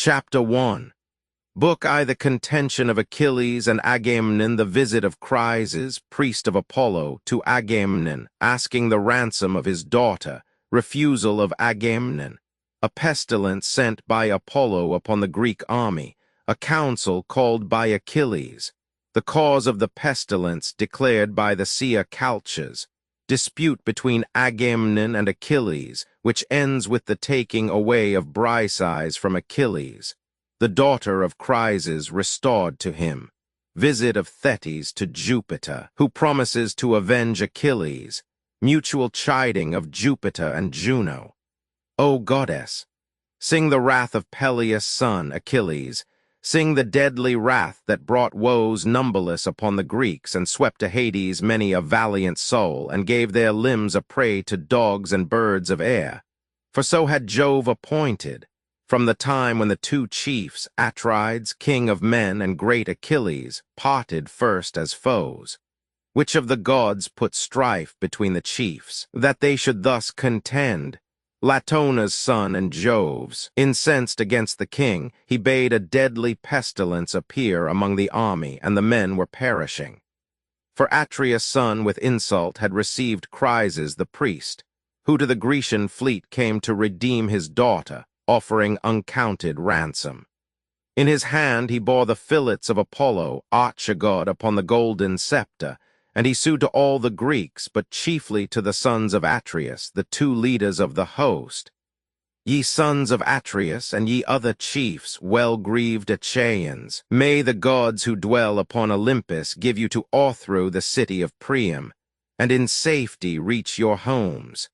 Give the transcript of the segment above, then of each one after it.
Chapter 1. Book I the contention of Achilles and Agamemnon, the visit of Chryses, priest of Apollo, to Agamemnon, asking the ransom of his daughter, refusal of Agamemnon, a pestilence sent by Apollo upon the Greek army, a council called by Achilles, the cause of the pestilence declared by the seer Calchas, dispute between Agamemnon and Achilles, which ends with the taking away of Briseis from Achilles, the daughter of Chryses restored to him, visit of Thetis to Jupiter, who promises to avenge Achilles, mutual chiding of Jupiter and Juno. O goddess, sing the wrath of Peleus' son, Achilles, sing the deadly wrath that brought woes numberless upon the Greeks and swept to Hades many a valiant soul and gave their limbs a prey to dogs and birds of air. For so had Jove appointed, from the time when the two chiefs, Atrides, king of men, and great Achilles, parted first as foes. Which of the gods put strife between the chiefs, that they should thus contend? Latona's son and Jove's. Incensed against the king, he bade a deadly pestilence appear among the army, and the men were perishing. For Atreus' son with insult had received Chryses the priest, who to the Grecian fleet came to redeem his daughter, offering uncounted ransom. In his hand he bore the fillets of Apollo, archegod upon the golden scepter, and he sued to all the Greeks, but chiefly to the sons of Atreus, the two leaders of the host. Ye sons of Atreus, and ye other chiefs, well-grieved Achaeans, may the gods who dwell upon Olympus give you to o'erthrow the city of Priam, and in safety reach your homes.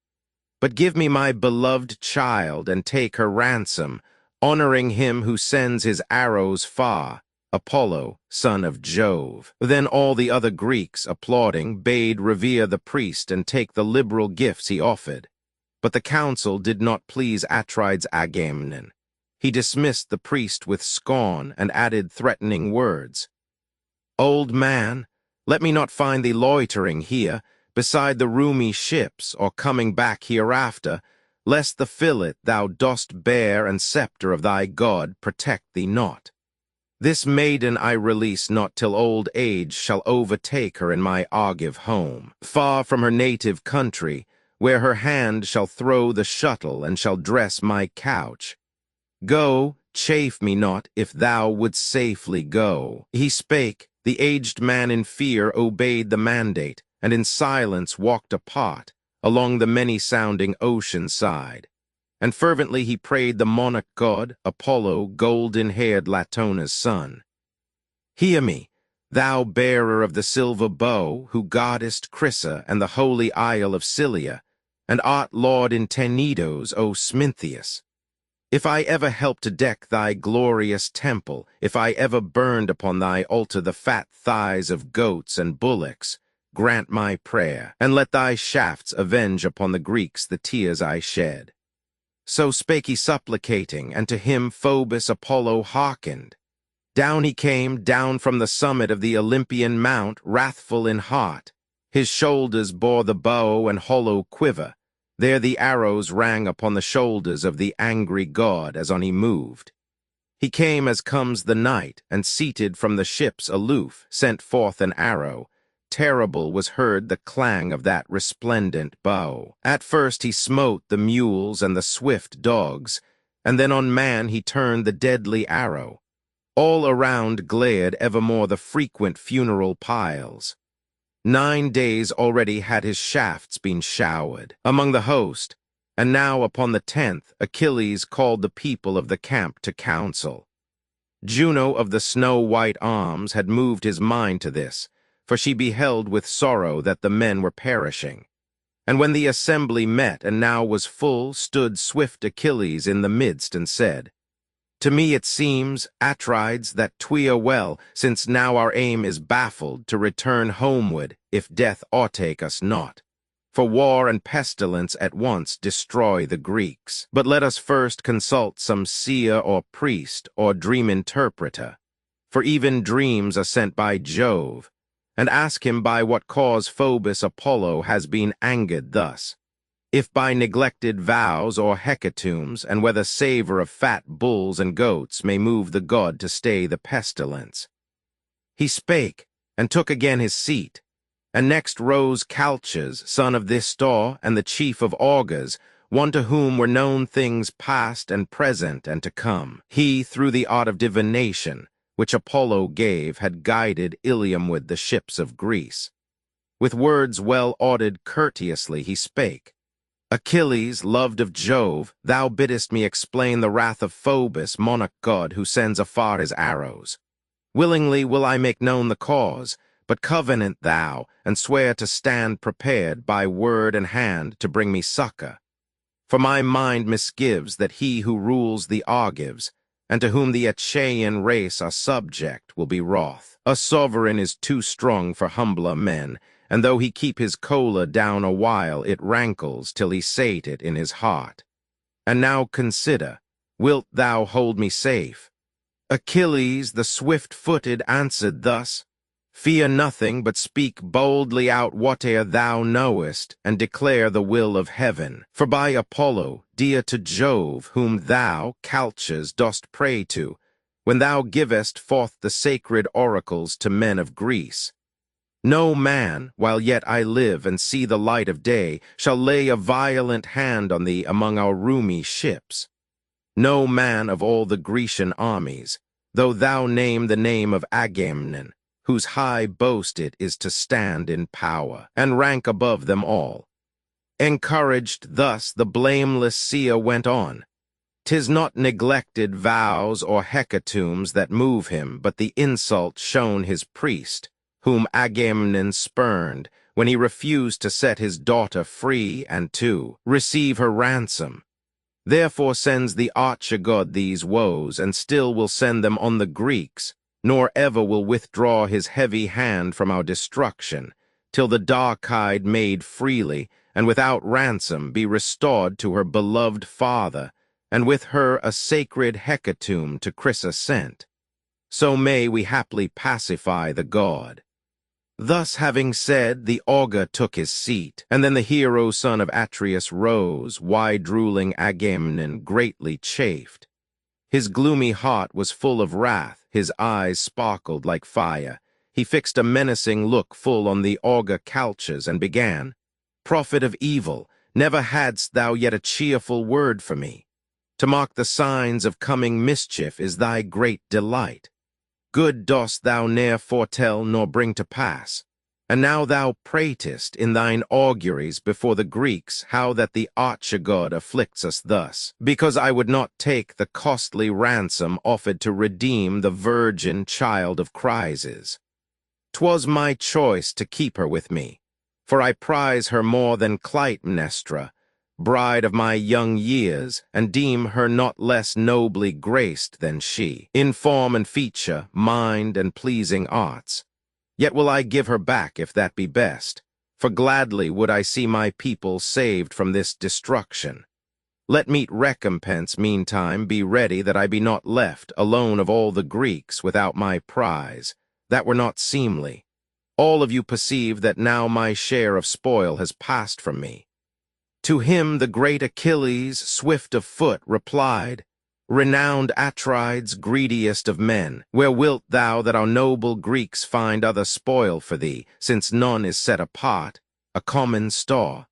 But give me my beloved child, and take her ransom, honoring him who sends his arrows far, Apollo, son of Jove. Then all the other Greeks, applauding, bade revere the priest and take the liberal gifts he offered. But the council did not please Atrides Agamemnon. He dismissed the priest with scorn and added threatening words. Old man, let me not find thee loitering here, beside the roomy ships, or coming back hereafter, lest the fillet thou dost bear and scepter of thy god protect thee not. This maiden I release not till old age shall overtake her in my Argive home, far from her native country, where her hand shall throw the shuttle and shall dress my couch. Go, chafe me not, if thou wouldst safely go. He spake, the aged man in fear obeyed the mandate, and in silence walked apart, along the many-sounding ocean side. And fervently he prayed the monarch god, Apollo, golden-haired Latona's son. Hear me, thou bearer of the silver bow, who guardest Crissa and the holy isle of Scylla, and art lord in Tenedos, O Smintheus. If I ever helped to deck thy glorious temple, if I ever burned upon thy altar the fat thighs of goats and bullocks, grant my prayer, and let thy shafts avenge upon the Greeks the tears I shed. So spake he supplicating, and to him Phoebus Apollo hearkened. Down he came, down from the summit of the Olympian mount, wrathful in heart. His shoulders bore the bow and hollow quiver. There the arrows rang upon the shoulders of the angry god as on he moved. He came as comes the night, and seated from the ships aloof, sent forth an arrow. Terrible was heard the clang of that resplendent bow. At first he smote the mules and the swift dogs, and then on man he turned the deadly arrow. All around glared evermore the frequent funeral piles. 9 days already had his shafts been showered among the host, and now upon the 10th Achilles called the people of the camp to council. Juno of the snow-white arms had moved his mind to this, for she beheld with sorrow that the men were perishing. And when the assembly met and now was full, stood swift Achilles in the midst and said, To me it seems, Atrides, that 'twere well, since now our aim is baffled, to return homeward, if death o'ertake us not. For war and pestilence at once destroy the Greeks. But let us first consult some seer or priest or dream interpreter, for even dreams are sent by Jove, and ask him by what cause Phoebus Apollo has been angered thus. if by neglected vows or hecatombs, and whether savor of fat bulls and goats may move the god to stay the pestilence. He spake, and took again his seat, and next rose Calchas, son of this star, and the chief of augurs, one to whom were known things past and present and to come. He, through the art of divination, which Apollo gave, had guided Ilium with the ships of Greece. With words well ordered courteously he spake. Achilles, loved of Jove, thou biddest me explain the wrath of Phoebus, monarch god, who sends afar his arrows. Willingly will I make known the cause, but covenant thou, and swear to stand prepared by word and hand to bring me succor. For my mind misgives that he who rules the Argives, and to whom the Achaean race are subject, will be wroth. A sovereign is too strong for humbler men, and though he keep his choler down a while, it rankles till he sate it in his heart. And now consider, wilt thou hold me safe? Achilles, the swift-footed, answered thus, Fear nothing, but speak boldly out whate'er thou knowest, and declare the will of heaven. For by Apollo, dear to Jove, whom thou, Calchas, dost pray to, when thou givest forth the sacred oracles to men of Greece, no man, while yet I live and see the light of day, shall lay a violent hand on thee among our roomy ships. No man of all the Grecian armies, though thou name the name of Agamemnon, whose high boast it is to stand in power, and rank above them all. Encouraged thus, the blameless seer went on. 'Tis not neglected vows or hecatombs that move him, but the insult shown his priest, whom Agamemnon spurned, when he refused to set his daughter free and to receive her ransom. Therefore sends the archer-god these woes, and still will send them on the Greeks, nor ever will withdraw his heavy hand from our destruction, till the dark-eyed maid freely, and without ransom, be restored to her beloved father, and with her a sacred hecatomb to Chrysa sent. So may we haply pacify the god. Thus having said, the augur took his seat, and then the hero son of Atreus rose, wide-ruling Agamemnon greatly chafed. His gloomy heart was full of wrath, his eyes sparkled like fire. He fixed a menacing look full on the augur Calchas, and began, Prophet of evil, never hadst thou yet a cheerful word for me. To mark the signs of coming mischief is thy great delight. Good dost thou ne'er foretell nor bring to pass. And now thou pratest in thine auguries before the Greeks how that the archer-god afflicts us thus, because I would not take the costly ransom offered to redeem the virgin child of Chryses. 'Twas my choice to keep her with me, for I prize her more than Clytemnestra, bride of my young years, and deem her not less nobly graced than she, in form and feature, mind and pleasing arts. Yet will I give her back if that be best, for gladly would I see my people saved from this destruction. Let meet recompense meantime be ready, that I be not left alone of all the Greeks without my prize. That were not seemly. All of you perceive that now my share of spoil has passed from me. To him the great Achilles, swift of foot, replied, Renowned Atrides, greediest of men, where wilt thou that our noble Greeks find other spoil for thee, since none is set apart, a common store?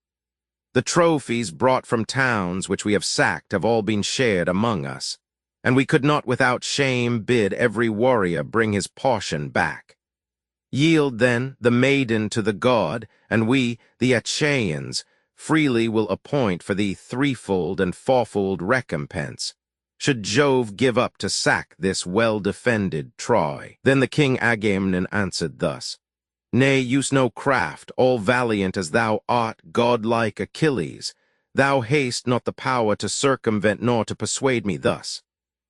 The trophies brought from towns which we have sacked have all been shared among us, and we could not without shame bid every warrior bring his portion back. Yield, then, the maiden to the god, and we, the Achaeans, freely will appoint for thee threefold and fourfold recompense, should Jove give up to sack this well-defended Troy. Then the king Agamemnon answered thus, Nay, use no craft, all valiant as thou art, godlike Achilles. Thou hast not the power to circumvent nor to persuade me thus.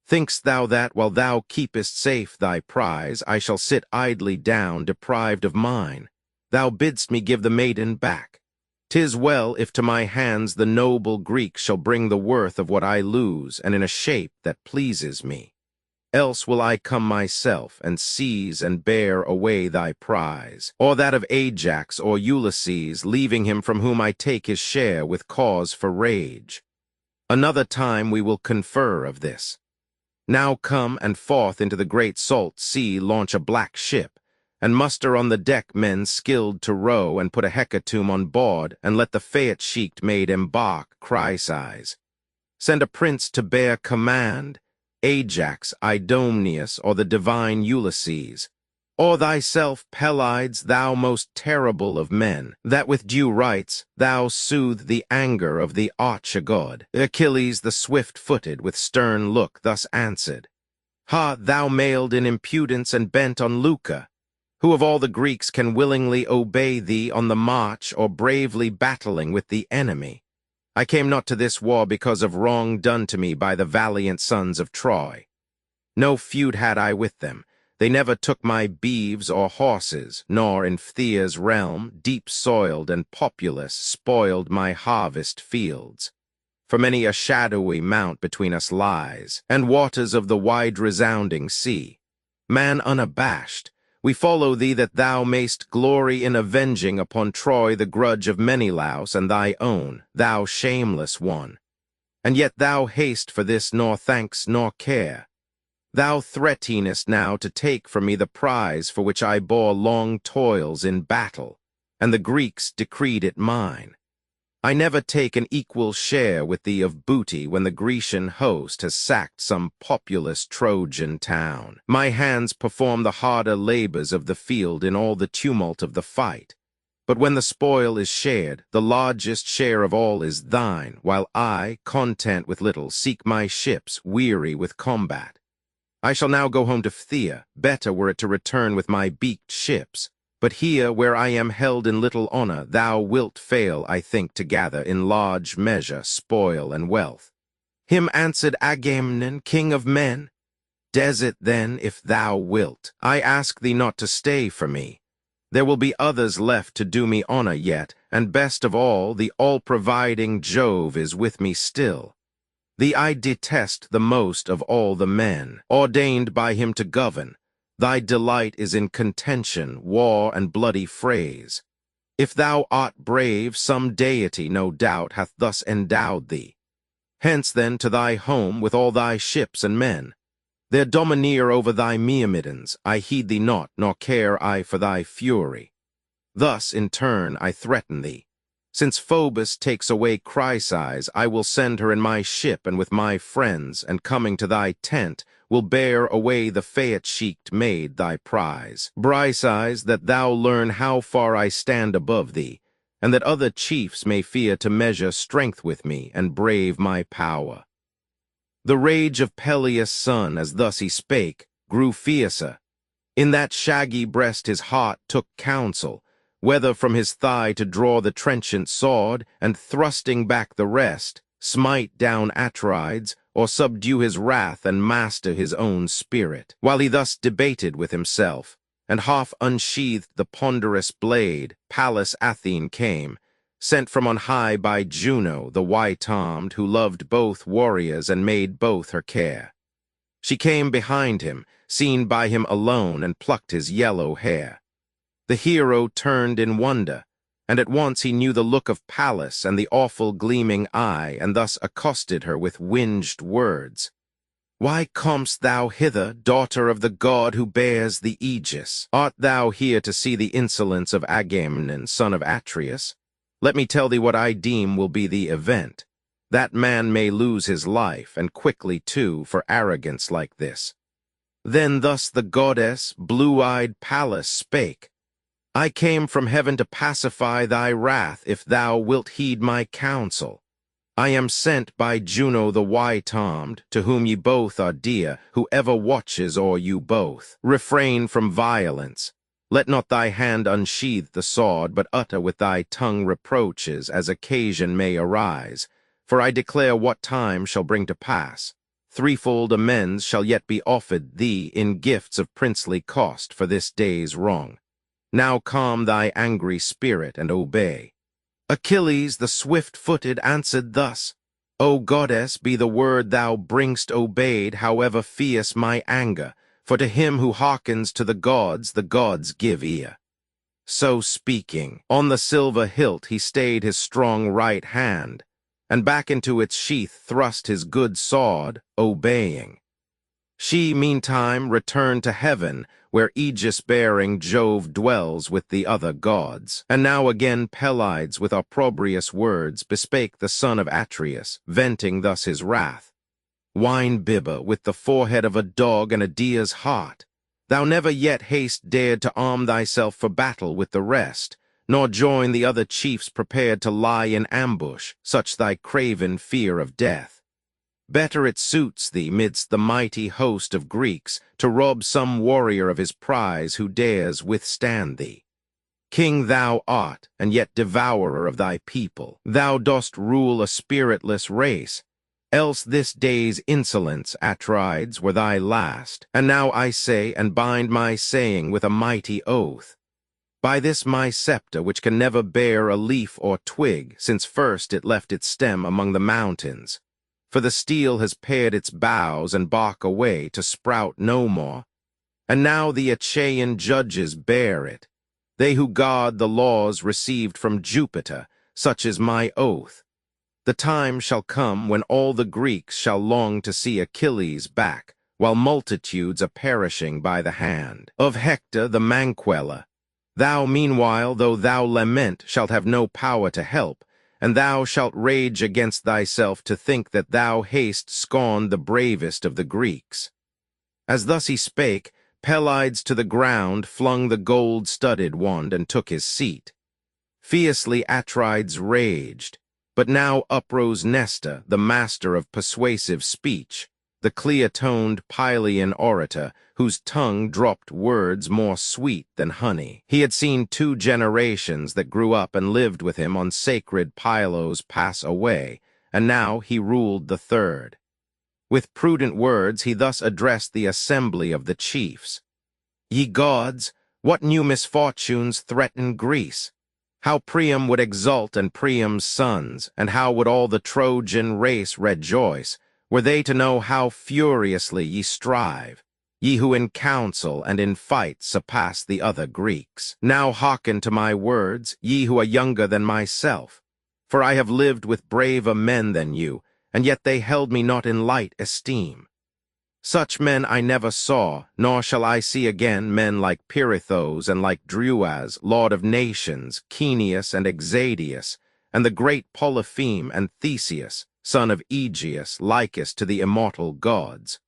Think'st thou that, while thou keepest safe thy prize, I shall sit idly down, deprived of mine? Thou bidst me give the maiden back. 'Tis well if to my hands the noble Greek shall bring the worth of what I lose, and in a shape that pleases me. else will I come myself, and seize and bear away thy prize, or that of Ajax or Ulysses, leaving him from whom I take his share with cause for rage. Another time we will confer of this. Now come and forth into the great salt sea launch a black ship, and muster on the deck men skilled to row, and put a hecatomb on board, and let the Phaeacic maid embark, Chryses. Send a prince to bear command, Ajax, Idomeneus, or the divine Ulysses. Or thyself, Pelides, thou most terrible of men, that with due rites thou soothe the anger of the archegod. Achilles the swift-footed with stern look thus answered, Ha, thou mailed in impudence and bent on lucre, who of all the Greeks can willingly obey thee on the march or bravely battling with the enemy? I came not to this war because of wrong done to me by the valiant sons of Troy. No feud had I with them. They never took my beeves or horses, nor in Phthea's realm, deep-soiled and populous, spoiled my harvest fields. For many a shadowy mount between us lies, and waters of the wide-resounding sea. Man unabashed, we follow thee that thou mayst glory in avenging upon Troy the grudge of Menelaus and thy own, thou shameless one. And yet thou haste for this nor thanks nor care. Thou threatenest now to take from me the prize for which I bore long toils in battle, and the Greeks decreed it mine. I never take an equal share with thee of booty when the Grecian host has sacked some populous Trojan town. My hands perform the harder labors of the field in all the tumult of the fight. But when the spoil is shared, the largest share of all is thine, while I, content with little, seek my ships, weary with combat. I shall now go home to Phthia. Better were it to return with my beaked ships. But here, where I am held in little honor, thou wilt fail, I think, to gather in large measure spoil and wealth. Him answered Agamemnon, king of men, Desert then, if thou wilt. I ask thee not to stay for me. There will be others left to do me honor yet, and best of all, the all-providing Jove is with me still. Thee I detest the most of all the men, ordained by him to govern. Thy delight is in contention, war, and bloody frays. If thou art brave, some deity, no doubt, hath thus endowed thee. Hence, then, to thy home with all thy ships and men. There domineer over thy Myrmidons, I heed thee not, nor care I for thy fury. Thus, in turn, I threaten thee. Since Phoebus takes away Chryses, I will send her in my ship and with my friends, and coming to thy tent, will bear away the Phaeacic maid thy prize. Briseis, that thou learn how far I stand above thee, and that other chiefs may fear to measure strength with me and brave my power. The rage of Peleus' son, as thus he spake, grew fiercer. In that shaggy breast his heart took counsel, whether from his thigh to draw the trenchant sword, and thrusting back the rest, smite down Atrides, or subdue his wrath and master his own spirit. While he thus debated with himself, and half unsheathed the ponderous blade, Pallas Athene came, sent from on high by Juno, the white-armed, who loved both warriors and made both her care. She came behind him, seen by him alone, and plucked his yellow hair. The hero turned in wonder, and at once he knew the look of Pallas and the awful gleaming eye, and thus accosted her with winged words. Why comest thou hither, daughter of the god who bears the aegis? Art thou here to see the insolence of Agamemnon, son of Atreus? Let me tell thee what I deem will be the event. That man may lose his life, and quickly too, for arrogance like this. Then thus the goddess, blue-eyed Pallas, spake. I came from heaven to pacify thy wrath, if thou wilt heed my counsel. I am sent by Juno the white-armed, to whom ye both are dear, who ever watches o'er you both. Refrain from violence. Let not thy hand unsheathe the sword, but utter with thy tongue reproaches, as occasion may arise. For I declare what time shall bring to pass. Threefold amends shall yet be offered thee in gifts of princely cost for this day's wrong. Now calm thy angry spirit and obey. Achilles the swift-footed answered thus, O goddess, be the word thou bring'st obeyed, however fierce my anger, for to him who hearkens to the gods give ear. So speaking, on the silver hilt he stayed his strong right hand, and back into its sheath thrust his good sword, obeying. She, meantime, returned to heaven, where Aegis-bearing Jove dwells with the other gods. And now again Pelides with opprobrious words bespake the son of Atreus, venting thus his wrath. Wine-bibber, with the forehead of a dog and a deer's heart, thou never yet hast dared to arm thyself for battle with the rest, nor join the other chiefs prepared to lie in ambush, such thy craven fear of death. Better it suits thee, midst the mighty host of Greeks, to rob some warrior of his prize who dares withstand thee. King thou art, and yet devourer of thy people. Thou dost rule a spiritless race. Else this day's insolence, Atrides, were thy last. And now I say, and bind my saying with a mighty oath, by this my scepter, which can never bear a leaf or twig, since first it left its stem among the mountains, for the steel has pared its boughs and bark away to sprout no more. And now the Achaean judges bear it, they who guard the laws received from Jupiter, such is my oath. The time shall come when all the Greeks shall long to see Achilles back, while multitudes are perishing by the hand of Hector the Manqueller. Thou, meanwhile, though thou lament, shalt have no power to help, and thou shalt rage against thyself to think that thou hast scorned the bravest of the Greeks. As thus he spake, Pelides to the ground flung the gold-studded wand and took his seat. Fiercely Atrides raged, but now uprose Nestor, the master of persuasive speech, the clear-toned Pylian orator, whose tongue dropped words more sweet than honey. He had seen 2 generations that grew up and lived with him on sacred Pylos pass away, and now he ruled the 3rd. With prudent words he thus addressed the assembly of the chiefs. Ye gods, what new misfortunes threaten Greece? How Priam would exult and Priam's sons, and how would all the Trojan race rejoice, were they to know how furiously ye strive, ye who in counsel and in fight surpass the other Greeks. Now hearken to my words, ye who are younger than myself, for I have lived with braver men than you, and yet they held me not in light esteem. Such men I never saw, nor shall I see again men like Pirithous and like Druas, lord of nations, Caeneus and Exadius, and the great Polypheme and Theseus, son of Aegeus, likest to the immortal gods.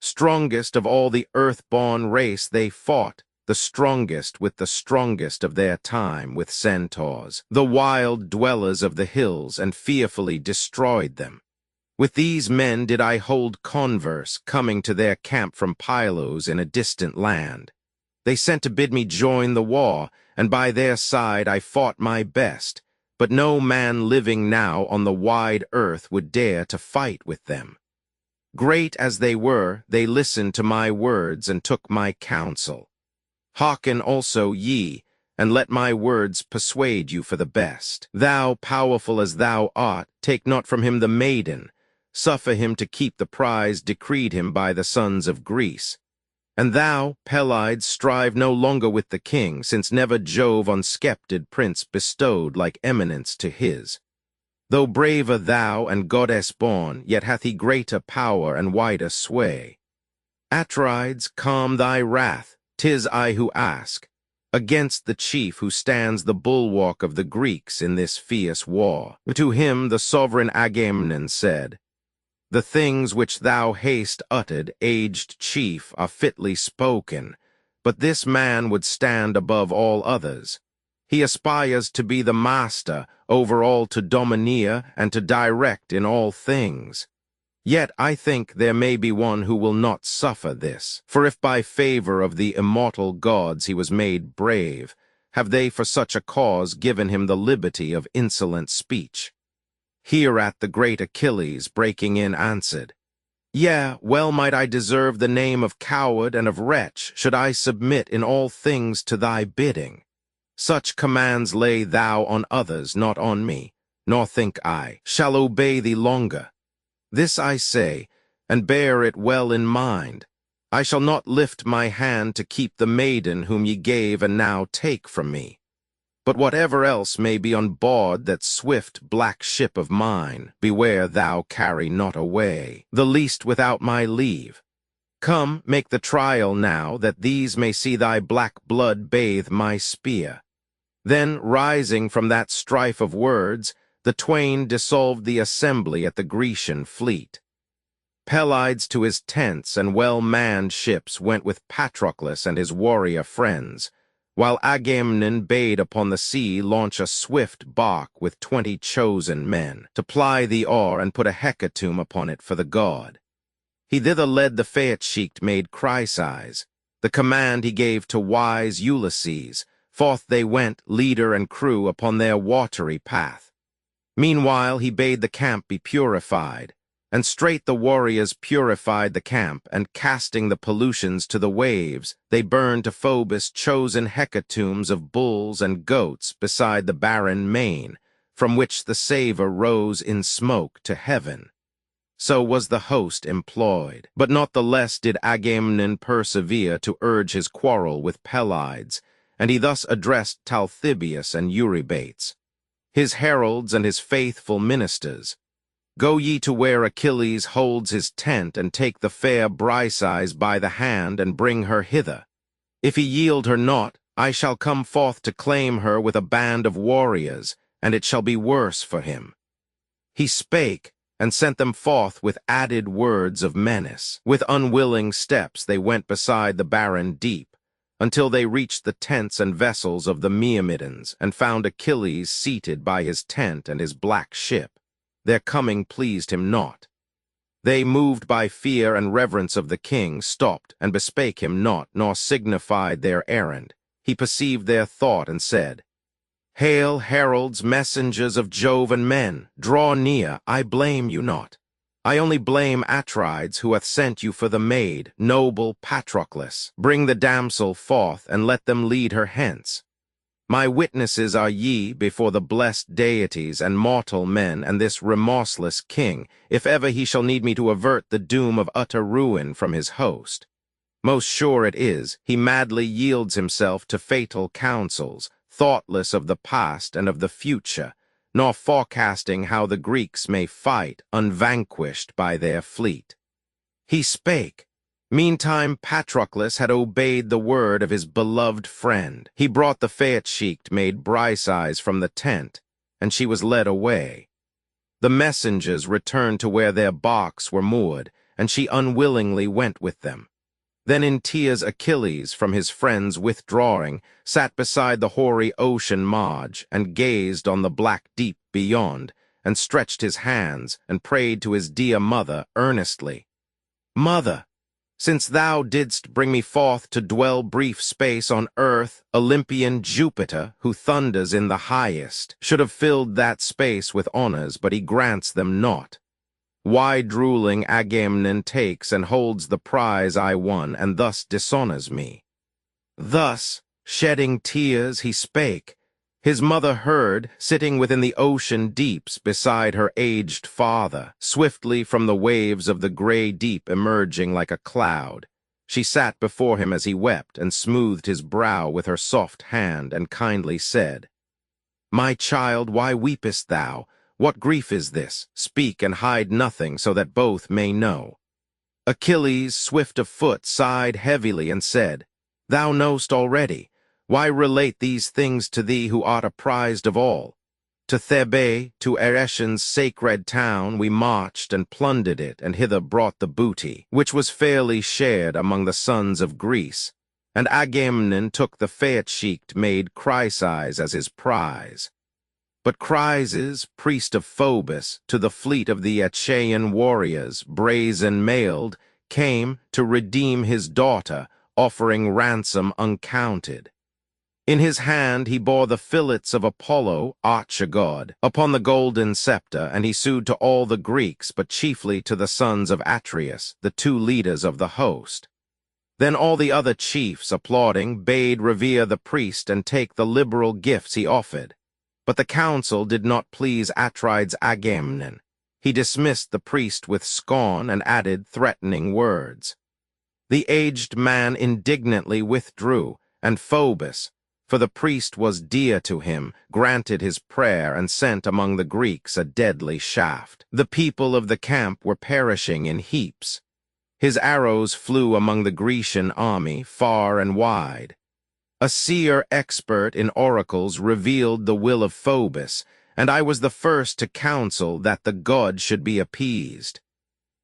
Strongest of all the earth-born race they fought, the strongest with the strongest of their time with centaurs, the wild dwellers of the hills, and fearfully destroyed them. With these men did I hold converse, coming to their camp from Pylos in a distant land. They sent to bid me join the war, and by their side I fought my best, but no man living now on the wide earth would dare to fight with them. Great as they were, they listened to my words and took my counsel. Hearken also ye, and let my words persuade you for the best. Thou, powerful as thou art, take not from him the maiden, suffer him to keep the prize decreed him by the sons of Greece. And thou, Pelides, strive no longer with the king, since never Jove on Skeptid prince bestowed like eminence to his. Though braver thou and goddess-born, yet hath he greater power and wider sway. Atrides, calm thy wrath, 'tis I who ask, against the chief who stands the bulwark of the Greeks in this fierce war. To him the sovereign Agamemnon said, The things which thou hast uttered, aged chief, are fitly spoken, but this man would stand above all others. He aspires to be the master, over all to domineer and to direct in all things. Yet I think there may be one who will not suffer this. For if by favor of the immortal gods he was made brave, have they for such a cause given him the liberty of insolent speech? Hereat the great Achilles, breaking in, answered, Yea, well might I deserve the name of coward and of wretch, should I submit in all things to thy bidding. Such commands lay thou on others, not on me. nor think I shall obey thee longer. This I say, and bear it well in mind. I shall not lift my hand to keep the maiden whom ye gave and now take from me. But whatever else may be on board that swift black ship of mine, beware thou carry not away, the least without my leave. Come, make the trial now, that these may see thy black blood bathe my spear. Then, rising from that strife of words, the twain dissolved the assembly at the Grecian fleet. Pelides to his tents and well-manned ships went with Patroclus and his warrior friends, while Agamemnon bade upon the sea launch a swift bark with 20 chosen men, to ply the oar and put a hecatomb upon it for the god. He thither led the Phaeacic maid Chryses. The command he gave to wise Ulysses. Forth they went, leader and crew, upon their watery path. Meanwhile he bade the camp be purified, and straight the warriors purified the camp, and casting the pollutions to the waves, they burned to Phoebus chosen hecatombs of bulls and goats beside the barren main, from which the savour rose in smoke to heaven. So was the host employed, but not the less did Agamemnon persevere to urge his quarrel with Pelides, and he thus addressed Talthybius and Eurybates, his heralds and his faithful ministers. Go ye to where Achilles holds his tent, and take the fair Briseis by the hand, and bring her hither. If he yield her not, I shall come forth to claim her with a band of warriors, and it shall be worse for him. He spake, and sent them forth with added words of menace. With unwilling steps they went beside the barren deep, until they reached the tents and vessels of the Myrmidons, and found Achilles seated by his tent and his black ship. Their coming pleased him not. They, moved by fear and reverence of the king, stopped, and bespake him not, nor signified their errand. He perceived their thought, and said, Hail, heralds, messengers of Jove and men, draw near, I blame you not. I only blame Atrides, who hath sent you for the maid, noble Patroclus. Bring the damsel forth, and let them lead her hence. My witnesses are ye before the blessed deities and mortal men and this remorseless king, if ever he shall need me to avert the doom of utter ruin from his host. Most sure it is, he madly yields himself to fatal counsels, thoughtless of the past and of the future, nor forecasting how the Greeks may fight unvanquished by their fleet. He spake. Meantime Patroclus had obeyed the word of his beloved friend. He brought the Phaeacic maid Briseis from the tent, and she was led away. The messengers returned to where their barks were moored, and she unwillingly went with them. Then in tears Achilles, from his friends withdrawing, sat beside the hoary ocean marge, and gazed on the black deep beyond, and stretched his hands, and prayed to his dear mother earnestly. Mother, since thou didst bring me forth to dwell brief space on earth, Olympian Jupiter, who thunders in the highest, should have filled that space with honors, but he grants them not. Wide-ruling Agamemnon takes and holds the prize I won, and thus dishonors me. Thus, shedding tears, he spake. His mother heard, sitting within the ocean deeps beside her aged father, swiftly from the waves of the gray deep emerging like a cloud. She sat before him as he wept, and smoothed his brow with her soft hand, and kindly said, My child, why weepest thou? What grief is this? Speak, and hide nothing, so that both may know. Achilles, swift of foot, sighed heavily, and said, Thou knowst already. Why relate these things to thee who art apprised of all? To Thebe, to Eretion's sacred town, we marched and plundered it, and hither brought the booty, which was fairly shared among the sons of Greece. And Agamemnon took the Phaeacic maid Chryses as his prize. But Chryses, priest of Phoebus, to the fleet of the Achaean warriors, brazen-mailed, came to redeem his daughter, offering ransom uncounted. In his hand he bore the fillets of Apollo, archer-god, upon the golden scepter, and he sued to all the Greeks, but chiefly to the sons of Atreus, the 2 leaders of the host. Then all the other chiefs, applauding, bade revere the priest and take the liberal gifts he offered. But the council did not please Atrides Agamemnon. He dismissed the priest with scorn and added threatening words. The aged man indignantly withdrew, and Phoebus, for the priest was dear to him, granted his prayer and sent among the Greeks a deadly shaft. The people of the camp were perishing in heaps. His arrows flew among the Grecian army far and wide. A seer expert in oracles revealed the will of Phoebus, and I was the first to counsel that the god should be appeased.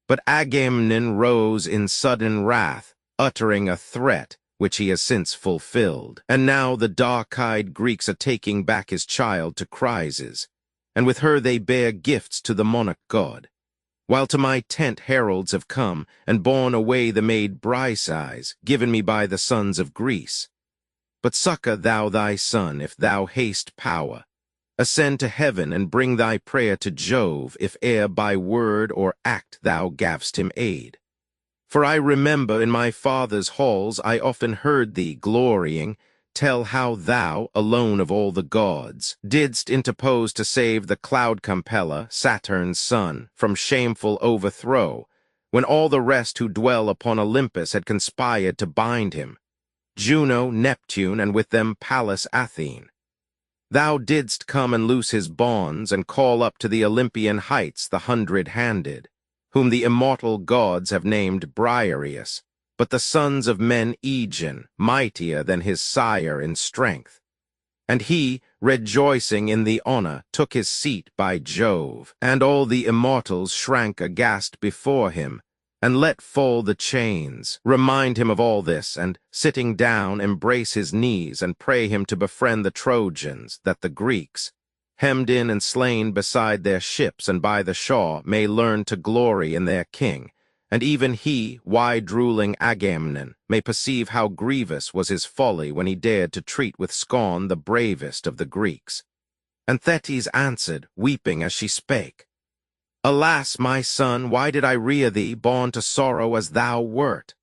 But Agamemnon rose in sudden wrath, uttering a threat which he has since fulfilled. And now the dark-eyed Greeks are taking back his child to Chryses, and with her they bear gifts to the monarch god. While to my tent heralds have come, and borne away the maid Briseis, given me by the sons of Greece. But succor thou thy son, if thou haste power. Ascend to heaven, and bring thy prayer to Jove, if e'er by word or act thou gav'st him aid. For I remember in my father's halls I often heard thee, glorying, tell how thou, alone of all the gods, didst interpose to save the cloud-compeller, Saturn's son, from shameful overthrow, when all the rest who dwell upon Olympus had conspired to bind him, Juno, Neptune, and with them Pallas Athene. Thou didst come and loose his bonds, and call up to the Olympian heights the 100-handed, whom the immortal gods have named Briareus, but the sons of men Aegean, mightier than his sire in strength. And he, rejoicing in the honor, took his seat by Jove, and all the immortals shrank aghast before him, and let fall the chains, remind him of all this, and, sitting down, embrace his knees, and pray him to befriend the Trojans, that the Greeks, hemmed in and slain beside their ships and by the shore, may learn to glory in their king, and even he, wide-ruling Agamemnon, may perceive how grievous was his folly when he dared to treat with scorn the bravest of the Greeks. And Thetis answered, weeping as she spake, Alas, my son, why did I rear thee, born to sorrow as thou wert?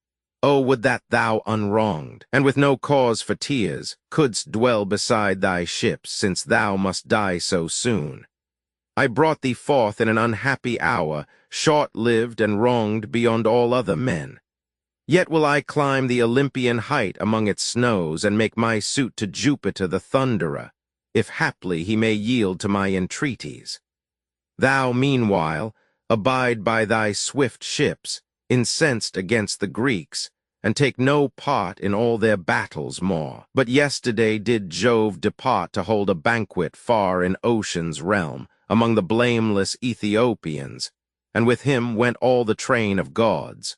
O, would that thou, unwronged, and with no cause for tears, couldst dwell beside thy ships, since thou must die so soon. I brought thee forth in an unhappy hour, short-lived and wronged beyond all other men. Yet will I climb the Olympian height among its snows, and make my suit to Jupiter the Thunderer, if haply he may yield to my entreaties. Thou, meanwhile, abide by thy swift ships, incensed against the Greeks, and take no part in all their battles more. But yesterday did Jove depart to hold a banquet far in ocean's realm, among the blameless Ethiopians, and with him went all the train of gods.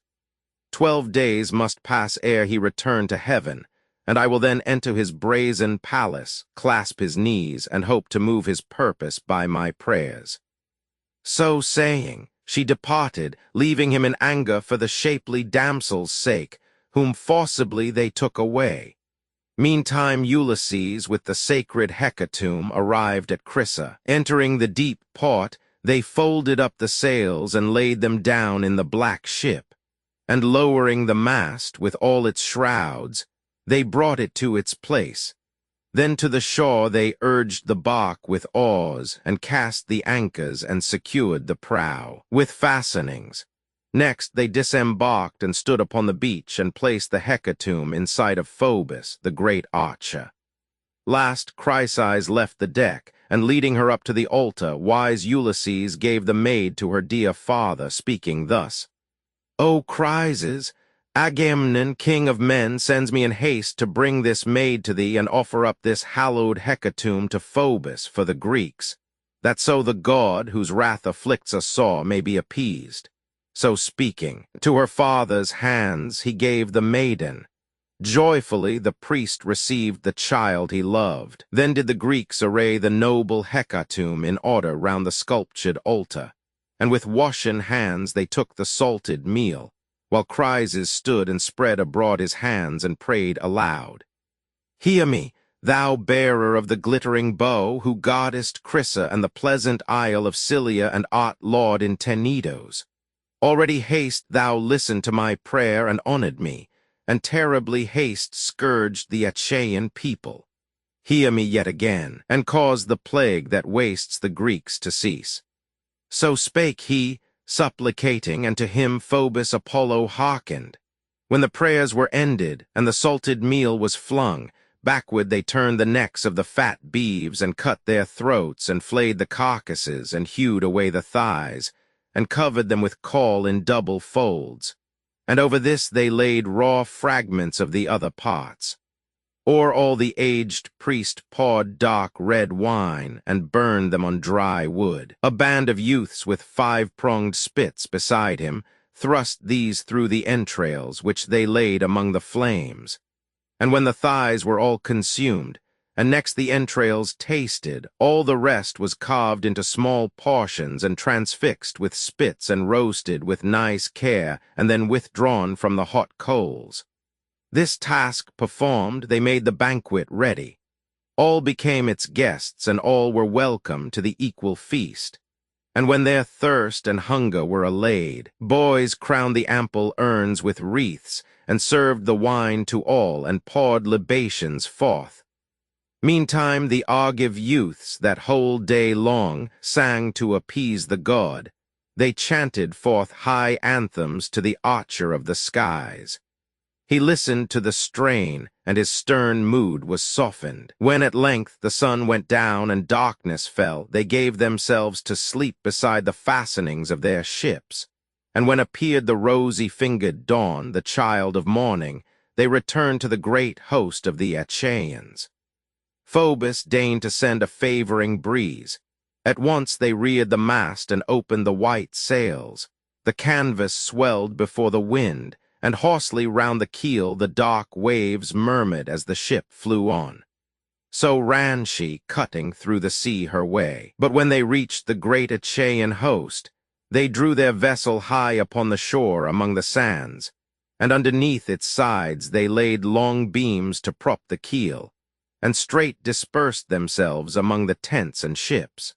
12 days must pass ere he return to heaven, and I will then enter his brazen palace, clasp his knees, and hope to move his purpose by my prayers. So saying, she departed, leaving him in anger for the shapely damsel's sake, whom forcibly they took away. Meantime Ulysses with the sacred hecatomb arrived at Chrysa. Entering the deep port, they folded up the sails and laid them down in the black ship, and lowering the mast with all its shrouds, they brought it to its place. Then to the shore they urged the bark with oars, and cast the anchors and secured the prow with fastenings. Next they disembarked and stood upon the beach and placed the hecatomb in sight of Phoebus, the great archer. Last Chryses left the deck, and leading her up to the altar, wise Ulysses gave the maid to her dear father, speaking thus, O Chryses, Agamemnon, king of men, sends me in haste to bring this maid to thee and offer up this hallowed hecatomb to Phoebus for the Greeks, that so the god, whose wrath afflicts us sore, may be appeased. So speaking, to her father's hands he gave the maiden. Joyfully the priest received the child he loved. Then did the Greeks array the noble hecatomb in order round the sculptured altar, and with washen hands they took the salted meal, while Chryses stood and spread abroad his hands and prayed aloud. Hear me, thou bearer of the glittering bow, who guardest Chrysa and the pleasant isle of Scylla and art lord in Tenedos. Already haste thou listened to my prayer and honored me, and terribly haste scourged the Achaean people. hear me yet again, and cause the plague that wastes the Greeks to cease. So spake he, supplicating, and to him Phoebus Apollo hearkened. When the prayers were ended, and the salted meal was flung, backward they turned the necks of the fat beeves, and cut their throats, and flayed the carcasses, and hewed away the thighs, and covered them with caul in double folds. And over this they laid raw fragments of the other parts. O'er all the aged priest poured dark red wine, and burned them on dry wood. A band of youths with 5-pronged spits beside him thrust these through the entrails, which they laid among the flames. And when the thighs were all consumed, and next the entrails tasted, all the rest was carved into small portions, and transfixed with spits, and roasted with nice care, and then withdrawn from the hot coals. This task performed, they made the banquet ready. All became its guests, and all were welcome to the equal feast. And when their thirst and hunger were allayed, boys crowned the ample urns with wreaths, and served the wine to all, and poured libations forth. Meantime the Argive youths that whole day long sang to appease the god. They chanted forth high anthems to the Archer of the skies. He listened to the strain, and his stern mood was softened. When at length the sun went down and darkness fell, they gave themselves to sleep beside the fastenings of their ships. And when appeared the rosy-fingered dawn, the child of morning, they returned to the great host of the Achaeans. Phoebus deigned to send a favoring breeze. At once they reared the mast and opened the white sails. The canvas swelled before the wind, and hoarsely round the keel the dark waves murmured as the ship flew on. So ran she, cutting through the sea her way. But when they reached the great Achaean host, they drew their vessel high upon the shore among the sands, and underneath its sides they laid long beams to prop the keel, and straight dispersed themselves among the tents and ships.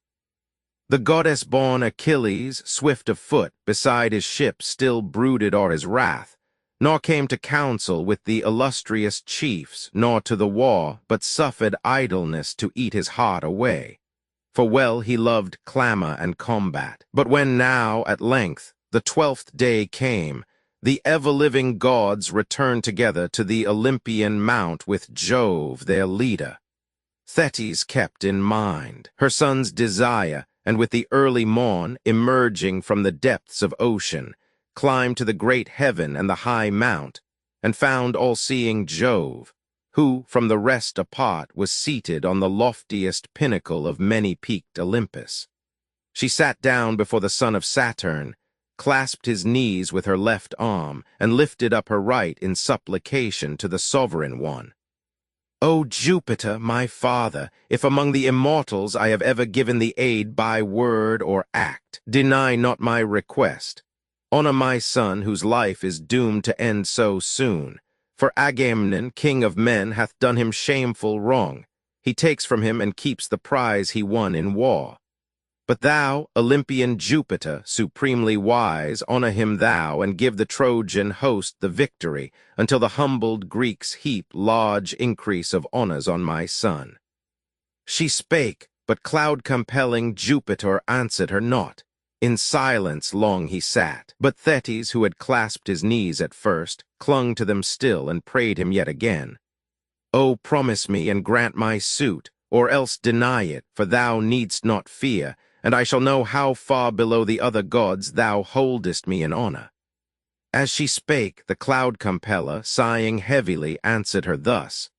The goddess-born Achilles, swift of foot, beside his ship still brooded o'er his wrath, nor came to council with the illustrious chiefs, nor to the war, but suffered idleness to eat his heart away. For well he loved clamor and combat. But when now, at length, the 12th day came, the ever-living gods returned together to the Olympian mount with Jove, their leader. Thetis kept in mind her son's desire, and with the early morn, emerging from the depths of ocean, climbed to the great heaven and the high mount, and found all-seeing Jove, who, from the rest apart, was seated on the loftiest pinnacle of many-peaked Olympus. She sat down before the son of Saturn, clasped his knees with her left arm, and lifted up her right in supplication to the Sovereign One. O Jupiter, my father, if among the immortals I have ever given thee aid by word or act, deny not my request. Honor my son, whose life is doomed to end so soon. For Agamemnon, king of men, hath done him shameful wrong. He takes from him and keeps the prize he won in war. But thou, Olympian Jupiter, supremely wise, honor him thou, and give the Trojan host the victory, until the humbled Greeks heap large increase of honors on my son. She spake, but cloud-compelling Jupiter answered her not. In silence long he sat, but Thetis, who had clasped his knees at first, clung to them still and prayed him yet again. O promise me and grant my suit, or else deny it, for thou needst not fear, and I shall know how far below the other gods thou holdest me in honor. As she spake, the cloud-compeller, sighing heavily, answered her thus.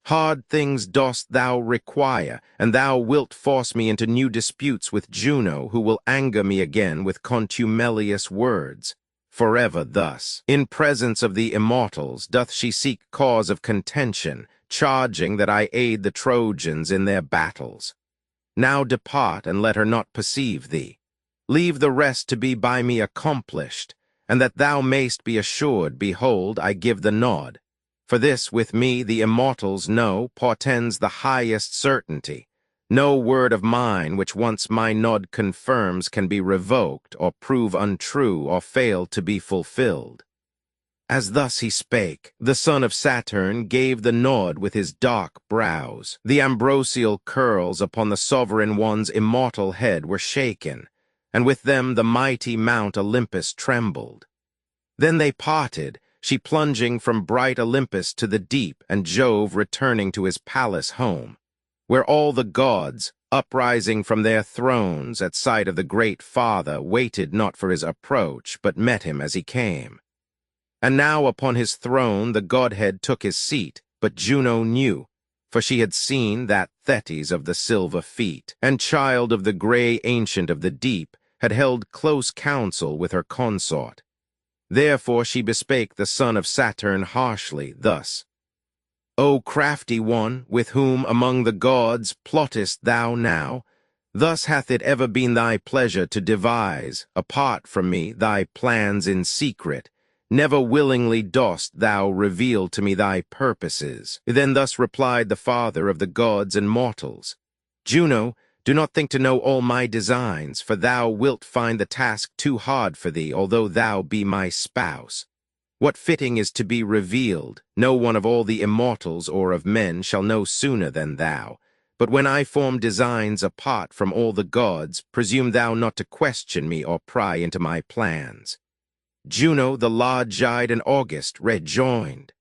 Hard things dost thou require, and thou wilt force me into new disputes with Juno, who will anger me again with contumelious words. Forever thus, in presence of the immortals, doth she seek cause of contention, charging that I aid the Trojans in their battles. Now depart, and let her not perceive thee. Leave the rest to be by me accomplished, and that thou mayst be assured, behold, I give the nod. For this, with me, the immortals know, portends the highest certainty. No word of mine which once my nod confirms can be revoked, or prove untrue, or fail to be fulfilled. As thus he spake, the son of Saturn gave the nod with his dark brows. The ambrosial curls upon the sovereign one's immortal head were shaken, and with them the mighty Mount Olympus trembled. Then they parted, she plunging from bright Olympus to the deep, and Jove returning to his palace home, where all the gods, uprising from their thrones at sight of the great father, waited not for his approach, but met him as he came. And now upon his throne the godhead took his seat, but Juno knew, for she had seen that Thetis of the silver feet, and child of the gray ancient of the deep, had held close counsel with her consort. Therefore she bespake the son of Saturn harshly, thus: O crafty one, with whom among the gods plottest thou now? Thus hath it ever been thy pleasure to devise, apart from me, thy plans in secret. Never willingly dost thou reveal to me thy purposes. Then thus replied the father of the gods and mortals: Juno, do not think to know all my designs, for thou wilt find the task too hard for thee, although thou be my spouse. What fitting is to be revealed, no one of all the immortals or of men shall know sooner than thou. But when I form designs apart from all the gods, presume thou not to question me or pry into my plans. Juno, the large-eyed and august, rejoined: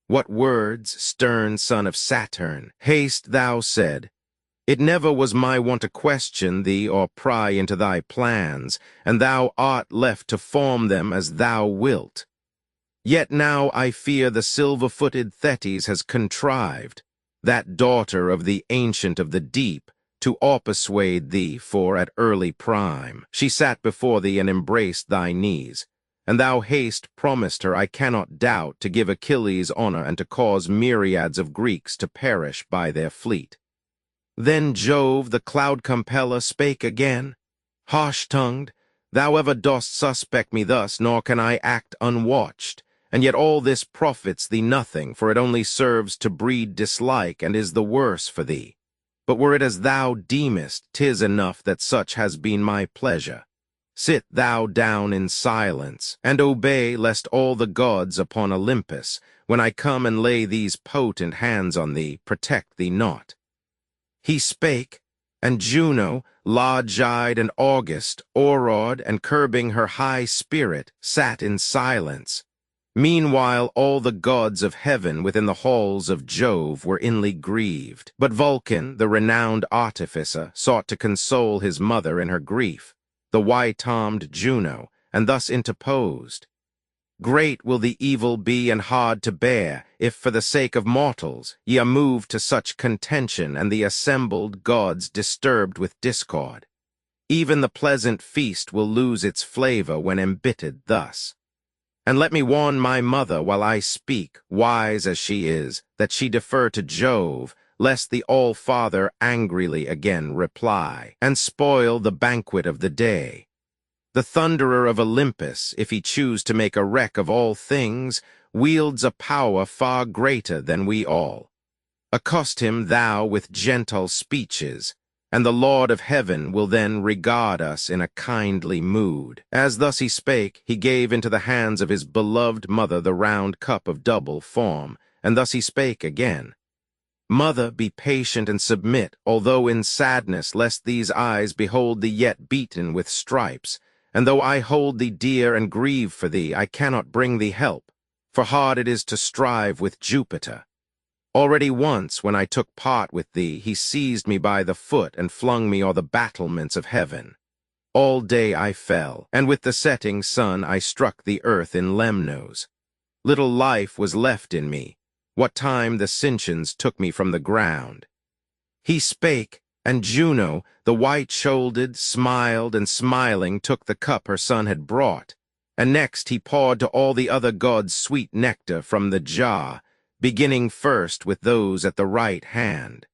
What words, stern son of Saturn, hast thou said? It never was my wont to question thee or pry into thy plans, and thou art left to form them as thou wilt. Yet now I fear the silver-footed Thetis has contrived, that daughter of the ancient of the deep, to persuade thee, for at early prime she sat before thee and embraced thy knees, and thou hast promised her, I cannot doubt, to give Achilles honor and to cause myriads of Greeks to perish by their fleet. Then Jove, the cloud-compeller, spake again: Harsh-tongued, thou ever dost suspect me thus, nor can I act unwatched. And yet all this profits thee nothing, for it only serves to breed dislike, and is the worse for thee. But were it as thou deemest, 'tis enough that such has been my pleasure. Sit thou down in silence, and obey, lest all the gods upon Olympus, when I come and lay these potent hands on thee, protect thee not. He spake, and Juno, large-eyed and august, o'erawed and curbing her high spirit, sat in silence. Meanwhile all the gods of heaven within the halls of Jove were inly grieved. But Vulcan, the renowned artificer, sought to console his mother in her grief, the white-armed Juno, and thus interposed: Great will the evil be and hard to bear, if for the sake of mortals ye are moved to such contention, and the assembled gods disturbed with discord. Even the pleasant feast will lose its flavor when embittered thus. And let me warn my mother while I speak, wise as she is, that she defer to Jove, lest the All-Father angrily again reply, and spoil the banquet of the day. The thunderer of Olympus, if he choose to make a wreck of all things, wields a power far greater than we all. Accost him thou with gentle speeches, and the Lord of heaven will then regard us in a kindly mood. As thus he spake, he gave into the hands of his beloved mother the round cup of double form, and thus he spake again: Mother, be patient and submit, although in sadness, lest these eyes behold thee yet beaten with stripes. And though I hold thee dear and grieve for thee, I cannot bring thee help, for hard it is to strive with Jupiter. Already once, when I took part with thee, he seized me by the foot and flung me o'er the battlements of heaven. All day I fell, and with the setting sun I struck the earth in Lemnos. Little life was left in me, what time the Sintians took me from the ground. He spake, and Juno, the white-shouldered, smiled, and smiling took the cup her son had brought, and next he poured to all the other gods sweet nectar from the jar, beginning first with those at the right hand.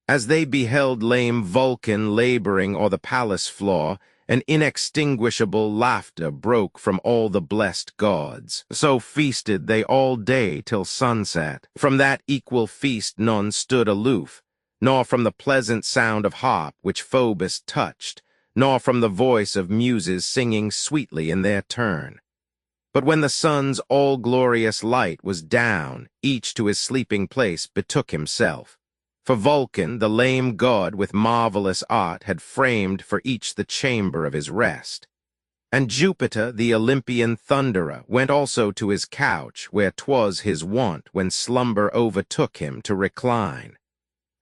As they beheld lame Vulcan laboring o'er the palace floor, an inextinguishable laughter broke from all the blessed gods. So feasted they all day till sunset. From that equal feast none stood aloof, nor from the pleasant sound of harp which Phoebus touched, nor from the voice of muses singing sweetly in their turn. But when the sun's all-glorious light was down, each to his sleeping place betook himself. For Vulcan, the lame god with marvelous art, had framed for each the chamber of his rest. And Jupiter, the Olympian thunderer, went also to his couch, where 'twas his wont, when slumber overtook him, to recline.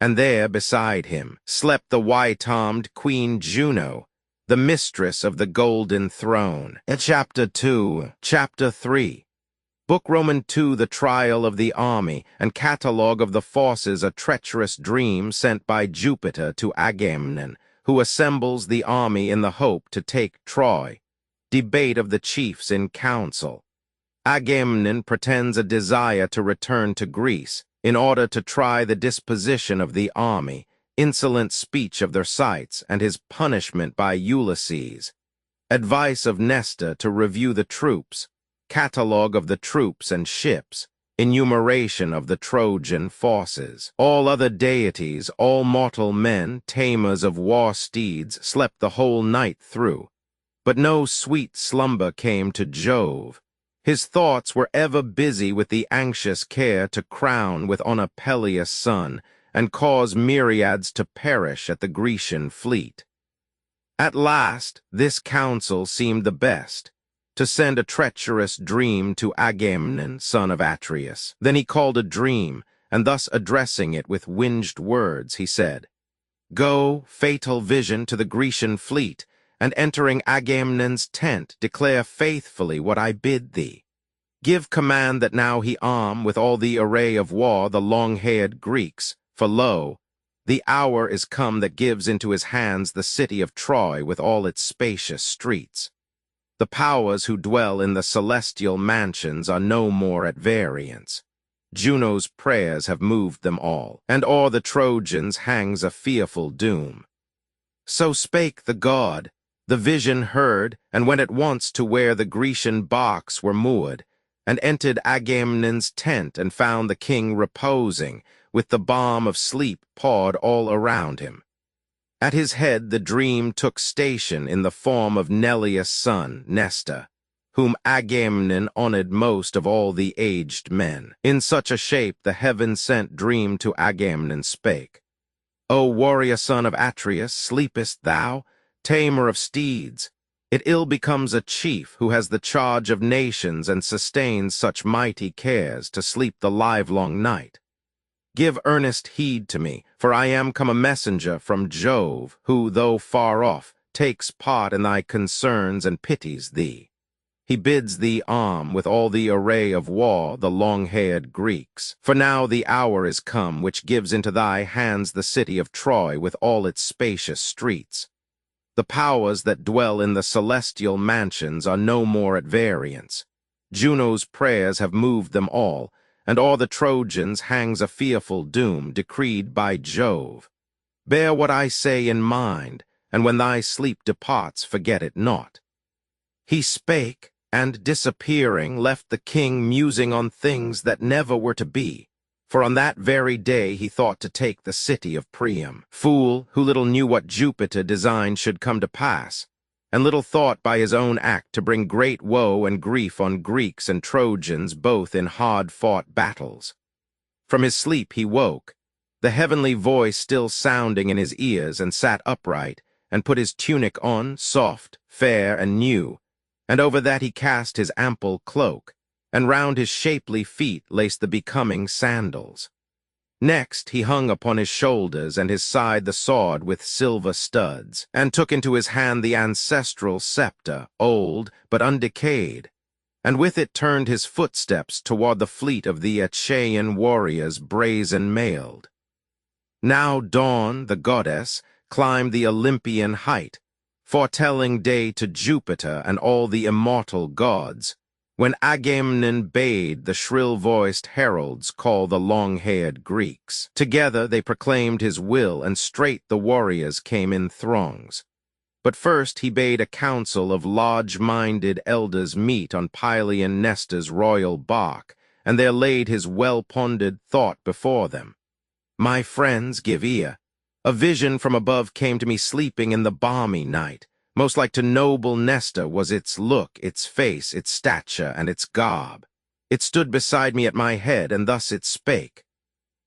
And there, beside him, slept the white-armed Queen Juno, the mistress of the golden throne. Chapter 2. Chapter 3. Book Roman 2, the trial of the army, and catalogue of the forces, a treacherous dream sent by Jupiter to Agamemnon, who assembles the army in the hope to take Troy. Debate of the chiefs in council. Agamemnon pretends a desire to return to Greece, in order to try the disposition of the army, insolent speech of their sights, and his punishment by Ulysses. Advice of Nestor to review the troops, catalogue of the troops and ships, enumeration of the Trojan forces. All other deities, all mortal men, tamers of war steeds, slept the whole night through. But no sweet slumber came to Jove. His thoughts were ever busy with the anxious care to crown with honor Peleus' son, and cause myriads to perish at the Grecian fleet. At last, this counsel seemed the best, to send a treacherous dream to Agamemnon, son of Atreus. Then he called a dream, and thus addressing it with winged words, he said, "Go, fatal vision, to the Grecian fleet, and entering Agamemnon's tent, declare faithfully what I bid thee. Give command that now he arm with all the array of war the long-haired Greeks, for lo, the hour is come that gives into his hands the city of Troy with all its spacious streets. The powers who dwell in the celestial mansions are no more at variance. Juno's prayers have moved them all, and o'er the Trojans hangs a fearful doom." So spake the god. The vision heard, and went at once to where the Grecian barks were moored, and entered Agamemnon's tent, and found the king reposing, with the balm of sleep poured all around him. At his head the dream took station in the form of Neleus' son, Nestor, whom Agamemnon honored most of all the aged men. In such a shape the heaven-sent dream to Agamemnon spake, "O warrior son of Atreus, sleepest thou, tamer of steeds? It ill becomes a chief who has the charge of nations and sustains such mighty cares to sleep the livelong night. Give earnest heed to me, for I am come a messenger from Jove, who, though far off, takes part in thy concerns and pities thee. He bids thee arm with all the array of war the long-haired Greeks. For now the hour is come which gives into thy hands the city of Troy with all its spacious streets. The powers that dwell in the celestial mansions are no more at variance. Juno's prayers have moved them all, and o'er the Trojans hangs a fearful doom decreed by Jove. Bear what I say in mind, and when thy sleep departs, forget it not." He spake, and disappearing left the king musing on things that never were to be. For on that very day he thought to take the city of Priam. Fool, who little knew what Jupiter designed should come to pass, and little thought by his own act to bring great woe and grief on Greeks and Trojans both in hard-fought battles. From his sleep he woke, the heavenly voice still sounding in his ears, and sat upright, and put his tunic on, soft, fair, and new, and over that he cast his ample cloak, and round his shapely feet laced the becoming sandals. Next he hung upon his shoulders and his side the sword with silver studs, and took into his hand the ancestral scepter, old but undecayed, and with it turned his footsteps toward the fleet of the Achaean warriors brazen-mailed. Now Dawn, the goddess, climbed the Olympian height, foretelling day to Jupiter and all the immortal gods, when Agamemnon bade the shrill-voiced heralds call the long-haired Greeks. Together they proclaimed his will, and straight the warriors came in throngs. But first he bade a council of large-minded elders meet on Pylian Nestor's royal bark, and there laid his well-pondered thought before them. "My friends, give ear. A vision from above came to me sleeping in the balmy night. Most like to noble Nestor was its look, its face, its stature, and its garb. It stood beside me at my head, and thus it spake.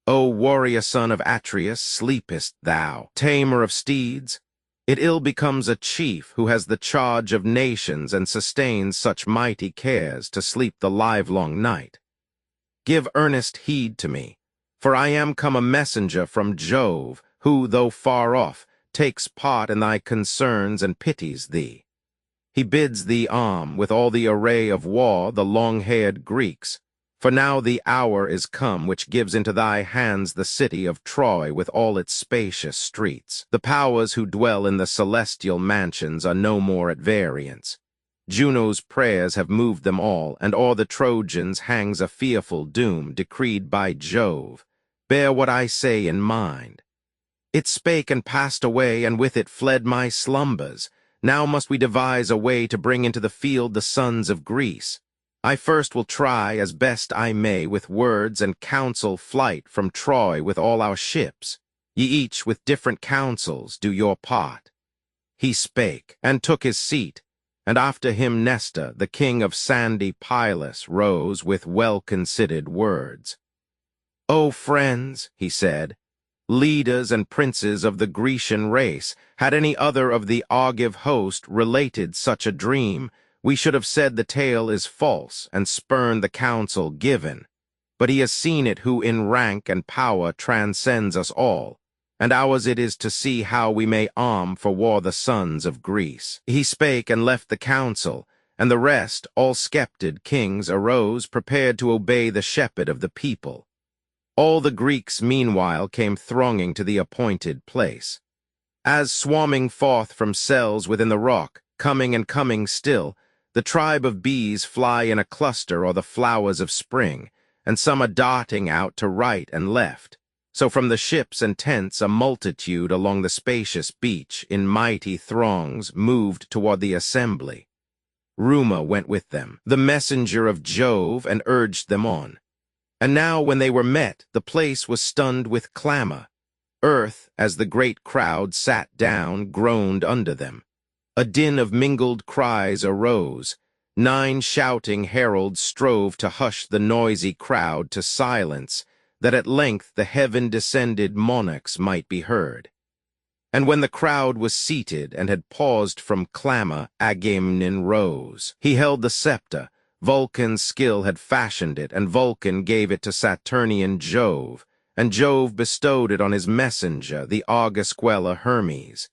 O warrior son of Atreus, sleepest thou, tamer of steeds? It ill becomes a chief who has the charge of nations and sustains such mighty cares to sleep the livelong night. Give earnest heed to me, for I am come a messenger from Jove, who, though far off, takes part in thy concerns and pities thee. He bids thee arm with all the array of war the long-haired Greeks, for now the hour is come which gives into thy hands the city of Troy with all its spacious streets. The powers who dwell in the celestial mansions are no more at variance. Juno's prayers have moved them all, and o'er the Trojans hangs a fearful doom decreed by Jove. Bear what I say in mind. It spake and passed away, and with it fled my slumbers. Now must we devise a way to bring into the field the sons of Greece. I first will try, as best I may, with words and counsel flight from Troy with all our ships. Ye each with different counsels do your part. He spake, and took his seat, and after him Nestor, the king of sandy Pylus, rose with well-considered words. O friends, he said, leaders and princes of the Grecian race, had any other of the Argive host related such a dream, we should have said the tale is false and spurned the counsel given. But he has seen it who in rank and power transcends us all, and ours it is to see how we may arm for war the sons of Greece. He spake and left the council, and the rest, all skepted kings, arose, prepared to obey the shepherd of the people. All the Greeks meanwhile came thronging to the appointed place. As swarming forth from cells within the rock, coming and coming still, the tribe of bees fly in a cluster or the flowers of spring, and some are darting out to right and left. So from the ships and tents a multitude along the spacious beach in mighty throngs moved toward the assembly. Rumor went with them, the messenger of Jove, and urged them on. And now when they were met, the place was stunned with clamor. Earth, as the great crowd sat down, groaned under them. A din of mingled cries arose. 9 shouting heralds strove to hush the noisy crowd to silence, that at length the heaven-descended monarchs might be heard. And when the crowd was seated and had paused from clamor, Agamemnon rose. He held the scepter. Vulcan's skill had fashioned it, and Vulcan gave it to Saturnian Jove, and Jove bestowed it on his messenger, the Augusquella Hermes.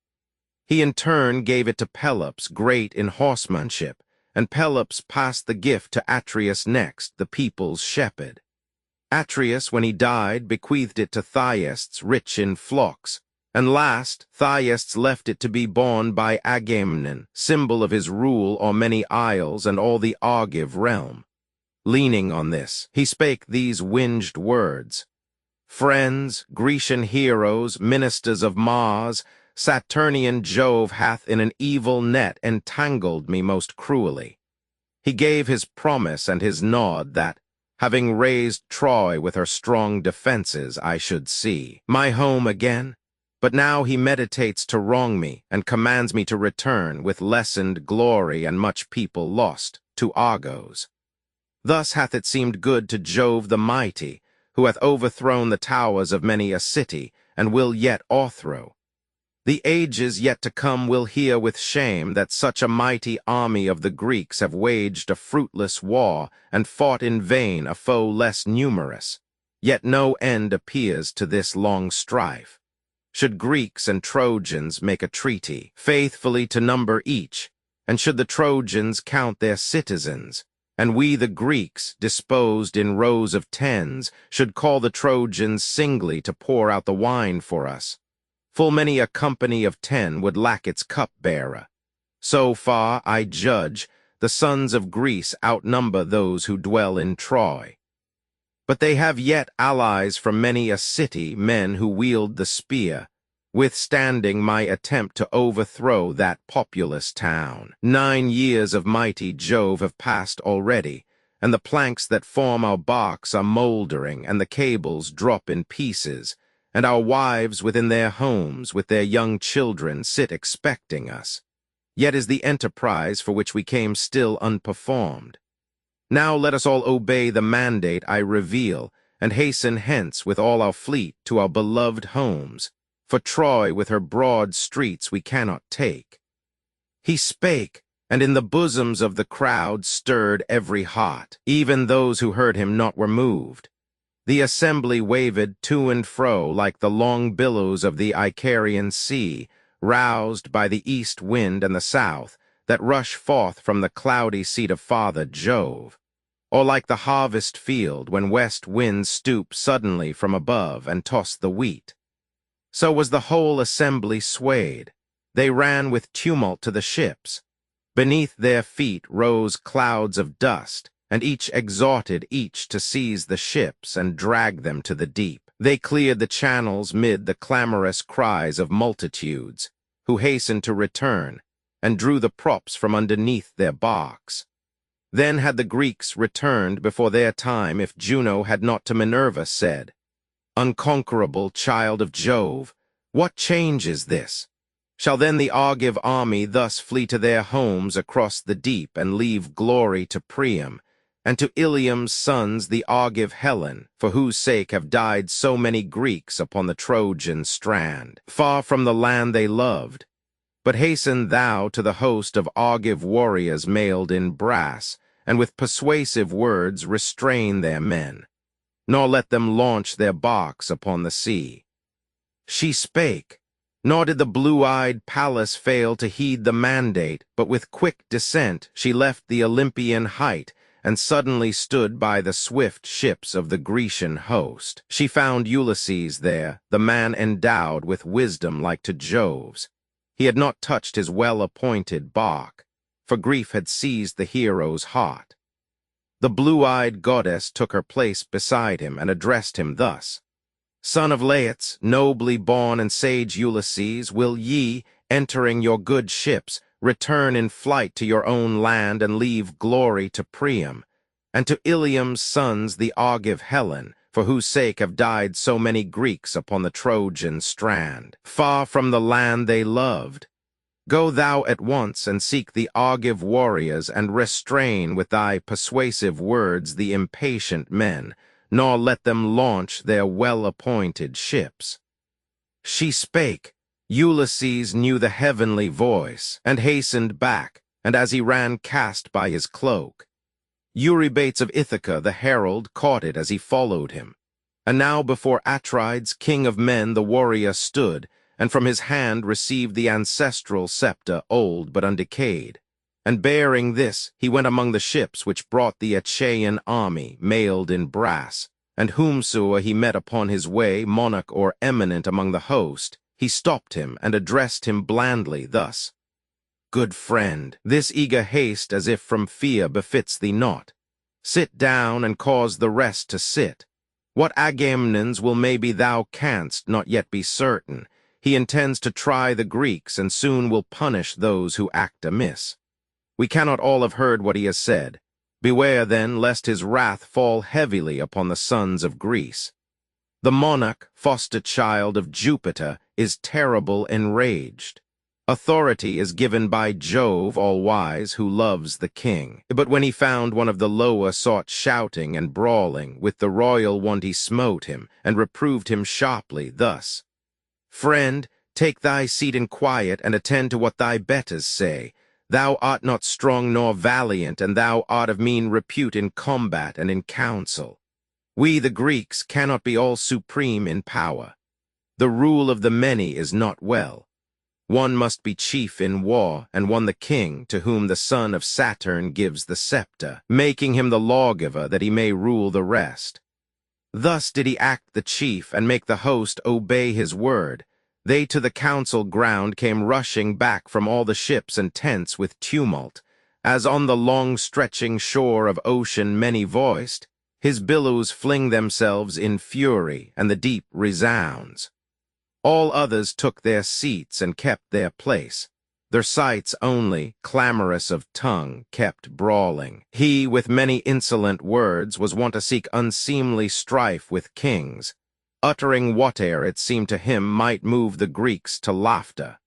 He in turn gave it to Pelops, great in horsemanship, and Pelops passed the gift to Atreus next, the people's shepherd. Atreus, when he died, bequeathed it to Thyestes, rich in flocks, and last, Thyestes left it to be borne by Agamemnon, symbol of his rule o'er many isles and all the Argive realm. Leaning on this, he spake these winged words. Friends, Grecian heroes, ministers of Mars, Saturnian Jove hath in an evil net entangled me most cruelly. He gave his promise and his nod that, having razed Troy with her strong defenses, I should see my home again. But now he meditates to wrong me, and commands me to return, with lessened glory and much people lost, to Argos. Thus hath it seemed good to Jove the mighty, who hath overthrown the towers of many a city, and will yet o'erthrow. The ages yet to come will hear with shame that such a mighty army of the Greeks have waged a fruitless war, and fought in vain a foe less numerous. Yet no end appears to this long strife. Should Greeks and Trojans make a treaty, faithfully to number each, and should the Trojans count their citizens, and we the Greeks, disposed in rows of tens, should call the Trojans singly to pour out the wine for us, full many a company of 10 would lack its cup-bearer. So far, I judge, the sons of Greece outnumber those who dwell in Troy. But they have yet allies from many a city, men who wield the spear, withstanding my attempt to overthrow that populous town. 9 years of mighty Jove have passed already, and the planks that form our barks are mouldering, and the cables drop in pieces, and our wives within their homes with their young children sit expecting us. yet is the enterprise for which we came still unperformed. Now let us all obey the mandate I reveal, and hasten hence with all our fleet to our beloved homes, for Troy with her broad streets we cannot take. He spake, and in the bosoms of the crowd stirred every heart. Even those who heard him not were moved. The assembly wavered to and fro like the long billows of the Icarian sea, roused by the east wind and the south, that rush forth from the cloudy seat of Father Jove, or like the harvest field when west winds stoop suddenly from above and toss the wheat. So was the whole assembly swayed. They ran with tumult to the ships. Beneath their feet rose clouds of dust, and each exhorted each to seize the ships and drag them to the deep. They cleared the channels mid the clamorous cries of multitudes, who hastened to return, and drew the props from underneath their barks. Then had the Greeks returned before their time if Juno had not to Minerva said, "Unconquerable child of Jove, what change is this? Shall then the Argive army thus flee to their homes across the deep and leave glory to Priam, and to Ilium's sons the Argive Helen, for whose sake have died so many Greeks upon the Trojan strand, far from the land they loved? But hasten thou to the host of Argive warriors mailed in brass, and with persuasive words restrain their men, nor let them launch their barks upon the sea." She spake, nor did the blue-eyed Pallas fail to heed the mandate, but with quick descent she left the Olympian height, and suddenly stood by the swift ships of the Grecian host. She found Ulysses there, the man endowed with wisdom like to Jove's. He had not touched his well-appointed bark, for grief had seized the hero's heart. The blue-eyed goddess took her place beside him and addressed him thus: "Son of Laertes, nobly born and sage Ulysses, will ye, entering your good ships, return in flight to your own land and leave glory to Priam, and to Ilium's sons the Argive Helen, for whose sake have died so many Greeks upon the Trojan strand, far from the land they loved? Go thou at once and seek the Argive warriors, and restrain with thy persuasive words the impatient men, nor let them launch their well-appointed ships." She spake. Ulysses knew the heavenly voice, and hastened back, and as he ran cast by his cloak. Eurybates of Ithaca the herald caught it as he followed him. And now before Atrides, king of men, the warrior stood, and from his hand received the ancestral scepter, old but undecayed. And bearing this, he went among the ships which brought the Achaean army, mailed in brass, and whomsoever he met upon his way, monarch or eminent among the host, he stopped him and addressed him blandly thus: "Good friend, this eager haste as if from fear befits thee not. Sit down and cause the rest to sit. What Agamemnon's will maybe thou canst not yet be certain. He intends to try the Greeks and soon will punish those who act amiss. We cannot all have heard what he has said. Beware then lest his wrath fall heavily upon the sons of Greece. The monarch, foster child of Jupiter, is terrible enraged. Authority is given by Jove all-wise, who loves the king. But when he found one of the lower sought shouting and brawling, with the royal one he smote him, and reproved him sharply thus: "Friend, take thy seat in quiet, and attend to what thy betters say. Thou art not strong nor valiant, and thou art of mean repute in combat and in council. We, the Greeks, cannot be all supreme in power. The rule of the many is not well. One must be chief in war, and one the king, to whom the son of Saturn gives the scepter, making him the lawgiver that he may rule the rest. Thus did he act the chief, and make the host obey his word. They to the council ground came rushing back from all the ships and tents with tumult, as on the long-stretching shore of ocean many-voiced, his billows fling themselves in fury, and the deep resounds. All others took their seats and kept their place. Their sights only, clamorous of tongue, kept brawling. He, with many insolent words, was wont to seek unseemly strife with kings, uttering whate'er it seemed to him might move the Greeks to laughter.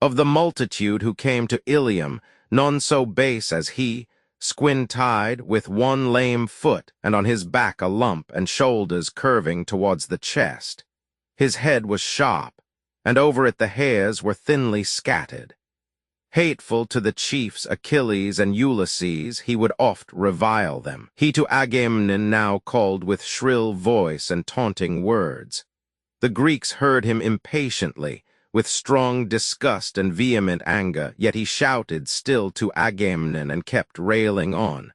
Of the multitude who came to Ilium, none so base as he, squint-eyed, with one lame foot, and on his back a lump, and shoulders curving towards the chest. His head was sharp, and over it the hairs were thinly scattered. Hateful to the chiefs Achilles and Ulysses, he would oft revile them. He to Agamemnon now called with shrill voice and taunting words. The Greeks heard him impatiently, with strong disgust and vehement anger, yet he shouted still to Agamemnon and kept railing on.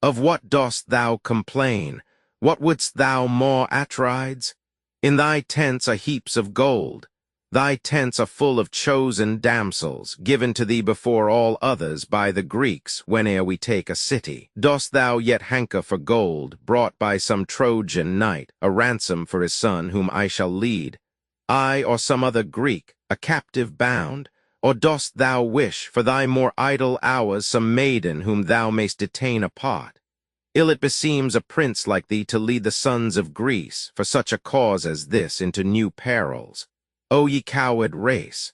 Of what dost thou complain? What wouldst thou more, Atrides? In thy tents are heaps of gold. Thy tents are full of chosen damsels, given to thee before all others by the Greeks, whene'er we take a city. Dost thou yet hanker for gold, brought by some Trojan knight, a ransom for his son whom I shall lead, I or some other Greek, a captive bound? Or dost thou wish, for thy more idle hours, some maiden whom thou mayst detain apart? Ill it beseems a prince like thee to lead the sons of Greece, for such a cause as this, into new perils. O ye coward race!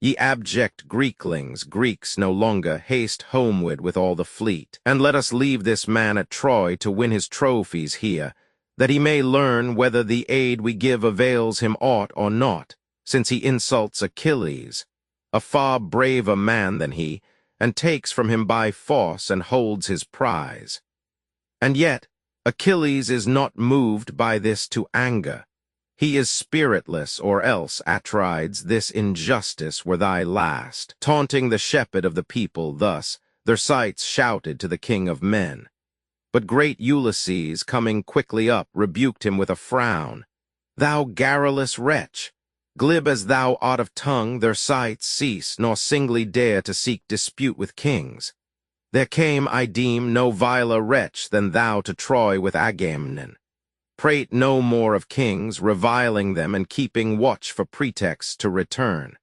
Ye abject Greeklings, Greeks no longer, haste homeward with all the fleet, and let us leave this man at Troy to win his trophies here, that he may learn whether the aid we give avails him aught or not, since he insults Achilles, a far braver man than he, and takes from him by force and holds his prize. And yet Achilles is not moved by this to anger. He is spiritless, or else, Atrides, this injustice were thy last. Taunting the shepherd of the people thus, their sights shouted to the king of men. But great Ulysses, coming quickly up, rebuked him with a frown. Thou garrulous wretch! Glib as thou art of tongue, their sights cease, nor singly dare to seek dispute with kings. There came, I deem, no viler wretch than thou to Troy with Agamemnon. Prate no more of kings, reviling them and keeping watch for pretexts to return.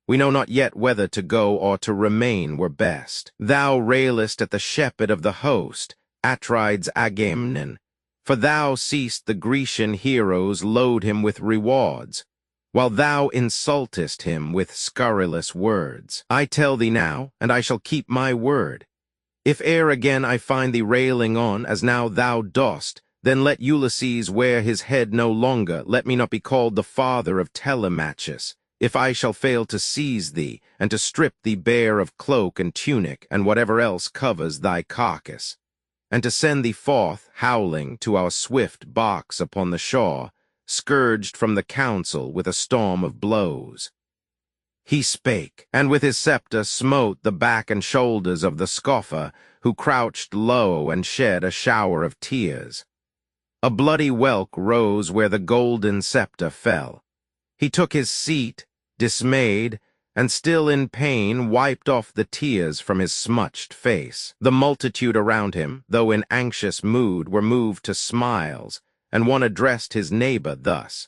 We know not yet whether to go or to remain were best. Thou railest at the shepherd of the host, Atrides Agamemnon, for thou seest the Grecian heroes load him with rewards, while thou insultest him with scurrilous words. I tell thee now, and I shall keep my word. If e'er again I find thee railing on, as now thou dost, then let Ulysses wear his head no longer, let me not be called the father of Telemachus, if I shall fail to seize thee, and to strip thee bare of cloak and tunic, and whatever else covers thy carcass, and to send thee forth, howling, to our swift barks upon the shore, scourged from the council with a storm of blows. He spake, and with his scepter smote the back and shoulders of the scoffer, who crouched low and shed a shower of tears. A bloody whelk rose where the golden scepter fell. He took his seat, dismayed, and still in pain wiped off the tears from his smutched face. The multitude around him, though in anxious mood, were moved to smiles, and one addressed his neighbor thus.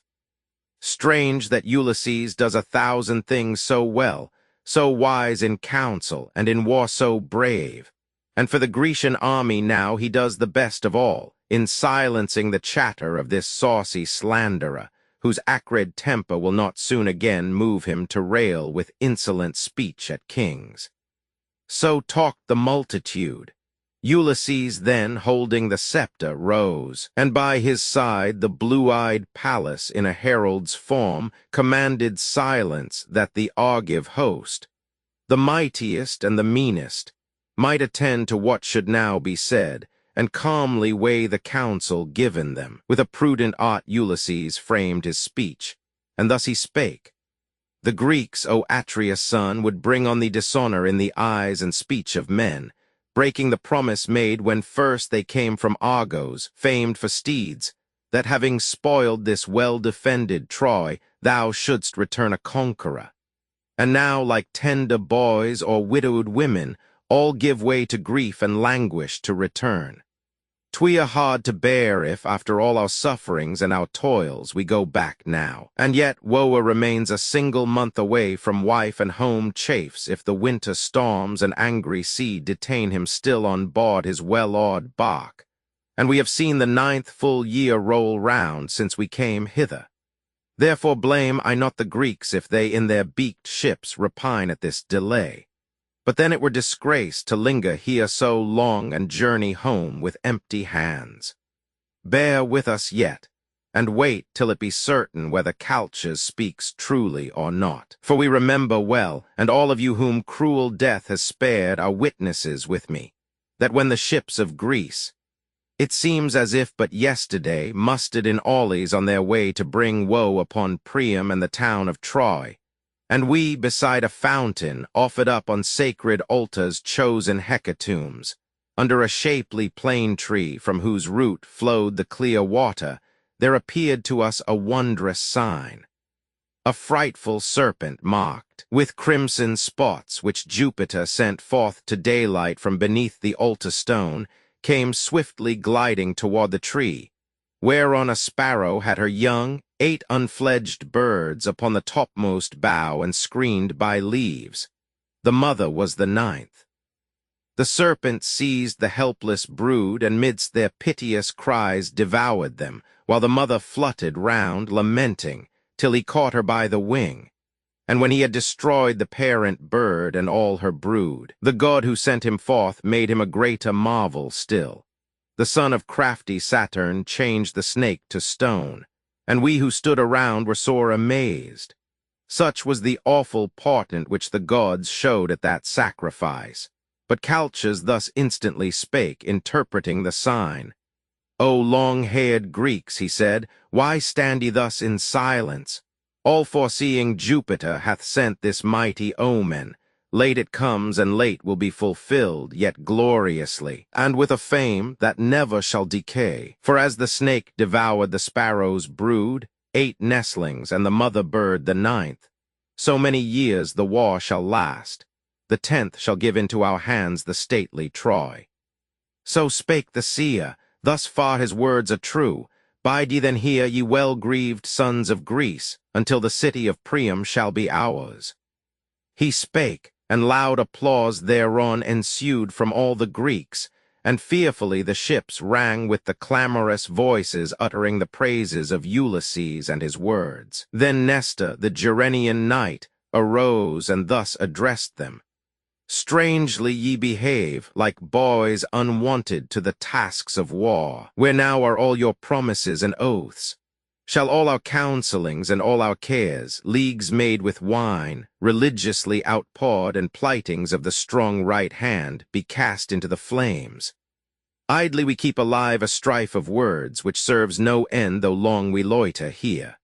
Strange that Ulysses does 1,000 things so well, so wise in counsel, and in war so brave. And for the Grecian army now he does the best of all, in silencing the chatter of this saucy slanderer, whose acrid temper will not soon again move him to rail with insolent speech at kings. So talked the multitude. Ulysses then, holding the scepter, rose, and by his side the blue-eyed Pallas in a herald's form commanded silence, that the Argive host, the mightiest and the meanest, might attend to what should now be said, and calmly weigh the counsel given them. With a prudent art Ulysses framed his speech, and thus he spake. The Greeks, O Atreus' son, would bring on thee dishonor in the eyes and speech of men, breaking the promise made when first they came from Argos, famed for steeds, that having spoiled this well-defended Troy, thou shouldst return a conqueror. And now, like tender boys or widowed women, all give way to grief and languish to return. 'Twere hard to bear if, after all our sufferings and our toils, we go back now. And yet Woa remains a single month away from wife and home chafes if the winter storms and angry sea detain him still on board his well-oared bark. And we have seen the 9th full year roll round since we came hither. Therefore blame I not the Greeks if they in their beaked ships repine at this delay. But then it were disgrace to linger here so long and journey home with empty hands. Bear with us yet, and wait till it be certain whether Calchas speaks truly or not. For we remember well, and all of you whom cruel death has spared are witnesses with me, that when the ships of Greece, it seems as if but yesterday, mustered in Aulis on their way to bring woe upon Priam and the town of Troy, and we beside a fountain offered up on sacred altars chosen hecatombs, under a shapely plane tree from whose root flowed the clear water, there appeared to us a wondrous sign. A frightful serpent marked, with crimson spots which Jupiter sent forth to daylight from beneath the altar stone, came swiftly gliding toward the tree, whereon a sparrow had her young, 8 unfledged birds upon the topmost bough and screened by leaves. The mother was the 9th. The serpent seized the helpless brood, and midst their piteous cries devoured them, while the mother fluttered round, lamenting, till he caught her by the wing. And when he had destroyed the parent bird and all her brood, the god who sent him forth made him a greater marvel still. The son of crafty Saturn changed the snake to stone, and we who stood around were sore amazed. Such was the awful portent which the gods showed at that sacrifice. But Calchas thus instantly spake, interpreting the sign. O long-haired Greeks, he said, why stand ye thus in silence? All-foreseeing Jupiter hath sent this mighty omen. Late it comes, and late will be fulfilled, yet gloriously, and with a fame that never shall decay. For as the snake devoured the sparrow's brood, 8 nestlings, and the mother bird the 9th, so many years the war shall last. The 10th shall give into our hands the stately Troy. So spake the seer, thus far his words are true. Bide ye then here, ye well-grieved sons of Greece, until the city of Priam shall be ours. He spake, and loud applause thereon ensued from all the Greeks, and fearfully the ships rang with the clamorous voices uttering the praises of Ulysses and his words. Then Nestor, the Gerenian knight, arose and thus addressed them. Strangely ye behave, like boys unwonted to the tasks of war. Where now are all your promises and oaths? Shall all our counsellings and all our cares, leagues made with wine, religiously outpoured and plightings of the strong right hand, be cast into the flames? Idly we keep alive a strife of words, which serves no end though long we loiter here.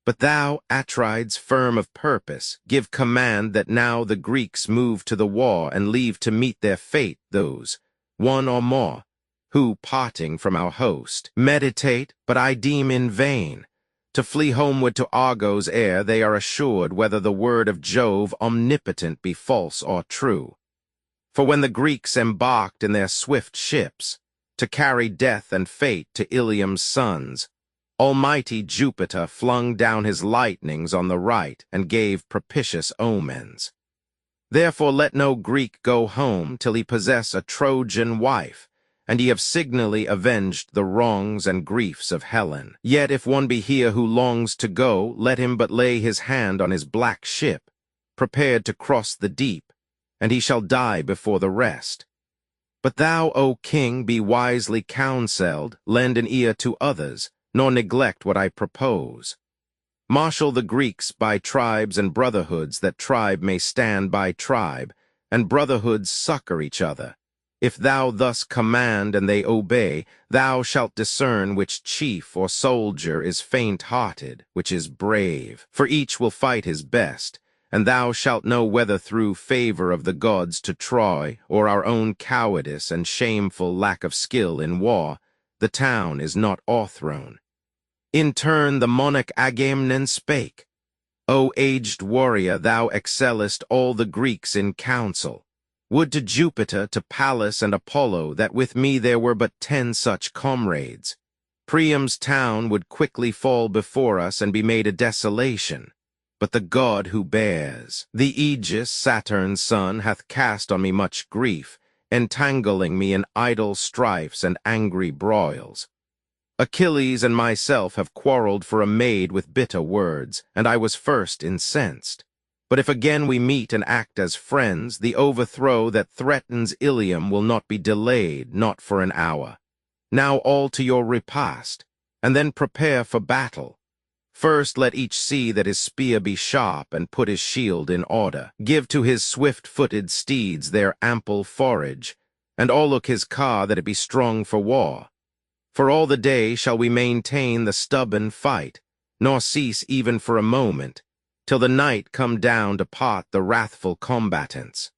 But thou, Atrides, firm of purpose, give command that now the Greeks move to the war and leave to meet their fate those, 1 or more, who, parting from our host, meditate, but I deem in vain. To flee homeward to Argos ere they are assured whether the word of Jove omnipotent be false or true. For when the Greeks embarked in their swift ships, to carry death and fate to Ilium's sons, Almighty Jupiter flung down his lightnings on the right and gave propitious omens. Therefore let no Greek go home till he possess a Trojan wife, and ye have signally avenged the wrongs and griefs of Helen. Yet if one be here who longs to go, let him but lay his hand on his black ship, prepared to cross the deep, and he shall die before the rest. But thou, O king, be wisely counselled, lend an ear to others, nor neglect what I propose. Marshal the Greeks by tribes and brotherhoods, that tribe may stand by tribe, and brotherhoods succor each other. If thou thus command and they obey, thou shalt discern which chief or soldier is faint-hearted, which is brave, for each will fight his best, and thou shalt know whether through favor of the gods to Troy, or our own cowardice and shameful lack of skill in war, the town is not o'erthrown. In turn the monarch Agamemnon spake, O aged warrior, thou excellest all the Greeks in counsel. Would to Jupiter, to Pallas and Apollo, that with me there were but 10 such comrades. Priam's town would quickly fall before us and be made a desolation. But the god who bears the aegis, Saturn's son, hath cast on me much grief, entangling me in idle strifes and angry broils. Achilles and myself have quarreled for a maid with bitter words, and I was first incensed. But if again we meet and act as friends, the overthrow that threatens Ilium will not be delayed, not for an hour. Now all to your repast, and then prepare for battle. First let each see that his spear be sharp, and put his shield in order. Give to his swift-footed steeds their ample forage, and all look his car that it be strong for war. For all the day shall we maintain the stubborn fight, nor cease even for a moment, till the night come down to part the wrathful combatants.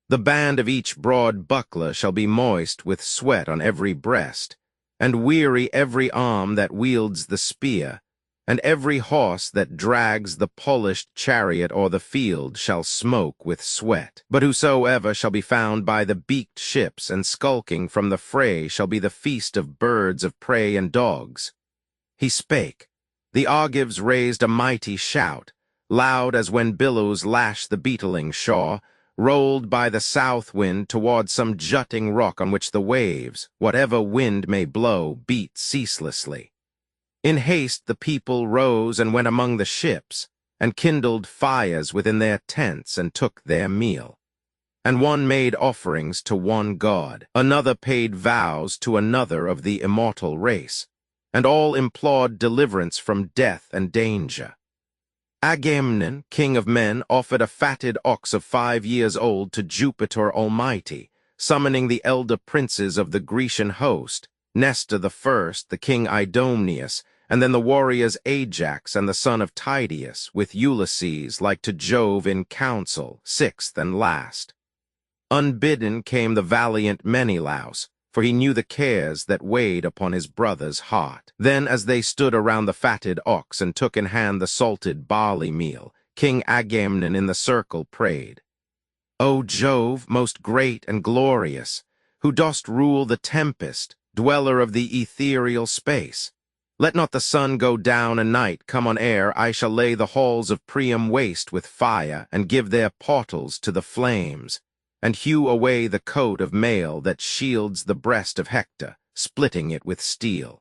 The band of each broad buckler shall be moist with sweat on every breast, and weary every arm that wields the spear, and every horse that drags the polished chariot o'er the field shall smoke with sweat. But whosoever shall be found by the beaked ships and skulking from the fray shall be the feast of birds of prey and dogs. He spake. The Argives raised a mighty shout, loud as when billows lash the beetling shore, rolled by the south wind toward some jutting rock on which the waves, whatever wind may blow, beat ceaselessly. In haste the people rose and went among the ships, and kindled fires within their tents, and took their meal. And one made offerings to one god, another paid vows to another of the immortal race, and all implored deliverance from death and danger. Agamemnon, king of men, offered a fatted ox of 5 years old to Jupiter Almighty, summoning the elder princes of the Grecian host, Nestor the first, the king Idomeneus, and then the warriors Ajax and the son of Tydeus, with Ulysses, like to Jove in council, sixth and last. Unbidden came the valiant Menelaus, for he knew the cares that weighed upon his brother's heart. Then, as they stood around the fatted ox and took in hand the salted barley meal, King Agamemnon in the circle prayed, O Jove, most great and glorious, who dost rule the tempest, dweller of the ethereal space, let not the sun go down and night come on ere I shall lay the halls of Priam waste with fire, and give their portals to the flames, and hew away the coat of mail that shields the breast of Hector, splitting it with steel.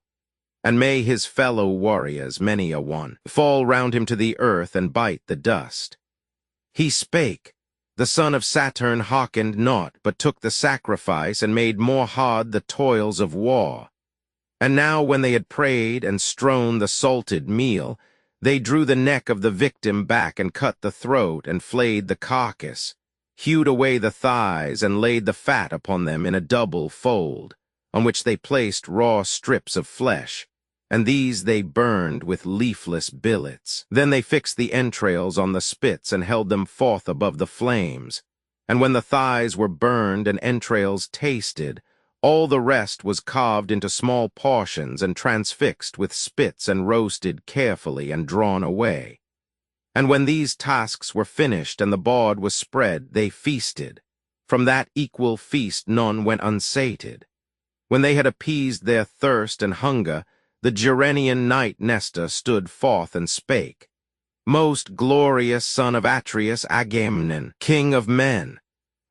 And may his fellow warriors, many a one, fall round him to the earth and bite the dust. He spake. The son of Saturn hearkened not, but took the sacrifice and made more hard the toils of war. And now when they had prayed and strown the salted meal, they drew the neck of the victim back and cut the throat and flayed the carcass, hewed away the thighs and laid the fat upon them in a double fold, on which they placed raw strips of flesh, and these they burned with leafless billets. Then they fixed the entrails on the spits and held them forth above the flames, and when the thighs were burned and entrails tasted, all the rest was carved into small portions and transfixed with spits and roasted carefully and drawn away. And when these tasks were finished and the board was spread, they feasted. From that equal feast none went unsated. When they had appeased their thirst and hunger, the Gerenian knight Nestor stood forth and spake, Most glorious son of Atreus Agamemnon, king of men,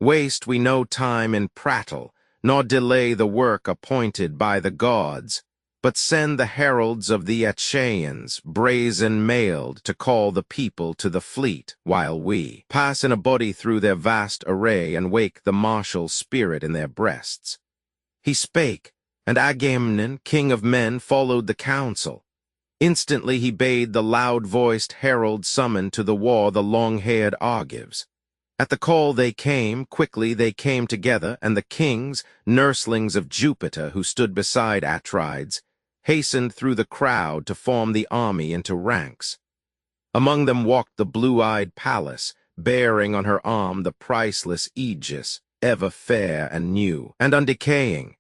waste we no time in prattle, nor delay the work appointed by the gods, but send the heralds of the Achaeans, brazen-mailed, to call the people to the fleet, while we pass in a body through their vast array and wake the martial spirit in their breasts. He spake, and Agamemnon, king of men, followed the counsel. Instantly he bade the loud-voiced herald summon to the war the long-haired Argives. At the call they came, quickly they came together, and the kings, nurslings of Jupiter, who stood beside Atrides, hastened through the crowd to form the army into ranks. Among them walked the blue-eyed Pallas, bearing on her arm the priceless aegis, ever fair and new, and undecaying.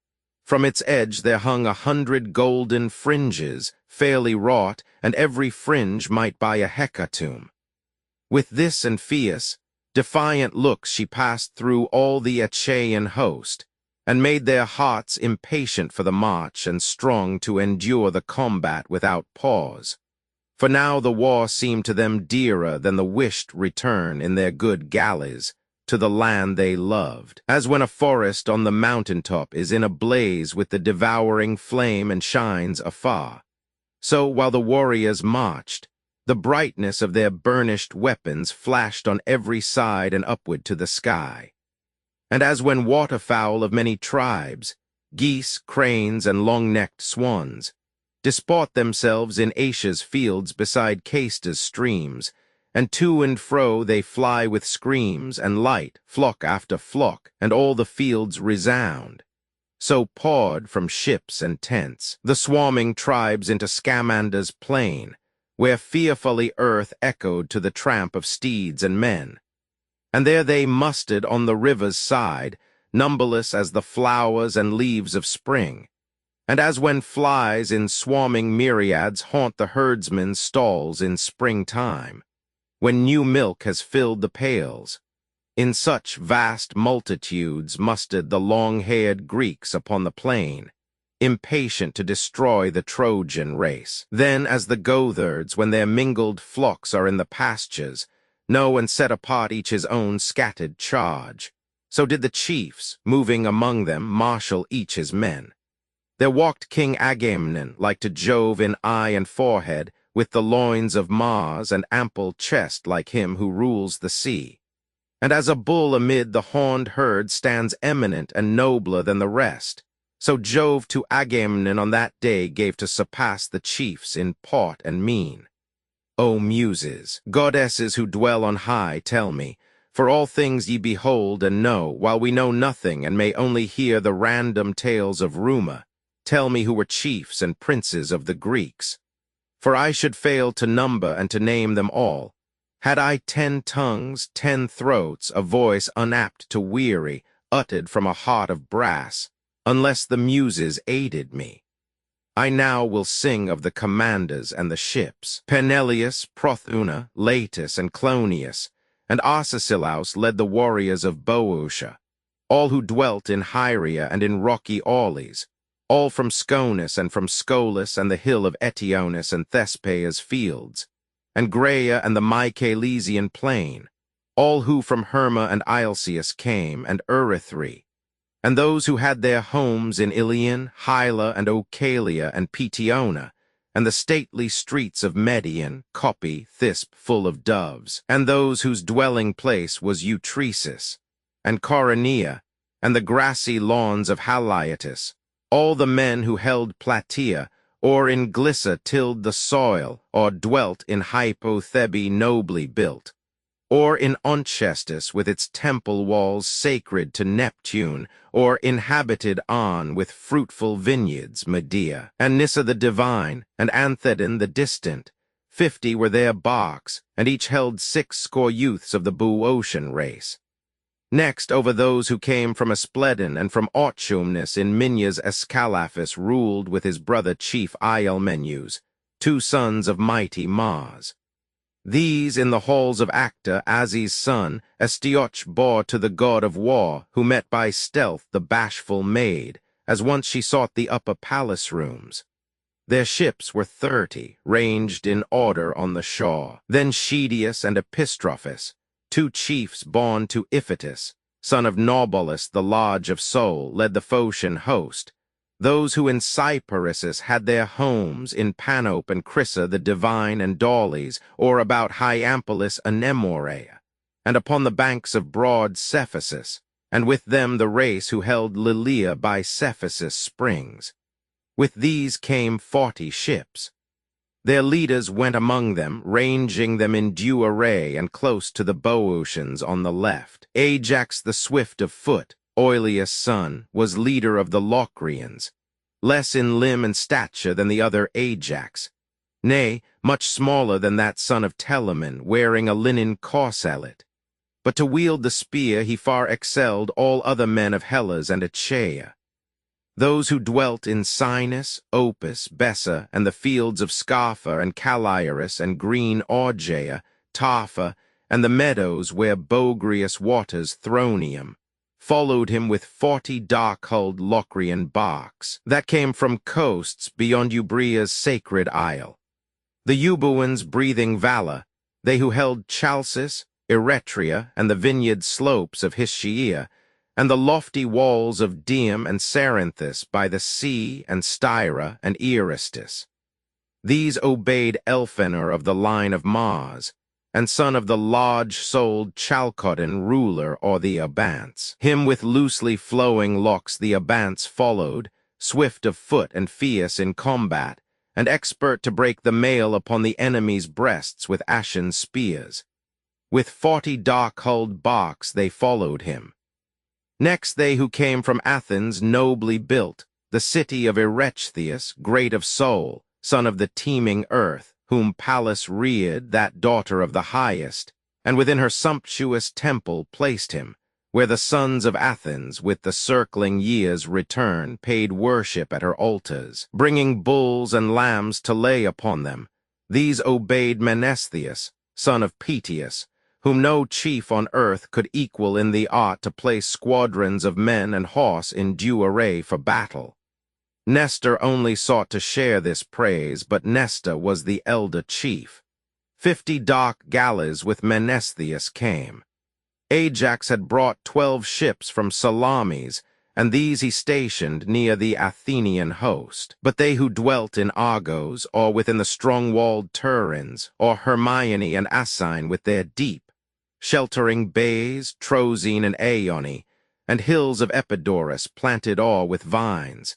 From its edge there hung 100 golden fringes, fairly wrought, and every fringe might buy a hecatomb. With this and fierce, defiant looks she passed through all the Achaean host, and made their hearts impatient for the march and strong to endure the combat without pause. For now the war seemed to them dearer than the wished return in their good galleys, to the land they loved. As when a forest on the mountaintop is in a blaze with the devouring flame and shines afar, so while the warriors marched, the brightness of their burnished weapons flashed on every side and upward to the sky. And as when waterfowl of many tribes, geese, cranes, and long-necked swans, disport themselves in Asia's fields beside Casta's streams, and to and fro they fly with screams and light, flock after flock, and all the fields resound. So poured from ships and tents the swarming tribes into Scamander's plain, where fearfully earth echoed to the tramp of steeds and men. And there they mustered on the river's side, numberless as the flowers and leaves of spring, and as when flies in swarming myriads haunt the herdsmen's stalls in springtime, when new milk has filled the pails, in such vast multitudes mustered the long-haired Greeks upon the plain, impatient to destroy the Trojan race. Then, as the goatherds, when their mingled flocks are in the pastures, know and set apart each his own scattered charge, so did the chiefs, moving among them, marshal each his men. There walked King Agamemnon, like to Jove in eye and forehead, with the loins of Mars and ample chest like him who rules the sea. And as a bull amid the horned herd stands eminent and nobler than the rest, so Jove to Agamemnon on that day gave to surpass the chiefs in port and mien. O Muses, goddesses who dwell on high, tell me, for all things ye behold and know, while we know nothing and may only hear the random tales of rumor, tell me who were chiefs and princes of the Greeks. For I should fail to number and to name them all. Had I 10 tongues, 10 throats, a voice unapt to weary, uttered from a heart of brass, unless the Muses aided me. I now will sing of the commanders and the ships. Peneleus, Prothuna, Latus, and Clonius, and Arcesilaus led the warriors of Boeotia, all who dwelt in Hyria and in rocky Aulis, all from Sconus and from Scolus and the hill of Eteonus and Thespeia's fields, and Graea and the Mycalesian plain, all who from Herma and Ilceus came, and Erythri, and those who had their homes in Ilion, Hyla, and Ocalia, and Pitiona, and the stately streets of Median, Coppi, Thisp, full of doves, and those whose dwelling place was Eutresis, and Coronea, and the grassy lawns of Halietis, all the men who held Plataea, or in Glyssa tilled the soil, or dwelt in Hypothebe nobly built, or in Onchestus with its temple walls sacred to Neptune, or inhabited On with fruitful vineyards, Medea, and Nyssa the divine, and Anthedon the distant. 50 were their barks, and each held 60 youths of the Boeotian race. Next, over those who came from Aspledon and from Autumnus in Minya's Escalaphus ruled with his brother chief Ielmenus, 2 sons of mighty Mars. These in the halls of Acta, Aziz's son, Astyoch bore to the god of war, who met by stealth the bashful maid, as once she sought the upper palace rooms. Their ships were 30, ranged in order on the shore. Then Schedius and Epistrophus, 2 chiefs born to Iphitus, son of Naubolus the large of soul, led the Phocian host, those who in Cyparissus had their homes in Panope and Crissa the divine and Daulis, or about Hyampolis Anemorea, and upon the banks of broad Cephisus, and with them the race who held Lilia by Cephisus springs. With these came 40 ships. Their leaders went among them, ranging them in due array and close to the Boeotians on the left. Ajax the swift of foot, Oileus' son, was leader of the Locrians, less in limb and stature than the other Ajax, nay, much smaller than that son of Telamon, wearing a linen corselet. But to wield the spear he far excelled all other men of Hellas and Achaea. Those who dwelt in Sinus, Opus, Bessa, and the fields of Scapha and Caliaris and green Augeia, Tapha, and the meadows where Bogrius waters Thronium, followed him with 40 dark-hulled Locrian barks that came from coasts beyond Euboea's sacred isle. The Euboeans breathing valor, they who held Chalcis, Eretria, and the vineyard slopes of Hyschia, and the lofty walls of Dium and Cerinthus by the sea, and Styra and Eristus. These obeyed Elphenor of the line of Mars, and son of the large-souled Chalcodon ruler or the Abants. Him with loosely flowing locks the Abants followed, swift of foot and fierce in combat, and expert to break the mail upon the enemy's breasts with ashen spears. With 40 dark-hulled barks they followed him. Next they who came from Athens nobly built, the city of Erechtheus, great of soul, son of the teeming earth, whom Pallas reared, that daughter of the highest, and within her sumptuous temple placed him, where the sons of Athens, with the circling years' return, paid worship at her altars, bringing bulls and lambs to lay upon them. These obeyed Menestheus, son of Peteus, whom no chief on earth could equal in the art to place squadrons of men and horse in due array for battle. Nestor only sought to share this praise, but Nestor was the elder chief. 50 dark galleys with Menestheus came. Ajax had brought 12 ships from Salamis, and these he stationed near the Athenian host. But they who dwelt in Argos, or within the strong-walled Turins, or Hermione and Asine with their deep, sheltering bays, Trozene and Aeone, and hills of Epidaurus planted all with vines,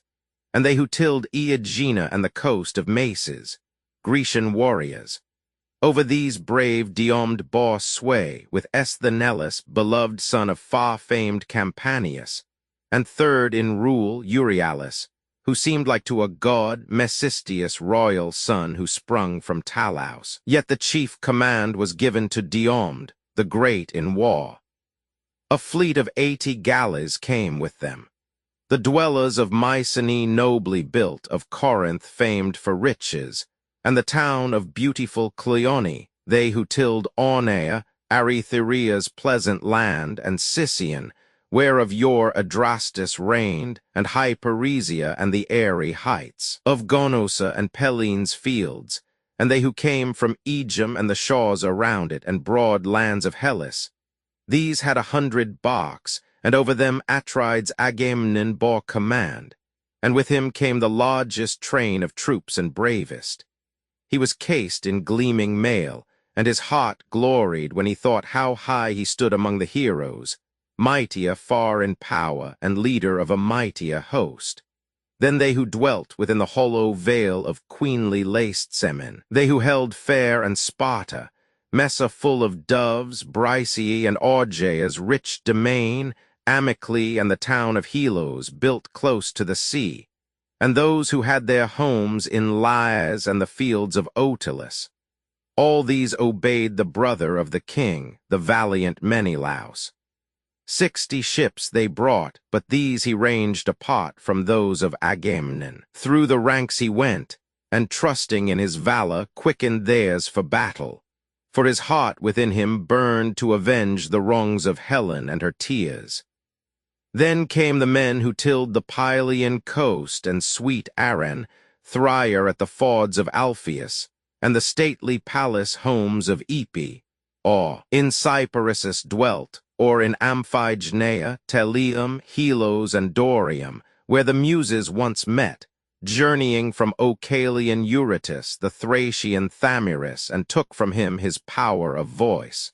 and they who tilled Aegina and the coast of Maces, Grecian warriors. Over these brave Diomed bore sway, with Esthenellus, beloved son of far-famed Campanius, and third in rule Euryalus, who seemed like to a god, Mecisteus' royal son who sprung from Talaus. Yet the chief command was given to Diomed, the great in war. A fleet of 80 galleys came with them. The dwellers of Mycenae nobly built, of Corinth famed for riches, and the town of beautiful Cleone, they who tilled Ornea, Arethyria's pleasant land, and Sicyon, where of yore Adrastus reigned, and Hyperesia and the airy heights, of Gonosa and Pellene's fields, and they who came from Aegium and the shores around it, and broad lands of Hellas. These had 100 barks, and over them Atrides Agamemnon bore command, and with him came the largest train of troops and bravest. He was cased in gleaming mail, and his heart gloried when he thought how high he stood among the heroes, mightier far in power and leader of a mightier host. Then they who dwelt within the hollow vale of queenly laced Semen, they who held fair and Sparta, Messa full of doves, Brycea and Augea's rich domain, Amyclae and the town of Helos built close to the sea, and those who had their homes in Lais and the fields of Otilus. All these obeyed the brother of the king, the valiant Menelaus. 60 ships they brought, but these he ranged apart from those of Agamemnon. Through the ranks he went, and trusting in his valor, quickened theirs for battle. For his heart within him burned to avenge the wrongs of Helen and her tears. Then came the men who tilled the Pylian coast and sweet Aran, Thrier at the fords of Alpheus, and the stately palace homes of Epi, or in Cyparissus dwelt, or in Amphigenea, Teleum, Helos, and Dorium, where the Muses once met, journeying from Oechalian Eurytus, the Thracian Thamyris, and took from him his power of voice.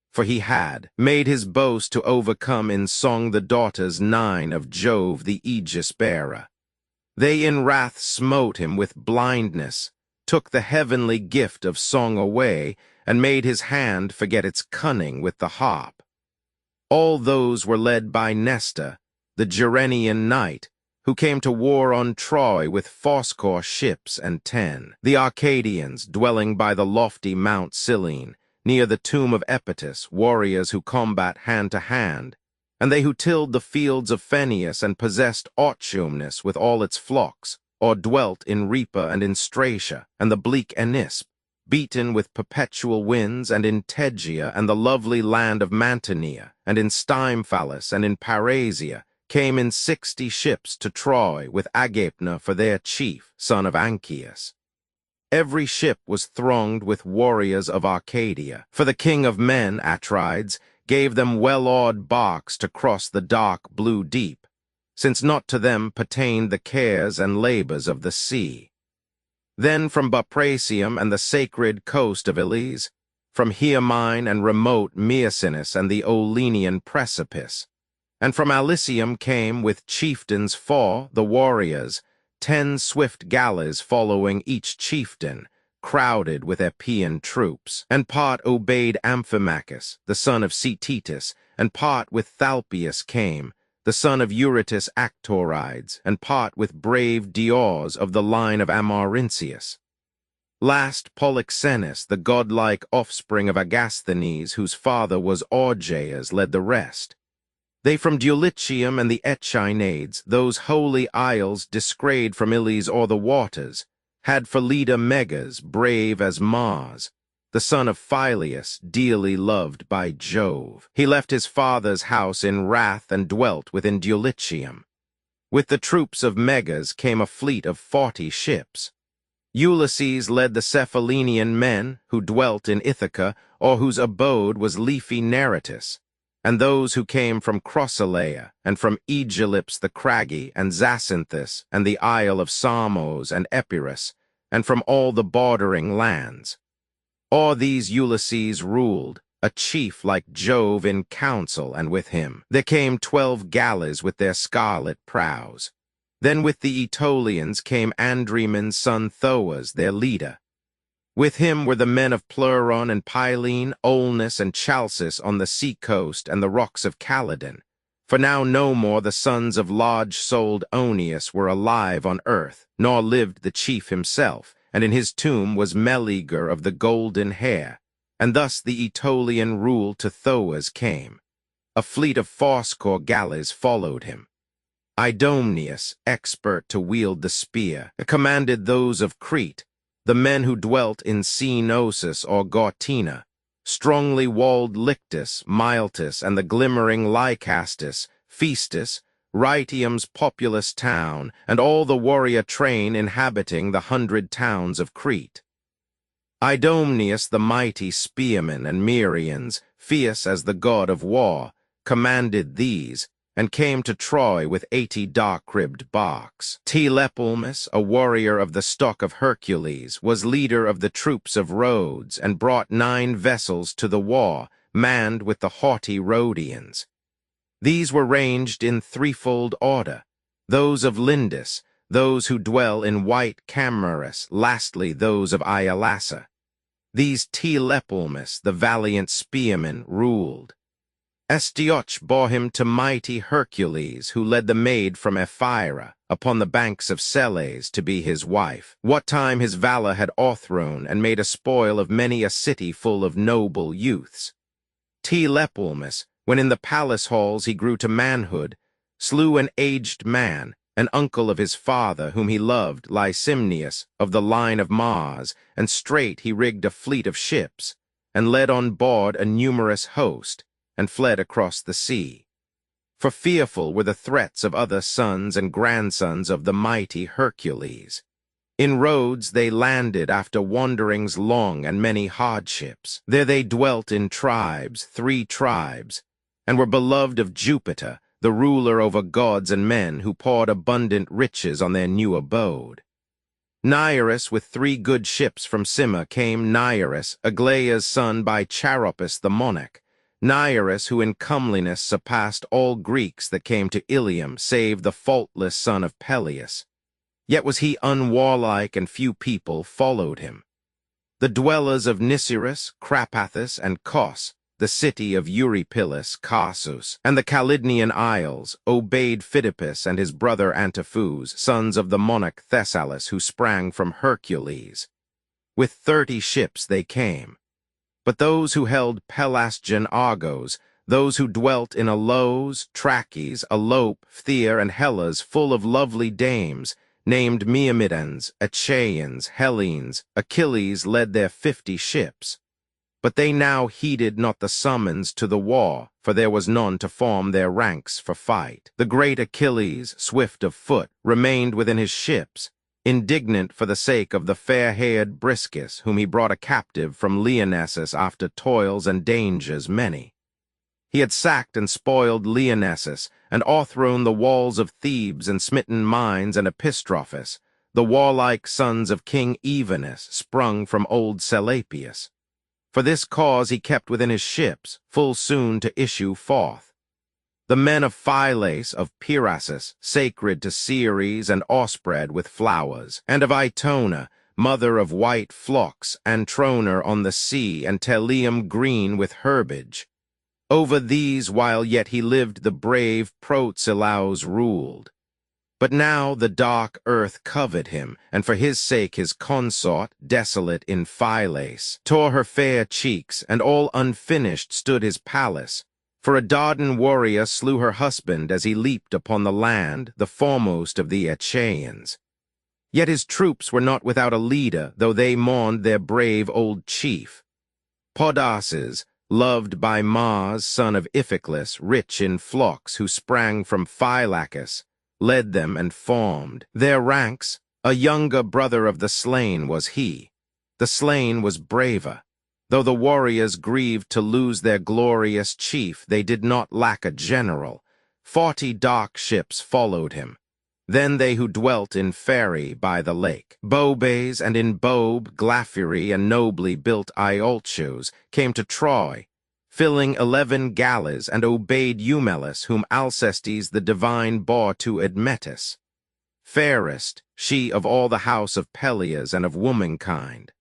For he had made his boast to overcome in song the daughters 9 of Jove the Aegis-bearer. They in wrath smote him with blindness, took the heavenly gift of song away, and made his hand forget its cunning with the harp. All those were led by Nestor, the Gerenian knight, who came to war on Troy with fourscore ships and 10. The Arcadians, dwelling by the lofty Mount Cyllene, near the tomb of Epitus, warriors who combat hand to hand, and they who tilled the fields of Pheneus and possessed Ochiumnus with all its flocks, or dwelt in Ripa and in Stratia, and the bleak Anisp, beaten with perpetual winds, and in Tegea and the lovely land of Mantinea, and in Stymphalus and in Parasia, came in 60 ships to Troy with Agapna for their chief, son of Anchius. Every ship was thronged with warriors of Arcadia, for the king of men, Atrides, gave them well-oared barks to cross the dark blue deep, since not to them pertained the cares and labors of the sea. Then from Buprasium and the sacred coast of Iliad, from Hyamine and remote Myrsinus and the Olenian precipice, and from Alicium came with chieftains the warriors, 10 swift galleys following each chieftain, crowded with Epean troops, and part obeyed Amphimachus, the son of Ctetus, and part with Thalpius came, the son of Eurytus Actorides, and part with brave Dios of the line of Amarynceus. Last Polyxenus, the godlike offspring of Agasthenes, whose father was Augeas, led the rest. They from Dulichium and the Echinades, those holy isles disgrayed from Iliad or the waters, had for leader Megas, brave as Mars, the son of Phyleus, dearly loved by Jove. He left his father's house in wrath and dwelt within Dulichium. With the troops of Megas came a fleet of 40 ships. Ulysses led the Cephallenian men who dwelt in Ithaca or whose abode was leafy Neritus, and those who came from Crossalea and from Aegyptus the craggy and Zacynthus and the isle of Samos and Epirus, and from all the bordering lands. O'er these Ulysses ruled, a chief like Jove in council, and with him there came 12 galleys with their scarlet prows. Then with the Aetolians came Andremon's son Thoas, their leader. With him were the men of Pleuron and Pylene, Olnus and Chalcis on the sea-coast and the rocks of Calydon. For now no more the sons of large-souled Oeneus were alive on earth, nor lived the chief himself, and in his tomb was Meleager of the golden hair. And thus the Aetolian rule to Thoas came. A fleet of fourscore galleys followed him. Idomeneus, expert to wield the spear, commanded those of Crete, the men who dwelt in Cenosus or Gortina, strongly walled Lyctus, Miletus, and the glimmering Lycastus, Phaestus, Rhytium's populous town, and all the warrior train inhabiting the 100 towns of Crete. Idomeneus the mighty spearman and Merians, fierce as the god of war, commanded these, and came to Troy with 80 dark-ribbed barks. Tlepolemus, a warrior of the stock of Hercules, was leader of the troops of Rhodes, and brought 9 vessels to the war, manned with the haughty Rhodians. These were ranged in threefold order, those of Lindus, those who dwell in white Camarus, lastly those of Ialassa. These Tlepolemus, the valiant spearman, ruled. Astyoch bore him to mighty Hercules, who led the maid from Ephyra, upon the banks of Selles, to be his wife, what time his valor had o'erthrown and made a spoil of many a city full of noble youths. Tlepolemus, when in the palace halls he grew to manhood, slew an aged man, an uncle of his father, whom he loved, Lysimnius, of the line of Mars, and straight he rigged a fleet of ships, and led on board a numerous host, and fled across the sea. For fearful were the threats of other sons and grandsons of the mighty Hercules. In Rhodes they landed after wanderings long and many hardships. There they dwelt in tribes, 3 tribes, and were beloved of Jupiter, the ruler over gods and men, who poured abundant riches on their new abode. Nereus with 3 good ships from Sima came, Nereus, Aglaea's son by Charopus the monarch, Nereus, who in comeliness surpassed all Greeks that came to Ilium, save the faultless son of Peleus. Yet was he unwarlike, and few people followed him. The dwellers of Nisyrus, Crapathus, and Cos, the city of Eurypylus, Casus, and the Calydnian isles, obeyed Phidippus and his brother Antiphus, sons of the monarch Thessalus, who sprang from Hercules. With 30 ships they came. But those who held Pelasgian Argos, those who dwelt in Alos, Trachis, Alope, Phthia, and Hellas, full of lovely dames, named Myrmidons, Achaeans, Hellenes, Achilles led their 50 ships. But they now heeded not the summons to the war, for there was none to form their ranks for fight. The great Achilles, swift of foot, remained within his ships, indignant for the sake of the fair-haired Briscus, whom he brought a captive from Leonessus after toils and dangers many. He had sacked and spoiled Leonessus, and o'erthrown the walls of Thebes and smitten Mines and Epistrophus, the warlike sons of King Evenus, sprung from old Salapius. For this cause he kept within his ships, full soon to issue forth. The men of Phylace, of Pyrrhasus, sacred to Ceres and offspread with flowers, and of Itona, mother of white flocks, and Troner on the sea, and Telium green with herbage. Over these, while yet he lived, the brave Protesilaus ruled. But now the dark earth covered him, and for his sake his consort, desolate in Phylace, tore her fair cheeks, and all unfinished stood his palace. For a Dardan warrior slew her husband as he leaped upon the land, the foremost of the Achaeans. Yet his troops were not without a leader, though they mourned their brave old chief. Podarces, loved by Mars, son of Iphiclus, rich in flocks, who sprang from Phylacus, led them and formed their ranks. A younger brother of the slain was he. The slain was braver. Though the warriors grieved to lose their glorious chief, they did not lack a general. 40 dark ships followed him. Then they who dwelt in Pheræ by the lake, Bobes, and in Bobe, Glaphyrae, and nobly built Iolchos, came to Troy, filling 11 galleys, and obeyed Eumelus, whom Alcestis the divine bore to Admetus. Fairest, she of all the house of Peleus and of womankind.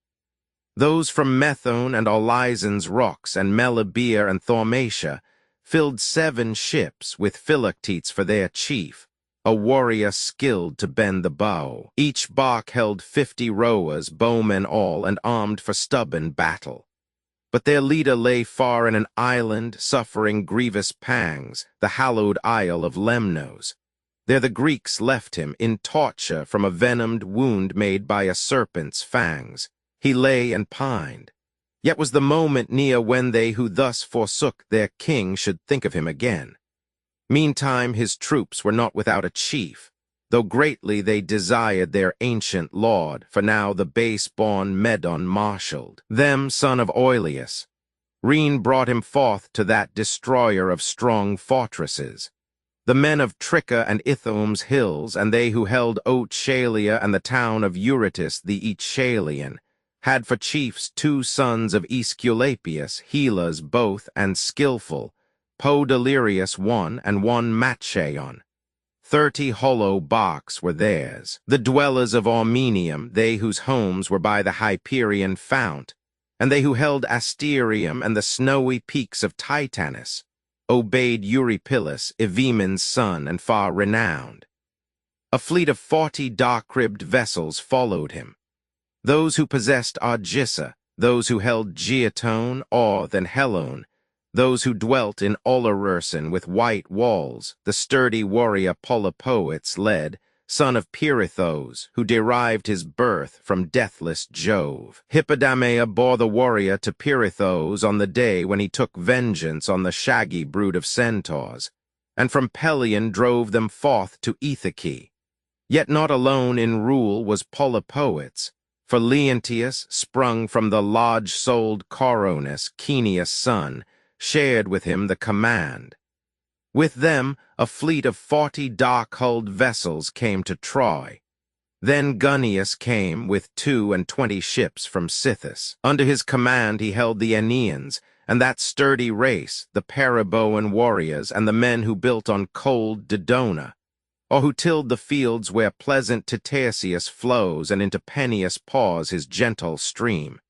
Those from Methone and Olyzon's rocks, and Melibea and Thaumatia, filled 7 ships with Philoctetes for their chief, a warrior skilled to bend the bow. Each bark held 50 rowers, bowmen all, and armed for stubborn battle. But their leader lay far in an island, suffering grievous pangs, the hallowed isle of Lemnos. There the Greeks left him, in torture from a venomed wound made by a serpent's fangs. He lay and pined. Yet was the moment near when they who thus forsook their king should think of him again. Meantime his troops were not without a chief, though greatly they desired their ancient lord, for now the base-born Medon marshalled them, son of Oileus. Rhene brought him forth to that destroyer of strong fortresses. The men of Tricca and Ithom's hills, and they who held Oechalia and the town of Eurytus the Aeschalian, had for chiefs 2 sons of Aesculapius, healers both and skillful, Podalirius one, and one Machaon. 30 hollow barks were theirs, the dwellers of Armenium, they whose homes were by the Hyperion fount, and they who held Asterium and the snowy peaks of Titanus, obeyed Eurypylus, Evaemon's son and far renowned. A fleet of 40 dark-ribbed vessels followed him. Those who possessed Argissa, those who held Gietone, Auth, and Helone, those who dwelt in Olorurson with white walls, the sturdy warrior Polypoetes led, son of Pirithous, who derived his birth from deathless Jove. Hippodamia bore the warrior to Pirithous on the day when he took vengeance on the shaggy brood of centaurs, and from Pelion drove them forth to Ithaca. Yet not alone in rule was Polypoetes, for Leontius, sprung from the large-souled Coronus, Caeneus' son, shared with him the command. With them, a fleet of 40 dark-hulled vessels came to Troy. Then Gunnius came with 22 ships from Sithus. Under his command he held the Aeneans, and that sturdy race, the Paraboan warriors, and the men who built on cold Dodona, or who tilled the fields where pleasant Titaeus flows, and into Peneus pours his gentle stream.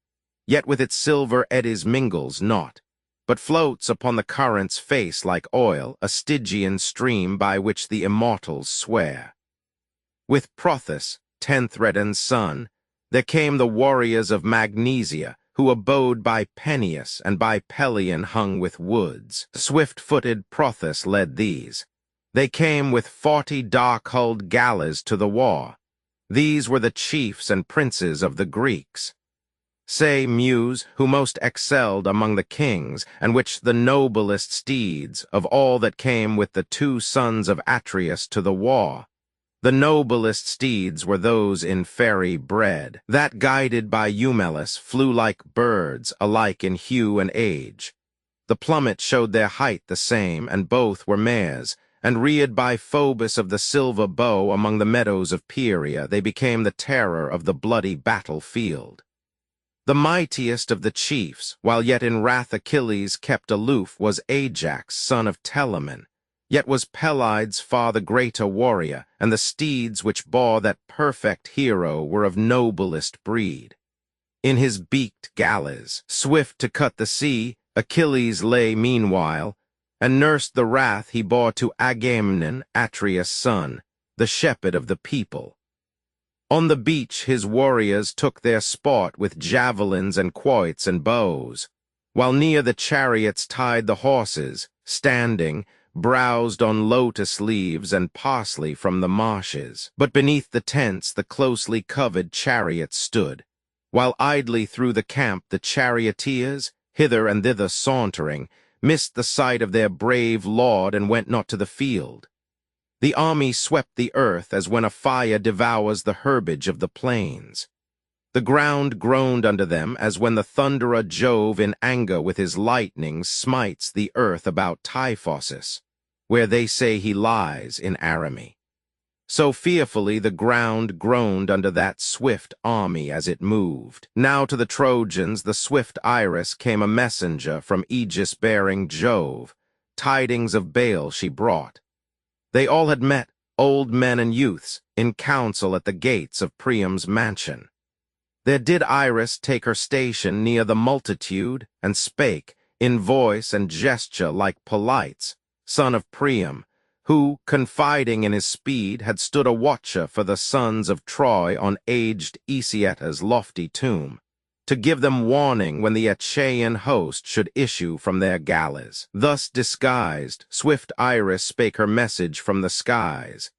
Yet with its silver eddies mingles not, but floats upon the current's face like oil, a Stygian stream by which the immortals swear. With Prothus, Tenthredon's son, there came the warriors of Magnesia, who abode by Peneus and by Pelion hung with woods. Swift-footed Prothus led these. They came with 40 dark-hulled galleys to the war. These were the chiefs and princes of the Greeks. Say Muse, who most excelled among the kings, and which the noblest steeds of all that came with the 2 sons of Atreus to the war. The noblest steeds were those in fairy bred, that guided by Eumelus flew like birds, alike in hue and age. The plummet showed their height the same, and both were mares, and reared by Phoebus of the silver bow among the meadows of Pieria, they became the terror of the bloody battlefield. The mightiest of the chiefs, while yet in wrath Achilles kept aloof, was Ajax, son of Telamon. Yet was Pelides far the greater warrior, and the steeds which bore that perfect hero were of noblest breed. In his beaked galleys, swift to cut the sea, Achilles lay meanwhile, and nursed the wrath he bore to Agamemnon, Atreus' son, the shepherd of the people. On the beach his warriors took their sport with javelins and quoits and bows, while near the chariots tied the horses, standing, browsed on lotus leaves and parsley from the marshes. But beneath the tents the closely covered chariots stood, while idly through the camp the charioteers, hither and thither sauntering, missed the sight of their brave lord and went not to the field. The army swept the earth as when a fire devours the herbage of the plains. The ground groaned under them as when the thunderer Jove in anger with his lightnings smites the earth about Typhosus, where they say he lies in Aramy. So fearfully the ground groaned under that swift army as it moved. Now to the Trojans the swift Iris came a messenger from Aegis-bearing Jove. Tidings of bale she brought. They all had met, old men and youths, in council at the gates of Priam's mansion. There did Iris take her station near the multitude, and spake, in voice and gesture like Polites, son of Priam, who, confiding in his speed, had stood a watcher for the sons of Troy on aged Aesyeta's lofty tomb, to give them warning when the Achaean host should issue from their galleys. Thus disguised, swift Iris spake her message from the skies.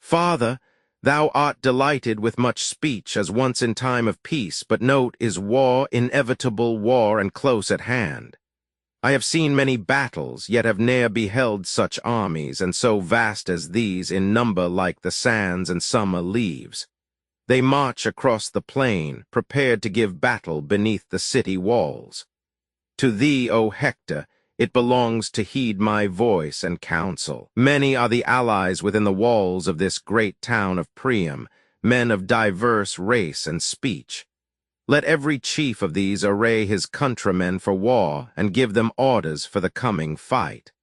Father, thou art delighted with much speech as once in time of peace, but note is war, inevitable war, and close at hand. I have seen many battles, yet have ne'er beheld such armies, and so vast as these in number like the sands and summer leaves. They march across the plain, prepared to give battle beneath the city walls. To thee, O Hector, it belongs to heed my voice and counsel. Many are the allies within the walls of this great town of Priam, men of diverse race and speech. Let every chief of these array his countrymen for war, and give them orders for the coming fight.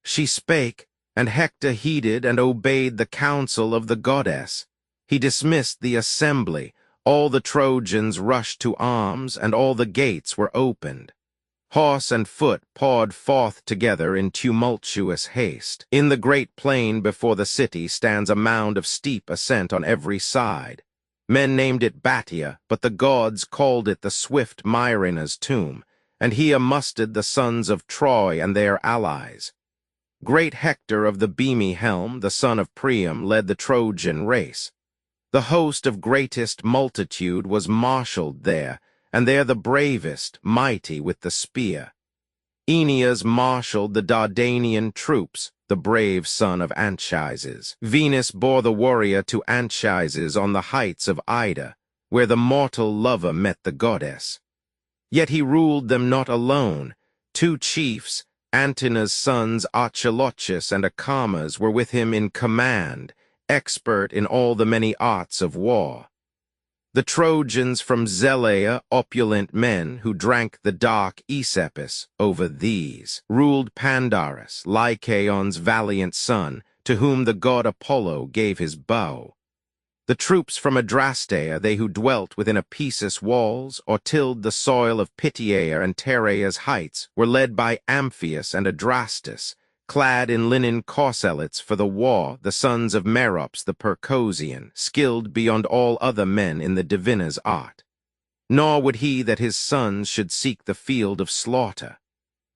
She spake, and Hector heeded and obeyed the counsel of the goddess. He dismissed the assembly, all the Trojans rushed to arms, and all the gates were opened. Horse and foot poured forth together in tumultuous haste. In the great plain before the city stands a mound of steep ascent on every side. Men named it Batia, but the gods called it the swift Myrina's tomb, and here mustered the sons of Troy and their allies. Great Hector of the beamy helm, the son of Priam, led the Trojan race. The host of greatest multitude was marshaled there, and there the bravest, mighty with the spear. Aeneas marshaled the Dardanian troops, the brave son of Anchises. Venus bore the warrior to Anchises on the heights of Ida, where the mortal lover met the goddess. Yet he ruled them not alone. Two chiefs, Antena's sons Archilochus and Acamas, were with him in command, expert in all the many arts of war. The Trojans from Zelea, opulent men, who drank the dark Aesepus, over these, ruled Pandarus, Lycaon's valiant son, to whom the god Apollo gave his bow. The troops from Adrastea, they who dwelt within Apessus walls, or tilled the soil of Pityeia and Terea's heights, were led by Amphius and Adrastus, clad in linen corselets for the war, the sons of Merops the Percosian, skilled beyond all other men in the divina's art. Nor would he that his sons should seek the field of slaughter.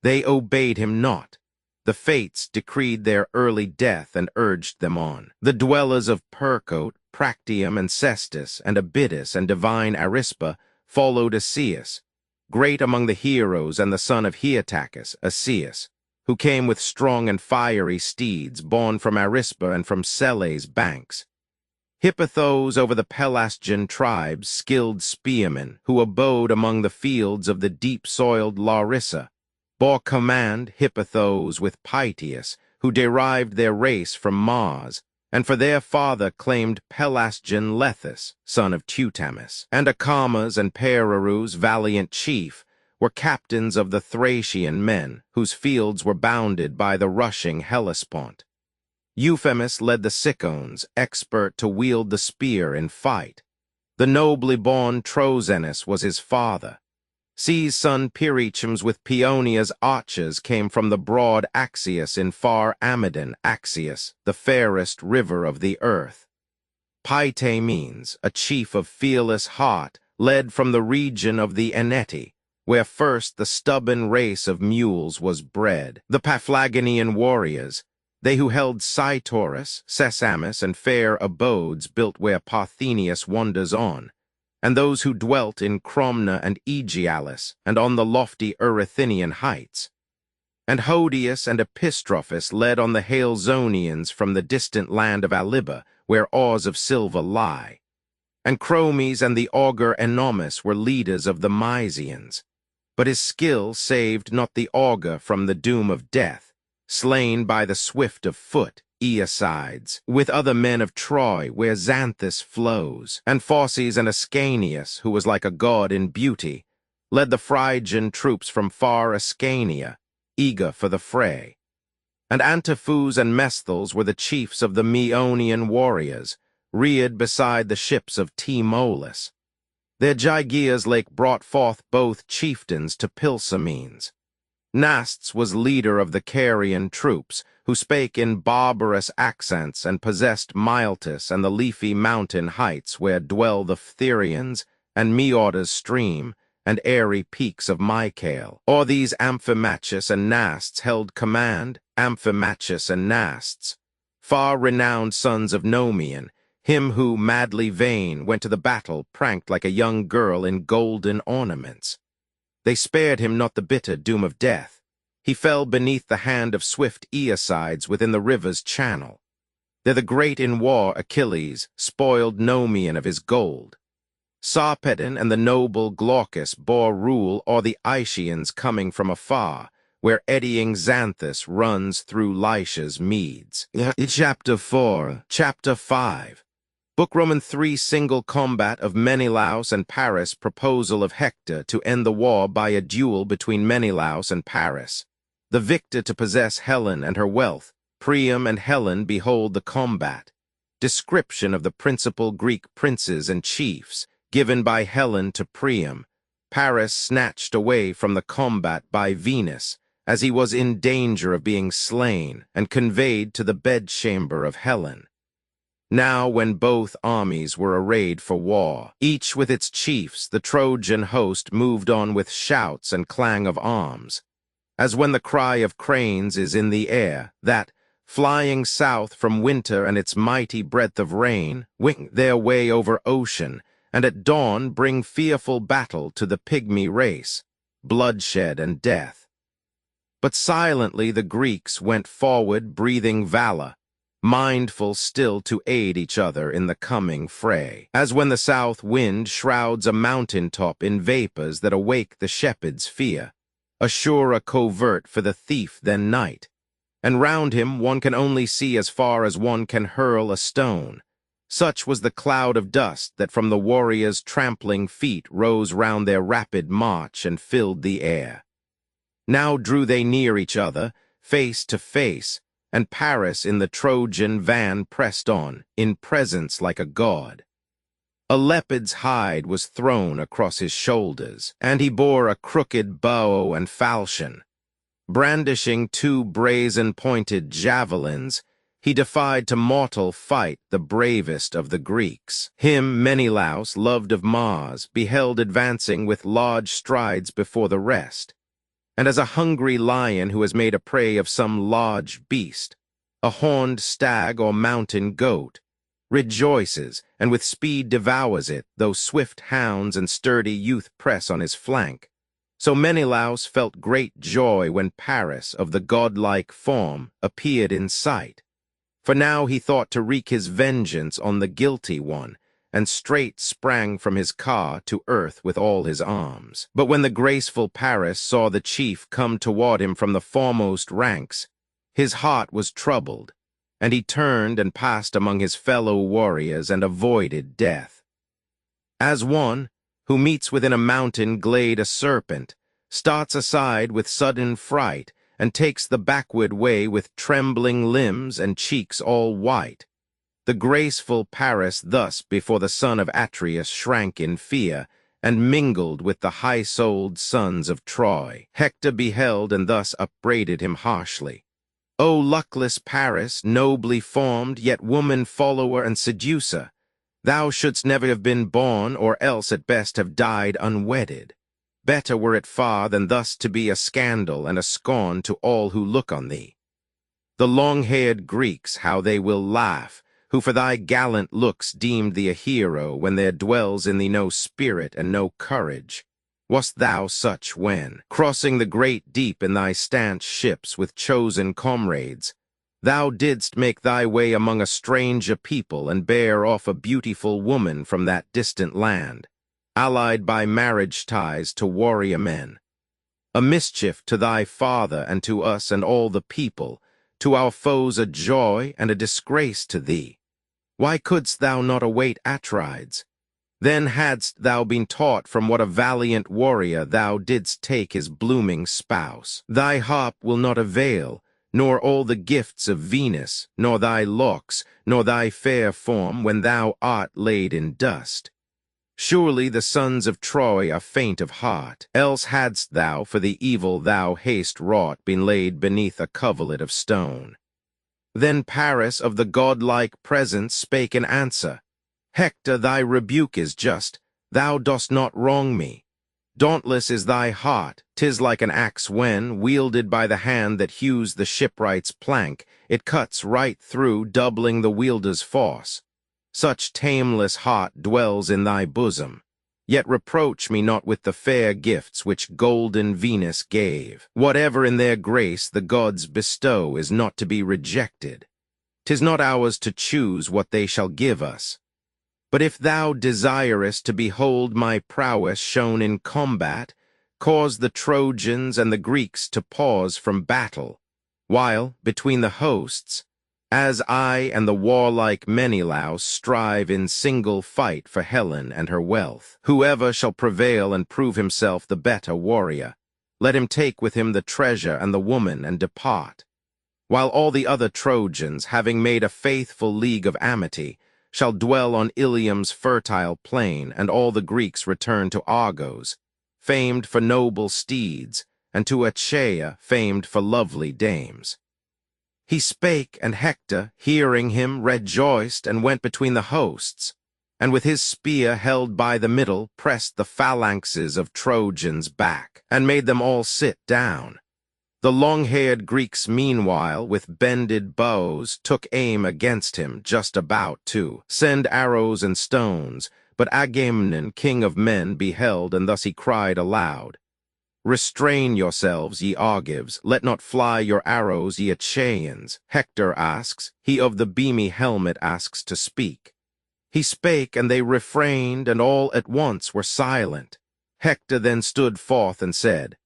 They obeyed him not. The fates decreed their early death and urged them on. The dwellers of Percote, Practium and Cestus, and Abydos and divine Arispa followed Asius, great among the heroes and the son of Heotachus, Asius, who came with strong and fiery steeds, born from Arispa and from Selle's banks. Hippethos over the Pelasgian tribes, skilled spearmen, who abode among the fields of the deep-soiled Larissa, bore command Hippethos with Pytheus, who derived their race from Mars, and for their father claimed Pelasgian Lethus, son of Teutamus. And Acamas and Pererus, valiant chief, were captains of the Thracian men, whose fields were bounded by the rushing Hellespont. Euphemus led the Sicyones, expert to wield the spear in fight. The nobly born Trozenus was his father. C's son Pyrichemes with Paeonia's archers came from the broad Axius in far Amydon, Axius, the fairest river of the earth. Pytaemenes, a chief of fearless heart, led from the region of the Eneti, where first the stubborn race of mules was bred. The Paphlagonian warriors, they who held Cytorus, Sesamus, and fair abodes built where Parthenius wanders on, and those who dwelt in Cromna and Aegialus, and on the lofty Erythinian heights. And Hodius and Epistrophus led on the Halezonians from the distant land of Alyba, where ores of silver lie. And Chromes and the augur Enomus were leaders of the Mysians. But his skill saved not the augur from the doom of death, slain by the swift of foot, Aeacides, with other men of Troy, where Xanthus flows, and Phorcys and Ascanius, who was like a god in beauty, led the Phrygian troops from far Ascania, eager for the fray. And Antiphus and Mesthals were the chiefs of the Meonian warriors, reared beside the ships of Tmolus. Their Gygaea's lake brought forth both chieftains to Pilsamenes. Nasts was leader of the Carian troops, who spake in barbarous accents and possessed Miletus and the leafy mountain heights where dwell the Phthirians and Meorda's stream and airy peaks of Mycale. O'er these Amphimachus and Nasts held command, Amphimachus and Nasts, far-renowned sons of Nomian, him who, madly vain, went to the battle pranked like a young girl in golden ornaments. They spared him not the bitter doom of death. He fell beneath the hand of swift Aeacides within the river's channel. There the great in war Achilles spoiled Nomian of his gold. Sarpedon and the noble Glaucus bore rule o'er the Aeacians coming from afar, where eddying Xanthus runs through Lycia's meads. Chapter 4. Chapter 5. Book Roman 3 Single combat of Menelaus and Paris. Proposal of Hector to end the war by a duel between Menelaus and Paris. The victor to possess Helen and her wealth. Priam and Helen behold the combat. Description of the principal Greek princes and chiefs, given by Helen to Priam. Paris snatched away from the combat by Venus, as he was in danger of being slain, and conveyed to the bedchamber of Helen. Now when both armies were arrayed for war, each with its chiefs, the Trojan host moved on with shouts and clang of arms, as when the cry of cranes is in the air, that, flying south from winter and its mighty breadth of rain, wing their way over ocean, and at dawn bring fearful battle to the pygmy race, bloodshed and death. But silently the Greeks went forward breathing valor, mindful still to aid each other in the coming fray, as when the south wind shrouds a mountain-top in vapors that awake the shepherd's fear, a surer covert for the thief than night, and round him one can only see as far as one can hurl a stone. Such was the cloud of dust that from the warriors' trampling feet rose round their rapid march and filled the air. Now drew they near each other, face to face, and Paris in the Trojan van pressed on, in presence like a god. A leopard's hide was thrown across his shoulders, and he bore a crooked bow and falchion. Brandishing two brazen-pointed javelins, he defied to mortal fight the bravest of the Greeks. Him Menelaus, loved of Mars, beheld advancing with large strides before the rest, and as a hungry lion who has made a prey of some large beast, a horned stag or mountain goat, rejoices, and with speed devours it, though swift hounds and sturdy youth press on his flank. So Menelaus felt great joy when Paris, of the godlike form, appeared in sight. For now he thought to wreak his vengeance on the guilty one, and straight sprang from his car to earth with all his arms. But when the graceful Paris saw the chief come toward him from the foremost ranks, his heart was troubled, and he turned and passed among his fellow warriors and avoided death. As one who meets within a mountain glade a serpent, starts aside with sudden fright, and takes the backward way with trembling limbs and cheeks all white. The graceful Paris thus before the son of Atreus shrank in fear, and mingled with the high-souled sons of Troy. Hector beheld and thus upbraided him harshly. O luckless Paris, nobly formed, yet woman-follower and seducer, thou shouldst never have been born, or else at best have died unwedded. Better were it far than thus to be a scandal and a scorn to all who look on thee. The long-haired Greeks, how they will laugh, who for thy gallant looks deemed thee a hero, when there dwells in thee no spirit and no courage. Wast thou such when, crossing the great deep in thy stanch ships with chosen comrades, thou didst make thy way among a stranger people and bear off a beautiful woman from that distant land, allied by marriage ties to warrior men? A mischief to thy father and to us and all the people, to our foes a joy and a disgrace to thee. Why couldst thou not await Atrides? Then hadst thou been taught from what a valiant warrior thou didst take his blooming spouse. Thy harp will not avail, nor all the gifts of Venus, nor thy locks, nor thy fair form, when thou art laid in dust. Surely the sons of Troy are faint of heart, else hadst thou, for the evil thou hast wrought, been laid beneath a coverlet of stone. Then Paris of the godlike presence spake in answer, Hector, thy rebuke is just, thou dost not wrong me. Dauntless is thy heart, 'tis like an axe when, wielded by the hand that hews the shipwright's plank, it cuts right through, doubling the wielder's force. Such tameless heart dwells in thy bosom. Yet reproach me not with the fair gifts which golden Venus gave. Whatever in their grace the gods bestow is not to be rejected. 'Tis not ours to choose what they shall give us. But if thou desirest to behold my prowess shown in combat, cause the Trojans and the Greeks to pause from battle, while, between the hosts, as I and the warlike Menelaus strive in single fight for Helen and her wealth. Whoever shall prevail and prove himself the better warrior, let him take with him the treasure and the woman and depart. While all the other Trojans, having made a faithful league of amity, shall dwell on Ilium's fertile plain, and all the Greeks return to Argos, famed for noble steeds, and to Achaea, famed for lovely dames. He spake, and Hector, hearing him, rejoiced, and went between the hosts, and with his spear held by the middle, pressed the phalanxes of Trojans back, and made them all sit down. The long-haired Greeks meanwhile, with bended bows, took aim against him, just about to send arrows and stones, but Agamemnon, king of men, beheld, and thus he cried aloud, Restrain yourselves, ye Argives, let not fly your arrows, ye Achaeans. Hector asks, he of the beamy helmet asks to speak. He spake, and they refrained, and all at once were silent. Hector then stood forth and said,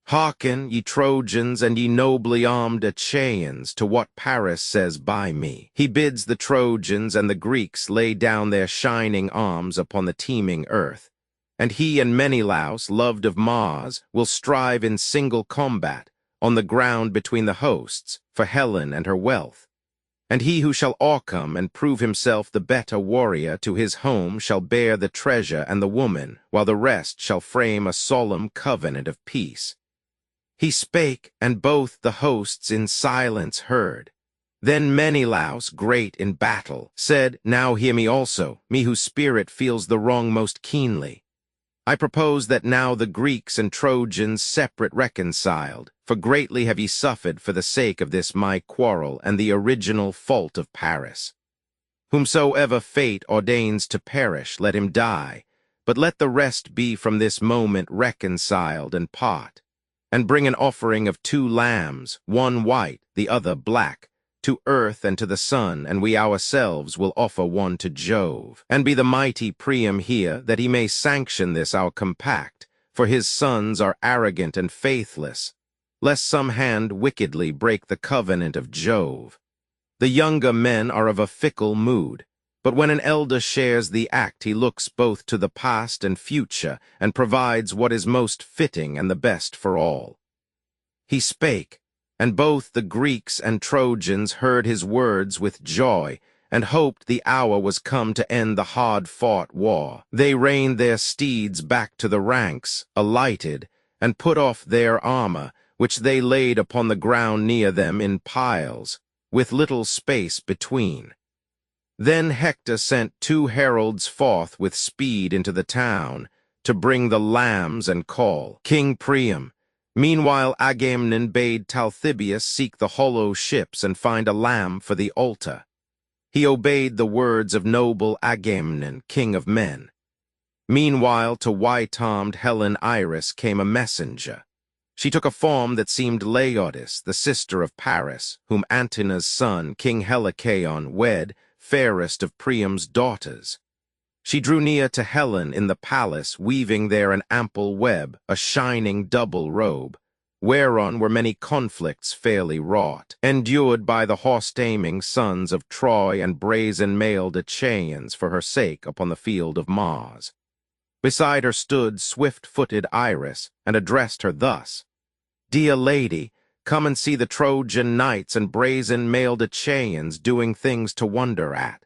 Hearken, ye Trojans, and ye nobly armed Achaeans, to what Paris says by me. He bids the Trojans and the Greeks lay down their shining arms upon the teeming earth, and he and Menelaus, loved of Mars, will strive in single combat, on the ground between the hosts, for Helen and her wealth. And he who shall o'ercome and prove himself the better warrior to his home shall bear the treasure and the woman, while the rest shall frame a solemn covenant of peace. He spake, and both the hosts in silence heard. Then Menelaus, great in battle, said, Now hear me also, me whose spirit feels the wrong most keenly. I propose that now the Greeks and Trojans separate reconciled, for greatly have ye suffered for the sake of this my quarrel and the original fault of Paris. Whomsoever fate ordains to perish, let him die, but let the rest be from this moment reconciled and part, and bring an offering of 2 lambs, one white, the other black, to earth and to the sun, and we ourselves will offer one to Jove. And be the mighty Priam here, that he may sanction this our compact, for his sons are arrogant and faithless, lest some hand wickedly break the covenant of Jove. The younger men are of a fickle mood, but when an elder shares the act, he looks both to the past and future, and provides what is most fitting and the best for all. He spake, and both the Greeks and Trojans heard his words with joy, and hoped the hour was come to end the hard-fought war. They reined their steeds back to the ranks, alighted, and put off their armor, which they laid upon the ground near them in piles, with little space between. Then Hector sent 2 heralds forth with speed into the town, to bring the lambs and call King Priam. Meanwhile Agamemnon bade Talthybius seek the hollow ships and find a lamb for the altar. He obeyed the words of noble Agamemnon, king of men. Meanwhile to white-armed Helen Iris came a messenger. She took a form that seemed Laodice, the sister of Paris, whom Antenor's son, King Helicaon, wed, fairest of Priam's daughters. She drew near to Helen in the palace, weaving there an ample web, a shining double robe, whereon were many conflicts fairly wrought, endured by the horse-taming sons of Troy and brazen-mailed Achaeans for her sake upon the field of Mars. Beside her stood swift-footed Iris, and addressed her thus: "Dear lady, come and see the Trojan knights and brazen-mailed Achaeans doing things to wonder at.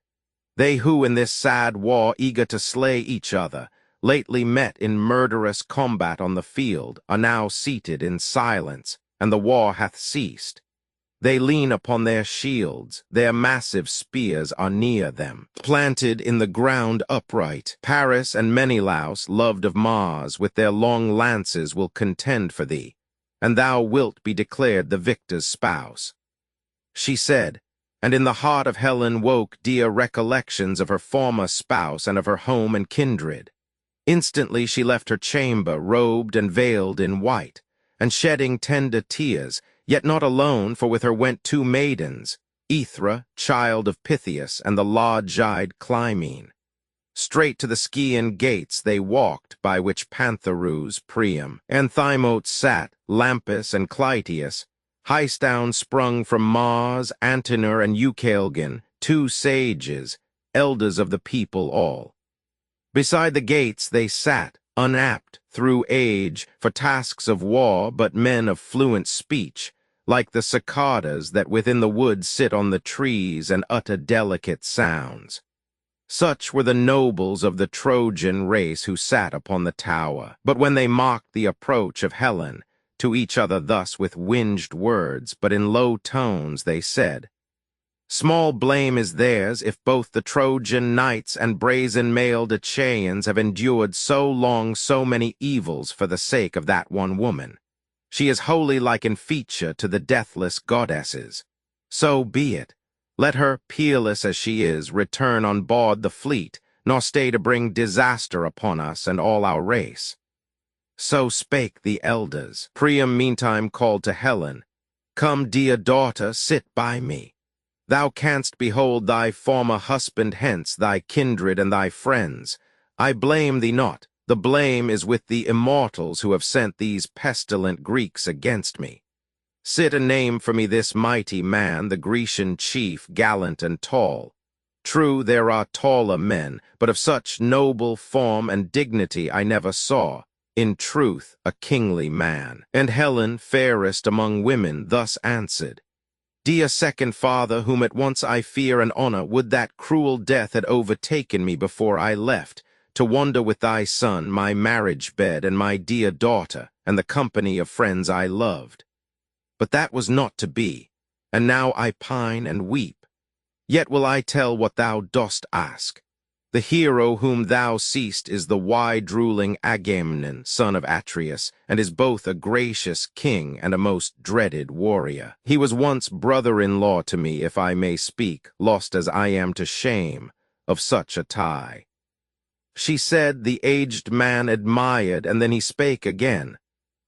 They who in this sad war, eager to slay each other, lately met in murderous combat on the field, are now seated in silence, and the war hath ceased. They lean upon their shields, their massive spears are near them, planted in the ground upright. Paris and Menelaus, loved of Mars, with their long lances will contend for thee, and thou wilt be declared the victor's spouse." She said, and in the heart of Helen woke dear recollections of her former spouse and of her home and kindred. Instantly she left her chamber, robed and veiled in white, and shedding tender tears, yet not alone, for with her went 2 maidens, Aethra, child of Pythias, and the large-eyed Clymene. Straight to the Scaean gates they walked, by which Pantherus, Priam, Anthymote sat, Lampus and Clytius, Highstown sprung from Mars, Antenor and Eucalgon, 2 sages, elders of the people all. Beside the gates they sat, unapt through age for tasks of war, but men of fluent speech, like the cicadas that within the woods sit on the trees and utter delicate sounds. Such were the nobles of the Trojan race who sat upon the tower. But when they mocked the approach of Helen, to each other thus with winged words, but in low tones they said, "Small blame is theirs if both the Trojan knights and brazen-mailed Achaeans have endured so long so many evils for the sake of that one woman. She is wholly like in feature to the deathless goddesses. So be it. Let her, peerless as she is, return on board the fleet, nor stay to bring disaster upon us and all our race." So spake the elders. Priam meantime called to Helen, "Come, dear daughter, sit by me. Thou canst behold thy former husband hence, thy kindred and thy friends. I blame thee not. The blame is with the immortals who have sent these pestilent Greeks against me. Sit and name for me this mighty man, the Grecian chief, gallant and tall. True, there are taller men, but of such noble form and dignity I never saw. In truth, a kingly man." And Helen, fairest among women, thus answered, "Dear second father, whom at once I fear and honor, would that cruel death had overtaken me before I left, to wander with thy son, my marriage bed, and my dear daughter, and the company of friends I loved. But that was not to be, and now I pine and weep. Yet will I tell what thou dost ask. The hero whom thou seest is the wide-ruling Agamemnon, son of Atreus, and is both a gracious king and a most dreaded warrior. He was once brother-in-law to me, if I may speak, lost as I am to shame, of such a tie." She said, the aged man admired, and then he spake again.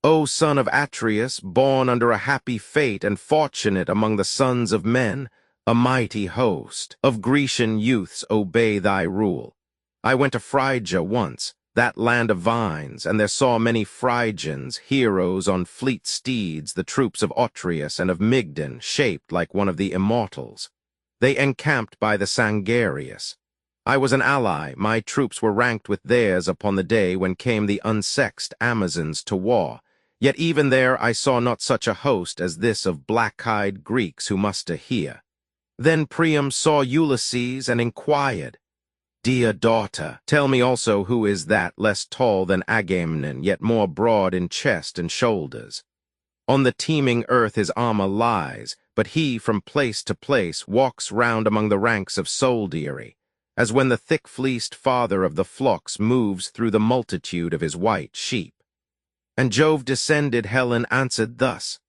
"O son of Atreus, born under a happy fate and fortunate among the sons of men, A mighty host of Grecian youths obey thy rule. I went to Phrygia once, that land of vines, and there saw many Phrygians, heroes on fleet steeds, the troops of Otreus and of Mygdon, shaped like one of the immortals. They encamped by the Sangarius. I was an ally, my troops were ranked with theirs upon the day when came the unsexed Amazons to war. Yet even there I saw not such a host as this of black-eyed Greeks who muster here. Then Priam saw Ulysses and inquired, Dear daughter, tell me also who is that less tall than Agamemnon, yet more broad in chest and shoulders. On the teeming earth his armor lies, but he from place to place walks round among the ranks of soldiery, as when the thick-fleeced father of the flocks moves through the multitude of his white sheep. And Jove descended, Helen answered thus,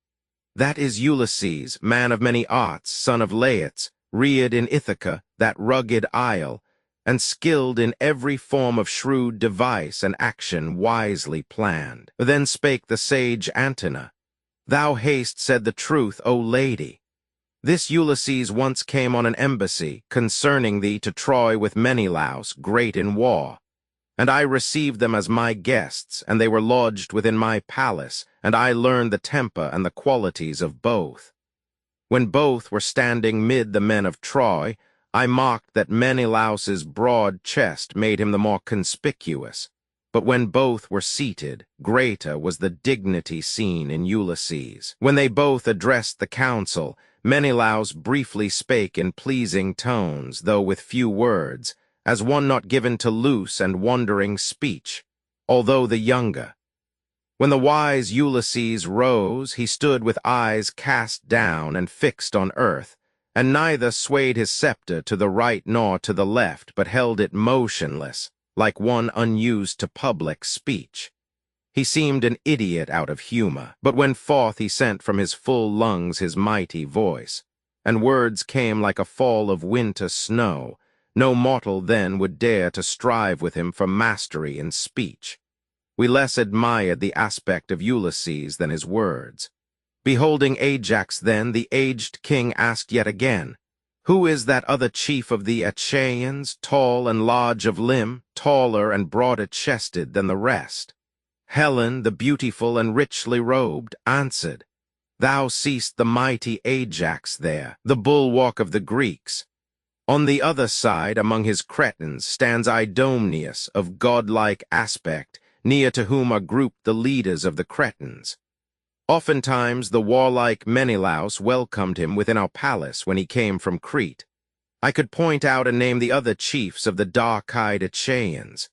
That is Ulysses, man of many arts, son of Laertes, reared in Ithaca, that rugged isle, and skilled in every form of shrewd device and action wisely planned. Then spake the sage Antenor, Thou hast said the truth, O lady. This Ulysses once came on an embassy, concerning thee to Troy with Menelaus, great in war. And I received them as my guests, and they were lodged within my palace, and I learned the temper and the qualities of both. When both were standing mid the men of Troy, I marked that Menelaus's broad chest made him the more conspicuous. But when both were seated, greater was the dignity seen in Ulysses. When they both addressed the council, Menelaus briefly spake in pleasing tones, though with few words, as one not given to loose and wandering speech, although the younger. When the wise Ulysses rose, he stood with eyes cast down and fixed on earth, and neither swayed his scepter to the right nor to the left, but held it motionless, like one unused to public speech. He seemed an idiot out of humor, but when forth he sent from his full lungs his mighty voice, and words came like a fall of winter snow, no mortal then would dare to strive with him for mastery in speech. We less admired the aspect of Ulysses than his words. Beholding Ajax then, the aged king asked yet again, Who is that other chief of the Achaeans, tall and large of limb, taller and broader-chested than the rest? Helen, the beautiful and richly robed, answered, Thou seest the mighty Ajax there, the bulwark of the Greeks. On the other side, among his Cretans, stands Idomeneus, of godlike aspect, near to whom are grouped the leaders of the Cretans. Oftentimes the warlike Menelaus welcomed him within our palace when he came from Crete. I could point out and name the other chiefs of the dark-eyed Achaeans.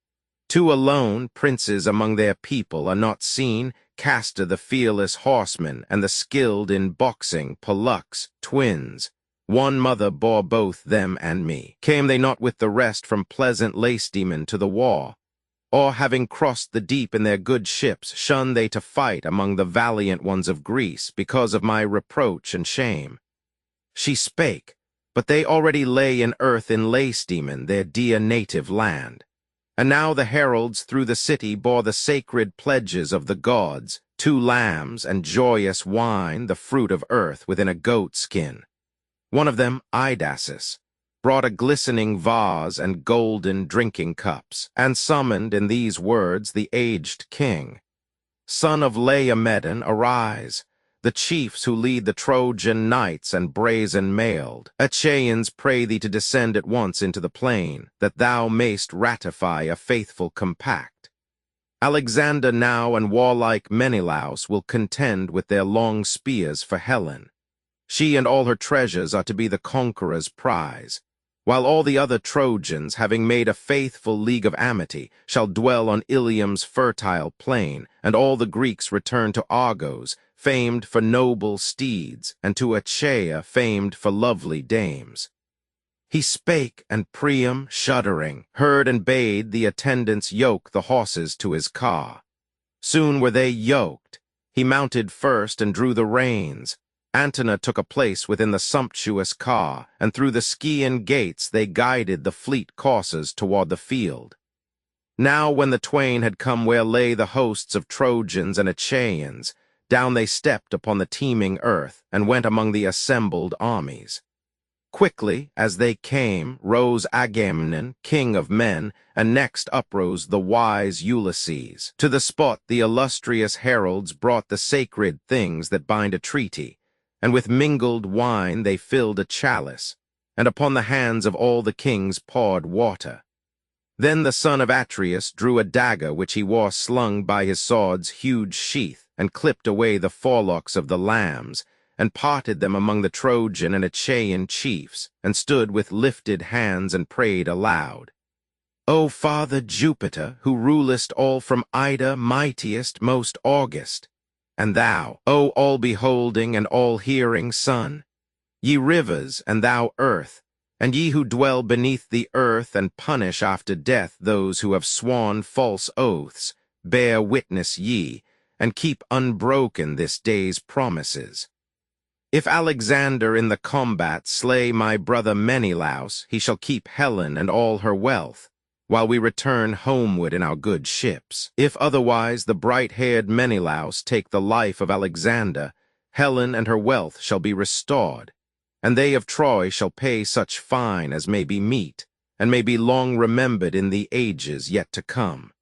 Two alone, princes among their people, are not seen, Castor the fearless horseman, and the skilled in boxing, Pollux, twins. One mother bore both them and me. Came they not with the rest from pleasant Lacedaemon to the war? Or, having crossed the deep in their good ships, shunned they to fight among the valiant ones of Greece, because of my reproach and shame? She spake, but they already lay in earth in Lacedaemon, their dear native land. And now the heralds through the city bore the sacred pledges of the gods, 2 lambs and joyous wine, the fruit of earth, within a goat skin. One of them, Idasus, brought a glistening vase and golden drinking cups, and summoned in these words the aged king. Son of Laomedon, arise. The chiefs who lead the Trojan knights and brazen-mailed Achaeans pray thee to descend at once into the plain, that thou mayst ratify a faithful compact. Alexander now and warlike Menelaus will contend with their long spears for Helen. She and all her treasures are to be the conqueror's prize, while all the other Trojans, having made a faithful league of amity, shall dwell on Ilium's fertile plain, and all the Greeks return to Argos, famed for noble steeds, and to Achaea, famed for lovely dames. He spake, and Priam, shuddering, heard and bade the attendants yoke the horses to his car. Soon were they yoked. He mounted first and drew the reins. Antenor took a place within the sumptuous car, and through the Scaean gates they guided the fleet coursers toward the field. Now when the twain had come where lay the hosts of Trojans and Achaeans, down they stepped upon the teeming earth, and went among the assembled armies. Quickly, as they came, rose Agamemnon, king of men, and next uprose the wise Ulysses. To the spot the illustrious heralds brought the sacred things that bind a treaty, and with mingled wine they filled a chalice, and upon the hands of all the kings poured water. Then the son of Atreus drew a dagger which he wore slung by his sword's huge sheath, and clipped away the forelocks of the lambs, and parted them among the Trojan and Achaean chiefs, and stood with lifted hands and prayed aloud. O Father Jupiter, who rulest all from Ida, mightiest, most august, and thou, O all-beholding and all-hearing Sun, ye rivers, and thou earth, and ye who dwell beneath the earth and punish after death those who have sworn false oaths, bear witness ye, and keep unbroken this day's promises. If Alexander in the combat slay my brother Menelaus, he shall keep Helen and all her wealth, while we return homeward in our good ships. If otherwise the bright-haired Menelaus take the life of Alexander, Helen and her wealth shall be restored, and they of Troy shall pay such fine as may be meet, and may be long remembered in the ages yet to come.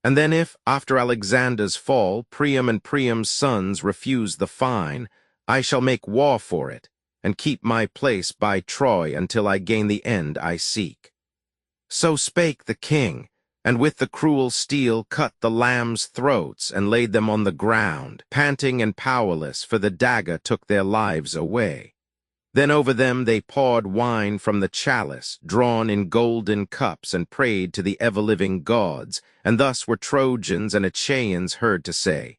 And then if, after Alexander's fall, Priam and Priam's sons refuse the fine, I shall make war for it, and keep my place by Troy until I gain the end I seek. So spake the king, and with the cruel steel cut the lambs' throats and laid them on the ground, panting and powerless, for the dagger took their lives away. Then over them they poured wine from the chalice, drawn in golden cups, and prayed to the ever-living gods, and thus were Trojans and Achaeans heard to say,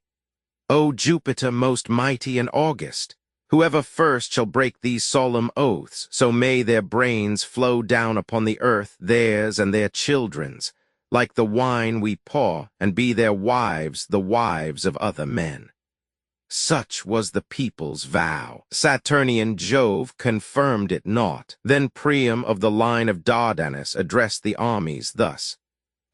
O Jupiter most mighty and august, whoever first shall break these solemn oaths, so may their brains flow down upon the earth, theirs and their children's, like the wine we pour, and be their wives the wives of other men. Such was the people's vow. Saturnian Jove confirmed it not. Then Priam of the line of Dardanus addressed the armies thus,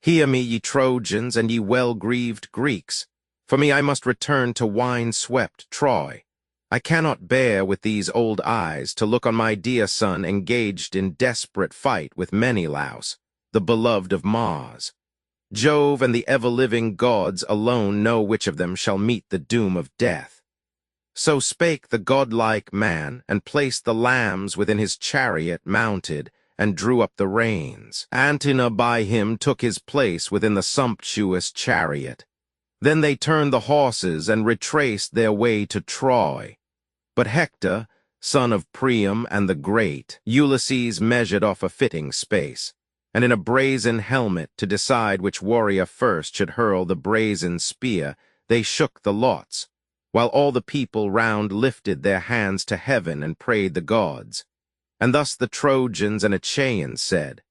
Hear me, ye Trojans, and ye well-grieved Greeks. For me I must return to wine-swept Troy. I cannot bear with these old eyes to look on my dear son engaged in desperate fight with Menelaus, the beloved of Mars. Jove and the ever-living gods alone know which of them shall meet the doom of death. So spake the godlike man, and placed the lambs within his chariot mounted, and drew up the reins. Antenor by him took his place within the sumptuous chariot. Then they turned the horses and retraced their way to Troy. But Hector, son of Priam and the great, Ulysses measured off a fitting space, and in a brazen helmet to decide which warrior first should hurl the brazen spear, they shook the lots, while all the people round lifted their hands to heaven and prayed the gods. And thus the Trojans and Achaeans said,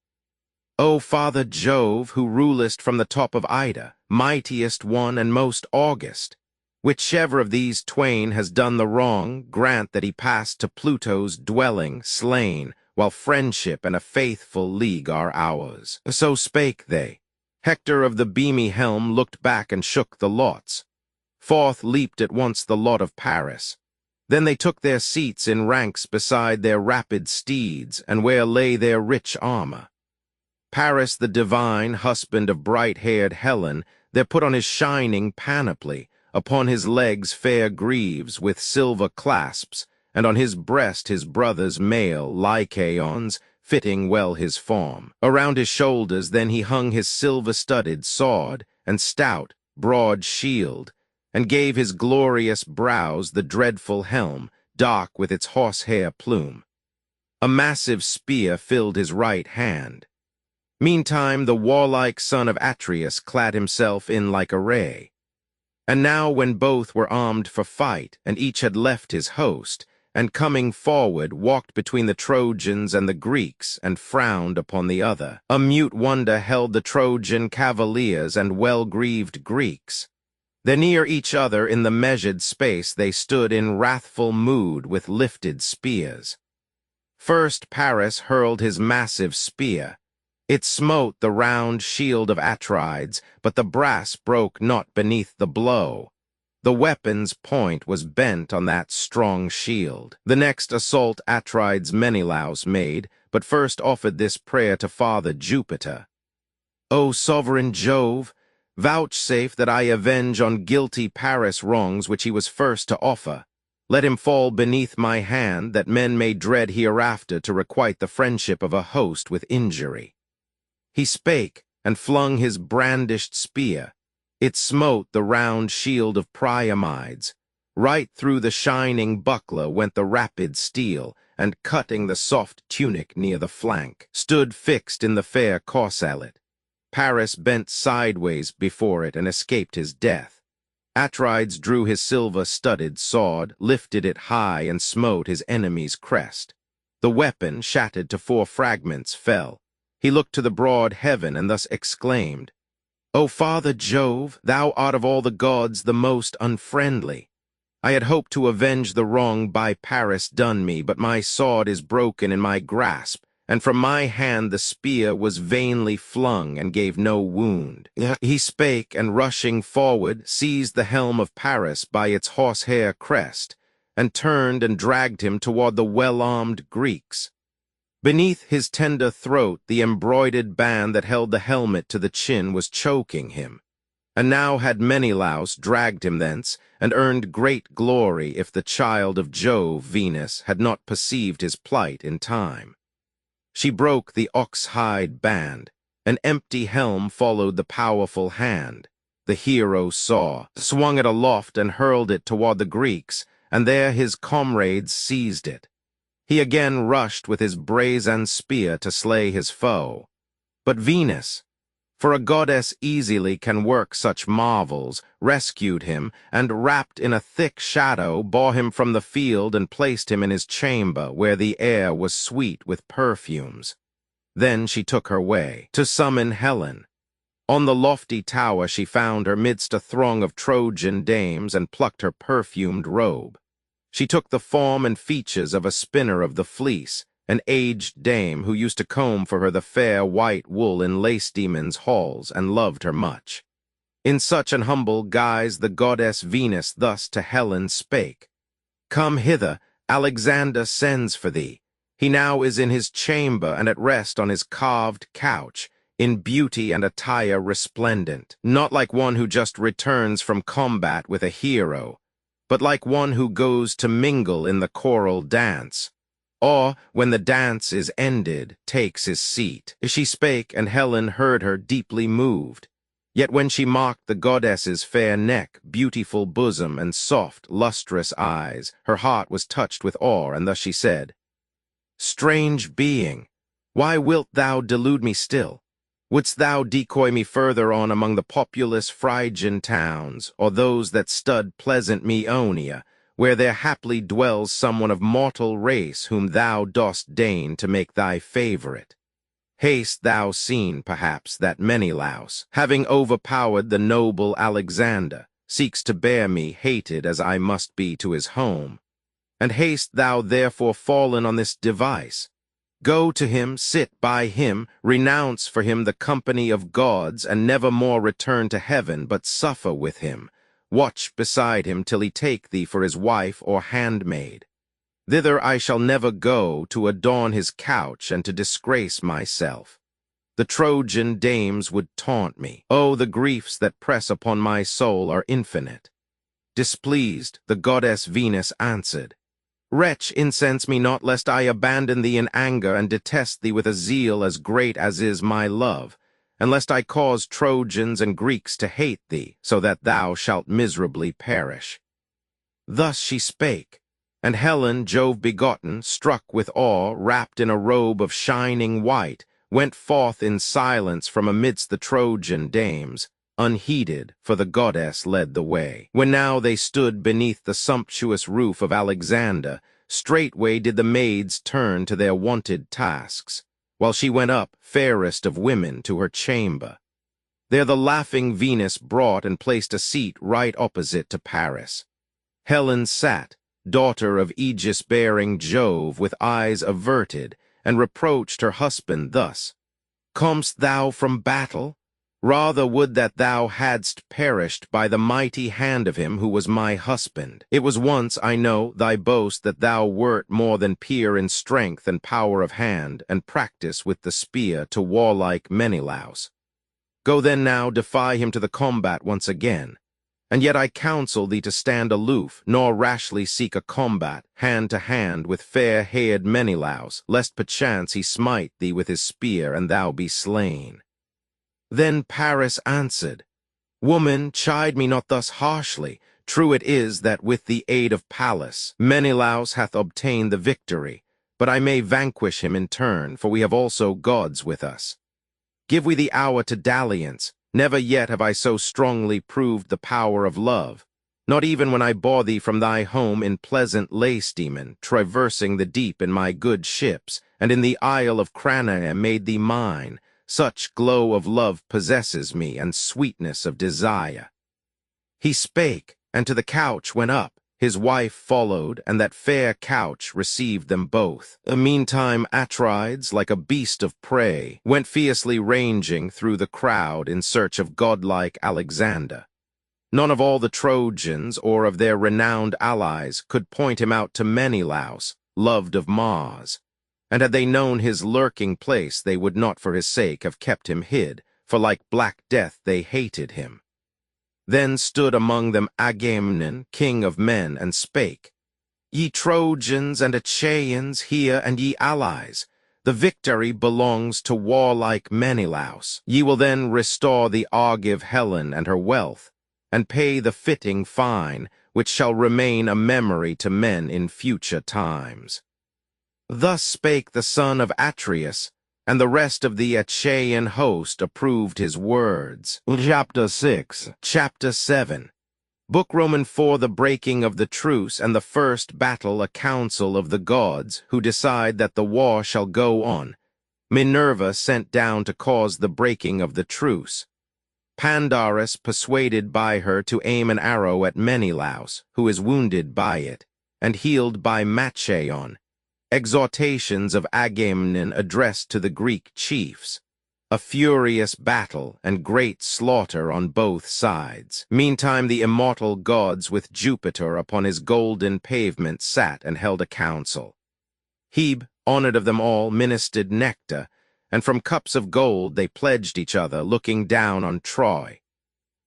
O Father Jove, who rulest from the top of Ida, mightiest one and most august, whichever of these twain has done the wrong, grant that he pass to Pluto's dwelling slain, while friendship and a faithful league are ours. So spake they. Hector of the beamy helm looked back and shook the lots. Forth leaped at once the lot of Paris. Then they took their seats in ranks beside their rapid steeds, and where lay their rich armor. Paris the divine, husband of bright-haired Helen, there put on his shining panoply, upon his legs fair greaves with silver clasps, and on his breast his brother's mail, Lycaon's, fitting well his form. Around his shoulders then he hung his silver-studded sword, and stout, broad shield, and gave his glorious brows the dreadful helm, dark with its horsehair plume. A massive spear filled his right hand. Meantime the warlike son of Atreus clad himself in like array. And now when both were armed for fight, and each had left his host, and coming forward walked between the Trojans and the Greeks, and frowned upon the other, a mute wonder held the Trojan cavaliers and well-grieved Greeks. Then near each other in the measured space they stood in wrathful mood with lifted spears. First Paris hurled his massive spear. It smote the round shield of Atrides, but the brass broke not beneath the blow. The weapon's point was bent on that strong shield. The next assault Atrides Menelaus made, but first offered this prayer to Father Jupiter. O sovereign Jove, vouchsafe that I avenge on guilty Paris wrongs which he was first to offer. Let him fall beneath my hand, that men may dread hereafter to requite the friendship of a host with injury. He spake, and flung his brandished spear. It smote the round shield of Priamides. Right through the shining buckler went the rapid steel, and cutting the soft tunic near the flank, stood fixed in the fair corselet. Paris bent sideways before it and escaped his death. Atrides drew his silver-studded sword, lifted it high, and smote his enemy's crest. The weapon, shattered to 4 fragments, fell. He looked to the broad heaven and thus exclaimed, O Father Jove, thou art of all the gods the most unfriendly. I had hoped to avenge the wrong by Paris done me, but my sword is broken in my grasp, and from my hand the spear was vainly flung and gave no wound. He spake, and rushing forward, seized the helm of Paris by its horsehair crest, and turned and dragged him toward the well-armed Greeks. Beneath his tender throat the embroidered band that held the helmet to the chin was choking him. And now had Menelaus dragged him thence, and earned great glory if the child of Jove, Venus, had not perceived his plight in time. She broke the ox-hide band. An empty helm followed the powerful hand. The hero saw, swung it aloft and hurled it toward the Greeks, and there his comrades seized it. He again rushed with his brazen spear to slay his foe. But Venus, for a goddess easily can work such marvels, rescued him, and wrapped in a thick shadow, bore him from the field and placed him in his chamber, where the air was sweet with perfumes. Then she took her way, to summon Helen. On the lofty tower she found her midst a throng of Trojan dames, and plucked her perfumed robe. She took the form and features of a spinner of the fleece, an aged dame who used to comb for her the fair white wool in Lacedaemon's halls, and loved her much. In such an humble guise the goddess Venus thus to Helen spake, Come hither, Alexander sends for thee. He now is in his chamber and at rest on his carved couch, in beauty and attire resplendent, not like one who just returns from combat with a hero, but like one who goes to mingle in the choral dance, or, when the dance is ended, takes his seat. She spake, and Helen heard her deeply moved. Yet when she mocked the goddess's fair neck, beautiful bosom, and soft, lustrous eyes, her heart was touched with awe, and thus she said, Strange being, why wilt thou delude me still? Wouldst thou decoy me further on among the populous Phrygian towns, or those that stud pleasant Maeonia, where there haply dwells someone of mortal race whom thou dost deign to make thy favorite? Hast thou seen, perhaps, that Menelaus, having overpowered the noble Alexander, seeks to bear me, hated as I must be, to his home? And hast thou therefore fallen on this device? Go to him, sit by him, renounce for him the company of gods, and never more return to heaven, but suffer with him. Watch beside him till he take thee for his wife or handmaid. Thither I shall never go, to adorn his couch and to disgrace myself. The Trojan dames would taunt me. Oh, the griefs that press upon my soul are infinite. Displeased, the goddess Venus answered, Wretch, incense me not, lest I abandon thee in anger and detest thee with a zeal as great as is my love, and lest I cause Trojans and Greeks to hate thee, so that thou shalt miserably perish. Thus she spake, and Helen, Jove-begotten, struck with awe, wrapped in a robe of shining white, went forth in silence from amidst the Trojan dames, unheeded, for the goddess led the way. When now they stood beneath the sumptuous roof of Alexander, straightway did the maids turn to their wonted tasks, while she went up, fairest of women, to her chamber. There the laughing Venus brought and placed a seat right opposite to Paris. Helen sat, daughter of aegis-bearing Jove, with eyes averted, and reproached her husband thus, Comest thou from battle? Rather would that thou hadst perished by the mighty hand of him who was my husband. It was once, I know, thy boast that thou wert more than peer in strength and power of hand, and practice with the spear to warlike Menelaus. Go then now, defy him to the combat once again. And yet I counsel thee to stand aloof, nor rashly seek a combat, hand to hand, with fair-haired Menelaus, lest perchance he smite thee with his spear, and thou be slain. Then Paris answered, Woman, chide me not thus harshly. True it is that with the aid of Pallas, Menelaus hath obtained the victory, but I may vanquish him in turn, for we have also gods with us. Give we the hour to dalliance. Never yet have I so strongly proved the power of love, not even when I bore thee from thy home in pleasant Lacedaemon, traversing the deep in my good ships, and in the isle of Cranae made thee mine. Such glow of love possesses me, and sweetness of desire. He spake, and to the couch went up. His wife followed, and that fair couch received them both. Meantime Atrides, like a beast of prey, went fiercely ranging through the crowd in search of godlike Alexander. None of all the Trojans, or of their renowned allies, could point him out to Menelaus, loved of Mars. And had they known his lurking place, they would not for his sake have kept him hid, for like Black Death they hated him. Then stood among them Agamemnon, king of men, and spake, Ye Trojans and Achaeans, hear, and ye allies, the victory belongs to warlike Menelaus. Ye will then restore the Argive Helen and her wealth, and pay the fitting fine, which shall remain a memory to men in future times. Thus spake the son of Atreus, and the rest of the Achaean host approved his words. Chapter 6. Chapter 7. Book Roman 4. The breaking of the truce, and the first battle a council of the gods, who decide that the war shall go on. Minerva sent down to cause the breaking of the truce. Pandarus persuaded by her to aim an arrow at Menelaus, who is wounded by it, and healed by Machaon. Exhortations of Agamemnon addressed to the Greek chiefs. A furious battle and great slaughter on both sides. Meantime the immortal gods with Jupiter upon his golden pavement sat and held a council. Hebe, honored of them all, ministered nectar, and from cups of gold they pledged each other, looking down on Troy.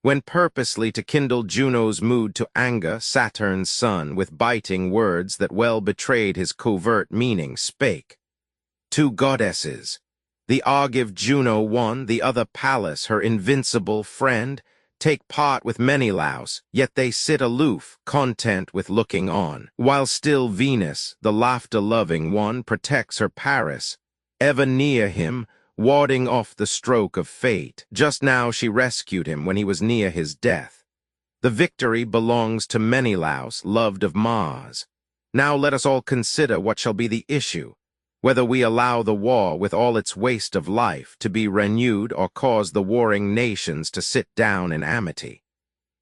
When purposely to kindle Juno's mood to anger, Saturn's son, with biting words that well betrayed his covert meaning, spake. Two goddesses, the Argive Juno one, the other Pallas, her invincible friend, take part with Menelaus, yet they sit aloof, content with looking on, while still Venus, the laughter-loving one, protects her Paris, ever near him, warding off the stroke of fate. Just now she rescued him when he was near his death. The victory belongs to Menelaus, loved of Mars. Now let us all consider what shall be the issue, whether we allow the war with all its waste of life to be renewed or cause the warring nations to sit down in amity.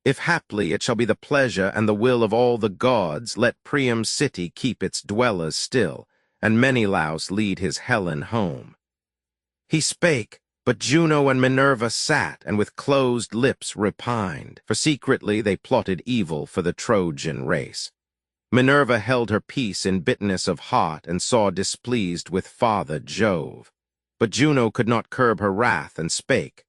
If haply it shall be the pleasure and the will of all the gods, let Priam's city keep its dwellers still, and Menelaus lead his Helen home. He spake, but Juno and Minerva sat, and with closed lips repined, for secretly they plotted evil for the Trojan race. Minerva held her peace in bitterness of heart, and saw displeased with Father Jove. But Juno could not curb her wrath, and spake,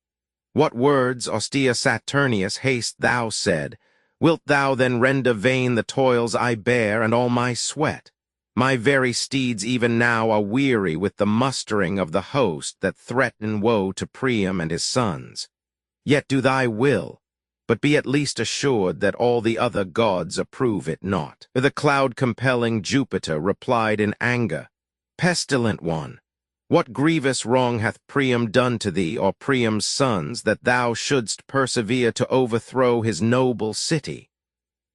What words, austere Saturnius, hast thou said? Wilt thou then render vain the toils I bear, and all my sweat? My very steeds even now are weary with the mustering of the host that threaten woe to Priam and his sons. Yet do thy will, but be at least assured that all the other gods approve it not. The cloud-compelling Jupiter replied in anger, Pestilent one, what grievous wrong hath Priam done to thee or Priam's sons that thou shouldst persevere to overthrow his noble city?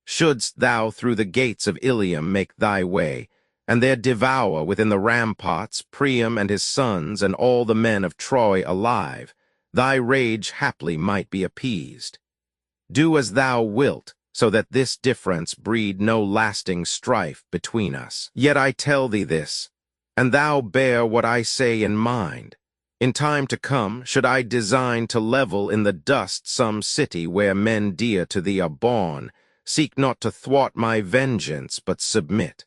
Shouldst thou through the gates of Ilium make thy way, and there devour within the ramparts Priam and his sons and all the men of Troy alive, thy rage haply might be appeased. Do as thou wilt, so that this difference breed no lasting strife between us. Yet I tell thee this, and thou bear what I say in mind. In time to come, should I design to level in the dust some city where men dear to thee are born, seek not to thwart my vengeance, but submit.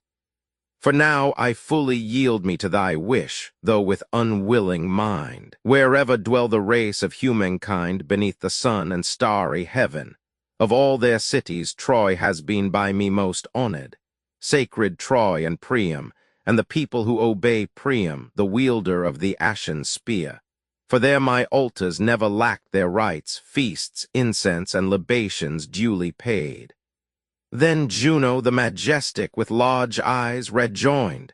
For now I fully yield me to thy wish, though with unwilling mind, wherever dwell the race of humankind beneath the sun and starry heaven. Of all their cities Troy has been by me most honored, sacred Troy and Priam, and the people who obey Priam, the wielder of the ashen spear. For there my altars never lacked their rites, feasts, incense, and libations duly paid. Then Juno the majestic with large eyes rejoined,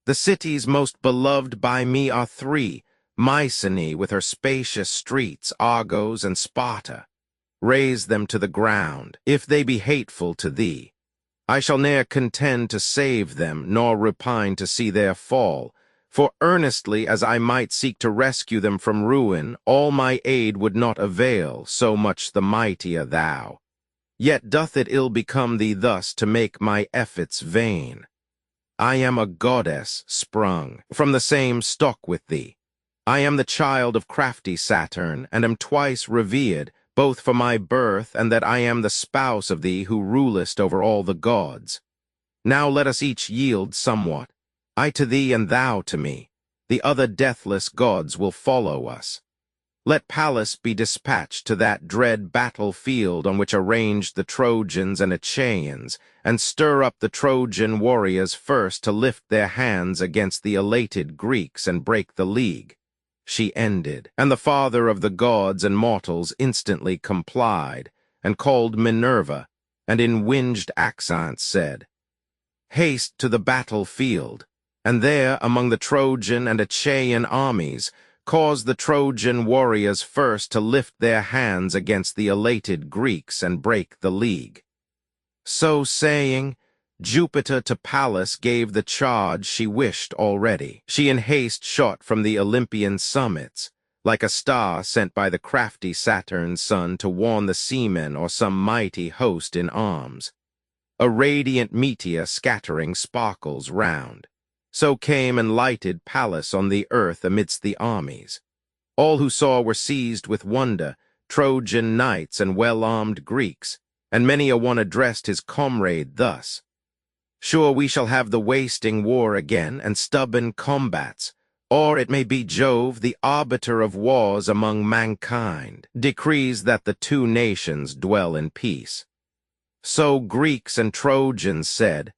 the cities most beloved by me are three, Mycenae with her spacious streets, Argos and Sparta. Raze them to the ground, if they be hateful to thee. I shall ne'er contend to save them, nor repine to see their fall, for earnestly as I might seek to rescue them from ruin, all my aid would not avail, so much the mightier thou. Yet doth it ill become thee thus to make my efforts vain. I am a goddess sprung from the same stock with thee. I am the child of crafty Saturn, and am twice revered, both for my birth and that I am the spouse of thee who rulest over all the gods. Now let us each yield somewhat, I to thee and thou to me. The other deathless gods will follow us. Let Pallas be dispatched to that dread battlefield on which are ranged the Trojans and Achaeans, and stir up the Trojan warriors first to lift their hands against the elated Greeks and break the league. She ended, and the father of the gods and mortals instantly complied, and called Minerva, and in winged accents said, Haste to the battlefield, and there among the Trojan and Achaean armies, cause the Trojan warriors first to lift their hands against the elated Greeks and break the league. So saying, Jupiter to Pallas gave the charge she wished already. She in haste shot from the Olympian summits, like a star sent by the crafty Saturn's son to warn the seamen or some mighty host in arms. A radiant meteor scattering sparkles round. So came and lighted Pallas on the earth amidst the armies. All who saw were seized with wonder, Trojan knights and well-armed Greeks, and many a one addressed his comrade thus, Sure we shall have the wasting war again, and stubborn combats, or it may be Jove, the arbiter of wars among mankind, decrees that the two nations dwell in peace. So Greeks and Trojans said.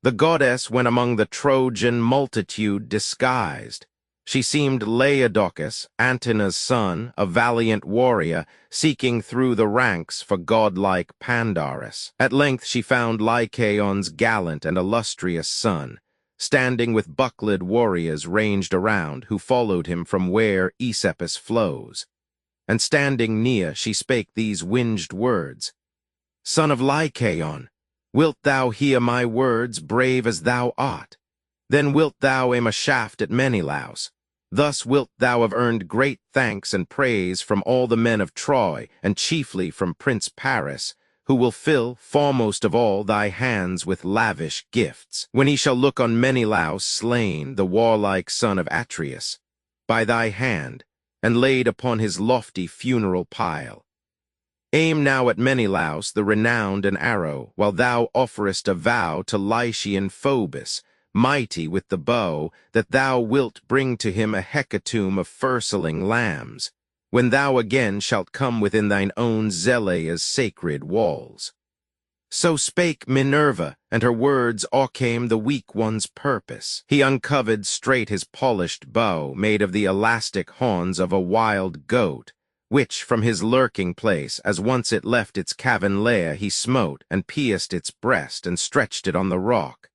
The goddess went among the Trojan multitude disguised. She seemed Laodocus, Antenor's son, a valiant warrior, seeking through the ranks for godlike Pandarus. At length she found Lycaon's gallant and illustrious son, standing with buckled warriors ranged around, who followed him from where Aesepus flows. And standing near, she spake these winged words, Son of Lycaon, wilt thou hear my words, brave as thou art? Then wilt thou aim a shaft at Menelaus. Thus wilt thou have earned great thanks and praise from all the men of Troy, and chiefly from Prince Paris, who will fill, foremost of all, thy hands with lavish gifts, when he shall look on Menelaus slain, the warlike son of Atreus, by thy hand, and laid upon his lofty funeral pile. Aim now at Menelaus the renowned an arrow, while thou offerest a vow to Lycian Phoebus, mighty with the bow, that thou wilt bring to him a hecatomb of firstling lambs, when thou again shalt come within thine own Zelea's sacred walls. So spake Minerva, and her words o'ercame the weak one's purpose. He uncovered straight his polished bow, made of the elastic horns of a wild goat, which from his lurking place, as once it left its cavern lair, he smote, and pierced its breast, and stretched it on the rock.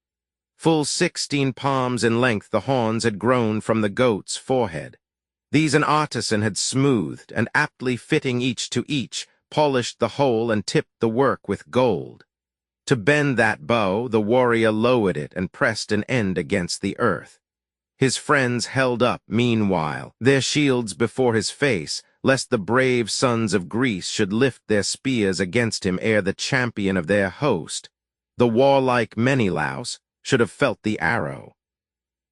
Full 16 palms in length the horns had grown from the goat's forehead. These an artisan had smoothed, and aptly fitting each to each, polished the whole and tipped the work with gold. To bend that bow, the warrior lowered it and pressed an end against the earth. His friends held up, meanwhile, their shields before his face, lest the brave sons of Greece should lift their spears against him ere the champion of their host, the warlike Menelaus, should have felt the arrow.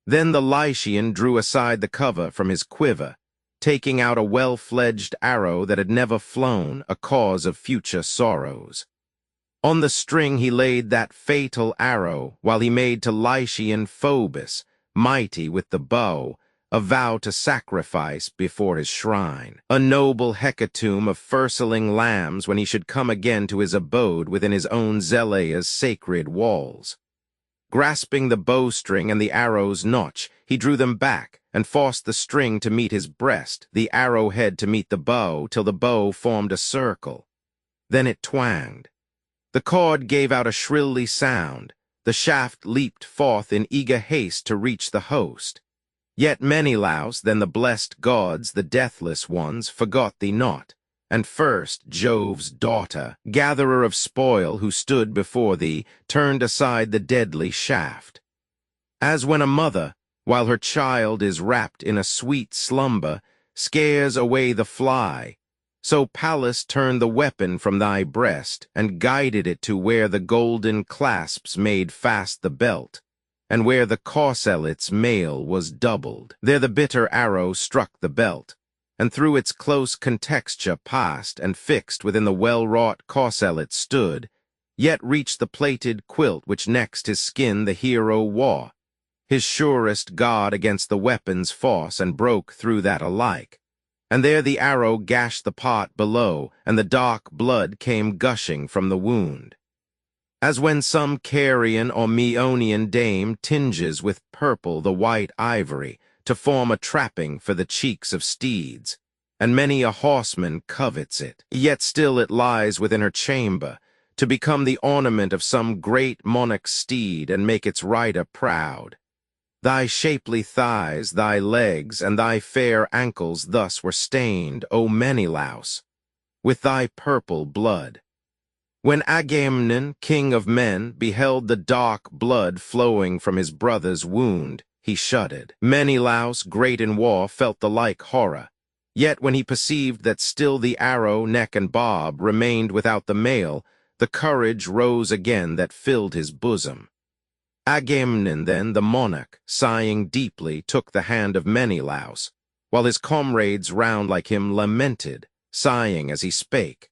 Then the Lycian drew aside the cover from his quiver, taking out a well-fledged arrow that had never flown, a cause of future sorrows. On the string he laid that fatal arrow, while he made to Lycian Phoebus, mighty with the bow, a vow to sacrifice before his shrine, a noble hecatomb of firstling lambs when he should come again to his abode within his own Zelea's sacred walls. Grasping the bowstring and the arrow's notch, he drew them back, and forced the string to meet his breast, the arrowhead to meet the bow, till the bow formed a circle. Then it twanged. The cord gave out a shrilly sound. The shaft leaped forth in eager haste to reach the host. Yet Menelaus, then the blessed gods, the deathless ones, forgot thee not. And first Jove's daughter, gatherer of spoil, who stood before thee, turned aside the deadly shaft. As when a mother, while her child is wrapped in a sweet slumber, scares away the fly, so Pallas turned the weapon from thy breast, and guided it to where the golden clasps made fast the belt, and where the corselet's mail was doubled. There the bitter arrow struck the belt, and through its close contexture passed, and fixed within the well-wrought corselet stood, yet reached the plated quilt which next his skin the hero wore, his surest guard against the weapon's force, and broke through that alike. And there the arrow gashed the part below, and the dark blood came gushing from the wound. As when some Carian or Meonian dame tinges with purple the white ivory, to form a trapping for the cheeks of steeds, and many a horseman covets it, yet still it lies within her chamber, to become the ornament of some great monarch's steed, and make its rider proud. Thy shapely thighs, thy legs, and thy fair ankles thus were stained, O Menelaus, with thy purple blood. When Agamemnon, king of men, beheld the dark blood flowing from his brother's wound, he shuddered. Menelaus, great in war, felt the like horror. Yet when he perceived that still the arrow, neck, and barb remained without the mail, the courage rose again that filled his bosom. Agamemnon then, the monarch, sighing deeply, took the hand of Menelaus, while his comrades round like him lamented, sighing as he spake.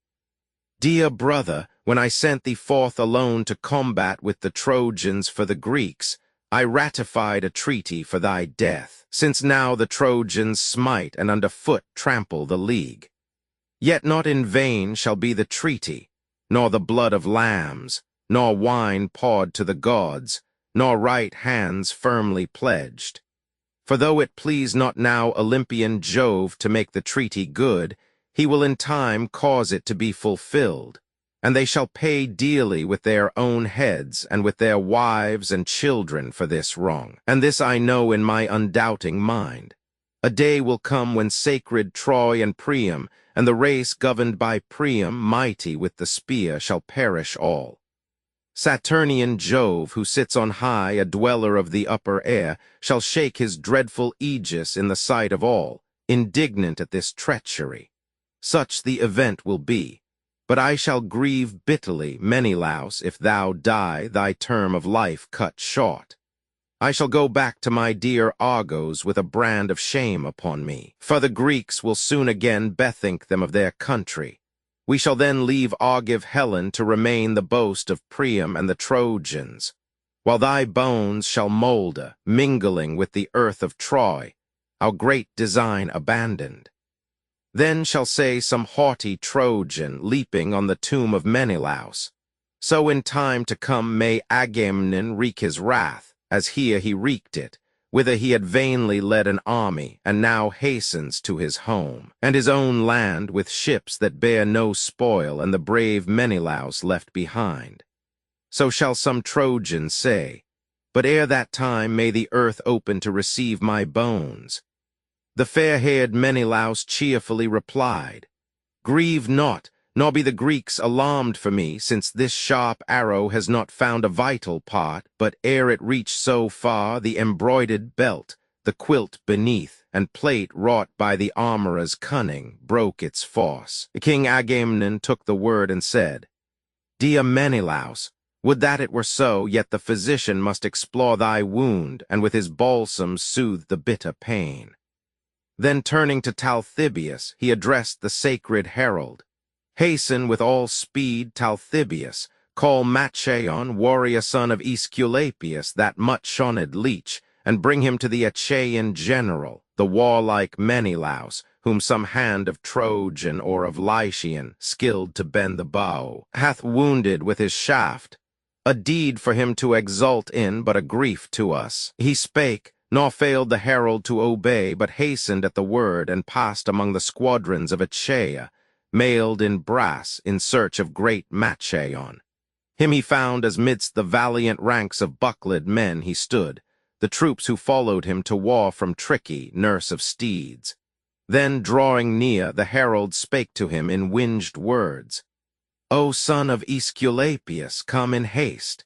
Dear brother, when I sent thee forth alone to combat with the Trojans for the Greeks, I ratified a treaty for thy death, since now the Trojans smite and under foot trample the league. Yet not in vain shall be the treaty, nor the blood of lambs, nor wine poured to the gods, nor right hands firmly pledged. For though it please not now Olympian Jove to make the treaty good, he will in time cause it to be fulfilled, and they shall pay dearly with their own heads and with their wives and children for this wrong. And this I know in my undoubting mind. A day will come when sacred Troy and Priam, and the race governed by Priam, mighty with the spear, shall perish all. Saturnian Jove, who sits on high, a dweller of the upper air, shall shake his dreadful aegis in the sight of all, indignant at this treachery. Such the event will be. But I shall grieve bitterly, Menelaus, if thou die, thy term of life cut short. I shall go back to my dear Argos with a brand of shame upon me, for the Greeks will soon again bethink them of their country. We shall then leave Argive Helen to remain the boast of Priam and the Trojans, while thy bones shall moulder, mingling with the earth of Troy, our great design abandoned. Then shall say some haughty Trojan, leaping on the tomb of Menelaus, so in time to come may Agamemnon wreak his wrath, as here he wreaked it, whither he had vainly led an army, and now hastens to his home, and his own land with ships that bear no spoil, and the brave Menelaus left behind. So shall some Trojan say, but ere that time may the earth open to receive my bones. The fair-haired Menelaus cheerfully replied, Grieve not, nor be the Greeks alarmed for me, since this sharp arrow has not found a vital part, but ere it reached so far, the embroidered belt, the quilt beneath, and plate wrought by the armorer's cunning, broke its force. King Agamemnon took the word and said, Dear Menelaus, would that it were so, yet the physician must explore thy wound, and with his balsam soothe the bitter pain. Then turning to Talthybius, he addressed the sacred herald. Hasten with all speed, Talthybius, call Machaon, warrior son of Aesculapius, that much-shoned leech, and bring him to the Achaean general, the warlike Menelaus, whom some hand of Trojan or of Lycian, skilled to bend the bow, hath wounded with his shaft. A deed for him to exult in, but a grief to us. He spake, nor failed the herald to obey, but hastened at the word, and passed among the squadrons of Achaea, mailed in brass, in search of great Machaon. Him he found as midst the valiant ranks of buckled men he stood, the troops who followed him to war from Tricky, nurse of steeds. Then, drawing near, the herald spake to him in winged words, O son of Aesculapius, come in haste.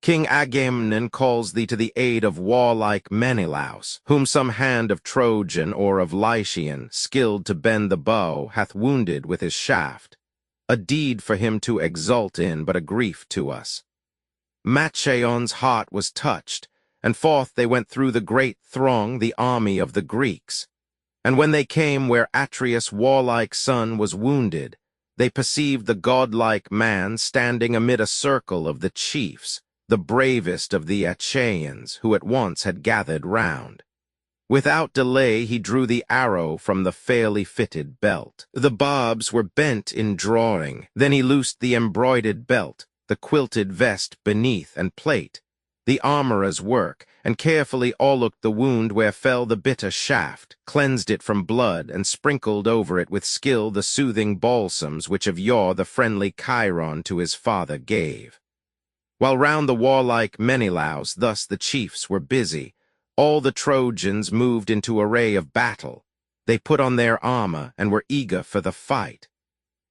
King Agamemnon calls thee to the aid of warlike Menelaus, whom some hand of Trojan or of Lycian, skilled to bend the bow, hath wounded with his shaft. A deed for him to exult in, but a grief to us. Machaon's heart was touched, and forth they went through the great throng, the army of the Greeks. And when they came where Atreus' warlike son was wounded, they perceived the godlike man standing amid a circle of the chiefs, the bravest of the Achaeans, who at once had gathered round. Without delay he drew the arrow from the fairly fitted belt. The barbs were bent in drawing. Then he loosed the embroidered belt, the quilted vest beneath and plate, the armorer's work, and carefully o'erlooked the wound where fell the bitter shaft, cleansed it from blood, and sprinkled over it with skill the soothing balsams which of yore the friendly Chiron to his father gave. While round the warlike Menelaus thus the chiefs were busy, all the Trojans moved into array of battle. They put on their armor and were eager for the fight.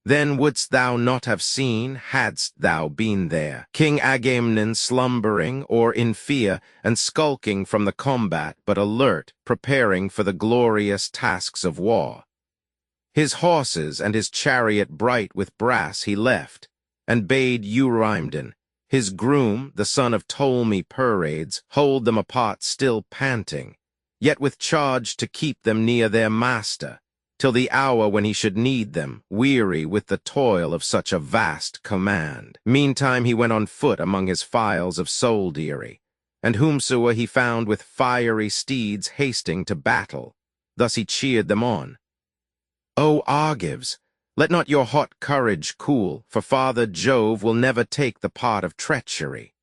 Then wouldst thou not have seen, hadst thou been there, King Agamemnon slumbering or in fear and skulking from the combat, but alert, preparing for the glorious tasks of war. His horses and his chariot bright with brass he left, and bade Eurymedon, his groom, the son of Ptolemy Perades, hold them apart still panting, yet with charge to keep them near their master, till the hour when he should need them, weary with the toil of such a vast command. Meantime he went on foot among his files of soldiery, and whomsoever he found with fiery steeds hasting to battle. Thus he cheered them on. O Argives, let not your hot courage cool, for Father Jove will never take the part of treachery.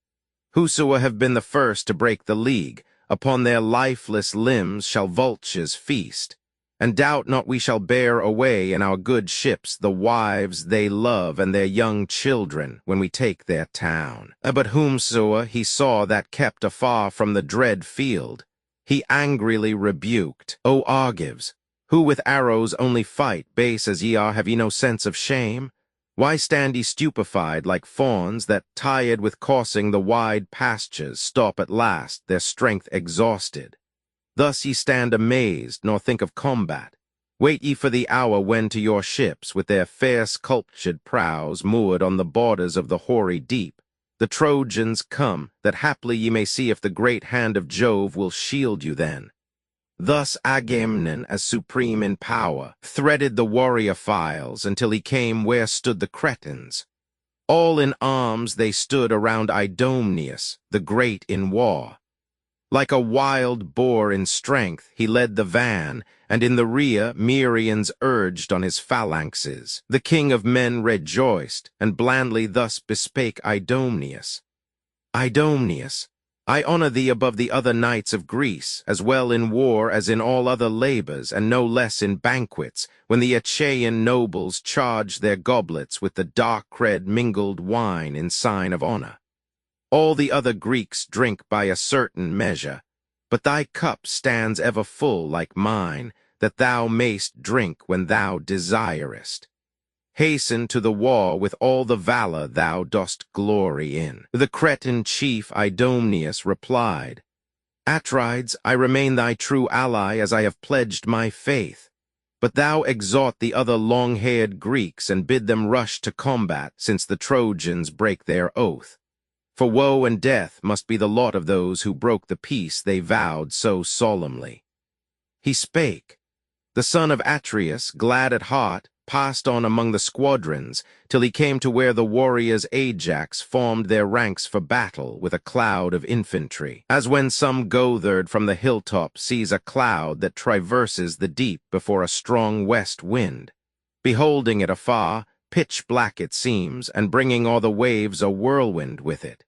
Whosoever have been the first to break the league, upon their lifeless limbs shall vultures feast. And doubt not we shall bear away in our good ships the wives they love and their young children when we take their town. But whomsoever he saw that kept afar from the dread field, he angrily rebuked. O Argives, who with arrows only fight, base as ye are, have ye no sense of shame? Why stand ye stupefied like fawns that, tired with coursing the wide pastures, stop at last, their strength exhausted? Thus ye stand amazed, nor think of combat. Wait ye for the hour when to your ships, with their fair sculptured prows moored on the borders of the hoary deep, the Trojans come, that haply ye may see if the great hand of Jove will shield you then. Thus Agamemnon, as supreme in power, threaded the warrior files until he came where stood the Cretans. All in arms they stood around Idomeneus, the great in war. Like a wild boar in strength, he led the van, and in the rear Merians urged on his phalanxes. The king of men rejoiced, and blandly thus bespake Idomeneus. Idomeneus, I honor thee above the other knights of Greece, as well in war as in all other labors, and no less in banquets, when the Achaean nobles charge their goblets with the dark-red mingled wine in sign of honor. All the other Greeks drink by a certain measure, but thy cup stands ever full like mine, that thou mayst drink when thou desirest. Hasten to the war with all the valor thou dost glory in. The Cretan chief Idomeneus replied, Atrides, I remain thy true ally as I have pledged my faith. But thou exhort the other long-haired Greeks and bid them rush to combat, since the Trojans break their oath. For woe and death must be the lot of those who broke the peace they vowed so solemnly. He spake, The son of Atreus, glad at heart, passed on among the squadrons, till he came to where the warriors Ajax formed their ranks for battle with a cloud of infantry, as when some goatherd from the hilltop sees a cloud that traverses the deep before a strong west wind. Beholding it afar, pitch black it seems, and bringing o'er the waves a whirlwind with it.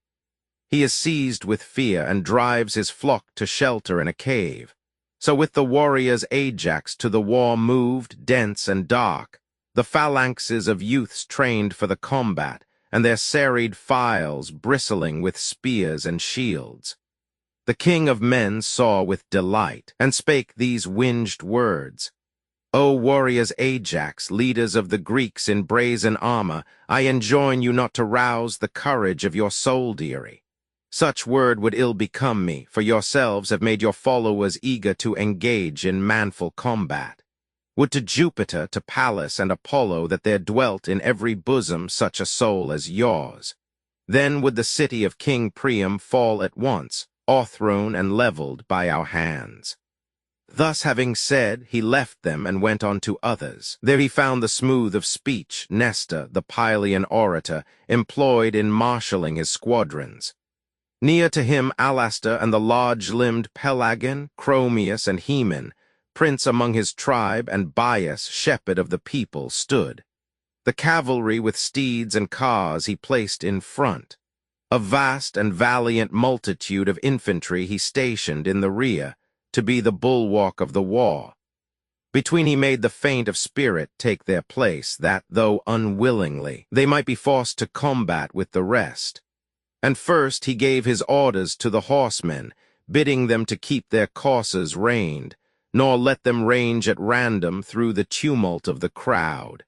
He is seized with fear and drives his flock to shelter in a cave. So with the warriors Ajax to the war moved, dense and dark, the phalanxes of youths trained for the combat, and their serried files bristling with spears and shields. The king of men saw with delight, and spake these winged words, O warriors Ajax, leaders of the Greeks in brazen armor, I enjoin you not to rouse the courage of your soldiery. Such word would ill become me, for yourselves have made your followers eager to engage in manful combat. Would to Jupiter, to Pallas, and Apollo that there dwelt in every bosom such a soul as yours. Then would the city of King Priam fall at once, o'erthrown and leveled by our hands. Thus having said, he left them and went on to others. There he found the smooth of speech, Nestor, the Pylian orator, employed in marshalling his squadrons. Near to him Alastor and the large-limbed Pelagon, Chromius, and Heman, prince among his tribe, and Bias, shepherd of the people, stood. The cavalry with steeds and cars he placed in front. A vast and valiant multitude of infantry he stationed in the rear, to be the bulwark of the war. Between he made the faint of spirit take their place, that, though unwillingly, they might be forced to combat with the rest. And first he gave his orders to the horsemen, bidding them to keep their coursers reined, nor let them range at random through the tumult of the crowd.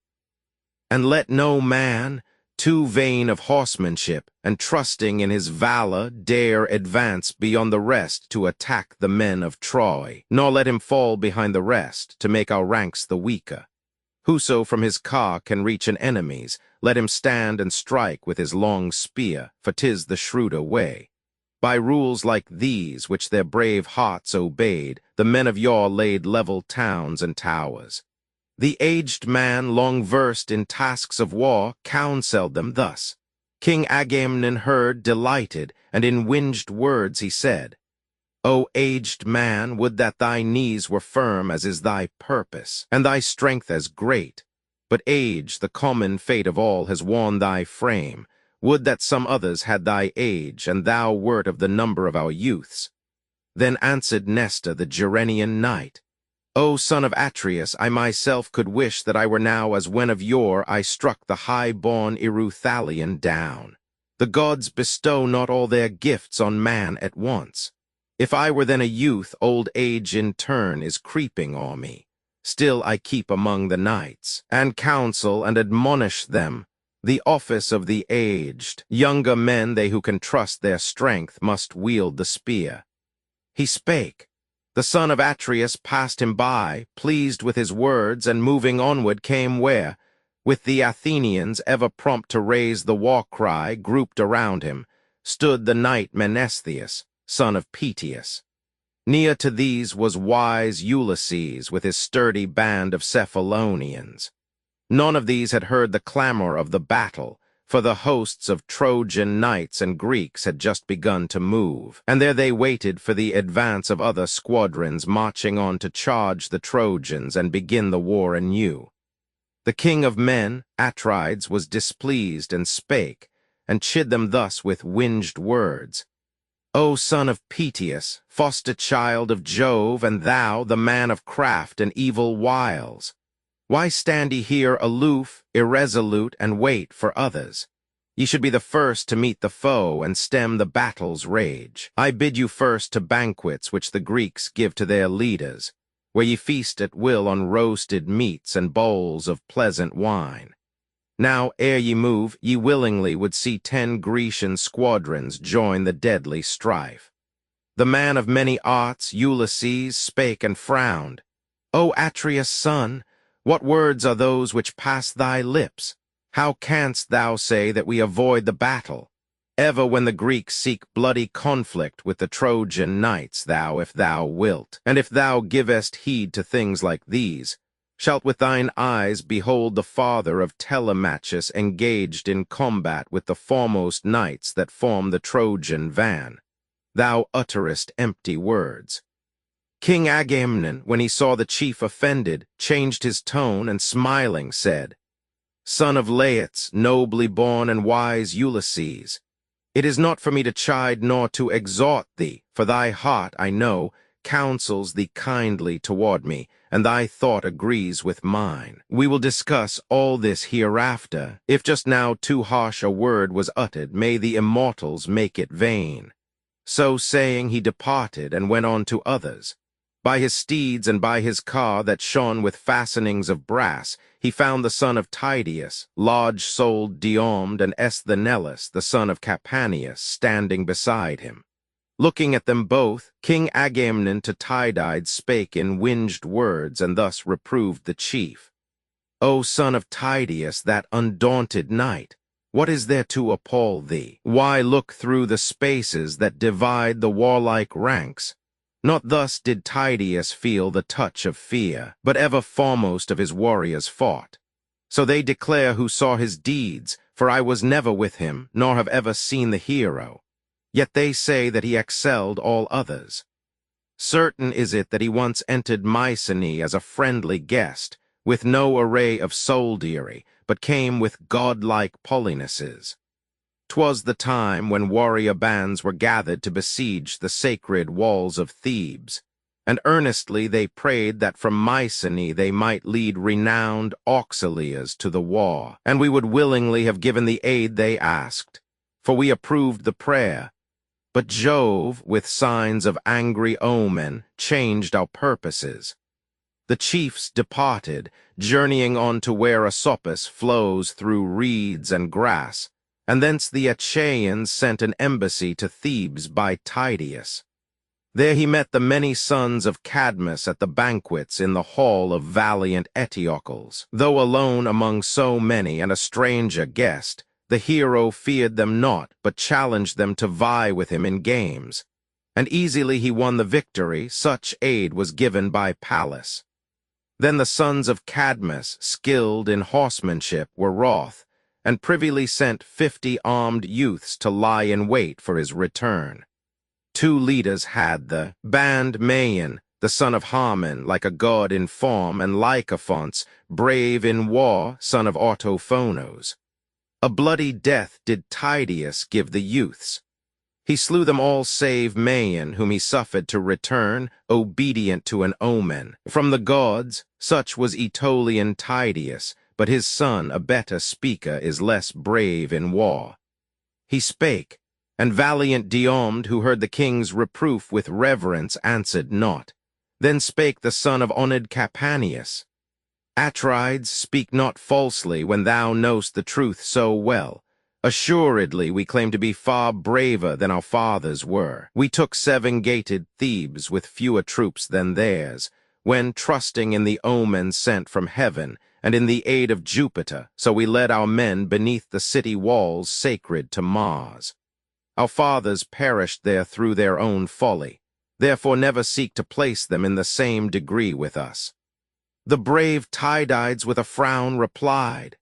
And let no man, too vain of horsemanship, and trusting in his valor, dare advance beyond the rest to attack the men of Troy, nor let him fall behind the rest, to make our ranks the weaker. Whoso from his car can reach an enemy's, let him stand and strike with his long spear, for 'tis the shrewder way. By rules like these, which their brave hearts obeyed, the men of yore laid level towns and towers. The aged man, long versed in tasks of war, counselled them thus. King Agamemnon heard, delighted, and in winged words he said, O aged man, would that thy knees were firm as is thy purpose, and thy strength as great. But age, the common fate of all, has worn thy frame. Would that some others had thy age, and thou wert of the number of our youths. Then answered Nestor, the Gerenian knight, O son of Atreus, I myself could wish that I were now as when of yore I struck the high-born Eruthalian down. The gods bestow not all their gifts on man at once. If I were then a youth, old age in turn is creeping o'er me. Still I keep among the knights, and counsel and admonish them. The office of the aged, younger men, they who can trust their strength, must wield the spear. He spake. The son of Atreus passed him by, pleased with his words, and moving onward came where, with the Athenians ever prompt to raise the war-cry, grouped around him, stood the knight Menestheus, son of Peteus. Near to these was wise Ulysses with his sturdy band of Cephalonians. None of these had heard the clamor of the battle, for the hosts of Trojan knights and Greeks had just begun to move, and there they waited for the advance of other squadrons marching on to charge the Trojans and begin the war anew. The king of men, Atrides, was displeased and spake, and chid them thus with winged words. O son of Peteus, foster child of Jove, and thou, the man of craft and evil wiles, why stand ye here aloof, irresolute, and wait for others? Ye should be the first to meet the foe and stem the battle's rage. I bid you first to banquets which the Greeks give to their leaders, where ye feast at will on roasted meats and bowls of pleasant wine. Now, ere ye move, ye willingly would see 10 Grecian squadrons join the deadly strife. The man of many arts, Ulysses, spake and frowned. O Atreus' son, what words are those which pass thy lips? How canst thou say that we avoid the battle? Ever when the Greeks seek bloody conflict with the Trojan knights, thou, if thou wilt, and if thou givest heed to things like these, shalt with thine eyes behold the father of Telemachus engaged in combat with the foremost knights that form the Trojan van. Thou utterest empty words. King Agamemnon, when he saw the chief offended, changed his tone and smiling said, Son of Laertes, nobly born and wise Ulysses, it is not for me to chide nor to exhort thee, for thy heart, I know, counsels thee kindly toward me, and thy thought agrees with mine. We will discuss all this hereafter. If just now too harsh a word was uttered, may the immortals make it vain. So saying, he departed and went on to others. By his steeds and by his car that shone with fastenings of brass, he found the son of Tydeus, large-souled Diomed, and Esthenelus, the son of Capaneus, standing beside him. Looking at them both, King Agamemnon to Tydides spake in winged words, and thus reproved the chief. O son of Tydeus, that undaunted knight, what is there to appall thee? Why look through the spaces that divide the warlike ranks? Not thus did Tydeus feel the touch of fear, but ever foremost of his warriors fought. So they declare who saw his deeds, for I was never with him, nor have ever seen the hero. Yet they say that he excelled all others. Certain is it that he once entered Mycenae as a friendly guest, with no array of soldiery, but came with godlike policies. 'Twas the time when warrior bands were gathered to besiege the sacred walls of Thebes, and earnestly they prayed that from Mycenae they might lead renowned auxiliars to the war, and we would willingly have given the aid they asked, for we approved the prayer. But Jove, with signs of angry omen, changed our purposes. The chiefs departed, journeying on to where Asopus flows through reeds and grass, and thence the Achaeans sent an embassy to Thebes by Tydeus. There he met the many sons of Cadmus at the banquets in the hall of valiant Eteocles. Though alone among so many and a stranger guest, the hero feared them not, but challenged them to vie with him in games. And easily he won the victory, such aid was given by Pallas. Then the sons of Cadmus, skilled in horsemanship, were wroth, and privily sent 50 armed youths to lie in wait for his return. 2 leaders had the band Maon, the son of Harmon, like a god in form, and Lycophonte, brave in war, son of Autophonos. A bloody death did Tydeus give the youths. He slew them all save Maon, whom he suffered to return, obedient to an omen. From the gods, such was Aetolian Tydeus, but his son, a better speaker, is less brave in war. He spake, and valiant Diomed, who heard the king's reproof with reverence, answered not. Then spake the son of honored Capaneus, Atrides, speak not falsely when thou know'st the truth so well. Assuredly we claim to be far braver than our fathers were. We took 7-gated Thebes with fewer troops than theirs, when, trusting in the omens sent from heaven, and in the aid of Jupiter, so we led our men beneath the city walls sacred to Mars. Our fathers perished there through their own folly, therefore never seek to place them in the same degree with us. The brave Tydides with a frown replied,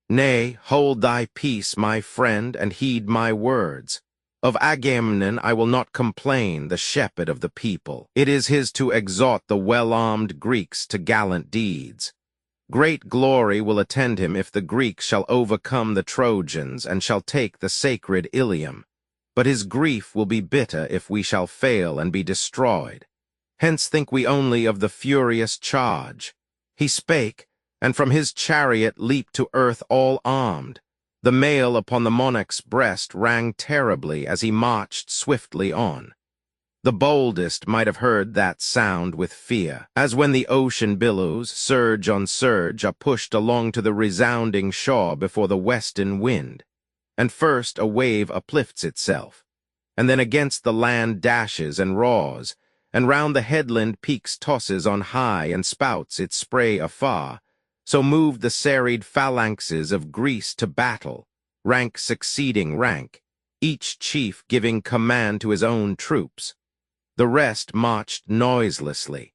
Nay, hold thy peace, my friend, and heed my words. Of Agamemnon I will not complain, the shepherd of the people. It is his to exhort the well-armed Greeks to gallant deeds. Great glory will attend him if the Greeks shall overcome the Trojans and shall take the sacred Ilium. But his grief will be bitter if we shall fail and be destroyed. Hence think we only of the furious charge. He spake, and from his chariot leaped to earth all armed. The mail upon the monarch's breast rang terribly as he marched swiftly on. The boldest might have heard that sound with fear, as when the ocean billows, surge on surge, are pushed along to the resounding shore before the western wind. And first a wave uplifts itself, and then against the land dashes and roars, and round the headland peaks tosses on high and spouts its spray afar. So moved the serried phalanxes of Greece to battle, rank succeeding rank. each chief giving command to his own troops. The rest marched noiselessly.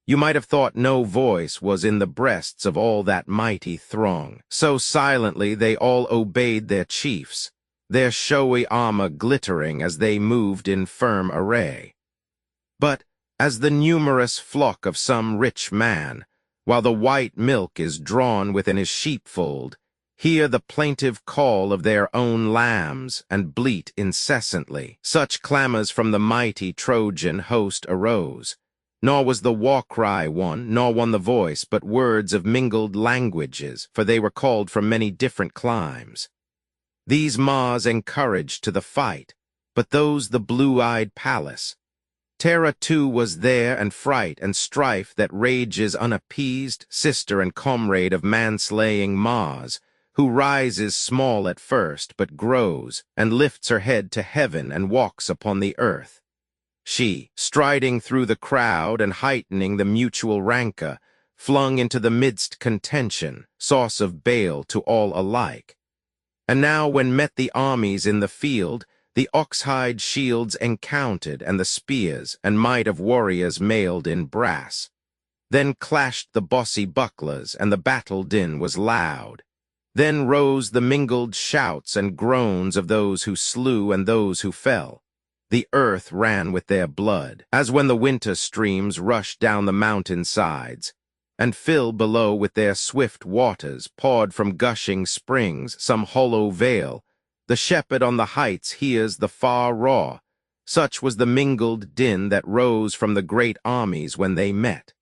You might have thought no voice was in the breasts of all that mighty throng. So silently they all obeyed their chiefs, their showy armor glittering as they moved in firm array. But, as the numerous flock of some rich man, while the white milk is drawn within his sheepfold, hear the plaintive call of their own lambs and bleat incessantly, such clamors from the mighty Trojan host arose. Nor was the war-cry one, nor one the voice, but words of mingled languages, for they were called from many different climes. These Mars encouraged to the fight, but those the blue-eyed Pallas. Terror too was there, and fright and strife that rages unappeased, sister and comrade of man-slaying Mars, who rises small at first, but grows, and lifts her head to heaven and walks upon the earth. She, striding through the crowd and heightening the mutual rancor, flung into the midst contention, sauce of bale to all alike. And now when met the armies in the field, the ox-hide shields encountered, and the spears and might of warriors mailed in brass. Then clashed the bossy bucklers, and the battle din was loud. Then rose the mingled shouts and groans of those who slew and those who fell. The earth ran with their blood, as when the winter streams rush down the mountain sides, and fill below with their swift waters, poured from gushing springs, some hollow vale. The shepherd on the heights hears the far roar. Such was the mingled din that rose from the great armies when they met.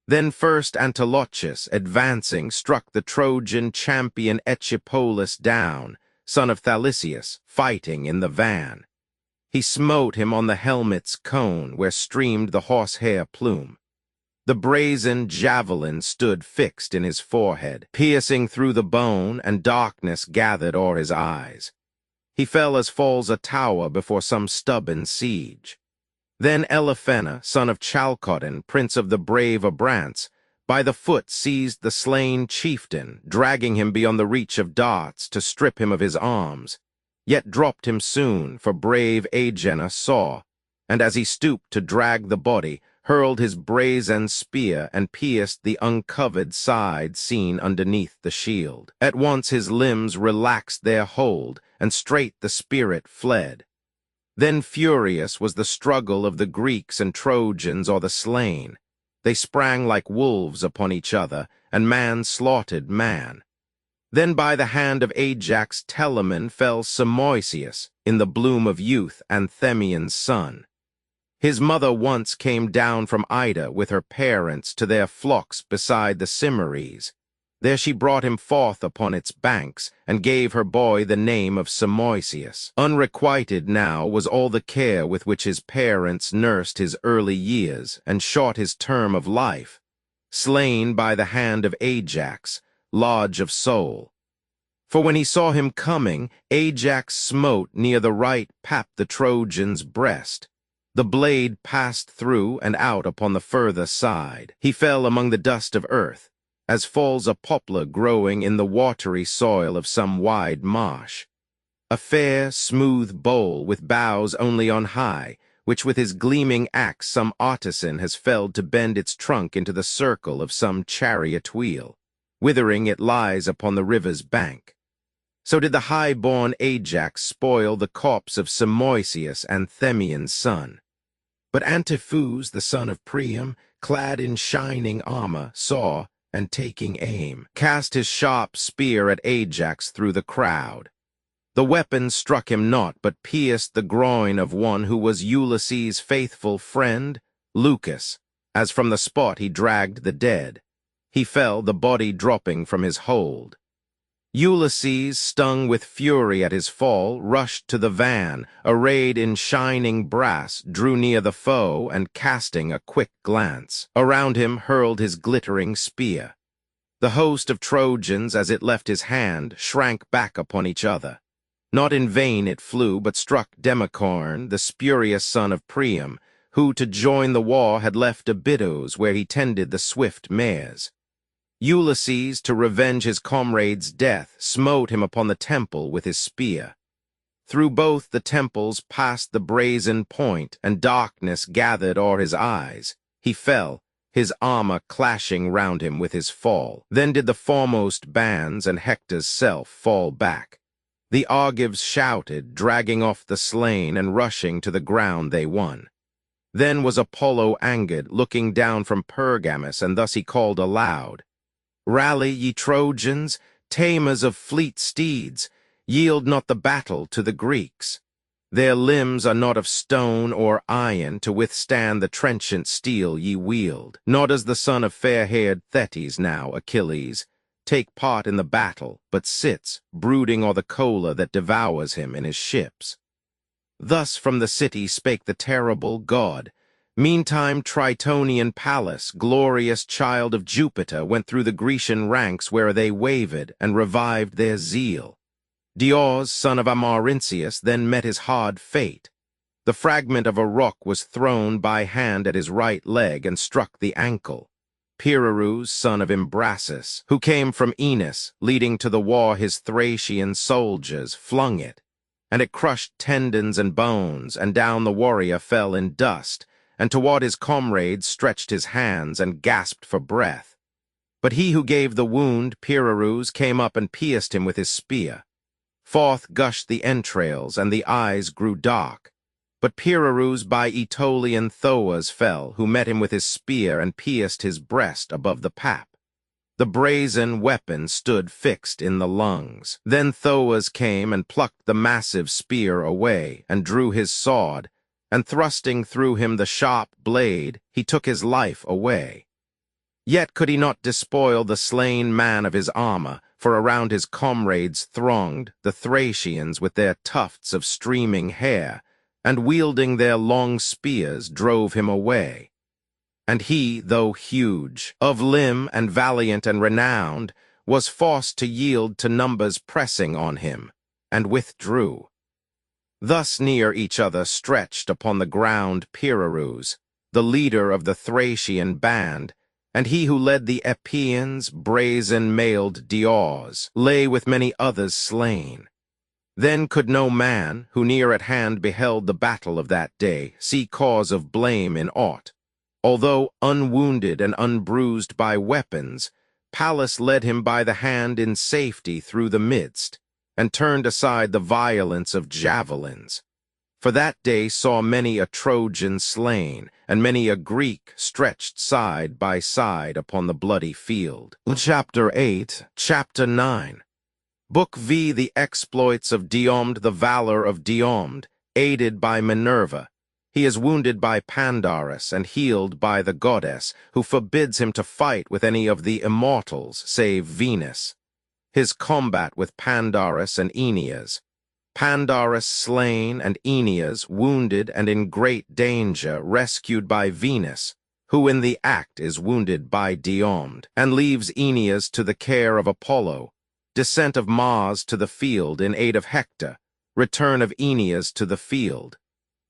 Then first Antilochus, advancing, struck the Trojan champion Echepolus down, son of Thalicius, fighting in the van. He smote him on the helmet's cone, where streamed the horsehair plume. The brazen javelin stood fixed in his forehead, piercing through the bone, and darkness gathered o'er his eyes. He fell as falls a tower before some stubborn siege. Then Elephana, son of Chalcodon, prince of the brave Abrants, by the foot seized the slain chieftain, dragging him beyond the reach of darts to strip him of his arms, yet dropped him soon, for brave Agenor saw, and as he stooped to drag the body, hurled his brazen spear and pierced the uncovered side seen underneath the shield. At once his limbs relaxed their hold, and straight the spirit fled. Then furious was the struggle of the Greeks and Trojans or the slain. They sprang like wolves upon each other, and man slaughtered man. Then by the hand of Ajax Telamon fell Simoisius, in the bloom of youth, Anthemian's son. His mother once came down from Ida with her parents to their flocks beside the Cimmerides. There she brought him forth upon its banks, and gave her boy the name of Simoisius. Unrequited now was all the care with which his parents nursed his early years, and short his term of life, slain by the hand of Ajax, lodge of soul. For when he saw him coming, Ajax smote near the right pap the Trojan's breast. The blade passed through and out upon the further side. He fell among the dust of earth, as falls a poplar growing in the watery soil of some wide marsh. A fair, smooth bowl with boughs only on high, which with his gleaming axe some artisan has felled to bend its trunk into the circle of some chariot wheel. Withering it lies upon the river's bank. So did the high-born Ajax spoil the corpse of Simoisius, Anthemian's son. But Antiphus, the son of Priam, clad in shining armor, saw, and taking aim, cast his sharp spear at Ajax through the crowd. The weapon struck him not, but pierced the groin of one who was Ulysses' faithful friend, Lucas, as from the spot he dragged the dead. He fell, the body dropping from his hold. Ulysses, stung with fury at his fall, rushed to the van, arrayed in shining brass, drew near the foe, and casting a quick glance around him hurled his glittering spear. The host of Trojans, as it left his hand, shrank back upon each other. Not in vain it flew, but struck Demacorn, the spurious son of Priam, who to join the war had left Abydos, where he tended the swift mares. Ulysses, to revenge his comrade's death, smote him upon the temple with his spear. Through both the temples passed the brazen point, and darkness gathered o'er his eyes. He fell, his armor clashing round him with his fall. Then did the foremost bands and Hector's self fall back. The Argives shouted, dragging off the slain, and rushing to the ground they won. Then was Apollo angered, looking down from Pergamus, and thus he called aloud, "Rally, ye Trojans, tamers of fleet steeds, yield not the battle to the Greeks. Their limbs are not of stone or iron to withstand the trenchant steel ye wield. Nor does the son of fair-haired Thetis now, Achilles, take part in the battle, but sits, brooding o'er the choler that devours him in his ships." Thus from the city spake the terrible god. Meantime Tritonian Pallas, glorious child of Jupiter, went through the Grecian ranks where they wavered and revived their zeal. Dios, son of Amarynceus, then met his hard fate. The fragment of a rock was thrown by hand at his right leg and struck the ankle. Pyrrhus, son of Imbrasus, who came from Enos, leading to the war his Thracian soldiers, flung it, and it crushed tendons and bones, and down the warrior fell in dust, and toward his comrades stretched his hands and gasped for breath. But he who gave the wound, Pyrrhus, came up and pierced him with his spear. Forth gushed the entrails, and the eyes grew dark. But Pyrrhus by Aetolian Thoas fell, who met him with his spear and pierced his breast above the pap. The brazen weapon stood fixed in the lungs. Then Thoas came and plucked the massive spear away, and drew his sword, and thrusting through him the sharp blade, he took his life away. Yet could he not despoil the slain man of his armor, for around his comrades thronged the Thracians with their tufts of streaming hair, and wielding their long spears drove him away. And he, though huge, of limb and valiant and renowned, was forced to yield to numbers pressing on him, and withdrew. Thus near each other stretched upon the ground Pyrrhus, the leader of the Thracian band, and he who led the Epeans, brazen-mailed Dios, lay with many others slain. Then could no man, who near at hand beheld the battle of that day, see cause of blame in aught. Although unwounded and unbruised by weapons, Pallas led him by the hand in safety through the midst, and turned aside the violence of javelins. For that day saw many a Trojan slain, and many a Greek stretched side by side upon the bloody field. Chapter 8, Chapter 9. Book V. The exploits of Diomed, the valor of Diomed, aided by Minerva. He is wounded by Pandarus and healed by the goddess, who forbids him to fight with any of the immortals save Venus. His combat with Pandarus and Aeneas. Pandarus slain and Aeneas wounded and in great danger, rescued by Venus, who in the act is wounded by Diomed, and leaves Aeneas to the care of Apollo. Descent of Mars to the field in aid of Hector. Return of Aeneas to the field.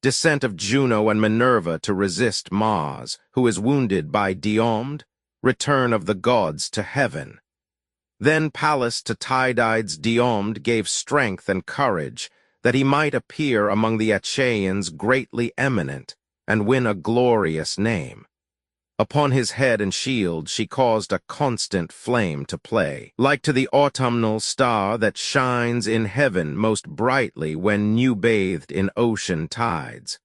Descent of Juno and Minerva to resist Mars, who is wounded by Diomed. Return of the gods to heaven. Then Pallas to Tydides Diomed gave strength and courage, that he might appear among the Achaeans greatly eminent, and win a glorious name. Upon his head and shield she caused a constant flame to play, like to the autumnal star that shines in heaven most brightly when new-bathed in ocean tides.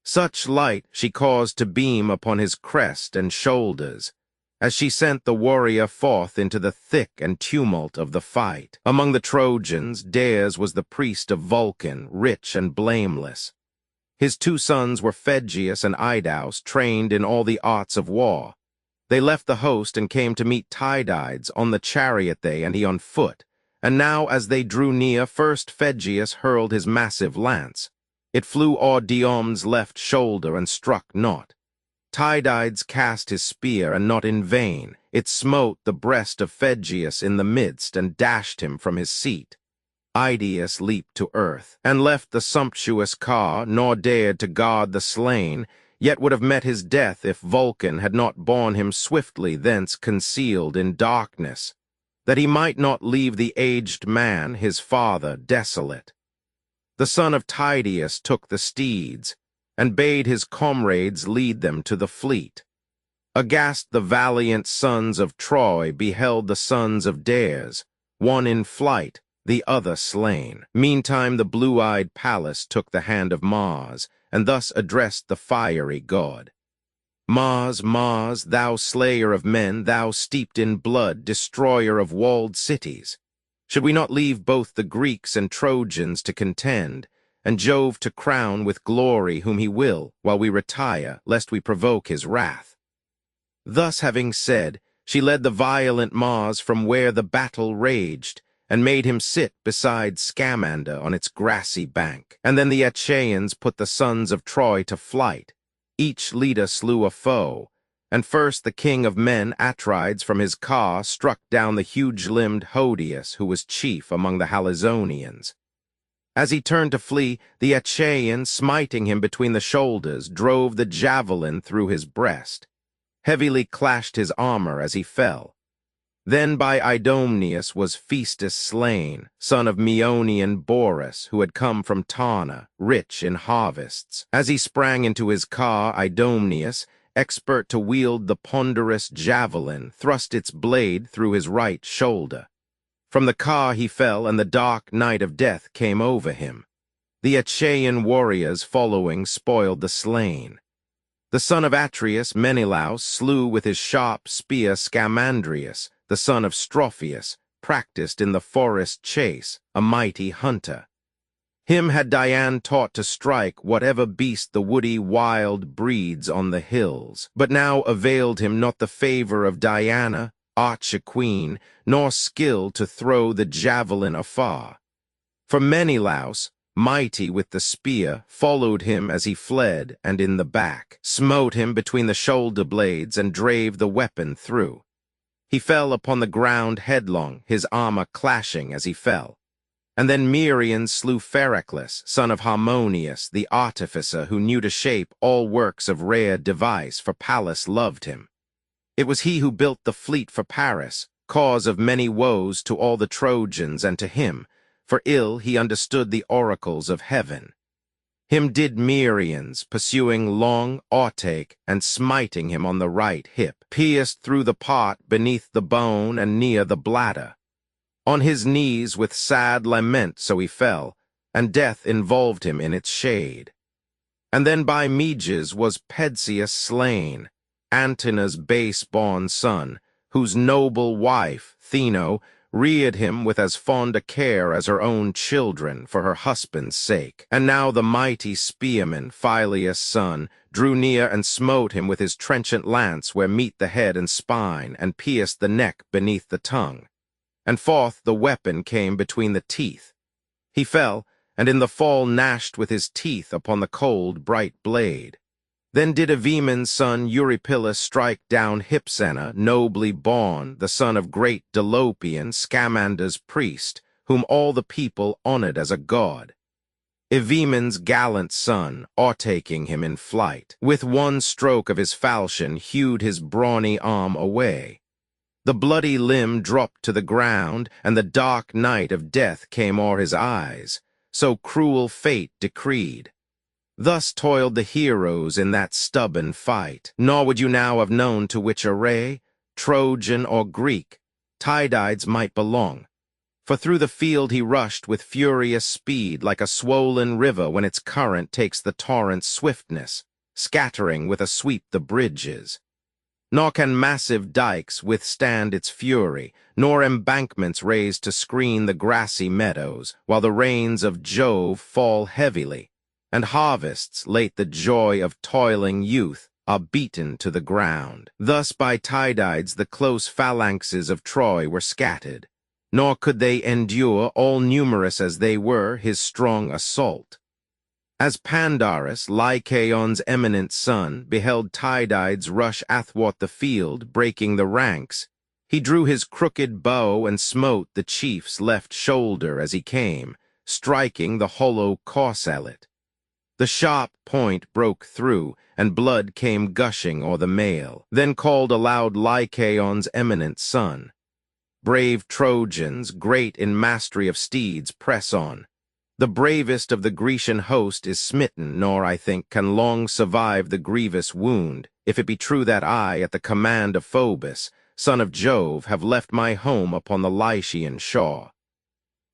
Such light she caused to beam upon his crest and shoulders, as she sent the warrior forth into the thick and tumult of the fight. Among the Trojans, Dares was the priest of Vulcan, rich and blameless. His two sons were Phegeus and Idaus, trained in all the arts of war. They left the host and came to meet Tydides, on the chariot they and he on foot. And now as they drew near, first Phegeus hurled his massive lance. It flew o'er Diomed's left shoulder and struck not. Tydides cast his spear, and not in vain. It smote the breast of Phegeus in the midst, and dashed him from his seat. Idaeus leaped to earth, and left the sumptuous car, nor dared to guard the slain, yet would have met his death if Vulcan had not borne him swiftly thence concealed in darkness, that he might not leave the aged man, his father, desolate. The son of Tydeus took the steeds, and bade his comrades lead them to the fleet. Aghast the valiant sons of Troy beheld the sons of Dares, one in flight, the other slain. Meantime the blue-eyed Pallas took the hand of Mars, and thus addressed the fiery god. Mars, Mars, thou slayer of men, thou steeped in blood, destroyer of walled cities, should we not leave both the Greeks and Trojans to contend, and Jove to crown with glory whom he will, while we retire, lest we provoke his wrath? Thus having said, she led the violent Mars from where the battle raged, and made him sit beside Scamander on its grassy bank. And then the Achaeans put the sons of Troy to flight. Each leader slew a foe, and first the king of men, Atrides, from his car struck down the huge-limbed Hodius, who was chief among the Halizonians. As he turned to flee, the Achaean, smiting him between the shoulders, drove the javelin through his breast. Heavily clashed his armor as he fell. Then by Idomeneus was Phaestus slain, son of Meonian Boreas, who had come from Tarna, rich in harvests. As he sprang into his car, Idomeneus, expert to wield the ponderous javelin, thrust its blade through his right shoulder. From the car he fell, and the dark night of death came over him. The Achaean warriors following spoiled the slain. The son of Atreus, Menelaus, slew with his sharp spear Scamandrius, the son of Strophius, practiced in the forest chase, a mighty hunter. Him had Dian taught to strike whatever beast the woody wild breeds on the hills, but now availed him not the favor of Diana, archer-queen, nor skill to throw the javelin afar. For Menelaus, mighty with the spear, followed him as he fled, and in the back, smote him between the shoulder blades, and drave the weapon through. He fell upon the ground headlong, his armor clashing as he fell. And then Merion slew Pheroclus, son of Harmonius, the artificer who knew to shape all works of rare device, for Pallas loved him. It was he who built the fleet for Paris, cause of many woes to all the Trojans and to him, for ill he understood the oracles of heaven. Him did Merions, pursuing long Autake, and smiting him on the right hip, pierced through the part beneath the bone and near the bladder. On his knees with sad lament so he fell, and death involved him in its shade. And then by Meges was Pedsius slain, Antena's base-born son, whose noble wife, Theno, reared him with as fond a care as her own children for her husband's sake. And now the mighty spearman, Phyleus' son, drew near and smote him with his trenchant lance where meet the head and spine, and pierced the neck beneath the tongue. And forth the weapon came between the teeth. He fell, and in the fall gnashed with his teeth upon the cold, bright blade. Then did Evaemon's son Eurypylus strike down Hypsena, nobly born, the son of great Dolopian, Scamander's priest, whom all the people honored as a god. Evaemon's gallant son, o'ertaking him in flight, with one stroke of his falchion hewed his brawny arm away. The bloody limb dropped to the ground, and the dark night of death came o'er his eyes, so cruel fate decreed. Thus toiled the heroes in that stubborn fight, nor would you now have known to which array, Trojan or Greek, Tydides might belong. For through the field he rushed with furious speed, like a swollen river when its current takes the torrent's swiftness, scattering with a sweep the bridges. Nor can massive dikes withstand its fury, nor embankments raised to screen the grassy meadows, while the rains of Jove fall heavily, and harvests, late the joy of toiling youth, are beaten to the ground. Thus by Tydides the close phalanxes of Troy were scattered, nor could they endure, all numerous as they were, his strong assault. As Pandarus, Lycaon's eminent son, beheld Tydides rush athwart the field, breaking the ranks, he drew his crooked bow and smote the chief's left shoulder as he came, striking the hollow corselet. The sharp point broke through, and blood came gushing o'er the mail. Then called aloud Lycaon's eminent son. Brave Trojans, great in mastery of steeds, press on. The bravest of the Grecian host is smitten, nor, I think, can long survive the grievous wound, if it be true that I, at the command of Phoebus, son of Jove, have left my home upon the Lycian shore.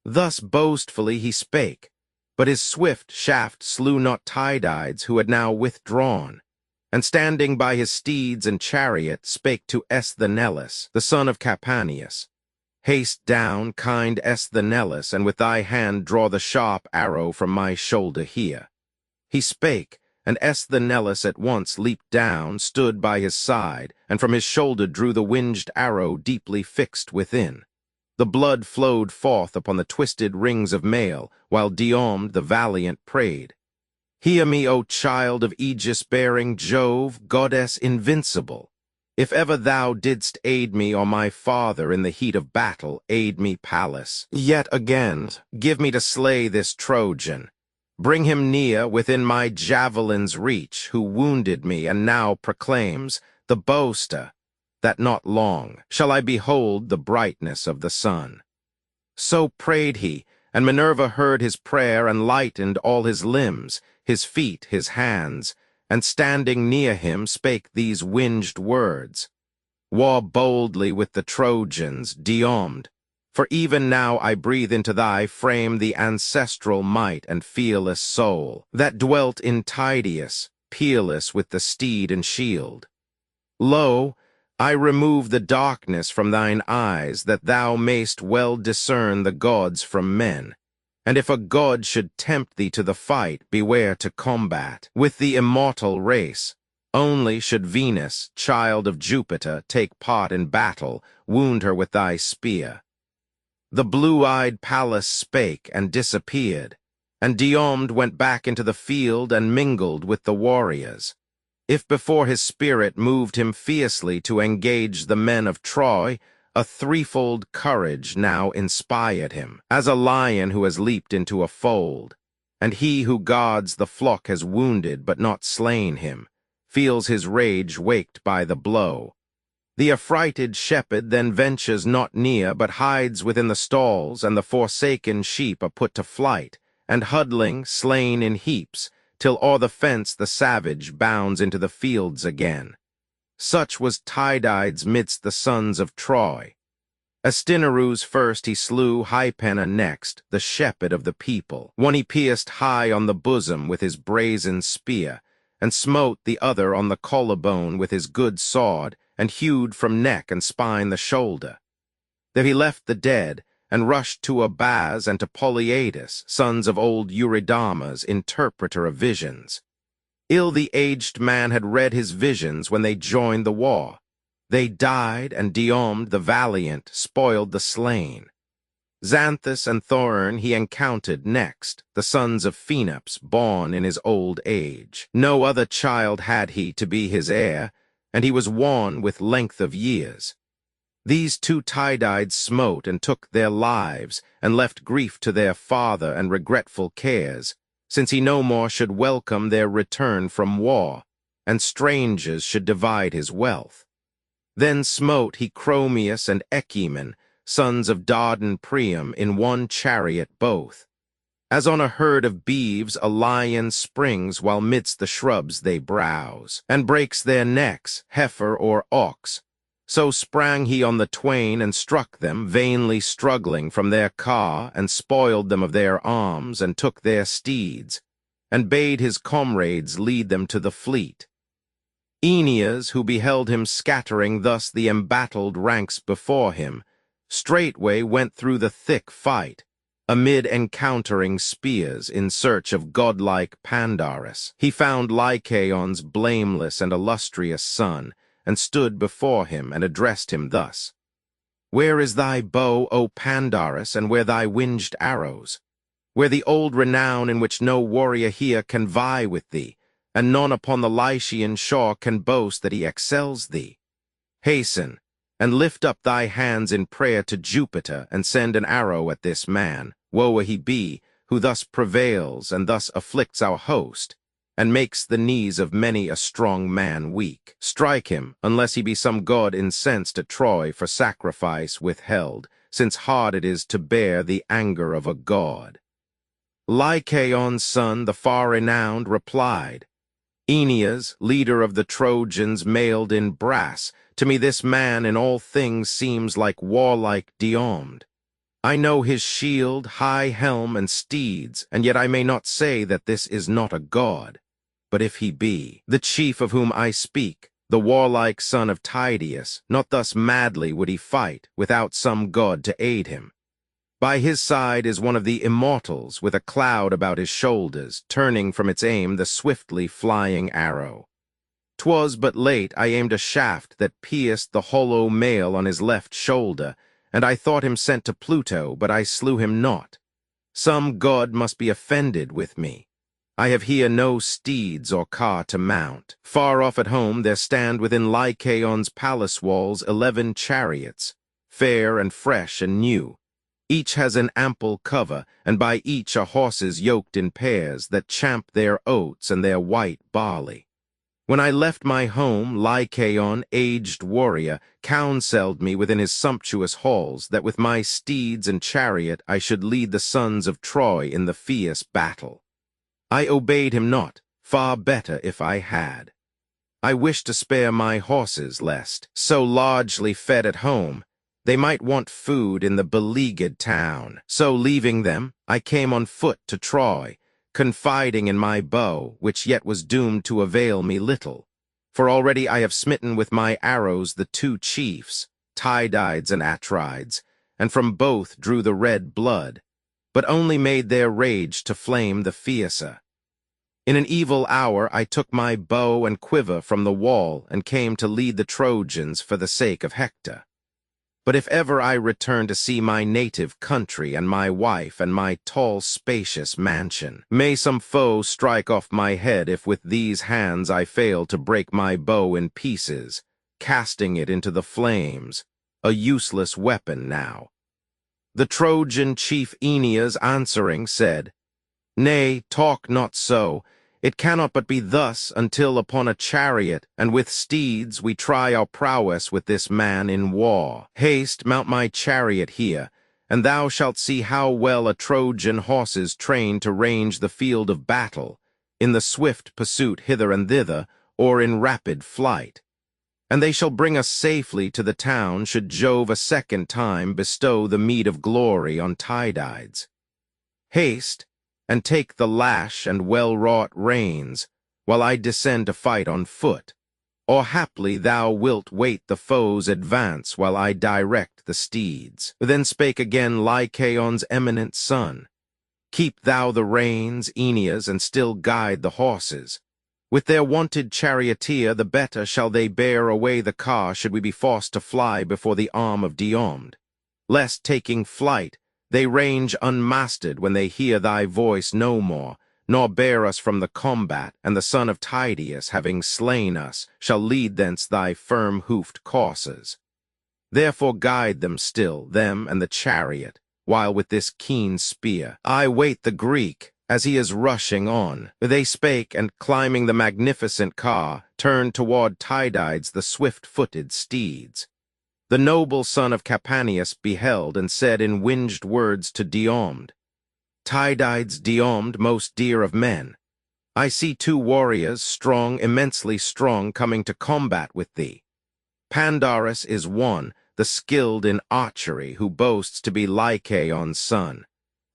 Thus boastfully he spake, but his swift shaft slew not Tydides, who had now withdrawn, and standing by his steeds and chariot, spake to Esthenelus, the son of Capaneus, "Haste down, kind Esthenelus, and with thy hand draw the sharp arrow from my shoulder here." He spake, and Esthenelus at once leaped down, stood by his side, and from his shoulder drew the winged arrow deeply fixed within. The blood flowed forth upon the twisted rings of mail, while Diomed the valiant prayed, "Hear me, O child of aegis-bearing Jove, goddess invincible. If ever thou didst aid me or my father in the heat of battle, aid me, Pallas. Yet again, give me to slay this Trojan. Bring him near within my javelin's reach, who wounded me and now proclaims, the boaster, that not long shall I behold the brightness of the sun." So prayed he, and Minerva heard his prayer and lightened all his limbs, his feet, his hands, and standing near him spake these winged words, "War boldly with the Trojans, Diomed, for even now I breathe into thy frame the ancestral might and fearless soul, that dwelt in Tydeus, peerless with the steed and shield. Lo, I remove the darkness from thine eyes, that thou mayst well discern the gods from men. And if a god should tempt thee to the fight, beware to combat with the immortal race. Only should Venus, child of Jupiter, take part in battle, wound her with thy spear." The blue-eyed Pallas spake and disappeared, and Diomed went back into the field and mingled with the warriors. If before his spirit moved him fiercely to engage the men of Troy, a threefold courage now inspired him, as a lion who has leaped into a fold, and he who guards the flock has wounded but not slain him, feels his rage waked by the blow. The affrighted shepherd then ventures not near, but hides within the stalls, and the forsaken sheep are put to flight, and huddling, slain in heaps, till o'er the fence the savage bounds into the fields again. Such was Tydides midst the sons of Troy. Astinorus first he slew, Hypena next, the shepherd of the people. One he pierced high on the bosom with his brazen spear, and smote the other on the collarbone with his good sword, and hewed from neck and spine the shoulder. There he left the dead, and rushed to Abaz and to Polyadus, sons of old Eurydamas, interpreter of visions. Ill the aged man had read his visions when they joined the war. They died, and Diomed the valiant spoiled the slain. Xanthus and Thorin he encountered next, the sons of Phaenops, born in his old age. No other child had he to be his heir, and he was wan with length of years. These two Tydides smote and took their lives, and left grief to their father and regretful cares, since he no more should welcome their return from war, and strangers should divide his wealth. Then smote he Chromius and Echaemen, sons of Dardan Priam, in one chariot both. As on a herd of beeves a lion springs while midst the shrubs they browse, and breaks their necks, heifer or ox, so sprang he on the twain and struck them, vainly struggling, from their car, and spoiled them of their arms, and took their steeds, and bade his comrades lead them to the fleet. Aeneas, who beheld him scattering thus the embattled ranks before him, straightway went through the thick fight, amid encountering spears, in search of godlike Pandarus. He found Lycaon's blameless and illustrious son, and stood before him, and addressed him thus: "Where is thy bow, O Pandarus, and where thy winged arrows? Where the old renown in which no warrior here can vie with thee, and none upon the Lycian shore can boast that he excels thee? Hasten, and lift up thy hands in prayer to Jupiter, and send an arrow at this man, woe he be, who thus prevails and thus afflicts our host, and makes the knees of many a strong man weak. Strike him, unless he be some god incensed at Troy for sacrifice withheld, since hard it is to bear the anger of a god." Lycaon's son, the far-renowned, replied, Aeneas, leader of the Trojans mailed in brass, to me this man in all things seems like warlike Diomed. I know his shield, high helm, and steeds, and yet I may not say that this is not a god. But if he be, the chief of whom I speak, the warlike son of Tydeus, not thus madly would he fight, without some god to aid him. By his side is one of the immortals, with a cloud about his shoulders, turning from its aim the swiftly flying arrow. 'Twas but late I aimed a shaft that pierced the hollow mail on his left shoulder, and I thought him sent to Pluto, but I slew him not. Some god must be offended with me. I have here no steeds or car to mount. Far off at home there stand within Lycaon's palace walls 11 chariots, fair and fresh and new. Each has an ample cover, and by each are horses yoked in pairs that champ their oats and their white barley. When I left my home, Lycaon, aged warrior, counselled me within his sumptuous halls that with my steeds and chariot I should lead the sons of Troy in the fierce battle. I obeyed him not, far better if I had. I wished to spare my horses, lest, so largely fed at home, they might want food in the beleaguered town. So leaving them, I came on foot to Troy, confiding in my bow, which yet was doomed to avail me little. For already I have smitten with my arrows the 2 chiefs, Tydides and Atrides, and from both drew the red blood, but only made their rage to flame the fiercer. In an evil hour I took my bow and quiver from the wall and came to lead the Trojans for the sake of Hector. But if ever I return to see my native country and my wife and my tall, spacious mansion, may some foe strike off my head if with these hands I fail to break my bow in pieces, casting it into the flames, a useless weapon now. The Trojan chief Aeneas answering said, Nay, talk not so. It cannot but be thus until upon a chariot and with steeds we try our prowess with this man in war. Haste, mount my chariot here, and thou shalt see how well a Trojan horse is trained to range the field of battle, in the swift pursuit hither and thither, or in rapid flight. And they shall bring us safely to the town should Jove a second time bestow the meed of glory on Tydides. Haste, and take the lash and well-wrought reins, while I descend to fight on foot. Or haply thou wilt wait the foe's advance while I direct the steeds. Then spake again Lycaon's eminent son, Keep thou the reins, Aeneas, and still guide the horses. With their wonted charioteer the better shall they bear away the car should we be forced to fly before the arm of Diomed. Lest taking flight, they range unmasted when they hear thy voice no more, nor bear us from the combat, and the son of Tydeus, having slain us, shall lead thence thy firm-hoofed coursers. Therefore guide them still, them and the chariot, while with this keen spear I wait the Greek, as he is rushing on. They spake, and climbing the magnificent car, turned toward Tydides the swift-footed steeds. The noble son of Capaneus beheld and said in winged words to Diomed, Tydides, Diomed, most dear of men, I see 2 warriors, strong, immensely strong, coming to combat with thee. Pandarus is one, the skilled in archery, who boasts to be Lycaon's son.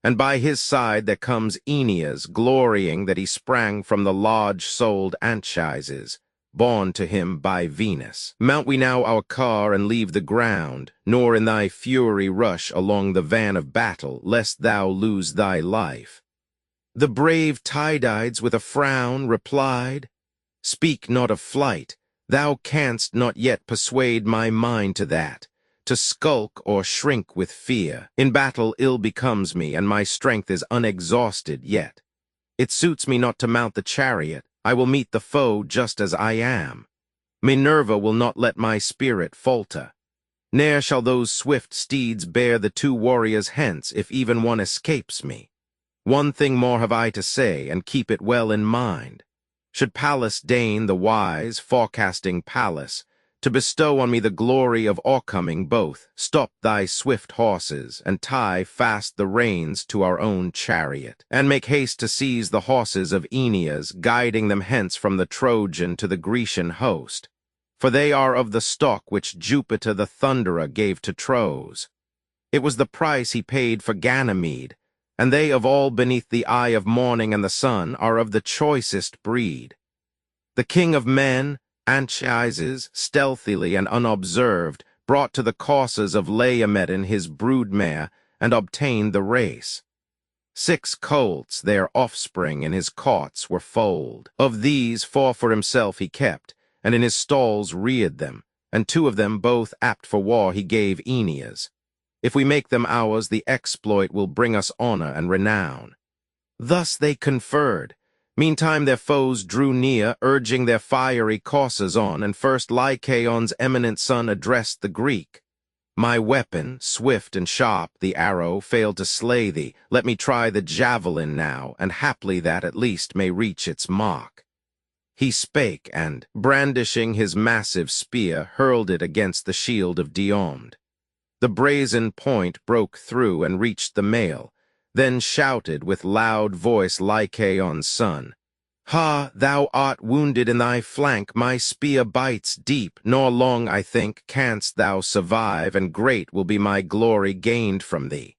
And by his side there comes Aeneas, glorying that he sprang from the large-souled Anchises, born to him by Venus. Mount we now our car and leave the ground, nor in thy fury rush along the van of battle, lest thou lose thy life. The brave Tydides with a frown replied, Speak not of flight, thou canst not yet persuade my mind to that. To skulk or shrink with fear, in battle ill becomes me, and my strength is unexhausted yet. It suits me not to mount the chariot, I will meet the foe just as I am. Minerva will not let my spirit falter. Ne'er shall those swift steeds bear the 2 warriors hence, if even one escapes me. One thing more have I to say, and keep it well in mind. Should Pallas deign the wise, forecasting Pallas, to bestow on me the glory of o'ercoming both. Stop thy swift horses, and tie fast the reins to our own chariot, and make haste to seize the horses of Aeneas, guiding them hence from the Trojan to the Grecian host. For they are of the stock which Jupiter the Thunderer gave to Tros. It was the price he paid for Ganymede, and they of all beneath the eye of morning and the sun are of the choicest breed. The king of men, Anchises, stealthily and unobserved, brought to the coursers of Laomedon his broodmare, and obtained the race. 6 colts, their offspring, in his cots were foaled. Of these 4 for himself he kept, and in his stalls reared them, and 2 of them, both apt for war, he gave Aeneas. If we make them ours, the exploit will bring us honor and renown. Thus they conferred. Meantime their foes drew near, urging their fiery coursers on, and first Lycaon's eminent son addressed the Greek. My weapon, swift and sharp, the arrow, failed to slay thee. Let me try the javelin now, and haply that at least may reach its mark. He spake, and, brandishing his massive spear, hurled it against the shield of Diomed. The brazen point broke through and reached the mail, then shouted with loud voice Lycaon's son, Ha, thou art wounded in thy flank, my spear bites deep, nor long, I think, canst thou survive, and great will be my glory gained from thee.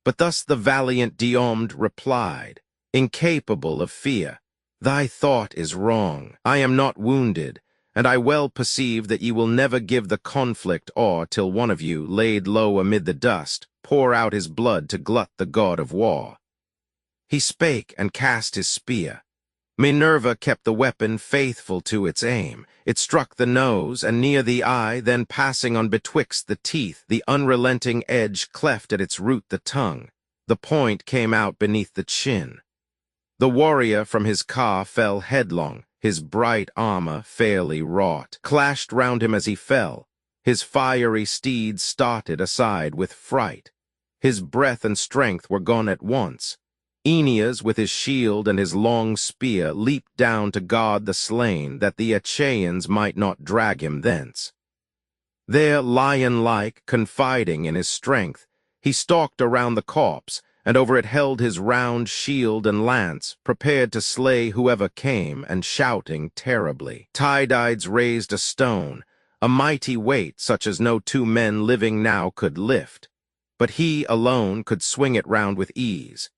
But thus the valiant Diomed replied, incapable of fear, Thy thought is wrong. I am not wounded, and I well perceive that ye will never give the conflict o'er till one of you, laid low amid the dust, pour out his blood to glut the god of war. He spake and cast his spear. Minerva kept the weapon faithful to its aim. It struck the nose, and near the eye, then passing on betwixt the teeth, the unrelenting edge cleft at its root the tongue. The point came out beneath the chin. The warrior from his car fell headlong, his bright armor, fairly wrought, clashed round him as he fell. His fiery steed started aside with fright. His breath and strength were gone at once. Aeneas, with his shield and his long spear, leaped down to guard the slain, that the Achaeans might not drag him thence. There, lion-like, confiding in his strength, he stalked around the corpse, and over it held his round shield and lance, prepared to slay whoever came, and shouting terribly. Tydides raised a stone, a mighty weight such as no 2 men living now could lift, but he alone could swing it round with ease.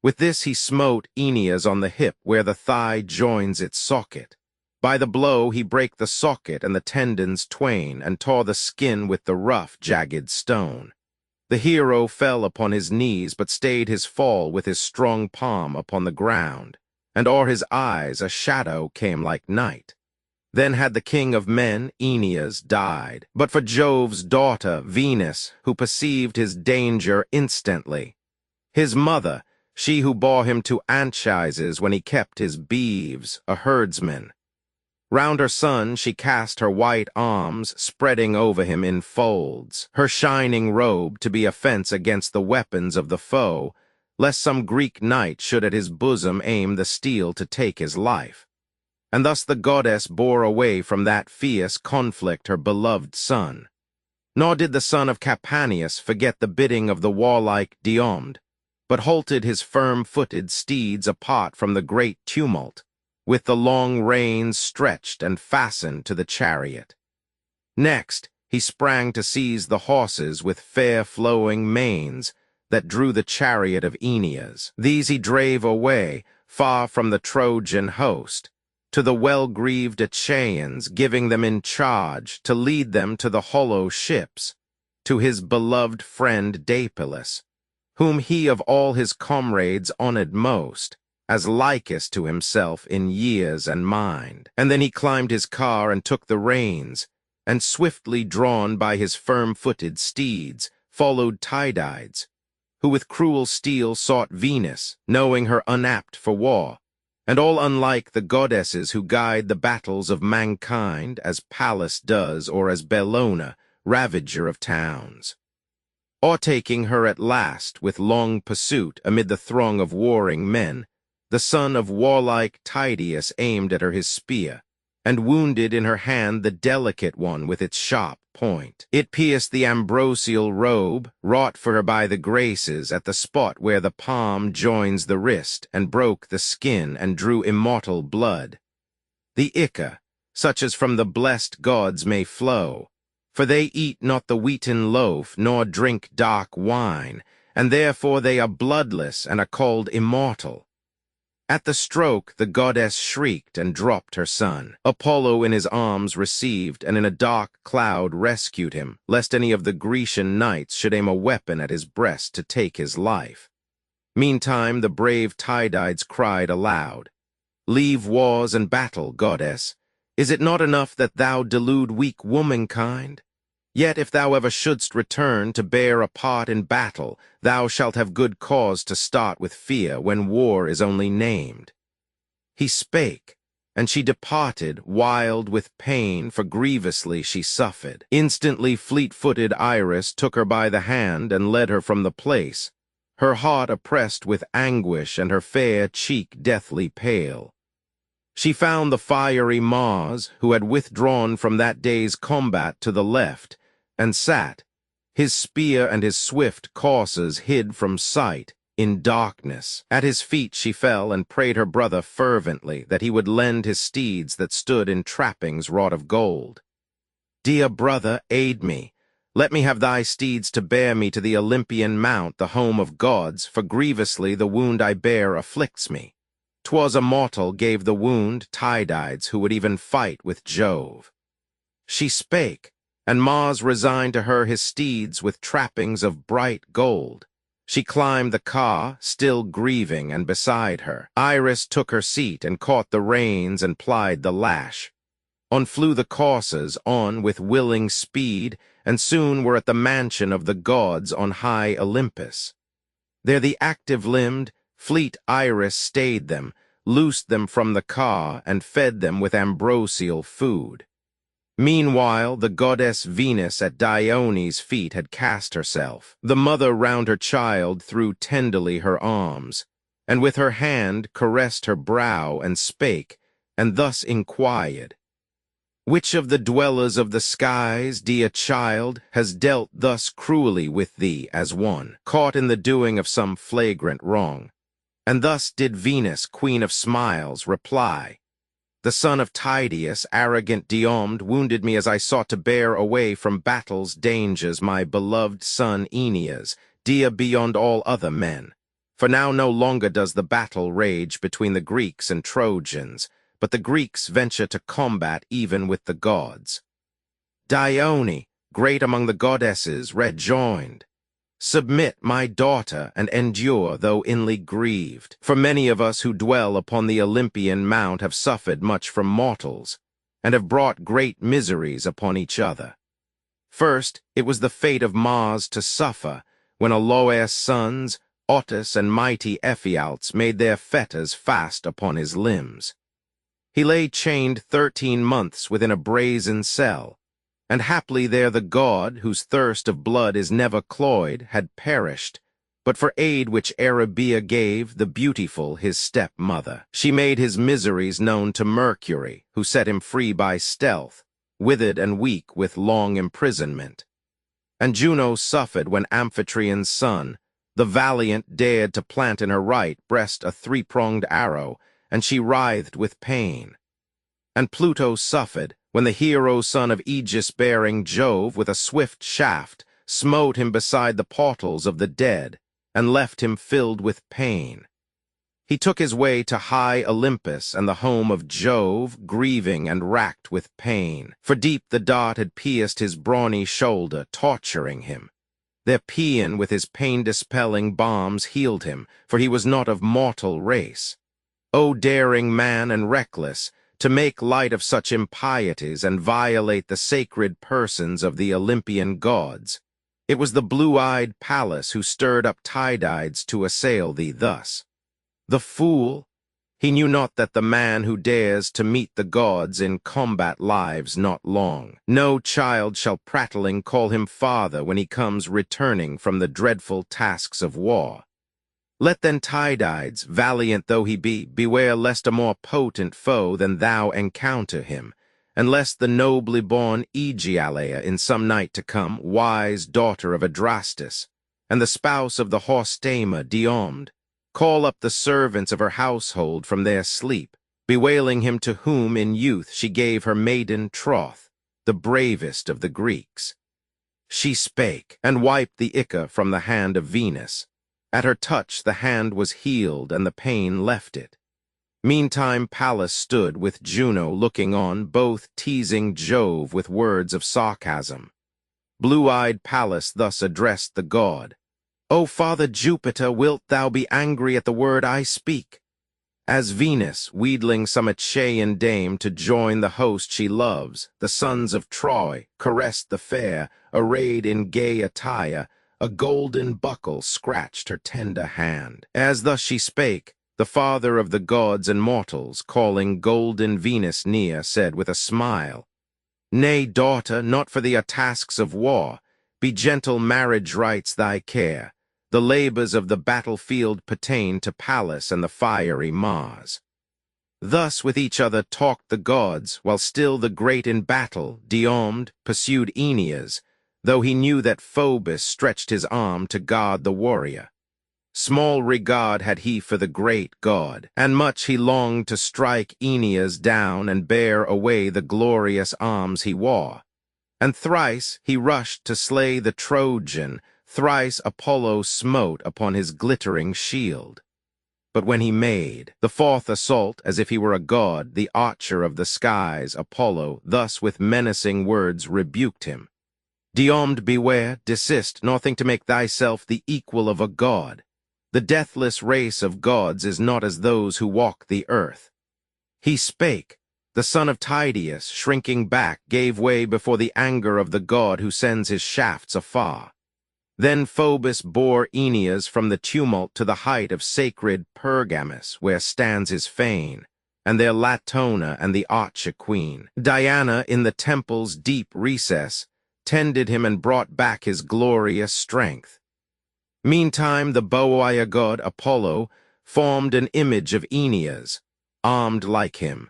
With this he smote Aeneas on the hip where the thigh joins its socket. By the blow he brake the socket and the tendons twain, and tore the skin with the rough, jagged stone. The hero fell upon his knees, but stayed his fall with his strong palm upon the ground, and o'er his eyes a shadow came like night. Then had the king of men, Aeneas, died, but for Jove's daughter, Venus, who perceived his danger instantly. His mother, she who bore him to Anchises when he kept his beeves, a herdsman. Round her son she cast her white arms, spreading over him in folds, her shining robe to be a fence against the weapons of the foe, lest some Greek knight should at his bosom aim the steel to take his life. And thus the goddess bore away from that fierce conflict her beloved son. Nor did the son of Capaneus forget the bidding of the warlike Diomed, but halted his firm-footed steeds apart from the great tumult, with the long reins stretched and fastened to the chariot. Next, he sprang to seize the horses with fair flowing manes that drew the chariot of Aeneas. These he drave away, far from the Trojan host, to the well-grieved Achaeans, giving them in charge to lead them to the hollow ships, to his beloved friend Dapylus, whom he of all his comrades honored most, as likest to himself in years and mind. And then he climbed his car and took the reins, and swiftly drawn by his firm-footed steeds, followed Tydides, who with cruel steel sought Venus, knowing her unapt for war, and all unlike the goddesses who guide the battles of mankind, as Pallas does, or as Bellona, ravager of towns. O'ertaking her at last with long pursuit amid the throng of warring men, the son of warlike Tydeus aimed at her his spear, and wounded in her hand the delicate one with its sharp point. It pierced the ambrosial robe, wrought for her by the Graces, at the spot where the palm joins the wrist, and broke the skin and drew immortal blood. The Ica, such as from the blessed gods may flow, for they eat not the wheaten loaf, nor drink dark wine, and therefore they are bloodless and are called immortal. At the stroke the goddess shrieked and dropped her son. Apollo in his arms received, and in a dark cloud rescued him, lest any of the Grecian knights should aim a weapon at his breast to take his life. Meantime the brave Tydides cried aloud, "Leave wars and battle, goddess. Is it not enough that thou delude weak womankind? Yet if thou ever shouldst return to bear a part in battle, thou shalt have good cause to start with fear when war is only named." He spake, and she departed, wild with pain, for grievously she suffered. Instantly fleet-footed Iris took her by the hand and led her from the place, her heart oppressed with anguish and her fair cheek deathly pale. She found the fiery Mars, who had withdrawn from that day's combat to the left, and sat, his spear and his swift coursers hid from sight, in darkness. At his feet she fell and prayed her brother fervently that he would lend his steeds that stood in trappings wrought of gold. "Dear brother, aid me. Let me have thy steeds to bear me to the Olympian mount, the home of gods, for grievously the wound I bear afflicts me." 'Twas a mortal gave the wound, Tydides, who would even fight with Jove. She spake, and Mars resigned to her his steeds with trappings of bright gold. She climbed the car, still grieving, and beside her Iris took her seat and caught the reins and plied the lash. On flew the coursers, on with willing speed, and soon were at the mansion of the gods on high Olympus. There the active-limbed, fleet Iris stayed them, loosed them from the car, and fed them with ambrosial food. Meanwhile, the goddess Venus at Dione's feet had cast herself. The mother round her child threw tenderly her arms, and with her hand caressed her brow and spake, and thus inquired, "Which of the dwellers of the skies, dear child, has dealt thus cruelly with thee as one, caught in the doing of some flagrant wrong?" And thus did Venus, queen of smiles, reply, "The son of Tydeus, arrogant Diomed, wounded me as I sought to bear away from battle's dangers my beloved son Aeneas, dear beyond all other men. For now no longer does the battle rage between the Greeks and Trojans, but the Greeks venture to combat even with the gods. Dione, great among the goddesses, rejoined, "Submit, my daughter, and endure, though inly grieved. For many of us who dwell upon the Olympian mount have suffered much from mortals, and have brought great miseries upon each other. First, it was the fate of Mars to suffer, when Aloeus' sons, Otus and mighty Ephialtes, made their fetters fast upon his limbs. He lay chained 13 months within a brazen cell, and haply there the god, whose thirst of blood is never cloyed, had perished, but for aid which Erebia gave, the beautiful, his stepmother. She made his miseries known to Mercury, who set him free by stealth, withered and weak with long imprisonment. And Juno suffered when Amphitrion's son, the valiant, dared to plant in her right breast a 3-pronged arrow, and she writhed with pain. And Pluto suffered when the hero son of Aegis-bearing Jove, with a swift shaft, smote him beside the portals of the dead, and left him filled with pain. He took his way to high Olympus and the home of Jove, grieving and racked with pain, for deep the dart had pierced his brawny shoulder, torturing him. Their paean with his pain-dispelling balms healed him, for he was not of mortal race. O daring man and reckless, to make light of such impieties and violate the sacred persons of the Olympian gods. It was the blue-eyed Pallas who stirred up Tydides to assail thee thus. The fool! He knew not that the man who dares to meet the gods in combat lives not long. No child shall prattling call him father when he comes returning from the dreadful tasks of war. Let then Tydides, valiant though he be, beware lest a more potent foe than thou encounter him, and lest the nobly born Aegialeia in some night to come, wise daughter of Adrastus, and the spouse of the horse tamer Diomed, call up the servants of her household from their sleep, bewailing him to whom in youth she gave her maiden troth, the bravest of the Greeks. She spake, and wiped the ichor from the hand of Venus. At her touch the hand was healed, and the pain left it. Meantime Pallas stood with Juno looking on, both teasing Jove with words of sarcasm. Blue-eyed Pallas thus addressed the god, "O Father Jupiter, wilt thou be angry at the word I speak?" As Venus, wheedling some Achaean dame to join the host she loves, the sons of Troy, caressed the fair, arrayed in gay attire, a golden buckle scratched her tender hand. As thus she spake, the father of the gods and mortals, calling golden Venus near, said with a smile, "Nay, daughter, not for the tasks of war. Be gentle marriage rites thy care. The labors of the battlefield pertain to Pallas and the fiery Mars." Thus with each other talked the gods, while still the great in battle, Diomed, pursued Aeneas, though he knew that Phoebus stretched his arm to guard the warrior. Small regard had he for the great god, and much he longed to strike Aeneas down and bear away the glorious arms he wore. And thrice he rushed to slay the Trojan, thrice Apollo smote upon his glittering shield. But when he made the fourth assault, as if he were a god, the archer of the skies, Apollo, thus with menacing words rebuked him. "Diomed, beware, desist, nor think to make thyself the equal of a god. The deathless race of gods is not as those who walk the earth." He spake. The son of Tydeus, shrinking back, gave way before the anger of the god who sends his shafts afar. Then Phoebus bore Aeneas from the tumult to the height of sacred Pergamus, where stands his fane, and there Latona and the Archer queen. Diana, in the temple's deep recess, tended him and brought back his glorious strength. Meantime the bow-eyed god Apollo formed an image of Aeneas, armed like him,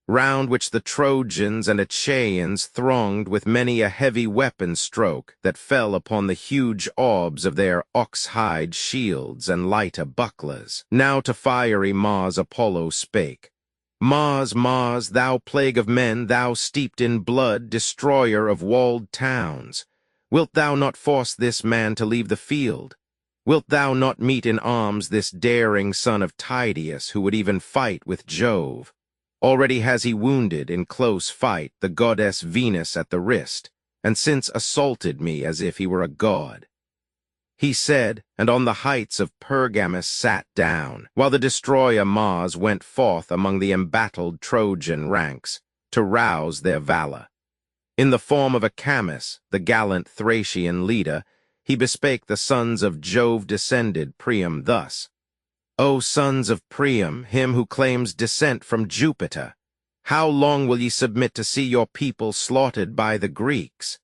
round which the Trojans and Achaeans thronged with many a heavy weapon stroke that fell upon the huge orbs of their ox-hide shields and lighter bucklers. Now to fiery Mars Apollo spake, "Mars, Mars, thou plague of men, thou steeped in blood, destroyer of walled towns, wilt thou not force this man to leave the field? Wilt thou not meet in arms this daring son of Tydeus, who would even fight with Jove? Already has he wounded in close fight the goddess Venus at the wrist, and since assaulted me as if he were a god." He said, and on the heights of Pergamus sat down, while the destroyer Mars went forth among the embattled Trojan ranks to rouse their valor. In the form of a Camus, the gallant Thracian leader, he bespake the sons of Jove-descended Priam thus, "O sons of Priam, him who claims descent from Jupiter, how long will ye submit to see your people slaughtered by the Greeks?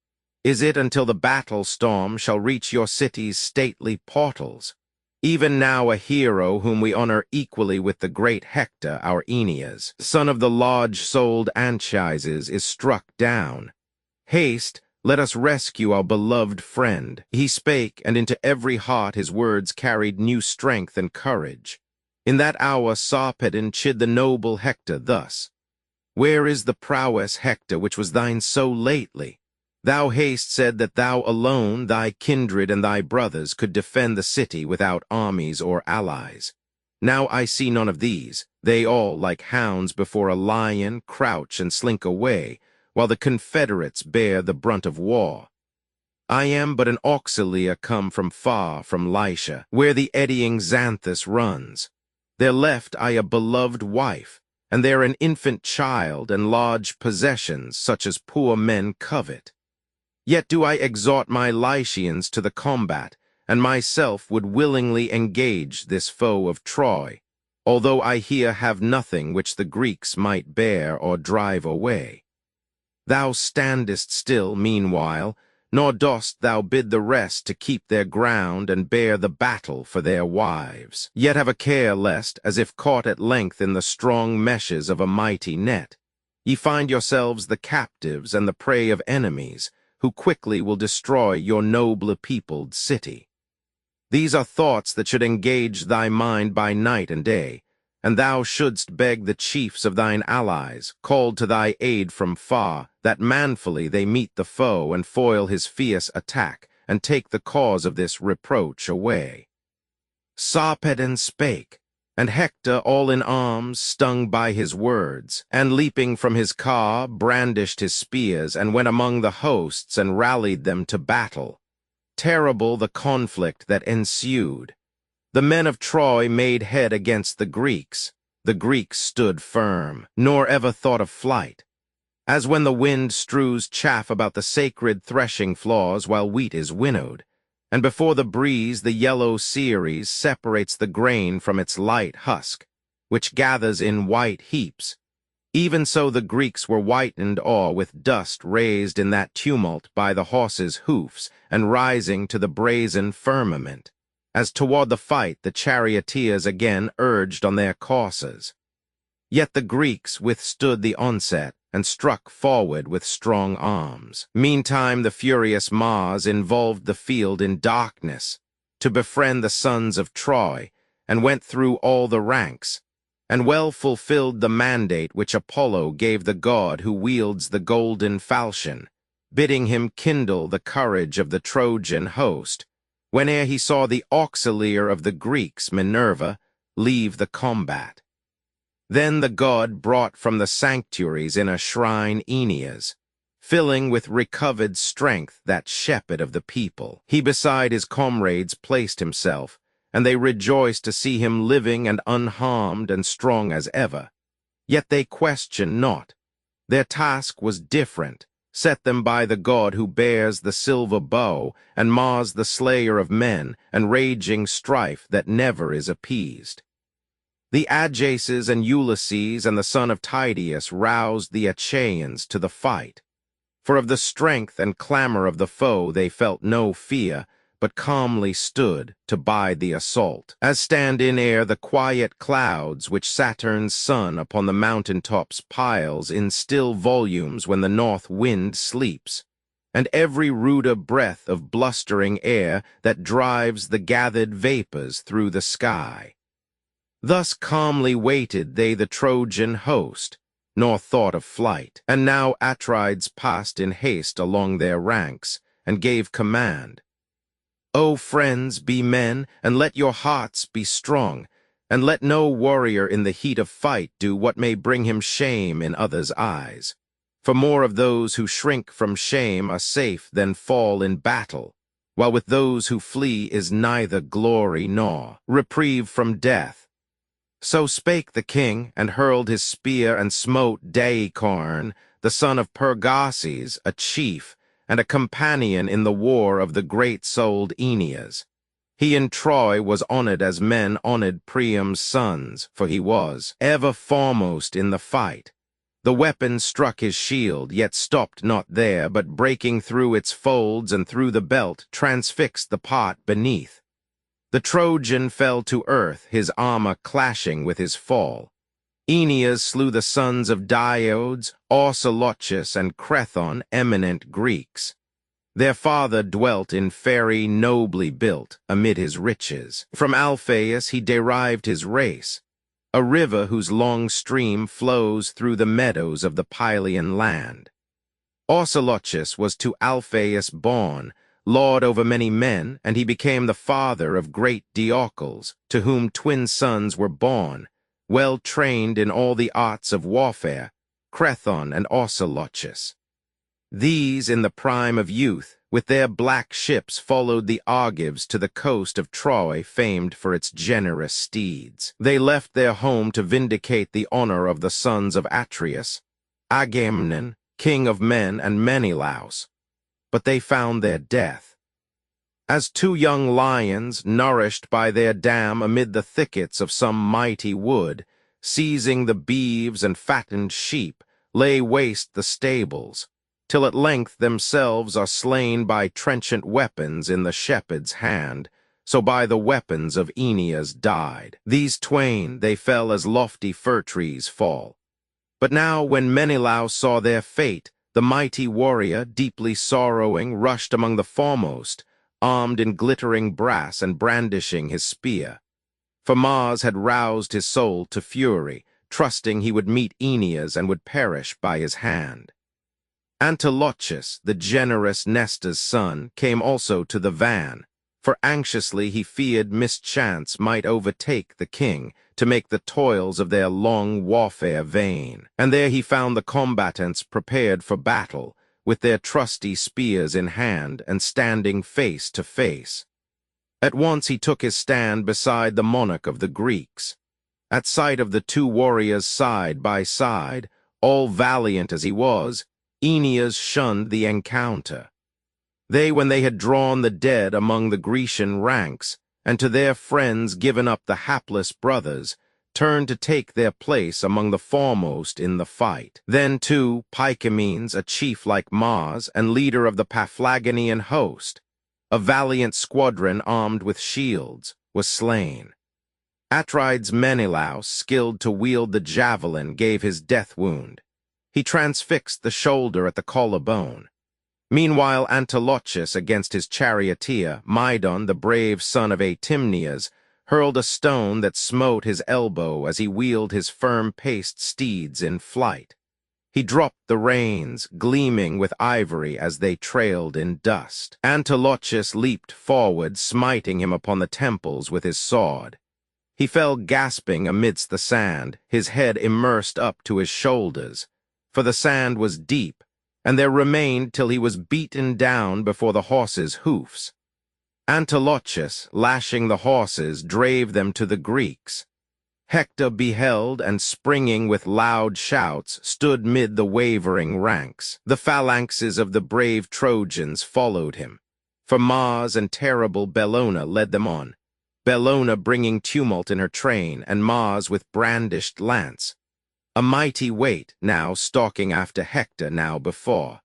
Is it until the battle storm shall reach your city's stately portals? Even now a hero whom we honor equally with the great Hector, our Aeneas, son of the large-souled Anchises, is struck down. Haste, let us rescue our beloved friend." He spake, and into every heart his words carried new strength and courage. In that hour Sarpedon chid the noble Hector thus, "Where is the prowess, Hector, which was thine so lately? Thou hast said that thou alone, thy kindred and thy brothers, could defend the city without armies or allies. Now I see none of these. They all, like hounds before a lion, crouch and slink away, while the Confederates bear the brunt of war. I am but an auxiliar come from far from Lycia, where the eddying Xanthus runs. There left I a beloved wife, and there an infant child and large possessions such as poor men covet. Yet do I exhort my Lycians to the combat, and myself would willingly engage this foe of Troy, although I here have nothing which the Greeks might bear or drive away. Thou standest still, meanwhile, nor dost thou bid the rest to keep their ground and bear the battle for their wives. Yet have a care lest, as if caught at length in the strong meshes of a mighty net, ye find yourselves the captives and the prey of enemies, who quickly will destroy your noble peopled city. These are thoughts that should engage thy mind by night and day, and thou shouldst beg the chiefs of thine allies, called to thy aid from far, that manfully they meet the foe and foil his fierce attack, and take the cause of this reproach away. Sarpedon spake, and Hector, all in arms, stung by his words, and leaping from his car, brandished his spears, and went among the hosts and rallied them to battle. Terrible the conflict that ensued. The men of Troy made head against the Greeks. The Greeks stood firm, nor ever thought of flight. As when the wind strews chaff about the sacred threshing floors while wheat is winnowed, and before the breeze the yellow Ceres separates the grain from its light husk, which gathers in white heaps, even so the Greeks were whitened o'er with dust raised in that tumult by the horses' hoofs and rising to the brazen firmament, as toward the fight the charioteers again urged on their coursers. Yet the Greeks withstood the onset and struck forward with strong arms. Meantime the furious Mars involved the field in darkness to befriend the sons of Troy, and went through all the ranks, and well fulfilled the mandate which Apollo gave the god who wields the golden falchion, bidding him kindle the courage of the Trojan host, whene'er he saw the auxiliar of the Greeks, Minerva, leave the combat. Then the god brought from the sanctuaries in a shrine Aeneas, filling with recovered strength that shepherd of the people. He beside his comrades placed himself, and they rejoiced to see him living and unharmed and strong as ever. Yet they questioned not. Their task was different, set them by the god who bears the silver bow, and Mars the slayer of men, and raging strife that never is appeased. The Ajaces and Ulysses and the son of Tydeus roused the Achaeans to the fight. For of the strength and clamor of the foe they felt no fear, but calmly stood to bide the assault, as stand in air the quiet clouds which Saturn's sun upon the mountain-tops piles in still volumes when the north wind sleeps, and every ruder breath of blustering air that drives the gathered vapors through the sky. Thus calmly waited they the Trojan host, nor thought of flight. And now Atrides passed in haste along their ranks, and gave command, O friends, be men, and let your hearts be strong, and let no warrior in the heat of fight do what may bring him shame in others' eyes. For more of those who shrink from shame are safe than fall in battle, while with those who flee is neither glory nor reprieve from death. So spake the king, and hurled his spear and smote Deicorn, the son of Pergases, a chief, and a companion in the war of the great-souled Aeneas. He in Troy was honored as men honored Priam's sons, for he was ever foremost in the fight. The weapon struck his shield, yet stopped not there, but breaking through its folds and through the belt, transfixed the part beneath. The Trojan fell to earth, his armor clashing with his fall. Aeneas slew the sons of Diodes, Orsilochus, and Crethon, eminent Greeks. Their father dwelt in Pheræ nobly built, amid his riches. From Alpheus he derived his race, a river whose long stream flows through the meadows of the Pylian land. Orsilochus was to Alpheus born, lord over many men, and he became the father of great Diocles, to whom twin sons were born, well trained in all the arts of warfare, Crethon and Orsilochus. These, in the prime of youth, with their black ships followed the Argives to the coast of Troy, famed for its generous steeds. They left their home to vindicate the honor of the sons of Atreus, Agamemnon, king of men, and Menelaus, but they found their death. As two young lions, nourished by their dam amid the thickets of some mighty wood, seizing the beeves and fattened sheep, lay waste the stables, till at length themselves are slain by trenchant weapons in the shepherd's hand, so by the weapons of Aeneas died. These twain they fell as lofty fir trees fall. But now when Menelaus saw their fate, the mighty warrior, deeply sorrowing, rushed among the foremost, armed in glittering brass and brandishing his spear. For Mars had roused his soul to fury, trusting he would meet Aeneas and would perish by his hand. Antilochus, the generous Nestor's son, came also to the van, for anxiously he feared mischance might overtake the king, to make the toils of their long warfare vain. And there he found the combatants prepared for battle, with their trusty spears in hand and standing face to face. At once he took his stand beside the monarch of the Greeks. At sight of the two warriors side by side, all valiant as he was, Aeneas shunned the encounter. They, when they had drawn the dead among the Grecian ranks, and to their friends given up the hapless brothers, turned to take their place among the foremost in the fight. Then, too, Pycamenes, a chief like Mars, and leader of the Paphlagonian host, a valiant squadron armed with shields, was slain. Atrides Menelaus, skilled to wield the javelin, gave his death wound. He transfixed the shoulder at the collarbone. Meanwhile Antilochus against his charioteer, Mydon, the brave son of Atimneas, hurled a stone that smote his elbow as he wheeled his firm-paced steeds in flight. He dropped the reins, gleaming with ivory as they trailed in dust. Antilochus leaped forward, smiting him upon the temples with his sword. He fell gasping amidst the sand, his head immersed up to his shoulders, for the sand was deep, and there remained till he was beaten down before the horses' hoofs. Antilochus, lashing the horses, drave them to the Greeks. Hector beheld, and springing with loud shouts, stood mid the wavering ranks. The phalanxes of the brave Trojans followed him, for Mars and terrible Bellona led them on, Bellona bringing tumult in her train, and Mars with brandished lance. A mighty weight, now stalking after Hector, now before.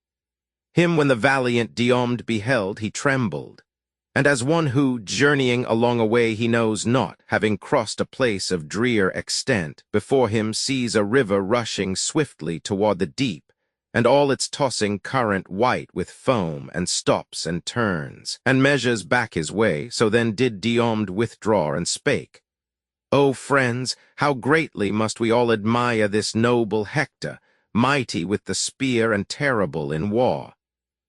Him when the valiant Diomede beheld, he trembled, and as one who, journeying along a way he knows not, having crossed a place of drear extent, before him sees a river rushing swiftly toward the deep, and all its tossing current white with foam, and stops and turns, and measures back his way, so then did Diomede withdraw and spake. O friends, how greatly must we all admire this noble Hector, mighty with the spear and terrible in war.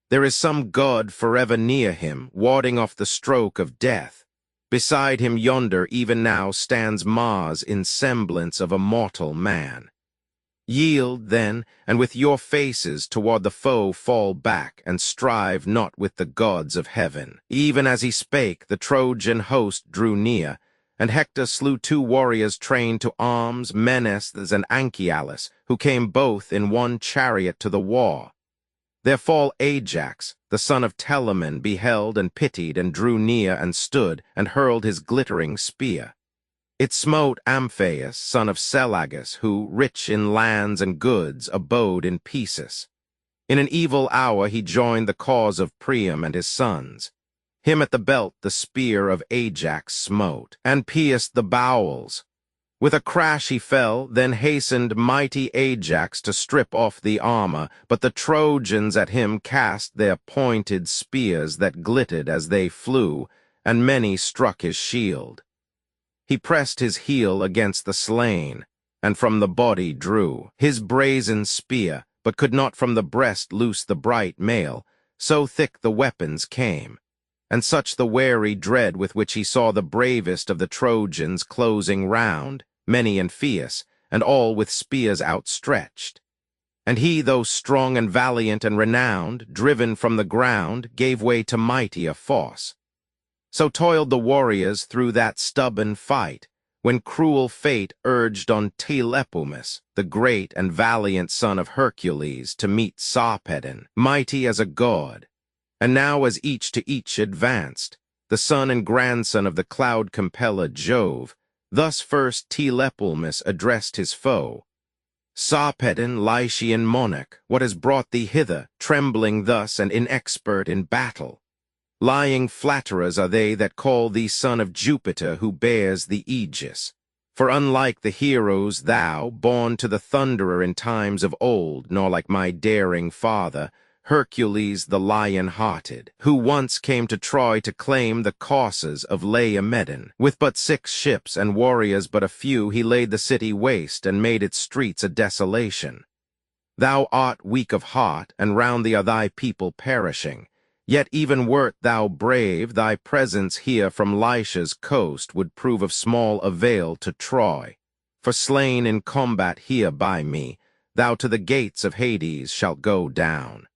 There is some god forever near him, warding off the stroke of death. Beside him yonder even now stands Mars in semblance of a mortal man. Yield, then, and with your faces toward the foe fall back, and strive not with the gods of heaven. Even as he spake, the Trojan host drew near, and Hector slew two warriors trained to arms, Menestheus and Anchialus, who came both in one chariot to the war. Their fall Ajax, the son of Telamon, beheld and pitied, and drew near and stood, and hurled his glittering spear. It smote Amphius, son of Selagus, who, rich in lands and goods, abode in Pesis. In an evil hour he joined the cause of Priam and his sons. Him at the belt the spear of Ajax smote, and pierced the bowels. With a crash he fell, then hastened mighty Ajax to strip off the armor, but the Trojans at him cast their pointed spears that glittered as they flew, and many struck his shield. He pressed his heel against the slain, and from the body drew his brazen spear, but could not from the breast loose the bright mail, so thick the weapons came. And such the wary dread with which he saw the bravest of the Trojans closing round, many and fierce, and all with spears outstretched. And he, though strong and valiant and renowned, driven from the ground, gave way to mightier force. So toiled the warriors through that stubborn fight, when cruel fate urged on Telepomus, the great and valiant son of Hercules, to meet Sarpedon, mighty as a god. And now as each to each advanced, the son and grandson of the cloud-compeller Jove, thus first Telepomus addressed his foe. Sarpedon, Lycian monarch, what has brought thee hither, trembling thus and inexpert in battle? Lying flatterers are they that call thee son of Jupiter who bears the aegis. For unlike the heroes thou, born to the Thunderer in times of old, nor like my daring father, Hercules the lion-hearted, who once came to Troy to claim the causes of Laomedon. With but 6 ships and warriors but a few, he laid the city waste and made its streets a desolation. Thou art weak of heart, and round thee are thy people perishing. Yet even wert thou brave, thy presence here from Lycia's coast would prove of small avail to Troy. For slain in combat here by me, thou to the gates of Hades shalt go down.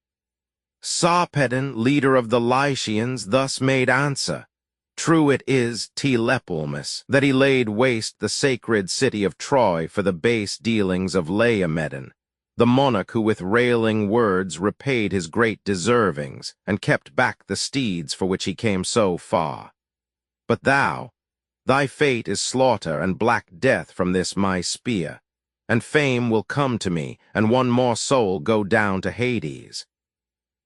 Sarpedon, leader of the Lycians, thus made answer. True it is, Tlepolemus, that he laid waste the sacred city of Troy for the base dealings of Laomedon, the monarch who with railing words repaid his great deservings, and kept back the steeds for which he came so far. But thou, thy fate is slaughter and black death from this my spear, and fame will come to me, and one more soul go down to Hades.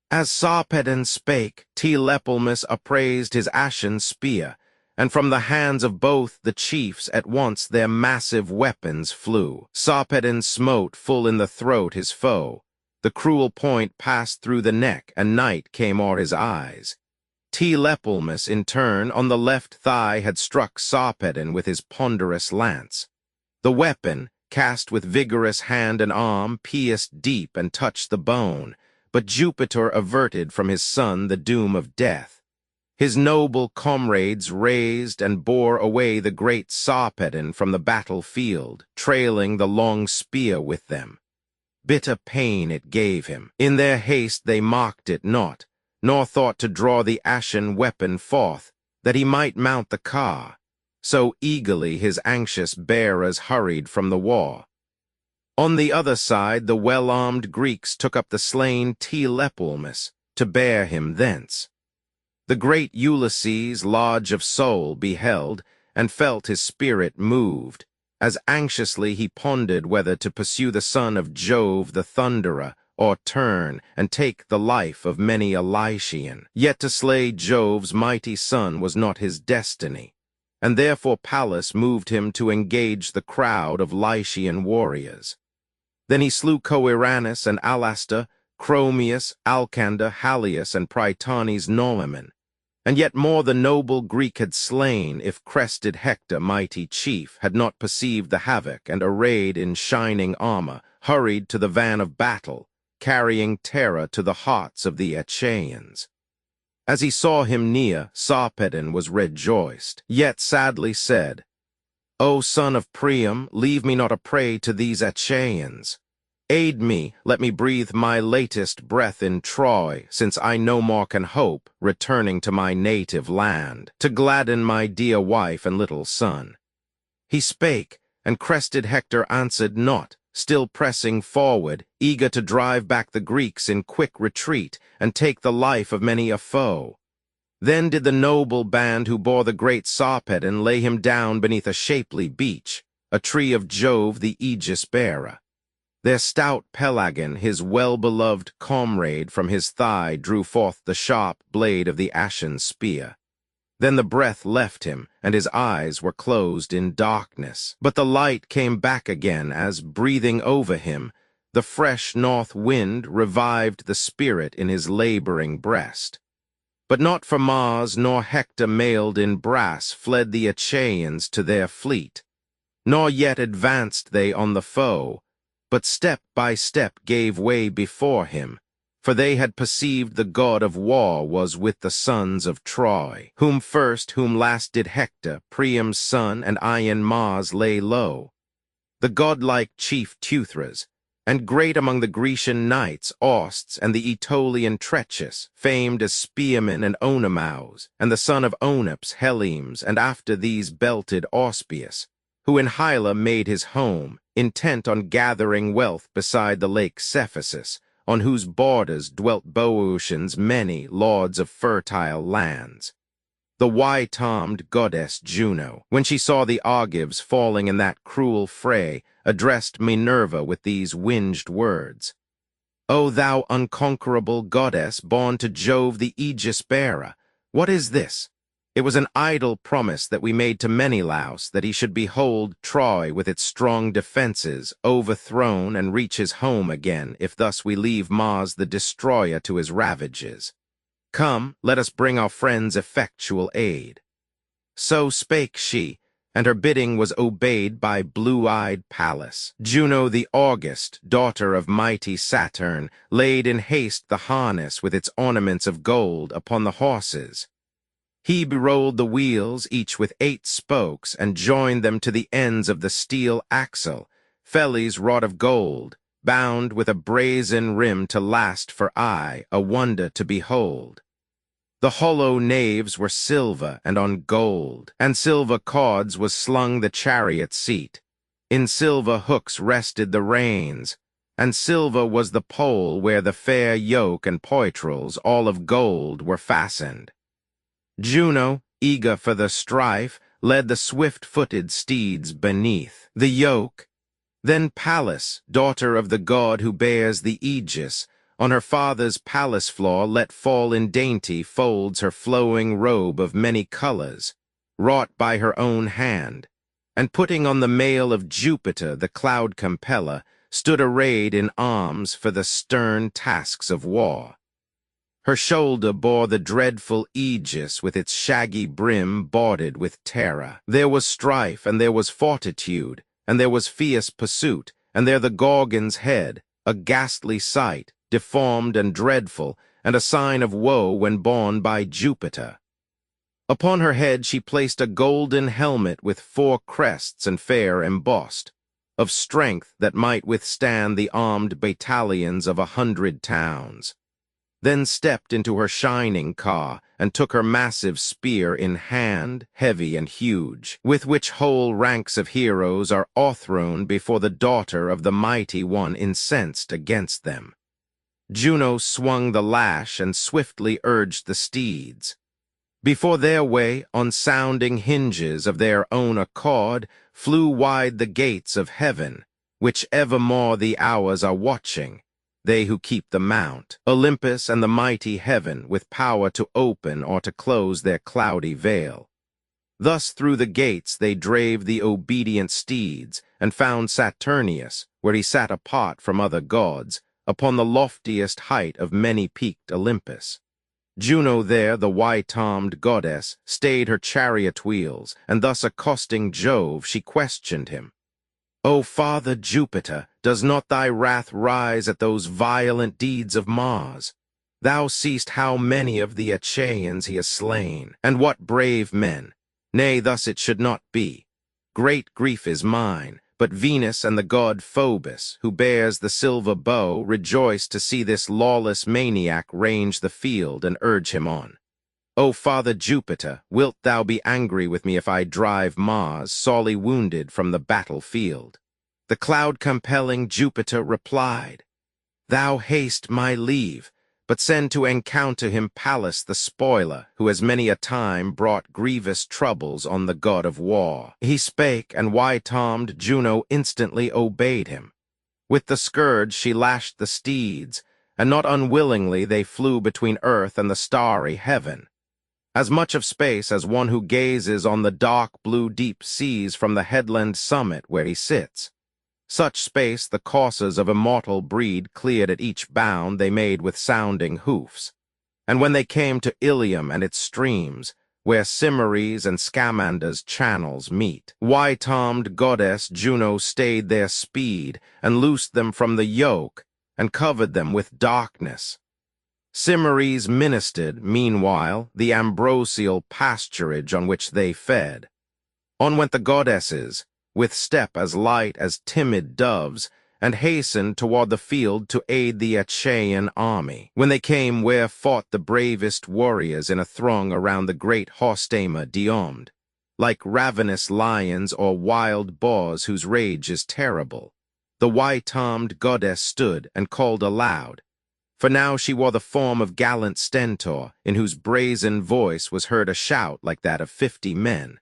As Sarpedon spake, Tlepolemus upraised his ashen spear, and from the hands of both the chiefs at once their massive weapons flew. Sarpedon smote full in the throat his foe. The cruel point passed through the neck, and night came o'er his eyes. Tlepolemus, in turn, on the left thigh had struck Sarpedon with his ponderous lance. The weapon, cast with vigorous hand and arm, pierced deep and touched the bone, but Jupiter averted from his son the doom of death. His noble comrades raised and bore away the great Sarpedon from the battlefield, trailing the long spear with them. Bitter pain it gave him. In their haste they marked it not, nor thought to draw the ashen weapon forth, that he might mount the car. So eagerly his anxious bearers hurried from the war. On the other side, the well-armed Greeks took up the slain Tlepolemus to bear him thence. The great Ulysses, large of soul, beheld, and felt his spirit moved, as anxiously he pondered whether to pursue the son of Jove the Thunderer, or turn and take the life of many a Lycian. Yet to slay Jove's mighty son was not his destiny, and therefore Pallas moved him to engage the crowd of Lycian warriors. Then he slew Coeranus and Alastor, Chromius, Alcander, Halius, and Prytanes Noemon. And yet more the noble Greek had slain, if crested Hector, mighty chief, had not perceived the havoc, and arrayed in shining armor, hurried to the van of battle, carrying terror to the hearts of the Achaeans. As he saw him near, Sarpedon was rejoiced, yet sadly said, O son of Priam, leave me not a prey to these Achaeans. Aid me, let me breathe my latest breath in Troy, since I no more can hope, returning to my native land, to gladden my dear wife and little son. He spake, and crested Hector answered not, still pressing forward, eager to drive back the Greeks in quick retreat, and take the life of many a foe. Then did the noble band who bore the great Sarpedon lay him down beneath a shapely beech, a tree of Jove the aegis-bearer. Their stout Pelagon, his well-beloved comrade, from his thigh drew forth the sharp blade of the ashen spear. Then the breath left him, and his eyes were closed in darkness. But the light came back again as, breathing over him, the fresh north wind revived the spirit in his laboring breast. But not for Mars nor Hector mailed in brass fled the Achaeans to their fleet, nor yet advanced they on the foe, but step by step gave way before him, for they had perceived the god of war was with the sons of Troy, whom last did Hector, Priam's son, and Iron Mars lay low. The godlike chief Teuthras, and great among the Grecian knights, Austs, and the Aetolian Treches, famed as spearmen and Onomaus, and the son of Onops, Helimes, and after these belted Auspius, who in Hyla made his home, intent on gathering wealth beside the lake Cephisus, on whose borders dwelt Boeotians many lords of fertile lands. the white-armed goddess Juno, when she saw the Argives falling in that cruel fray, addressed Minerva with these winged words. O thou unconquerable goddess, born to Jove the aegis-bearer, what is this? It was an idle promise that we made to Menelaus, that he should behold Troy with its strong defenses overthrown and reach his home again, if thus we leave Mars the destroyer to his ravages. Come, let us bring our friends effectual aid. So spake she, and her bidding was obeyed by blue-eyed Pallas. Juno the August, daughter of mighty Saturn, laid in haste the harness with its ornaments of gold upon the horses. He rolled the wheels, each with 8 spokes, and joined them to the ends of the steel axle, fellies wrought of gold, bound with a brazen rim to last for aye, a wonder to behold. The hollow naves were silver and on gold, and silver cords was slung the chariot seat. In silver hooks rested the reins, and silver was the pole where the fair yoke and poitrels, all of gold, were fastened. Juno, eager for the strife, led the swift-footed steeds beneath the yoke. Then Pallas, daughter of the god who bears the aegis, on her father's palace floor let fall in dainty folds her flowing robe of many colors, wrought by her own hand, and putting on the mail of Jupiter, the cloud compeller, stood arrayed in arms for the stern tasks of war. Her shoulder bore the dreadful aegis with its shaggy brim bordered with terror. There was strife, and there was fortitude, and there was fierce pursuit, and there the Gorgon's head, a ghastly sight, deformed and dreadful, and a sign of woe when borne by Jupiter. Upon her head she placed a golden helmet with 4 crests and fair embossed, of strength that might withstand the armed battalions of 100 towns. Then stepped into her shining car, and took her massive spear in hand, heavy and huge, with which whole ranks of heroes are o'erthrown before the daughter of the mighty one incensed against them. Juno swung the lash and swiftly urged the steeds. Before their way, on sounding hinges of their own accord, flew wide the gates of heaven, which evermore the hours are watching, they who keep the mount, Olympus and the mighty heaven, with power to open or to close their cloudy veil. Thus through the gates they drave the obedient steeds, and found Saturnius, where he sat apart from other gods, upon the loftiest height of many-peaked Olympus. Juno there, the white-armed goddess, stayed her chariot wheels, and thus accosting Jove, she questioned him. O Father Jupiter, does not thy wrath rise at those violent deeds of Mars? Thou seest how many of the Achaeans he has slain, and what brave men. Nay, thus it should not be. Great grief is mine, but Venus and the god Phobos, who bears the silver bow, rejoice to see this lawless maniac range the field and urge him on. O Father Jupiter, wilt thou be angry with me if I drive Mars, sorely wounded, from the battlefield? The cloud-compelling Jupiter replied, Thou haste my leave, but send to encounter him Pallas the spoiler, who has many a time brought grievous troubles on the god of war. He spake, and white-armed Juno instantly obeyed him. With the scourge she lashed the steeds, and not unwillingly they flew between earth and the starry heaven. As much of space as one who gazes on the dark blue deep seas from the headland summit where he sits. Such space the coursers of immortal breed cleared at each bound they made with sounding hoofs. And when they came to Ilium and its streams, where Cimmeri's and Scamander's channels meet, white-armed goddess Juno stayed their speed, and loosed them from the yoke, and covered them with darkness. Cimmeri's ministered, meanwhile, the ambrosial pasturage on which they fed. On went the goddesses, with step as light as timid doves, and hastened toward the field to aid the Achaean army. When they came where fought the bravest warriors in a throng around the great horse-tamer Diomed, like ravenous lions or wild boars whose rage is terrible, the white-armed goddess stood and called aloud, For now she wore the form of gallant Stentor, in whose brazen voice was heard a shout like that of 50 men.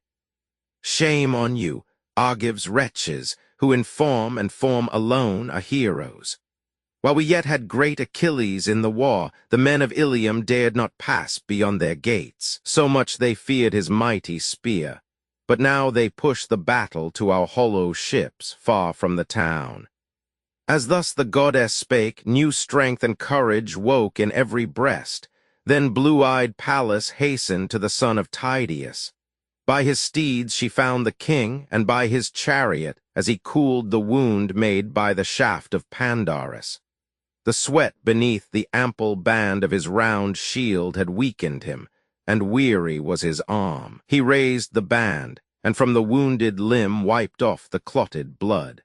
Shame on you, Argive's wretches, who in form and form alone are heroes. While we yet had great Achilles in the war, the men of Ilium dared not pass beyond their gates, so much they feared his mighty spear. But now they push the battle to our hollow ships, far from the town. As thus the goddess spake, new strength and courage woke in every breast. Then blue-eyed Pallas hastened to the son of Tydeus. By his steeds she found the king, and by his chariot, as he cooled the wound made by the shaft of Pandarus. The sweat beneath the ample band of his round shield had weakened him, and weary was his arm. He raised the band, and from the wounded limb wiped off the clotted blood.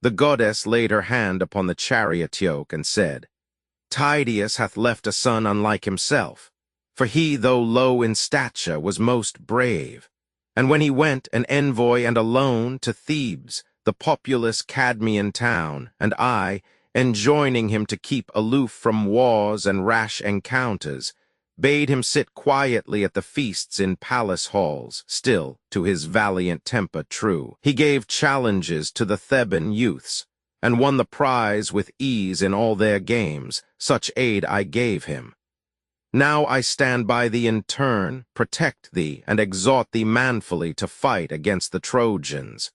The goddess laid her hand upon the chariot yoke and said, Tydeus hath left a son unlike himself, for he, though low in stature, was most brave. And when he went an envoy and alone to Thebes, the populous Cadmean town, and I, enjoining him to keep aloof from wars and rash encounters, bade him sit quietly at the feasts in palace halls, still, to his valiant temper true. He gave challenges to the Theban youths, and won the prize with ease in all their games. Such aid I gave him. Now I stand by thee in turn, protect thee, and exhort thee manfully to fight against the Trojans.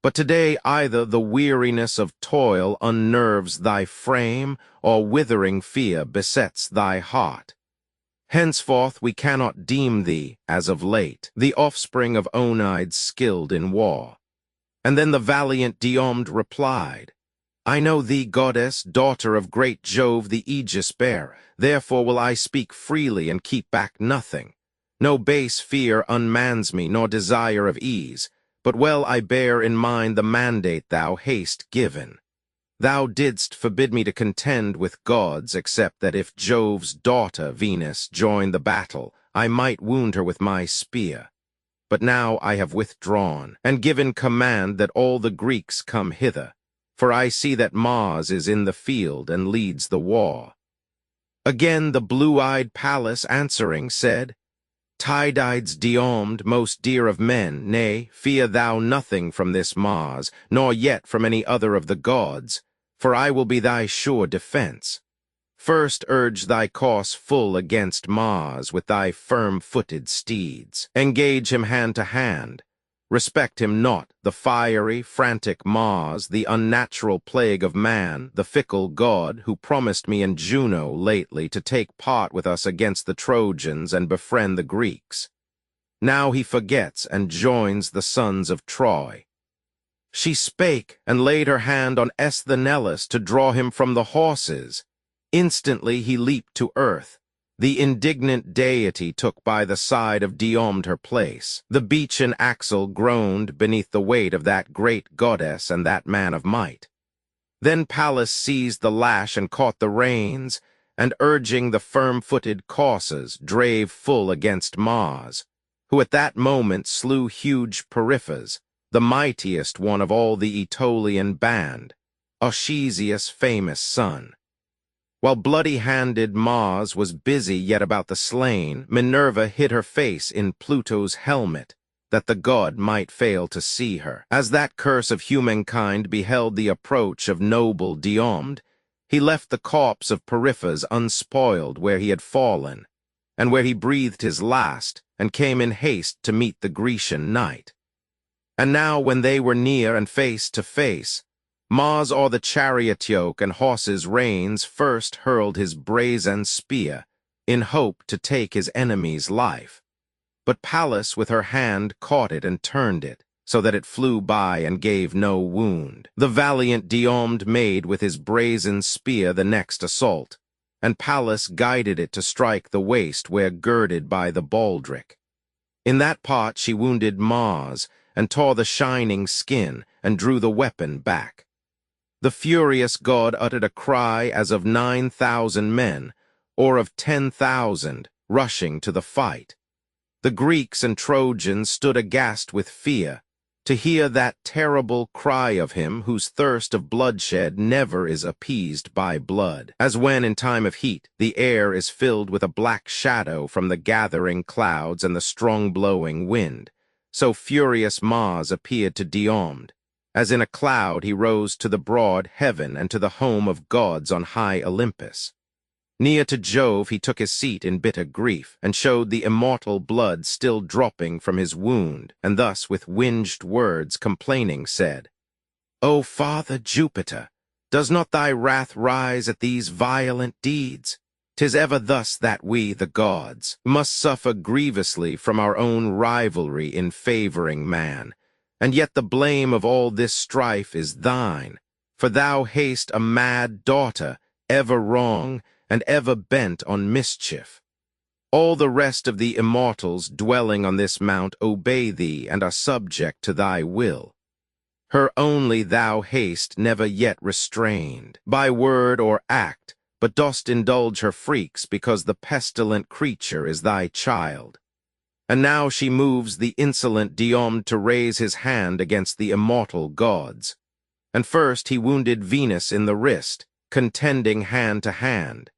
But today either the weariness of toil unnerves thy frame, or withering fear besets thy heart. Henceforth we cannot deem thee, as of late, the offspring of Oneids skilled in war. And then the valiant Diomed replied, I know thee, goddess, daughter of great Jove the Aegis-bearer, therefore will I speak freely and keep back nothing. No base fear unmans me, nor desire of ease, but well I bear in mind the mandate thou hast given. Thou didst forbid me to contend with gods, except that if Jove's daughter, Venus, joined the battle, I might wound her with my spear. But now I have withdrawn, and given command that all the Greeks come hither, for I see that Mars is in the field and leads the war. Again the blue-eyed Pallas answering said, Tydides Diomed, most dear of men, nay, fear thou nothing from this Mars, nor yet from any other of the gods, for I will be thy sure defense. First urge thy course full against Mars with thy firm-footed steeds. Engage him hand to hand. Respect him not, the fiery, frantic Mars, the unnatural plague of man, the fickle god, who promised me and Juno lately to take part with us against the Trojans and befriend the Greeks. Now he forgets and joins the sons of Troy. She spake, and laid her hand on Esthenelus to draw him from the horses. Instantly he leaped to earth. The indignant deity took by the side of Diomed her place. The beechen axle groaned beneath the weight of that great goddess and that man of might. Then Pallas seized the lash and caught the reins, and urging the firm-footed coursers, drave full against Mars, who at that moment slew huge Periphas, the mightiest one of all the Aetolian band, Oshesius' famous son. While bloody-handed Mars was busy yet about the slain, Minerva hid her face in Pluto's helmet, that the god might fail to see her. As that curse of humankind beheld the approach of noble Diomed, he left the corpse of Periphas unspoiled where he had fallen, and where he breathed his last, and came in haste to meet the Grecian knight. And now, when they were near and face to face, Mars o'er the chariot yoke and horses' reins first hurled his brazen spear, in hope to take his enemy's life. But Pallas with her hand caught it and turned it, so that it flew by and gave no wound. The valiant Diomed made with his brazen spear the next assault, and Pallas guided it to strike the waist where girded by the baldric. In that part she wounded Mars, and tore the shining skin, and drew the weapon back. The furious god uttered a cry as of 9,000 men, or of 10,000, rushing to the fight. The Greeks and Trojans stood aghast with fear, to hear that terrible cry of him whose thirst of bloodshed never is appeased by blood, as when in time of heat the air is filled with a black shadow from the gathering clouds and the strong blowing wind. So furious Mars appeared to Diomed. As in a cloud he rose to the broad heaven and to the home of gods on high Olympus. Near to Jove he took his seat in bitter grief, and showed the immortal blood still dropping from his wound, and thus with winged words complaining said, O Father Jupiter, does not thy wrath rise at these violent deeds? 'Tis ever thus that we, the gods, must suffer grievously from our own rivalry in favoring man, and yet the blame of all this strife is thine, for thou hast a mad daughter, ever wrong, and ever bent on mischief. All the rest of the immortals dwelling on this mount obey thee and are subject to thy will. Her only thou hast never yet restrained, by word or act, but dost indulge her freaks because the pestilent creature is thy child. And now she moves the insolent Diomed to raise his hand against the immortal gods. And first he wounded Venus in the wrist, contending hand to hand.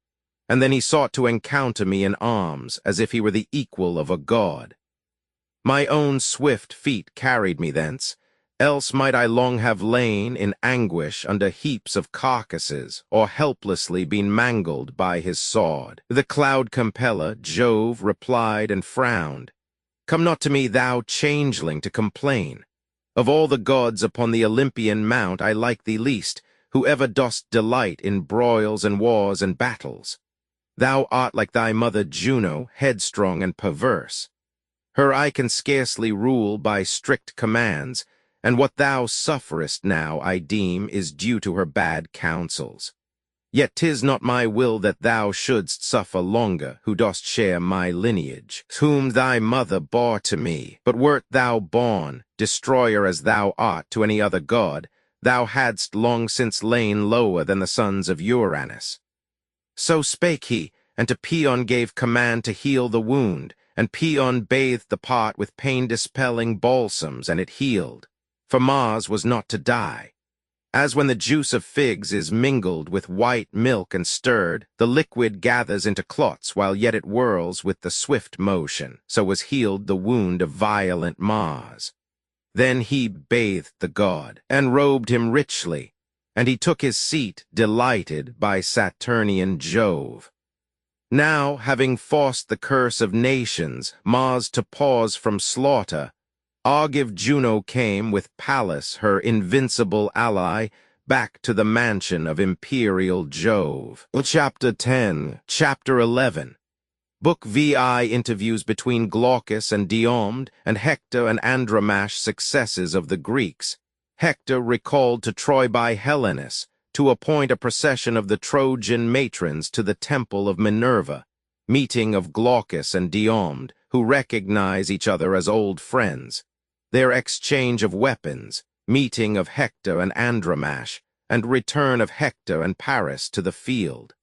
And then he sought to encounter me in arms, as if he were the equal of a god. My own swift feet carried me thence, else might I long have lain in anguish under heaps of carcasses, or helplessly been mangled by his sword. The cloud compeller, Jove, replied and frowned. Come not to me, thou changeling, to complain. Of all the gods upon the Olympian mount I like thee least, who ever dost delight in broils and wars and battles. Thou art like thy mother Juno, headstrong and perverse. Her I can scarcely rule by strict commands, and what thou sufferest now, I deem, is due to her bad counsels. Yet 'tis not my will that thou shouldst suffer longer, who dost share my lineage, whom thy mother bore to me. But wert thou born, destroyer as thou art, to any other god, thou hadst long since lain lower than the sons of Uranus. So spake he, and to Paeon gave command to heal the wound, and Paeon bathed the part with pain-dispelling balsams, and it healed. For Mars was not to die. As when the juice of figs is mingled with white milk and stirred, the liquid gathers into clots while yet it whirls with the swift motion, so was healed the wound of violent Mars. Then he bathed the god, and robed him richly, and he took his seat, delighted by Saturnian Jove. Now, having forced the curse of nations, Mars to pause from slaughter, Argive Juno came with Pallas, her invincible ally, back to the mansion of imperial Jove. Chapter 10, Chapter 11. Book VI interviews between Glaucus and Diomed, and Hector and Andromache, successes of the Greeks. Hector recalled to Troy by Helenus to appoint a procession of the Trojan matrons to the temple of Minerva, meeting of Glaucus and Diomed, who recognize each other as old friends, their exchange of weapons, meeting of Hector and Andromache, and return of Hector and Paris to the field.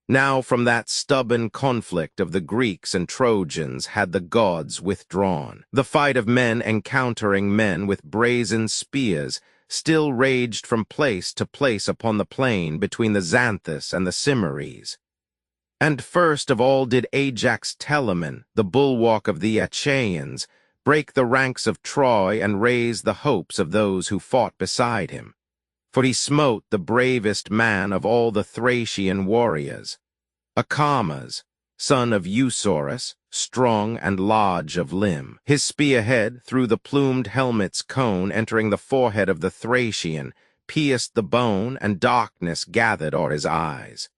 Now from that stubborn conflict of the Greeks and Trojans had the gods withdrawn. The fight of men encountering men with brazen spears still raged from place to place upon the plain between the Xanthus and the Cimmerians. And first of all did Ajax Telamon, the bulwark of the Achaeans, break the ranks of Troy and raise the hopes of those who fought beside him. For he smote the bravest man of all the Thracian warriors, Acamas, son of Eusorus, strong and large of limb. His spearhead, through the plumed helmet's cone entering the forehead of the Thracian, pierced the bone, and darkness gathered o'er his eyes.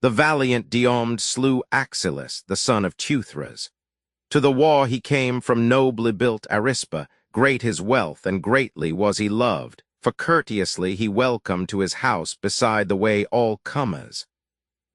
The valiant Diomed slew Axylus, the son of Teuthras. To the war he came from nobly built Arispa, great his wealth, and greatly was he loved, for courteously he welcomed to his house beside the way all comers.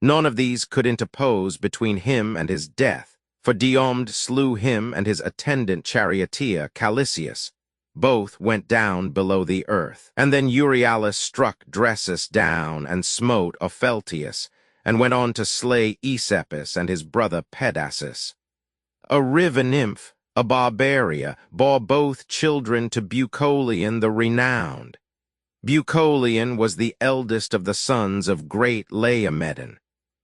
None of these could interpose between him and his death, for Diomed slew him and his attendant charioteer, Calisius. Both went down below the earth. And then Euryalus struck Dressus down and smote Opheltius, and went on to slay Aesepus and his brother Pedasus. A river nymph, a Barbaria, bore both children to Bucolion the renowned. Bucolion was the eldest of the sons of great Laomedon.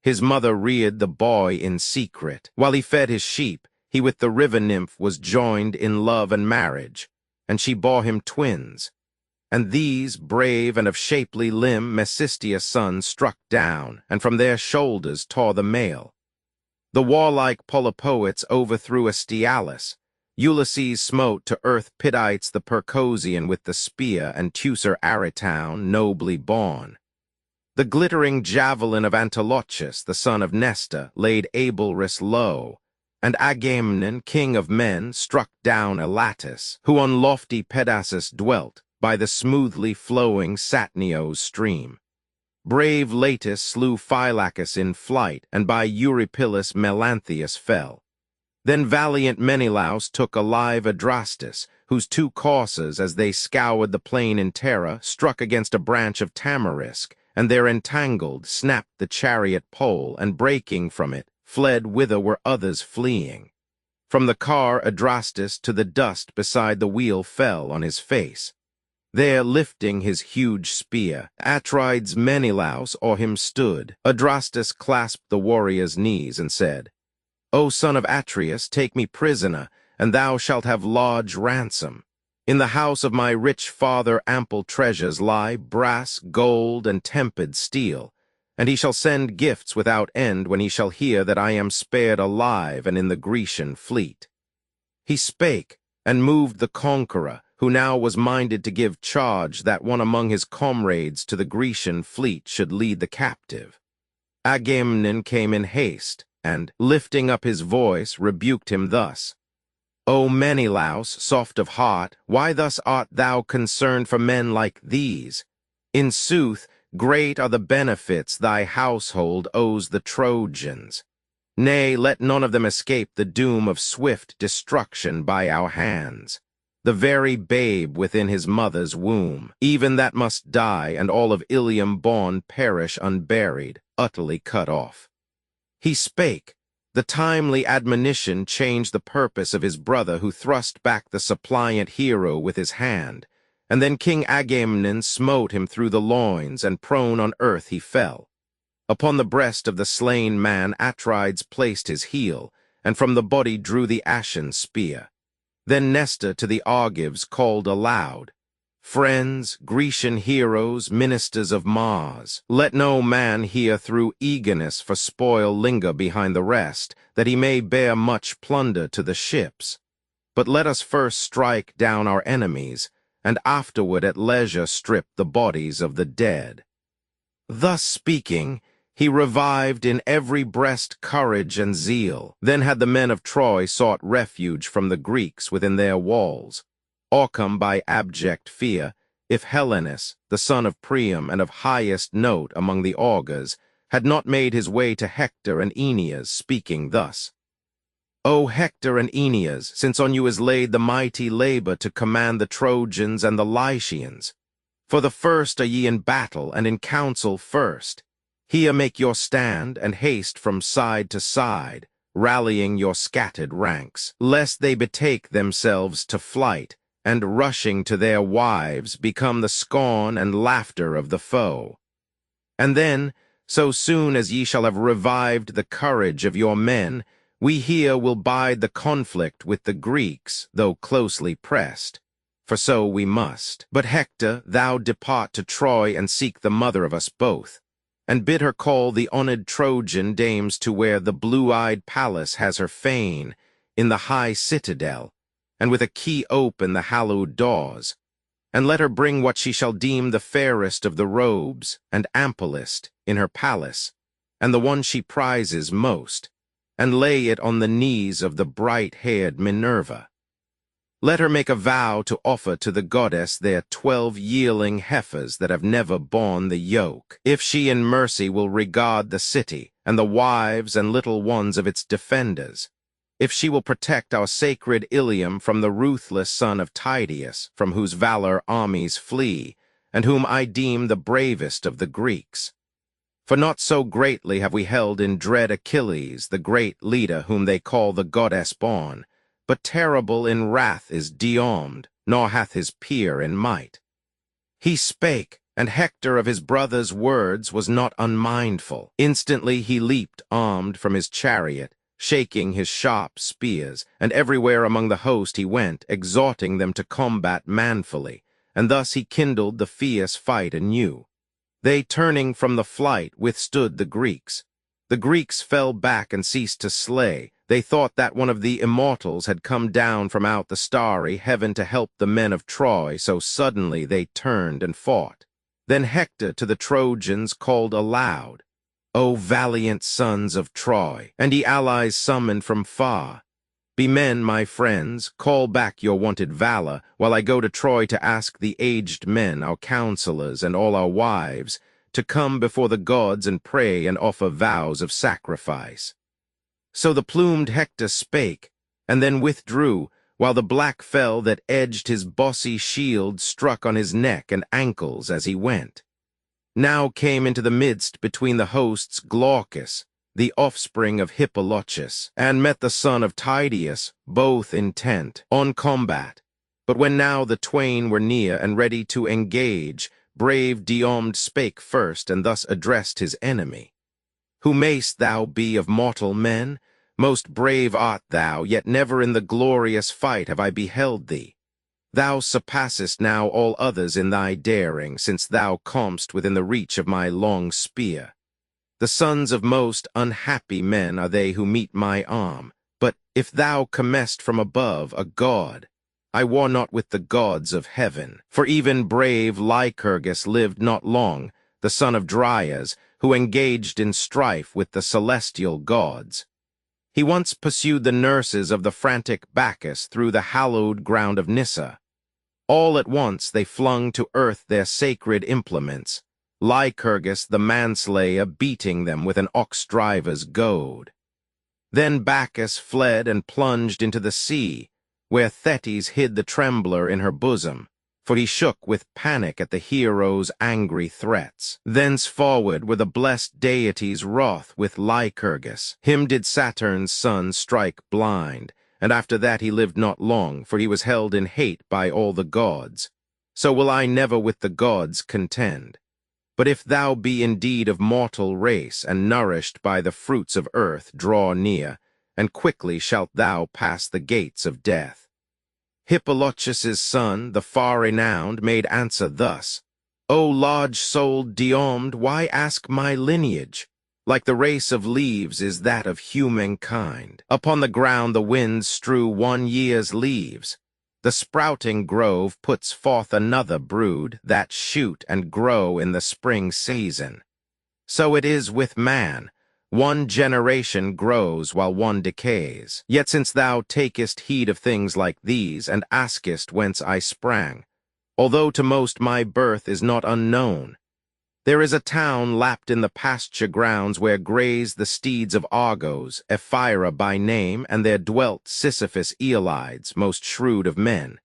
His mother reared the boy in secret. While he fed his sheep, he with the river nymph was joined in love and marriage, and she bore him twins. And these, brave and of shapely limb, Mecistius' sons struck down, and from their shoulders tore the mail. The warlike Polypoetes overthrew Astyalus. Ulysses smote to earth Pidites the Percosian with the spear, and Teucer Aretown, nobly born. The glittering javelin of Antilochus, the son of Nestor, laid Abelrus low, and Agamemnon, king of men, struck down Elatus, who on lofty Pedasus dwelt, by the smoothly flowing Satnio's stream. Brave Latus slew Phylacus in flight, and by Eurypylus Melanthius fell. Then valiant Menelaus took alive Adrastus, whose two coursers, as they scoured the plain in terror, struck against a branch of tamarisk, and there entangled, snapped the chariot pole, and breaking from it, fled whither were others fleeing. From the car Adrastus to the dust beside the wheel fell on his face. There, lifting his huge spear, Atrides Menelaus o'er him stood. Adrastus clasped the warrior's knees and said, O son of Atreus, take me prisoner, and thou shalt have large ransom. In the house of my rich father ample treasures lie, brass, gold, and tempered steel, and he shall send gifts without end when he shall hear that I am spared alive and in the Grecian fleet. He spake, and moved the conqueror, who now was minded to give charge that one among his comrades to the Grecian fleet should lead the captive. Agamemnon came in haste, and, lifting up his voice, rebuked him thus, O Menelaus, soft of heart, why thus art thou concerned for men like these? In sooth, great are the benefits thy household owes the Trojans. Nay, let none of them escape the doom of swift destruction by our hands. The very babe within his mother's womb, even that must die, and all of Ilium born perish unburied, utterly cut off. He spake. The timely admonition changed the purpose of his brother, who thrust back the suppliant hero with his hand, and then King Agamemnon smote him through the loins, and prone on earth he fell. Upon the breast of the slain man Atrides placed his heel, and from the body drew the ashen spear. Then Nestor to the Argives called aloud, Friends, Grecian heroes, ministers of Mars, let no man here through eagerness for spoil linger behind the rest, that he may bear much plunder to the ships. But let us first strike down our enemies, and afterward at leisure strip the bodies of the dead. Thus speaking, he revived in every breast courage and zeal. Then had the men of Troy sought refuge from the Greeks within their walls, overcome by abject fear, if Helenus, the son of Priam and of highest note among the augurs, had not made his way to Hector and Aeneas, speaking thus, O Hector and Aeneas, since on you is laid the mighty labor to command the Trojans and the Lycians, for the first are ye in battle and in council first, here make your stand and haste from side to side, rallying your scattered ranks, lest they betake themselves to flight, and rushing to their wives become the scorn and laughter of the foe. And then, so soon as ye shall have revived the courage of your men, we here will bide the conflict with the Greeks, though closely pressed, for so we must. But Hector, thou depart to Troy and seek the mother of us both, and bid her call the honored Trojan dames to where the blue-eyed Pallas has her fane, in the high citadel, and with a key open the hallowed doors, and let her bring what she shall deem the fairest of the robes, and amplest, in her palace, and the one she prizes most, and lay it on the knees of the bright-haired Minerva. Let her make a vow to offer to the goddess their 12 yearling heifers that have never borne the yoke, if she in mercy will regard the city, and the wives and little ones of its defenders, if she will protect our sacred Ilium from the ruthless son of Tydeus, from whose valor armies flee, and whom I deem the bravest of the Greeks. For not so greatly have we held in dread Achilles, the great leader whom they call the goddess born, but terrible in wrath is Diomed, nor hath his peer in might. He spake, and Hector of his brother's words was not unmindful. Instantly he leaped armed from his chariot, shaking his sharp spears, and everywhere among the host he went, exhorting them to combat manfully, and thus he kindled the fierce fight anew. They, turning from the flight, withstood the Greeks. The Greeks fell back and ceased to slay. They thought that one of the immortals had come down from out the starry heaven to help the men of Troy, so suddenly they turned and fought. Then Hector to the Trojans called aloud, O valiant sons of Troy, and ye allies summoned from far, be men, my friends, call back your wonted valor, while I go to Troy to ask the aged men, our counselors, and all our wives, to come before the gods and pray and offer vows of sacrifice. So the plumed Hector spake, and then withdrew, while the black fell that edged his bossy shield struck on his neck and ankles as he went. Now came into the midst between the hosts Glaucus, the offspring of Hippolochus, and met the son of Tydeus, both intent on combat. But when now the twain were near and ready to engage, brave Diomed spake first, and thus addressed his enemy. Who mayst thou be of mortal men? Most brave art thou, yet never in the glorious fight have I beheld thee. Thou surpassest now all others in thy daring, since thou comest within the reach of my long spear. The sons of most unhappy men are they who meet my arm. But if thou comest from above, a god, I war not with the gods of heaven. For even brave Lycurgus lived not long, the son of Dryas, who engaged in strife with the celestial gods. He once pursued the nurses of the frantic Bacchus through the hallowed ground of Nyssa. All at once they flung to earth their sacred implements, Lycurgus the manslayer beating them with an ox-driver's goad. Then Bacchus fled and plunged into the sea, where Thetis hid the trembler in her bosom, for he shook with panic at the hero's angry threats. Thenceforward were the blessed deities wroth with Lycurgus. Him did Saturn's son strike blind, and after that he lived not long, for he was held in hate by all the gods. So will I never with the gods contend. But if thou be indeed of mortal race, and nourished by the fruits of earth, draw near, and quickly shalt thou pass the gates of death. Hippolochus' son, the far-renowned, made answer thus, O large-souled Diomed, why ask my lineage? Like the race of leaves is that of humankind. Upon the ground the winds strew 1 year's leaves. The sprouting grove puts forth another brood that shoot and grow in the spring season. So it is with man. 1 generation grows while 1 decays. Yet since thou takest heed of things like these, and askest whence I sprang, although to most my birth is not unknown, there is a town lapped in the pasture grounds where graze the steeds of Argos, Ephyra by name, and there dwelt Sisyphus Iliads, most shrewd of men.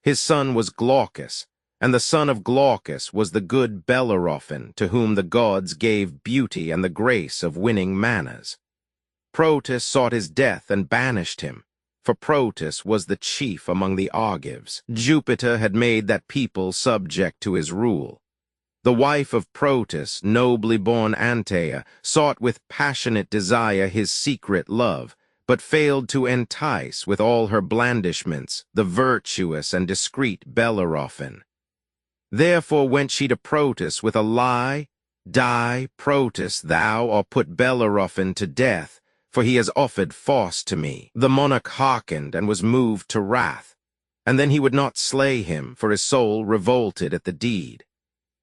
His son was Glaucus, and the son of Glaucus was the good Bellerophon, to whom the gods gave beauty and the grace of winning manners. Protus sought his death and banished him, for Protus was the chief among the Argives. Jupiter had made that people subject to his rule. The wife of Protus, nobly born Antea, sought with passionate desire his secret love, but failed to entice with all her blandishments the virtuous and discreet Bellerophon. Therefore went she to Protus with a lie, Die, Protus, thou, or put Bellerophon to death, for he has offered force to me. The monarch hearkened and was moved to wrath, and then he would not slay him, for his soul revolted at the deed.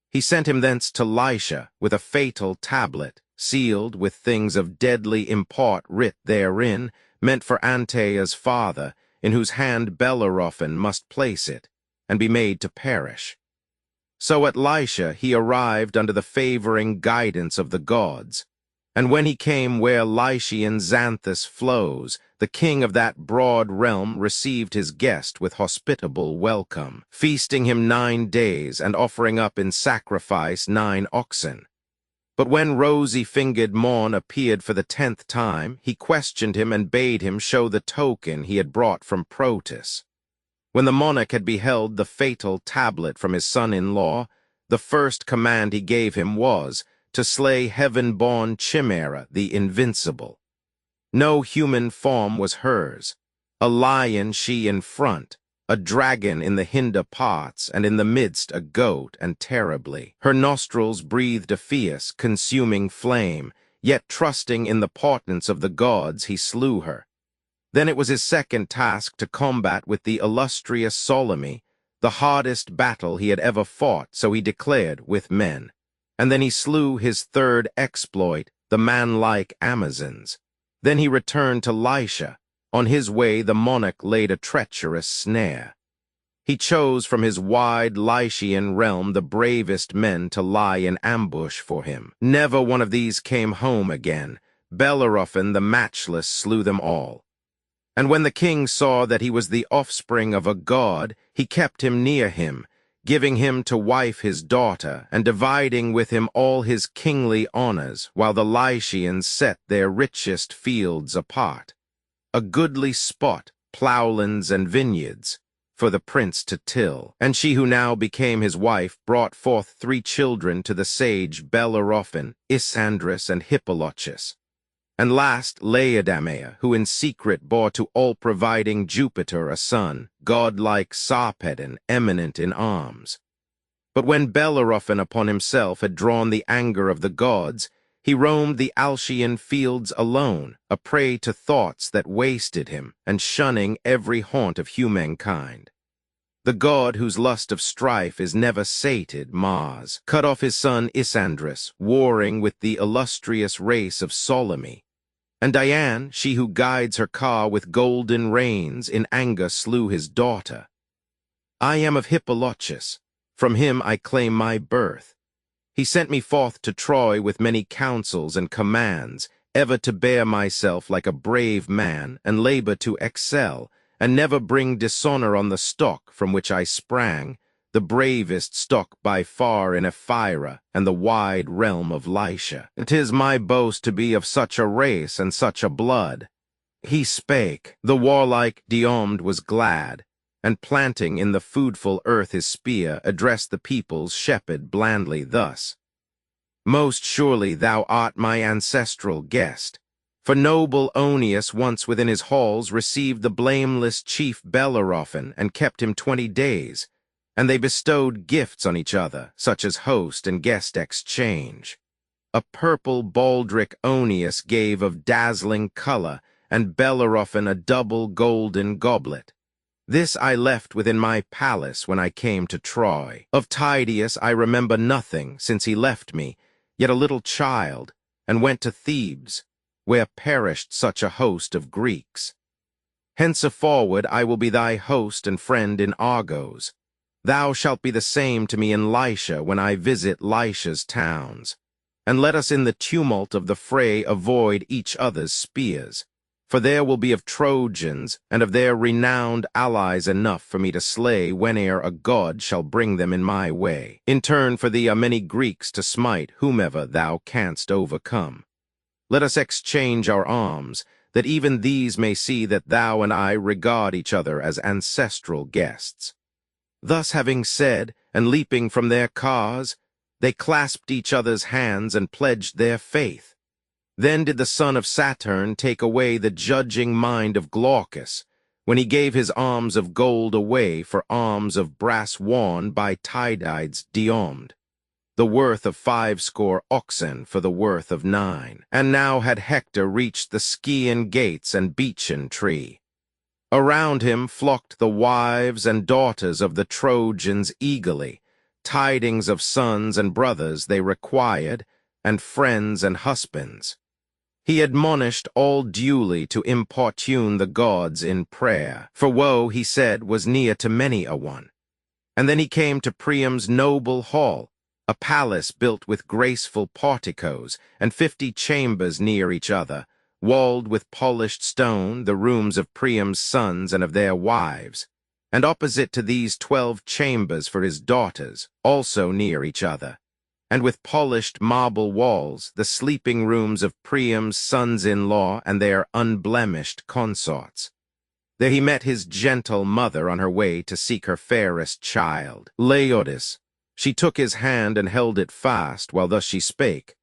He sent him thence to Lycia with a fatal tablet, sealed with things of deadly import writ therein, meant for Antea's father, in whose hand Bellerophon must place it, and be made to perish. So at Lycia he arrived under the favoring guidance of the gods, and when he came where Lycian Xanthus flows, the king of that broad realm received his guest with hospitable welcome, feasting him 9 days and offering up in sacrifice 9 oxen. But when rosy-fingered Maun appeared for the 10th time, he questioned him and bade him show the token he had brought from Protus. When the monarch had beheld the fatal tablet from his son-in-law, the first command he gave him was to slay heaven-born Chimera, the invincible. No human form was hers, a lion she in front, a dragon in the hinder parts, and in the midst a goat, and terribly. Her nostrils breathed a fierce, consuming flame, yet trusting in the portents of the gods he slew her. Then it was his second task to combat with the illustrious Ptolemy, the hardest battle he had ever fought, so he declared, with men. And then he slew his third exploit, the manlike Amazons. Then he returned to Lycia. On his way the monarch laid a treacherous snare. He chose from his wide Lycian realm the bravest men to lie in ambush for him. Never one of these came home again. Bellerophon the matchless slew them all. And when the king saw that he was the offspring of a god, he kept him near him, giving him to wife his daughter, and dividing with him all his kingly honors, while the Lycians set their richest fields apart. A goodly spot, ploughlands and vineyards, for the prince to till. And she who now became his wife brought forth 3 children to the sage Bellerophon, Isandrus and Hippolochus. And last Laodamea, who in secret bore to all-providing Jupiter a son, godlike Sarpedon, eminent in arms. But when Bellerophon upon himself had drawn the anger of the gods, he roamed the Alcian fields alone, a prey to thoughts that wasted him, and shunning every haunt of humankind. The god whose lust of strife is never sated, Mars, cut off his son Isandrus, warring with the illustrious race of Ptolemy. And Diane, she who guides her car with golden reins, in anger slew his daughter. I am of Hippolochus, from him I claim my birth. He sent me forth to Troy with many counsels and commands, ever to bear myself like a brave man, and labor to excel, and never bring dishonor on the stock from which I sprang, the bravest stock by far in Ephyra and the wide realm of Lycia. 'Tis my boast to be of such a race and such a blood. He spake, the warlike Diomed was glad, and planting in the foodful earth his spear, addressed the people's shepherd blandly thus: Most surely thou art my ancestral guest, for noble Oeneus once within his halls received the blameless chief Bellerophon, and kept him 20 days, and they bestowed gifts on each other, such as host and guest exchange. A purple baldric Oeneus gave of dazzling color, and Bellerophon a double golden goblet. This I left within my palace when I came to Troy. Of Tydeus I remember nothing, since he left me, yet a little child, and went to Thebes, where perished such a host of Greeks. Henceforward I will be thy host and friend in Argos. Thou shalt be the same to me in Lycia when I visit Lycia's towns. And let us in the tumult of the fray avoid each other's spears. For there will be of Trojans and of their renowned allies enough for me to slay whene'er a god shall bring them in my way. In turn for thee are many Greeks to smite whomever thou canst overcome. Let us exchange our arms, that even these may see that thou and I regard each other as ancestral guests. Thus having said, and leaping from their cars, they clasped each other's hands and pledged their faith. Then did the son of Saturn take away the judging mind of Glaucus, when he gave his arms of gold away for arms of brass worn by Tydides Diomed, the worth of 50 oxen for the worth of 9. And now had Hector reached the Scaean gates and beechen tree. Around him flocked the wives and daughters of the Trojans eagerly. Tidings of sons and brothers they required, and friends and husbands. He admonished all duly to importune the gods in prayer, for woe, he said, was near to many a one. And then he came to Priam's noble hall, a palace built with graceful porticos, and 50 chambers near each other, walled with polished stone, the rooms of Priam's sons and of their wives, and opposite to these 12 chambers for his daughters, also near each other. and with polished marble walls, the sleeping rooms of Priam's sons-in-law and their unblemished consorts. There he met his gentle mother on her way to seek her fairest child, Laodice. She took his hand and held it fast, while thus she spake.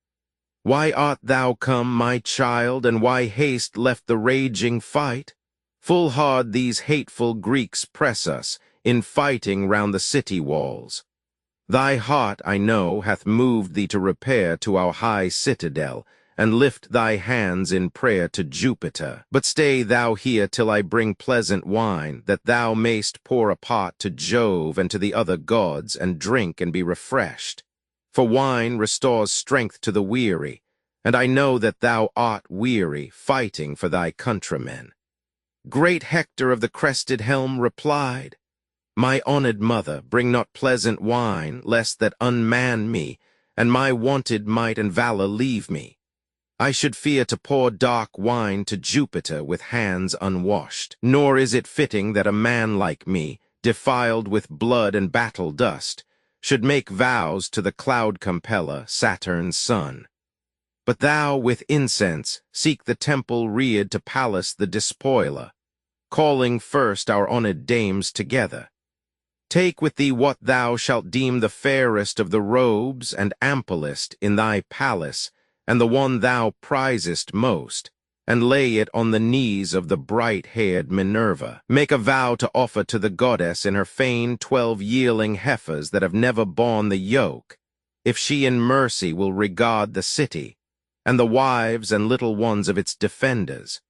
Why art thou come, my child, and why haste left the raging fight? Full hard these hateful Greeks press us, in fighting round the city walls. Thy heart, I know, hath moved thee to repair to our high citadel, and lift thy hands in prayer to Jupiter. But stay thou here till I bring pleasant wine, that thou mayst pour a pot to Jove and to the other gods, and drink and be refreshed. For wine restores strength to the weary, and I know that thou art weary, fighting for thy countrymen. Great Hector of the crested helm replied, My honoured mother, bring not pleasant wine, lest that unman me, and my wonted might and valour leave me. I should fear to pour dark wine to Jupiter with hands unwashed. Nor is it fitting that a man like me, defiled with blood and battle dust, should make vows to the cloud-compeller, Saturn's son. But thou, with incense, seek the temple reared to Pallas the despoiler, calling first our honoured dames together. Take with thee what thou shalt deem the fairest of the robes and amplest in thy palace, and the one thou prizest most, and lay it on the knees of the bright-haired Minerva. Make a vow to offer to the goddess in her fane 12 yearling heifers that have never borne the yoke, if she in mercy will regard the city, and the wives and little ones of its defenders,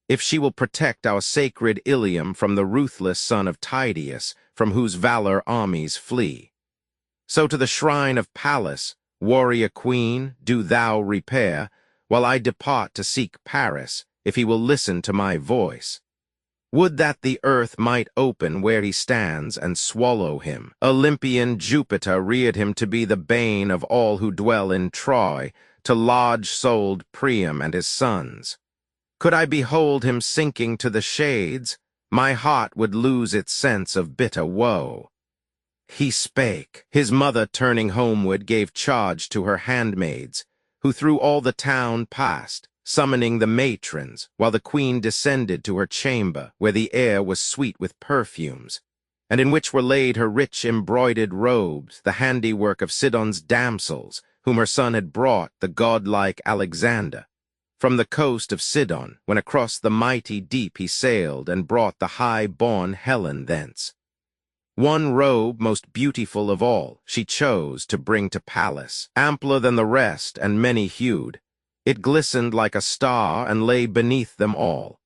if she will protect our sacred Ilium from the ruthless son of Tydeus, from whose valor armies flee. So to the shrine of Pallas, warrior queen, do thou repair, while I depart to seek Paris, if he will listen to my voice. Would that the earth might open where he stands and swallow him. Olympian Jupiter reared him to be the bane of all who dwell in Troy, to large-souled Priam and his sons. Could I behold him sinking to the shades, my heart would lose its sense of bitter woe. He spake. His mother, turning homeward, gave charge to her handmaids, who through all the town passed, summoning the matrons, while the queen descended to her chamber, where the air was sweet with perfumes, and in which were laid her rich embroidered robes, the handiwork of Sidon's damsels, whom her son had brought, the godlike Alexander, from the coast of Sidon, when across the mighty deep he sailed, and brought the high-born Helen thence. One robe, most beautiful of all, she chose to bring to Pallas, ampler than the rest and many-hued. It glistened like a star and lay beneath them all.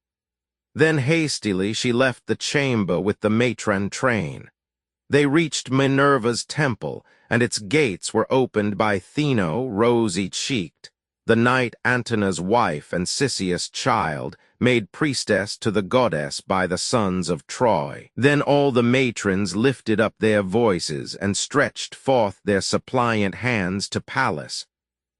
Then hastily she left the chamber with the matron train. They reached Minerva's temple, and its gates were opened by Theno, rosy-cheeked, the knight Antenor's wife and Cisseus' child, made priestess to the goddess by the sons of Troy. Then all the matrons lifted up their voices and stretched forth their suppliant hands to Pallas,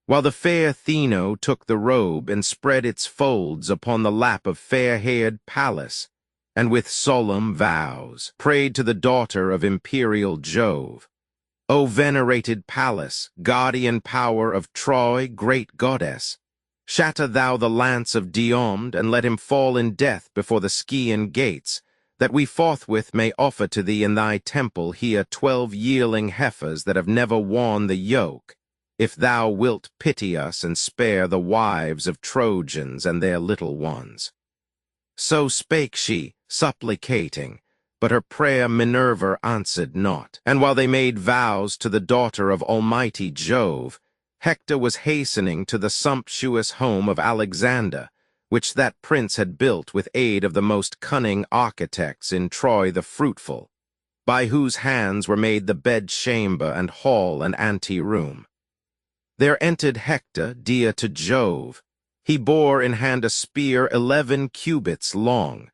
while the fair Theno took the robe and spread its folds upon the lap of fair-haired Pallas, and with solemn vows prayed to the daughter of imperial Jove. O venerated Pallas, guardian power of Troy, great goddess, shatter thou the lance of Diomed, and let him fall in death before the Scaean gates, that we forthwith may offer to thee in thy temple here 12 yearling heifers that have never worn the yoke, if thou wilt pity us and spare the wives of Trojans and their little ones. So spake she, supplicating, but her prayer Minerva answered not. And while they made vows to the daughter of almighty Jove, Hector was hastening to the sumptuous home of Alexander, which that prince had built with aid of the most cunning architects in Troy the fruitful, by whose hands were made the bedchamber and hall and anteroom. There entered Hector, dear to Jove. He bore in hand a spear 11 cubits long.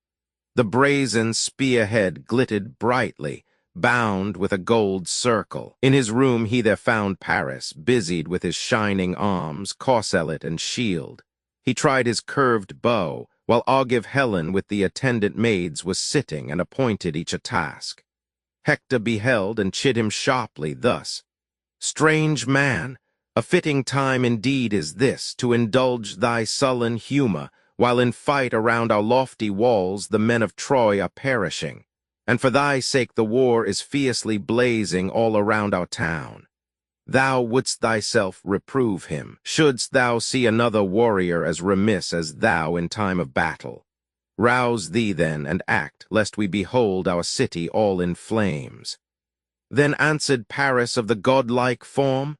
The brazen spearhead glittered brightly, bound with a gold circle. In his room he there found Paris, busied with his shining arms, corselet and shield. He tried his curved bow, while Augive Helen with the attendant maids was sitting and appointed each a task. Hector beheld and chid him sharply thus, Strange man, A fitting time indeed is this to indulge thy sullen humor, while in fight around our lofty walls the men of Troy are perishing, and for thy sake the war is fiercely blazing all around our town. Thou wouldst thyself reprove him, shouldst thou see another warrior as remiss as thou in time of battle. Rouse thee then and act, lest we behold our city all in flames. Then answered Paris of the godlike form,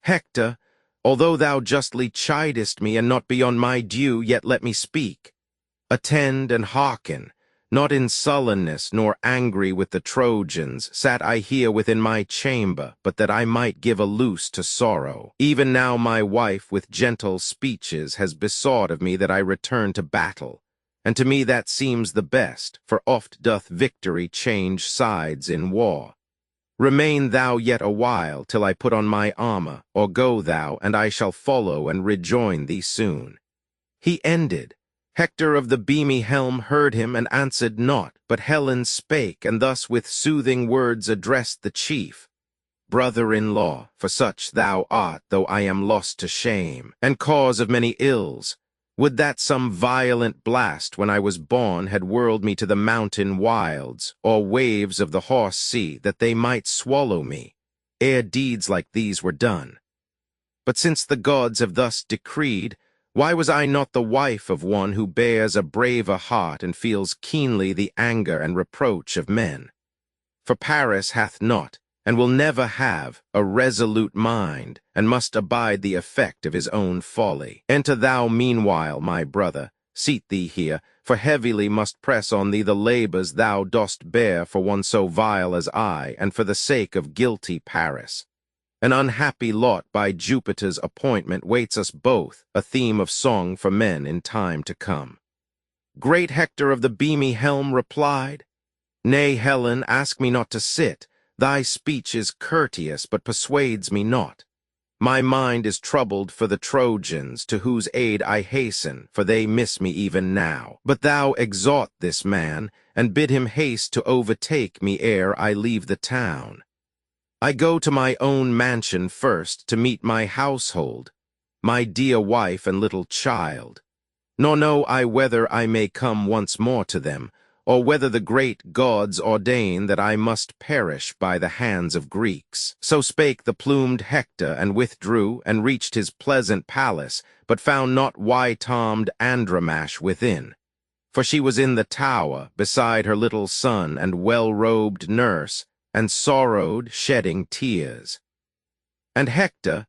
Hector, although thou justly chidest me and not beyond my due, yet let me speak. Attend and hearken. Not in sullenness nor angry with the Trojans sat I here within my chamber, but that I might give a loose to sorrow. Even now my wife with gentle speeches has besought of me that I return to battle. And to me that seems the best, for oft doth victory change sides in war. Remain thou yet a while till I put on my armor, or go thou, and I shall follow and rejoin thee soon. He ended. Hector of the beamy helm heard him and answered not, but Helen spake, and thus with soothing words addressed the chief. Brother-in-law, for such thou art, though I am lost to shame, and cause of many ills, would that some violent blast when I was born had whirled me to the mountain wilds, or waves of the hoarse sea, that they might swallow me, ere deeds like these were done. But since the gods have thus decreed, why was I not the wife of one who bears a braver heart and feels keenly the anger and reproach of men? For Paris hath not, and will never have, a resolute mind, and must abide the effect of his own folly. Enter thou meanwhile, my brother, seat thee here, for heavily must press on thee the labors thou dost bear for one so vile as I, and for the sake of guilty Paris. An unhappy lot by Jupiter's appointment waits us both, a theme of song for men in time to come. Great Hector of the beamy helm replied, Nay, Helen, ask me not to sit. Thy speech is courteous, but persuades me not. My mind is troubled for the Trojans, to whose aid I hasten, for they miss me even now. But thou exhort this man, and bid him haste to overtake me ere I leave the town. I go to my own mansion first to meet my household, my dear wife and little child. Nor know I whether I may come once more to them, or whether the great gods ordain that I must perish by the hands of Greeks. So spake the plumed Hector, and withdrew, and reached his pleasant palace, but found not white-armed Andromache within. For she was in the tower, beside her little son and well-robed nurse, and sorrowed, shedding tears. And Hector,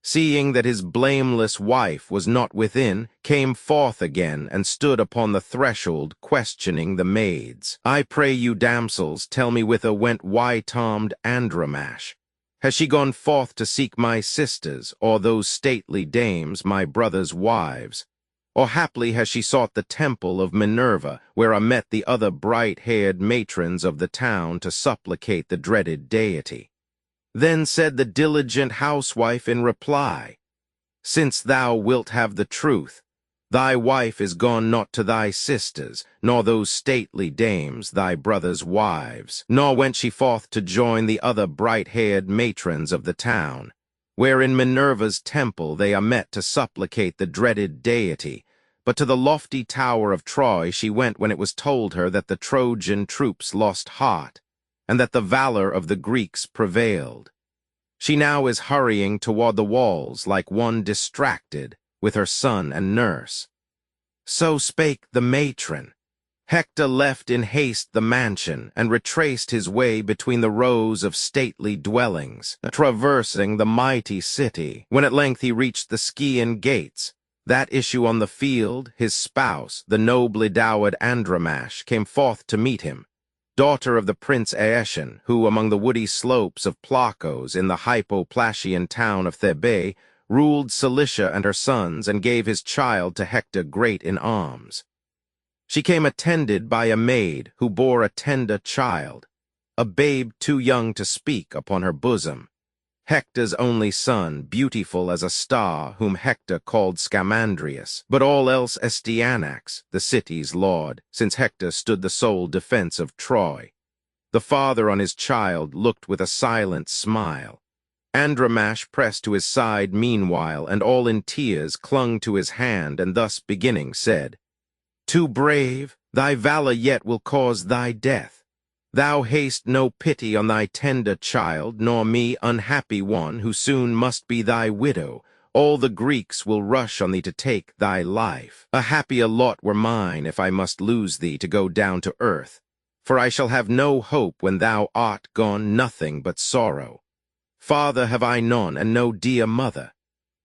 seeing that his blameless wife was not within, came forth again, and stood upon the threshold, questioning the maids. I pray you, damsels, tell me whither went white-armed Andromache. Has she gone forth to seek my sisters, or those stately dames, my brother's wives? Or haply has she sought the temple of Minerva, where are met the other bright-haired matrons of the town to supplicate the dreaded deity? Then said the diligent housewife in reply, Since thou wilt have the truth, thy wife is gone not to thy sisters, nor those stately dames, thy brother's wives, nor went she forth to join the other bright-haired matrons of the town, where in Minerva's temple they are met to supplicate the dreaded deity, but to the lofty tower of Troy she went when it was told her that the Trojan troops lost heart, and that the valor of the Greeks prevailed. She now is hurrying toward the walls like one distracted, with her son and nurse. So spake the matron. Hector left in haste the mansion, and retraced his way between the rows of stately dwellings, traversing the mighty city. When at length he reached the Scaean gates, that issue on the field, his spouse, the nobly dowered Andromache, came forth to meet him, daughter of the prince Aetion, who among the woody slopes of Plakos in the Hypoplacian town of Thebae ruled Cilicia and her sons, and gave his child to Hector great in arms. She came attended by a maid who bore a tender child, a babe too young to speak, upon her bosom. Hector's only son, beautiful as a star, whom Hector called Scamandrius, but all else Astyanax, the city's lord, since Hector stood the sole defense of Troy. The father on his child looked with a silent smile, Andromache pressed to his side meanwhile, and all in tears clung to his hand, and thus beginning said, "Too brave, thy valor yet will cause thy death. Thou haste no pity on thy tender child, nor me, unhappy one, who soon must be thy widow. All the Greeks will rush on thee to take thy life. A happier lot were mine if I must lose thee to go down to earth. For I shall have no hope when thou art gone, nothing but sorrow. Father have I none, and no dear mother.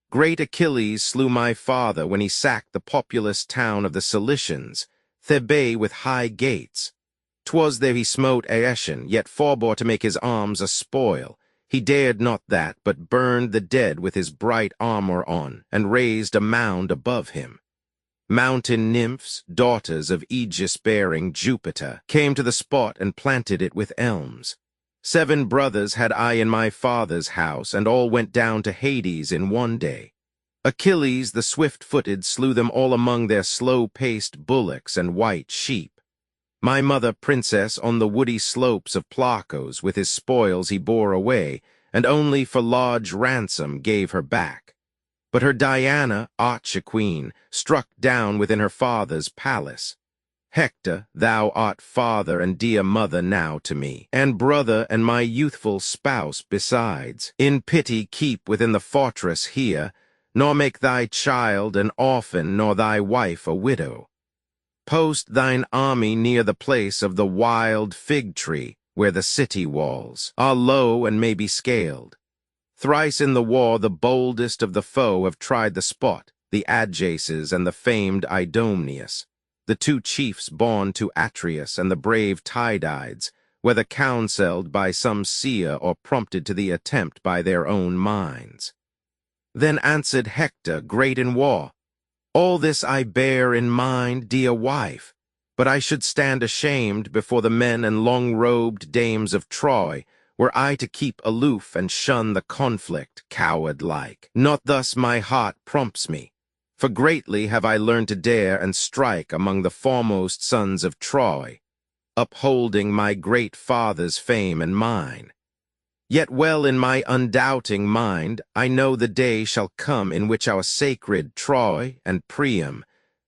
Great Achilles slew my father when he sacked the populous town of the Cilicians, Thebae with high gates. 'Twas there he smote Aetion, yet forbore to make his arms a spoil. He dared not that, but burned the dead with his bright armor on, and raised a mound above him. Mountain nymphs, daughters of Aegis-bearing Jupiter, came to the spot and planted it with elms. 7 brothers had I in my father's house, and all went down to Hades in one day. Achilles the swift-footed slew them all among their slow-paced bullocks and white sheep. My mother princess on the woody slopes of Placos with his spoils he bore away, and only for large ransom gave her back. But her Diana, arch-queen, struck down within her father's palace. Hector, thou art father and dear mother now to me, and brother and my youthful spouse besides. In pity keep within the fortress here, nor make thy child an orphan, nor thy wife a widow. Post thine army near the place of the wild fig tree, where the city walls are low and may be scaled. Thrice in the war the boldest of the foe have tried the spot, the Ajaces and the famed Idomeneus, the 2 chiefs born to Atreus and the brave Tydides, whether counselled by some seer or prompted to the attempt by their own minds. Then answered Hector, great in war, "All this I bear in mind, dear wife, but I should stand ashamed before the men and long-robed dames of Troy, were I to keep aloof and shun the conflict, coward-like. Not thus my heart prompts me, for greatly have I learned to dare and strike among the foremost sons of Troy, upholding my great father's fame and mine. Yet well in my undoubting mind I know the day shall come in which our sacred Troy and Priam,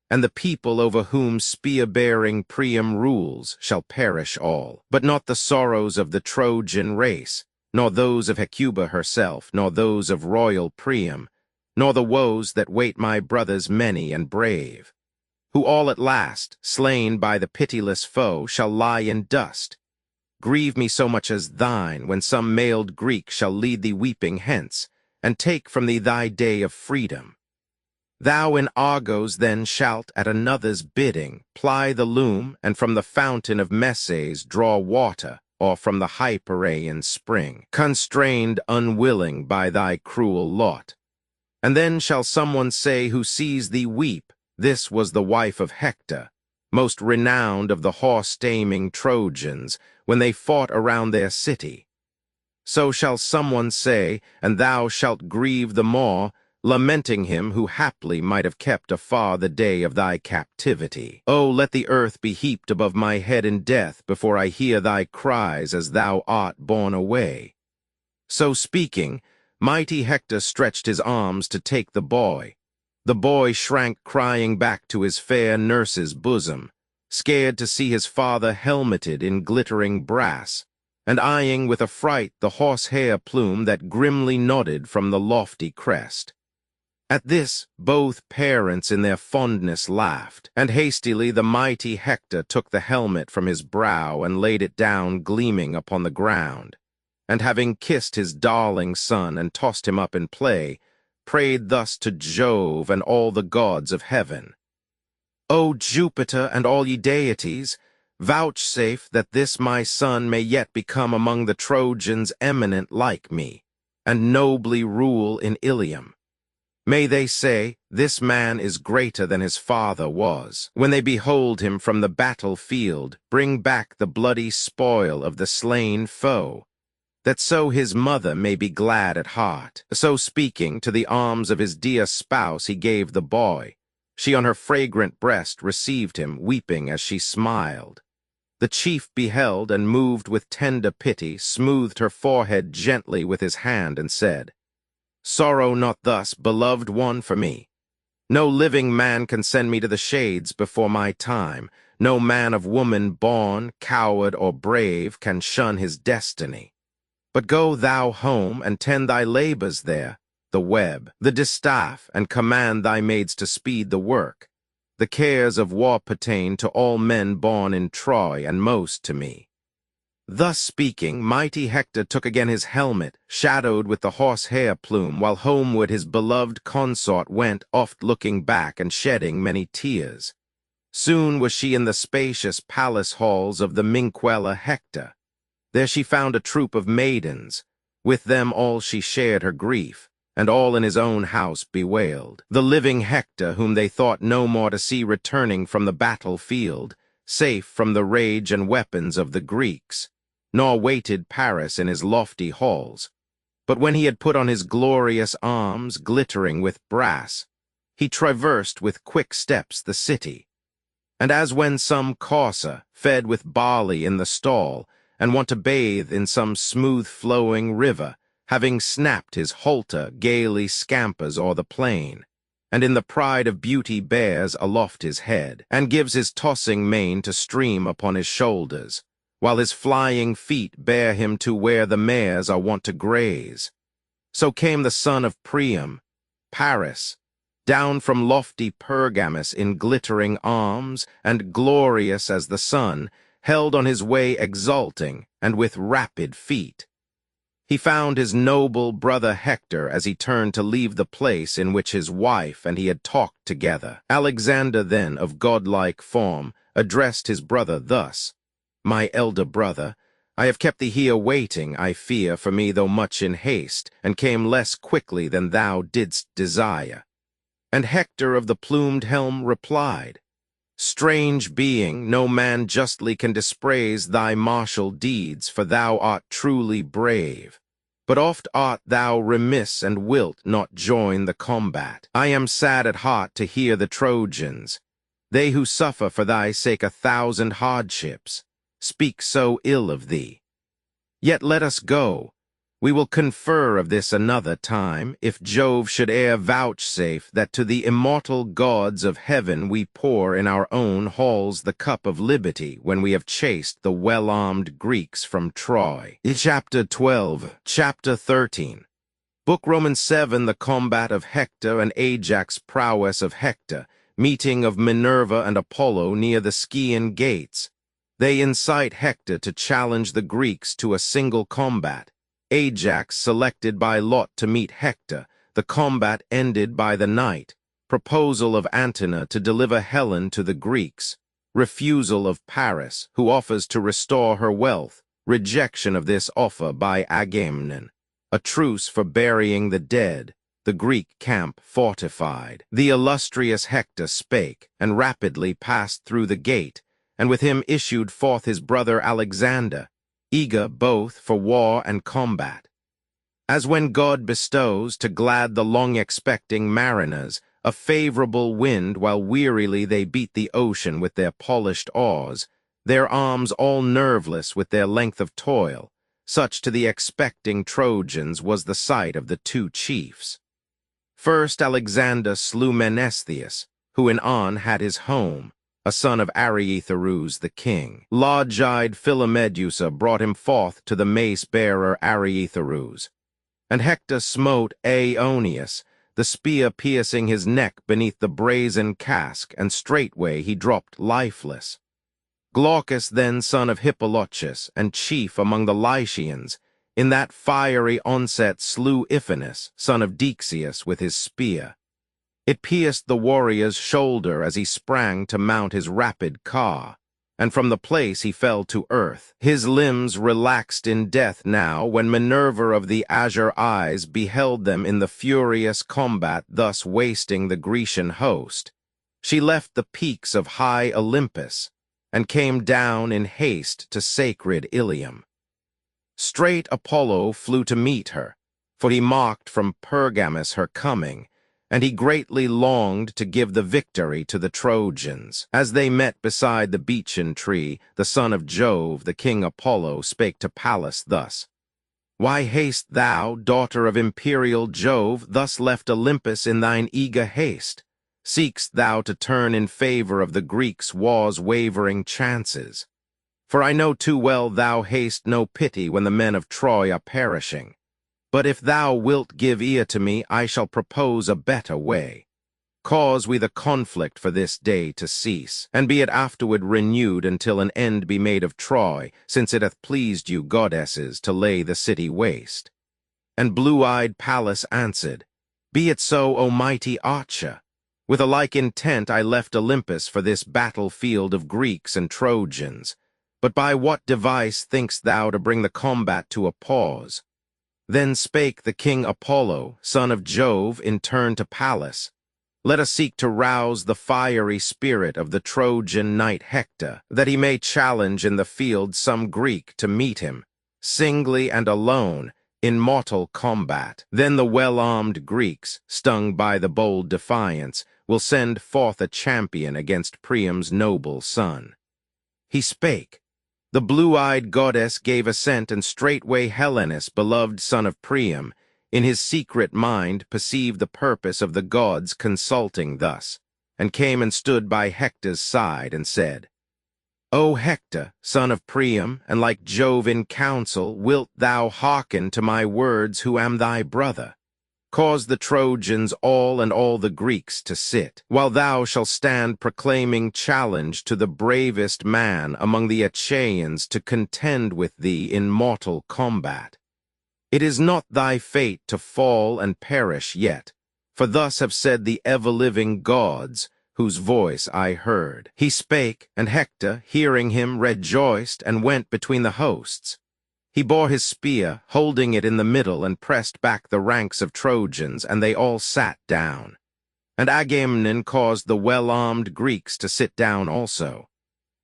and the people over whom spear-bearing Priam rules, shall perish all. But not the sorrows of the Trojan race, nor those of Hecuba herself, nor those of royal Priam, nor the woes that wait my brothers many and brave, who all at last, slain by the pitiless foe, shall lie in dust, grieve me so much as thine, when some mailed Greek shall lead thee weeping hence, and take from thee thy day of freedom. Thou in Argos then shalt, at another's bidding, ply the loom, and from the fountain of Messes draw water, or from the Hypereian spring, constrained unwilling by thy cruel lot. And then shall someone say who sees thee weep, this was the wife of Hector, most renowned of the horse-taming Trojans, when they fought around their city. So shall someone say, and thou shalt grieve the more, lamenting him who haply might have kept afar the day of thy captivity. Oh, let the earth be heaped above my head in death before I hear thy cries as thou art borne away. So speaking, mighty Hector stretched his arms to take the boy. The boy shrank crying back to his fair nurse's bosom, scared to see his father helmeted in glittering brass, and eyeing with affright the horsehair plume that grimly nodded from the lofty crest. At this, both parents in their fondness laughed, and hastily the mighty Hector took the helmet from his brow and laid it down gleaming upon the ground, and having kissed his darling son and tossed him up in play, prayed thus to Jove and all the gods of heaven. O Jupiter and all ye deities, vouchsafe that this my son may yet become among the Trojans eminent like me, and nobly rule in Ilium. May they say, this man is greater than his father was, when they behold him from the battlefield bring back the bloody spoil of the slain foe, that so his mother may be glad at heart. So speaking, to the arms of his dear spouse he gave the boy. She on her fragrant breast received him, weeping as she smiled. The chief beheld, and moved with tender pity, smoothed her forehead gently with his hand, and said, "Sorrow not thus, beloved one, for me. No living man can send me to the shades before my time. No man of woman born, coward or brave, can shun his destiny. But go thou home, and tend thy labors there, the web, the distaff, and command thy maids to speed the work. The cares of war pertain to all men born in Troy, and most to me." Thus speaking, mighty Hector took again his helmet, shadowed with the horsehair plume, while homeward his beloved consort went, oft looking back and shedding many tears. Soon was she in the spacious palace halls of the Minquella Hector. There she found a troop of maidens. With them all she shared her grief, and all in his own house bewailed. The living Hector, whom they thought no more to see returning from the battlefield, safe from the rage and weapons of the Greeks, nor waited Paris in his lofty halls. But when he had put on his glorious arms, glittering with brass, he traversed with quick steps the city. And as when some courser, fed with barley in the stall, and want to bathe in some smooth-flowing river, having snapped his halter, gaily scampers o'er the plain, and in the pride of beauty bears aloft his head, and gives his tossing mane to stream upon his shoulders, while his flying feet bear him to where the mares are wont to graze. So came the son of Priam, Paris, down from lofty Pergamus in glittering arms, and glorious as the sun, held on his way exulting, and with rapid feet. He found his noble brother Hector as he turned to leave the place in which his wife and he had talked together. Alexander then, of godlike form, addressed his brother thus: "My elder brother, I have kept thee here waiting, I fear, for me, though much in haste, and came less quickly than thou didst desire." And Hector of the plumed helm replied, "Strange being, no man justly can dispraise thy martial deeds, for thou art truly brave. But oft art thou remiss and wilt not join the combat. I am sad at heart to hear the Trojans, they who suffer for thy sake 1,000 hardships, speak so ill of thee. Yet let us go. We will confer of this another time, if Jove should e'er vouchsafe that to the immortal gods of heaven we pour in our own halls the cup of liberty when we have chased the well-armed Greeks from Troy." Chapter 12. Chapter 13. Book Romans 7, the combat of Hector and Ajax, prowess of Hector, meeting of Minerva and Apollo near the Scaean gates. They incite Hector to challenge the Greeks to a single combat. Ajax selected by lot to meet Hector, the combat ended by the night. Proposal of Antenor to deliver Helen to the Greeks. Refusal of Paris, who offers to restore her wealth. Rejection of this offer by Agamemnon. A truce for burying the dead. The Greek camp fortified. The illustrious Hector spake, and rapidly passed through the gate, and with him issued forth his brother Alexander, eager both for war and combat. As when God bestows, to glad the long-expecting mariners, a favorable wind while wearily they beat the ocean with their polished oars, their arms all nerveless with their length of toil, such to the expecting Trojans was the sight of the two chiefs. First Alexander slew Menestheus, who in On had his home, a son of Areitharus the king. Large-eyed Philomedusa brought him forth to the mace-bearer Areitharus. And Hector smote Aeonius, the spear piercing his neck beneath the brazen casque, and straightway he dropped lifeless. Glaucus then, son of Hippolochus, and chief among the Lycians, in that fiery onset slew Iphinus, son of Dexius, with his spear. It pierced the warrior's shoulder as he sprang to mount his rapid car, and from the place he fell to earth. His limbs relaxed in death now, when Minerva of the azure eyes beheld them in the furious combat thus wasting the Grecian host. She left the peaks of high Olympus, and came down in haste to sacred Ilium. Straight Apollo flew to meet her, for he marked from Pergamus her coming, and he greatly longed to give the victory to the Trojans. As they met beside the beechen tree, the son of Jove, the king Apollo, spake to Pallas thus: Why haste thou, daughter of imperial Jove, thus left Olympus in thine eager haste? Seek'st thou to turn in favor of the Greeks' war's wavering chances? For I know too well thou hast no pity when the men of Troy are perishing. But if thou wilt give ear to me, I shall propose a better way. Cause we the conflict for this day to cease, and be it afterward renewed until an end be made of Troy, since it hath pleased you, goddesses, to lay the city waste. And blue-eyed Pallas answered, Be it so, O mighty archer. With a like intent I left Olympus for this battlefield of Greeks and Trojans. But by what device thinkst thou to bring the combat to a pause? Then spake the king Apollo, son of Jove, in turn to Pallas, Let us seek to rouse the fiery spirit of the Trojan knight Hector, that he may challenge in the field some Greek to meet him, singly and alone, in mortal combat. Then the well-armed Greeks, stung by the bold defiance, will send forth a champion against Priam's noble son. He spake. The blue-eyed goddess gave assent, and straightway Helenus, beloved son of Priam, in his secret mind perceived the purpose of the gods consulting thus, and came and stood by Hector's side, and said, O Hector, son of Priam, and like Jove in counsel, wilt thou hearken to my words, who am thy brother? Cause the Trojans all and all the Greeks to sit, while thou shalt stand proclaiming challenge to the bravest man among the Achaeans to contend with thee in mortal combat. It is not thy fate to fall and perish yet, for thus have said the ever-living gods, whose voice I heard. He spake, and Hector, hearing him, rejoiced, and went between the hosts. He bore his spear, holding it in the middle, and pressed back the ranks of Trojans, and they all sat down. And Agamemnon caused the well-armed Greeks to sit down also.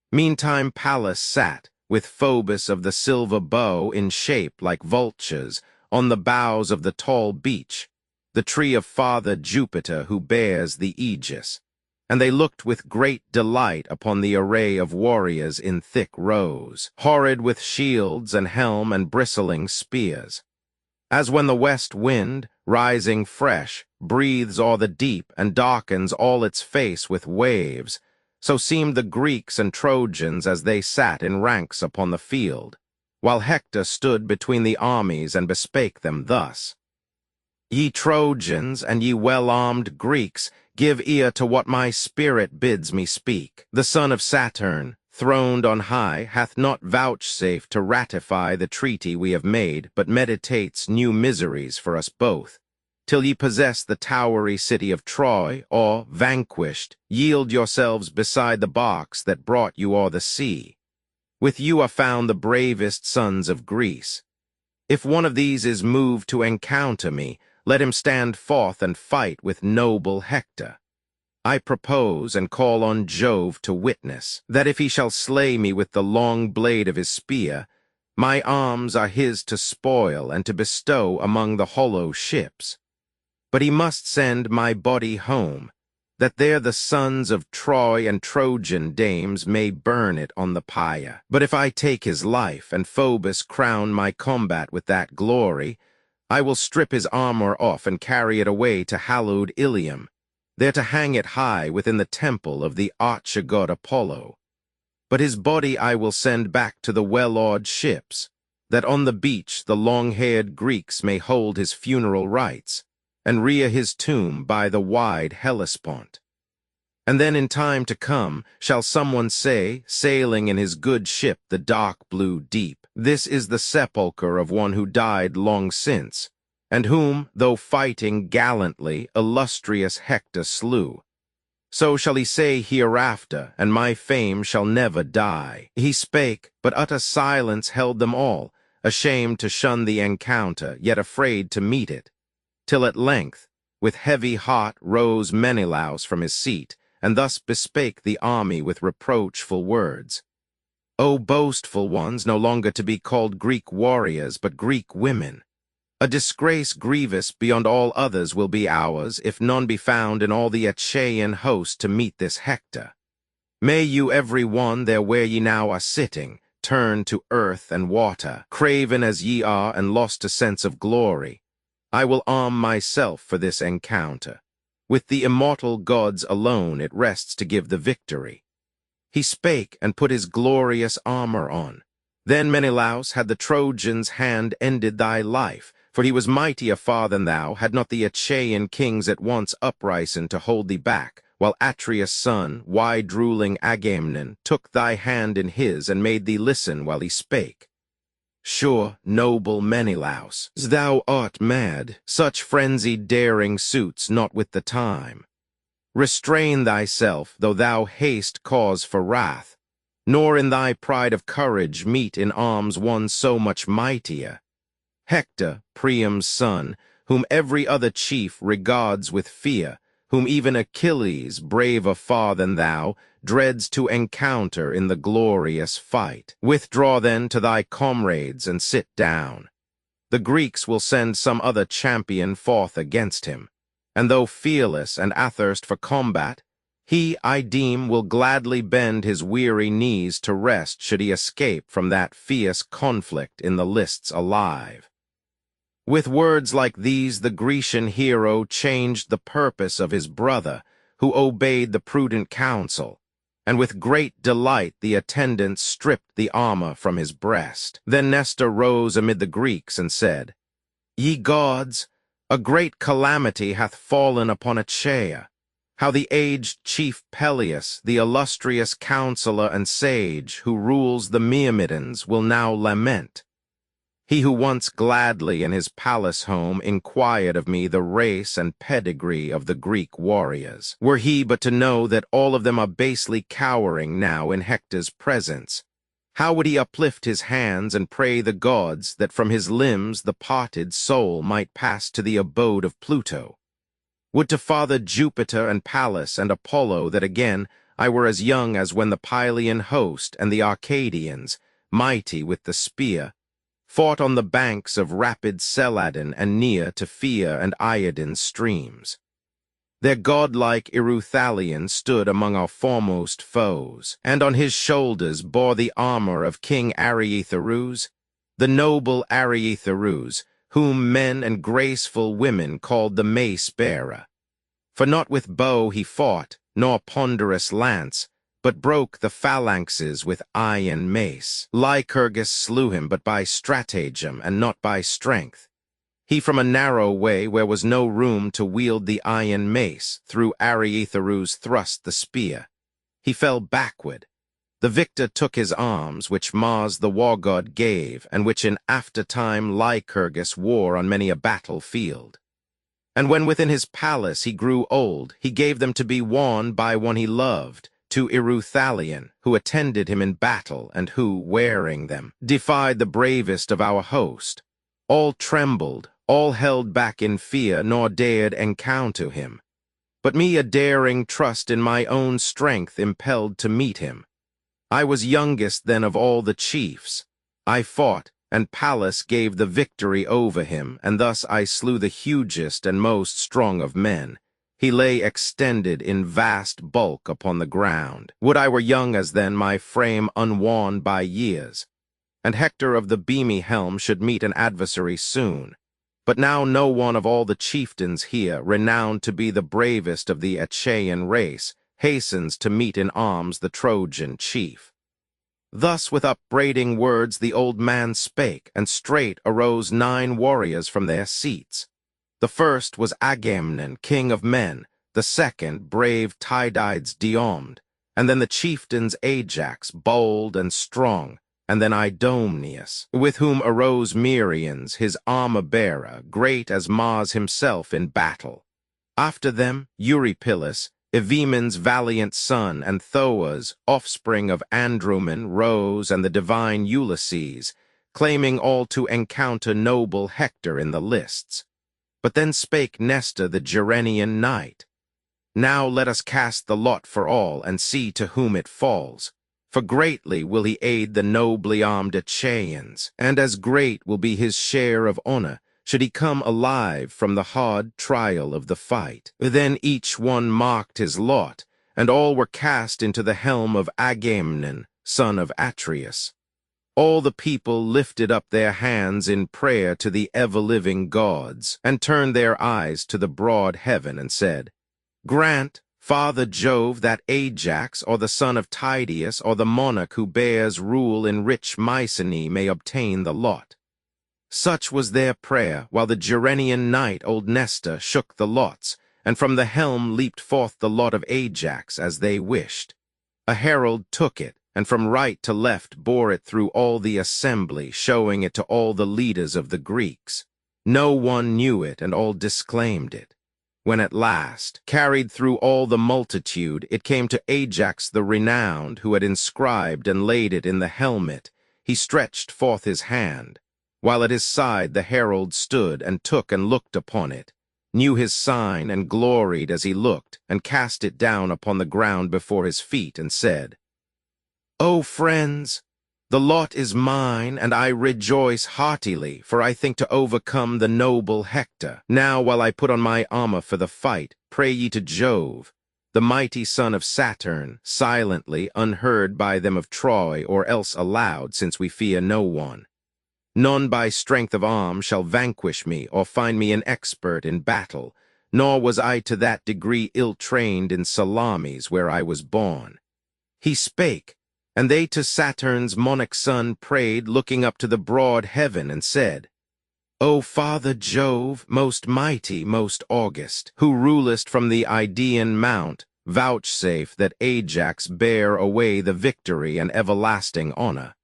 Meantime Pallas sat, with Phoebus of the silver bow in shape like vultures, on the boughs of the tall beech, the tree of Father Jupiter who bears the aegis. And they looked with great delight upon the array of warriors in thick rows, horrid with shields and helm and bristling spears. As when the west wind, rising fresh, breathes o'er the deep and darkens all its face with waves, so seemed the Greeks and Trojans as they sat in ranks upon the field, while Hector stood between the armies and bespake them thus: Ye Trojans, and ye well-armed Greeks, give ear to what my spirit bids me speak. The son of Saturn, throned on high, hath not vouchsafed to ratify the treaty we have made, but meditates new miseries for us both, till ye possess the towery city of Troy, or, vanquished, yield yourselves beside the barks that brought you o'er the sea. With you are found the bravest sons of Greece. If one of these is moved to encounter me, let him stand forth and fight with noble Hector. I propose and call on Jove to witness, that if he shall slay me with the long blade of his spear, my arms are his to spoil and to bestow among the hollow ships. But he must send my body home, that there the sons of Troy and Trojan dames may burn it on the pyre. But if I take his life, and Phoebus crown my combat with that glory, I will strip his armor off and carry it away to hallowed Ilium, there to hang it high within the temple of the archer-god Apollo. But his body I will send back to the well-oared ships, that on the beach the long-haired Greeks may hold his funeral rites, and rear his tomb by the wide Hellespont. And then in time to come shall someone say, sailing in his good ship the dark blue deep, This is the sepulchre of one who died long since, and whom, though fighting gallantly, illustrious Hector slew. So shall he say hereafter, and my fame shall never die. He spake, but utter silence held them all, ashamed to shun the encounter, yet afraid to meet it, till at length, with heavy heart, rose Menelaus from his seat, and thus bespake the army with reproachful words. O boastful ones, no longer to be called Greek warriors, but Greek women! A disgrace grievous beyond all others will be ours, if none be found in all the Achaean host to meet this Hector. May you every one there where ye now are sitting, turn to earth and water, craven as ye are and lost to sense of glory. I will arm myself for this encounter. With the immortal gods alone it rests to give the victory. He spake and put his glorious armor on. Then Menelaus had the Trojans' hand ended thy life, for he was mightier far than thou, had not the Achaean kings at once uprisen to hold thee back, while Atreus' son, wide-ruling Agamemnon, took thy hand in his and made thee listen while he spake. Sure, noble Menelaus, thou art mad, such frenzied daring suits not with the time. Restrain thyself, though thou haste cause for wrath, nor in thy pride of courage meet in arms one so much mightier. Hector, Priam's son, whom every other chief regards with fear, whom even Achilles, braver far than thou, dreads to encounter in the glorious fight. Withdraw then to thy comrades and sit down. The Greeks will send some other champion forth against him, and though fearless and athirst for combat, he, I deem, will gladly bend his weary knees to rest should he escape from that fierce conflict in the lists alive. With words like these the Grecian hero changed the purpose of his brother, who obeyed the prudent counsel, and with great delight the attendants stripped the armor from his breast. Then Nestor rose amid the Greeks and said, Ye gods, a great calamity hath fallen upon Achaea. How the aged chief Peleus, the illustrious counselor and sage, who rules the Myrmidons, will now lament. He who once gladly in his palace home inquired of me the race and pedigree of the Greek warriors, were he but to know that all of them are basely cowering now in Hector's presence, how would he uplift his hands and pray the gods that from his limbs the parted soul might pass to the abode of Pluto? Would to Father Jupiter and Pallas and Apollo that again I were as young as when the Pylian host and the Arcadians, mighty with the spear, fought on the banks of rapid Celadon and near to Phia and Iadon's streams. Their godlike Eruthalion stood among our foremost foes, and on his shoulders bore the armor of King Areitharus, the noble Areitharus, whom men and graceful women called the mace-bearer. For not with bow he fought, nor ponderous lance, but broke the phalanxes with iron mace. Lycurgus slew him, but by stratagem and not by strength. He from a narrow way, where was no room to wield the iron mace, through Areitharus thrust the spear. He fell backward. The victor took his arms, which Mars the war god gave, and which in aftertime Lycurgus wore on many a battlefield. And when within his palace he grew old, he gave them to be worn by one he loved, to Eruthalion, who attended him in battle, and who, wearing them, defied the bravest of our host. All trembled, all held back in fear, nor dared encounter him. But me a daring trust in my own strength impelled to meet him. I was youngest then of all the chiefs. I fought, and Pallas gave the victory over him, and thus I slew the hugest and most strong of men. He lay extended in vast bulk upon the ground. Would I were young as then, my frame unworn by years. And Hector of the beamy helm should meet an adversary soon. But now no one of all the chieftains here, renowned to be the bravest of the Achaean race, hastens to meet in arms the Trojan chief. Thus with upbraiding words the old man spake, and straight arose 9 warriors from their seats. The first was Agamemnon, king of men, the second brave Tydides Diomed, and then the chieftains Ajax, bold and strong, and then Idomeneus, with whom arose Merions, his armor-bearer, great as Mars himself in battle. After them Eurypylus, Evaemon's valiant son, and Thoas, offspring of Andromen, rose, and the divine Ulysses, claiming all to encounter noble Hector in the lists. But then spake Nestor the Gerenian knight, Now let us cast the lot for all, and see to whom it falls. For greatly will he aid the nobly armed Achaeans, and as great will be his share of honor, should he come alive from the hard trial of the fight. Then each one marked his lot, and all were cast into the helm of Agamemnon, son of Atreus. All the people lifted up their hands in prayer to the ever-living gods, and turned their eyes to the broad heaven, and said, Grant, Father Jove, that Ajax, or the son of Tydeus, or the monarch who bears rule in rich Mycenae, may obtain the lot. Such was their prayer, while the Gerenian knight, old Nestor, shook the lots, and from the helm leaped forth the lot of Ajax, as they wished. A herald took it, and from right to left bore it through all the assembly, showing it to all the leaders of the Greeks. No one knew it, and all disclaimed it. When at last, carried through all the multitude, it came to Ajax the renowned, who had inscribed and laid it in the helmet, he stretched forth his hand, while at his side the herald stood and took and looked upon it, knew his sign and gloried as he looked, and cast it down upon the ground before his feet, and said, O friends, the lot is mine, and I rejoice heartily, for I think to overcome the noble Hector. Now, while I put on my armor for the fight, pray ye to Jove, the mighty son of Saturn, silently, unheard by them of Troy, or else aloud, since we fear no one. None by strength of arm shall vanquish me, or find me an expert in battle, nor was I to that degree ill-trained in Salamis, where I was born. He spake, and they to Saturn's monarch son prayed, looking up to the broad heaven, and said, O Father Jove, most mighty, most august, who rulest from the Idaean mount, vouchsafe that Ajax bear away the victory and everlasting honor.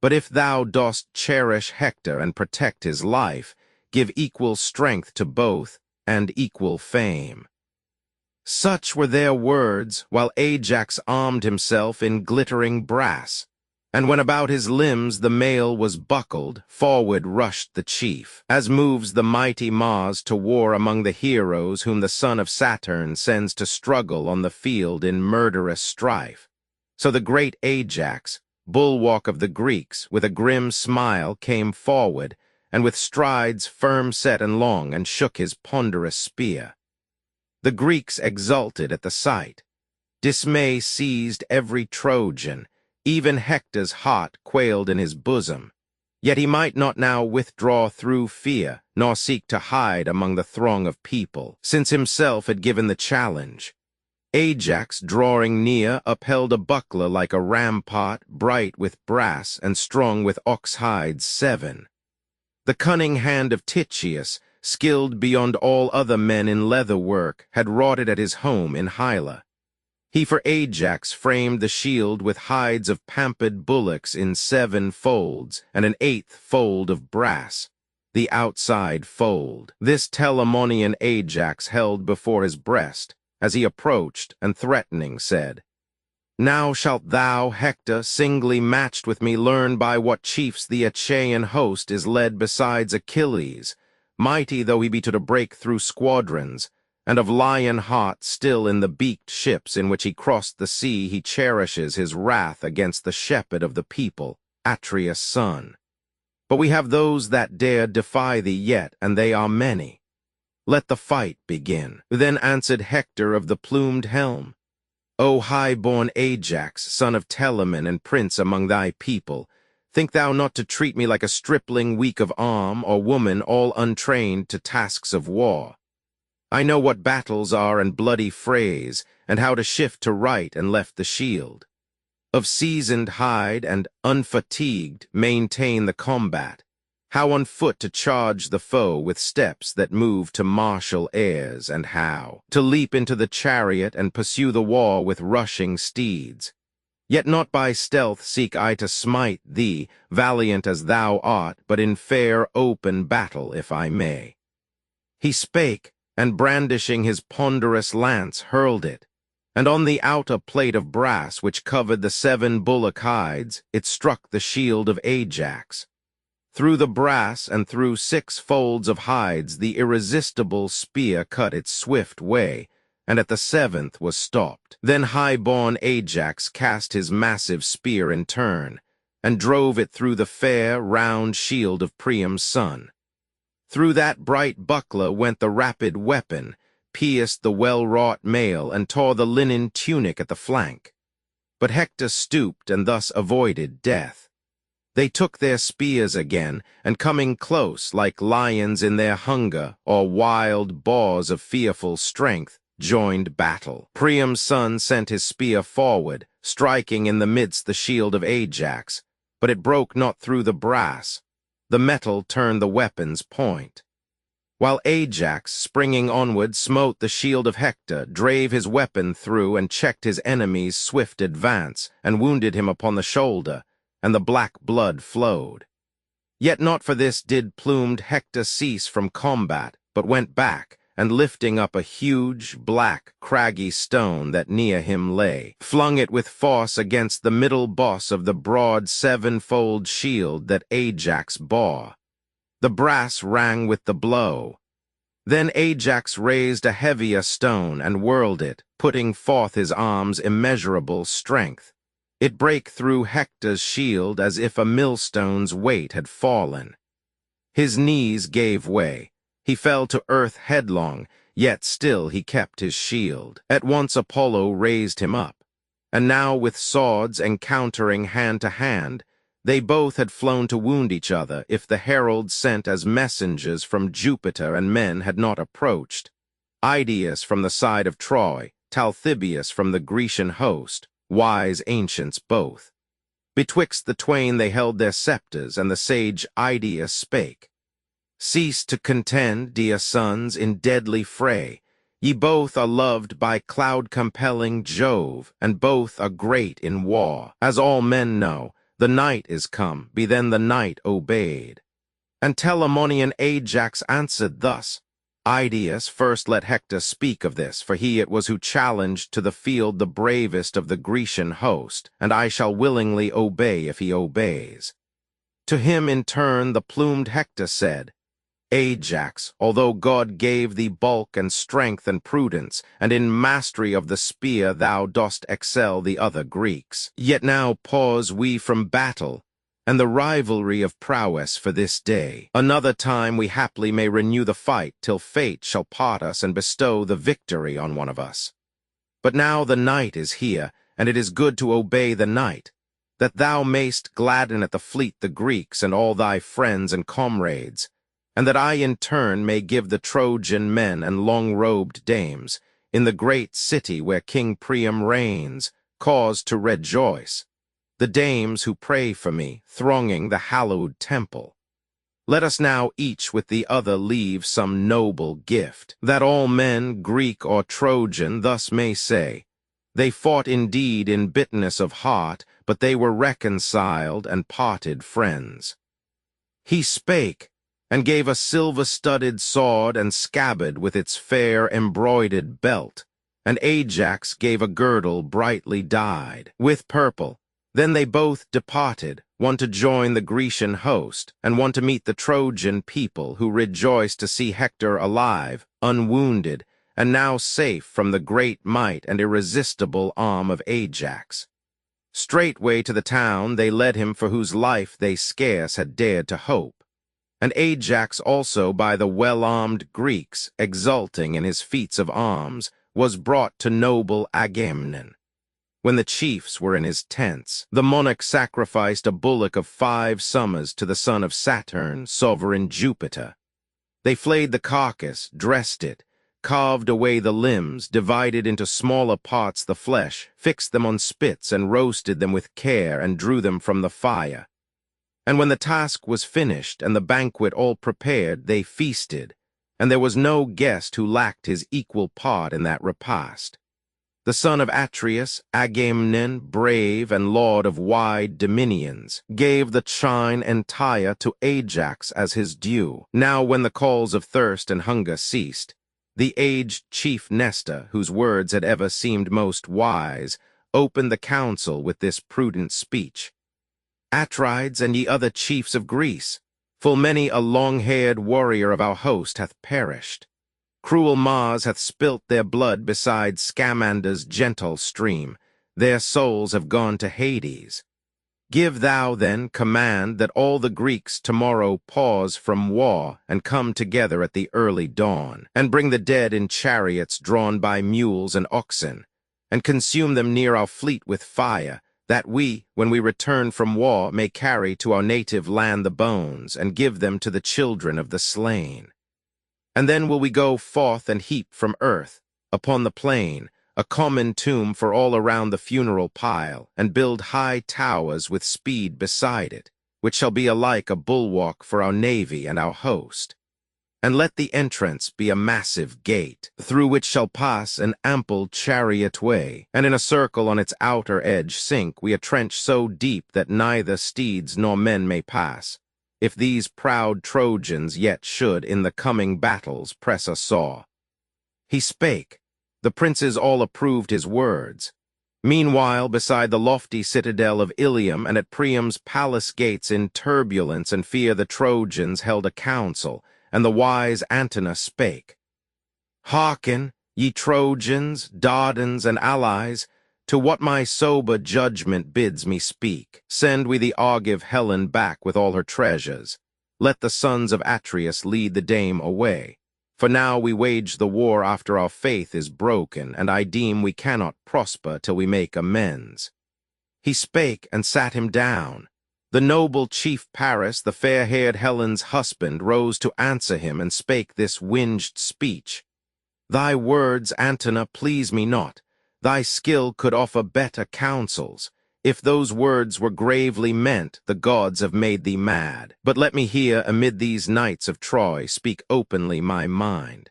But if thou dost cherish Hector and protect his life, give equal strength to both and equal fame. Such were their words, while Ajax armed himself in glittering brass. And when about his limbs the mail was buckled, forward rushed the chief, as moves the mighty Mars to war among the heroes whom the son of Saturn sends to struggle on the field in murderous strife. So the great Ajax, bulwark of the Greeks, with a grim smile came forward, and with strides firm set and long, and shook his ponderous spear. The Greeks exulted at the sight. Dismay seized every Trojan. Even Hector's heart quailed in his bosom. Yet he might not now withdraw through fear, nor seek to hide among the throng of people, since himself had given the challenge. Ajax, drawing near, upheld a buckler like a rampart, bright with brass and strung with ox hides 7. The cunning hand of Titius, skilled beyond all other men in leather work, had wrought it at his home in Hyla. He for Ajax framed the shield with hides of pampered bullocks in 7 folds, and an 8th fold of brass, the outside fold. This Telamonian Ajax held before his breast, as he approached, and threatening said, Now shalt thou, Hector, singly matched with me, learn by what chiefs the Achaean host is led besides Achilles, mighty though he be to break through squadrons, and of lion heart still in the beaked ships in which he crossed the sea he cherishes his wrath against the shepherd of the people, Atreus' son. But we have those that dare defy thee yet, and they are many. Let the fight begin. Then answered Hector of the plumed helm, O high-born Ajax, son of Telamon and prince among thy people, think thou not to treat me like a stripling weak of arm, or woman all untrained to tasks of war. I know what battles are and bloody frays, and how to shift to right and left the shield. Of seasoned hide and unfatigued maintain the combat, how on foot to charge the foe with steps that move to martial airs, and how to leap into the chariot and pursue the war with rushing steeds. Yet not by stealth seek I to smite thee, valiant as thou art, but in fair open battle, if I may. He spake, and brandishing his ponderous lance hurled it, and on the outer plate of brass which covered the 7 bullock hides, it struck the shield of Ajax. Through the brass and through 6 folds of hides the irresistible spear cut its swift way, and at the 7th was stopped. Then high-born Ajax cast his massive spear in turn, and drove it through the fair, round shield of Priam's son. Through that bright buckler went the rapid weapon, pierced the well-wrought mail, and tore the linen tunic at the flank. But Hector stooped and thus avoided death. They took their spears again, and coming close, like lions in their hunger, or wild boars of fearful strength, joined battle. Priam's son sent his spear forward, striking in the midst the shield of Ajax, but it broke not through the brass. The metal turned the weapon's point. While Ajax, springing onward, smote the shield of Hector, drave his weapon through, and checked his enemy's swift advance, and wounded him upon the shoulder, and the black blood flowed. Yet not for this did plumed Hector cease from combat, but went back, and lifting up a huge, black, craggy stone that near him lay, flung it with force against the middle boss of the broad sevenfold shield that Ajax bore. The brass rang with the blow. Then Ajax raised a heavier stone and whirled it, putting forth his arm's immeasurable strength. It brake through Hector's shield as if a millstone's weight had fallen. His knees gave way. He fell to earth headlong, yet still he kept his shield. At once Apollo raised him up, and now with swords encountering hand to hand, they both had flown to wound each other if the heralds sent as messengers from Jupiter and men had not approached. Idaeus from the side of Troy, Talthybius from the Grecian host, wise ancients both. Betwixt the twain they held their scepters, and the sage Idaeus spake. Cease to contend, dear sons, in deadly fray. Ye both are loved by cloud-compelling Jove, and both are great in war. As all men know, the night is come, be then the night obeyed. And Telamonian Ajax answered thus. Idaeus first let Hector speak of this, for he it was who challenged to the field the bravest of the Grecian host, and I shall willingly obey if he obeys. To him in turn the plumed Hector said, Ajax, although God gave thee bulk and strength and prudence, and in mastery of the spear thou dost excel the other Greeks, yet now pause we from battle, and the rivalry of prowess for this day. Another time we haply may renew the fight, till fate shall part us and bestow the victory on one of us. But now the night is here, and it is good to obey the night, that thou mayst gladden at the fleet the Greeks and all thy friends and comrades, and that I in turn may give the Trojan men and long-robed dames, in the great city where King Priam reigns, cause to rejoice, the dames who pray for me, thronging the hallowed temple. Let us now each with the other leave some noble gift, that all men, Greek or Trojan, thus may say, they fought indeed in bitterness of heart, but they were reconciled and parted friends. He spake, and gave a silver-studded sword and scabbard with its fair embroidered belt, and Ajax gave a girdle brightly dyed with purple. Then they both departed, one to join the Grecian host, and one to meet the Trojan people, who rejoiced to see Hector alive, unwounded, and now safe from the great might and irresistible arm of Ajax. Straightway to the town they led him, for whose life they scarce had dared to hope. And Ajax also by the well-armed Greeks, exulting in his feats of arms, was brought to noble Agamemnon. When the chiefs were in his tents, the monarch sacrificed a bullock of 5 summers to the son of Saturn, sovereign Jupiter. They flayed the carcass, dressed it, carved away the limbs, divided into smaller parts the flesh, fixed them on spits, and roasted them with care, and drew them from the fire. And when the task was finished and the banquet all prepared, they feasted, and there was no guest who lacked his equal part in that repast. The son of Atreus, Agamemnon, brave and lord of wide dominions, gave the chine entire to Ajax as his due. Now when the calls of thirst and hunger ceased, the aged chief Nestor, whose words had ever seemed most wise, opened the council with this prudent speech. Atrides and ye other chiefs of Greece, full many a long-haired warrior of our host hath perished. Cruel Mars hath spilt their blood beside Scamander's gentle stream. Their souls have gone to Hades. Give thou then command that all the Greeks tomorrow pause from war and come together at the early dawn, and bring the dead in chariots drawn by mules and oxen, and consume them near our fleet with fire, that we, when we return from war, may carry to our native land the bones, and give them to the children of the slain. And then will we go forth and heap from earth, upon the plain, a common tomb for all around the funeral pile, and build high towers with speed beside it, which shall be alike a bulwark for our navy and our host. And let the entrance be a massive gate, through which shall pass an ample chariot way, and in a circle on its outer edge sink we a trench so deep that neither steeds nor men may pass, if these proud Trojans yet should in the coming battles press us sore. He spake. The princes all approved his words. Meanwhile, beside the lofty citadel of Ilium and at Priam's palace gates in turbulence and fear the Trojans held a council, and the wise Antenor spake. Hearken, ye Trojans, Dardans, and allies, to what my sober judgment bids me speak. Send we the Argive Helen back with all her treasures. Let the sons of Atreus lead the dame away. For now we wage the war after our faith is broken, and I deem we cannot prosper till we make amends. He spake and sat him down. The noble chief Paris, the fair-haired Helen's husband, rose to answer him and spake this winged speech. Thy words, Antenor, please me not. Thy skill could offer better counsels. If those words were gravely meant, the gods have made thee mad. But let me hear, amid these knights of Troy, speak openly my mind.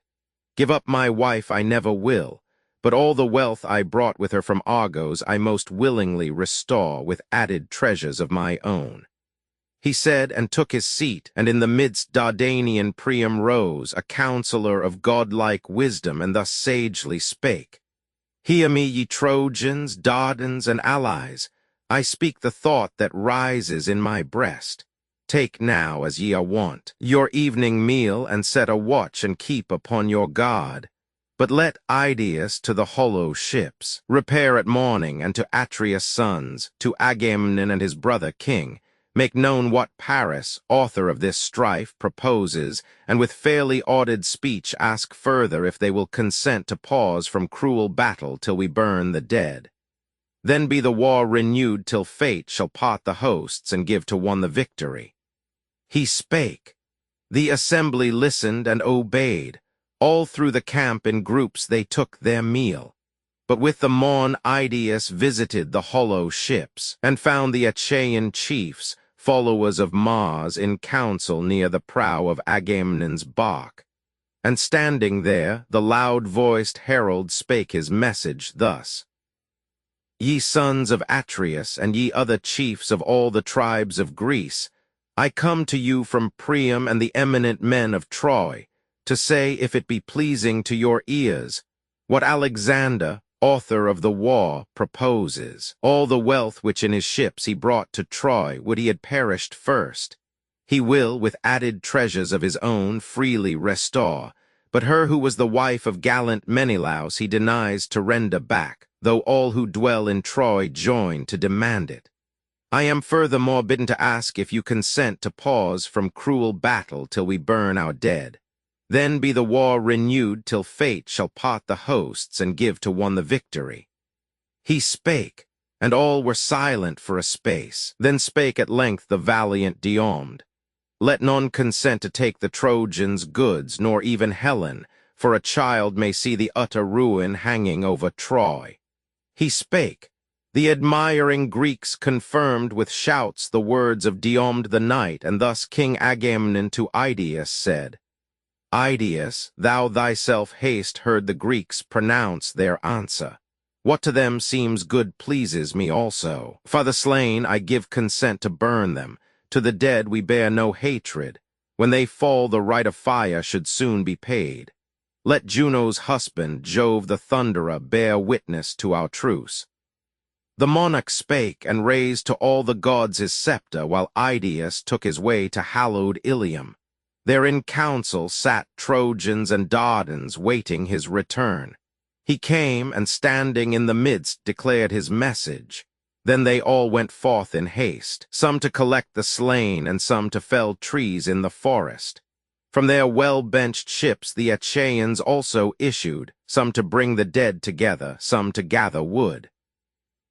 Give up my wife I never will, but all the wealth I brought with her from Argos I most willingly restore with added treasures of my own. He said, and took his seat, and in the midst Dardanian Priam rose, a counselor of godlike wisdom, and thus sagely spake. Hear me, ye Trojans, Dardans, and allies. I speak the thought that rises in my breast. Take now, as ye are wont, your evening meal, and set a watch and keep upon your guard. But let Idaeus to the hollow ships repair at morning, and to Atreus' sons, to Agamemnon and his brother king, make known what Paris, author of this strife, proposes, and with fairly ordered speech ask further if they will consent to pause from cruel battle till we burn the dead. Then be the war renewed till fate shall part the hosts and give to one the victory. He spake. The assembly listened and obeyed. All through the camp in groups they took their meal. But with the morn Idaeus visited the hollow ships, and found the Achaean chiefs, followers of Mars, in council near the prow of Agamemnon's bark. And standing there, the loud-voiced herald spake his message thus. Ye sons of Atreus, and ye other chiefs of all the tribes of Greece, I come to you from Priam and the eminent men of Troy, to say, if it be pleasing to your ears, what Alexander, author of the war, proposes. All the wealth which in his ships he brought to Troy would he had perished first. He will, with added treasures of his own, freely restore, but her who was the wife of gallant Menelaus he denies to render back, though all who dwell in Troy join to demand it. I am furthermore bidden to ask if you consent to pause from cruel battle till we burn our dead. Then be the war renewed till fate shall part the hosts and give to one the victory. He spake, and all were silent for a space. Then spake at length the valiant Diomed. Let none consent to take the Trojans' goods, nor even Helen, for a child may see the utter ruin hanging over Troy. He spake. The admiring Greeks confirmed with shouts the words of Diomed the knight, and thus King Agamemnon to Idaeus said, Idaeus, thou thyself hast heard the Greeks pronounce their answer. What to them seems good pleases me also. For the slain I give consent to burn them. To the dead we bear no hatred. When they fall the right of fire should soon be paid. Let Juno's husband, Jove the Thunderer, bear witness to our truce. The monarch spake, and raised to all the gods his scepter, while Idaeus took his way to hallowed Ilium. There in council sat Trojans and Dardans, waiting his return. He came, and standing in the midst declared his message. Then they all went forth in haste, some to collect the slain and some to fell trees in the forest. From their well-benched ships the Achaeans also issued, some to bring the dead together, some to gather wood.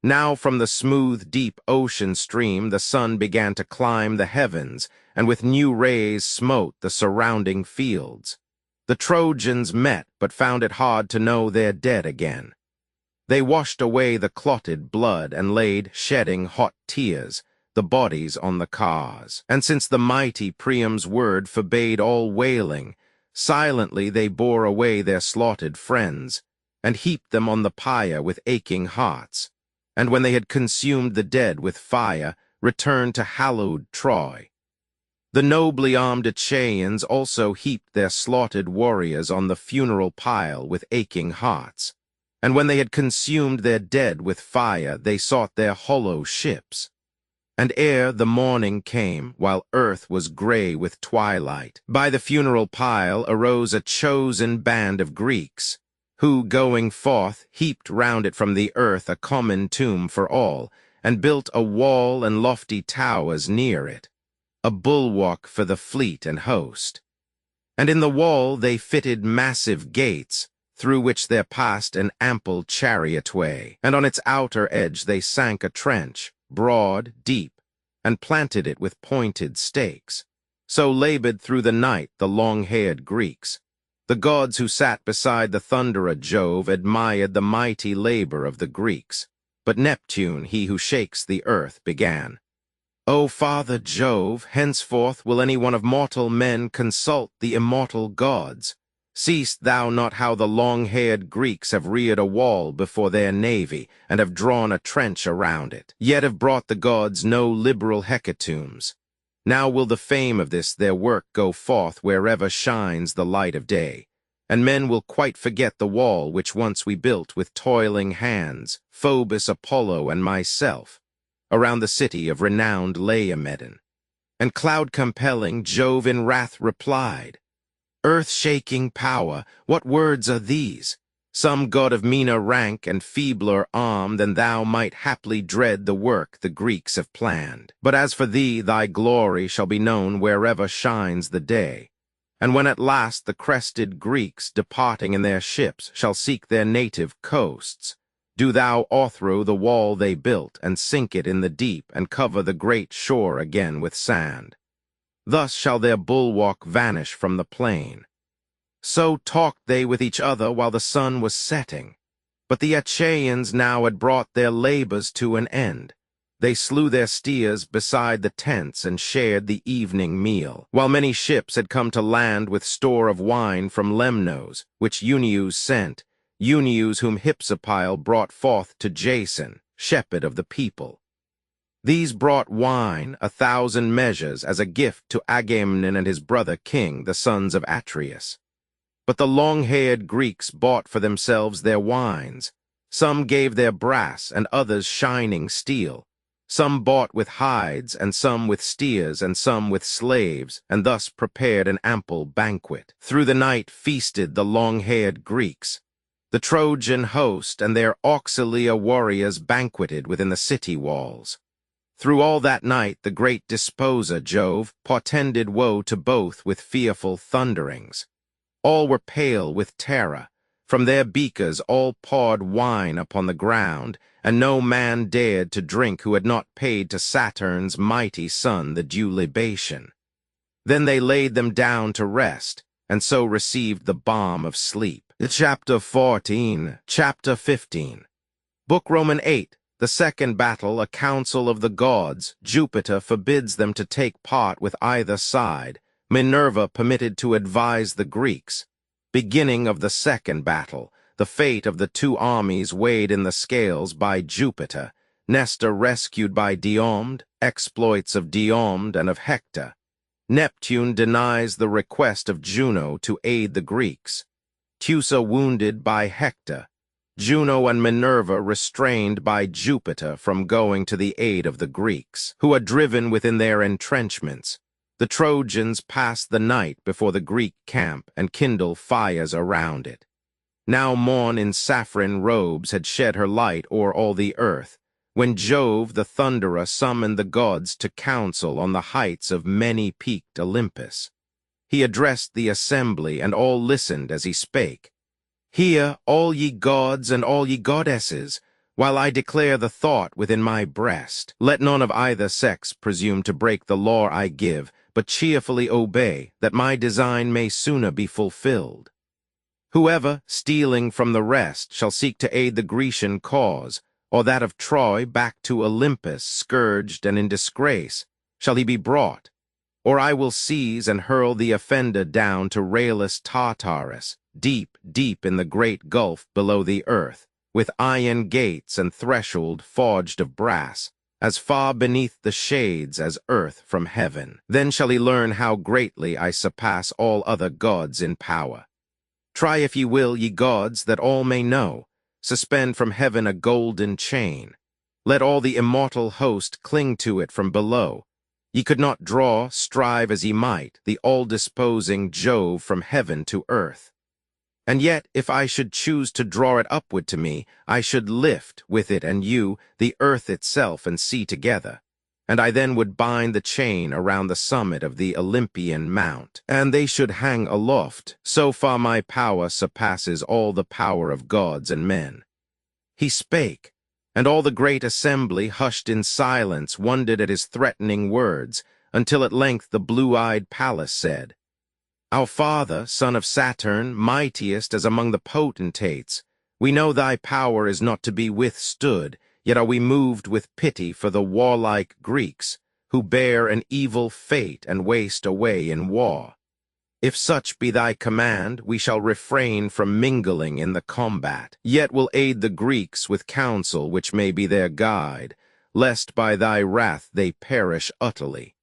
Now from the smooth, deep ocean stream the sun began to climb the heavens, and with new rays smote the surrounding fields. The Trojans met, but found it hard to know their dead again. They washed away the clotted blood and laid, shedding hot tears, the bodies on the cars. And since the mighty Priam's word forbade all wailing, silently they bore away their slaughtered friends, and heaped them on the pyre with aching hearts. And when they had consumed the dead with fire, returned to hallowed Troy. The nobly armed Achaeans also heaped their slaughtered warriors on the funeral pile with aching hearts. And when they had consumed their dead with fire, they sought their hollow ships. And ere the morning came, while earth was gray with twilight, by the funeral pile arose a chosen band of Greeks, who, going forth, heaped round it from the earth a common tomb for all, and built a wall and lofty towers near it, a bulwark for the fleet and host. And in the wall they fitted massive gates, through which there passed an ample chariotway, and on its outer edge they sank a trench, broad, deep, and planted it with pointed stakes. So labored through the night the long-haired Greeks. The gods who sat beside the thunderer Jove admired the mighty labor of the Greeks. But Neptune, he who shakes the earth, began, "O Father Jove, henceforth will any one of mortal men consult the immortal gods. Seest thou not how the long-haired Greeks have reared a wall before their navy, and have drawn a trench around it, yet have brought the gods no liberal hecatombs? Now will the fame of this their work go forth wherever shines the light of day, and men will quite forget the wall which once we built with toiling hands, Phobos, Apollo, and myself, around the city of renowned Laomedon." And cloud-compelling Jove in wrath replied, "Earth-shaking power, what words are these? Some god of meaner rank and feebler arm than thou might haply dread the work the Greeks have planned. But as for thee, thy glory shall be known wherever shines the day. And when at last the crested Greeks, departing in their ships, shall seek their native coasts, do thou o'erthrow the wall they built, and sink it in the deep, and cover the great shore again with sand. Thus shall their bulwark vanish from the plain." So talked they with each other while the sun was setting. But the Achaeans now had brought their labors to an end. They slew their steers beside the tents and shared the evening meal, while many ships had come to land with store of wine from Lemnos, which Euneus sent, Euneus whom Hypsipyle brought forth to Jason, shepherd of the people. These brought wine, 1,000 measures, as a gift to Agamemnon and his brother king, the sons of Atreus. But the long-haired Greeks bought for themselves their wines. Some gave their brass, and others shining steel. Some bought with hides, and some with steers, and some with slaves, and thus prepared an ample banquet. Through the night feasted the long-haired Greeks. The Trojan host and their auxilia warriors banqueted within the city walls. Through all that night the great disposer, Jove, portended woe to both with fearful thunderings. All were pale with terror. From their beakers all poured wine upon the ground, and no man dared to drink who had not paid to Saturn's mighty son the due libation. Then they laid them down to rest, and so received the balm of sleep. Chapter 14, Chapter 15. Book Roman 8. The second battle, a council of the gods. Jupiter forbids them to take part with either side. Minerva permitted to advise the Greeks. Beginning of the second battle, the fate of the two armies weighed in the scales by Jupiter. Nestor rescued by Diomed, exploits of Diomed and of Hector. Neptune denies the request of Juno to aid the Greeks. Teucer wounded by Hector. Juno and Minerva restrained by Jupiter from going to the aid of the Greeks, who are driven within their entrenchments. The Trojans pass the night before the Greek camp and kindle fires around it. Now morn in saffron robes had shed her light o'er all the earth, when Jove the Thunderer summoned the gods to council on the heights of many-peaked Olympus. He addressed the assembly, and all listened as he spake. Hear, all ye gods and all ye goddesses, while I declare the thought within my breast. Let none of either sex presume to break the law I give, but cheerfully obey, that my design may sooner be fulfilled. Whoever, stealing from the rest, shall seek to aid the Grecian cause, or that of Troy back to Olympus, scourged and in disgrace, shall he be brought, or I will seize and hurl the offender down to rayless Tartarus, deep, deep in the great gulf below the earth, with iron gates and threshold forged of brass, as far beneath the shades as earth from heaven. Then shall he learn how greatly I surpass all other gods in power. Try if ye will, ye gods, that all may know. Suspend from heaven a golden chain. Let all the immortal host cling to it from below. Ye could not draw, strive as ye might, the all-disposing Jove from heaven to earth. And yet, if I should choose to draw it upward to me, I should lift, with it and you, the earth itself and sea together. And I then would bind the chain around the summit of the Olympian mount, and they should hang aloft. So far my power surpasses all the power of gods and men. He spake, and all the great assembly, hushed in silence, wondered at his threatening words, until at length the blue-eyed Pallas said, Our father, son of Saturn, mightiest as among the potentates, we know thy power is not to be withstood, yet are we moved with pity for the warlike Greeks, who bear an evil fate and waste away in war. If such be thy command, we shall refrain from mingling in the combat, yet will aid the Greeks with counsel which may be their guide, lest by thy wrath they perish utterly.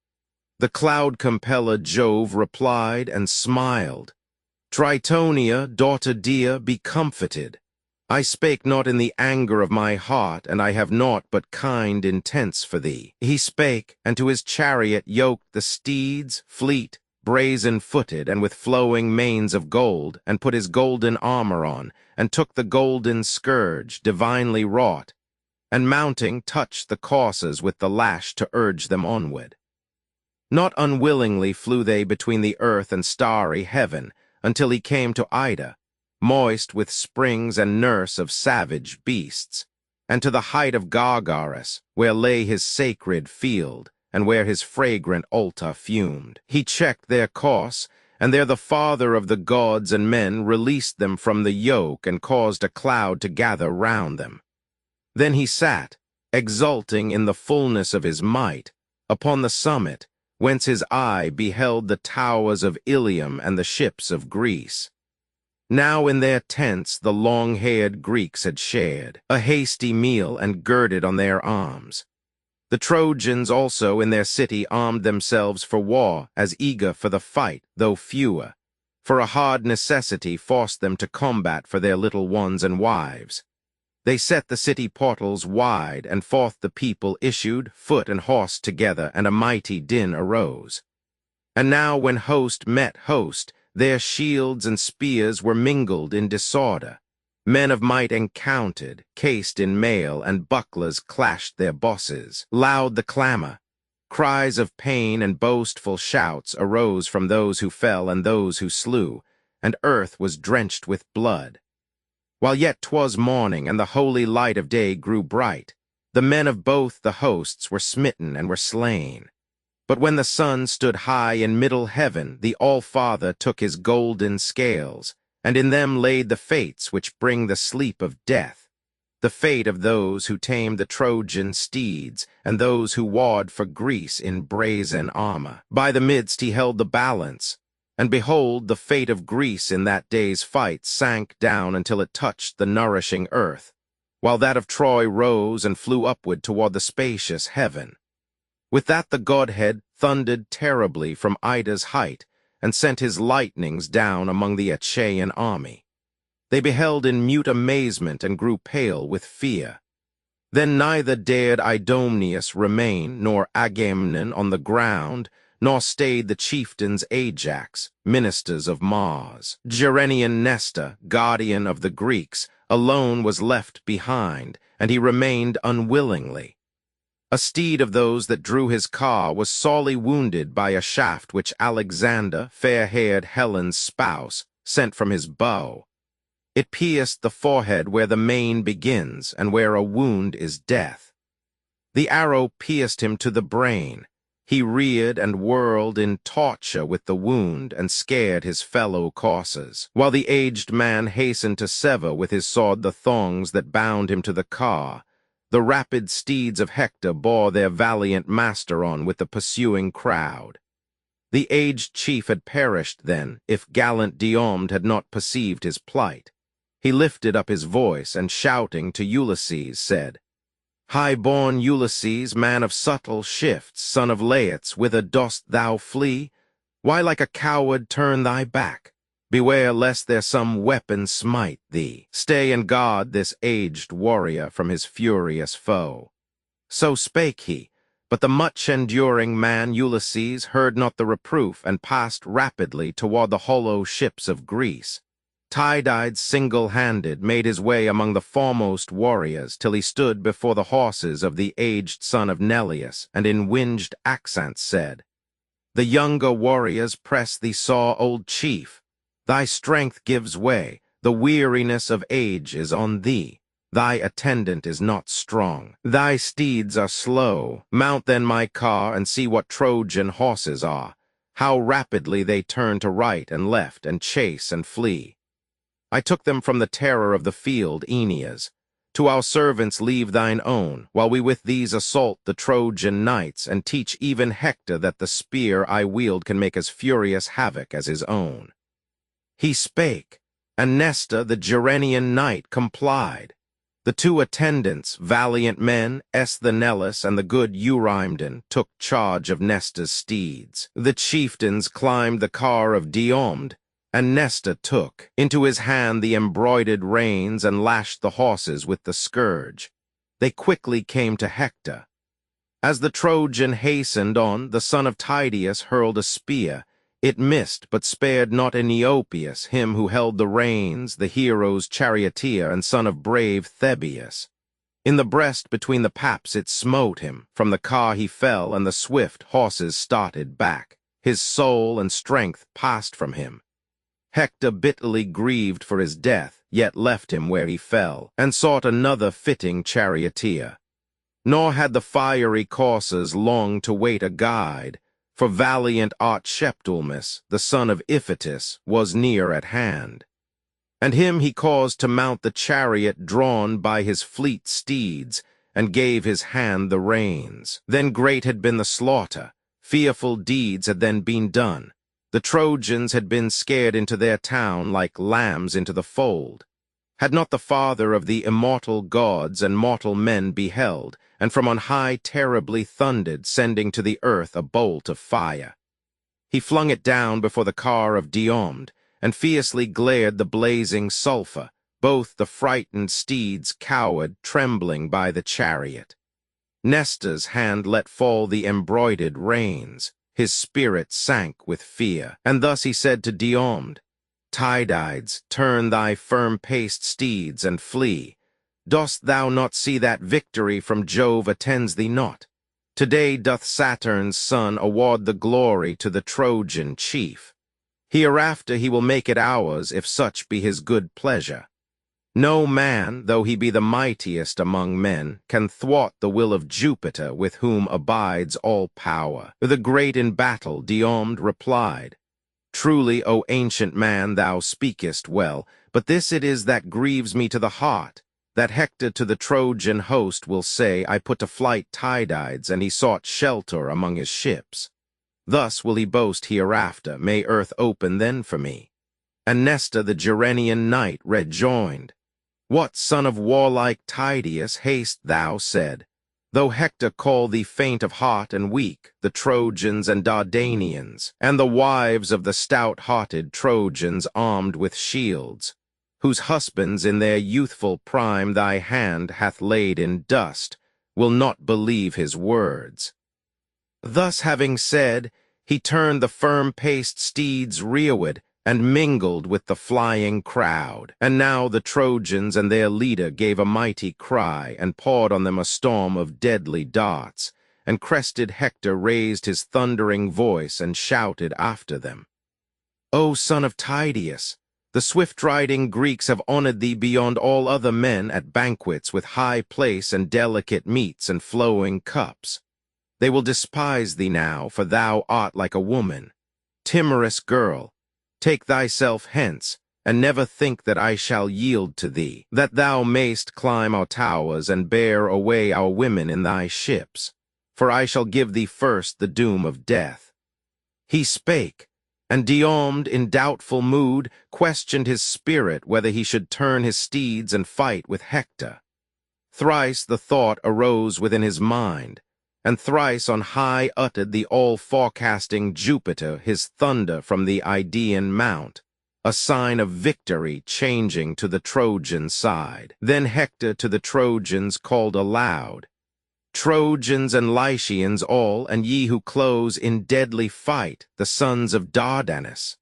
The cloud-compeller Jove replied and smiled, Tritonia, daughter dear, be comforted. I spake not in the anger of my heart, and I have naught but kind intents for thee. He spake, and to his chariot yoked the steeds, fleet, brazen-footed, and with flowing manes of gold, and put his golden armor on, and took the golden scourge, divinely wrought, and mounting touched the coursers with the lash to urge them onward. Not unwillingly flew they between the earth and starry heaven, until he came to Ida, moist with springs and nurse of savage beasts, and to the height of Gargarus, where lay his sacred field, and where his fragrant altar fumed. He checked their course, and there the father of the gods and men released them from the yoke and caused a cloud to gather round them. Then he sat, exulting in the fullness of his might, upon the summit, whence his eye beheld the towers of Ilium and the ships of Greece. Now in their tents the long-haired Greeks had shared a hasty meal and girded on their arms. The Trojans also in their city armed themselves for war, as eager for the fight, though fewer, for a hard necessity forced them to combat for their little ones and wives. They set the city portals wide, and forth the people issued, foot and horse together, and a mighty din arose. And now when host met host, their shields and spears were mingled in disorder. Men of might encountered, cased in mail, and bucklers clashed their bosses. Loud the clamor. Cries of pain and boastful shouts arose from those who fell and those who slew, and earth was drenched with blood. While yet 'twas morning, and the holy light of day grew bright, the men of both the hosts were smitten and were slain. But when the sun stood high in middle heaven, the All-Father took his golden scales, and in them laid the fates which bring the sleep of death, the fate of those who tamed the Trojan steeds, and those who warred for Greece in brazen armor. By the midst he held the balance, and behold, the fate of Greece in that day's fight sank down until it touched the nourishing earth, while that of Troy rose and flew upward toward the spacious heaven. With that the Godhead thundered terribly from Ida's height, and sent his lightnings down among the Achaean army. They beheld in mute amazement and grew pale with fear. Then neither dared Idomeneus remain, nor Agamemnon on the ground, nor stayed the chieftains Ajax, ministers of Mars. Gerenian Nestor, guardian of the Greeks, alone was left behind, and he remained unwillingly. A steed of those that drew his car was sorely wounded by a shaft which Alexander, fair-haired Helen's spouse, sent from his bow. It pierced the forehead where the mane begins, and where a wound is death. The arrow pierced him to the brain. He reared and whirled in torture with the wound and scared his fellow coursers, while the aged man hastened to sever with his sword the thongs that bound him to the car. The rapid steeds of Hector bore their valiant master on with the pursuing crowd. The aged chief had perished then, if gallant Diomed had not perceived his plight. He lifted up his voice, and shouting to Ulysses, said, "High-born Ulysses, man of subtle shifts, son of Laertes, whither dost thou flee? Why like a coward turn thy back? Beware lest there some weapon smite thee. Stay and guard this aged warrior from his furious foe." So spake he, but the much-enduring man Ulysses heard not the reproof, and passed rapidly toward the hollow ships of Greece. Tydides, single-handed, made his way among the foremost warriors till he stood before the horses of the aged son of Neleus, and in winged accents said, "The younger warriors press thee sore, old chief. Thy strength gives way, the weariness of age is on thee. Thy attendant is not strong. Thy steeds are slow. Mount then my car, and see what Trojan horses are, how rapidly they turn to right and left, and chase and flee. I took them from the terror of the field, Aeneas. To our servants leave thine own, while we with these assault the Trojan knights, and teach even Hector that the spear I wield can make as furious havoc as his own." He spake, and Nestor the Gerenian knight complied. The two attendants, valiant men, Esthenelus and the good Eurymedon, took charge of Nestor's steeds. The chieftains climbed the car of Diomed, and Nestor took into his hand the embroidered reins and lashed the horses with the scourge. They quickly came to Hector. As the Trojan hastened on, the son of Tydeus hurled a spear. It missed, but spared not Aenopius, him who held the reins, the hero's charioteer and son of brave Thebeus. In the breast between the paps it smote him. From the car he fell, and the swift horses started back. His soul and strength passed from him. Hector bitterly grieved for his death, yet left him where he fell, and sought another fitting charioteer. Nor had the fiery coursers long to wait a guide, for valiant Archeptolemus, the son of Iphitus, was near at hand. And him he caused to mount the chariot drawn by his fleet steeds, and gave his hand the reins. Then great had been the slaughter, fearful deeds had then been done. The Trojans had been scared into their town like lambs into the fold. Had not the father of the immortal gods and mortal men beheld, and from on high terribly thundered, sending to the earth a bolt of fire? He flung it down before the car of Diomed, and fiercely glared the blazing sulphur. Both the frightened steeds cowered, trembling by the chariot. Nestor's hand let fall the embroidered reins. His spirit sank with fear, and thus he said to Diomed, "Tydides, turn thy firm-paced steeds and flee. Dost thou not see that victory from Jove attends thee not? Today doth Saturn's son award the glory to the Trojan chief. Hereafter he will make it ours, if such be his good pleasure. No man, though he be the mightiest among men, can thwart the will of Jupiter, with whom abides all power." The great in battle, Diomed replied, "Truly, O ancient man, thou speakest well, but this it is that grieves me to the heart, that Hector to the Trojan host will say, I put to flight Tydides, and he sought shelter among his ships. Thus will he boast hereafter, may earth open then for me." And Nestor the Gerenian knight rejoined, "What, son of warlike Tydeus, haste thou said? Though Hector call thee faint of heart and weak, the Trojans and Dardanians, and the wives of the stout-hearted Trojans armed with shields, whose husbands in their youthful prime thy hand hath laid in dust, will not believe his words." Thus having said, he turned the firm-paced steeds rearward, and mingled with the flying crowd. And now the Trojans and their leader gave a mighty cry, and poured on them a storm of deadly darts. And crested Hector raised his thundering voice and shouted after them, "O son of Tydeus, the swift-riding Greeks have honored thee beyond all other men at banquets with high place and delicate meats and flowing cups. They will despise thee now, for thou art like a woman. Timorous girl, take thyself hence, and never think that I shall yield to thee, that thou mayst climb our towers and bear away our women in thy ships. For I shall give thee first the doom of death." He spake, and Diomed, in doubtful mood, questioned his spirit whether he should turn his steeds and fight with Hector. Thrice the thought arose within his mind, and thrice on high uttered the all-forecasting Jupiter his thunder from the Idaean mount, a sign of victory changing to the Trojan side. Then Hector to the Trojans called aloud, "Trojans and Lycians all, and ye who close in deadly fight, the sons of Dardanus,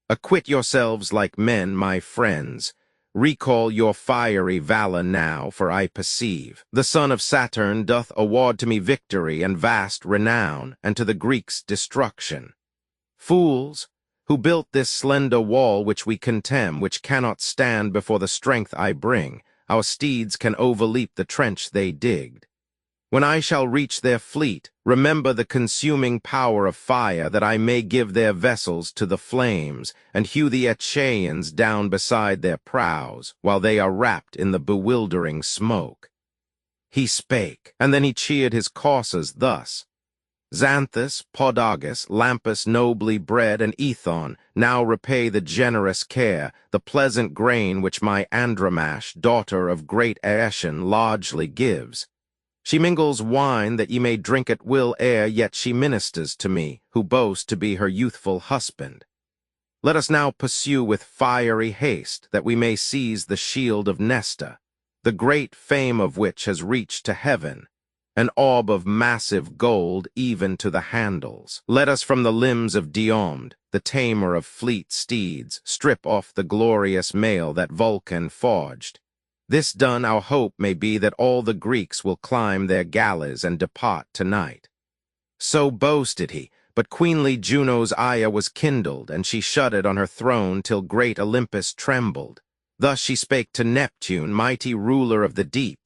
acquit yourselves like men, my friends. Recall your fiery valor now, for I perceive the son of Saturn doth award to me victory and vast renown, and to the Greeks destruction. Fools, who built this slender wall which we contemn, which cannot stand before the strength I bring, our steeds can overleap the trench they digged. When I shall reach their fleet, remember the consuming power of fire, that I may give their vessels to the flames, and hew the Achaeans down beside their prows, while they are wrapped in the bewildering smoke." He spake, and then he cheered his coursers thus: "Xanthus, Podagus, Lampus nobly bred, and Ethon, now repay the generous care, the pleasant grain which my Andromache, daughter of great Aetion, largely gives. She mingles wine that ye may drink at will ere yet she ministers to me, who boast to be her youthful husband. Let us now pursue with fiery haste, that we may seize the shield of Nestor, the great fame of which has reached to heaven, an orb of massive gold even to the handles. Let us from the limbs of Diomed, the tamer of fleet steeds, strip off the glorious mail that Vulcan forged. This done, our hope may be that all the Greeks will climb their galleys and depart tonight." So boasted he, but queenly Juno's ire was kindled, and she shuddered on her throne till great Olympus trembled. Thus she spake to Neptune, mighty ruler of the deep: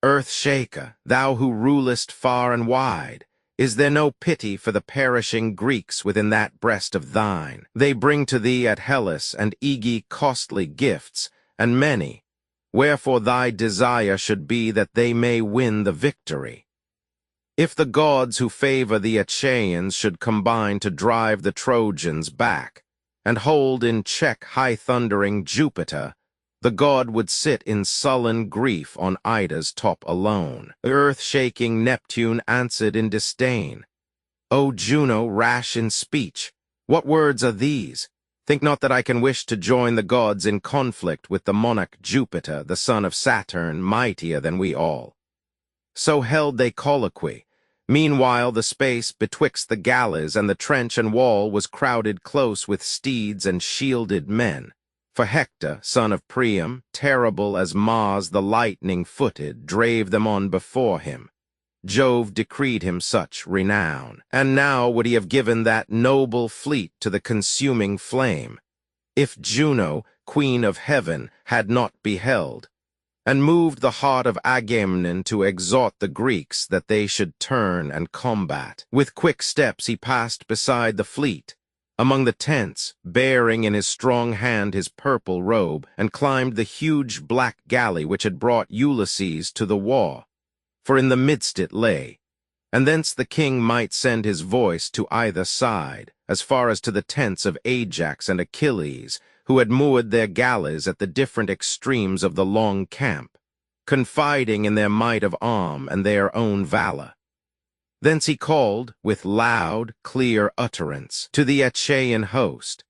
"Earth-shaker, thou who rulest far and wide, is there no pity for the perishing Greeks within that breast of thine? They bring to thee at Hellas and Aegae costly gifts, and many, wherefore thy desire should be that they may win the victory. If the gods who favor the Achaeans should combine to drive the Trojans back, and hold in check high-thundering Jupiter, the god would sit in sullen grief on Ida's top alone." Earth-shaking Neptune answered in disdain, "O Juno, rash in speech, what words are these? Think not that I can wish to join the gods in conflict with the monarch Jupiter, the son of Saturn, mightier than we all." So held they colloquy. Meanwhile the space betwixt the galleys and the trench and wall was crowded close with steeds and shielded men. For Hector, son of Priam, terrible as Mars the lightning-footed, drave them on before him. Jove decreed him such renown, and now would he have given that noble fleet to the consuming flame, if Juno, queen of heaven, had not beheld, and moved the heart of Agamemnon to exhort the Greeks that they should turn and combat. With quick steps he passed beside the fleet, among the tents, bearing in his strong hand his purple robe, and climbed the huge black galley which had brought Ulysses to the war. For in the midst it lay, and thence the king might send his voice to either side, as far as to the tents of Ajax and Achilles, who had moored their galleys at the different extremes of the long camp, confiding in their might of arm and their own valor. Thence he called, with loud, clear utterance, to the Achaean host,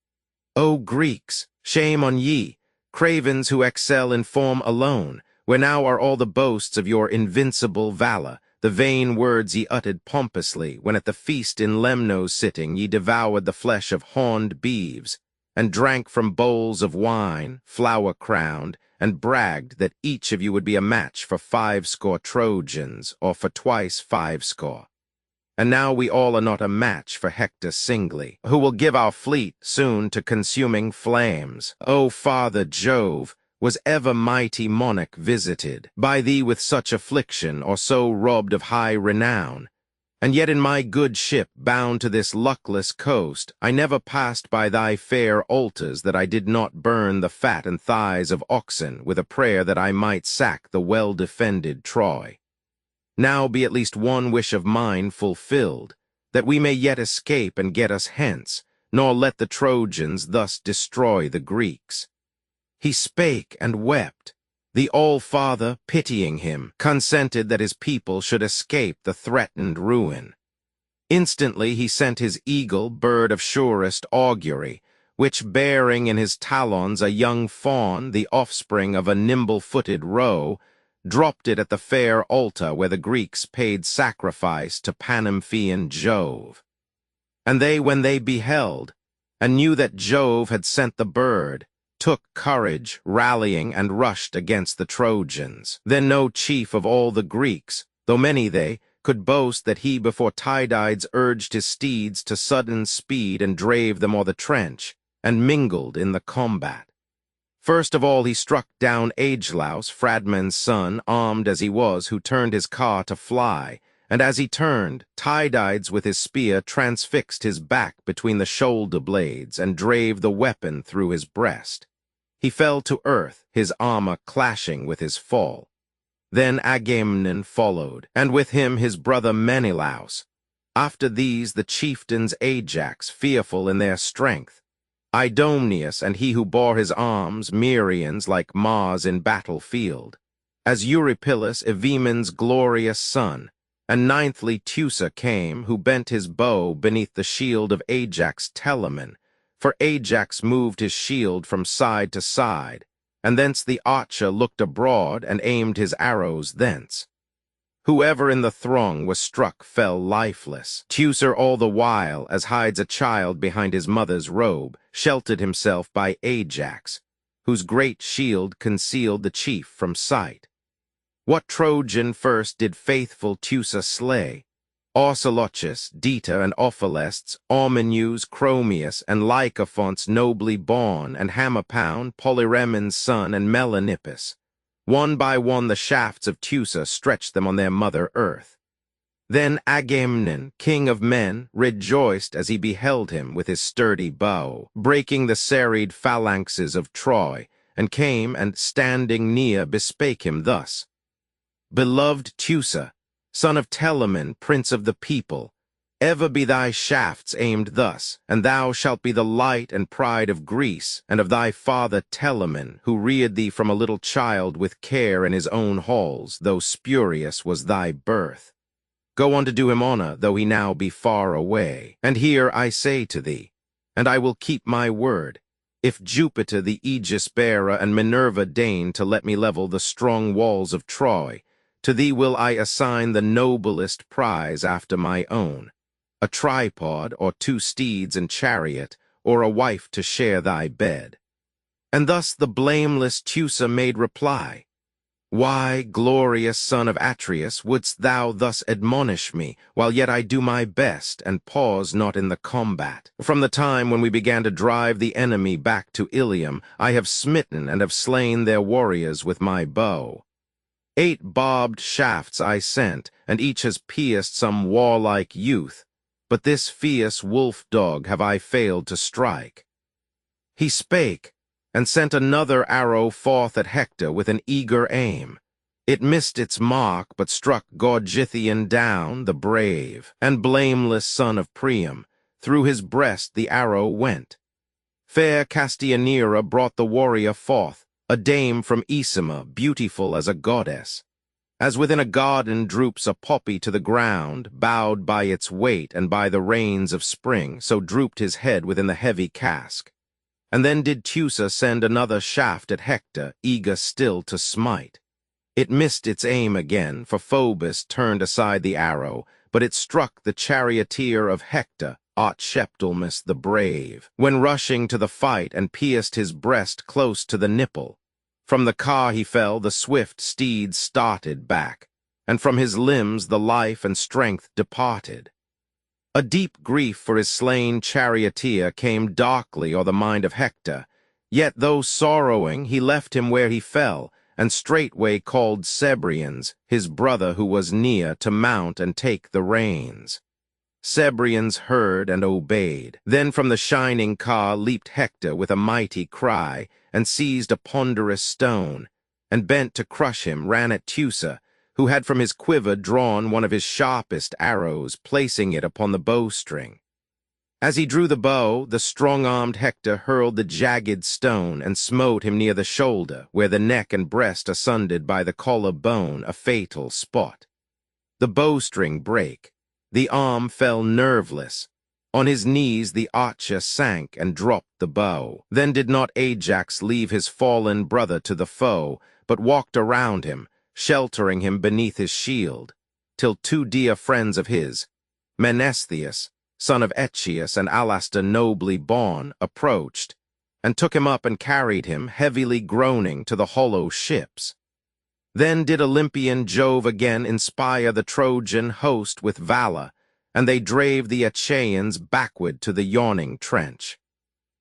"O Greeks, shame on ye, cravens who excel in form alone, where now are all the boasts of your invincible valor, the vain words ye uttered pompously, when at the feast in Lemnos sitting ye devoured the flesh of horned beeves, and drank from bowls of wine, flower-crowned, and bragged that each of you would be a match for 50 Trojans, or for twice 50. And now we all are not a match for Hector singly, who will give our fleet soon to consuming flames. O Father Jove, was ever mighty monarch visited by thee with such affliction, or so robbed of high renown? And yet in my good ship, bound to this luckless coast, I never passed by thy fair altars that I did not burn the fat and thighs of oxen with a prayer that I might sack the well-defended Troy. Now be at least one wish of mine fulfilled, that we may yet escape and get us hence, nor let the Trojans thus destroy the Greeks. He spake and wept. The All-Father, pitying him, consented that his people should escape the threatened ruin. Instantly he sent his eagle, bird of surest augury, which, bearing in his talons a young fawn, the offspring of a nimble-footed roe, dropped it at the fair altar where the Greeks paid sacrifice to Panamphean Jove. And they, when they beheld, and knew that Jove had sent the bird, took courage, rallying, and rushed against the Trojans. Then no chief of all the Greeks, though many they, could boast that he before Tydides urged his steeds to sudden speed and drave them o'er the trench, and mingled in the combat. First of all he struck down Agelaus, Phradmond's son, armed as he was, who turned his car to fly, and as he turned, Tydides with his spear transfixed his back between the shoulder blades and drave the weapon through his breast. He fell to earth, his armor clashing with his fall. Then Agamemnon followed, and with him his brother Menelaus. After these the chieftains Ajax, fearful in their strength, Idomeneus, and he who bore his arms, Merians like Mars in battlefield, as Eurypylus, Evaemon's glorious son, and ninthly Teucer came, who bent his bow beneath the shield of Ajax Telamon, for Ajax moved his shield from side to side, and thence the archer looked abroad and aimed his arrows thence. Whoever in the throng was struck fell lifeless. Teucer all the while, as hides a child behind his mother's robe, sheltered himself by Ajax, whose great shield concealed the chief from sight. What Trojan first did faithful Teucer slay? Orsilochus, Dita, and Ophelestes, Ormenus, Chromius, and Lycophonts nobly born, and Hamapound, Polyremon's son, and Melanippus. One by one the shafts of Teucer stretched them on their mother earth. Then Agamemnon, king of men, rejoiced as he beheld him with his sturdy bow, breaking the serried phalanxes of Troy, and came and, standing near, bespake him thus. Beloved Teucer, son of Telamon, prince of the people, ever be thy shafts aimed thus, and thou shalt be the light and pride of Greece, and of thy father Telamon, who reared thee from a little child with care in his own halls, though spurious was thy birth. Go on to do him honor, though he now be far away. And here I say to thee, and I will keep my word, if Jupiter the aegis-bearer and Minerva deign to let me level the strong walls of Troy, to thee will I assign the noblest prize after my own, a tripod, or 2 steeds and chariot, or a wife to share thy bed. And thus the blameless Teucer made reply, Why, glorious son of Atreus, wouldst thou thus admonish me, while yet I do my best, and pause not in the combat? From the time when we began to drive the enemy back to Ilium, I have smitten and have slain their warriors with my bow. 8 barbed shafts I sent, and each has pierced some warlike youth, but this fierce wolf-dog have I failed to strike. He spake, and sent another arrow forth at Hector with an eager aim. It missed its mark, but struck Gorgythion down, the brave and blameless son of Priam. Through his breast the arrow went. Fair Castianira brought the warrior forth, a dame from Aesima, beautiful as a goddess. As within a garden droops a poppy to the ground, bowed by its weight and by the rains of spring, so drooped his head within the heavy casque. And then did Teucer send another shaft at Hector, eager still to smite. It missed its aim again, for Phoebus turned aside the arrow, but it struck the charioteer of Hector, aught Sheptolmus the brave, when rushing to the fight and pierced his breast close to the nipple. From the car he fell, the swift steed started back, and from his limbs the life and strength departed. A deep grief for his slain charioteer came darkly o'er the mind of Hector, yet though sorrowing he left him where he fell, and straightway called Cebriones, his brother who was near, to mount and take the reins. Cebriones heard and obeyed. Then from the shining car leaped Hector with a mighty cry, and seized a ponderous stone, and bent to crush him ran at Teucer, who had from his quiver drawn one of his sharpest arrows, placing it upon the bowstring. As he drew the bow, the strong-armed Hector hurled the jagged stone and smote him near the shoulder, where the neck and breast are sundered by the collar bone, a fatal spot. The bowstring brake. The arm fell nerveless. On his knees the archer sank and dropped the bow. Then did not Ajax leave his fallen brother to the foe, but walked around him, sheltering him beneath his shield, till two dear friends of his, Menestheus, son of Echius and Alastor nobly born, approached, and took him up and carried him, heavily groaning, to the hollow ships. Then did Olympian Jove again inspire the Trojan host with valor, and they drave the Achaeans backward to the yawning trench.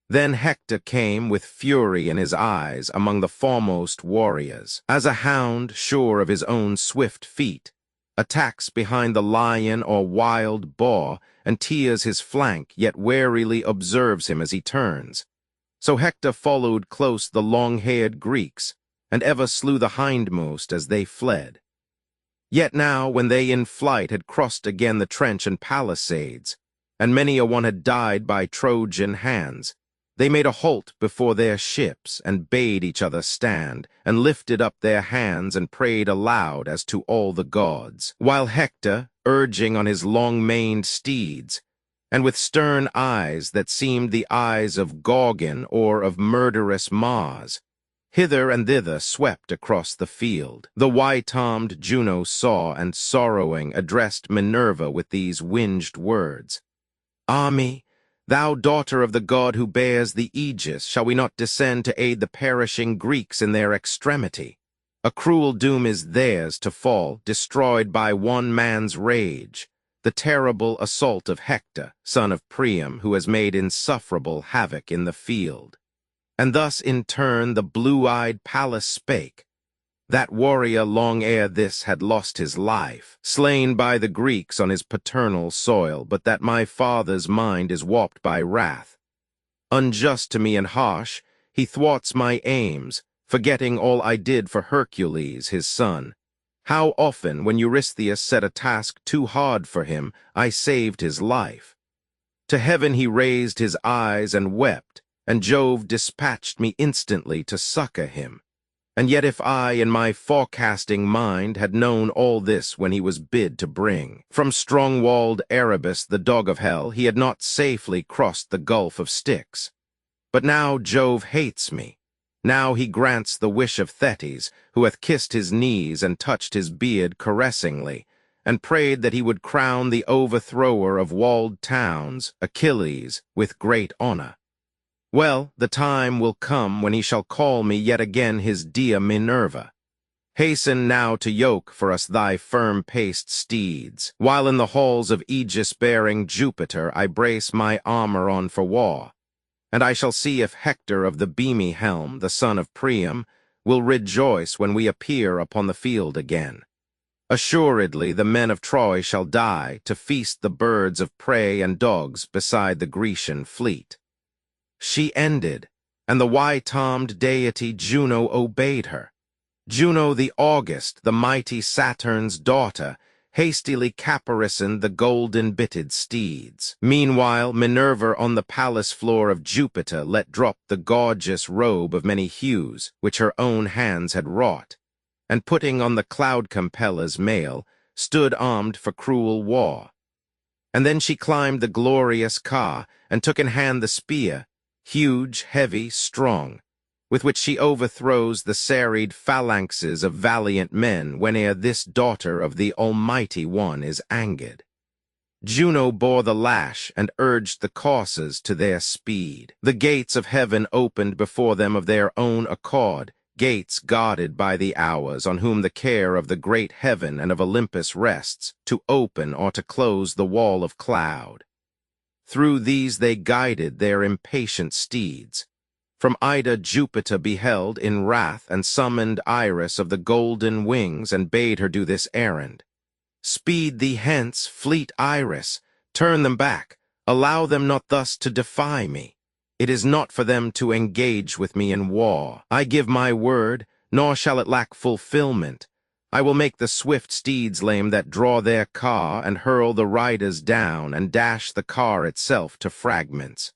Then Hector came with fury in his eyes among the foremost warriors, as a hound, sure of his own swift feet, attacks behind the lion or wild boar, and tears his flank, yet warily observes him as he turns. So Hector followed close the long-haired Greeks, and ever slew the hindmost as they fled. Yet now, when they in flight had crossed again the trench and palisades, and many a one had died by Trojan hands, they made a halt before their ships, and bade each other stand, and lifted up their hands and prayed aloud as to all the gods, while Hector, urging on his long-maned steeds, and with stern eyes that seemed the eyes of Gorgon or of murderous Mars, hither and thither swept across the field. The white-armed Juno saw, and sorrowing addressed Minerva with these winged words, "Army, thou daughter of the god who bears the aegis, shall we not descend to aid the perishing Greeks in their extremity? A cruel doom is theirs to fall, destroyed by one man's rage, the terrible assault of Hector, son of Priam, who has made insufferable havoc in the field." And thus in turn the blue-eyed Pallas spake. That warrior long ere this had lost his life, slain by the Greeks on his paternal soil, but that my father's mind is warped by wrath. Unjust to me and harsh, he thwarts my aims, forgetting all I did for Hercules, his son. How often, when Eurystheus set a task too hard for him, I saved his life. To heaven he raised his eyes and wept, and Jove dispatched me instantly to succor him. And yet if I, in my forecasting mind, had known all this when he was bid to bring from strong-walled Erebus the dog of hell, he had not safely crossed the gulf of Styx. But now Jove hates me. Now he grants the wish of Thetis, who hath kissed his knees and touched his beard caressingly, and prayed that he would crown the overthrower of walled towns, Achilles, with great honor. Well, the time will come when he shall call me yet again his dear Minerva. Hasten now to yoke for us thy firm-paced steeds, while in the halls of Aegis-bearing Jupiter I brace my armor on for war. And I shall see if Hector of the beamy helm, the son of Priam, will rejoice when we appear upon the field again. Assuredly the men of Troy shall die to feast the birds of prey and dogs beside the Grecian fleet." She ended, and the white-armed deity Juno obeyed her. Juno the august, the mighty Saturn's daughter, hastily caparisoned the golden-bitted steeds. Meanwhile, Minerva on the palace floor of Jupiter let drop the gorgeous robe of many hues, which her own hands had wrought, and putting on the cloud-compeller's mail, stood armed for cruel war. And then she climbed the glorious car, and took in hand the spear, huge, heavy, strong, with which she overthrows the serried phalanxes of valiant men whene'er this daughter of the Almighty One is angered. Juno bore the lash and urged the coursers to their speed. The gates of heaven opened before them of their own accord, gates guarded by the Hours, on whom the care of the great heaven and of Olympus rests, to open or to close the wall of cloud. Through these they guided their impatient steeds. From Ida Jupiter beheld in wrath and summoned Iris of the golden wings and bade her do this errand. Speed thee hence, fleet Iris, turn them back, allow them not thus to defy me. It is not for them to engage with me in war. I give my word, nor shall it lack fulfillment. I will make the swift steeds lame that draw their car, and hurl the riders down, and dash the car itself to fragments.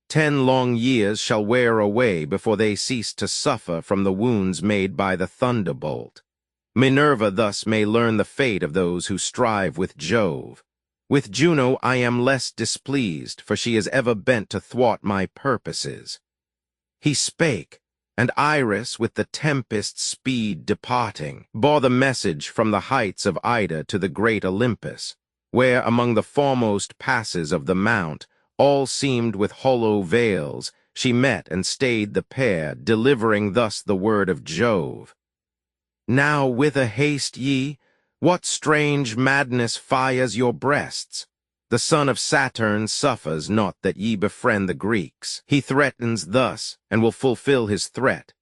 10 long years shall wear away before they cease to suffer from the wounds made by the thunderbolt. Minerva thus may learn the fate of those who strive with Jove. With Juno I am less displeased, for she is ever bent to thwart my purposes. He spake, and Iris, with the tempest's speed departing, bore the message from the heights of Ida to the great Olympus, where among the foremost passes of the mount, all seemed with hollow veils, she met and stayed the pair, delivering thus the word of Jove. Now whither haste ye? What strange madness fires your breasts? The son of Saturn suffers not that ye befriend the Greeks. He threatens thus, and will fulfill his threat,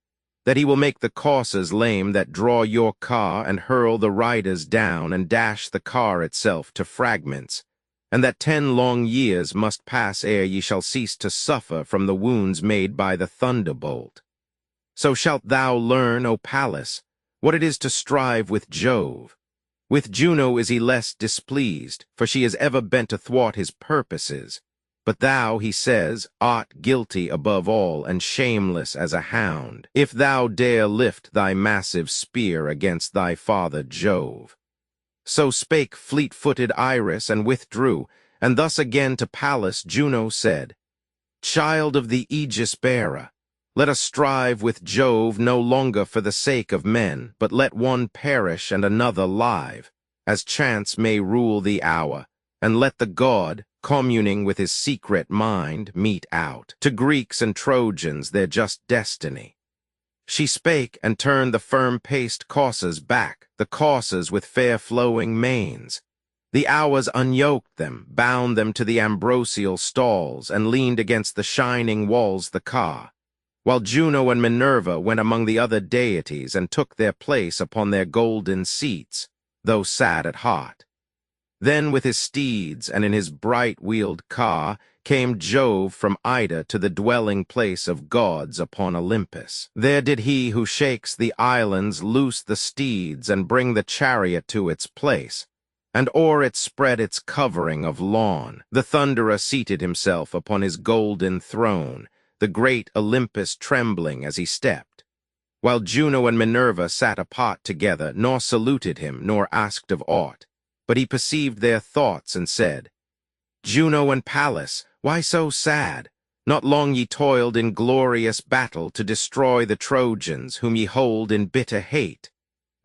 that he will make the coursers lame that draw your car, and hurl the riders down, and dash the car itself to fragments, and that 10 long years must pass ere ye shall cease to suffer from the wounds made by the thunderbolt. So shalt thou learn, O Pallas, what it is to strive with Jove. With Juno is he less displeased, for she is ever bent to thwart his purposes. But thou, he says, art guilty above all, and shameless as a hound, if thou dare lift thy massive spear against thy father Jove. So spake fleet-footed Iris, and withdrew, and thus again to Pallas Juno said, Child of the Aegis-bearer, let us strive with Jove no longer for the sake of men, but let one perish and another live, as chance may rule the hour, and let the god, communing with his secret mind, mete out to Greeks and Trojans their just destiny. She spake, and turned the firm-paced coursers back, the coursers with fair flowing manes. The Hours unyoked them, bound them to the ambrosial stalls, and leaned against the shining walls the car, while Juno and Minerva went among the other deities and took their place upon their golden seats, though sad at heart. Then with his steeds and in his bright-wheeled car came Jove from Ida to the dwelling place of gods upon Olympus. There did he who shakes the islands loose the steeds and bring the chariot to its place, and o'er it spread its covering of lawn. The Thunderer seated himself upon his golden throne, the great Olympus trembling as he stepped, while Juno and Minerva sat apart together, nor saluted him, nor asked of aught. But he perceived their thoughts and said, Juno and Pallas, why so sad? Not long ye toiled in glorious battle to destroy the Trojans, whom ye hold in bitter hate.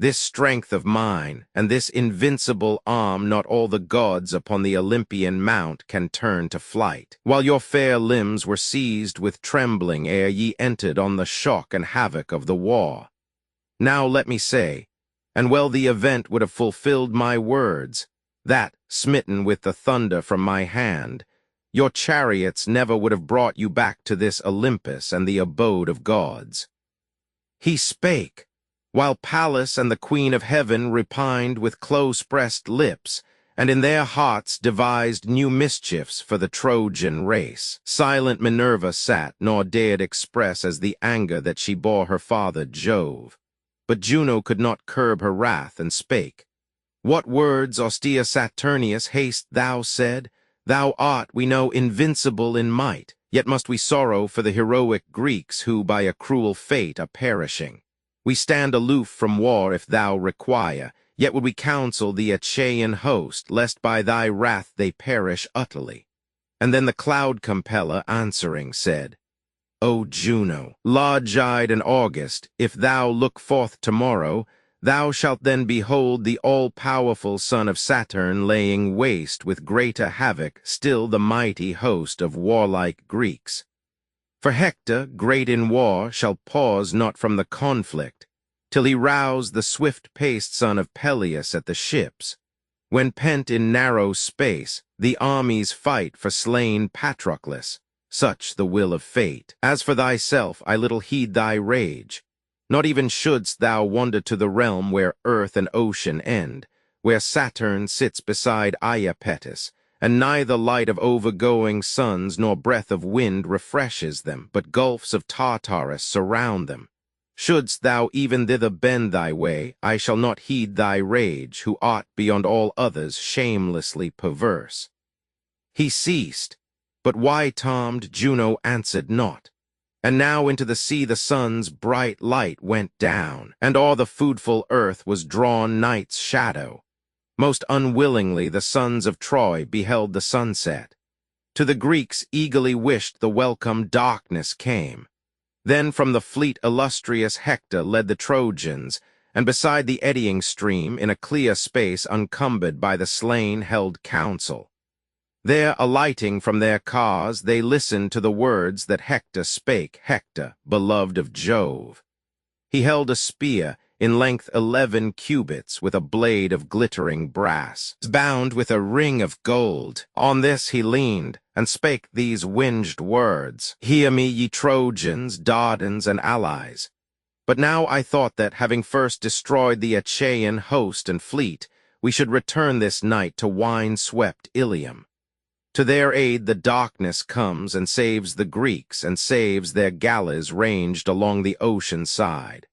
This strength of mine, and this invincible arm not all the gods upon the Olympian mount can turn to flight, while your fair limbs were seized with trembling ere ye entered on the shock and havoc of the war. Now let me say, and well the event would have fulfilled my words, that, smitten with the thunder from my hand, your chariots never would have brought you back to this Olympus and the abode of gods. He spake, while Pallas and the Queen of Heaven repined with close-pressed lips, and in their hearts devised new mischiefs for the Trojan race. Silent Minerva sat, nor dared express as the anger that she bore her father Jove. But Juno could not curb her wrath, and spake, What words, austere Saturnius, hast thou said? Thou art, we know, invincible in might, yet must we sorrow for the heroic Greeks who by a cruel fate are perishing. We stand aloof from war if thou require, yet would we counsel the Achaean host, lest by thy wrath they perish utterly. And then the cloud-compeller answering said, O Juno, large-eyed and august, if thou look forth tomorrow, Thou shalt then behold the all-powerful son of Saturn laying waste with greater havoc still the mighty host of warlike Greeks. For Hector, great in war, shall pause not from the conflict, till he rouse the swift-paced son of Peleus at the ships, when pent in narrow space, the armies fight for slain Patroclus, such the will of fate. As for thyself, I little heed thy rage, not even shouldst thou wander to the realm where earth and ocean end, where Saturn sits beside Iapetus, and neither light of overgoing suns nor breath of wind refreshes them, but gulfs of Tartarus surround them. Shouldst thou even thither bend thy way, I shall not heed thy rage, who art beyond all others shamelessly perverse. He ceased, but wide-tomed Juno answered not. And now into the sea the sun's bright light went down, and o'er the foodful earth was drawn night's shadow. Most unwillingly the sons of Troy beheld the sunset. To the Greeks eagerly wished the welcome darkness came. Then from the fleet illustrious Hector led the Trojans, and beside the eddying stream, in a clear space uncumbered by the slain, held council. There, alighting from their cars, they listened to the words that Hector spake, Hector, beloved of Jove. He held a spear, in length 11 cubits, with a blade of glittering brass, bound with a ring of gold. On this he leaned, and spake these winged words, Hear me, ye Trojans, Dardans, and allies. But now I thought that, having first destroyed the Achaean host and fleet, we should return this night to wine-swept Ilium. To their aid the darkness comes and saves the Greeks, and saves their galleys ranged along the ocean side.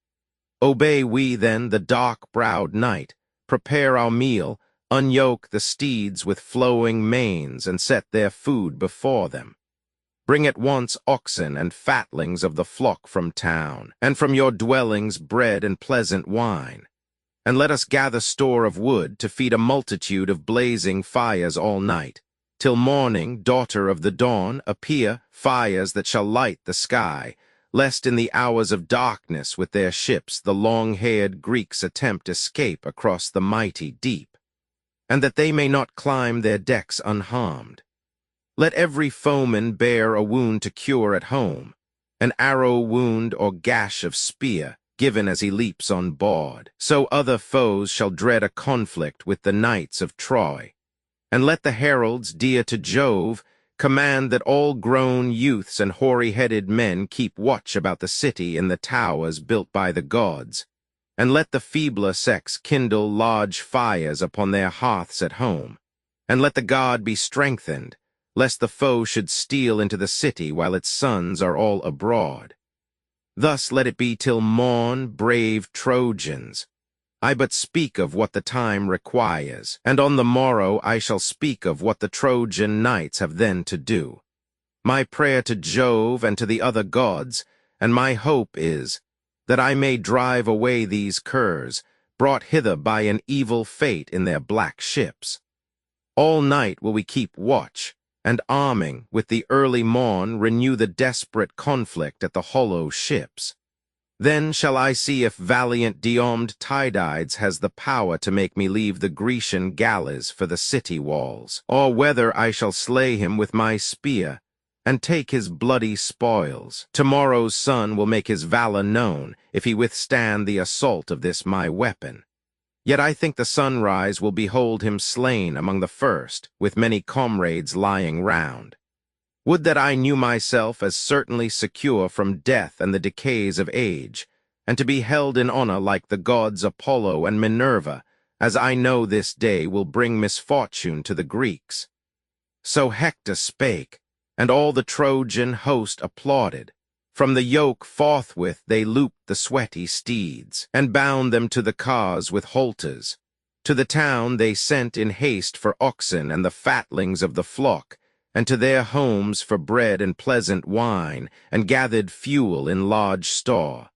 Obey we then the dark-browed night, prepare our meal, unyoke the steeds with flowing manes, and set their food before them. Bring at once oxen and fatlings of the flock from town, and from your dwellings bread and pleasant wine. And let us gather store of wood to feed a multitude of blazing fires all night, till morning, daughter of the dawn, appear fires that shall light the sky, lest in the hours of darkness with their ships the long-haired Greeks attempt escape across the mighty deep, and that they may not climb their decks unharmed. Let every foeman bear a wound to cure at home, an arrow wound or gash of spear, given as he leaps on board. So other foes shall dread a conflict with the knights of Troy. And let the heralds, dear to Jove, command that all grown youths and hoary-headed men keep watch about the city in the towers built by the gods. And let the feebler sex kindle large fires upon their hearths at home. And let the guard be strengthened, lest the foe should steal into the city while its sons are all abroad. Thus let it be till morn, brave Trojans. I but speak of what the time requires, and on the morrow I shall speak of what the Trojan knights have then to do. My prayer to Jove and to the other gods, and my hope is, that I may drive away these curs, brought hither by an evil fate in their black ships. All night will we keep watch, and arming, with the early morn, renew the desperate conflict at the hollow ships. Then shall I see if valiant Diomed Tydides has the power to make me leave the Grecian galleys for the city walls, or whether I shall slay him with my spear, and take his bloody spoils. Tomorrow's sun will make his valor known, if he withstand the assault of this my weapon. Yet I think the sunrise will behold him slain among the first, with many comrades lying round. Would that I knew myself as certainly secure from death and the decays of age, and to be held in honor like the gods Apollo and Minerva, as I know this day will bring misfortune to the Greeks. So Hector spake, and all the Trojan host applauded. From the yoke forthwith they looped the sweaty steeds, and bound them to the cars with halters. To the town they sent in haste for oxen and the fatlings of the flock, and to their homes for bread and pleasant wine, and gathered fuel in large store.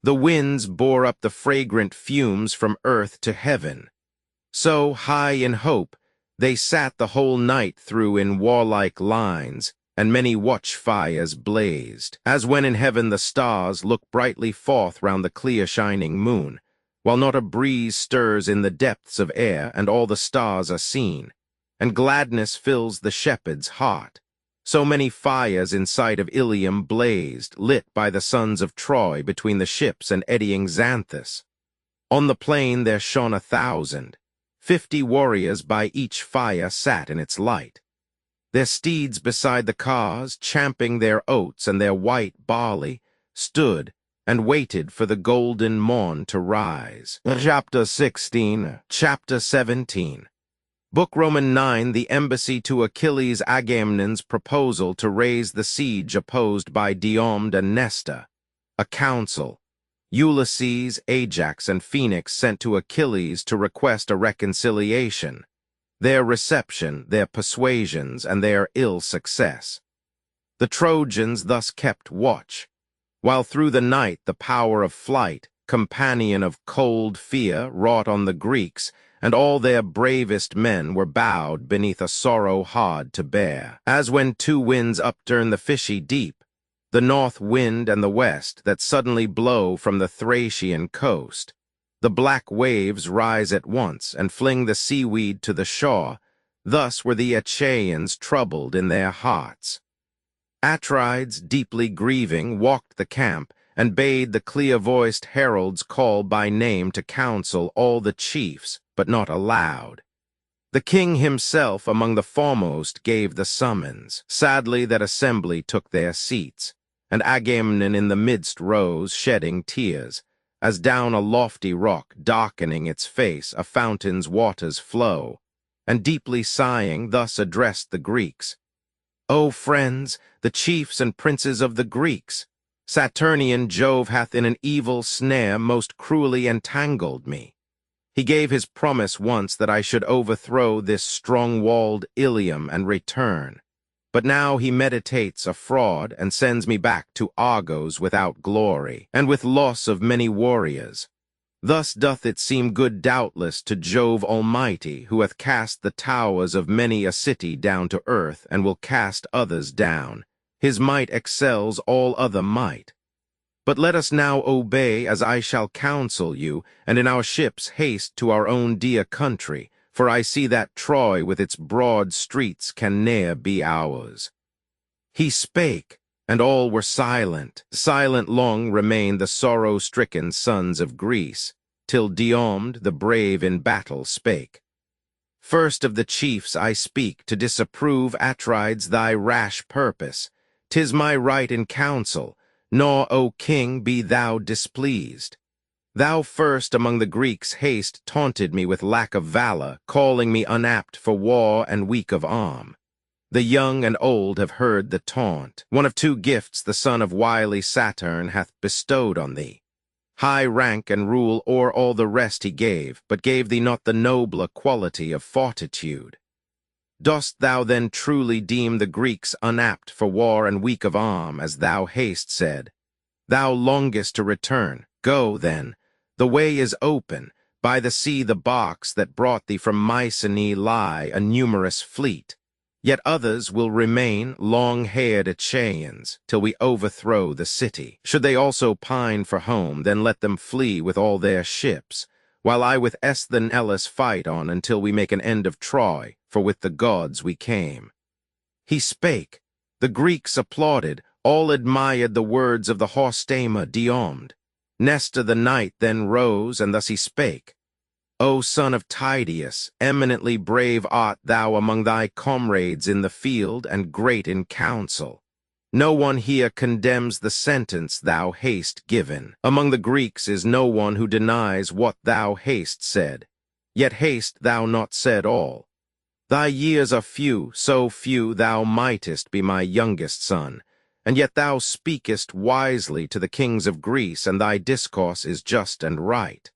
The winds bore up the fragrant fumes from earth to heaven. So, high in hope, they sat the whole night through in warlike lines, and many watch-fires blazed, as when in heaven the stars look brightly forth round the clear shining moon, while not a breeze stirs in the depths of air, and all the stars are seen, and gladness fills the shepherd's heart. So many fires in sight of Ilium blazed, lit by the sons of Troy between the ships and eddying Xanthus. On the plain there shone 1,000. 50 warriors by each fire sat in its light. Their steeds beside the cars, champing their oats and their white barley, stood and waited for the golden morn to rise. Chapter 16. Chapter 17. Book Roman 9, the embassy to Achilles Agamemnon's proposal to raise the siege opposed by Diomed and Nestor. A council. Ulysses, Ajax, and Phoenix sent to Achilles to request a reconciliation. Their reception, their persuasions, and their ill success. The Trojans thus kept watch, while through the night the power of flight, companion of cold fear, wrought on the Greeks, and all their bravest men were bowed beneath a sorrow hard to bear. As when two winds upturn the fishy deep, the north wind and the west that suddenly blow from the Thracian coast, the black waves rise at once and fling the seaweed to the shore, thus were the Achaeans troubled in their hearts. Atrides, deeply grieving, walked the camp, and bade the clear-voiced heralds call by name to council all the chiefs, but not aloud. The king himself among the foremost gave the summons. Sadly that assembly took their seats, and Agamemnon in the midst rose, shedding tears, as down a lofty rock, darkening its face, a fountain's waters flow, and deeply sighing, thus addressed the Greeks. O friends, the chiefs and princes of the Greeks, Saturnian Jove hath in an evil snare most cruelly entangled me. He gave his promise once that I should overthrow this strong-walled Ilium and return. But now he meditates a fraud and sends me back to Argos without glory, and with loss of many warriors. Thus doth it seem good doubtless to Jove Almighty, who hath cast the towers of many a city down to earth, and will cast others down. His might excels all other might. But let us now obey as I shall counsel you, and in our ships haste to our own dear country, for I see that Troy with its broad streets can ne'er be ours. He spake, and all were silent. Silent long remained the sorrow-stricken sons of Greece, till Diomed, the brave in battle, spake. First of the chiefs I speak to disapprove, Atrides, thy rash purpose. 'Tis my right in council, nor, O king, be thou displeased. Thou first among the Greeks haste taunted me with lack of valor, calling me unapt for war and weak of arm. The young and old have heard the taunt. One of two gifts the son of wily Saturn hath bestowed on thee. High rank and rule o'er all the rest he gave, but gave thee not the nobler quality of fortitude. Dost thou then truly deem the Greeks unapt for war and weak of arm, as thou hast said? Thou longest to return. Go, then. The way is open. By the sea the barks that brought thee from Mycenae lie, a numerous fleet. Yet others will remain, long-haired Achaeans, till we overthrow the city. Should they also pine for home, then let them flee with all their ships, while I with Esthenelus fight on until we make an end of Troy, for with the gods we came. He spake. The Greeks applauded. All admired the words of the horse tamer Diomed. Nestor the knight then rose, and thus he spake. O son of Tydeus, eminently brave art thou among thy comrades in the field and great in council. No one here condemns the sentence thou hast given. Among the Greeks is no one who denies what thou hast said. Yet hast thou not said all. Thy years are few, so few thou mightest be my youngest son, and yet thou speakest wisely to the kings of Greece, and thy discourse is just and right.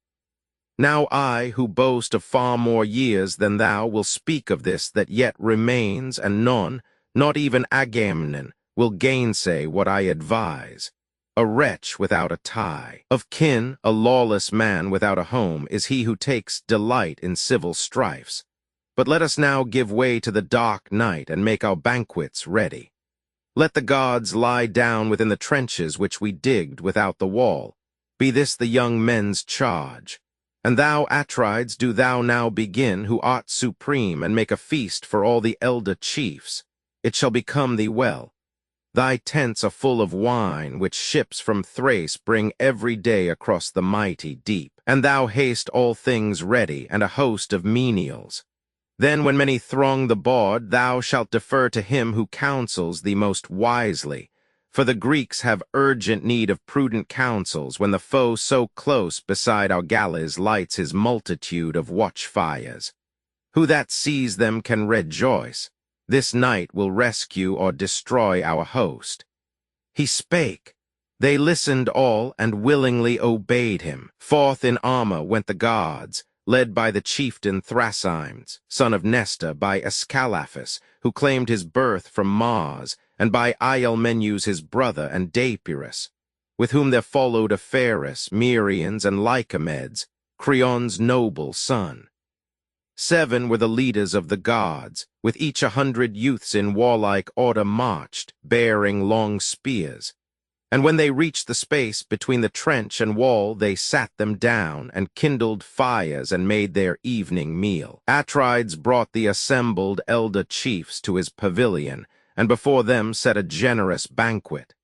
Now I, who boast of far more years than thou, will speak of this that yet remains, and none, not even Agamemnon, will gainsay what I advise. A wretch without a tie, of kin, a lawless man without a home, is he who takes delight in civil strifes. But let us now give way to the dark night, and make our banquets ready. Let the gods lie down within the trenches which we digged without the wall. Be this the young men's charge. And thou, Atrides, do thou now begin, who art supreme, and make a feast for all the elder chiefs. It shall become thee well. Thy tents are full of wine, which ships from Thrace bring every day across the mighty deep. And thou haste all things ready, and a host of menials. Then when many throng the board, thou shalt defer to him who counsels thee most wisely. For the Greeks have urgent need of prudent counsels when the foe so close beside our galleys lights his multitude of watchfires. Who that sees them can rejoice. This night will rescue or destroy our host. He spake. They listened all and willingly obeyed him. Forth in armor went the gods, led by the chieftain Thrasymes, son of Nestor, by Ascalaphus, who claimed his birth from Mars, and by Ialmenus his brother, and Dapyrus, with whom there followed Epharus, Merians, and Lycomedes, Creon's noble son. 7 were the leaders of the gods, with each 100 youths in warlike order marched, bearing long spears. And when they reached the space between the trench and wall, they sat them down, and kindled fires, and made their evening meal. Atrides brought the assembled elder chiefs to his pavilion, and before them set a generous banquet.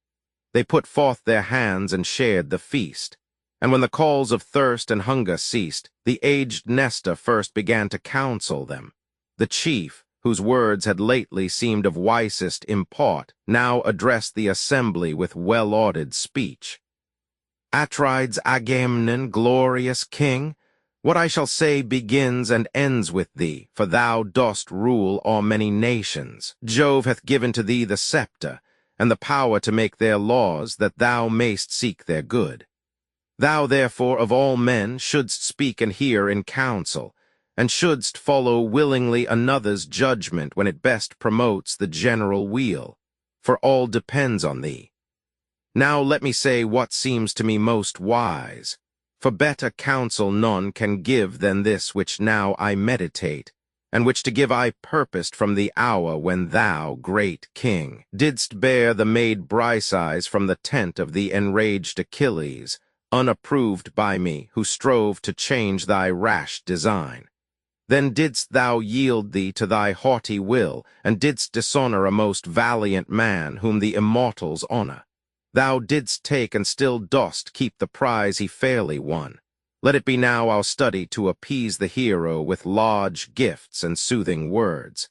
They put forth their hands and shared the feast. And when the calls of thirst and hunger ceased, the aged Nestor first began to counsel them. The chief, whose words had lately seemed of wisest import, now addressed the assembly with well-ordered speech. Atrides, Agamemnon, glorious king, what I shall say begins and ends with thee, for thou dost rule o'er many nations. Jove hath given to thee the scepter, and the power to make their laws, that thou mayst seek their good. Thou, therefore, of all men, shouldst speak and hear in counsel, and shouldst follow willingly another's judgment when it best promotes the general weal, for all depends on thee. Now let me say what seems to me most wise, for better counsel none can give than this which now I meditate, and which to give I purposed from the hour when thou, great king, didst bear the maid Briseis from the tent of the enraged Achilles, unapproved by me, who strove to change thy rash design. Then didst thou yield thee to thy haughty will, and didst dishonor a most valiant man, whom the immortals honor. Thou didst take and still dost keep the prize he fairly won. Let it be now our study to appease the hero with large gifts and soothing words.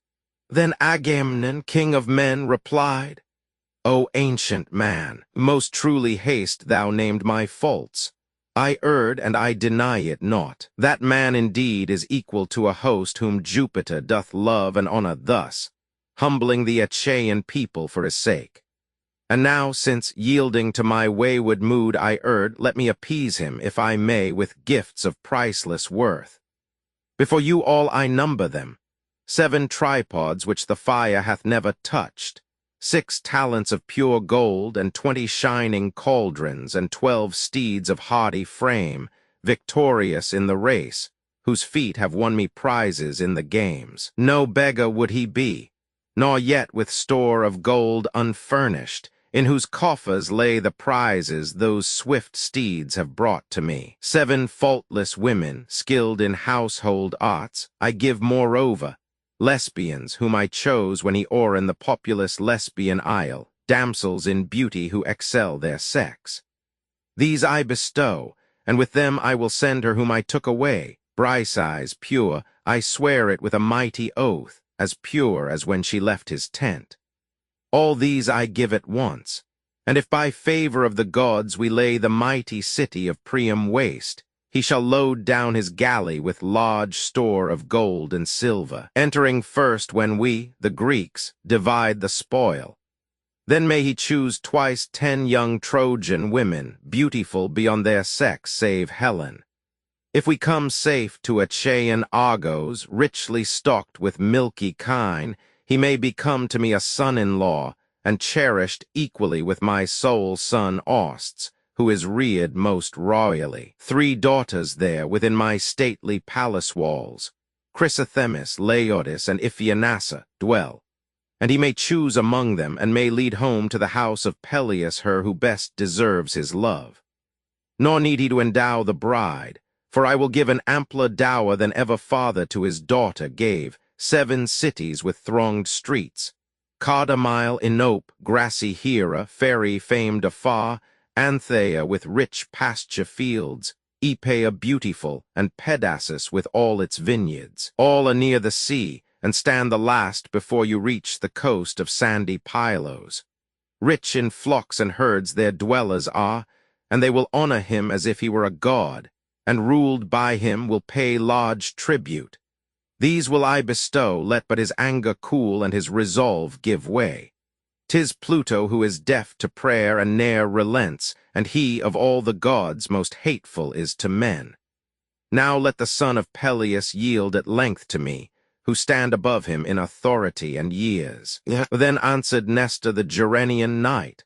Then Agamemnon, king of men, replied, O ancient man, most truly hast thou named my faults. I erred, and I deny it not. That man indeed is equal to a host whom Jupiter doth love and honor thus, humbling the Achaean people for his sake. And now, since yielding to my wayward mood I erred, let me appease him, if I may, with gifts of priceless worth. Before you all I number them, 7 tripods which the fire hath never touched, 6 talents of pure gold, and 20 shining cauldrons, and 12 steeds of hardy frame, victorious in the race, whose feet have won me prizes in the games. No beggar would he be, nor yet with store of gold unfurnished, in whose coffers lay the prizes those swift steeds have brought to me. 7 faultless women, skilled in household arts, I give moreover, lesbians, whom I chose when he o'er in the populous Lesbian isle, damsels in beauty who excel their sex. These I bestow, and with them I will send her whom I took away, Briseis, pure, I swear it with a mighty oath, as pure as when she left his tent. All these I give at once, and if by favor of the gods we lay the mighty city of Priam waste, he shall load down his galley with large store of gold and silver, entering first when we, the Greeks, divide the spoil. Then may he choose twice 10 young Trojan women, beautiful beyond their sex save Helen. If we come safe to Achaean Argos, richly stocked with milky kine, he may become to me a son-in-law, and cherished equally with my sole son Austs, who is reared most royally. 3 daughters there within my stately palace walls, Chrysothemis, Laodice, and Iphianassa, dwell, and he may choose among them, and may lead home to the house of Peleus her who best deserves his love. Nor need he to endow the bride, For I will give an ampler dower than ever father to his daughter gave, 7 cities with thronged streets. Cardamile, Inope, grassy Hera, Phery famed afar, Anthea with rich pasture fields, Epea beautiful, and Pedasus with all its vineyards. All are near the sea, and stand the last before you reach the coast of sandy Pylos. Rich in flocks and herds their dwellers are, and they will honor him as if he were a god, and ruled by him will pay large tribute. These will I bestow, let but his anger cool and his resolve give way. 'Tis Pluto who is deaf to prayer and ne'er relents, and he of all the gods most hateful is to men. Now let the son of Peleus yield at length to me, who stand above him in authority and years. Then answered Nestor the Gerenian knight,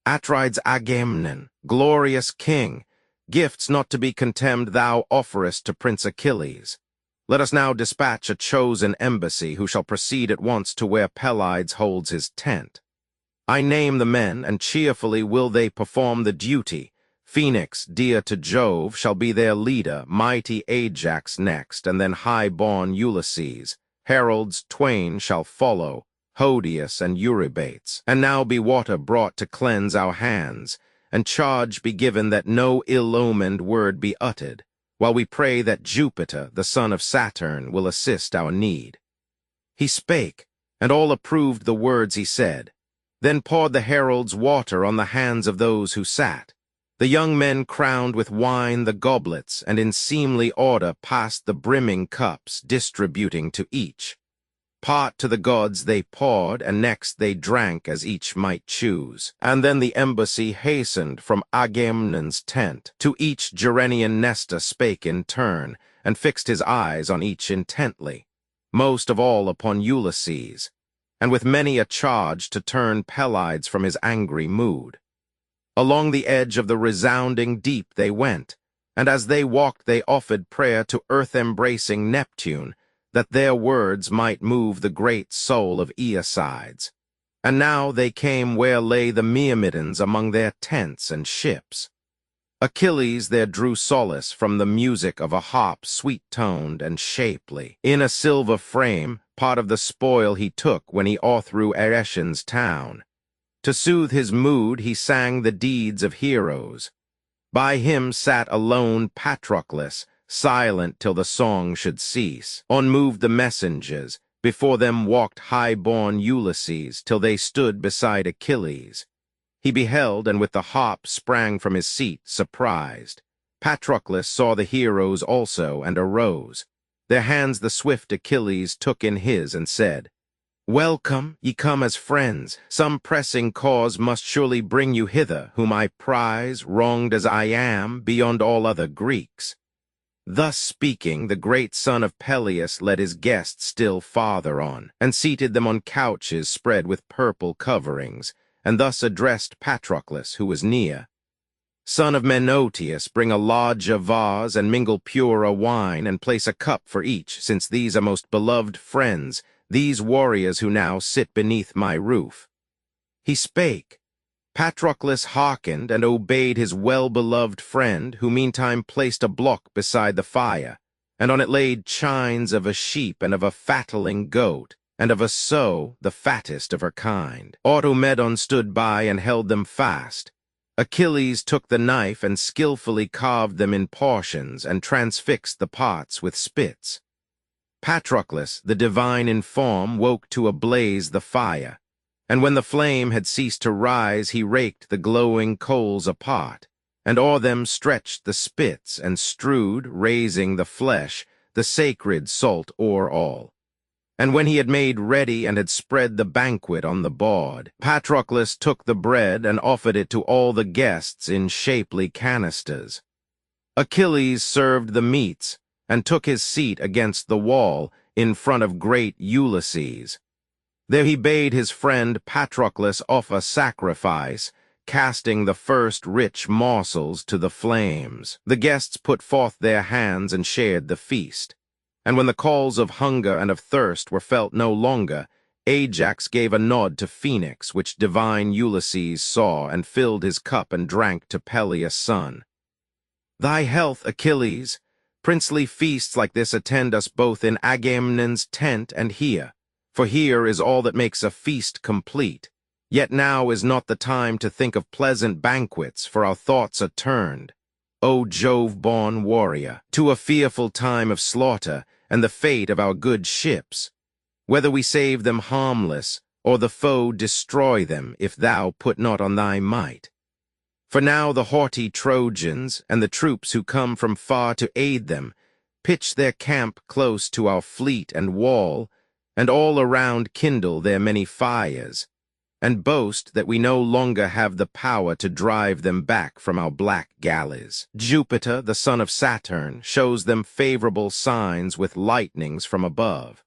Atrides Agamemnon, glorious king, gifts not to be contemned thou offerest to Prince Achilles. Let us now dispatch a chosen embassy who shall proceed at once to where Pelides holds his tent. I name the men, and cheerfully will they perform the duty. Phoenix, dear to Jove, shall be their leader, mighty Ajax next, and then high-born Ulysses. Heralds twain shall follow, Hodius and Eurybates. And now be water brought to cleanse our hands, and charge be given that no ill-omened word be uttered, while we pray that Jupiter, the son of Saturn, will assist our need. He spake, and all approved the words he said. Then poured the heralds water on the hands of those who sat. The young men crowned with wine the goblets, and in seemly order passed the brimming cups, distributing to each. Part to the gods they poured, and next they drank as each might choose. And then the embassy hastened from Agamemnon's tent. To each Gerenian Nestor spake in turn, and fixed his eyes on each intently, most of all upon Ulysses, and with many a charge to turn Pelides from his angry mood. Along the edge of the resounding deep they went, and as they walked they offered prayer to earth-embracing Neptune, that their words might move the great soul of Aeacides. And now they came where lay the Myrmidons among their tents and ships. Achilles there drew solace from the music of a harp sweet-toned and shapely. In a silver frame, part of the spoil he took when he o'erthrew Aeacian's town. To soothe his mood he sang the deeds of heroes. By him sat alone Patroclus, silent till the song should cease. On moved the messengers, before them walked high-born Ulysses, till they stood beside Achilles. He beheld, and with the harp sprang from his seat, surprised. Patroclus saw the heroes also, and arose. Their hands the swift Achilles took in his, and said, Welcome, ye come as friends. Some pressing cause must surely bring you hither, whom I prize, wronged as I am, beyond all other Greeks. Thus speaking, the great son of Peleus led his guests still farther on, and seated them on couches spread with purple coverings, and thus addressed Patroclus, who was near. Son of Menoetius, bring a larger vase, and mingle purer wine, and place a cup for each, since these are most beloved friends, these warriors who now sit beneath my roof. He spake. Patroclus hearkened and obeyed his well-beloved friend, who meantime placed a block beside the fire, and on it laid chines of a sheep and of a fatling goat, and of a sow, the fattest of her kind. Automedon stood by and held them fast. Achilles took the knife and skillfully carved them in portions, and transfixed the parts with spits. Patroclus, the divine in form, woke to ablaze the fire, and when the flame had ceased to rise, he raked the glowing coals apart, and o'er them stretched the spits, and strewed, raising the flesh, the sacred salt o'er all. And when he had made ready and had spread the banquet on the board, Patroclus took the bread and offered it to all the guests in shapely canisters. Achilles served the meats, and took his seat against the wall in front of great Ulysses. There he bade his friend Patroclus offer sacrifice, casting the first rich morsels to the flames. The guests put forth their hands and shared the feast. And when the calls of hunger and of thirst were felt no longer, Ajax gave a nod to Phoenix, which divine Ulysses saw, and filled his cup and drank to Peleus' son. Thy health, Achilles! Princely feasts like this attend us both in Agamemnon's tent and here, for here is all that makes a feast complete. Yet now is not the time to think of pleasant banquets, for our thoughts are turned, O Jove-born warrior, to a fearful time of slaughter and the fate of our good ships, whether we save them harmless, or the foe destroy them, if thou put not on thy might. For now the haughty Trojans, and the troops who come from far to aid them, pitch their camp close to our fleet and wall, and all around kindle their many fires, and boast that we no longer have the power to drive them back from our black galleys. Jupiter, the son of Saturn, shows them favorable signs with lightnings from above.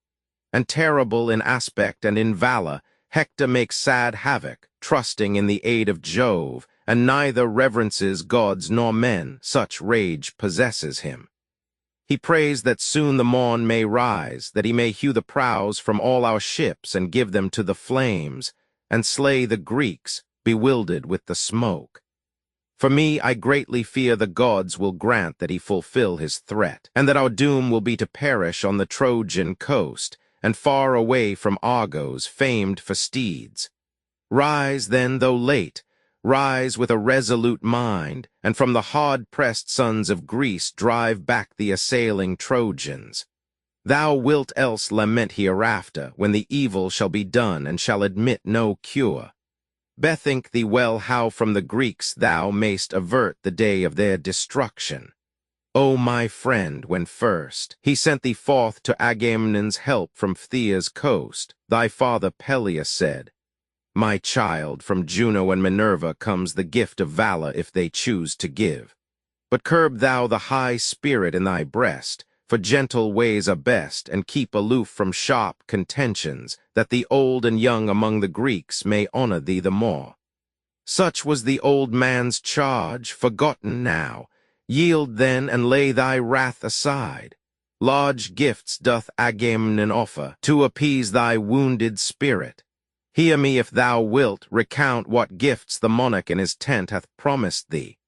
And terrible in aspect and in valor, Hector makes sad havoc, trusting in the aid of Jove, and neither reverences gods nor men, such rage possesses him. He prays that soon the morn may rise, that he may hew the prows from all our ships and give them to the flames, and slay the Greeks, bewildered with the smoke. For me, I greatly fear the gods will grant that he fulfill his threat, and that our doom will be to perish on the Trojan coast, and far away from Argos, famed for steeds. Rise, then, though late, rise with a resolute mind, and from the hard-pressed sons of Greece drive back the assailing Trojans. Thou wilt else lament hereafter, when the evil shall be done and shall admit no cure. Bethink thee well how from the Greeks thou mayst avert the day of their destruction. O my friend, when first he sent thee forth to Agamemnon's help from Phthio's coast, thy father Peleus said, My child, from Juno and Minerva comes the gift of valor if they choose to give. But curb thou the high spirit in thy breast, for gentle ways are best, and keep aloof from sharp contentions, that the old and young among the Greeks may honor thee the more. Such was the old man's charge, forgotten now. Yield then, and lay thy wrath aside. Large gifts doth Agamemnon offer, to appease thy wounded spirit. Hear me if thou wilt, recount what gifts the monarch in his tent hath promised thee.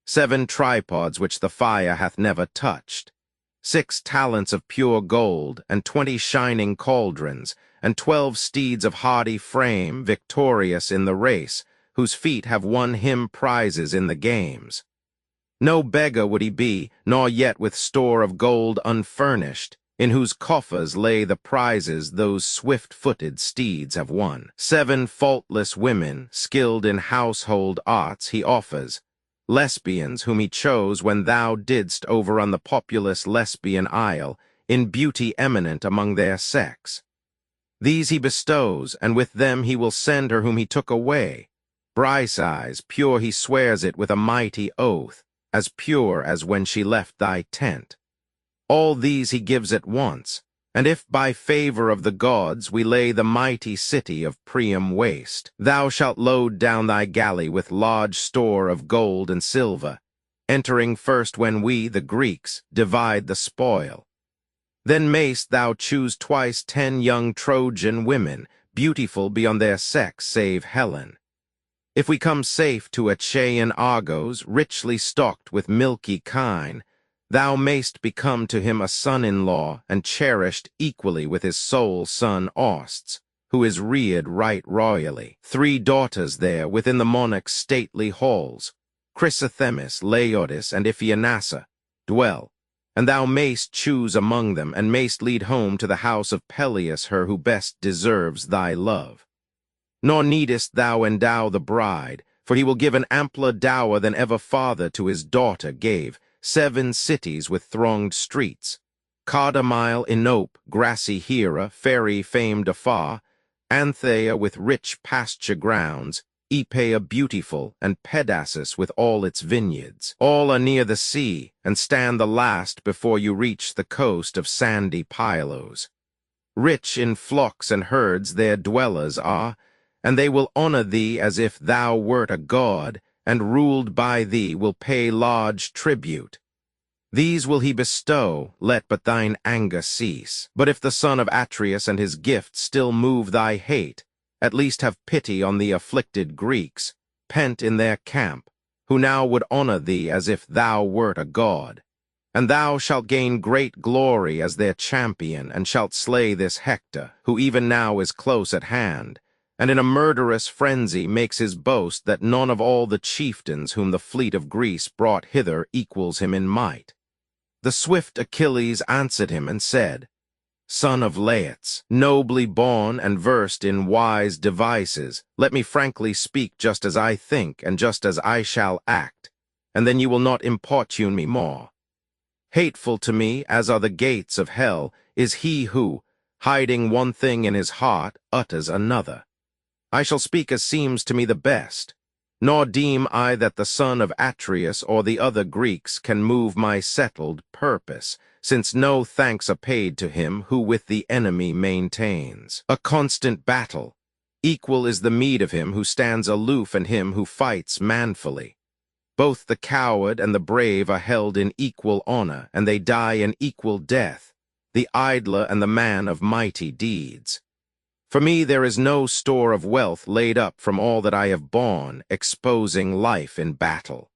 7 tripods which the fire hath never touched, 6 talents of pure gold, and 20 shining cauldrons, and 12 steeds of hardy frame, victorious in the race, whose feet have won him prizes in the games. No beggar would he be, nor yet with store of gold unfurnished, in whose coffers lay the prizes those swift-footed steeds have won. 7 faultless women, skilled in household arts, he offers, Lesbians whom he chose when thou didst overrun the populous Lesbian isle, in beauty eminent among their sex. These he bestows, and with them he will send her whom he took away. Briseis, pure he swears it with a mighty oath, as pure as when she left thy tent. All these he gives at once, and if by favor of the gods we lay the mighty city of Priam waste, thou shalt load down thy galley with large store of gold and silver, entering first when we, the Greeks, divide the spoil. Then mayst thou choose twice 10 young Trojan women, beautiful beyond their sex save Helen. If we come safe to Achaean Argos, richly stocked with milky kine, thou mayst become to him a son-in-law, and cherished equally with his sole son Austs, who is reared right royally. 3 daughters there within the monarch's stately halls, Chrysothemis, Laodice, and Iphianassa, dwell, and thou mayst choose among them, and mayst lead home to the house of Peleus her who best deserves thy love. Nor needest thou endow the bride, for he will give an ampler dower than ever father to his daughter gave, 7 cities with thronged streets, Cardamile, Inope, grassy Hera, Phery famed afar, Antheia with rich pasture grounds, Epea beautiful, and Pedasus with all its vineyards. All are near the sea, and stand the last before you reach the coast of sandy Pylos. Rich in flocks and herds their dwellers are, and they will honor thee as if thou wert a god, and ruled by thee will pay large tribute. These will he bestow, let but thine anger cease. But if the son of Atreus and his gift still move thy hate, at least have pity on the afflicted Greeks, pent in their camp, who now would honor thee as if thou wert a god. And thou shalt gain great glory as their champion, and shalt slay this Hector, who even now is close at hand, and in a murderous frenzy makes his boast that none of all the chieftains whom the fleet of Greece brought hither equals him in might. The swift Achilles answered him and said, Son of Laertes, nobly born and versed in wise devices, let me frankly speak just as I think and just as I shall act, and then you will not importune me more. Hateful to me, as are the gates of hell, is he who, hiding one thing in his heart, utters another. I shall speak as seems to me the best, nor deem I that the son of Atreus or the other Greeks can move my settled purpose, since no thanks are paid to him who with the enemy maintains a constant battle. Equal is the meed of him who stands aloof and him who fights manfully. Both the coward and the brave are held in equal honor, and they die an equal death, the idler and the man of mighty deeds. For me there is no store of wealth laid up from all that I have borne, exposing life in battle.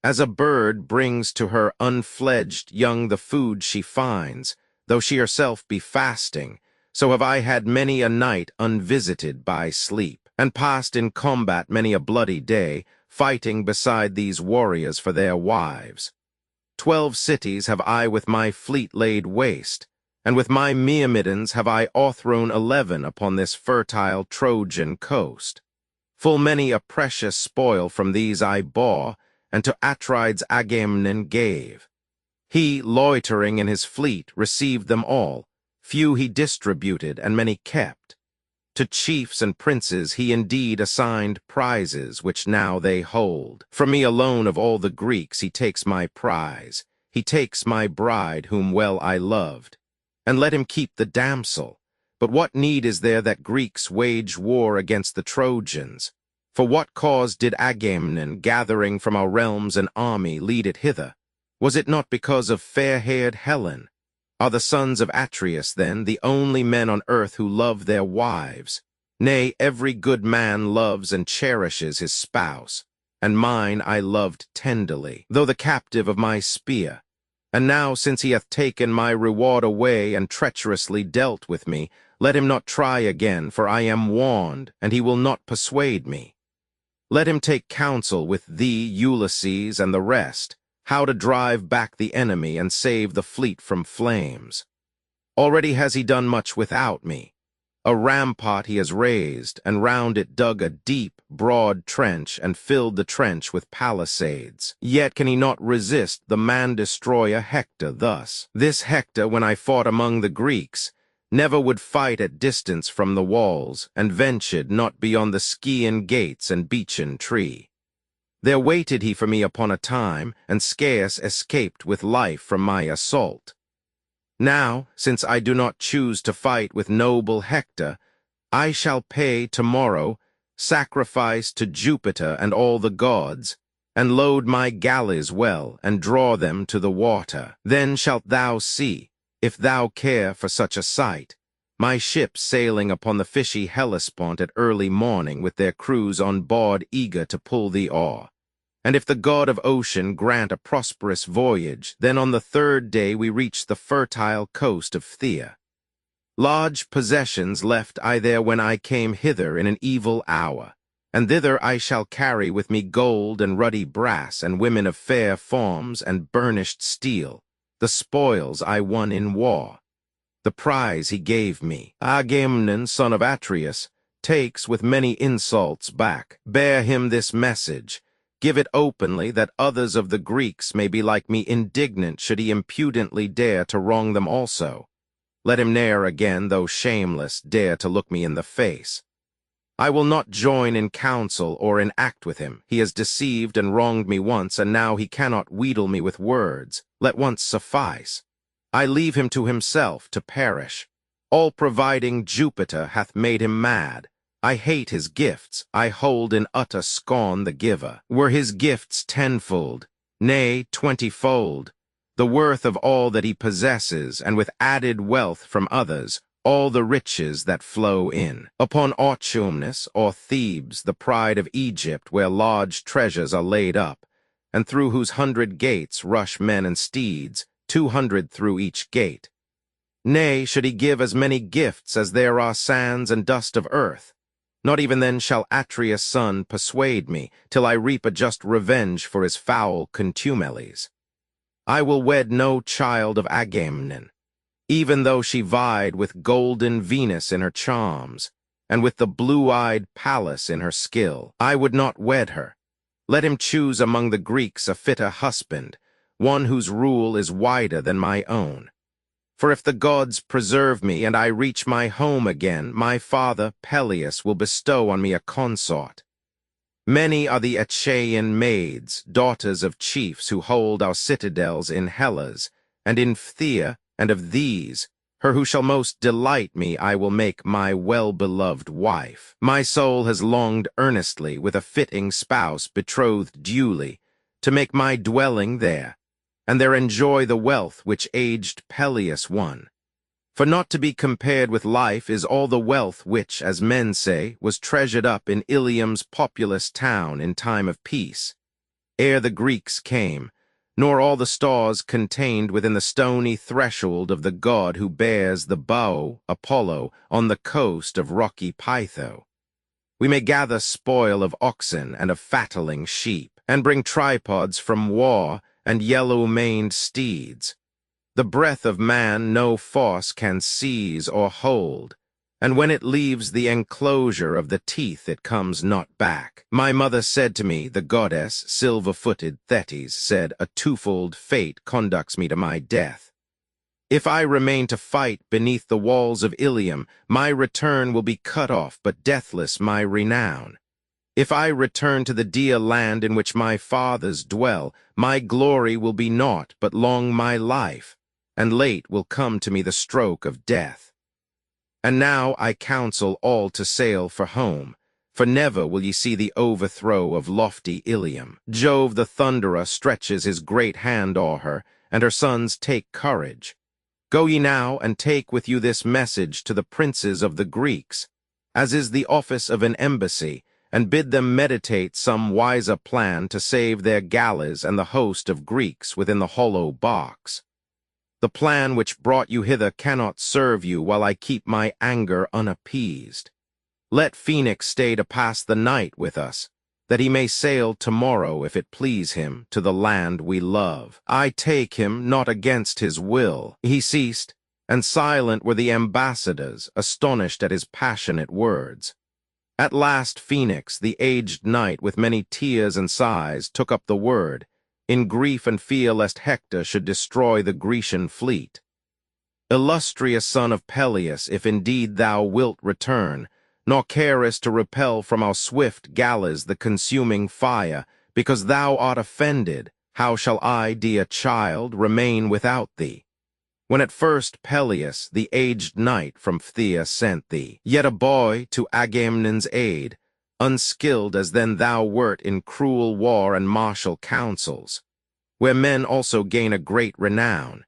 As a bird brings to her unfledged young the food she finds, though she herself be fasting, so have I had many a night unvisited by sleep, and passed in combat many a bloody day, fighting beside these warriors for their wives. 12 cities have I with my fleet laid waste, and with my myrmidons have I o'erthrown 11 upon this fertile Trojan coast. Full many a precious spoil from these I bore, and to Atrides Agamemnon gave. He, loitering in his fleet, received them all, few he distributed, and many kept. To chiefs and princes he indeed assigned prizes, which now they hold. From me alone of all the Greeks he takes my prize, he takes my bride whom well I loved. And let him keep the damsel. But what need is there that Greeks wage war against the Trojans? For what cause did Agamemnon, gathering from our realms an army, lead it hither? Was it not because of fair-haired Helen? Are the sons of Atreus, then, the only men on earth who love their wives? Nay, every good man loves and cherishes his spouse, and mine I loved tenderly, though the captive of my spear. And now, since he hath taken my reward away and treacherously dealt with me, let him not try again, for I am warned, and he will not persuade me. Let him take counsel with thee, Ulysses, and the rest, how to drive back the enemy and save the fleet from flames. Already has he done much without me. A rampart he has raised, and round it dug a deep, broad trench, and filled the trench with palisades. Yet can he not resist the man-destroyer Hector thus. This Hector, when I fought among the Greeks, never would fight at distance from the walls, and ventured not beyond the Scaean gates and beechen tree. There waited he for me upon a time, and scarce escaped with life from my assault. Now, since I do not choose to fight with noble Hector, I shall pay tomorrow sacrifice to Jupiter and all the gods, and load my galleys well, and draw them to the water. Then shalt thou see, if thou care for such a sight, my ships sailing upon the fishy Hellespont at early morning, with their crews on board eager to pull thee o'er. And if the god of ocean grant a prosperous voyage, then on the 3rd day we reach the fertile coast of Phthia. Large possessions left I there when I came hither in an evil hour, and thither I shall carry with me gold and ruddy brass, and women of fair forms and burnished steel, the spoils I won in war. The prize he gave me, Agamemnon, son of Atreus, takes with many insults back. Bear him this message. Give it openly, that others of the Greeks may be like me indignant should he impudently dare to wrong them also. Let him ne'er again, though shameless, dare to look me in the face. I will not join in counsel or in act with him. He has deceived and wronged me once, and now he cannot wheedle me with words. Let once suffice. I leave him to himself to perish. All-providing Jupiter hath made him mad. I hate his gifts, I hold in utter scorn the giver. Were his gifts tenfold, nay, 20-fold, the worth of all that he possesses, and with added wealth from others, all the riches that flow in. Upon Autumnus, or Thebes, the pride of Egypt, where large treasures are laid up, and through whose 100 gates rush men and steeds, 200 through each gate. Nay, should he give as many gifts as there are sands and dust of earth, not even then shall Atreus' son persuade me, till I reap a just revenge for his foul contumelies. I will wed no child of Agamemnon, even though she vied with golden Venus in her charms, and with the blue-eyed Pallas in her skill. I would not wed her. Let him choose among the Greeks a fitter husband, one whose rule is wider than my own. For if the gods preserve me and I reach my home again, my father Peleus will bestow on me a consort. Many are the Achaean maids, daughters of chiefs who hold our citadels in Hellas, and in Phthia, and of these, her who shall most delight me I will make my well-beloved wife. My soul has longed earnestly with a fitting spouse betrothed duly, to make my dwelling there, and there enjoy the wealth which aged Peleus won. For not to be compared with life is all the wealth which, as men say, was treasured up in Ilium's populous town in time of peace, ere the Greeks came, nor all the stars contained within the stony threshold of the god who bears the bow, Apollo, on the coast of rocky Pytho. We may gather spoil of oxen and of fatling sheep, and bring tripods from war and yellow-maned steeds. The breath of man no force can seize or hold, and when it leaves the enclosure of the teeth it comes not back. My mother said to me, the goddess, silver-footed Thetis, said, a twofold fate conducts me to my death. If I remain to fight beneath the walls of Ilium, my return will be cut off, but deathless my renown. If I return to the dear land in which my fathers dwell, my glory will be naught but long my life, and late will come to me the stroke of death. And now I counsel all to sail for home, for never will ye see the overthrow of lofty Ilium. Jove the Thunderer stretches his great hand o'er her, and her sons take courage. Go ye now and take with you this message to the princes of the Greeks, as is the office of an embassy, and bid them meditate some wiser plan to save their galleys and the host of Greeks within the hollow box. The plan which brought you hither cannot serve you while I keep my anger unappeased. Let Phoenix stay to pass the night with us, that he may sail tomorrow, if it please him, to the land we love. I take him not against his will. He ceased, and silent were the ambassadors, astonished at his passionate words. At last Phoenix, the aged knight, with many tears and sighs, took up the word, in grief and fear lest Hector should destroy the Grecian fleet. Illustrious son of Peleus, if indeed thou wilt return, nor carest to repel from our swift galleys the consuming fire, because thou art offended, how shall I, dear child, remain without thee? When at first Peleus, the aged knight from Phthia, sent thee, yet a boy, to Agamemnon's aid, unskilled as then thou wert in cruel war and martial counsels, where men also gain a great renown.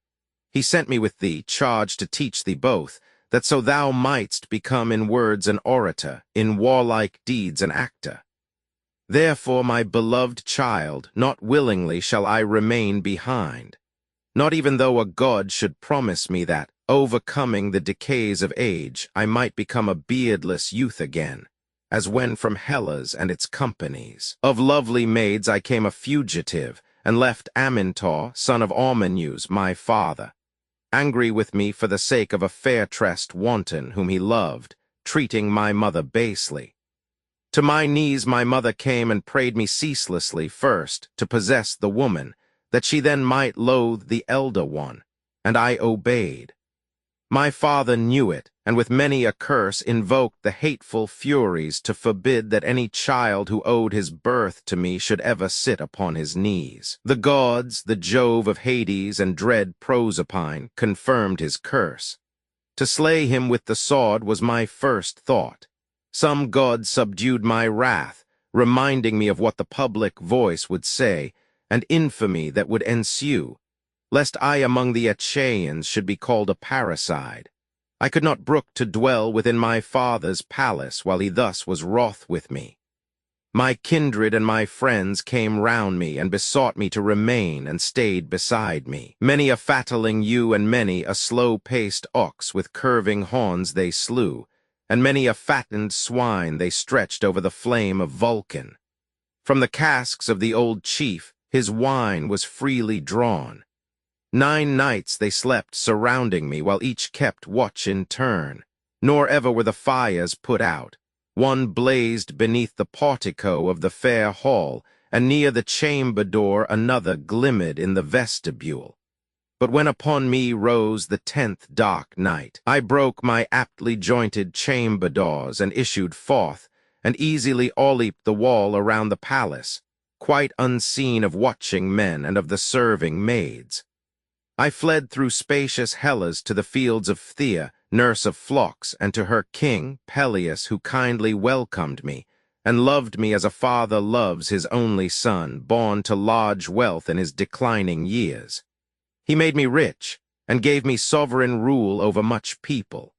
He sent me with thee, charged to teach thee both, that so thou mightst become in words an orator, in warlike deeds an actor. Therefore, my beloved child, not willingly shall I remain behind, not even though a god should promise me that, overcoming the decays of age, I might become a beardless youth again, as when from Hellas and its companies. Of lovely maids I came a fugitive, and left Amintor, son of Armeneus, my father, angry with me for the sake of a fair-tressed wanton whom he loved, treating my mother basely. To my knees my mother came and prayed me ceaselessly first to possess the woman, that she then might loathe the elder one, and I obeyed. My father knew it, and with many a curse invoked the hateful Furies to forbid that any child who owed his birth to me should ever sit upon his knees. The gods, the Jove of Hades and dread Proserpine, confirmed his curse. To slay him with the sword was my first thought. Some god subdued my wrath, reminding me of what the public voice would say, and infamy that would ensue, lest I among the Achaeans should be called a parricide. I could not brook to dwell within my father's palace while he thus was wroth with me. My kindred and my friends came round me and besought me to remain and stayed beside me. Many a fatling ewe and many a slow-paced ox with curving horns they slew, and many a fattened swine they stretched over the flame of Vulcan. From the casks of the old chief his wine was freely drawn. 9 nights they slept surrounding me, while each kept watch in turn. Nor ever were the fires put out. One blazed beneath the portico of the fair hall, and near the chamber door another glimmered in the vestibule. But when upon me rose the 10th dark night, I broke my aptly jointed chamber doors and issued forth, and easily o'erleaped the wall around the palace, quite unseen of watching men and of the serving maids. I fled through spacious Hellas to the fields of Phthia, nurse of flocks, and to her king, Peleus, who kindly welcomed me, and loved me as a father loves his only son, born to large wealth in his declining years. He made me rich, and gave me sovereign rule over much people.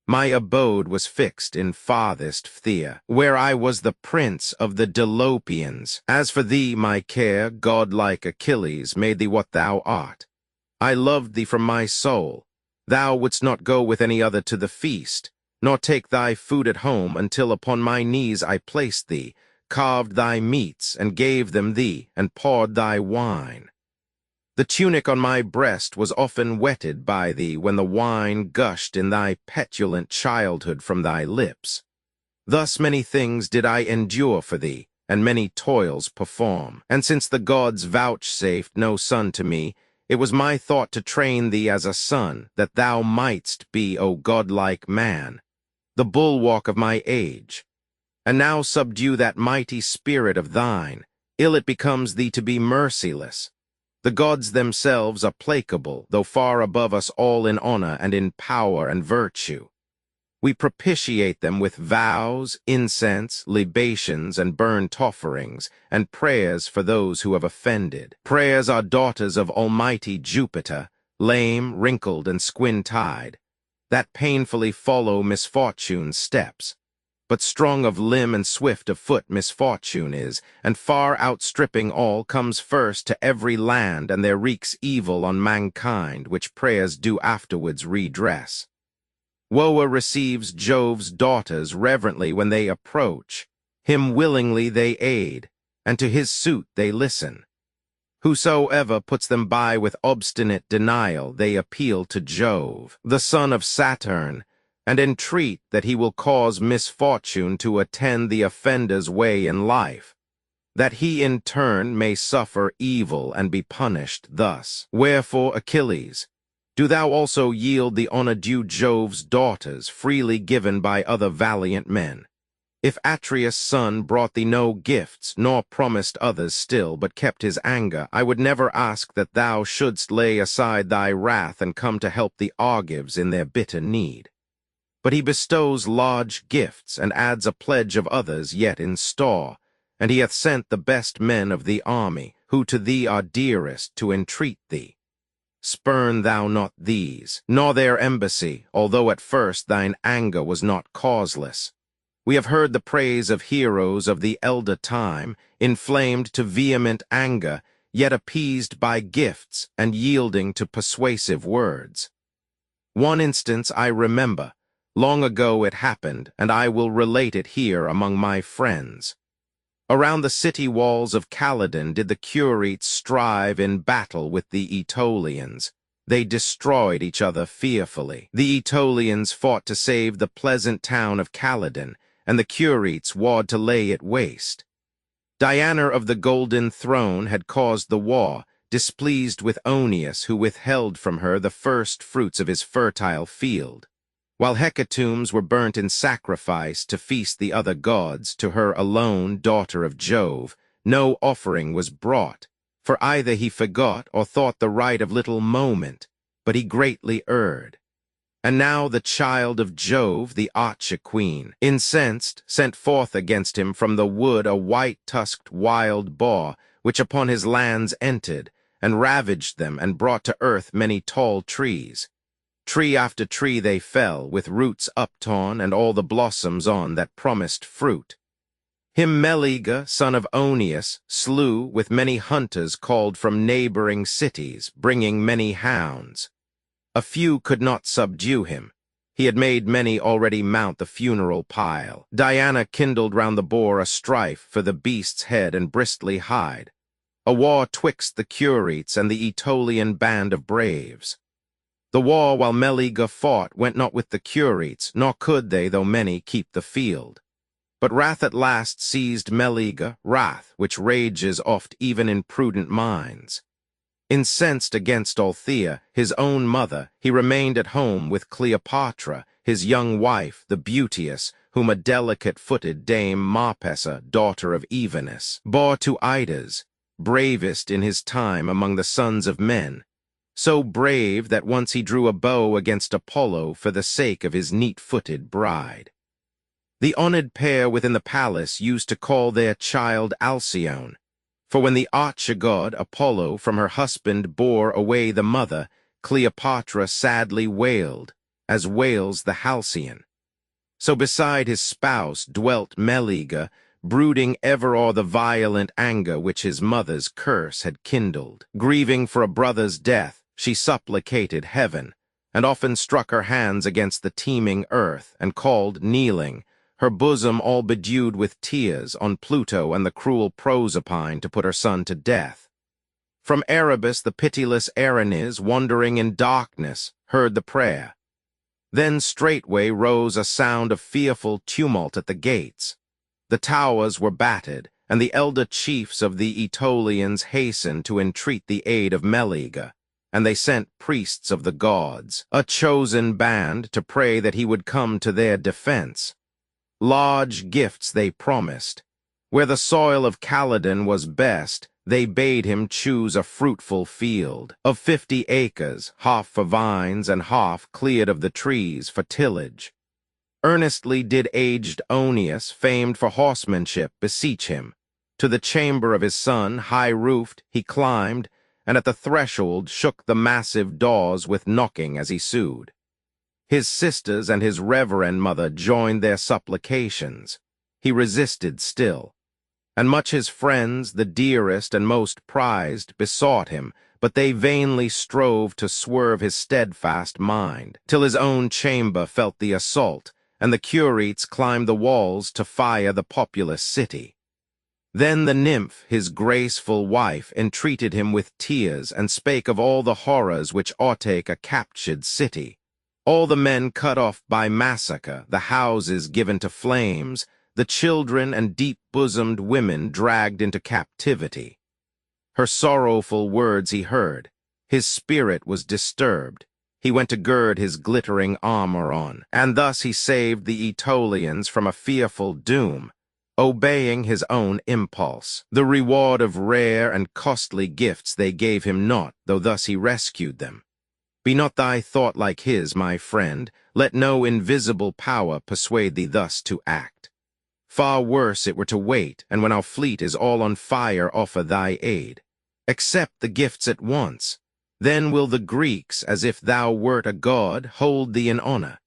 My abode was fixed in farthest Phthia, where I was the prince of the Dolopians. As for thee, my care, godlike Achilles, made thee what thou art. I loved thee from my soul. Thou wouldst not go with any other to the feast, nor take thy food at home, until upon my knees I placed thee, carved thy meats, and gave them thee, and poured thy wine. The tunic on my breast was often wetted by thee when the wine gushed in thy petulant childhood from thy lips. Thus many things did I endure for thee, and many toils perform. And since the gods vouchsafed no son to me, it was my thought to train thee as a son, that thou mightst be, O godlike man, the bulwark of my age. And now subdue that mighty spirit of thine, ill it becomes thee to be merciless. The gods themselves are placable, though far above us all in honor and in power and virtue. We propitiate them with vows, incense, libations, and burnt offerings, and prayers for those who have offended. Prayers are daughters of almighty Jupiter, lame, wrinkled, and squint-eyed, that painfully follow misfortune's steps. But strong of limb and swift of foot misfortune is, and far outstripping all comes first to every land, and there wreaks evil on mankind, which prayers do afterwards redress. Woe receives Jove's daughters reverently when they approach. Him willingly they aid, and to his suit they listen. Whosoever puts them by with obstinate denial, they appeal to Jove, the son of Saturn, and entreat that he will cause misfortune to attend the offender's way in life, that he in turn may suffer evil and be punished thus. Wherefore, Achilles, do thou also yield the honor due Jove's daughters, freely given by other valiant men. If Atreus' son brought thee no gifts, nor promised others still, but kept his anger, I would never ask that thou shouldst lay aside thy wrath and come to help the Argives in their bitter need. But he bestows large gifts, and adds a pledge of others yet in store, and he hath sent the best men of the army, who to thee are dearest, to entreat thee. Spurn thou not these, nor their embassy, although at first thine anger was not causeless. We have heard the praise of heroes of the elder time, inflamed to vehement anger, yet appeased by gifts and yielding to persuasive words. One instance I remember. Long ago it happened, and I will relate it here among my friends. Around the city walls of Calydon did the Curetes strive in battle with the Aetolians. They destroyed each other fearfully. The Aetolians fought to save the pleasant town of Calydon, and the Curetes warred to lay it waste. Diana of the Golden Throne had caused the war, displeased with Oeneus, who withheld from her the first fruits of his fertile field. While hecatombs were burnt in sacrifice to feast the other gods, to her alone, daughter of Jove, no offering was brought, for either he forgot or thought the rite of little moment, but he greatly erred. And now the child of Jove, the Archer-queen, incensed, sent forth against him from the wood a white-tusked wild boar, which upon his lands entered, and ravaged them, and brought to earth many tall trees. Tree after tree they fell, with roots uptorn and all the blossoms on that promised fruit. Him Meleager, son of Oeneus, slew with many hunters called from neighboring cities, bringing many hounds. A few could not subdue him. He had made many already mount the funeral pile. Diana kindled round the boar a strife for the beast's head and bristly hide, a war twixt the Curetes and the Aetolian band of braves. The war while Meleager fought went not with the Curetes, nor could they, though many, keep the field. But wrath at last seized Meleager, wrath which rages oft even in prudent minds. Incensed against Althea, his own mother, he remained at home with Cleopatra, his young wife, the beauteous, whom a delicate-footed dame Marpessa, daughter of Evenus, bore to Idas, bravest in his time among the sons of men, so brave that once he drew a bow against Apollo for the sake of his neat-footed bride. The honored pair within the palace used to call their child Alcyone, for when the archer-god Apollo from her husband bore away the mother, Cleopatra sadly wailed, as wails the Halcyon. So beside his spouse dwelt Meleager, brooding ever o'er the violent anger which his mother's curse had kindled. Grieving for a brother's death, she supplicated heaven, and often struck her hands against the teeming earth, and called, kneeling, her bosom all bedewed with tears, on Pluto and the cruel Proserpine to put her son to death. From Erebus the pitiless Erinyes, wandering in darkness, heard the prayer. Then straightway rose a sound of fearful tumult at the gates. The towers were battered, and the elder chiefs of the Aetolians hastened to entreat the aid of Meleager, and they sent priests of the gods, a chosen band, to pray that he would come to their defense. Large gifts they promised. Where the soil of Calydon was best, they bade him choose a fruitful field, of 50 acres, half for vines and half cleared of the trees for tillage. Earnestly did aged Oeneus, famed for horsemanship, beseech him. To the chamber of his son, high-roofed, he climbed, and at the threshold shook the massive doors with knocking as he sued. His sisters and his reverend mother joined their supplications. He resisted still, and much his friends, the dearest and most prized, besought him, but they vainly strove to swerve his steadfast mind, till his own chamber felt the assault, and the Curetes climbed the walls to fire the populous city. Then the nymph, his graceful wife, entreated him with tears, and spake of all the horrors which o'ertake a captured city. All the men cut off by massacre, the houses given to flames, the children and deep-bosomed women dragged into captivity. Her sorrowful words he heard. His spirit was disturbed. He went to gird his glittering armor on, and thus he saved the Aetolians from a fearful doom, obeying his own impulse. The reward of rare and costly gifts they gave him not, though thus he rescued them. Be not thy thought like his, my friend. Let no invisible power persuade thee thus to act. Far worse it were to wait, and when our fleet is all on fire offer thy aid. Accept the gifts at once. Then will the Greeks, as if thou wert a god, hold thee in honor.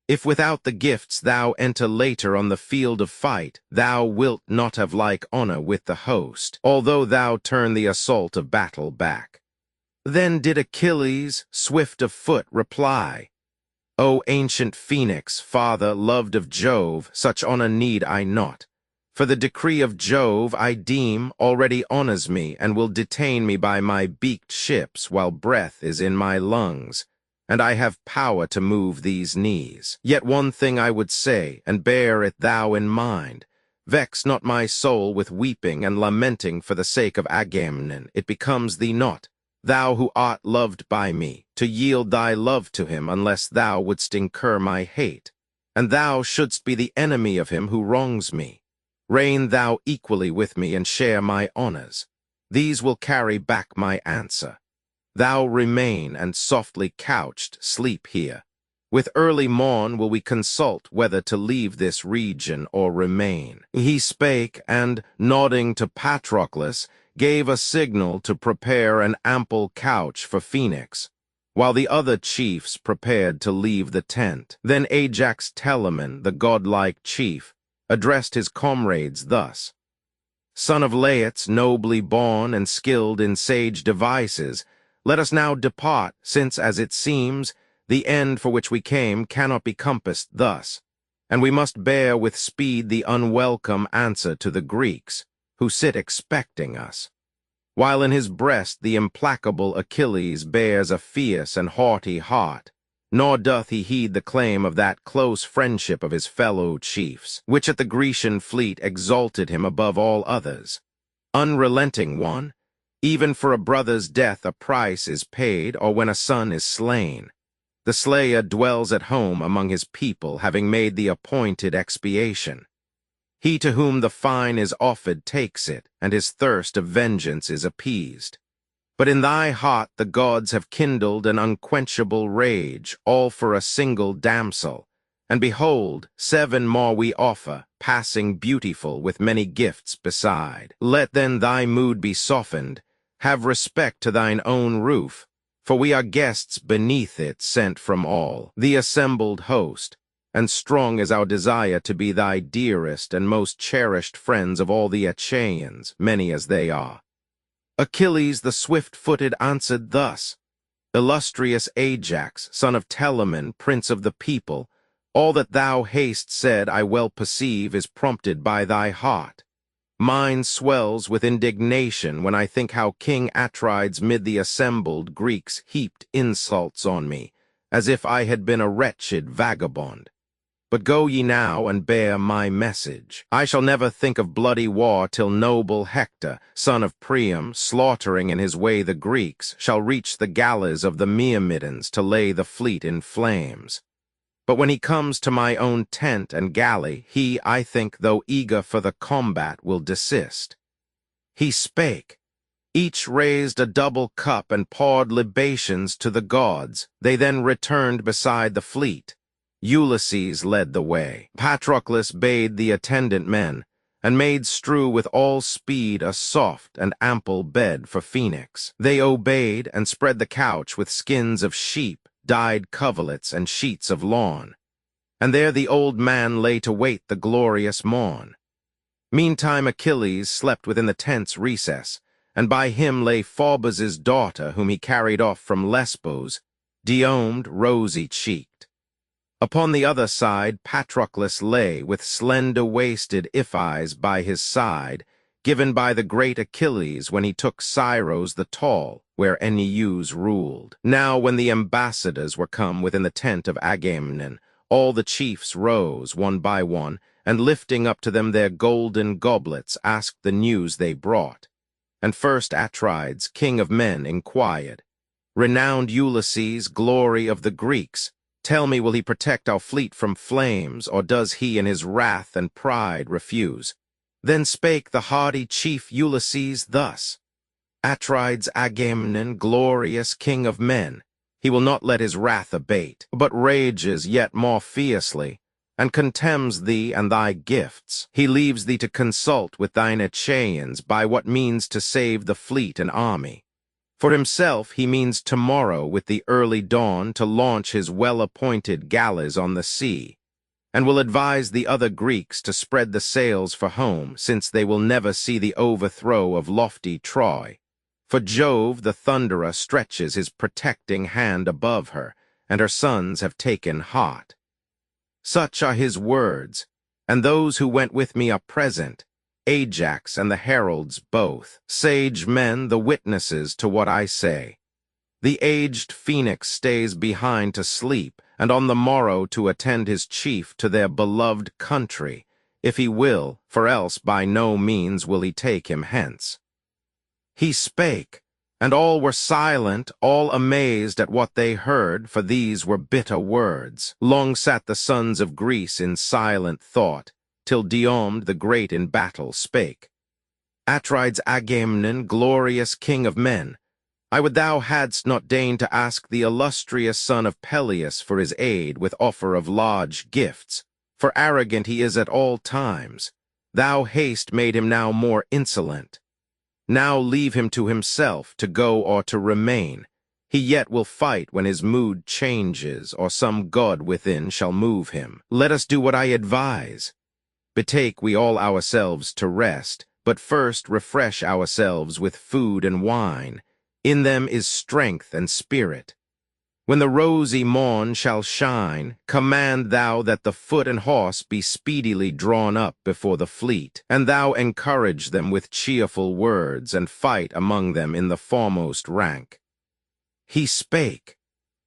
If without the gifts thou enter later on the field of fight, thou wilt not have like honor with the host, although thou turn the assault of battle back. Then did Achilles, swift of foot, reply, O ancient Phoenix, father, loved of Jove, such honor need I not. For the decree of Jove, I deem, already honors me, and will detain me by my beaked ships while breath is in my lungs, and I have power to move these knees. Yet one thing I would say, and bear it thou in mind. Vex not my soul with weeping and lamenting for the sake of Agamemnon. It becomes thee not, thou who art loved by me, to yield thy love to him unless thou wouldst incur my hate, and thou shouldst be the enemy of him who wrongs me. Reign thou equally with me and share my honors. These will carry back my answer. Thou remain and softly couched sleep here. With early morn will we consult whether to leave this region or remain. He spake, and, nodding to Patroclus, gave a signal to prepare an ample couch for Phoenix, while the other chiefs prepared to leave the tent. Then Ajax Telamon, the godlike chief, addressed his comrades thus: "Son of Laets, nobly born and skilled in sage devices, let us now depart, since, as it seems, the end for which we came cannot be compassed thus, and we must bear with speed the unwelcome answer to the Greeks, who sit expecting us. While in his breast the implacable Achilles bears a fierce and haughty heart, nor doth he heed the claim of that close friendship of his fellow chiefs, which at the Grecian fleet exalted him above all others. Unrelenting one, even for a brother's death a price is paid, or when a son is slain. The slayer dwells at home among his people, having made the appointed expiation. He to whom the fine is offered takes it, and his thirst of vengeance is appeased. But in thy heart the gods have kindled an unquenchable rage, all for a single damsel. And behold, 7 more we offer, passing beautiful, with many gifts beside. Let then thy mood be softened, have respect to thine own roof, for we are guests beneath it, sent from all the assembled host, and strong is our desire to be thy dearest and most cherished friends of all the Achaeans, many as they are." Achilles the swift-footed answered thus: "Illustrious Ajax, son of Telamon, prince of the people, all that thou hast said, I well perceive, is prompted by thy heart. Mine swells with indignation when I think how King Atrides mid the assembled Greeks heaped insults on me, as if I had been a wretched vagabond. But go ye now and bear my message. I shall never think of bloody war till noble Hector, son of Priam, slaughtering in his way the Greeks, shall reach the galleys of the Myrmidons to lay the fleet in flames. But when he comes to my own tent and galley, he, I think, though eager for the combat, will desist." He spake. Each raised a double cup and poured libations to the gods. They then returned beside the fleet. Ulysses led the way. Patroclus bade the attendant men, and made strew with all speed a soft and ample bed for Phoenix. They obeyed, and spread the couch with skins of sheep, dyed coverlets, and sheets of lawn. And there the old man lay to wait the glorious morn. Meantime Achilles slept within the tent's recess, and by him lay Phoebus' daughter, whom he carried off from Lesbos, Diomed, rosy-cheeked. Upon the other side Patroclus lay, with slender-waisted Iphis by his side, given by the great Achilles when he took Scyros the tall, where Aeneas ruled. Now when the ambassadors were come within the tent of Agamemnon, all the chiefs rose, one by one, and lifting up to them their golden goblets, asked the news they brought. And first Atrides, king of men, inquired, "Renowned Ulysses, glory of the Greeks, tell me, will he protect our fleet from flames, or does he in his wrath and pride refuse?" Then spake the hardy chief Ulysses thus: "Atrides Agamemnon, glorious king of men, he will not let his wrath abate, but rages yet more fiercely, and contemns thee and thy gifts. He leaves thee to consult with thine Achaeans by what means to save the fleet and army. For himself he means tomorrow with the early dawn to launch his well-appointed galleys on the sea, and will advise the other Greeks to spread the sails for home, since they will never see the overthrow of lofty Troy. For Jove the Thunderer stretches his protecting hand above her, and her sons have taken heart. Such are his words, and those who went with me are present, Ajax and the heralds both, sage men, the witnesses to what I say. The aged Phoenix stays behind to sleep, and on the morrow to attend his chief to their beloved country, if he will, for else by no means will he take him hence." He spake, and all were silent, all amazed at what they heard, for these were bitter words. Long sat the sons of Greece in silent thought, till Diomed the great in battle spake: "Atrides Agamemnon, glorious king of men, I would thou hadst not deigned to ask the illustrious son of Peleus for his aid with offer of large gifts, for arrogant he is at all times. Thou hast made him now more insolent. Now leave him to himself, to go or to remain. He yet will fight when his mood changes, or some god within shall move him. Let us do what I advise. Betake we all ourselves to rest, but first refresh ourselves with food and wine. In them is strength and spirit. When the rosy morn shall shine, command thou that the foot and horse be speedily drawn up before the fleet, and thou encourage them with cheerful words, and fight among them in the foremost rank. He spake.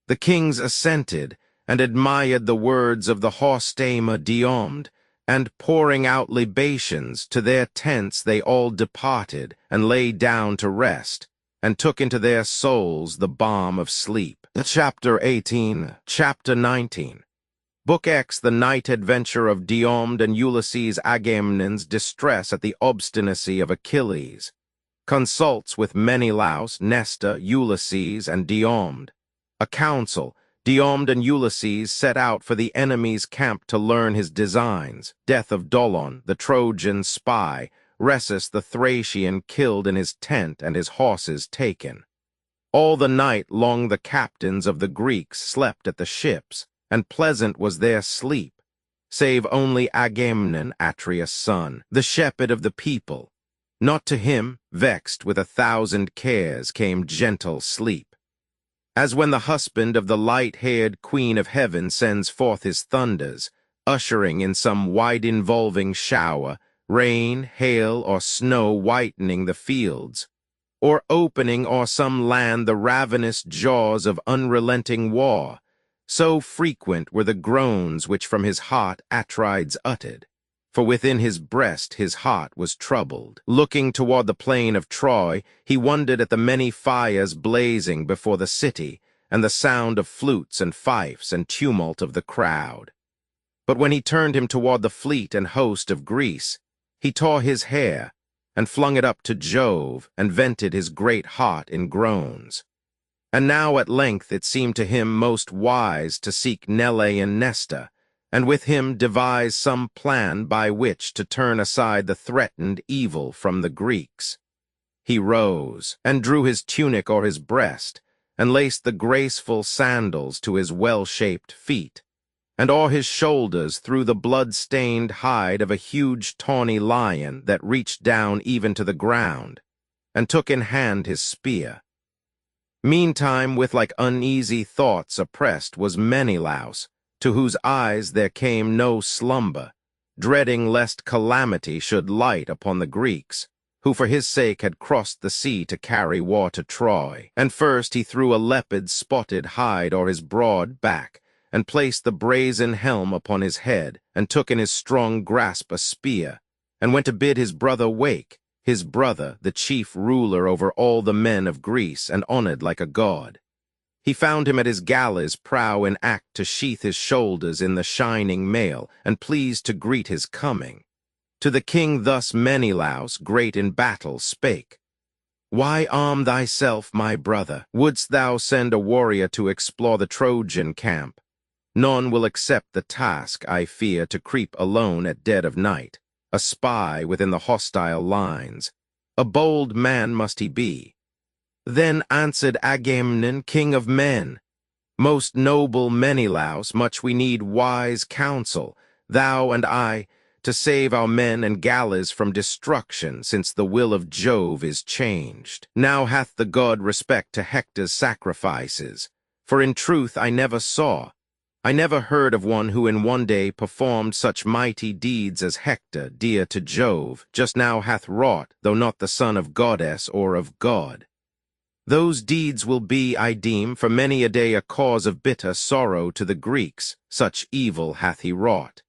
The kings assented, and admired the words of the horse-tamer Diomed, and pouring out libations, to their tents they all departed, and lay down to rest, and took into their souls the balm of sleep. Chapter 18, Chapter 19. Book X, the night adventure of Diomed and Ulysses Agamemnon's distress at the obstinacy of Achilles. Consults with Menelaus, Nestor, Ulysses, and Diomed. A council. Diomed and Ulysses set out for the enemy's camp to learn his designs. Death of Dolon, the Trojan spy, Rhesus the Thracian killed in his tent and his horses taken. All the night long the captains of the Greeks slept at the ships, and pleasant was their sleep, save only Agamemnon, Atreus' son, the shepherd of the people. Not to him, vexed with 1,000 cares, came gentle sleep. As when the husband of the light-haired queen of heaven sends forth his thunders, ushering in some wide-involving shower, rain, hail, or snow whitening the fields, or opening o'er some land the ravenous jaws of unrelenting war, so frequent were the groans which from his heart Atrides uttered. For within his breast his heart was troubled. Looking toward the plain of Troy, he wondered at the many fires blazing before the city, and the sound of flutes and fifes and tumult of the crowd. But when he turned him toward the fleet and host of Greece, he tore his hair, and flung it up to Jove, and vented his great heart in groans. And now at length it seemed to him most wise to seek Nelean Nestor, and with him devise some plan by which to turn aside the threatened evil from the Greeks. He rose, and drew his tunic o'er his breast, and laced the graceful sandals to his well-shaped feet, and o'er his shoulders threw the blood-stained hide of a huge tawny lion that reached down even to the ground, and took in hand his spear. Meantime, with like uneasy thoughts oppressed was Menelaus, to whose eyes there came no slumber, dreading lest calamity should light upon the Greeks, who for his sake had crossed the sea to carry war to Troy. And first he threw a leopard-spotted hide o'er his broad back, and placed the brazen helm upon his head, and took in his strong grasp a spear, and went to bid his brother wake, his brother, the chief ruler over all the men of Greece, and honored like a god. He found him at his galley's prow in act to sheath his shoulders in the shining mail, and pleased to greet his coming. To the king thus Menelaus, great in battle, spake, "Why arm thyself, my brother? Wouldst thou send a warrior to explore the Trojan camp? None will accept the task, I fear, to creep alone at dead of night, a spy within the hostile lines. A bold man must he be." Then answered Agamemnon, king of men, "Most noble Menelaus, much we need wise counsel, thou and I, to save our men and galleys from destruction, since the will of Jove is changed. Now hath the god respect to Hector's sacrifices, for in truth I never heard of one who in one day performed such mighty deeds as Hector, dear to Jove, just now hath wrought, though not the son of goddess or of god. Those deeds will be, I deem, for many a day a cause of bitter sorrow to the Greeks, such evil hath he wrought.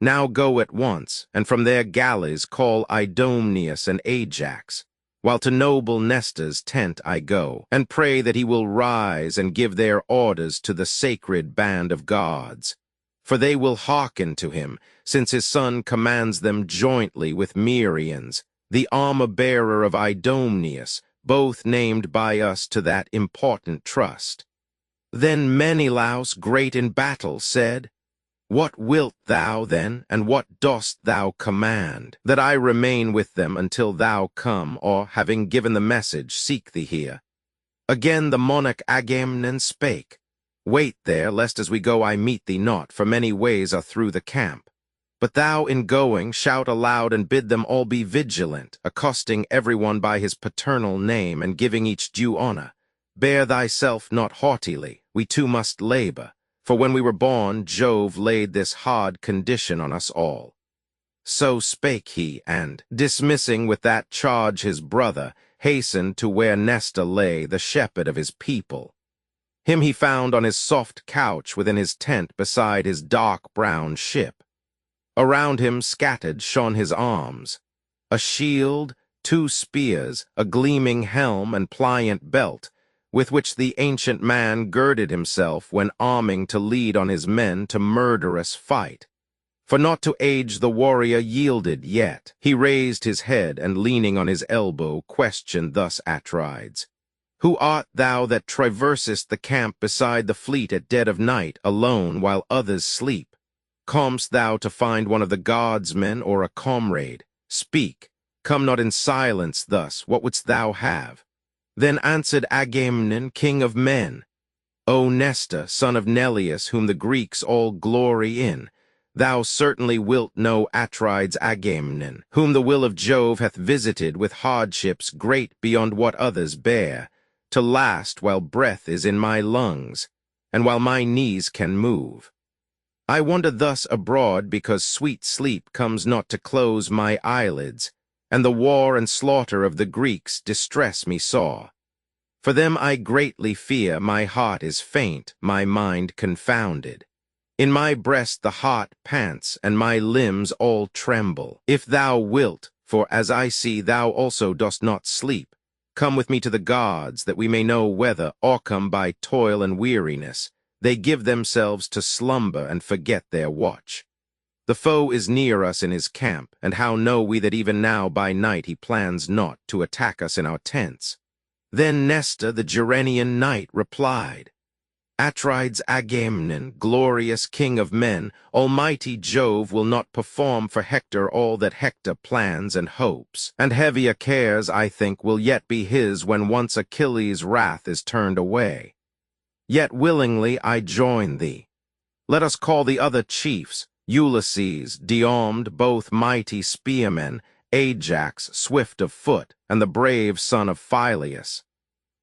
Now go at once, and from their galleys call Idomeneus and Ajax, while to noble Nestor's tent I go, and pray that he will rise and give their orders to the sacred band of gods. For they will hearken to him, since his son commands them jointly with Merians, the armor-bearer of Idomeneus, both named by us to that important trust." Then Menelaus, great in battle, said, "What wilt thou, then, and what dost thou command? That I remain with them until thou come, or, having given the message, seek thee here?" Again the monarch Agamemnon spake, "Wait there, lest as we go I meet thee not, for many ways are through the camp. But thou in going shout aloud and bid them all be vigilant, accosting everyone by his paternal name and giving each due honor. Bear thyself not haughtily, we too must labor, for when we were born Jove laid this hard condition on us all. So spake he, and, dismissing with that charge his brother, hastened to where Nestor lay, the shepherd of his people. Him he found on his soft couch within his tent beside his dark brown ship. Around him scattered shone his arms, a shield, 2 spears, a gleaming helm and pliant belt, with which the ancient man girded himself when arming to lead on his men to murderous fight. For not to age the warrior yielded yet. He raised his head, and leaning on his elbow, questioned thus Atrides. Who art thou that traversest the camp beside the fleet at dead of night, alone, while others sleep? Comest thou to find one of the gods' men, or a comrade? Speak, come not in silence thus, what wouldst thou have? Then answered Agamemnon, king of men, O Nestor, son of Neleus, whom the Greeks all glory in, thou certainly wilt know Atrides Agamemnon, whom the will of Jove hath visited with hardships great beyond what others bear, to last while breath is in my lungs, and while my knees can move. I wander thus abroad because sweet sleep comes not to close my eyelids, and the war and slaughter of the Greeks distress me sore. For them I greatly fear, my heart is faint, my mind confounded. In my breast the heart pants, and my limbs all tremble. If thou wilt, for as I see thou also dost not sleep, come with me to the gods, that we may know whether, o'ercome by toil and weariness, they give themselves to slumber and forget their watch. The foe is near us in his camp, and how know we that even now by night he plans not to attack us in our tents? Then Nestor the Gerenian knight replied, Atrides Agamemnon, glorious king of men, almighty Jove will not perform for Hector all that Hector plans and hopes, and heavier cares, I think, will yet be his when once Achilles' wrath is turned away. Yet willingly I join thee. Let us call the other chiefs, Ulysses, Diomed, both mighty spearmen, Ajax, swift of foot, and the brave son of Phyleus.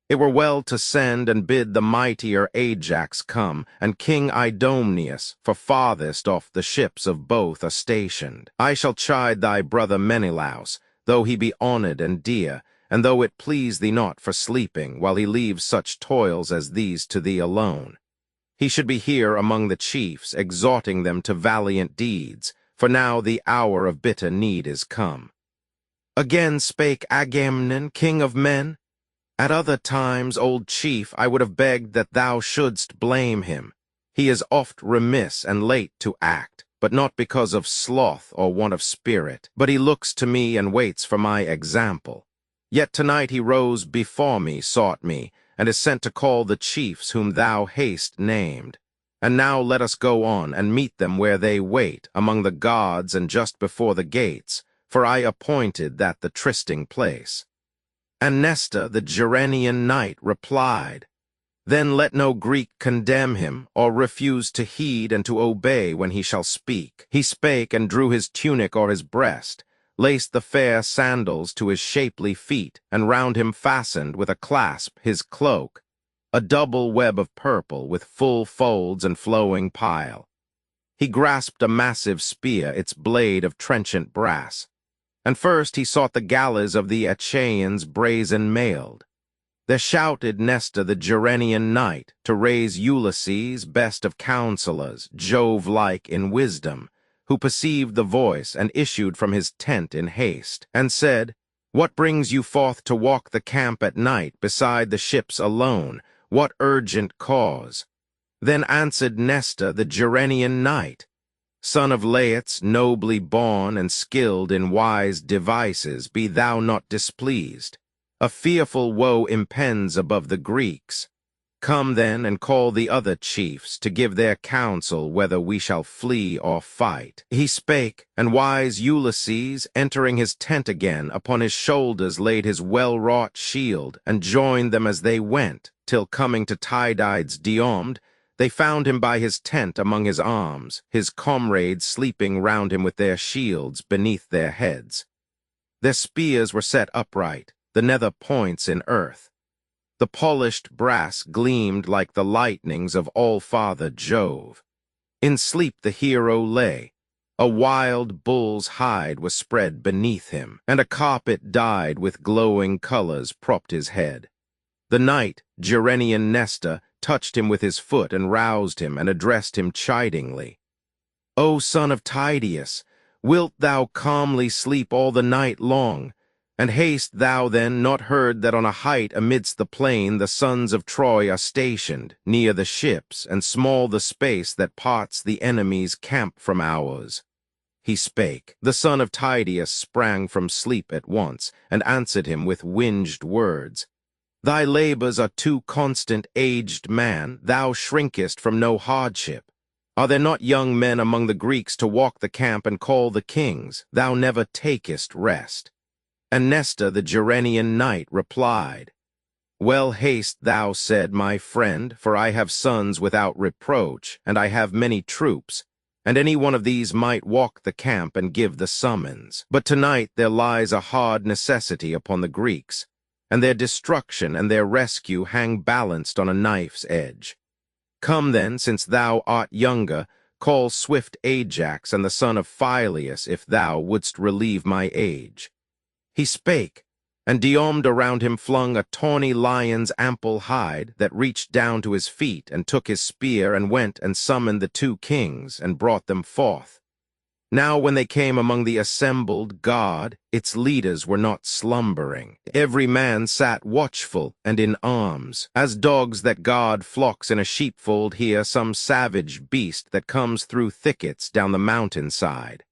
It were well to send and bid the mightier Ajax come, and King Idomeneus, for farthest off the ships of both are stationed. I shall chide thy brother Menelaus, though he be honored and dear, and though it please thee not for sleeping, while he leaves such toils as these to thee alone. He should be here among the chiefs, exhorting them to valiant deeds, for now the hour of bitter need is come. Again spake Agamemnon, king of men, At other times, old chief, I would have begged that thou shouldst blame him. He is oft remiss and late to act, but not because of sloth or want of spirit, but he looks to me and waits for my example. Yet tonight he rose before me, sought me, and is sent to call the chiefs whom thou hast named. And now let us go on and meet them where they wait, among the gods and just before the gates, for I appointed that the trysting place. And Nestor the Gerenian knight replied, Then let no Greek condemn him, or refuse to heed and to obey when he shall speak. He spake and drew his tunic o'er his breast, laced the fair sandals to his shapely feet, and round him fastened with a clasp his cloak, a double web of purple with full folds and flowing pile. He grasped a massive spear, its blade of trenchant brass. And first he sought the galleys of the Achaeans brazen-mailed. There shouted Nestor the Gerenian knight to raise Ulysses, best of counselors, Jove-like in wisdom, who perceived the voice and issued from his tent in haste, and said, What brings you forth to walk the camp at night beside the ships alone? What urgent cause? Then answered Nestor the Gerenian knight, Son of Laertes, nobly born and skilled in wise devices, be thou not displeased. A fearful woe impends above the Greeks. Come then and call the other chiefs to give their counsel whether we shall flee or fight. He spake, and wise Ulysses, entering his tent again, upon his shoulders laid his well-wrought shield, and joined them as they went, till coming to Tydides Diomed, They found him by his tent among his arms, his comrades sleeping round him with their shields beneath their heads. Their spears were set upright, the nether points in earth. The polished brass gleamed like the lightnings of All-Father Jove. In sleep the hero lay. A wild bull's hide was spread beneath him, and a carpet dyed with glowing colors propped his head. The knight, Gerenian Nestor, touched him with his foot and roused him and addressed him chidingly. "O son of Tydeus, wilt thou calmly sleep all the night long? And haste thou then not heard that on a height amidst the plain the sons of Troy are stationed, near the ships, and small the space that parts the enemy's camp from ours?" He spake. The son of Tydeus sprang from sleep at once, and answered him with winged words. "Thy labors are too constant, aged man, thou shrinkest from no hardship. Are there not young men among the Greeks to walk the camp and call the kings? Thou never takest rest." And Nestor the Gerenian knight replied, "Well hast thou said, my friend, for I have sons without reproach, and I have many troops, and any one of these might walk the camp and give the summons. But tonight there lies a hard necessity upon the Greeks, and their destruction and their rescue hang balanced on a knife's edge. Come then, since thou art younger, call swift Ajax and the son of Phyleus, if thou wouldst relieve my age." He spake, and Diomed around him flung a tawny lion's ample hide that reached down to his feet, and took his spear and went and summoned the 2 kings and brought them forth. Now when they came among the assembled God, its leaders were not slumbering. Every man sat watchful and in arms, as dogs that guard flocks in a sheepfold hear some savage beast that comes through thickets down the mountainside.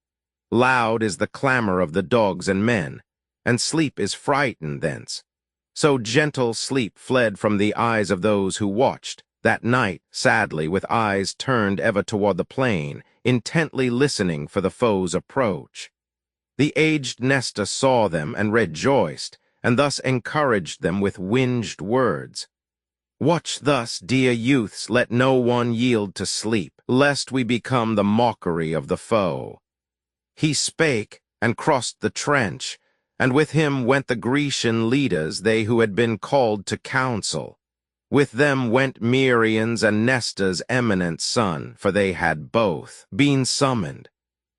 Loud is the clamor of the dogs and men, and sleep is frightened thence. So gentle sleep fled from the eyes of those who watched, that night, sadly, with eyes turned ever toward the plain, intently listening for the foe's approach. The aged Nestor saw them and rejoiced, and thus encouraged them with winged words. "Watch thus, dear youths, let no one yield to sleep, lest we become the mockery of the foe." He spake, and crossed the trench, and with him went the Grecian leaders, they who had been called to council. With them went Merian's and Nestor's eminent son, for they had both been summoned.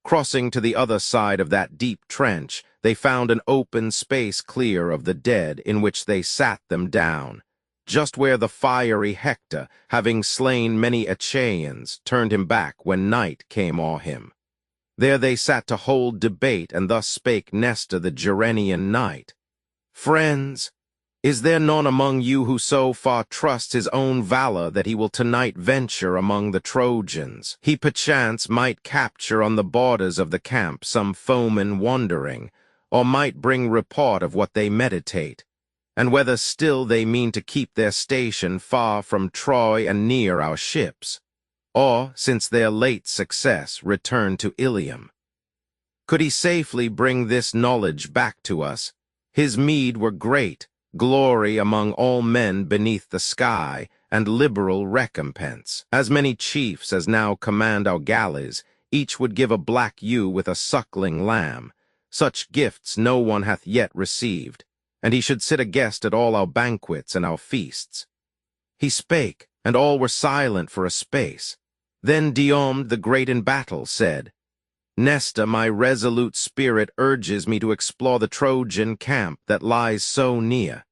Crossing to the other side of that deep trench, they found an open space clear of the dead, in which they sat them down, just where the fiery Hector, having slain many Achaeans, turned him back when night came o'er him. There they sat to hold debate, and thus spake Nestor the Gerenian knight. "Friends, is there none among you who so far trusts his own valor that he will tonight venture among the Trojans? He perchance might capture on the borders of the camp some foeman wandering, or might bring report of what they meditate, and whether still they mean to keep their station far from Troy and near our ships, or, since their late success, return to Ilium. Could he safely bring this knowledge back to us, his meed were great, glory among all men beneath the sky, and liberal recompense. As many chiefs as now command our galleys, each would give a black ewe with a suckling lamb. Such gifts no one hath yet received, and he should sit a guest at all our banquets and our feasts." He spake, and all were silent for a space. Then Diomed the great in battle said, "Nestor, my resolute spirit urges me to explore the Trojan camp that lies so near.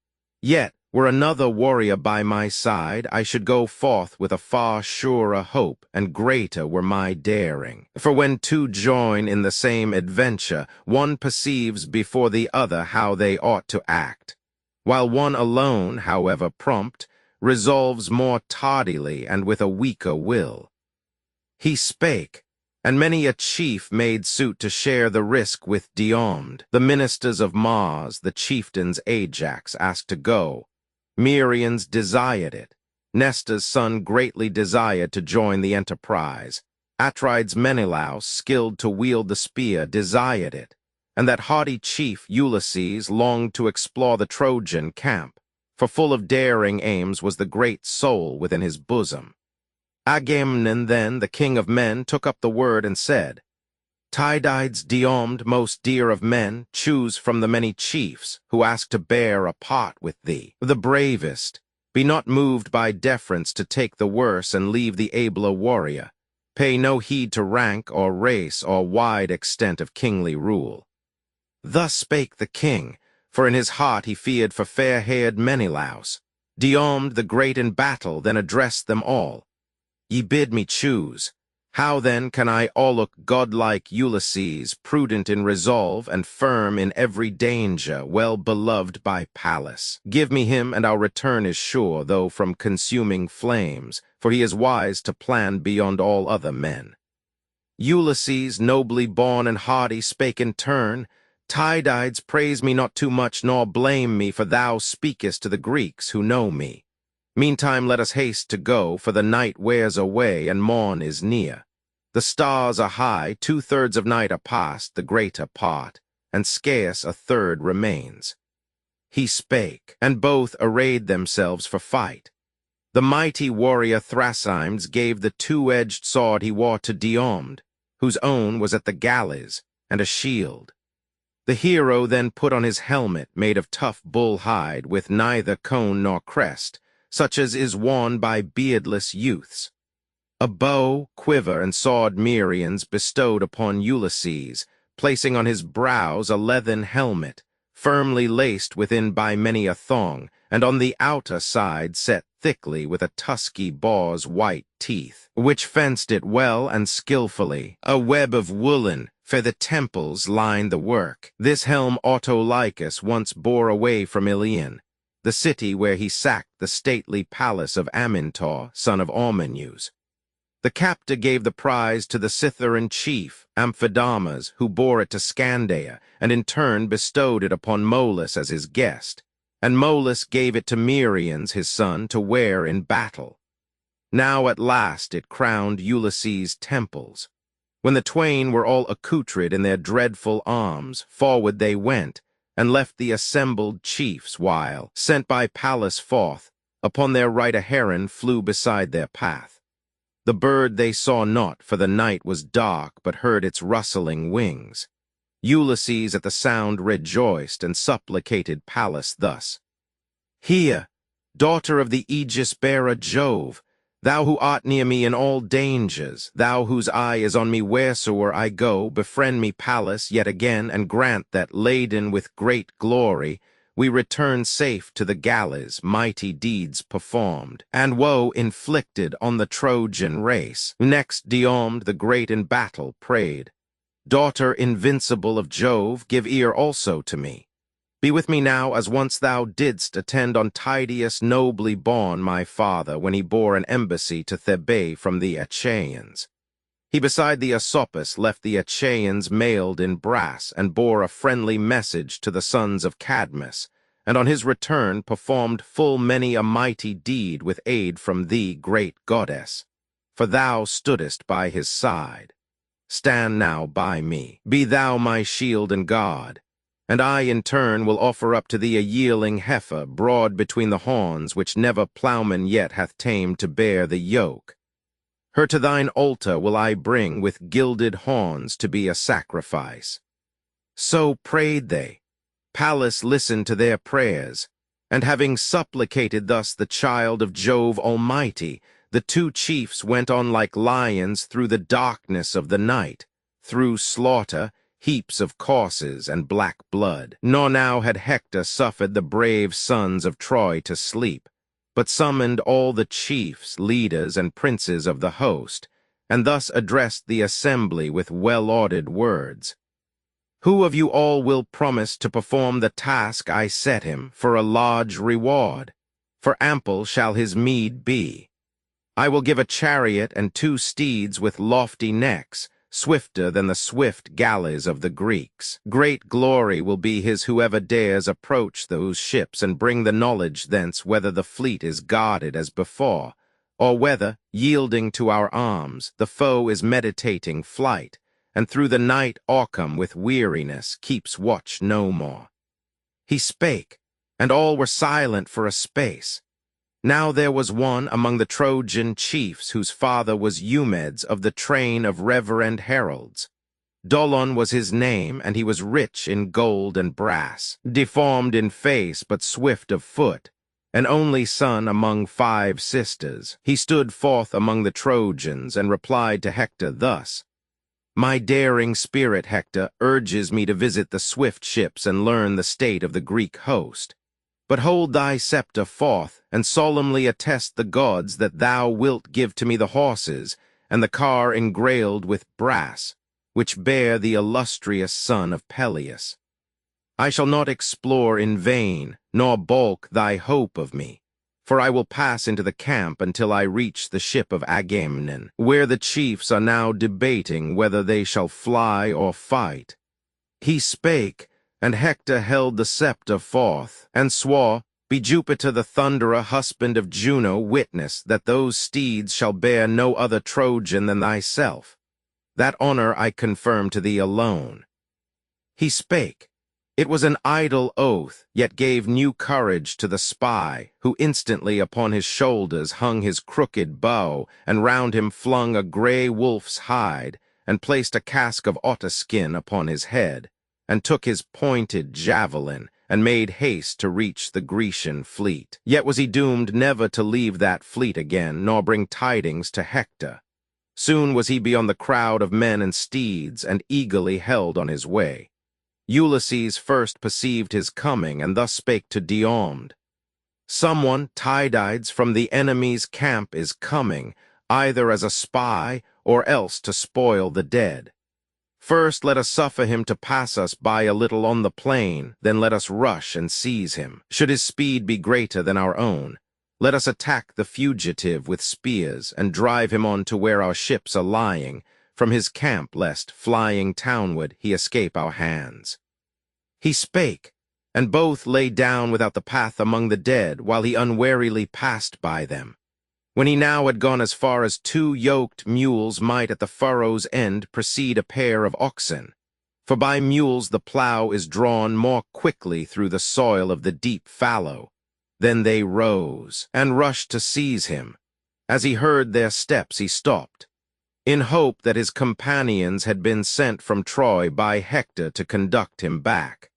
Yet, were another warrior by my side, I should go forth with a far surer hope, and greater were my daring. For when 2 join in the same adventure, one perceives before the other how they ought to act, while one alone, however prompt, resolves more tardily and with a weaker will." He spake, and many a chief made suit to share the risk with Diomed. The ministers of Mars, the chieftains Ajax, asked to go. Merians desired it. Nestor's son greatly desired to join the enterprise. Atrides Menelaus, skilled to wield the spear, desired it. And that haughty chief Ulysses longed to explore the Trojan camp, for full of daring aims was the great soul within his bosom. Agamemnon then, the king of men, took up the word and said, Tydides Diomed, most dear of men, choose from the many chiefs who ask to bear a part with thee, the bravest. Be not moved by deference to take the worse and leave the abler warrior. Pay no heed to rank or race or wide extent of kingly rule. Thus spake the king, for in his heart he feared for fair-haired Menelaus. Diomed the great in battle then addressed them all. Ye bid me choose. How then can I look godlike Ulysses, prudent in resolve and firm in every danger, well beloved by Pallas? Give me him, and our return is sure, though from consuming flames, for he is wise to plan beyond all other men. Ulysses, nobly born and hardy, spake in turn, Tydides, praise me not too much, nor blame me, for thou speakest to the Greeks who know me. Meantime let us haste to go, for the night wears away, and morn is near. The stars are high, 2/3 of night are past, the greater part, and scarce a third remains. He spake, and both arrayed themselves for fight. The mighty warrior Thrasymnes gave the two-edged sword he wore to Diomed, whose own was at the galleys, and a shield. The hero then put on his helmet, made of tough bull hide, with neither cone nor crest, such as is worn by beardless youths. A bow, quiver, and sword Merians bestowed upon Ulysses, placing on his brows a leathern helmet, firmly laced within by many a thong, and on the outer side set thickly with a tusky boar's white teeth, which fenced it well and skillfully. A web of woolen for the temples lined the work. This helm Autolycus once bore away from Iliad, the city where he sacked the stately palace of Amintor, son of Ormenus. The captor gave the prize to the Scythian chief, Amphidamas, who bore it to Scandia, and in turn bestowed it upon Molus as his guest, and Molus gave it to Merians, his son, to wear in battle. Now at last it crowned Ulysses' temples. When the twain were all accoutred in their dreadful arms, forward they went, and left the assembled chiefs, while, sent by Pallas forth, upon their right a heron flew beside their path. The bird they saw not, for the night was dark, but heard its rustling wings. Ulysses at the sound rejoiced, and supplicated Pallas thus, Hear, daughter of the aegis-bearer Jove, thou who art near me in all dangers, thou whose eye is on me wheresoe'er I go, befriend me, Pallas, yet again, and grant that, laden with great glory, we return safe to the galleys, mighty deeds performed, and woe inflicted on the Trojan race. Next Diomed the great in battle prayed, Daughter invincible of Jove, give ear also to me. Be with me now, as once thou didst attend on Tydeus nobly born, my father, when he bore an embassy to Thebe from the Achaeans. He beside the Asopus left the Achaeans mailed in brass, and bore a friendly message to the sons of Cadmus, and on his return performed full many a mighty deed with aid from thee, great goddess, for thou stoodest by his side. Stand now by me, be thou my shield and guard, and I in turn will offer up to thee a yearling heifer, broad between the horns, which never ploughman yet hath tamed to bear the yoke. Her to thine altar will I bring with gilded horns to be a sacrifice. So prayed they. Pallas listened to their prayers, and having supplicated thus the child of Jove Almighty, the two chiefs went on like lions through the darkness of the night, through slaughter, heaps of corses and black blood. Nor now had Hector suffered the brave sons of Troy to sleep, but summoned all the chiefs, leaders, and princes of the host, and thus addressed the assembly with well-ordered words. Who of you all will promise to perform the task I set him for a large reward? For ample shall his meed be. I will give a chariot and 2 steeds with lofty necks, swifter than the swift galleys of the Greeks. Great glory will be his whoever dares approach those ships and bring the knowledge thence whether the fleet is guarded as before, or whether, yielding to our arms, the foe is meditating flight, and through the night Orcum with weariness keeps watch no more. He spake, and all were silent for a space. Now there was one among the Trojan chiefs whose father was Eumedes of the train of reverend heralds. Dolon was his name, and he was rich in gold and brass, deformed in face but swift of foot, an only son among 5 sisters. He stood forth among the Trojans and replied to Hector thus: "My daring spirit, Hector, urges me to visit the swift ships and learn the state of the Greek host. But hold thy scepter forth, and solemnly attest the gods that thou wilt give to me the horses, and the car engrailed with brass, which bear the illustrious son of Peleus. I shall not explore in vain, nor balk thy hope of me, for I will pass into the camp until I reach the ship of Agamemnon, where the chiefs are now debating whether they shall fly or fight." He spake, and Hector held the scepter forth, and swore, "Be Jupiter the Thunderer, husband of Juno, witness that those steeds shall bear no other Trojan than thyself. That honor I confirm to thee alone." He spake. It was an idle oath, yet gave new courage to the spy, who instantly upon his shoulders hung his crooked bow, and round him flung a grey wolf's hide, and placed a casque of otter skin upon his head, and took his pointed javelin, and made haste to reach the Grecian fleet. Yet was he doomed never to leave that fleet again, nor bring tidings to Hector. Soon was he beyond the crowd of men and steeds, and eagerly held on his way. Ulysses first perceived his coming, and thus spake to Diomed: "Someone, Tydides, from the enemy's camp is coming, either as a spy, or else to spoil the dead. First let us suffer him to pass us by a little on the plain, then let us rush and seize him. Should his speed be greater than our own, let us attack the fugitive with spears, and drive him on to where our ships are lying, from his camp, lest, flying townward, he escape our hands." He spake, and both lay down without the path among the dead, while he unwarily passed by them. When he now had gone as far as 2 yoked mules might at the furrow's end precede a pair of oxen, for by mules the plough is drawn more quickly through the soil of the deep fallow. Then they rose, and rushed to seize him. As he heard their steps he stopped, in hope that his companions had been sent from Troy by Hector to conduct him back.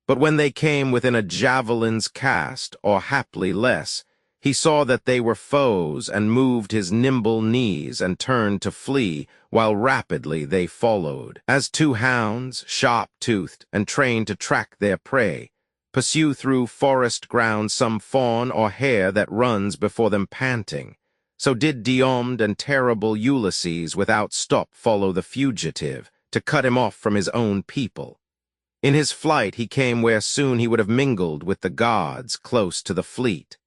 But when they came within a javelin's cast, or haply less, he saw that they were foes, and moved his nimble knees, and turned to flee, while rapidly they followed, as 2 hounds, sharp-toothed, and trained to track their prey, pursue through forest ground some fawn or hare that runs before them panting. So did Diomed and terrible Ulysses without stop follow the fugitive, to cut him off from his own people. In his flight he came where soon he would have mingled with the gods, close to the fleet.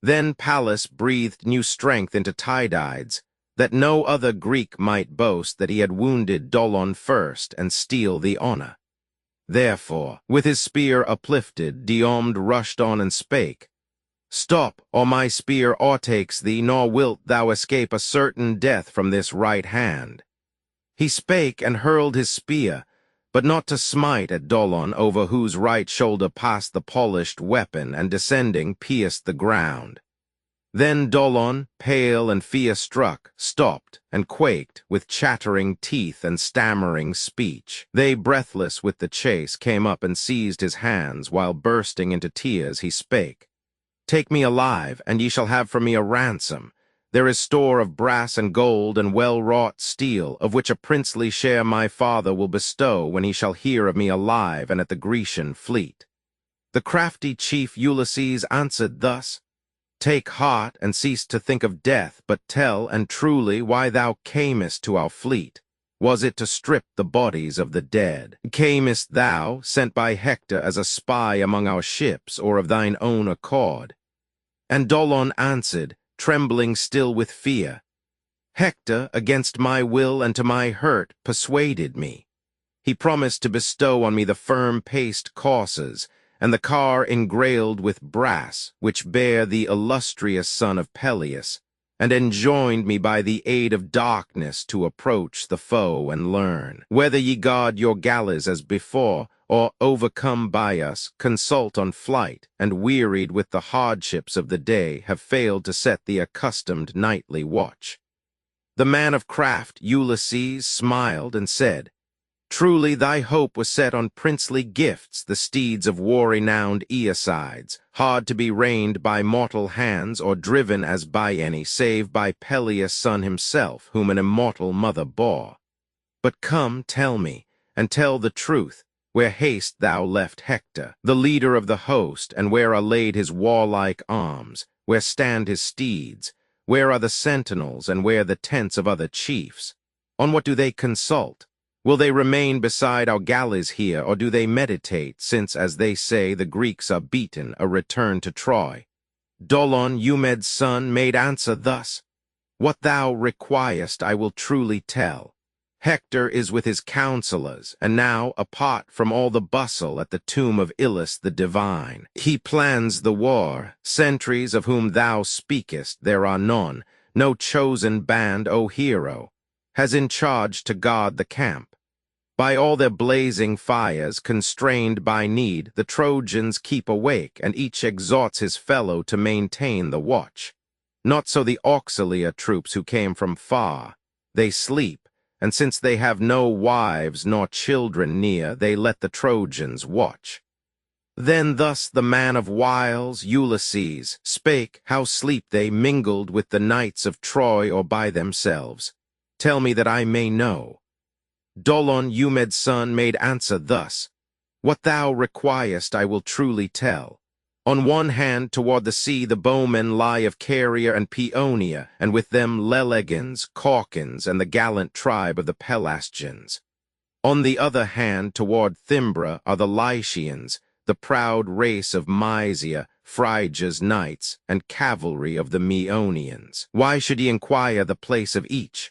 Then Pallas breathed new strength into Tydides, that no other Greek might boast that he had wounded Dolon first and steal the honor. Therefore, with his spear uplifted, Diomed rushed on and spake, "Stop, or my spear o'ertakes thee, nor wilt thou escape a certain death from this right hand." He spake and hurled his spear, but not to smite at Dolon, over whose right shoulder passed the polished weapon, and descending pierced the ground. Then Dolon, pale and fear-struck, stopped and quaked, with chattering teeth and stammering speech. They, breathless with the chase, came up and seized his hands, while bursting into tears he spake, "Take me alive, and ye shall have from me a ransom. There is store of brass and gold and well-wrought steel, of which a princely share my father will bestow when he shall hear of me alive and at the Grecian fleet." The crafty chief Ulysses answered thus, "Take heart and cease to think of death, but tell, and truly, why thou camest to our fleet. Was it to strip the bodies of the dead? Camest thou, sent by Hector as a spy among our ships, or of thine own accord?" And Dolon answered, trembling still with fear, "Hector, against my will and to my hurt, persuaded me. He promised to bestow on me the firm-paced coursers, and the car engrailed with brass, which bear the illustrious son of Peleus, and enjoined me by the aid of darkness to approach the foe and learn. Whether ye guard your galleys as before, or, overcome by us, consult on flight, and wearied with the hardships of the day, have failed to set the accustomed nightly watch. The man of craft, Ulysses, smiled and said, Truly thy hope was set on princely gifts, the steeds of war-renowned Aeacides, hard to be reined by mortal hands, or driven as by any, save by Peleus' son himself, whom an immortal mother bore. But come, tell me, and tell the truth, where hast thou left Hector, the leader of the host, and where are laid his warlike arms, where stand his steeds, where are the sentinels, and where the tents of other chiefs? On what do they consult? Will they remain beside our galleys here, or do they meditate, since, as they say, the Greeks are beaten, a return to Troy? Dolon, Eumed's son, made answer thus, What thou requirest I will truly tell. Hector is with his counselors, and now, apart from all the bustle at the tomb of Ilus the divine, he plans the war. Sentries of whom thou speakest there are none, no chosen band, O hero, has in charge to guard the camp. By all their blazing fires, constrained by need, the Trojans keep awake, and each exhorts his fellow to maintain the watch. Not so the auxiliar troops who came from far. They sleep, and since they have no wives nor children near, they let the Trojans watch. Then thus the man of wiles, Ulysses, spake how sleep they mingled with the knights of Troy or by themselves. Tell me that I may know. Dolon, Eumed's son, made answer thus, What thou requirest I will truly tell. On one hand toward the sea the bowmen lie of Caria and Paeonia, and with them Lelegans, Caucans, and the gallant tribe of the Pelasgians. On the other hand toward Thymbra are the Lycians, the proud race of Mysia, Phrygia's knights, and cavalry of the Meonians. Why should ye inquire the place of each?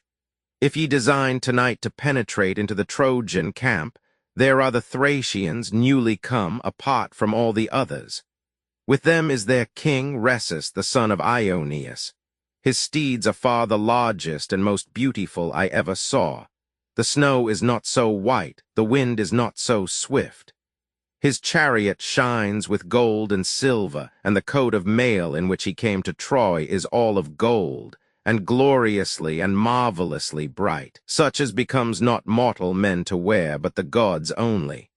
If ye design tonight to penetrate into the Trojan camp, there are the Thracians newly come, apart from all the others. With them is their king Rhesus, the son of Ioneus. His steeds are far the largest and most beautiful I ever saw. The snow is not so white, the wind is not so swift. His chariot shines with gold and silver, and the coat of mail in which he came to Troy is all of gold, and gloriously and marvelously bright, such as becomes not mortal men to wear, but the gods only.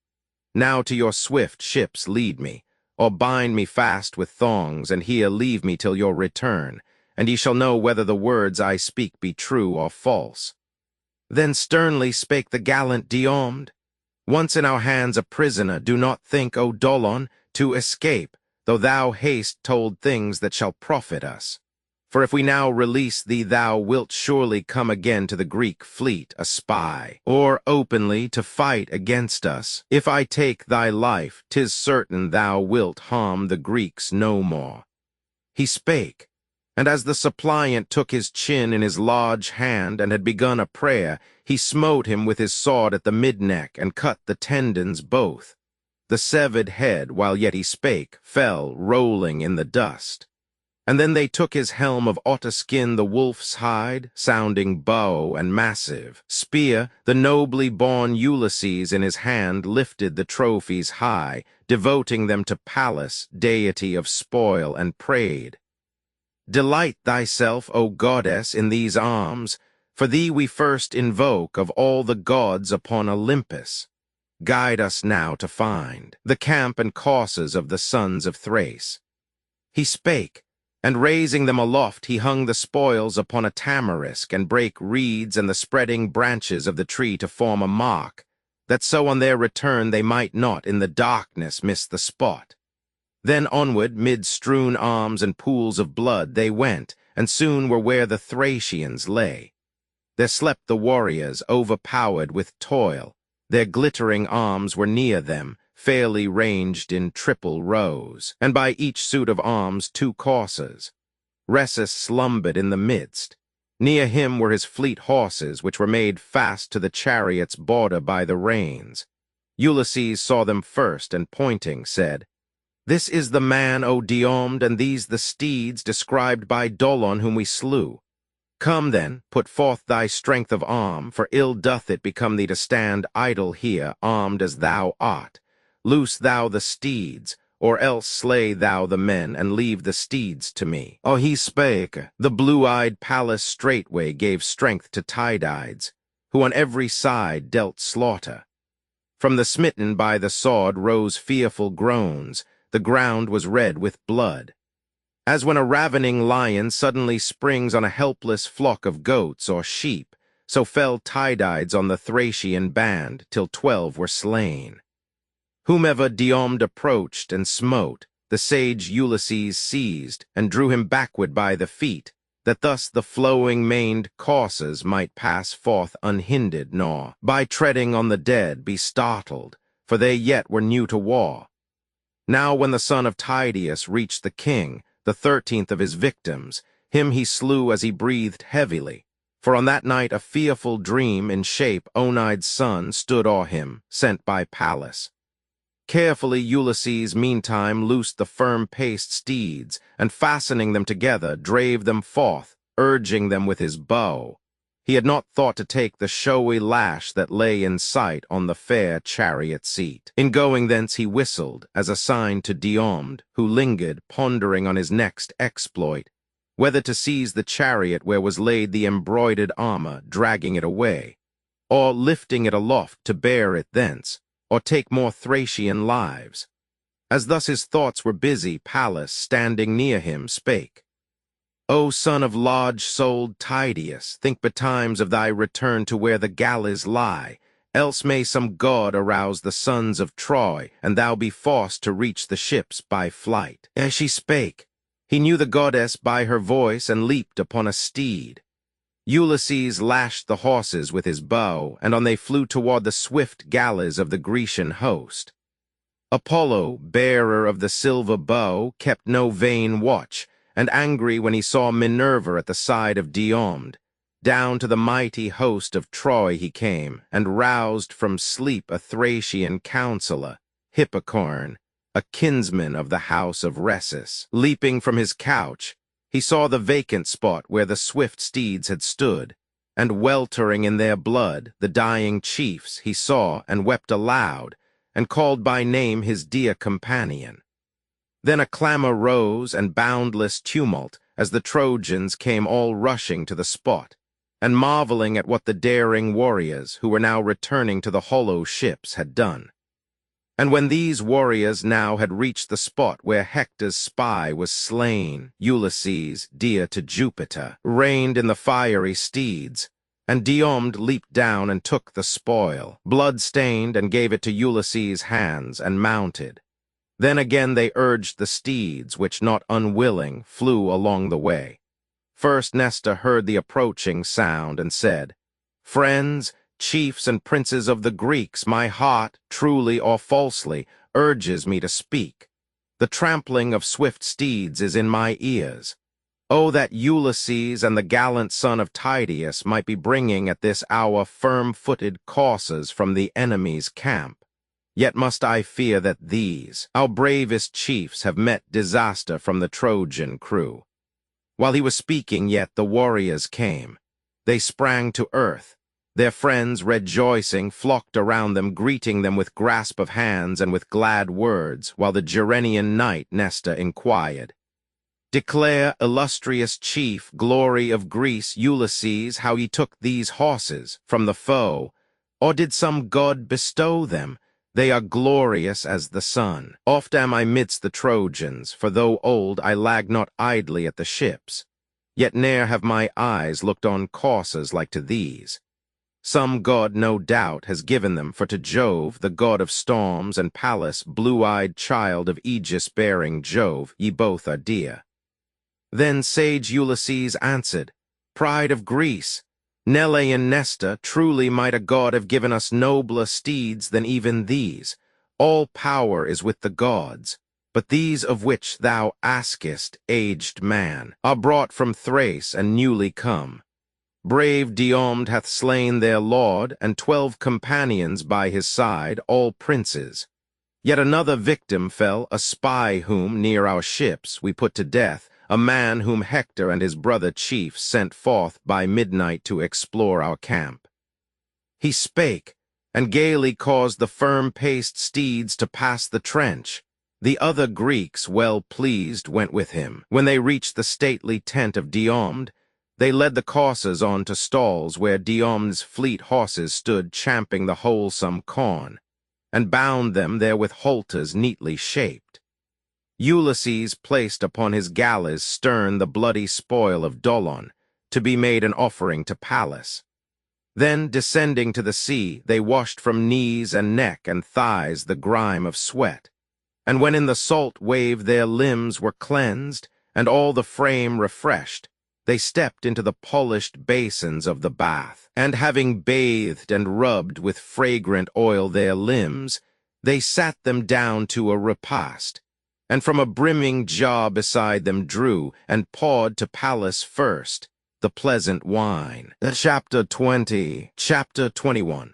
Now to your swift ships lead me, or bind me fast with thongs, and here leave me till your return, and ye shall know whether the words I speak be true or false. Then sternly spake the gallant Diomed, Once in our hands a prisoner, do not think, O Dolon, to escape, though thou hast told things that shall profit us. For if we now release thee, thou wilt surely come again to the Greek fleet a spy, or openly to fight against us. If I take thy life, 'tis certain thou wilt harm the Greeks no more. He spake, and as the suppliant took his chin in his large hand and had begun a prayer, he smote him with his sword at the mid-neck and cut the tendons both. The severed head, while yet he spake, fell rolling in the dust. And then they took his helm of otter skin, the wolf's hide, sounding bow and massive spear. The nobly born Ulysses in his hand lifted the trophies high, devoting them to Pallas, deity of spoil, and prayed, Delight thyself, O goddess, in these arms, for thee we first invoke of all the gods upon Olympus. Guide us now to find the camp and courses of the sons of Thrace. He spake, and raising them aloft he hung the spoils upon a tamarisk, and brake reeds and the spreading branches of the tree to form a mark, that so on their return they might not in the darkness miss the spot. Then onward, mid strewn arms and pools of blood, they went, and soon were where the Thracians lay. There slept the warriors, overpowered with toil. Their glittering arms were near them, fairly ranged in triple rows, and by each suit of arms 2 coursers. Rhesus slumbered in the midst. Near him were his fleet horses, which were made fast to the chariot's border by the reins. Ulysses saw them first, and pointing, said, This is the man, O Diomed, and these the steeds described by Dolon whom we slew. Come then, put forth thy strength of arm, for ill doth it become thee to stand idle here, armed as thou art. Loose thou the steeds, or else slay thou the men, and leave the steeds to me. Oh, he spake. The blue-eyed Pallas straightway gave strength to Tydides, who on every side dealt slaughter. From the smitten by the sword rose fearful groans, the ground was red with blood. As when a ravening lion suddenly springs on a helpless flock of goats or sheep, so fell Tydides on the Thracian band, till 12 were slain. Whomever Diomed approached and smote, the sage Ulysses seized, and drew him backward by the feet, that thus the flowing-maned coursers might pass forth unhindered, nor, by treading on the dead, be startled, for they yet were new to war. Now when the son of Tydeus reached the king, the 13th of his victims, him he slew as he breathed heavily, for on that night a fearful dream in shape Oneides' son stood o'er him, sent by Pallas. Carefully Ulysses meantime loosed the firm-paced steeds, and fastening them together, drave them forth, urging them with his bow. He had not thought to take the showy lash that lay in sight on the fair chariot seat. In going thence he whistled, as a sign to Diomed, who lingered, pondering on his next exploit, whether to seize the chariot where was laid the embroidered armor, dragging it away, or lifting it aloft to bear it thence, or take more Thracian lives. As thus his thoughts were busy, Pallas, standing near him, spake. O son of large-souled Tydeus, think betimes of thy return to where the galleys lie, else may some god arouse the sons of Troy, and thou be forced to reach the ships by flight. As she spake, he knew the goddess by her voice, and leaped upon a steed. Ulysses lashed the horses with his bow, and on they flew toward the swift galleys of the Grecian host. Apollo, bearer of the silver bow, kept no vain watch, and angry when he saw Minerva at the side of Diomed. Down to the mighty host of Troy he came, and roused from sleep a Thracian counselor, Hippocorn, a kinsman of the house of Rhesus. Leaping from his couch, he saw the vacant spot where the swift steeds had stood, and weltering in their blood the dying chiefs he saw and wept aloud, and called by name his dear companion. Then a clamor rose and boundless tumult as the Trojans came all rushing to the spot, and marveling at what the daring warriors, who were now returning to the hollow ships, had done. And when these warriors now had reached the spot where Hector's spy was slain, Ulysses, dear to Jupiter, reined in the fiery steeds, and Diomed leaped down and took the spoil, blood-stained, and gave it to Ulysses' hands, and mounted. Then again they urged the steeds, which, not unwilling, flew along the way. First Nestor heard the approaching sound, and said, Friends, chiefs and princes of the Greeks, my heart, truly or falsely, urges me to speak. The trampling of swift steeds is in my ears. Oh, that Ulysses and the gallant son of Tydeus might be bringing at this hour firm-footed coursers from the enemy's camp. Yet must I fear that these, our bravest chiefs, have met disaster from the Trojan crew. While he was speaking, yet the warriors came. They sprang to earth. Their friends, rejoicing, flocked around them, greeting them with grasp of hands and with glad words, while the Gerenian knight Nestor inquired, Declare, illustrious chief, glory of Greece, Ulysses, how ye took these horses from the foe, or did some god bestow them? They are glorious as the sun. Oft am I midst the Trojans, for though old, I lag not idly at the ships. Yet ne'er have my eyes looked on coursers like to these. Some god, no doubt, has given them, for to Jove, the god of storms, and Pallas, blue-eyed child of Aegis-bearing Jove, ye both are dear. Then sage Ulysses answered, Pride of Greece, Nelean Nestor, truly might a god have given us nobler steeds than even these. All power is with the gods, but these of which thou askest, aged man, are brought from Thrace and newly come. Brave Diomed hath slain their lord, and 12 companions by his side, all princes. Yet another victim fell, a spy whom, near our ships, we put to death, a man whom Hector and his brother chiefs sent forth by midnight to explore our camp. He spake, and gaily caused the firm-paced steeds to pass the trench. The other Greeks, well pleased, went with him. When they reached the stately tent of Diomed, they led the coursers on to stalls where Diomed's fleet horses stood champing the wholesome corn, and bound them there with halters neatly shaped. Ulysses placed upon his galleys stern the bloody spoil of Dolon, to be made an offering to Pallas. Then, descending to the sea, they washed from knees and neck and thighs the grime of sweat. And when in the salt wave their limbs were cleansed, and all the frame refreshed, they stepped into the polished basins of the bath, and having bathed and rubbed with fragrant oil their limbs, they sat them down to a repast, and from a brimming jar beside them drew, and poured to Pallas first, the pleasant wine. Chapter 20. Chapter 21.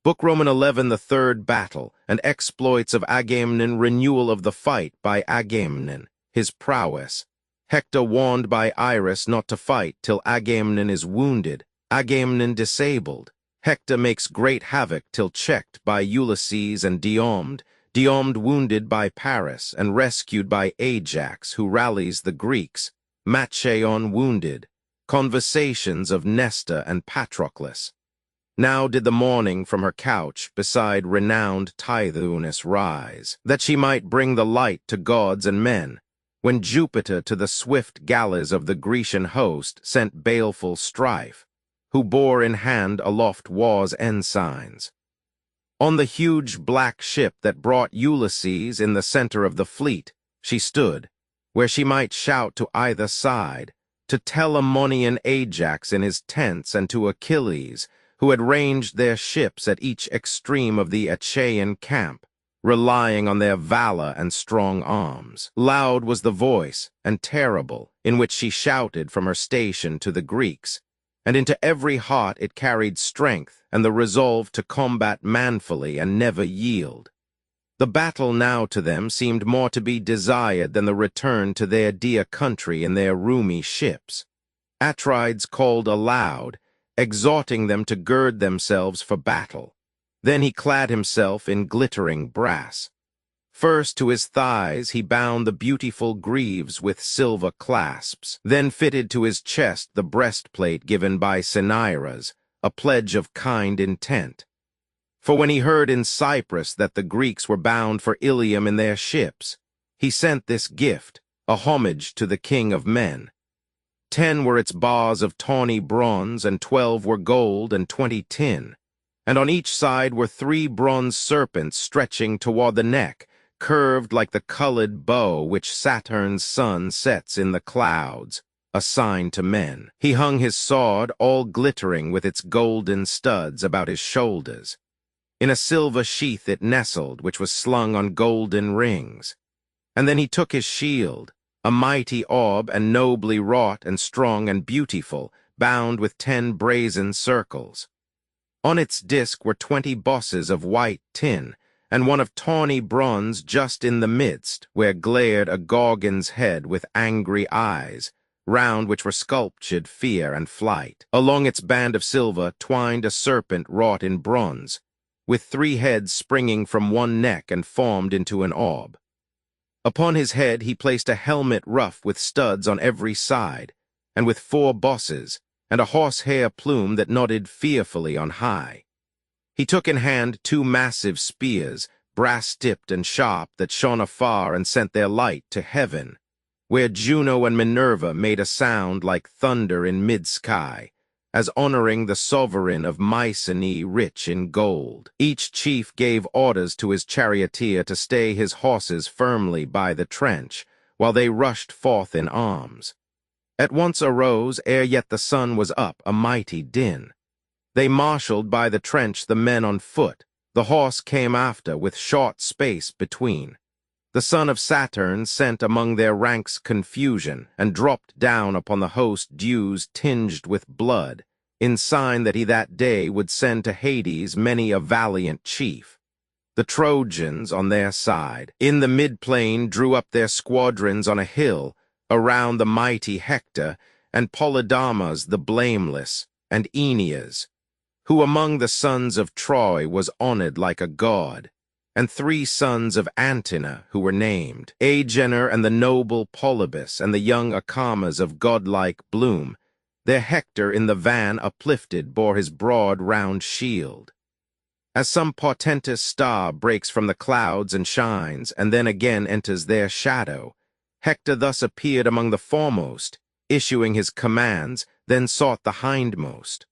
Book Roman 11, the third battle, and exploits of Agamemnon, renewal of the fight by Agamemnon, his prowess. Hector warned by Iris not to fight till Agamemnon is wounded, Agamemnon disabled. Hector makes great havoc till checked by Ulysses and Diomed, Diomed wounded by Paris and rescued by Ajax, who rallies the Greeks, Machaon wounded. Conversations of Nestor and Patroclus. Now did the morning from her couch beside renowned Tithonus rise, that she might bring the light to gods and men, when Jupiter to the swift galleys of the Grecian host sent baleful strife, who bore in hand aloft war's ensigns. On the huge black ship that brought Ulysses in the center of the fleet, she stood, where she might shout to either side, to Telamonian Ajax in his tents and to Achilles, who had ranged their ships at each extreme of the Achaean camp, relying on their valor and strong arms. Loud was the voice, and terrible, in which she shouted from her station to the Greeks, and into every heart it carried strength and the resolve to combat manfully and never yield. The battle now to them seemed more to be desired than the return to their dear country in their roomy ships. Atrides called aloud, exhorting them to gird themselves for battle. Then he clad himself in glittering brass. First to his thighs he bound the beautiful greaves with silver clasps, then fitted to his chest the breastplate given by Cinyras, a pledge of kind intent. For when he heard in Cyprus that the Greeks were bound for Ilium in their ships, he sent this gift, a homage to the king of men. 10 were its bars of tawny bronze, and 12 were gold, and 20 tin. And on each side were 3 bronze serpents stretching toward the neck, curved like the colored bow which Saturn's sun sets in the clouds, a sign to men. He hung his sword, all glittering with its golden studs, about his shoulders. In a silver sheath it nestled, which was slung on golden rings. And then he took his shield, a mighty orb and nobly wrought and strong and beautiful, bound with 10 brazen circles. On its disk were 20 bosses of white tin, and one of tawny bronze just in the midst, where glared a Gorgon's head with angry eyes, round which were sculptured fear and flight. Along its band of silver twined a serpent wrought in bronze, with 3 heads springing from one neck and formed into an orb. Upon his head he placed a helmet rough with studs on every side, and with 4 bosses, and a horsehair plume that nodded fearfully on high. He took in hand 2 massive spears, brass-tipped and sharp, that shone afar and sent their light to heaven, where Juno and Minerva made a sound like thunder in mid-sky, as honoring the sovereign of Mycenae rich in gold. Each chief gave orders to his charioteer to stay his horses firmly by the trench, while they rushed forth in arms. At once arose, ere yet the sun was up, a mighty din. They marshaled by the trench the men on foot. The horse came after, with short space between. The son of Saturn sent among their ranks confusion, and dropped down upon the host dews tinged with blood, in sign that he that day would send to Hades many a valiant chief. The Trojans, on their side, in the mid-plain drew up their squadrons on a hill, around the mighty Hector, and Polydamas the blameless, and Aeneas, who among the sons of Troy was honored like a god, and 3 sons of Antenor who were named, Agenor and the noble Polybus, and the young Acamas of godlike bloom. Their Hector in the van uplifted bore his broad round shield. As some portentous star breaks from the clouds and shines, and then again enters their shadow, Hector thus appeared among the foremost, issuing his commands, then sought the hindmost.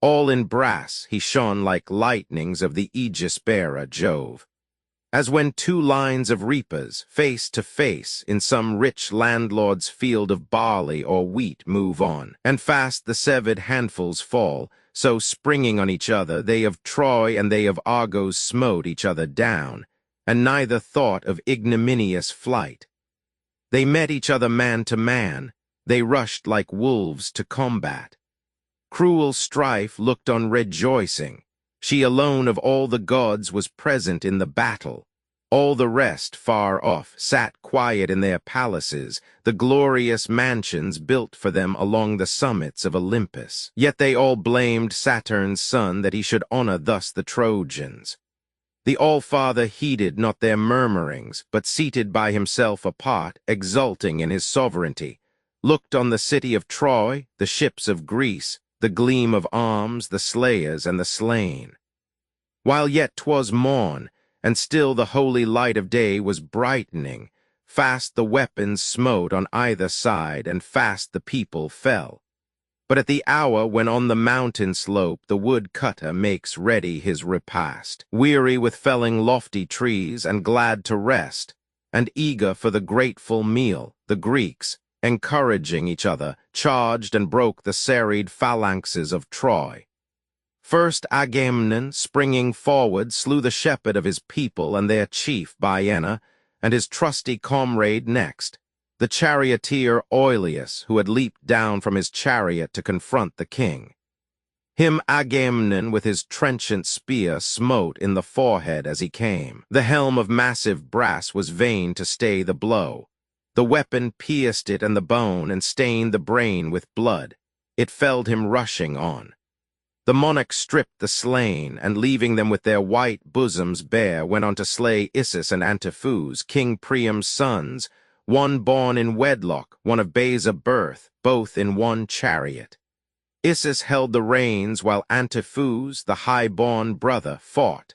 All in brass he shone like lightnings of the aegis-bearer Jove, as when 2 lines of reapers, face to face, in some rich landlord's field of barley or wheat move on, and fast the severed handfuls fall, so springing on each other, they of Troy and they of Argos smote each other down, and neither thought of ignominious flight. They met each other man to man, they rushed like wolves to combat. Cruel strife looked on rejoicing. She alone of all the gods was present in the battle. All the rest, far off, sat quiet in their palaces, the glorious mansions built for them along the summits of Olympus. Yet they all blamed Saturn's son that he should honor thus the Trojans. The All-Father heeded not their murmurings, but seated by himself apart, exulting in his sovereignty, looked on the city of Troy, the ships of Greece, the gleam of arms, the slayers and the slain. While yet 'twas morn, and still the holy light of day was brightening, fast the weapons smote on either side, and fast the people fell. But at the hour when on the mountain slope the wood-cutter makes ready his repast, weary with felling lofty trees, and glad to rest, and eager for the grateful meal, the Greeks, encouraging each other, charged and broke the serried phalanxes of Troy. First Agamemnon, springing forward, slew the shepherd of his people and their chief Bienna, and his trusty comrade next, the charioteer Oileus, who had leaped down from his chariot to confront the king. Him Agamemnon with his trenchant spear smote in the forehead as he came. The helm of massive brass was vain to stay the blow. The weapon pierced it and the bone, and stained the brain with blood. It felled him rushing on. The monarch stripped the slain, and leaving them with their white bosoms bare, went on to slay Issus and Antiphus, King Priam's sons, one born in wedlock, one of Beza birth, both in one chariot. Issus held the reins, while Antiphus, the high-born brother, fought.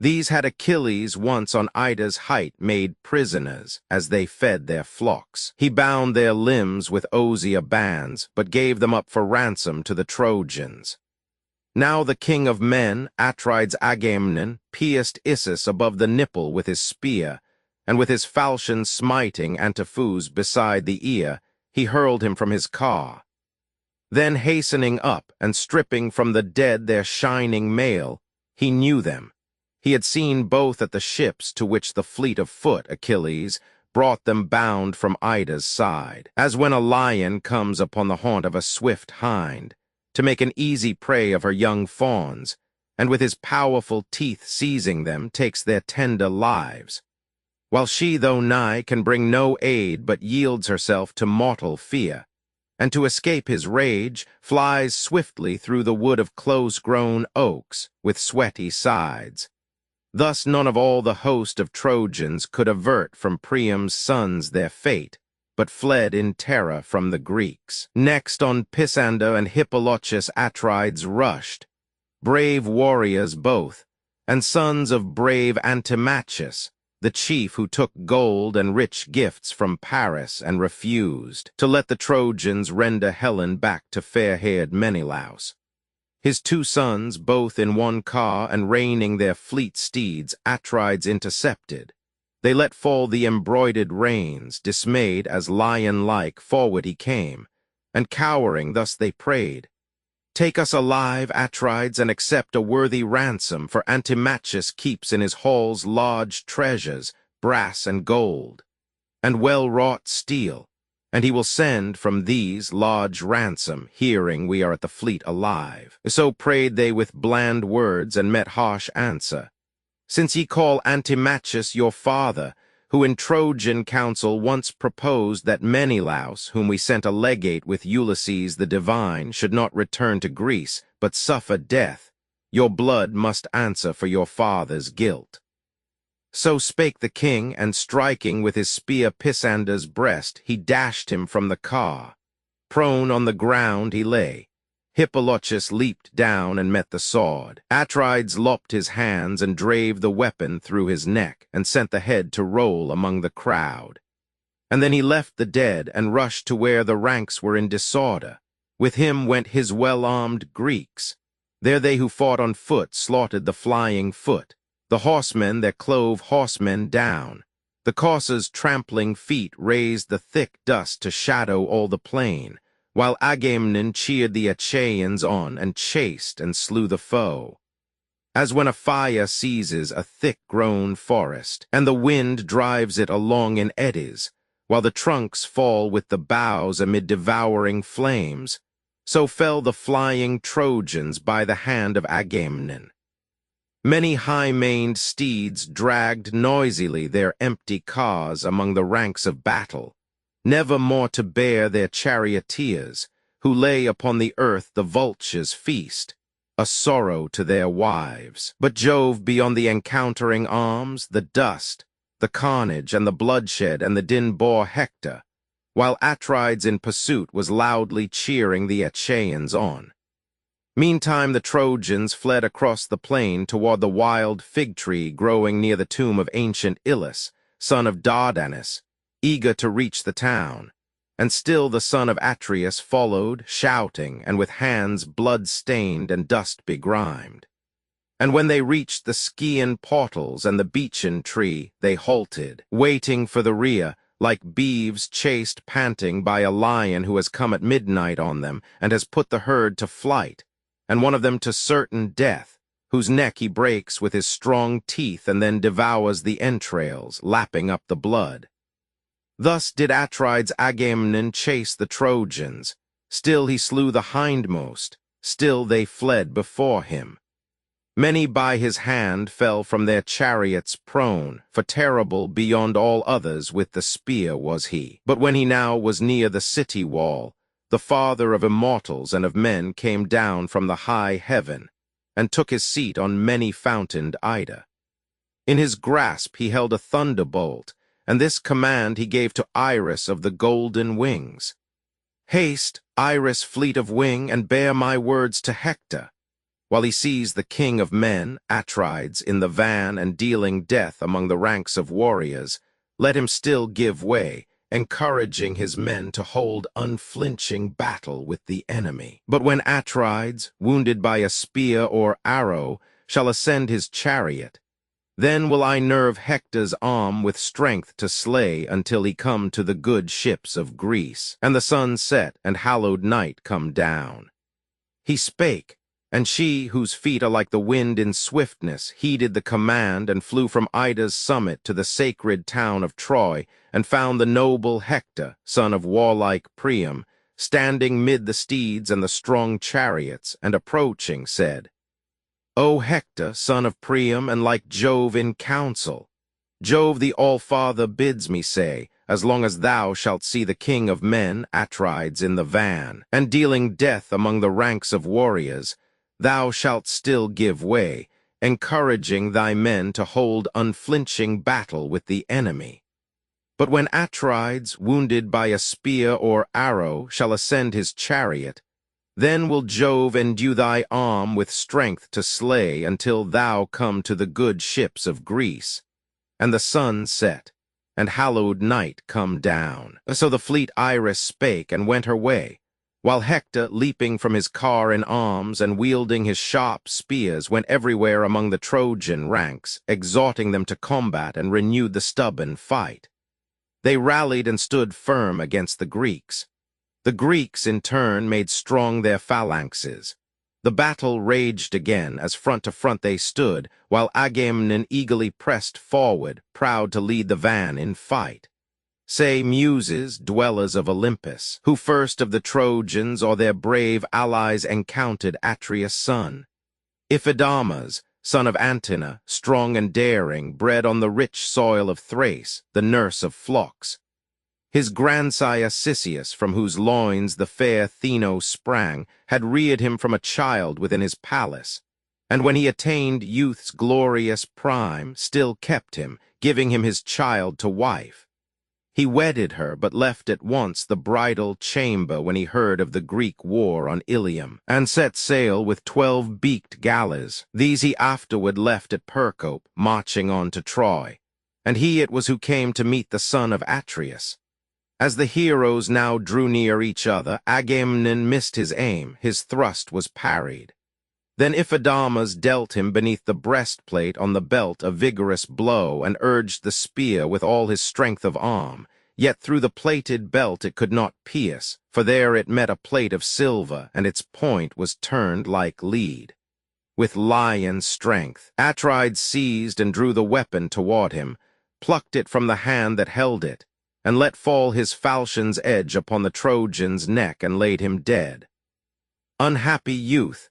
These had Achilles once on Ida's height made prisoners, as they fed their flocks. He bound their limbs with osier bands, but gave them up for ransom to the Trojans. Now the king of men, Atrides Agamemnon, pierced Issus above the nipple with his spear, and with his falchion smiting Antiphus beside the ear, he hurled him from his car. Then hastening up, and stripping from the dead their shining mail, he knew them. He had seen both at the ships to which the fleet of foot, Achilles, brought them bound from Ida's side, as when a lion comes upon the haunt of a swift hind, to make an easy prey of her young fawns, and with his powerful teeth seizing them, takes their tender lives, while she, though nigh, can bring no aid, but yields herself to mortal fear, and to escape his rage, flies swiftly through the wood of close-grown oaks, with sweaty sides. Thus none of all the host of Trojans could avert from Priam's sons their fate, but fled in terror from the Greeks. Next on Pisander and Hippolochus Atrides rushed, brave warriors both, and sons of brave Antimachus, the chief who took gold and rich gifts from Paris and refused to let the Trojans render Helen back to fair-haired Menelaus. His 2 sons, both in one car and reining their fleet steeds, Atrides intercepted. They let fall the embroidered reins, dismayed as lion-like forward he came, and cowering thus they prayed, "Take us alive, Atrides, and accept a worthy ransom, for Antimachus keeps in his halls large treasures, brass and gold, and well-wrought steel, and he will send from these large ransom, hearing we are at the fleet alive." So prayed they with bland words, and met harsh answer. since ye call Antimachus your father, who in Trojan council once proposed that Menelaus, whom we sent a legate with Ulysses the divine, should not return to Greece, but suffer death, your blood must answer for your father's guilt. So spake the king, and striking with his spear Pisander's breast, he dashed him from the car. Prone on the ground he lay. Hippolochus leaped down and met the sword. Atrides lopped his hands and drave the weapon through his neck, and sent the head to roll among the crowd. And then he left the dead and rushed to where the ranks were in disorder. With him went his well-armed Greeks. There they who fought on foot slaughtered the flying foot. The horsemen that clove horsemen down. The coursers' trampling feet raised the thick dust to shadow all the plain, while Agamemnon cheered the Achaeans on and chased and slew the foe. As when a fire seizes a thick-grown forest, and the wind drives it along in eddies, while the trunks fall with the boughs amid devouring flames, so fell the flying Trojans by the hand of Agamemnon. Many high-maned steeds dragged noisily their empty cars among the ranks of battle, never more to bear their charioteers, who lay upon the earth the vultures' feast, a sorrow to their wives. But Jove beyond the encountering arms, the dust, the carnage and the bloodshed and the din bore Hector, while Atrides in pursuit was loudly cheering the Achaeans on. Meantime the Trojans fled across the plain toward the wild fig tree growing near the tomb of ancient Ilus, son of Dardanus, eager to reach the town. And still the son of Atreus followed, shouting, and with hands blood-stained and dust-begrimed. And when they reached the Scaean portals and the beechen tree, they halted, waiting for the rear, like beeves chased panting by a lion who has come at midnight on them and has put the herd to flight, and one of them to certain death, whose neck he breaks with his strong teeth and then devours the entrails, lapping up the blood. Thus did Atrides Agamemnon chase the Trojans. Still he slew the hindmost, still they fled before him. Many by his hand fell from their chariots prone, for terrible beyond all others with the spear was he. But when he now was near the city wall, the Father of immortals and of men came down from the high heaven, and took his seat on many-fountained Ida. In his grasp he held a thunderbolt, and this command he gave to Iris of the golden wings. Haste, Iris fleet of wing, and bear my words to Hector, while he sees the king of men, Atrides, in the van and dealing death among the ranks of warriors, let him still give way, encouraging his men to hold unflinching battle with the enemy. But when Atrides, wounded by a spear or arrow, shall ascend his chariot, then will I nerve Hector's arm with strength to slay until he come to the good ships of Greece, and the sun set and hallowed night come down. He spake, and she, whose feet are like the wind in swiftness, heeded the command and flew from Ida's summit to the sacred town of Troy, and found the noble Hector, son of warlike Priam, standing mid the steeds and the strong chariots, and approaching said, O Hector, son of Priam, and like Jove in council, Jove the All-Father bids me say, as long as thou shalt see the king of men, Atrides, in the van, and dealing death among the ranks of warriors, thou shalt still give way, encouraging thy men to hold unflinching battle with the enemy. But when Atrides, wounded by a spear or arrow, shall ascend his chariot, then will Jove endue thy arm with strength to slay until thou come to the good ships of Greece, and the sun set, and hallowed night come down. So the fleet Iris spake and went her way, while Hector, leaping from his car in arms and wielding his sharp spears, went everywhere among the Trojan ranks, exhorting them to combat and renewed the stubborn fight. They rallied and stood firm against the Greeks. The Greeks, in turn, made strong their phalanxes. The battle raged again, as front to front they stood, while Agamemnon eagerly pressed forward, proud to lead the van in fight. Say Muses, dwellers of Olympus, who first of the Trojans or their brave allies encountered Atreus' son. Iphidamas, son of Antenor, strong and daring, bred on the rich soil of Thrace, the nurse of flocks. His grandsire Cisseus, from whose loins the fair Theno sprang, had reared him from a child within his palace, and when he attained youth's glorious prime, still kept him, giving him his child to wife. He wedded her, but left at once the bridal chamber when he heard of the Greek war on Ilium, and set sail with 12 beaked galleys. These he afterward left at Percope, marching on to Troy. And he it was who came to meet the son of Atreus. As the heroes now drew near each other, Agamemnon missed his aim, his thrust was parried. Then Iphidamas dealt him beneath the breastplate on the belt a vigorous blow, and urged the spear with all his strength of arm. Yet through the plated belt it could not pierce, for there it met a plate of silver, and its point was turned like lead. With lion strength, Atrides seized and drew the weapon toward him, plucked it from the hand that held it, and let fall his falchion's edge upon the Trojan's neck and laid him dead. Unhappy youth!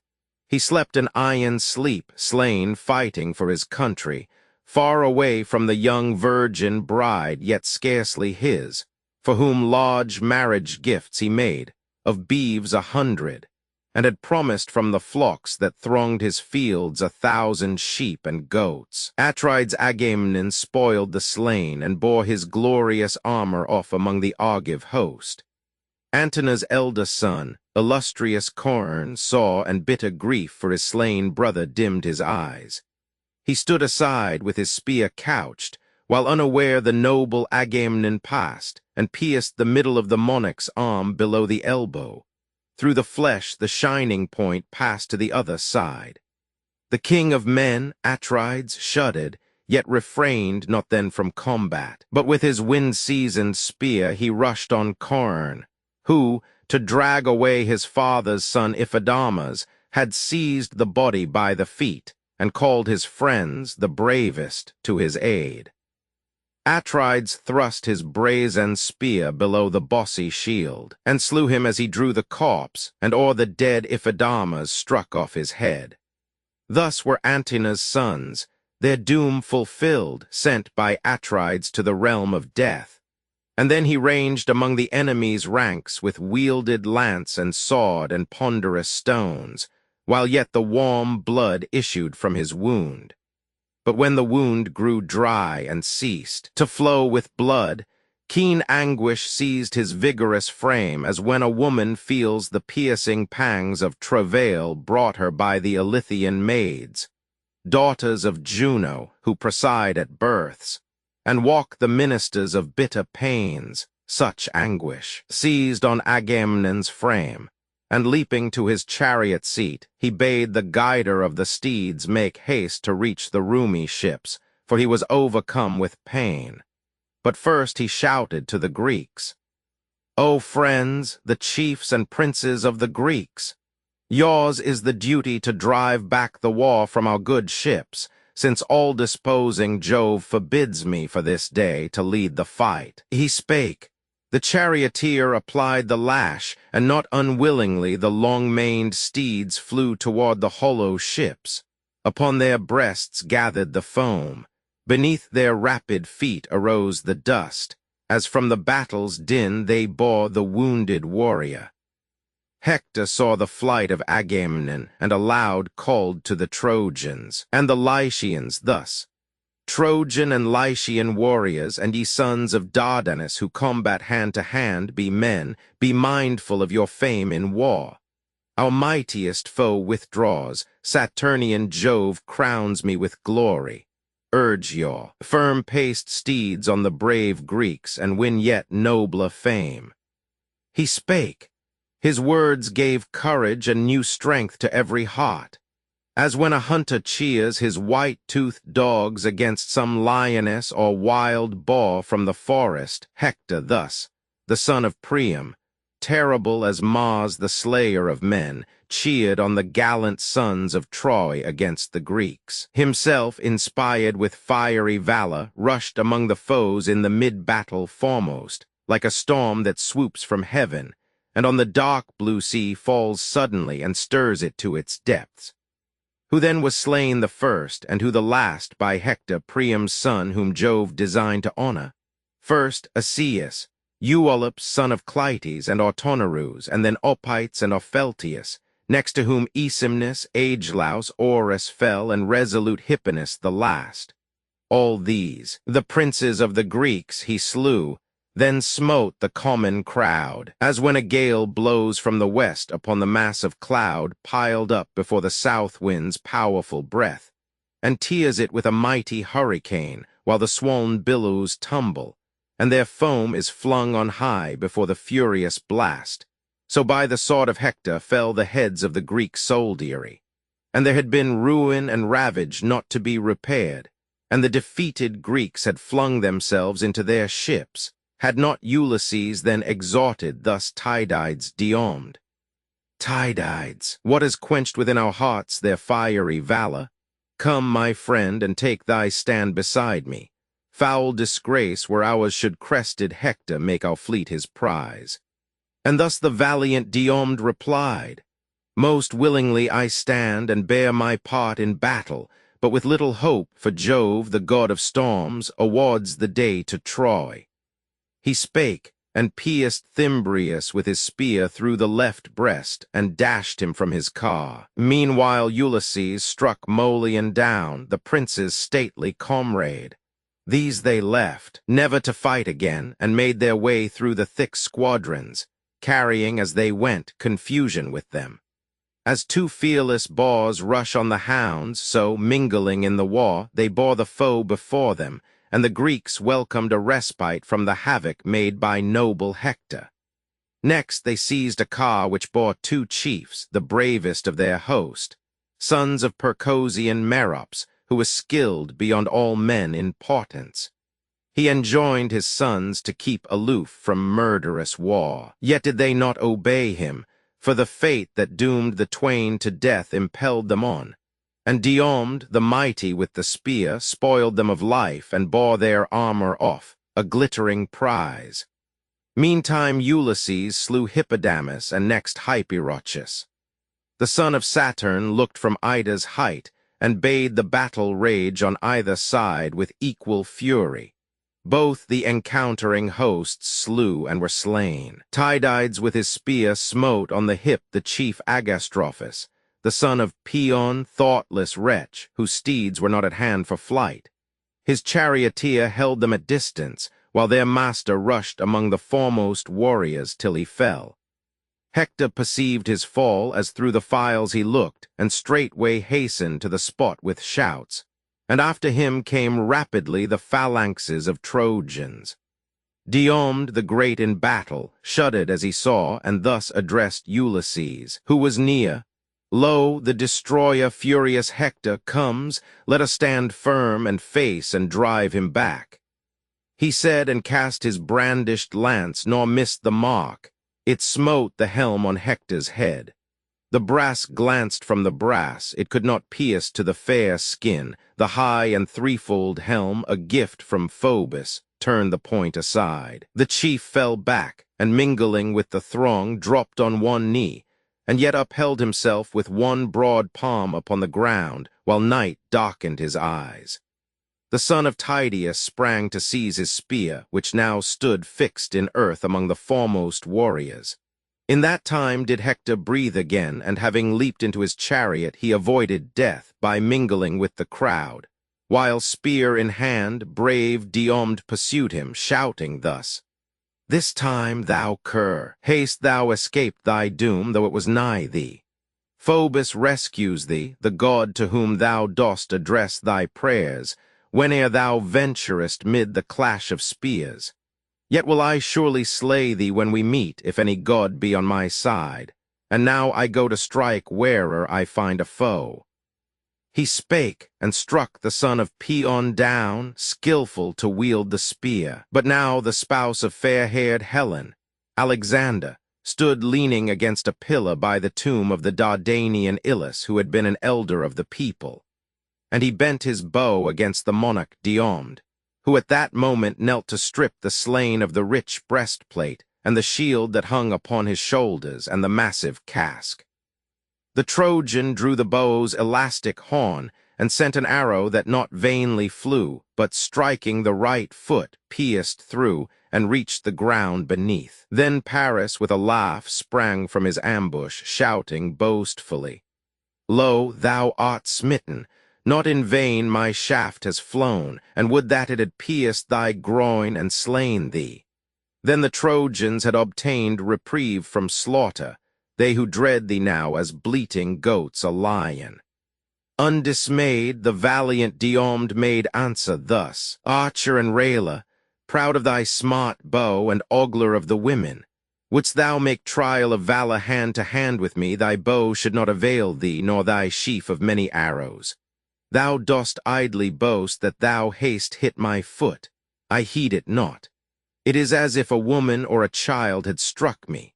He slept an iron sleep, slain fighting for his country, far away from the young virgin bride, yet scarcely his, for whom large marriage gifts he made, of beeves 100, and had promised from the flocks that thronged his fields 1,000 sheep and goats. Atrides Agamemnon spoiled the slain, and bore his glorious armor off among the Argive host. Antenor's elder son, illustrious Coron, saw and bitter grief for his slain brother dimmed his eyes. He stood aside with his spear couched, while unaware the noble Agamemnon passed, and pierced the middle of the monarch's arm below the elbow. Through the flesh the shining point passed to the other side. The king of men, Atrides, shuddered, yet refrained not then from combat. But with his wind-seasoned spear he rushed on Coron, who, to drag away his father's son Iphidamas, had seized the body by the feet, and called his friends, the bravest, to his aid. Atrides thrust his brazen spear below the bossy shield, and slew him as he drew the corpse, and o'er the dead Iphidamas struck off his head. Thus were Antenor's sons, their doom fulfilled, sent by Atrides to the realm of death. And then he ranged among the enemy's ranks with wielded lance and sword and ponderous stones, while yet the warm blood issued from his wound. But when the wound grew dry and ceased to flow with blood, keen anguish seized his vigorous frame, as when a woman feels the piercing pangs of travail brought her by the Ilithian maids, daughters of Juno, who preside at births, and walk the ministers of bitter pains. Such anguish seized on Agamemnon's frame, and leaping to his chariot seat, he bade the guider of the steeds make haste to reach the roomy ships, for he was overcome with pain. But first he shouted to the Greeks, "O friends, the chiefs and princes of the Greeks, yours is the duty to drive back the war from our good ships, since all-disposing Jove forbids me for this day to lead the fight." He spake. The charioteer applied the lash, and not unwillingly the long-maned steeds flew toward the hollow ships. Upon their breasts gathered the foam. Beneath their rapid feet arose the dust, as from the battle's din they bore the wounded warrior. Hector saw the flight of Agamemnon, and aloud called to the Trojans and the Lycians thus, "Trojan and Lycian warriors, and ye sons of Dardanus who combat hand to hand, be men, be mindful of your fame in war. Our mightiest foe withdraws, Saturnian Jove crowns me with glory. Urge your firm-paced steeds on the brave Greeks, and win yet nobler fame." He spake. His words gave courage and new strength to every heart. As when a hunter cheers his white-toothed dogs against some lioness or wild boar from the forest, Hector thus, the son of Priam, terrible as Mars the slayer of men, cheered on the gallant sons of Troy against the Greeks. Himself, inspired with fiery valor, rushed among the foes in the mid-battle foremost, like a storm that swoops from heaven, and on the dark blue sea falls suddenly and stirs it to its depths. who then was slain the first, and who the last by Hector, Priam's son, whom Jove designed to honor? First Asius, Euolop's son of Clytes and Autonorus, and then Opites and Opheltius, next to whom Aesymnus, Agelaus, Orus fell, and resolute Hipponus the last. All these, the princes of the Greeks, he slew, then smote the common crowd, as when a gale blows from the west upon the mass of cloud piled up before the south wind's powerful breath, and tears it with a mighty hurricane, while the swoln billows tumble, and their foam is flung on high before the furious blast. So by the sword of Hector fell the heads of the Greek soldiery, and there had been ruin and ravage not to be repaired, and the defeated Greeks had flung themselves into their ships, had not Ulysses then exhorted thus Tydides Diomed. Tydides, what has quenched within our hearts their fiery valor? Come, my friend, and take thy stand beside me. Foul disgrace where ours should crested Hector make our fleet his prize. And thus the valiant Diomed replied, Most willingly I stand and bear my part in battle, but with little hope, for Jove, the god of storms, awards the day to Troy. He spake, and pierced Thymbraeus with his spear through the left breast, and dashed him from his car. Meanwhile Ulysses struck Molion down, the prince's stately comrade. These they left, never to fight again, and made their way through the thick squadrons, carrying as they went confusion with them. As two fearless boars rush on the hounds, so, mingling in the war, they bore the foe before them, and the Greeks welcomed a respite from the havoc made by noble Hector. Next they seized a car which bore two chiefs, the bravest of their host, sons of Percosian Merops, who was skilled beyond all men in portents. He enjoined his sons to keep aloof from murderous war. Yet did they not obey him, for the fate that doomed the twain to death impelled them on. And Diomed, the mighty with the spear, spoiled them of life and bore their armor off, a glittering prize. Meantime Ulysses slew Hippodamus and next Hyperochus. The son of Saturn looked from Ida's height and bade the battle rage on either side with equal fury. Both the encountering hosts slew and were slain. Tydides with his spear smote on the hip the chief Agastrophus, the son of Paeon, thoughtless wretch, whose steeds were not at hand for flight. His charioteer held them at distance, while their master rushed among the foremost warriors till he fell. Hector perceived his fall as through the files he looked, and straightway hastened to the spot with shouts. And after him came rapidly the phalanxes of Trojans. Diomed the great in battle shuddered as he saw, and thus addressed Ulysses, who was near. Lo, the destroyer furious Hector comes, let us stand firm and face and drive him back. He said and cast his brandished lance, nor missed the mark. It smote the helm on Hector's head. The brass glanced from the brass, it could not pierce to the fair skin. The high and threefold helm, a gift from Phoebus, turned the point aside. The chief fell back, and mingling with the throng, dropped on one knee, and yet upheld himself with one broad palm upon the ground, while night darkened his eyes. The son of Tydeus sprang to seize his spear, which now stood fixed in earth among the foremost warriors. In that time did Hector breathe again, and having leaped into his chariot, he avoided death by mingling with the crowd, while spear in hand, brave Diomed pursued him, shouting thus, This time, thou cur, haste thou escape thy doom, though it was nigh thee. Phoebus rescues thee, the god to whom thou dost address thy prayers, whene'er thou venturest mid the clash of spears. Yet will I surely slay thee when we meet, if any god be on my side. And now I go to strike where'er I find a foe. He spake, and struck the son of Paeon down, skillful to wield the spear. But now the spouse of fair-haired Helen, Alexander, stood leaning against a pillar by the tomb of the Dardanian Ilus, who had been an elder of the people. And he bent his bow against the monarch Diomed, who at that moment knelt to strip the slain of the rich breastplate, and the shield that hung upon his shoulders, and the massive casque. The Trojan drew the bow's elastic horn, and sent an arrow that not vainly flew, but striking the right foot, pierced through, and reached the ground beneath. Then Paris with a laugh sprang from his ambush, shouting boastfully, "Lo, thou art smitten. Not in vain my shaft has flown, and would that it had pierced thy groin and slain thee." Then the Trojans had obtained reprieve from slaughter, they who dread thee now as bleating goats a lion. Undismayed, the valiant Diomede made answer thus, "Archer and railer, proud of thy smart bow and ogler of the women, wouldst thou make trial of valor hand to hand with me, thy bow should not avail thee, nor thy sheaf of many arrows. Thou dost idly boast that thou hast hit my foot. I heed it not. It is as if a woman or a child had struck me.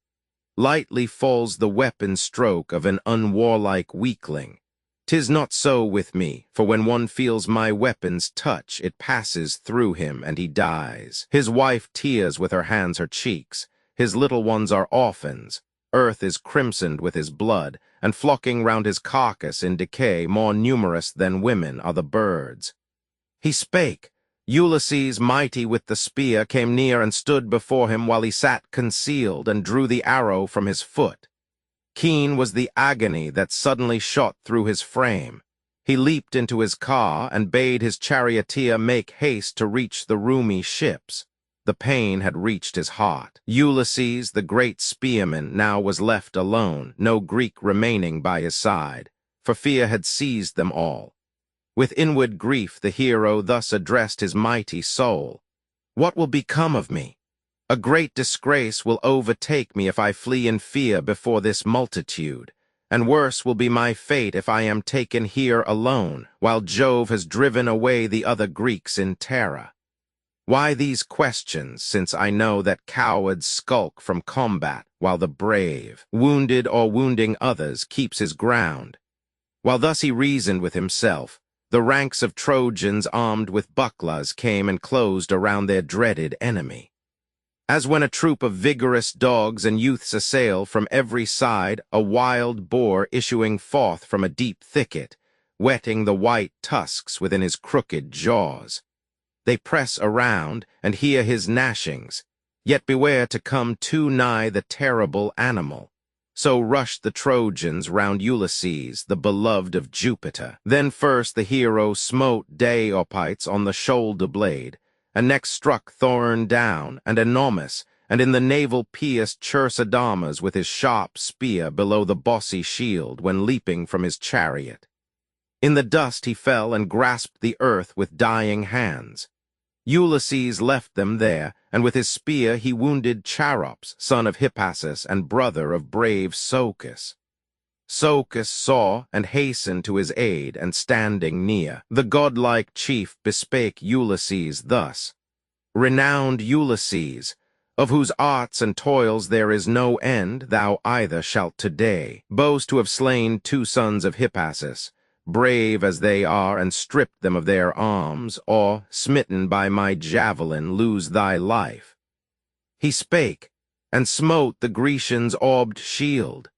Lightly falls the weapon stroke of an unwarlike weakling. 'Tis not so with me, for when one feels my weapon's touch, it passes through him, and he dies. His wife tears with her hands her cheeks. His little ones are orphans. Earth is crimsoned with his blood, and flocking round his carcass in decay, more numerous than women are the birds." He spake. Ulysses, mighty with the spear, came near and stood before him while he sat concealed, and drew the arrow from his foot. Keen was the agony that suddenly shot through his frame. He leaped into his car and bade his charioteer make haste to reach the roomy ships. The pain had reached his heart. Ulysses, the great spearman, now was left alone, no Greek remaining by his side, for fear had seized them all. With inward grief the hero thus addressed his mighty soul, "What will become of me? A great disgrace will overtake me if I flee in fear before this multitude, and worse will be my fate if I am taken here alone, while Jove has driven away the other Greeks in terror. Why these questions, since I know that cowards skulk from combat, while the brave, wounded or wounding others, keeps his ground?" While thus he reasoned with himself, the ranks of Trojans armed with bucklers came and closed around their dreaded enemy. As when a troop of vigorous dogs and youths assail from every side a wild boar issuing forth from a deep thicket, whetting the white tusks within his crooked jaws. They press around and hear his gnashings, yet beware to come too nigh the terrible animal. So rushed the Trojans round Ulysses, the beloved of Jupiter. Then first the hero smote Deiopites on the shoulder blade, and next struck Thorn down, and Enormus, and in the navel pierced Chersidamas with his sharp spear below the bossy shield when leaping from his chariot. In the dust he fell and grasped the earth with dying hands. Ulysses left them there, and with his spear he wounded Charops, son of Hippasus and brother of brave Socus. Socus saw and hastened to his aid, and standing near, the godlike chief bespake Ulysses thus, "Renowned Ulysses, of whose arts and toils there is no end, thou either shalt today boast to have slain 2 sons of Hippasus, brave as they are, and stripped them of their arms, or, smitten by my javelin, lose thy life." He spake, and smote the Grecian's orbed shield.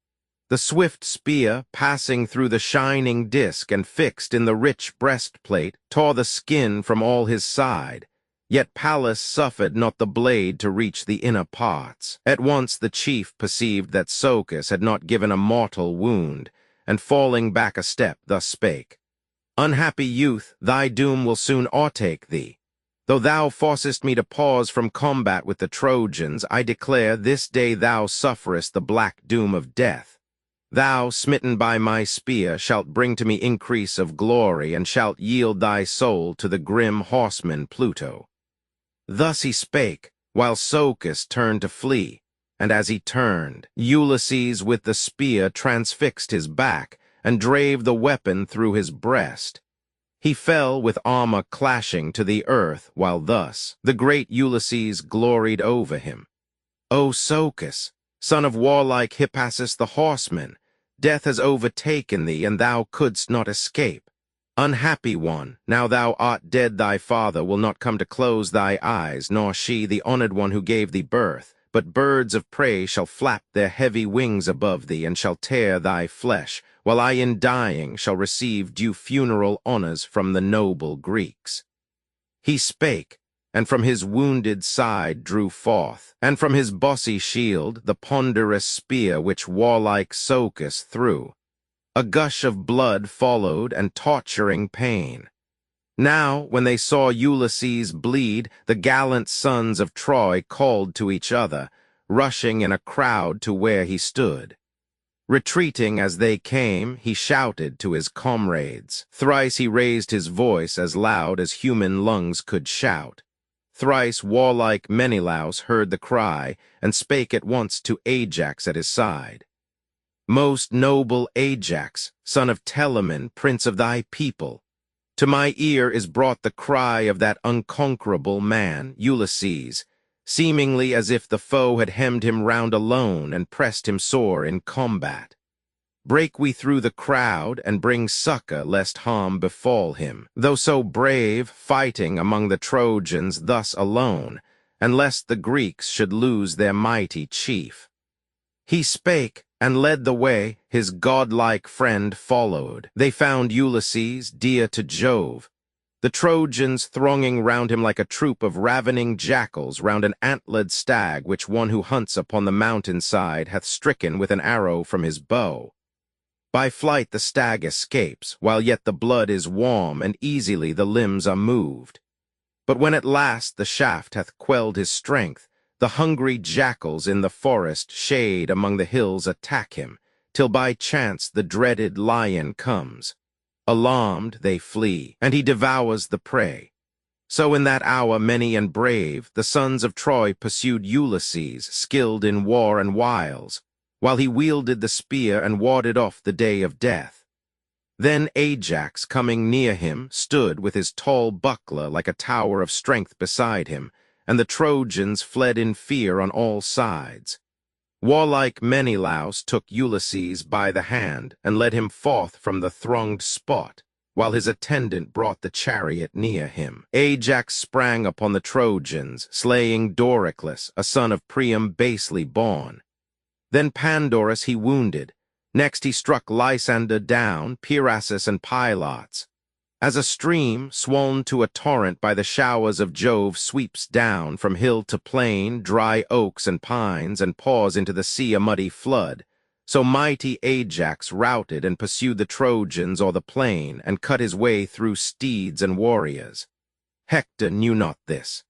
The swift spear, passing through the shining disk and fixed in the rich breastplate, tore the skin from all his side. Yet Pallas suffered not the blade to reach the inner parts. At once the chief perceived that Socus had not given a mortal wound, and falling back a step, thus spake, "Unhappy youth, thy doom will soon o'ertake thee. Though thou forcest me to pause from combat with the Trojans, I declare this day thou sufferest the black doom of death. Thou, smitten by my spear, shalt bring to me increase of glory, and shalt yield thy soul to the grim horseman Pluto." Thus he spake, while Socus turned to flee, and as he turned, Ulysses with the spear transfixed his back, and drave the weapon through his breast. He fell with armor clashing to the earth, while thus the great Ulysses gloried over him. "O Socus, son of warlike Hippasus the horseman, death has overtaken thee, and thou couldst not escape. Unhappy one, now thou art dead, thy father will not come to close thy eyes, nor she, the honored one who gave thee birth, but birds of prey shall flap their heavy wings above thee, and shall tear thy flesh, while I in dying shall receive due funeral honors from the noble Greeks. He spake, and from his wounded side drew forth, and from his bossy shield the ponderous spear which warlike Socus threw. A gush of blood followed, and torturing pain. Now, when they saw Ulysses bleed, the gallant sons of Troy called to each other, rushing in a crowd to where he stood. Retreating as they came, he shouted to his comrades. Thrice he raised his voice as loud as human lungs could shout. Thrice warlike Menelaus heard the cry, and spake at once to Ajax at his side. Most noble Ajax, son of Telamon, prince of thy people, to my ear is brought the cry of that unconquerable man, Ulysses, seemingly as if the foe had hemmed him round alone and pressed him sore in combat. Break we through the crowd and bring succor lest harm befall him, though so brave, fighting among the Trojans thus alone, and lest the Greeks should lose their mighty chief. He spake, and led the way, his godlike friend followed. They found Ulysses, dear to Jove, the Trojans thronging round him like a troop of ravening jackals round an antlered stag which one who hunts upon the mountainside hath stricken with an arrow from his bow. By flight the stag escapes, while yet the blood is warm, and easily the limbs are moved. But when at last the shaft hath quelled his strength, the hungry jackals in the forest shade among the hills attack him, till by chance the dreaded lion comes. Alarmed they flee, and he devours the prey. So in that hour many and brave, the sons of Troy pursued Ulysses, skilled in war and wiles, while he wielded the spear and warded off the day of death. Then Ajax, coming near him, stood with his tall buckler like a tower of strength beside him, and the Trojans fled in fear on all sides. Warlike Menelaus took Ulysses by the hand and led him forth from the thronged spot, while his attendant brought the chariot near him. Ajax sprang upon the Trojans, slaying Doricles, a son of Priam basely born. Then Pandorus he wounded. Next he struck Lysander down, Peirasus and Pylots. As a stream, swollen to a torrent by the showers of Jove, sweeps down from hill to plain, dry oaks and pines, and pours into the sea a muddy flood, so mighty Ajax routed and pursued the Trojans o'er the plain, and cut his way through steeds and warriors. Hector knew not this.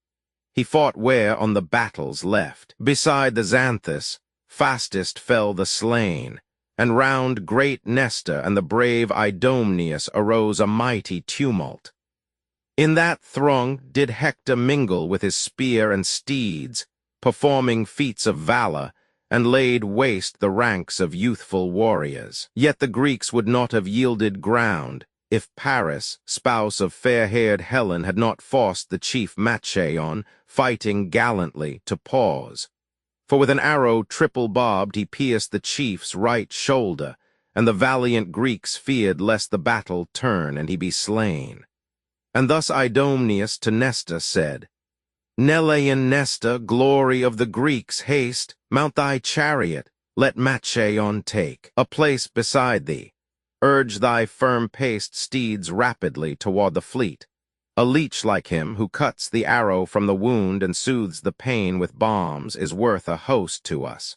He fought where on the battle's left, beside the Xanthus, fastest fell the slain, and round great Nestor and the brave Idomeneus arose a mighty tumult. In that throng did Hector mingle with his spear and steeds, performing feats of valor, and laid waste the ranks of youthful warriors. Yet the Greeks would not have yielded ground, if Paris, spouse of fair-haired Helen, had not forced the chief Machaon, fighting gallantly, to pause. For with an arrow triple-barbed he pierced the chief's right shoulder, and the valiant Greeks feared lest the battle turn and he be slain. And thus Idomeneus to Nestor said, Nelean Nestor, glory of the Greeks, haste, mount thy chariot, let Machaon take a place beside thee. Urge thy firm-paced steeds rapidly toward the fleet. A leech like him, who cuts the arrow from the wound and soothes the pain with balms, is worth a host to us.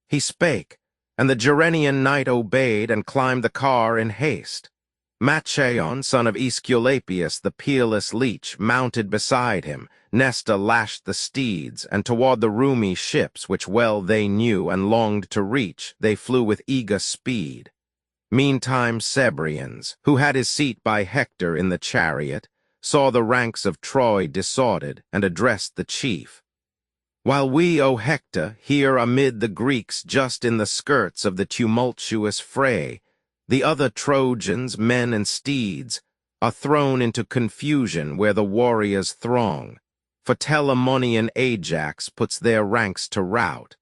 He spake, and the Gerenian knight obeyed and climbed the car in haste. Machaon, son of Aesculapius, the peerless leech, mounted beside him. Nestor lashed the steeds, and toward the roomy ships, which well they knew and longed to reach, they flew with eager speed. Meantime Cebrians, who had his seat by Hector in the chariot, saw the ranks of Troy disordered, and addressed the chief. While we, O Hector, here amid the Greeks just in the skirts of the tumultuous fray, the other Trojans, men and steeds, are thrown into confusion where the warriors throng, for Telamonian Ajax puts their ranks to rout.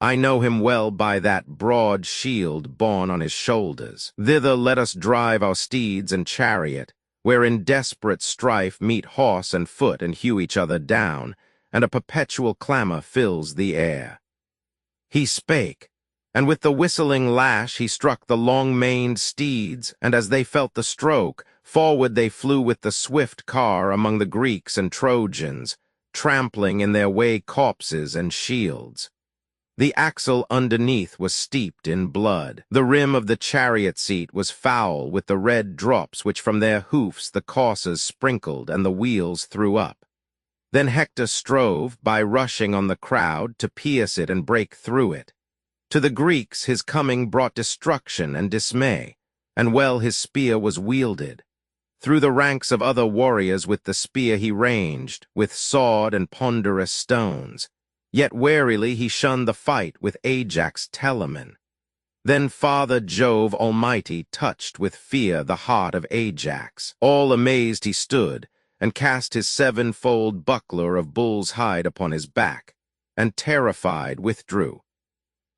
I know him well by that broad shield borne on his shoulders. Thither let us drive our steeds and chariot, where in desperate strife meet horse and foot and hew each other down, and a perpetual clamor fills the air. He spake, and with the whistling lash he struck the long-maned steeds, and as they felt the stroke, forward they flew with the swift car among the Greeks and Trojans, trampling in their way corpses and shields. The axle underneath was steeped in blood. The rim of the chariot seat was foul with the red drops which from their hoofs the coursers sprinkled and the wheels threw up. Then Hector strove, by rushing on the crowd, to pierce it and break through it. To the Greeks his coming brought destruction and dismay, and well his spear was wielded. Through the ranks of other warriors with the spear he ranged, with sword and ponderous stones. Yet warily he shunned the fight with Ajax Telamon. Then Father Jove Almighty touched with fear the heart of Ajax. All amazed he stood, and cast his sevenfold buckler of bull's hide upon his back, and terrified withdrew.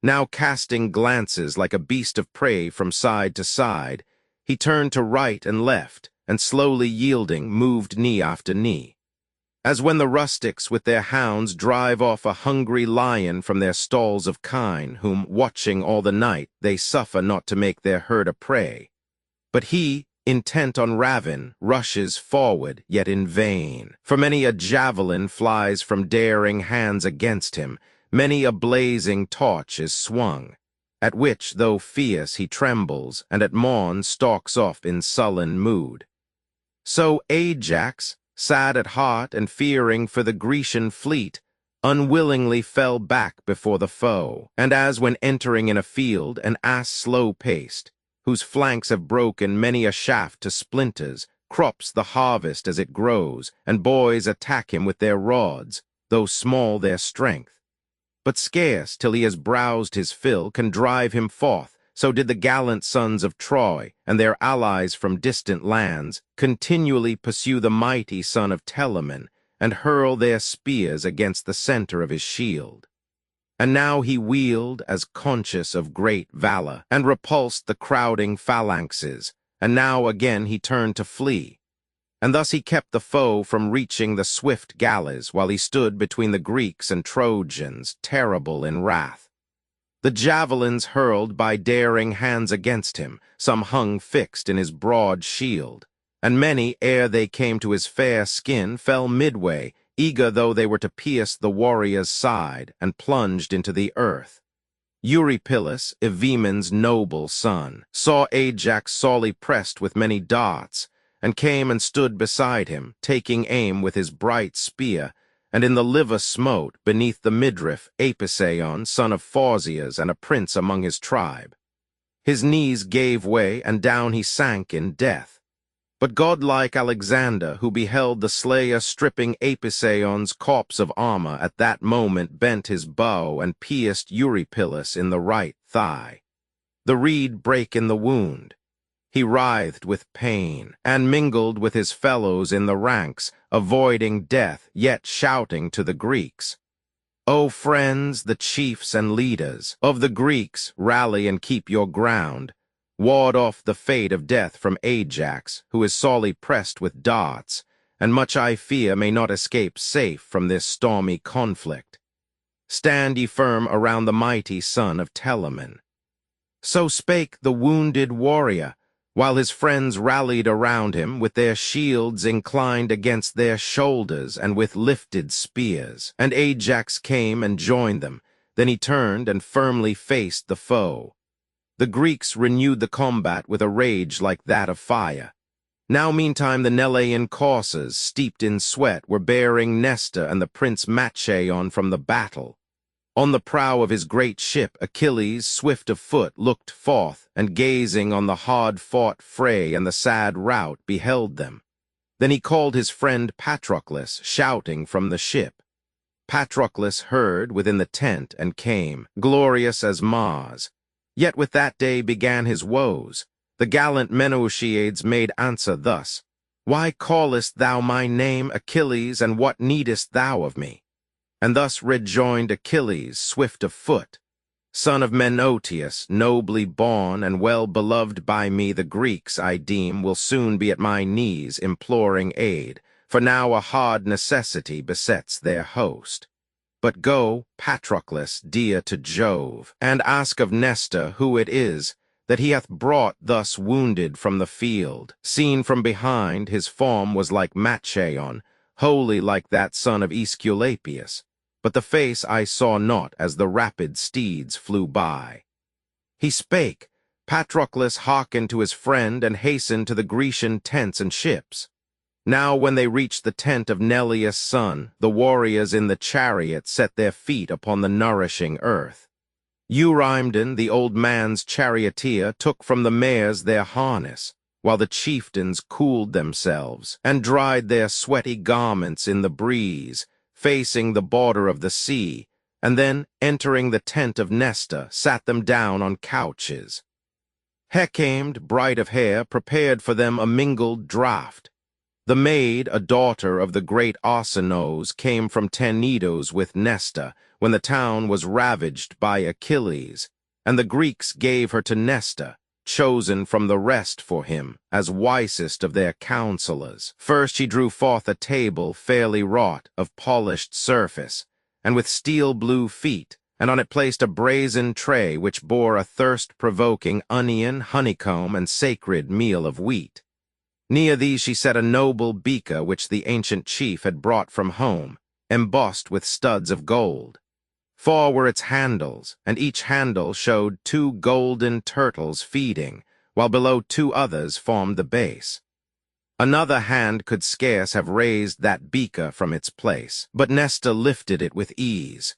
Now casting glances like a beast of prey from side to side, he turned to right and left, and slowly yielding moved knee after knee. As when the rustics with their hounds drive off a hungry lion from their stalls of kine, whom, watching all the night, they suffer not to make their herd a prey. But he, intent on ravin, rushes forward, yet in vain. For many a javelin flies from daring hands against him, many a blazing torch is swung, at which, though fierce, he trembles, and at morn stalks off in sullen mood. So Ajax, sad at heart and fearing for the Grecian fleet, unwillingly fell back before the foe. And as when entering in a field an ass slow-paced, whose flanks have broken many a shaft to splinters, crops the harvest as it grows, and boys attack him with their rods, though small their strength. But scarce till he has browsed his fill can drive him forth, so did the gallant sons of Troy, and their allies from distant lands, continually pursue the mighty son of Telamon, and hurl their spears against the center of his shield. And now he wheeled as conscious of great valor, and repulsed the crowding phalanxes, and now again he turned to flee. And thus he kept the foe from reaching the swift galleys, while he stood between the Greeks and Trojans, terrible in wrath. The javelins hurled by daring hands against him, some hung fixed in his broad shield, and many, ere they came to his fair skin, fell midway, eager though they were to pierce the warrior's side, and plunged into the earth. Eurypylus, Evaemon's noble son, saw Ajax sorely pressed with many darts, and came and stood beside him, taking aim with his bright spear, and in the liver smote, beneath the midriff, Apisaon, son of Phorcys, and a prince among his tribe. His knees gave way, and down he sank in death. But godlike Alexander, who beheld the slayer stripping Apisaon's corpse of armor, at that moment bent his bow and pierced Eurypylus in the right thigh. The reed brake in the wound. He writhed with pain, and mingled with his fellows in the ranks, avoiding death, yet shouting to the Greeks, "O friends, the chiefs and leaders of the Greeks, rally and keep your ground. Ward off the fate of death from Ajax, who is sorely pressed with darts, and much I fear may not escape safe from this stormy conflict. Stand ye firm around the mighty son of Telamon." So spake the wounded warrior, while his friends rallied around him, with their shields inclined against their shoulders and with lifted spears. And Ajax came and joined them. Then he turned and firmly faced the foe. The Greeks renewed the combat with a rage like that of fire. Now meantime the Nelean coursers, steeped in sweat, were bearing Nestor and the prince Machaon from the battle. On the prow of his great ship, Achilles, swift of foot, looked forth, and gazing on the hard-fought fray and the sad rout, beheld them. Then he called his friend Patroclus, shouting from the ship. Patroclus heard within the tent and came, glorious as Mars. Yet with that day began his woes. The gallant Menœtiades made answer thus, "Why callest thou my name, Achilles, and what needest thou of me?" And thus rejoined Achilles, swift of foot, "Son of Menoetius, nobly born and well beloved by me, the Greeks, I deem, will soon be at my knees imploring aid. for now a hard necessity besets their host. But go, Patroclus, dear to Jove, and ask of Nestor who it is that he hath brought thus wounded from the field. Seen from behind, his form was like Machaon, wholly like that son of Aesculapius, but the face I saw not as the rapid steeds flew by. He spake. Patroclus hearkened to his friend and hastened to the Grecian tents and ships. Now when they reached the tent of Neleus' son, the warriors in the chariot set their feet upon the nourishing earth. Eurymedon, the old man's charioteer, took from the mares their harness, while the chieftains cooled themselves and dried their sweaty garments in the breeze, facing the border of the sea, and then, entering the tent of Nestor, sat them down on couches. Hecamed, bright of hair, prepared for them a mingled draught. The maid, a daughter of the great Arsenos, came from Tenedos with Nestor, when the town was ravaged by Achilles, and the Greeks gave her to Nestor, chosen from the rest for him, as wisest of their counselors. First she drew forth a table fairly wrought, of polished surface, and with steel-blue feet, and on it placed a brazen tray which bore a thirst-provoking onion, honeycomb, and sacred meal of wheat. Near these she set a noble beaker which the ancient chief had brought from home, embossed with studs of gold. 4 were its handles, and each handle showed 2 golden turtles feeding, while below 2 others formed the base. Another hand could scarce have raised that beaker from its place, but Nestor lifted it with ease.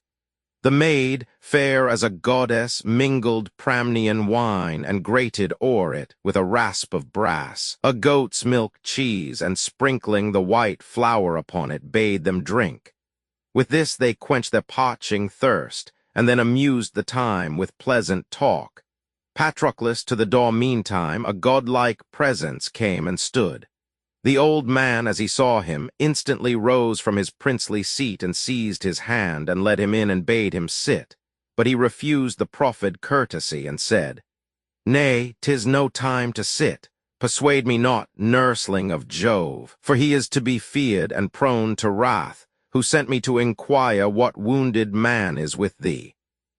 The maid, fair as a goddess, mingled Pramnian wine and grated o'er it with a rasp of brass, a goat's milk cheese, and sprinkling the white flour upon it, bade them drink. With this they quenched their parching thirst, and then amused the time with pleasant talk. Patroclus to the door meantime a godlike presence came and stood. The old man, as he saw him, instantly rose from his princely seat and seized his hand and led him in and bade him sit. But he refused the proffered courtesy and said, "Nay, 'tis no time to sit. Persuade me not, nursling of Jove, for he is to be feared and prone to wrath, who sent me to inquire what wounded man is with thee.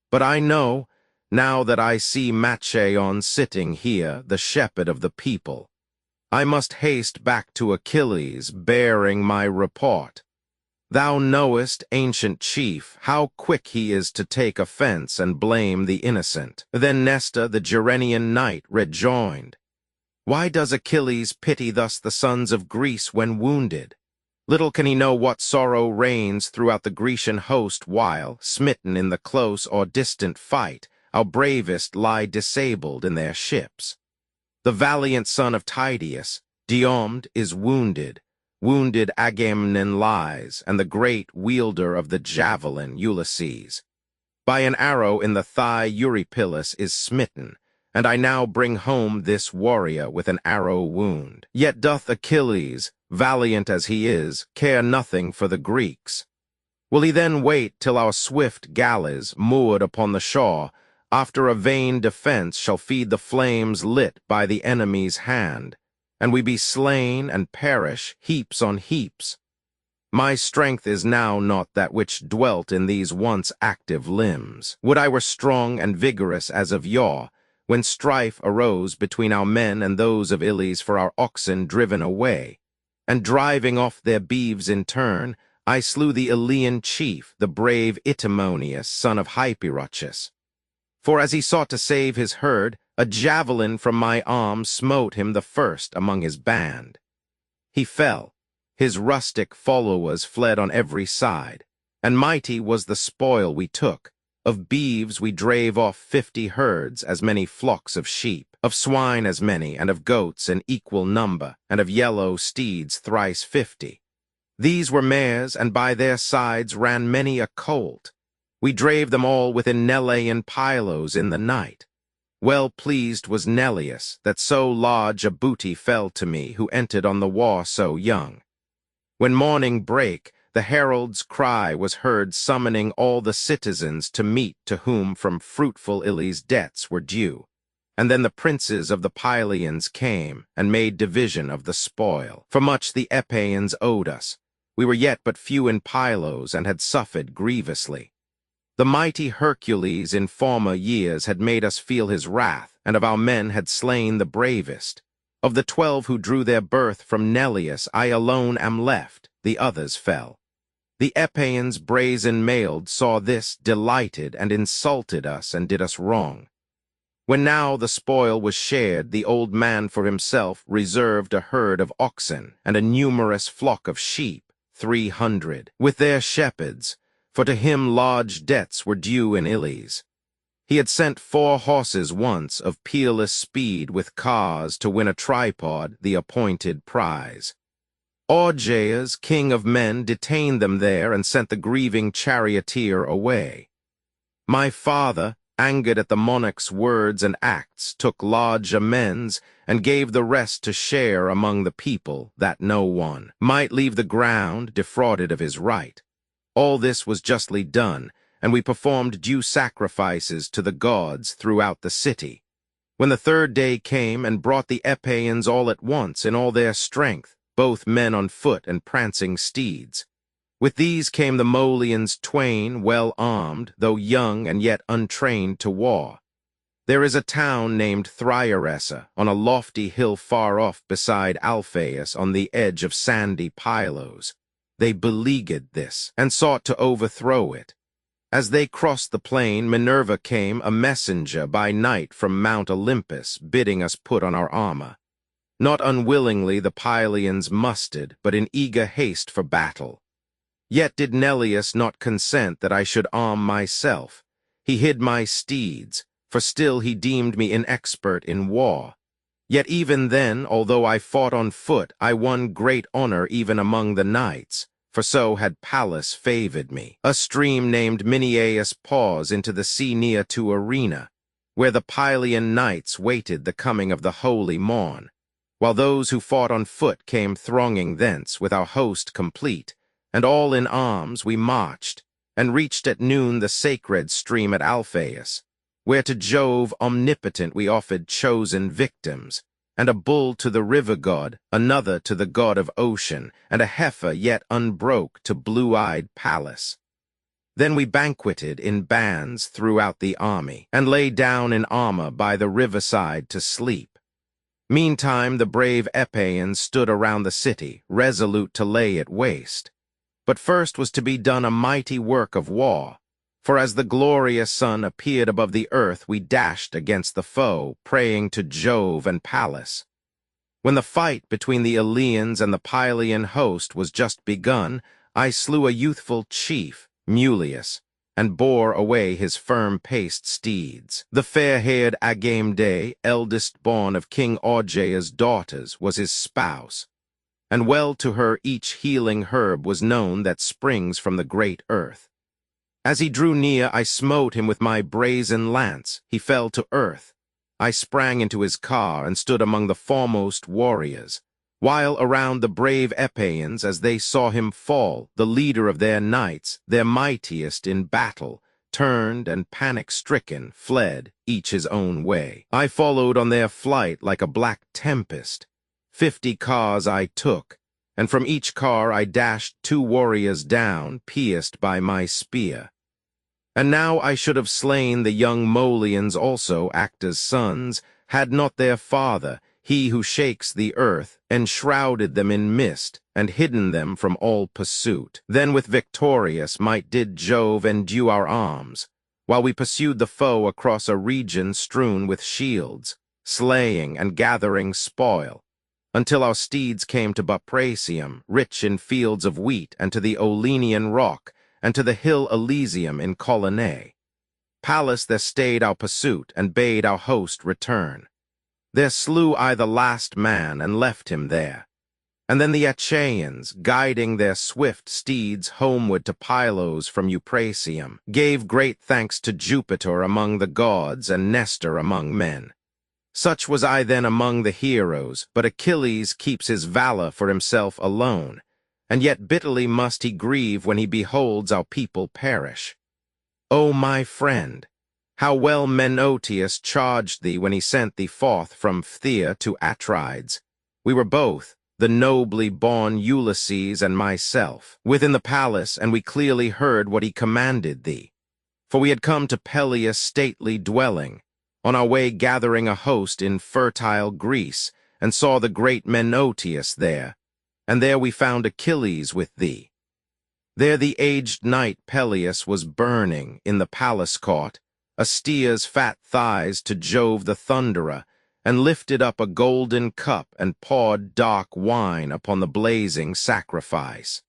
But I know, now that I see Machaon sitting here, the shepherd of the people, I must haste back to Achilles, bearing my report. Thou knowest, ancient chief, how quick he is to take offense and blame the innocent." Then Nestor, the Gerenian knight, rejoined, "Why does Achilles pity thus the sons of Greece when wounded? Little can he know what sorrow reigns throughout the Grecian host while, smitten in the close or distant fight, our bravest lie disabled in their ships. The valiant son of Tydeus, Diomed, is wounded. Wounded Agamemnon lies, and the great wielder of the javelin, Ulysses. By an arrow in the thigh Eurypylus is smitten, and I now bring home this warrior with an arrow wound. Yet doth Achilles, valiant as he is, care nothing for the Greeks. Will he then wait till our swift galleys, moored upon the shore, after a vain defense shall feed the flames lit by the enemy's hand, and we be slain and perish heaps on heaps? My strength is now not that which dwelt in these once active limbs. Would I were strong and vigorous as of yore, when strife arose between our men and those of Ilies for our oxen driven away, and driving off their beeves in turn, I slew the Ilian chief, the brave Itymoneus, son of Hyperochus. For as he sought to save his herd, a javelin from my arm smote him the first among his band. He fell, his rustic followers fled on every side, and mighty was the spoil we took. Of beeves we drave off 50 herds, as many flocks of sheep, of swine as many, and of goats an equal number, and of yellow steeds thrice 50. These were mares, and by their sides ran many a colt. We drave them all within Nelean Pylos in the night. Well pleased was Neleus that so large a booty fell to me, who entered on the war so young. When morning brake, the herald's cry was heard summoning all the citizens to meet to whom from fruitful Ili's debts were due. And then the princes of the Pylians came, and made division of the spoil. For much the Epeans owed us. We were yet but few in Pylos, and had suffered grievously. The mighty Hercules in former years had made us feel his wrath, and of our men had slain the bravest. Of the 12 who drew their birth from Neleus, I alone am left, the others fell. The Epeans brazen-mailed saw this, delighted, and insulted us, and did us wrong. When now the spoil was shared, the old man for himself reserved a herd of oxen, and a numerous flock of sheep, 300, with their shepherds, for to him large debts were due in Iliad. He had sent 4 horses once of peerless speed with cars to win a tripod, the appointed prize. Augeas, king of men, detained them there and sent the grieving charioteer away. My father, angered at the monarch's words and acts, took large amends, and gave the rest to share among the people, that no one might leave the ground defrauded of his right. All this was justly done, and we performed due sacrifices to the gods throughout the city. When the 3rd day came and brought the Epeans all at once in all their strength, both men on foot and prancing steeds. With these came the Molians twain, well armed, though young and yet untrained to war. There is a town named Thryaressa, on a lofty hill far off beside Alphaeus, on the edge of sandy Pylos. They beleaguered this, and sought to overthrow it. As they crossed the plain, Minerva came, a messenger by night from Mount Olympus, bidding us put on our armor. Not unwillingly the Pylians mustered, but in eager haste for battle. Yet did Neleus not consent that I should arm myself. He hid my steeds, for still he deemed me inexpert in war. Yet even then, although I fought on foot, I won great honor even among the knights, for so had Pallas favored me. A stream named Mineaus pours into the sea near to Arena, where the Pylian knights waited the coming of the holy morn, while those who fought on foot came thronging thence with our host complete, and all in arms we marched, and reached at noon the sacred stream at Alphaeus, where to Jove omnipotent we offered chosen victims, and a bull to the river god, another to the god of ocean, and a heifer yet unbroke to blue-eyed Pallas. Then we banqueted in bands throughout the army, and lay down in armor by the riverside to sleep. Meantime the brave Epeans stood around the city, resolute to lay it waste. But first was to be done a mighty work of war, for as the glorious sun appeared above the earth, we dashed against the foe, praying to Jove and Pallas. When the fight between the Eleans and the Pylian host was just begun, I slew a youthful chief, Mulius, and bore away his firm-paced steeds. The fair-haired Agamede, eldest born of King Augea's daughters, was his spouse, and well to her each healing herb was known that springs from the great earth. As he drew near, I smote him with my brazen lance. He fell to earth. I sprang into his car and stood among the foremost warriors, while around the brave Epeans, as they saw him fall, the leader of their knights, their mightiest in battle, turned and panic-stricken, fled, each his own way. I followed on their flight like a black tempest. 50 cars I took, and from each car I dashed 2 warriors down, pierced by my spear. And now I should have slain the young Molians also, actors' sons, had not their father, he who shakes the earth, enshrouded them in mist, and hidden them from all pursuit. Then with victorious might did Jove endue our arms, while we pursued the foe across a region strewn with shields, slaying and gathering spoil, until our steeds came to Buprasium, rich in fields of wheat, and to the Olenian rock, and to the hill Elysium in Colonnae. Pallas there stayed our pursuit, and bade our host return. There slew I the last man, and left him there. And then the Achaeans, guiding their swift steeds homeward to Pylos from Buprasium, gave great thanks to Jupiter among the gods, and Nestor among men. Such was I then among the heroes, but Achilles keeps his valor for himself alone, and yet bitterly must he grieve when he beholds our people perish. O my friend, How well Menoetius charged thee when he sent thee forth from Phthia to Atrides. We were both, the nobly born Ulysses and myself, within the palace, and we clearly heard what he commanded thee. For we had come to Peleus' stately dwelling, on our way gathering a host in fertile Greece, and saw the great Menoetius there, and there we found Achilles with thee. There the aged knight Peleus was burning in the palace court, a steer's fat thighs to Jove the Thunderer, and lifted up a golden cup and poured dark wine upon the blazing sacrifice.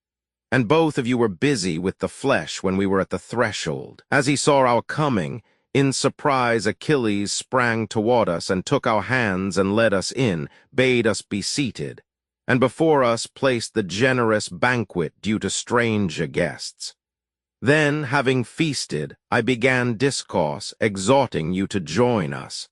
And both of you were busy with the flesh when we were at the threshold. As he saw our coming, in surprise Achilles sprang toward us and took our hands and led us in, bade us be seated, and before us placed the generous banquet due to stranger guests. Then, having feasted, I began discourse, exhorting you to join us.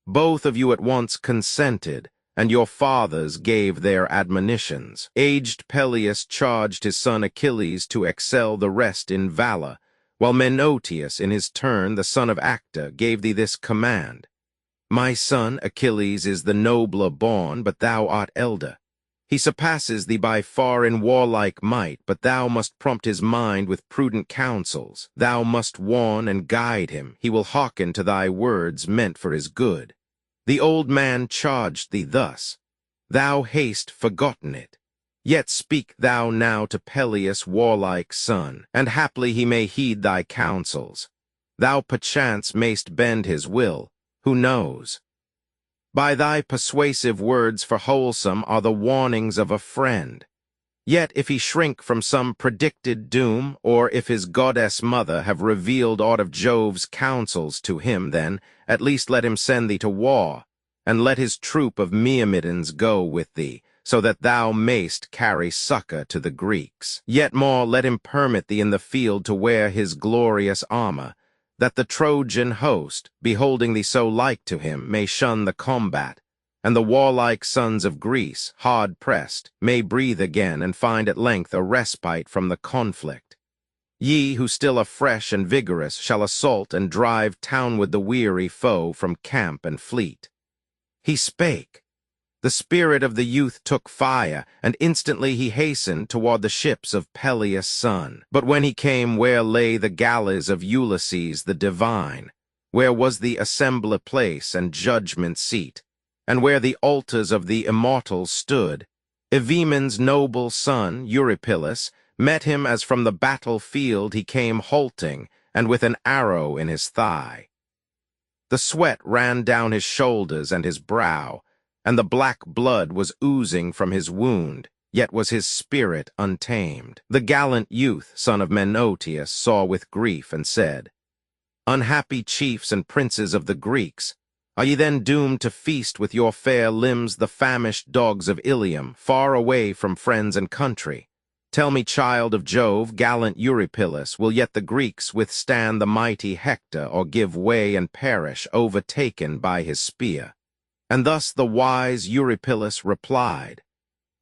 Both of you at once consented, and your fathers gave their admonitions. Aged Peleus charged his son Achilles to excel the rest in valor, while Menoetius, in his turn, the son of Actor, gave thee this command. My son Achilles is the nobler born, but thou art elder. He surpasses thee by far in warlike might, but thou must prompt his mind with prudent counsels. Thou must warn and guide him. He will hearken to thy words meant for his good. The old man charged thee thus. Thou hast forgotten it. Yet speak thou now to Peleus' warlike son, and haply he may heed thy counsels. Thou perchance mayst bend his will, who knows? By thy persuasive words for wholesome are the warnings of a friend. Yet if he shrink from some predicted doom, or if his goddess mother have revealed aught of Jove's counsels to him, then at least let him send thee to war, and let his troop of Myrmidons go with thee, so that thou mayst carry succor to the Greeks. Yet more let him permit thee in the field to wear his glorious armor, that the Trojan host, beholding thee so like to him, may shun the combat, and the warlike sons of Greece, hard-pressed, may breathe again and find at length a respite from the conflict. Ye, who still are fresh and vigorous, shall assault and drive townward the weary foe from camp and fleet. He spake. The spirit of the youth took fire, and instantly he hastened toward the ships of Peleus' son. But when he came where lay the galleys of Ulysses the divine, where was the assembly place and judgment seat, and where the altars of the immortals stood, Evaemon's noble son, Eurypylus, met him as from the battlefield he came halting, and with an arrow in his thigh. The sweat ran down his shoulders and his brow, and the black blood was oozing from his wound, yet was his spirit untamed. The gallant youth, son of Menoetius, saw with grief and said, Unhappy chiefs and princes of the Greeks, are ye then doomed to feast with your fair limbs the famished dogs of Ilium, far away from friends and country? Tell me, child of Jove, gallant Eurypylus, will yet the Greeks withstand the mighty Hector, or give way and perish, overtaken by his spear? And thus the wise Eurypylus replied,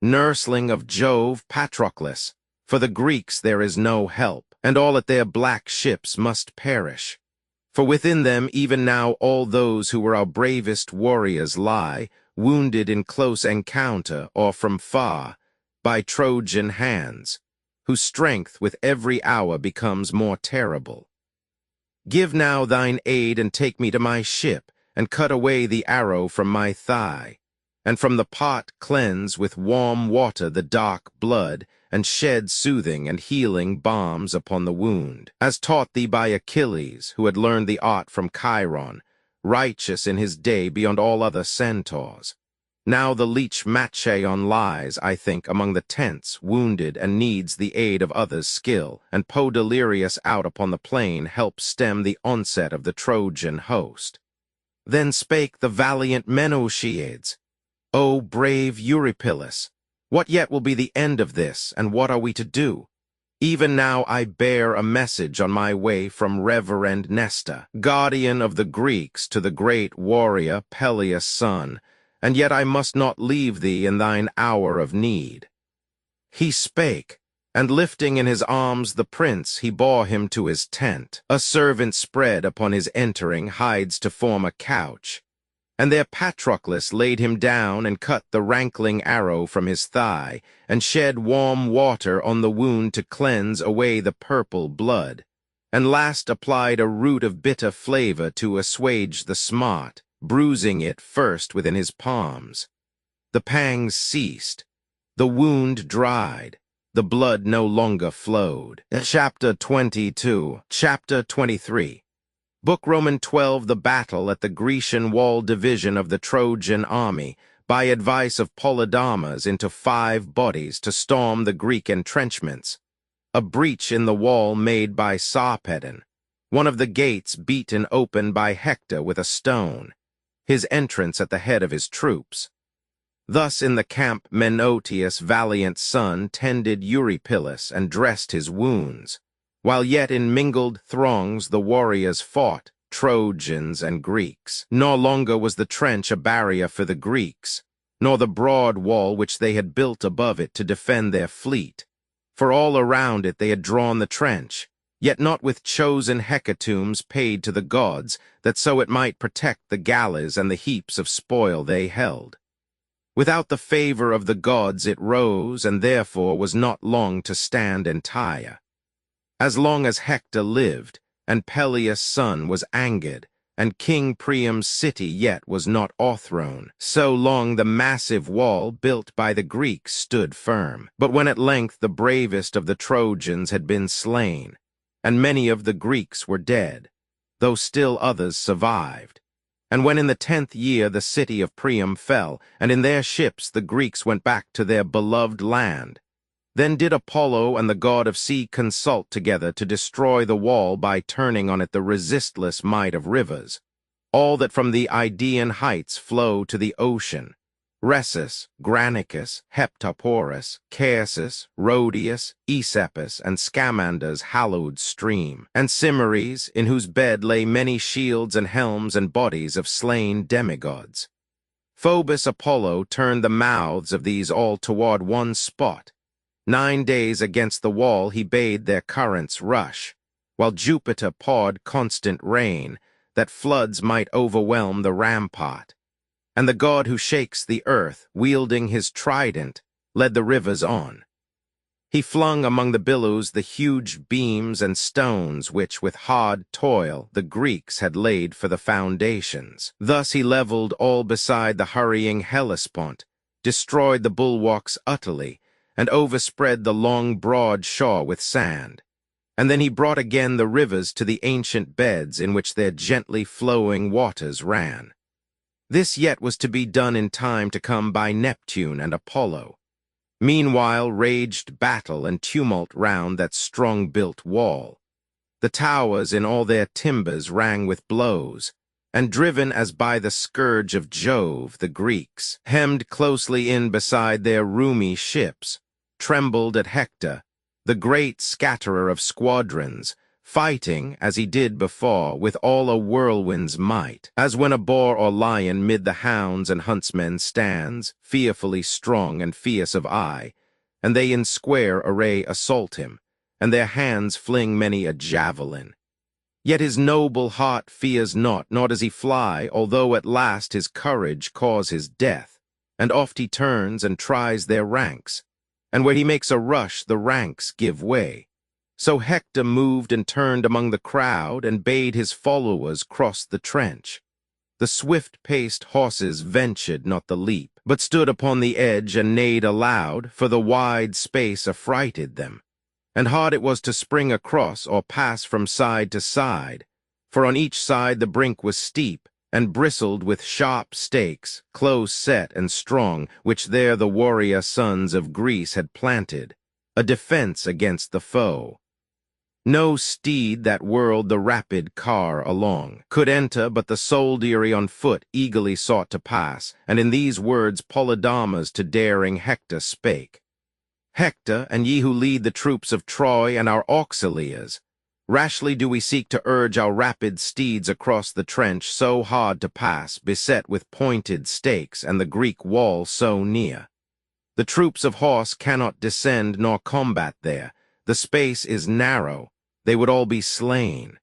Nursling of Jove, Patroclus, for the Greeks there is no help, and all at their black ships must perish. For within them even now all those who were our bravest warriors lie, wounded in close encounter or from far, by Trojan hands, whose strength with every hour becomes more terrible. Give now thine aid and take me to my ship, and cut away the arrow from my thigh, and from the pot cleanse with warm water the dark blood, and shed soothing and healing balms upon the wound, as taught thee by Achilles, who had learned the art from Chiron, righteous in his day beyond all other centaurs. Now the leech Machaon lies, I think, among the tents, wounded, and needs the aid of others' skill, and Podalirius out upon the plain helps stem the onset of the Trojan host. Then spake the valiant Menoetius, O brave Eurypylus, what yet will be the end of this, and what are we to do? Even now I bear a message on my way from reverend Nestor, guardian of the Greeks, to the great warrior Peleus' son, and yet I must not leave thee in thine hour of need. He spake, And lifting in his arms the prince, he bore him to his tent. A servant spread upon his entering hides to form a couch. And there Patroclus laid him down and cut the rankling arrow from his thigh, and shed warm water on the wound to cleanse away the purple blood, and last applied a root of bitter flavor to assuage the smart, bruising it first within his palms. The pangs ceased, the wound dried, the blood no longer flowed. Chapter 22. Chapter 23. Book Roman 12. The battle at the Grecian wall division of the Trojan army, by advice of Polydamas, into 5 bodies to storm the Greek entrenchments. A breach in the wall made by Sarpedon, one of the gates beaten open by Hector with a stone, his entrance at the head of his troops. Thus in the camp Menoetius' valiant son tended Eurypylus and dressed his wounds, while yet in mingled throngs the warriors fought, Trojans and Greeks. Nor longer was the trench a barrier for the Greeks, nor the broad wall which they had built above it to defend their fleet. For all around it they had drawn the trench, yet not with chosen hecatombs paid to the gods, that so it might protect the galleys and the heaps of spoil they held. Without the favor of the gods it rose, and therefore was not long to stand entire. As long as Hector lived, and Peleus' son was angered, and King Priam's city yet was not o'erthrown, so long the massive wall built by the Greeks stood firm. But when at length the bravest of the Trojans had been slain, and many of the Greeks were dead, though still others survived, and when in the 10th year the city of Priam fell, and in their ships the Greeks went back to their beloved land, then did Apollo and the god of sea consult together to destroy the wall by turning on it the resistless might of rivers, all that from the Idaean heights flow to the ocean, Rhesus, Granicus, Heptaporus, Caesus, Rhodius, Aesepus, and Scamander's hallowed stream, and Cimeres, in whose bed lay many shields and helms and bodies of slain demigods. Phoebus Apollo turned the mouths of these all toward one spot. 9 days against the wall he bade their currents rush, while Jupiter poured constant rain, that floods might overwhelm the rampart. And the god who shakes the earth, wielding his trident, led the rivers on. He flung among the billows the huge beams and stones which, with hard toil, the Greeks had laid for the foundations. Thus he leveled all beside the hurrying Hellespont, destroyed the bulwarks utterly, and overspread the long broad shore with sand. And then he brought again the rivers to the ancient beds in which their gently flowing waters ran. This yet was to be done in time to come by Neptune and Apollo. Meanwhile raged battle and tumult round that strong-built wall. The towers in all their timbers rang with blows, and driven as by the scourge of Jove, the Greeks, hemmed closely in beside their roomy ships, trembled at Hector, the great scatterer of squadrons, fighting, as he did before, with all a whirlwind's might, as when a boar or lion mid the hounds and huntsmen stands, fearfully strong and fierce of eye, and they in square array assault him, and their hands fling many a javelin. Yet his noble heart fears not, nor does he fly, although at last his courage cause his death, and oft he turns and tries their ranks, and where he makes a rush the ranks give way. So Hector moved and turned among the crowd, and bade his followers cross the trench. The swift-paced horses ventured not the leap, but stood upon the edge and neighed aloud, for the wide space affrighted them. And hard it was to spring across or pass from side to side, for on each side the brink was steep, and bristled with sharp stakes, close set and strong, which there the warrior sons of Greece had planted, a defense against the foe. No steed that whirled the rapid car along could enter, but the soldiery on foot eagerly sought to pass, and in these words Polydamas to daring Hector spake. Hector, and ye who lead the troops of Troy and our auxiliars, rashly do we seek to urge our rapid steeds across the trench so hard to pass, beset with pointed stakes, and the Greek wall so near. The troops of horse cannot descend nor combat there. The space is narrow. They would all be slain.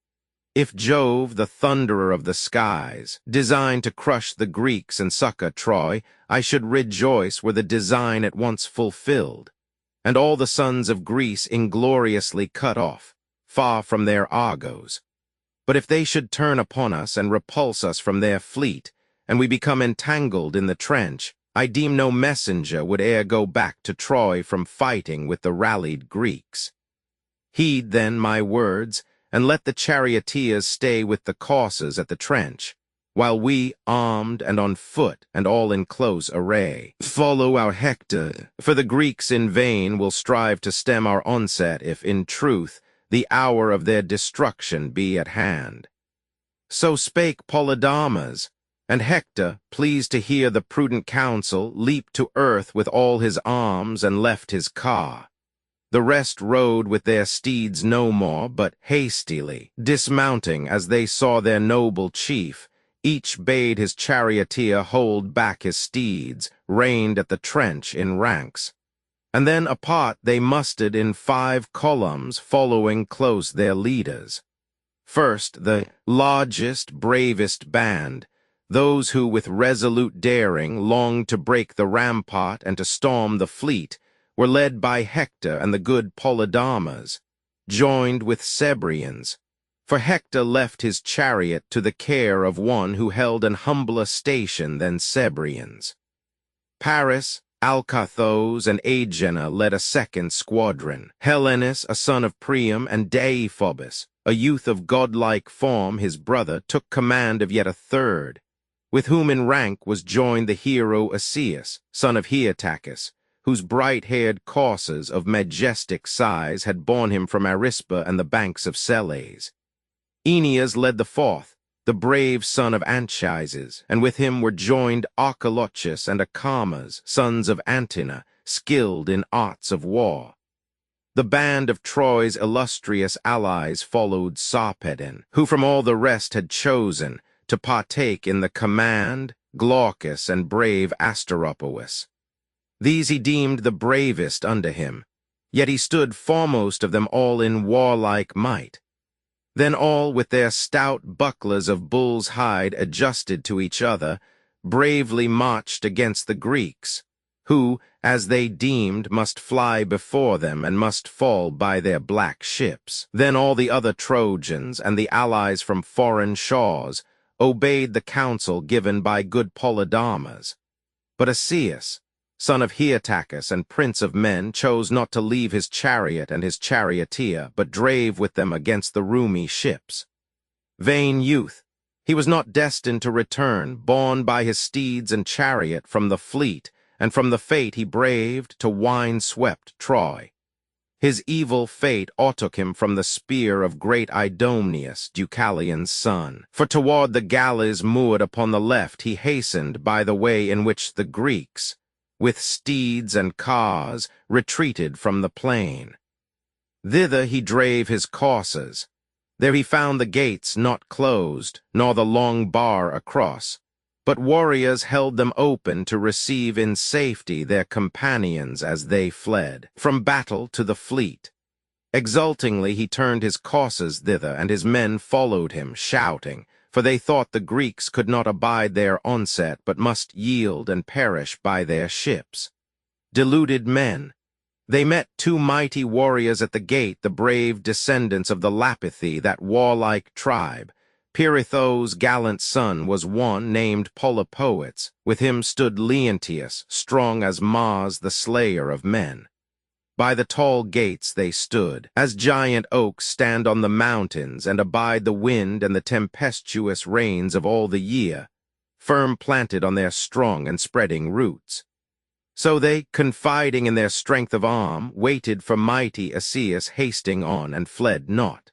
If Jove, the thunderer of the skies, designed to crush the Greeks and succor Troy, I should rejoice were the design at once fulfilled, and all the sons of Greece ingloriously cut off, far from their Argos. But if they should turn upon us and repulse us from their fleet, and we become entangled in the trench, I deem no messenger would e'er go back to Troy from fighting with the rallied Greeks. Heed then my words, and let the charioteers stay with the coursers at the trench, while we, armed and on foot and all in close array, follow our Hector, for the Greeks in vain will strive to stem our onset if, in truth, the hour of their destruction be at hand. So spake Polydamas, and Hector, pleased to hear the prudent counsel, leaped to earth with all his arms and left his car. The rest rode with their steeds no more, but hastily, dismounting as they saw their noble chief, each bade his charioteer hold back his steeds, reined at the trench in ranks. And then apart they mustered in 5 columns, following close their leaders. First, the largest, bravest band, those who with resolute daring longed to break the rampart and to storm the fleet, were led by Hector and the good Polydamas, joined with Cebrians, for Hector left his chariot to the care of one who held an humbler station than Cebrians. Paris, Alcathous, and Aegina led a second squadron. Helenus, a son of Priam, and Deiphobus, a youth of godlike form, his brother, took command of yet a third, with whom in rank was joined the hero Asius, son of Heotachus, whose bright-haired coursers of majestic size had borne him from Arispa and the banks of Selles. Aeneas led the fourth, the brave son of Anchises, and with him were joined Archilochus and Acamas, sons of Antenor, skilled in arts of war. The band of Troy's illustrious allies followed Sarpedon, who from all the rest had chosen to partake in the command, Glaucus and brave Asteropaeus. These he deemed the bravest under him, yet he stood foremost of them all in warlike might. Then all, with their stout bucklers of bull's hide adjusted to each other, bravely marched against the Greeks, who, as they deemed, must fly before them and must fall by their black ships. Then all the other Trojans and the allies from foreign shores obeyed the counsel given by good Polydamas. But Asius, son of Heotachus and prince of men, chose not to leave his chariot and his charioteer, but drave with them against the roomy ships. Vain youth, he was not destined to return, borne by his steeds and chariot from the fleet, and from the fate he braved to wine-swept Troy. His evil fate o'ertook him from the spear of great Idomeneus, Deucalion's son. For toward the galleys moored upon the left he hastened by the way in which the Greeks, with steeds and cars, retreated from the plain. Thither he drave his coursers. There he found the gates not closed, nor the long bar across, but warriors held them open to receive in safety their companions as they fled from battle to the fleet. Exultingly he turned his coursers thither, and his men followed him, shouting, for they thought the Greeks could not abide their onset, but must yield and perish by their ships. Deluded men! They met 2 mighty warriors at the gate, the brave descendants of the Lapithae, that warlike tribe. Pirithous' gallant son was one named Polypoetes. With him stood Leonteus, strong as Mars, the slayer of men. By the tall gates they stood, as giant oaks stand on the mountains and abide the wind and the tempestuous rains of all the year, firm planted on their strong and spreading roots. So they, confiding in their strength of arm, waited for mighty Asius hasting on, and fled not.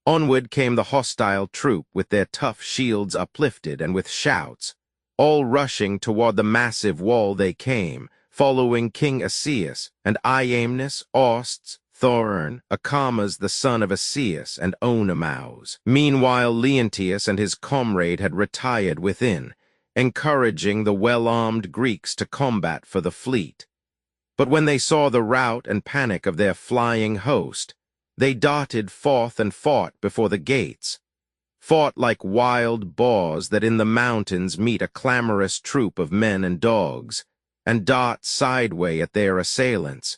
Onward came the hostile troop, with their tough shields uplifted and with shouts. All rushing toward the massive wall they came, following King Asius, and Iamnus, Orsts, Thorin, Acamas the son of Asius, and Oenomaus. Meanwhile Leonteus and his comrade had retired within, encouraging the well-armed Greeks to combat for the fleet. But when they saw the rout and panic of their flying host, they darted forth and fought before the gates, fought like wild boars that in the mountains meet a clamorous troop of men and dogs, and dart sideway at their assailants,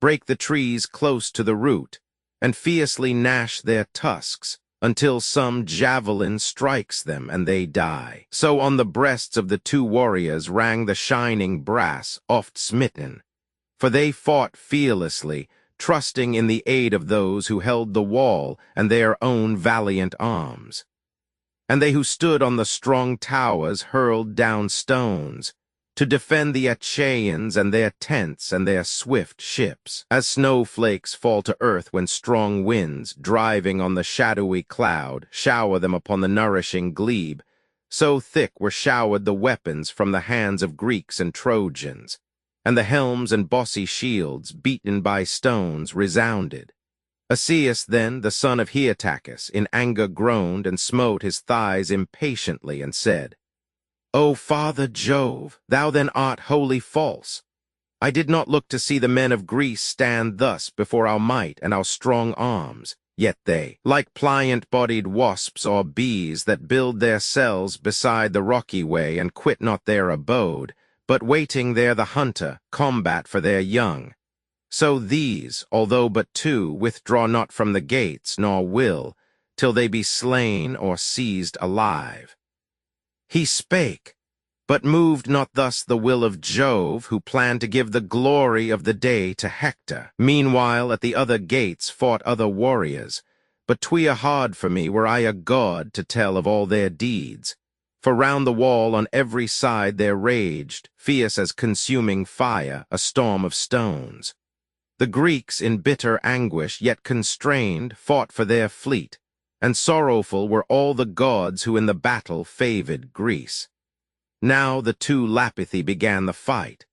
break the trees close to the root, and fiercely gnash their tusks, until some javelin strikes them and they die. So on the breasts of the two warriors rang the shining brass, oft smitten, for they fought fearlessly, trusting in the aid of those who held the wall and their own valiant arms. And they who stood on the strong towers hurled down stones, to defend the Achaeans and their tents and their swift ships, as snowflakes fall to earth when strong winds, driving on the shadowy cloud, shower them upon the nourishing glebe. So thick were showered the weapons from the hands of Greeks and Trojans, and the helms and bossy shields, beaten by stones, resounded. Asius then, the son of Heotachus, in anger groaned and smote his thighs impatiently and said, O Father Jove, thou then art wholly false. I did not look to see the men of Greece stand thus before our might and our strong arms. Yet they, like pliant-bodied wasps or bees that build their cells beside the rocky way and quit not their abode, but waiting there the hunter, combat for their young. So these, although but two, withdraw not from the gates, nor will, till they be slain or seized alive. He spake, but moved not thus the will of Jove, who planned to give the glory of the day to Hector. Meanwhile at the other gates fought other warriors, but 'twere hard for me, were I a god, to tell of all their deeds. For round the wall on every side there raged, fierce as consuming fire, a storm of stones. The Greeks, in bitter anguish, yet constrained, fought for their fleet, and sorrowful were all the gods who in the battle favored Greece. Now the two Lapithae began the fight.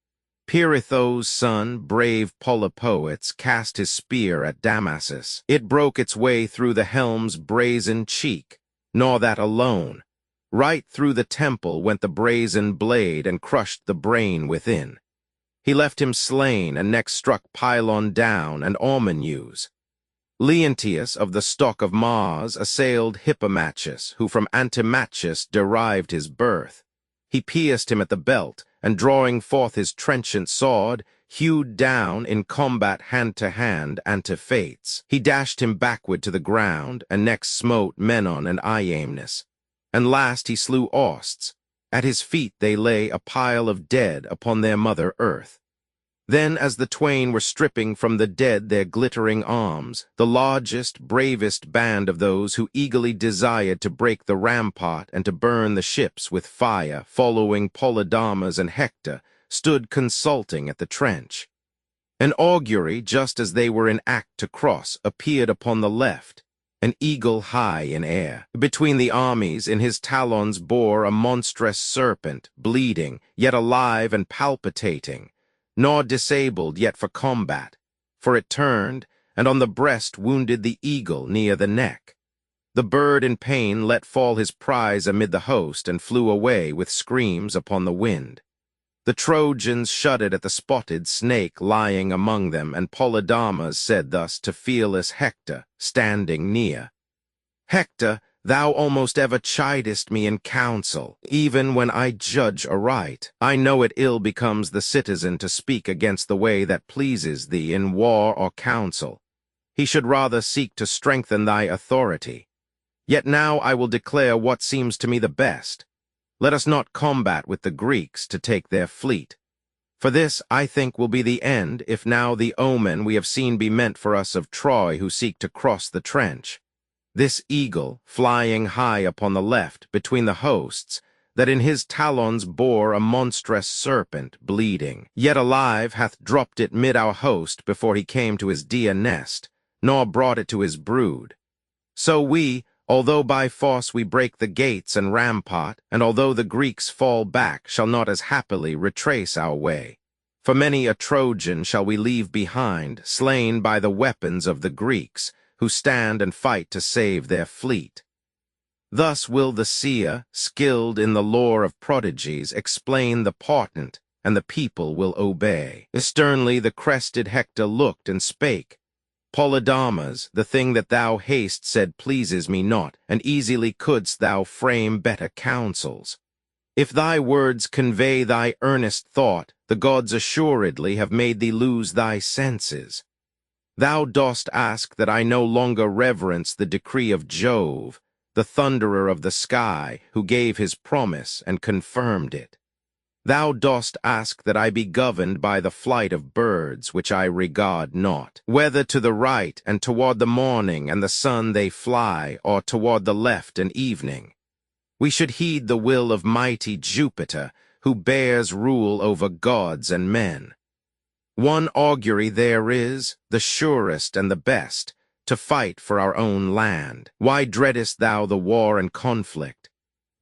Pirithous' son, brave Polypoetes, cast his spear at Damasus. It broke its way through the helm's brazen cheek, nor that alone. Right through the temple went the brazen blade and crushed the brain within. He left him slain, and next struck Pylon down and Ormenus. Leonteus of the stock of Mars assailed Hippomachus, who from Antimachus derived his birth. He pierced him at the belt, and drawing forth his trenchant sword, hewed down in combat hand-to-hand Antiphates. He dashed him backward to the ground, and next smote Menon and Iamnus. And last he slew Austs. At his feet they lay a pile of dead upon their mother earth. Then, as the twain were stripping from the dead their glittering arms, the largest, bravest band of those who eagerly desired to break the rampart and to burn the ships with fire, following Polydamas and Hector, stood consulting at the trench. An augury, just as they were in act to cross, appeared upon the left, an eagle high in air. Between the armies in his talons bore a monstrous serpent, bleeding, yet alive and palpitating, nor disabled yet for combat, for it turned, and on the breast wounded the eagle near the neck. The bird in pain let fall his prize amid the host and flew away with screams upon the wind. The Trojans shuddered at the spotted snake lying among them, and Polydamas said thus to fearless Hector, standing near, Hector, thou almost ever chidest me in council, even when I judge aright. I know it ill becomes the citizen to speak against the way that pleases thee in war or council. He should rather seek to strengthen thy authority. Yet now I will declare what seems to me the best. Let us not combat with the Greeks to take their fleet. For this, I think, will be the end, if now the omen we have seen be meant for us of Troy who seek to cross the trench. This eagle, flying high upon the left, between the hosts, that in his talons bore a monstrous serpent, bleeding, yet alive, hath dropped it mid our host before he came to his dear nest, nor brought it to his brood. So we, although by force we break the gates and rampart, and although the Greeks fall back, shall not as happily retrace our way. For many a Trojan shall we leave behind, slain by the weapons of the Greeks, who stand and fight to save their fleet. Thus will the seer, skilled in the lore of prodigies, explain the portent and the people will obey. Sternly the crested Hector looked and spake, Polydamas, the thing that thou hast said pleases me not, and easily couldst thou frame better counsels. If thy words convey thy earnest thought, the gods assuredly have made thee lose thy senses. Thou dost ask that I no longer reverence the decree of Jove, the thunderer of the sky, who gave his promise and confirmed it. Thou dost ask that I be governed by the flight of birds, which I regard not, whether to the right and toward the morning and the sun they fly, or toward the left and evening. We should heed the will of mighty Jupiter, who bears rule over gods and men. One augury there is, the surest and the best, to fight for our own land. Why dreadest thou the war and conflict?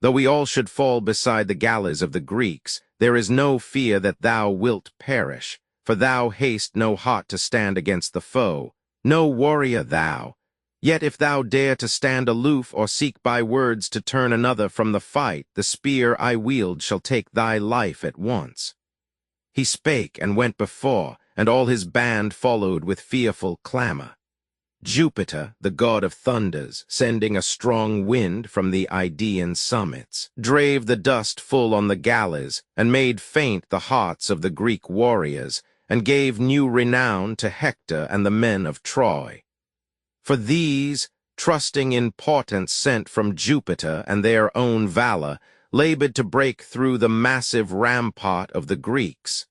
Though we all should fall beside the galleys of the Greeks, there is no fear that thou wilt perish, for thou hast no heart to stand against the foe, no warrior thou. Yet if thou dare to stand aloof or seek by words to turn another from the fight, the spear I wield shall take thy life at once. He spake and went before, and all his band followed with fearful clamor. Jupiter, the god of thunders, sending a strong wind from the Idaean summits, drave the dust full on the galleys, and made faint the hearts of the Greek warriors, and gave new renown to Hector and the men of Troy. For these, trusting in portents sent from Jupiter and their own valor, labored to break through the massive rampart of the Greeks.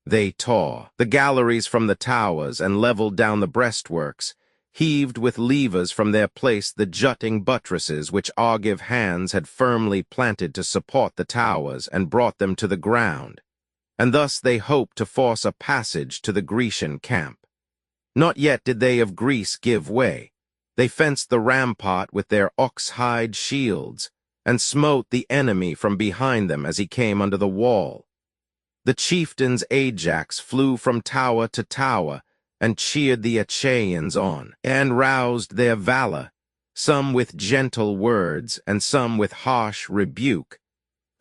They tore the galleries from the towers and leveled down the breastworks, heaved with levers from their place the jutting buttresses which Argive hands had firmly planted to support the towers, and brought them to the ground. And thus they hoped to force a passage to the Grecian camp. Not yet did they of Greece give way. They fenced the rampart with their ox-hide shields, and smote the enemy from behind them as he came under the wall. The chieftains Ajax flew from tower to tower, and cheered the Achaeans on, and roused their valor, some with gentle words, and some with harsh rebuke,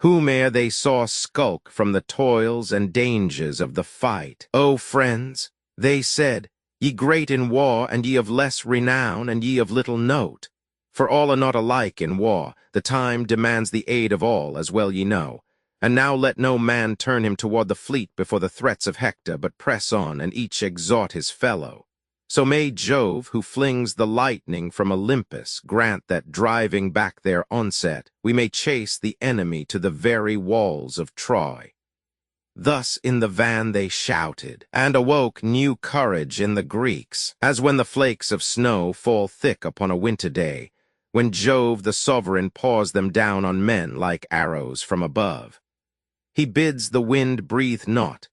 whome'er they saw skulk from the toils and dangers of the fight. O friends, they said, ye great in war, and ye of less renown, and ye of little note. For all are not alike in war, the time demands the aid of all, as well ye know. And now let no man turn him toward the fleet before the threats of Hector, but press on, and each exhort his fellow. So may Jove, who flings the lightning from Olympus, grant that, driving back their onset, we may chase the enemy to the very walls of Troy. Thus in the van they shouted, and awoke new courage in the Greeks, as when the flakes of snow fall thick upon a winter day, when Jove the sovereign pours them down on men like arrows from above. He bids the wind breathe not.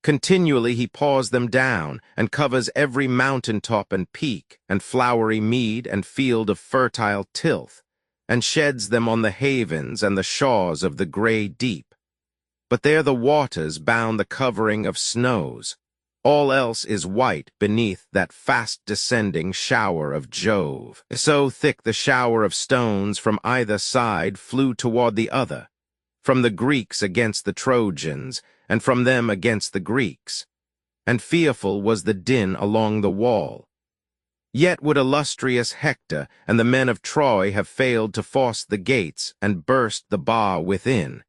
Continually he pours them down, and covers every mountain top and peak, and flowery mead and field of fertile tilth, and sheds them on the havens and the shores of the grey deep. But there the waters bound the covering of snows. All else is white beneath that fast-descending shower of Jove. So thick the shower of stones from either side flew toward the other, from the Greeks against the Trojans, and from them against the Greeks. And fearful was the din along the wall. Yet would illustrious Hector and the men of Troy have failed to force the gates and burst the bar within,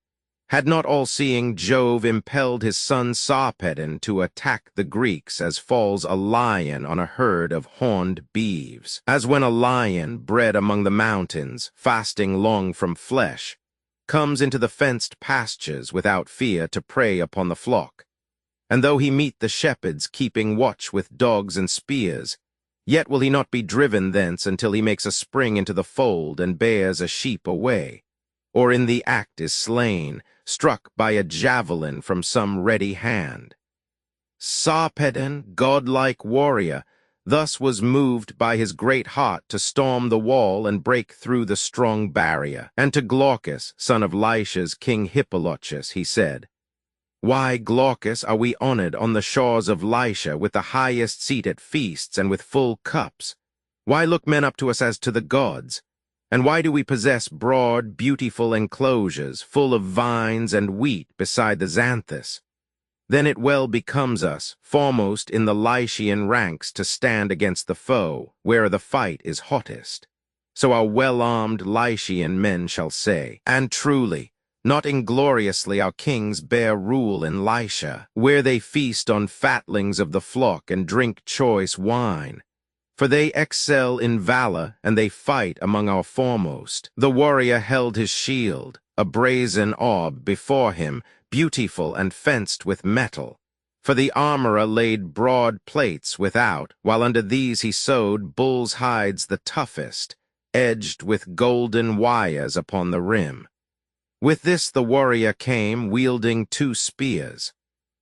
had not all-seeing Jove impelled his son Sarpedon to attack the Greeks as falls a lion on a herd of horned beeves. As when a lion, bred among the mountains, fasting long from flesh, comes into the fenced pastures without fear to prey upon the flock. And though he meet the shepherds keeping watch with dogs and spears, yet will he not be driven thence until he makes a spring into the fold and bears a sheep away, or in the act is slain, struck by a javelin from some ready hand. Sarpedon, godlike warrior, thus was moved by his great heart to storm the wall and break through the strong barrier. And to Glaucus, son of Lycia's king Hippolochus, he said, Why, Glaucus, are we honored on the shores of Lycia with the highest seat at feasts and with full cups? Why look men up to us as to the gods? And why do we possess broad, beautiful enclosures, full of vines and wheat beside the Xanthus? Then it well becomes us, foremost in the Lycian ranks, to stand against the foe, where the fight is hottest. So our well-armed Lycian men shall say, and truly, not ingloriously our kings bear rule in Lycia, where they feast on fatlings of the flock and drink choice wine. For they excel in valor, and they fight among our foremost. The warrior held his shield, a brazen orb before him, beautiful and fenced with metal. For the armorer laid broad plates without, while under these he sewed bull's hides the toughest, edged with golden wires upon the rim. With this the warrior came, wielding 2 spears.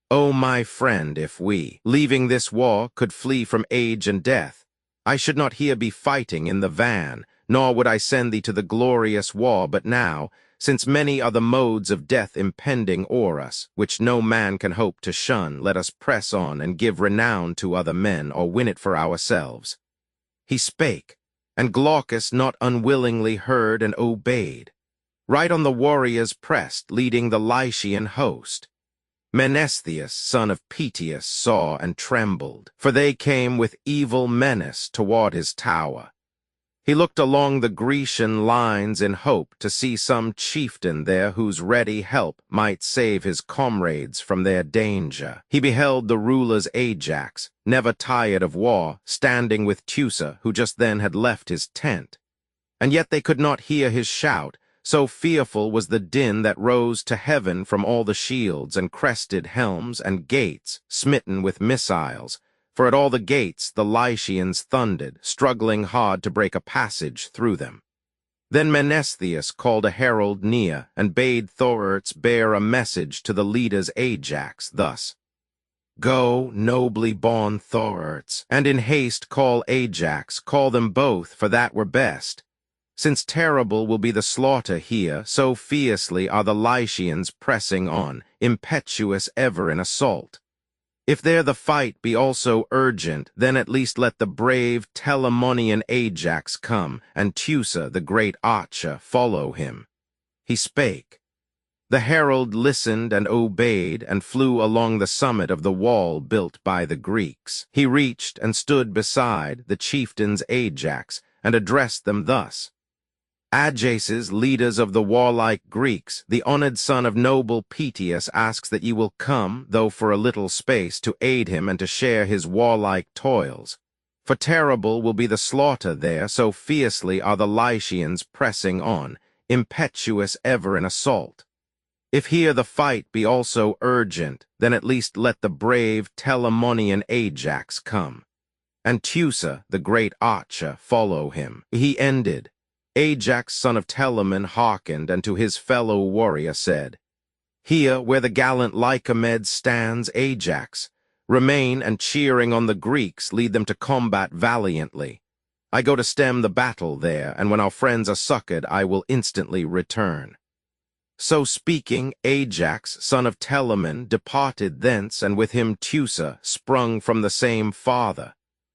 O my friend, if we, leaving this war, could flee from age and death, I should not here be fighting in the van, nor would I send thee to the glorious war. But now, since many are the modes of death impending o'er us, which no man can hope to shun, let us press on and give renown to other men, or win it for ourselves. He spake, and Glaucus not unwillingly heard and obeyed. Right on the warriors pressed, leading the Lycian host. Menestheus, son of Peteus, saw and trembled, for they came with evil menace toward his tower. He looked along the Grecian lines in hope to see some chieftain there whose ready help might save his comrades from their danger. He beheld the ruler's Ajax, never tired of war, standing with Teucer, who just then had left his tent. And yet they could not hear his shout, so fearful was the din that rose to heaven from all the shields and crested helms and gates smitten with missiles. For at all the gates the Lycians thundered, struggling hard to break a passage through them. Then Menestheus called a herald near, and bade Thoraerts bear a message to the leader's Ajax, thus: Go, nobly born Thoraerts, and in haste call Ajax, call them both, for that were best. Since terrible will be the slaughter here, so fiercely are the Lycians pressing on, impetuous ever in assault. If there the fight be also urgent, then at least let the brave Telamonian Ajax come, and Teucer, the great archer, follow him. He spake. The herald listened and obeyed, and flew along the summit of the wall built by the Greeks. He reached and stood beside the chieftain's Ajax, and addressed them thus: Ajaxes, leaders of the warlike Greeks, the honored son of noble Peteus asks that ye will come, though for a little space, to aid him and to share his warlike toils. For terrible will be the slaughter there, so fiercely are the Lycians pressing on, impetuous ever in assault. If here the fight be also urgent, then at least let the brave Telamonian Ajax come, and Teucer, the great archer, follow him. He ended. Ajax, son of Telamon, hearkened, and to his fellow warrior said, Here, where the gallant Lycomed stands, Ajax, remain, and cheering on the Greeks, lead them to combat valiantly. I go to stem the battle there, and when our friends are succored, I will instantly return. So speaking, Ajax, son of Telamon, departed thence, and with him Teucer, sprung from the same father.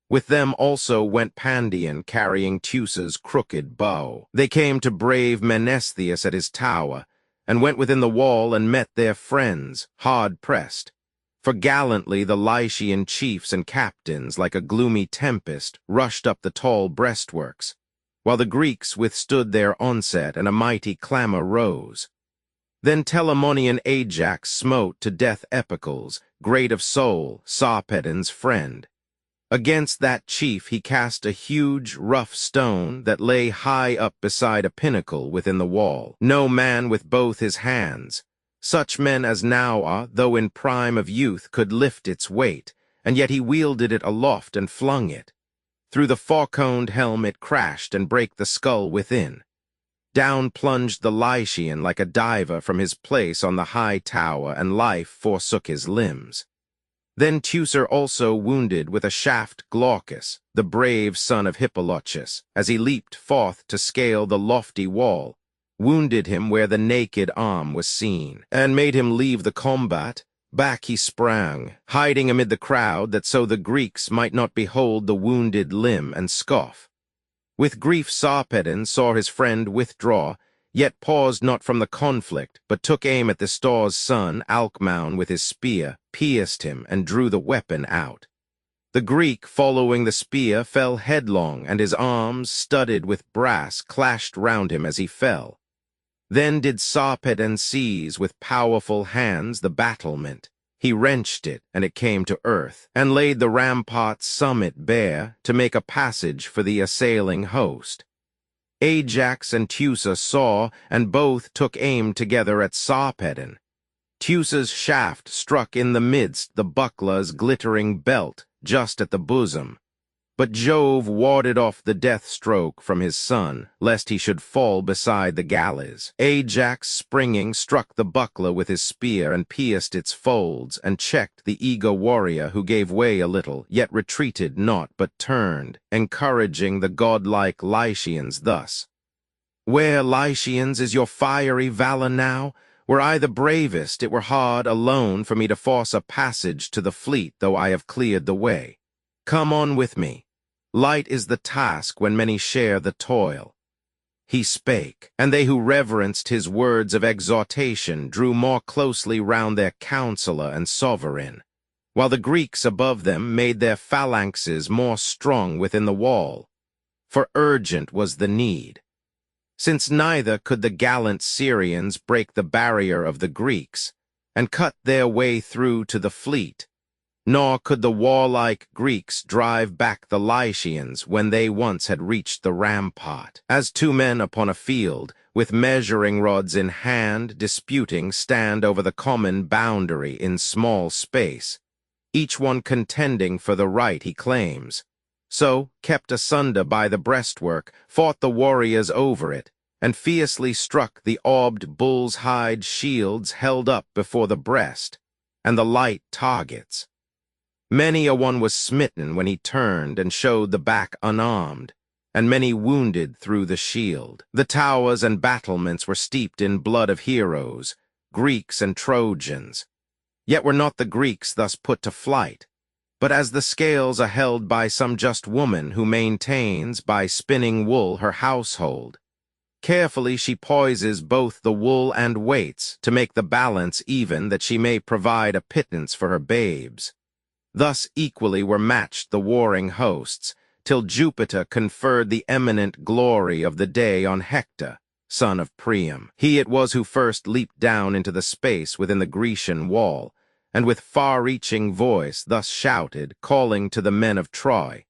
With them also went Pandion, carrying Teucer's crooked bow. They came to brave Menestheus at his tower, and went within the wall and met their friends, hard pressed. For gallantly the Lycian chiefs and captains, like a gloomy tempest, rushed up the tall breastworks, while the Greeks withstood their onset, and a mighty clamor rose. Then Telamonian Ajax smote to death Epicles, great of soul, Sarpedon's friend. Against that chief he cast a huge, rough stone that lay high up beside a pinnacle within the wall. No man with both his hands, such men as now are, though in prime of youth, could lift its weight, and yet he wielded it aloft and flung it. Through the fauconed helm it crashed and brake the skull within. Down plunged the Lycian like a diver from his place on the high tower, and life forsook his limbs. Then Teucer also wounded with a shaft Glaucus, the brave son of Hippolochus, as he leaped forth to scale the lofty wall, wounded him where the naked arm was seen, and made him leave the combat. Back he sprang, hiding amid the crowd, that so the Greeks might not behold the wounded limb and scoff. With grief Sarpedon saw his friend withdraw, yet paused not from the conflict, but took aim at the star's son, Alcmaeon, with his spear, pierced him, and drew the weapon out. The Greek, following the spear, fell headlong, and his arms, studded with brass, clashed round him as he fell. Then did Sarpedon seize with powerful hands the battlement. He wrenched it, and it came to earth, and laid the rampart's summit bare, to make a passage for the assailing host. Ajax and Teucer saw, and both took aim together at Sarpedon. Teucer's shaft struck in the midst the buckler's glittering belt, just at the bosom. But Jove warded off the death stroke from his son, lest he should fall beside the galleys. Ajax, springing, struck the buckler with his spear and pierced its folds, and checked the eager warrior, who gave way a little, yet retreated not, but turned, encouraging the godlike Lycians thus: "Where, Lycians, is your fiery valor now? Were I the bravest, it were hard alone for me to force a passage to the fleet, though I have cleared the way. Come on with me. Light is the task when many share the toil." He spake, and they who reverenced his words of exhortation drew more closely round their counselor and sovereign, while the Greeks above them made their phalanxes more strong within the wall. For urgent was the need, since neither could the gallant Syrians break the barrier of the Greeks, and cut their way through to the fleet, nor could the warlike Greeks drive back the Lycians when they once had reached the rampart. As two men upon a field, with measuring rods in hand, disputing, stand over the common boundary in small space, each one contending for the right he claims, so, kept asunder by the breastwork, fought the warriors over it, and fiercely struck the orbed bull's hide shields held up before the breast, and the light targets. Many a one was smitten when he turned and showed the back unarmed, and many wounded through the shield. The towers and battlements were steeped in blood of heroes, Greeks and Trojans. Yet were not the Greeks thus put to flight, but as the scales are held by some just woman who maintains by spinning wool her household. Carefully she poises both the wool and weights to make the balance even, that she may provide a pittance for her babes. Thus equally were matched the warring hosts, till Jupiter conferred the eminent glory of the day on Hector, son of Priam. He it was who first leaped down into the space within the Grecian wall, and with far-reaching voice thus shouted, calling to the men of Troy: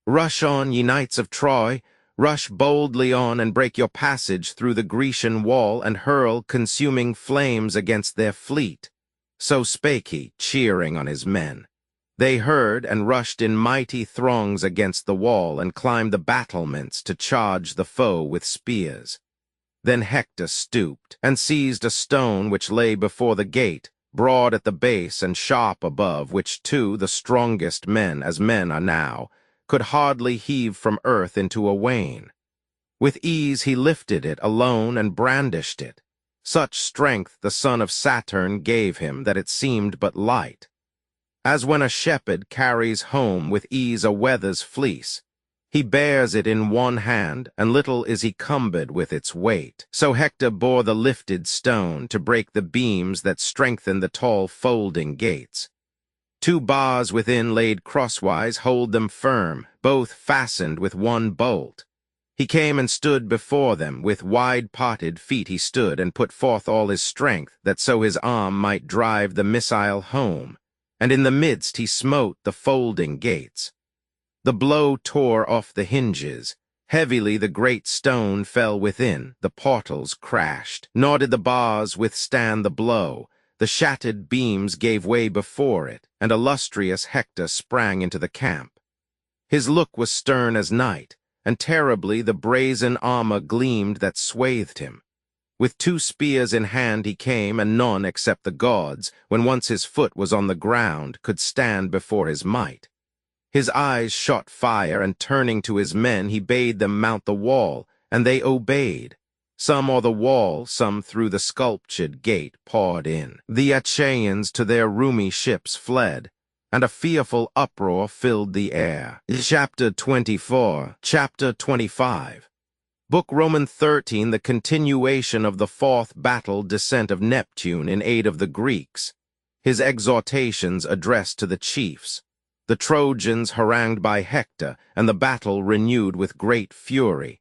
"Rush on, ye knights of Troy! Rush boldly on, and break your passage through the Grecian wall, and hurl consuming flames against their fleet." So spake he, cheering on his men. They heard, and rushed in mighty throngs against the wall, and climbed the battlements to charge the foe with spears. Then Hector stooped, and seized a stone which lay before the gate, broad at the base and sharp above, which two, the strongest men, as men are now, could hardly heave from earth into a wain. With ease he lifted it alone and brandished it. Such strength the son of Saturn gave him that it seemed but light, as when a shepherd carries home with ease a wether's fleece. He bears it in one hand, and little is he cumbered with its weight. So Hector bore the lifted stone to break the beams that strengthen the tall folding gates. 2 bars within laid crosswise hold them firm, both fastened with one bolt. He came and stood before them, with wide-parted feet he stood, and put forth all his strength, that so his arm might drive the missile home. And in the midst he smote the folding gates. The blow tore off the hinges. Heavily the great stone fell within, the portals crashed. Nor did the bars withstand the blow. The shattered beams gave way before it, and illustrious Hector sprang into the camp. His look was stern as night, and terribly the brazen armor gleamed that swathed him. With 2 spears in hand he came, and none except the gods, when once his foot was on the ground, could stand before his might. His eyes shot fire, and turning to his men he bade them mount the wall, and they obeyed. Some o'er the wall, some through the sculptured gate poured in. The Achaeans to their roomy ships fled, and a fearful uproar filled the air. Chapter 24. Chapter 25. Book Roman 13, the continuation of the fourth battle descent of Neptune in aid of the Greeks. His exhortations addressed to the chiefs. The Trojans harangued by Hector, and the battle renewed with great fury.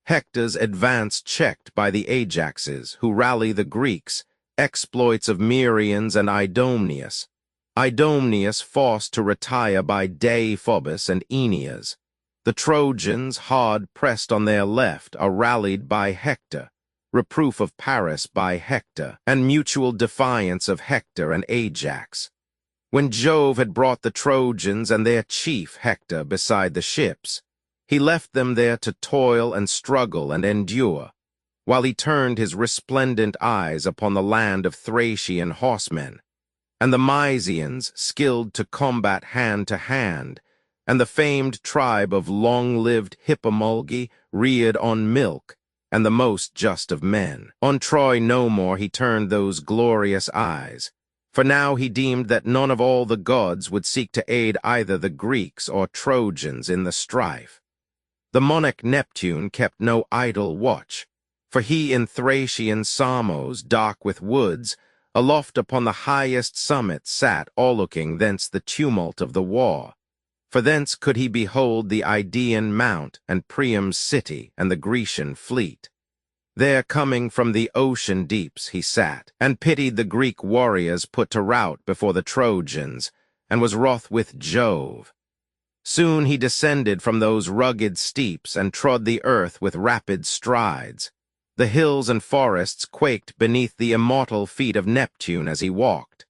Hector's advance checked by the Ajaxes, who rally the Greeks, exploits of Merians and Idomeneus. Idomeneus forced to retire by Deiphobus and Aeneas. The Trojans, hard pressed on their left, are rallied by Hector, reproof of Paris by Hector, and mutual defiance of Hector and Ajax. When Jove had brought the Trojans and their chief Hector beside the ships, he left them there to toil and struggle and endure, while he turned his resplendent eyes upon the land of Thracian horsemen, and the Mysians, skilled to combat hand to hand, and the famed tribe of long-lived Hippomolgi, reared on milk, and the most just of men. On Troy no more he turned those glorious eyes, for now he deemed that none of all the gods would seek to aid either the Greeks or Trojans in the strife. The monarch Neptune kept no idle watch, for he in Thracian Samos, dark with woods, aloft upon the highest summit sat, all-looking thence the tumult of the war. For thence could he behold the Idaean mount, and Priam's city, and the Grecian fleet. There, coming from the ocean deeps, he sat, and pitied the Greek warriors put to rout before the Trojans, and was wroth with Jove. Soon he descended from those rugged steeps, and trod the earth with rapid strides. The hills and forests quaked beneath the immortal feet of Neptune as he walked.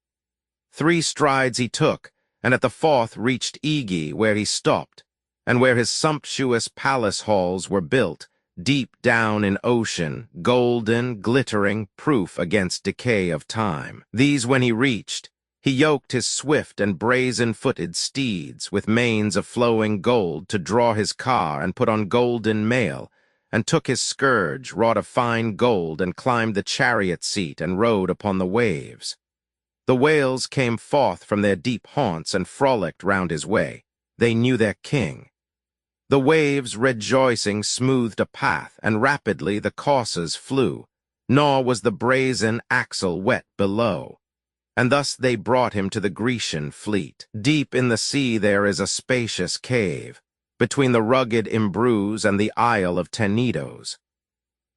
3 strides he took, and at the 4th reached Aegae, where he stopped, and where his sumptuous palace halls were built, deep down in ocean, golden, glittering, proof against decay of time. These when he reached, he yoked his swift and brazen-footed steeds, with manes of flowing gold, to draw his car, and put on golden mail, and took his scourge, wrought of fine gold, and climbed the chariot seat, and rode upon the waves. The whales came forth from their deep haunts and frolicked round his way. They knew their king. The waves, rejoicing, smoothed a path, and rapidly the coursers flew, nor was the brazen axle wet below. And thus they brought him to the Grecian fleet. Deep in the sea there is a spacious cave, between the rugged Imbrus and the Isle of Tenedos.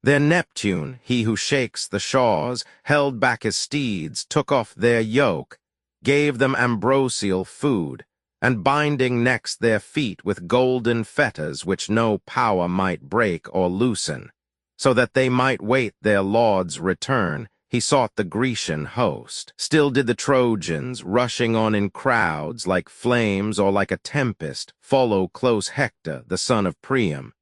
There Neptune, he who shakes the shores, held back his steeds, took off their yoke, gave them ambrosial food, and binding next their feet with golden fetters which no power might break or loosen, so that they might wait their lord's return, he sought the Grecian host. Still did the Trojans, rushing on in crowds, like flames or like a tempest, follow close Hector, the son of Priam.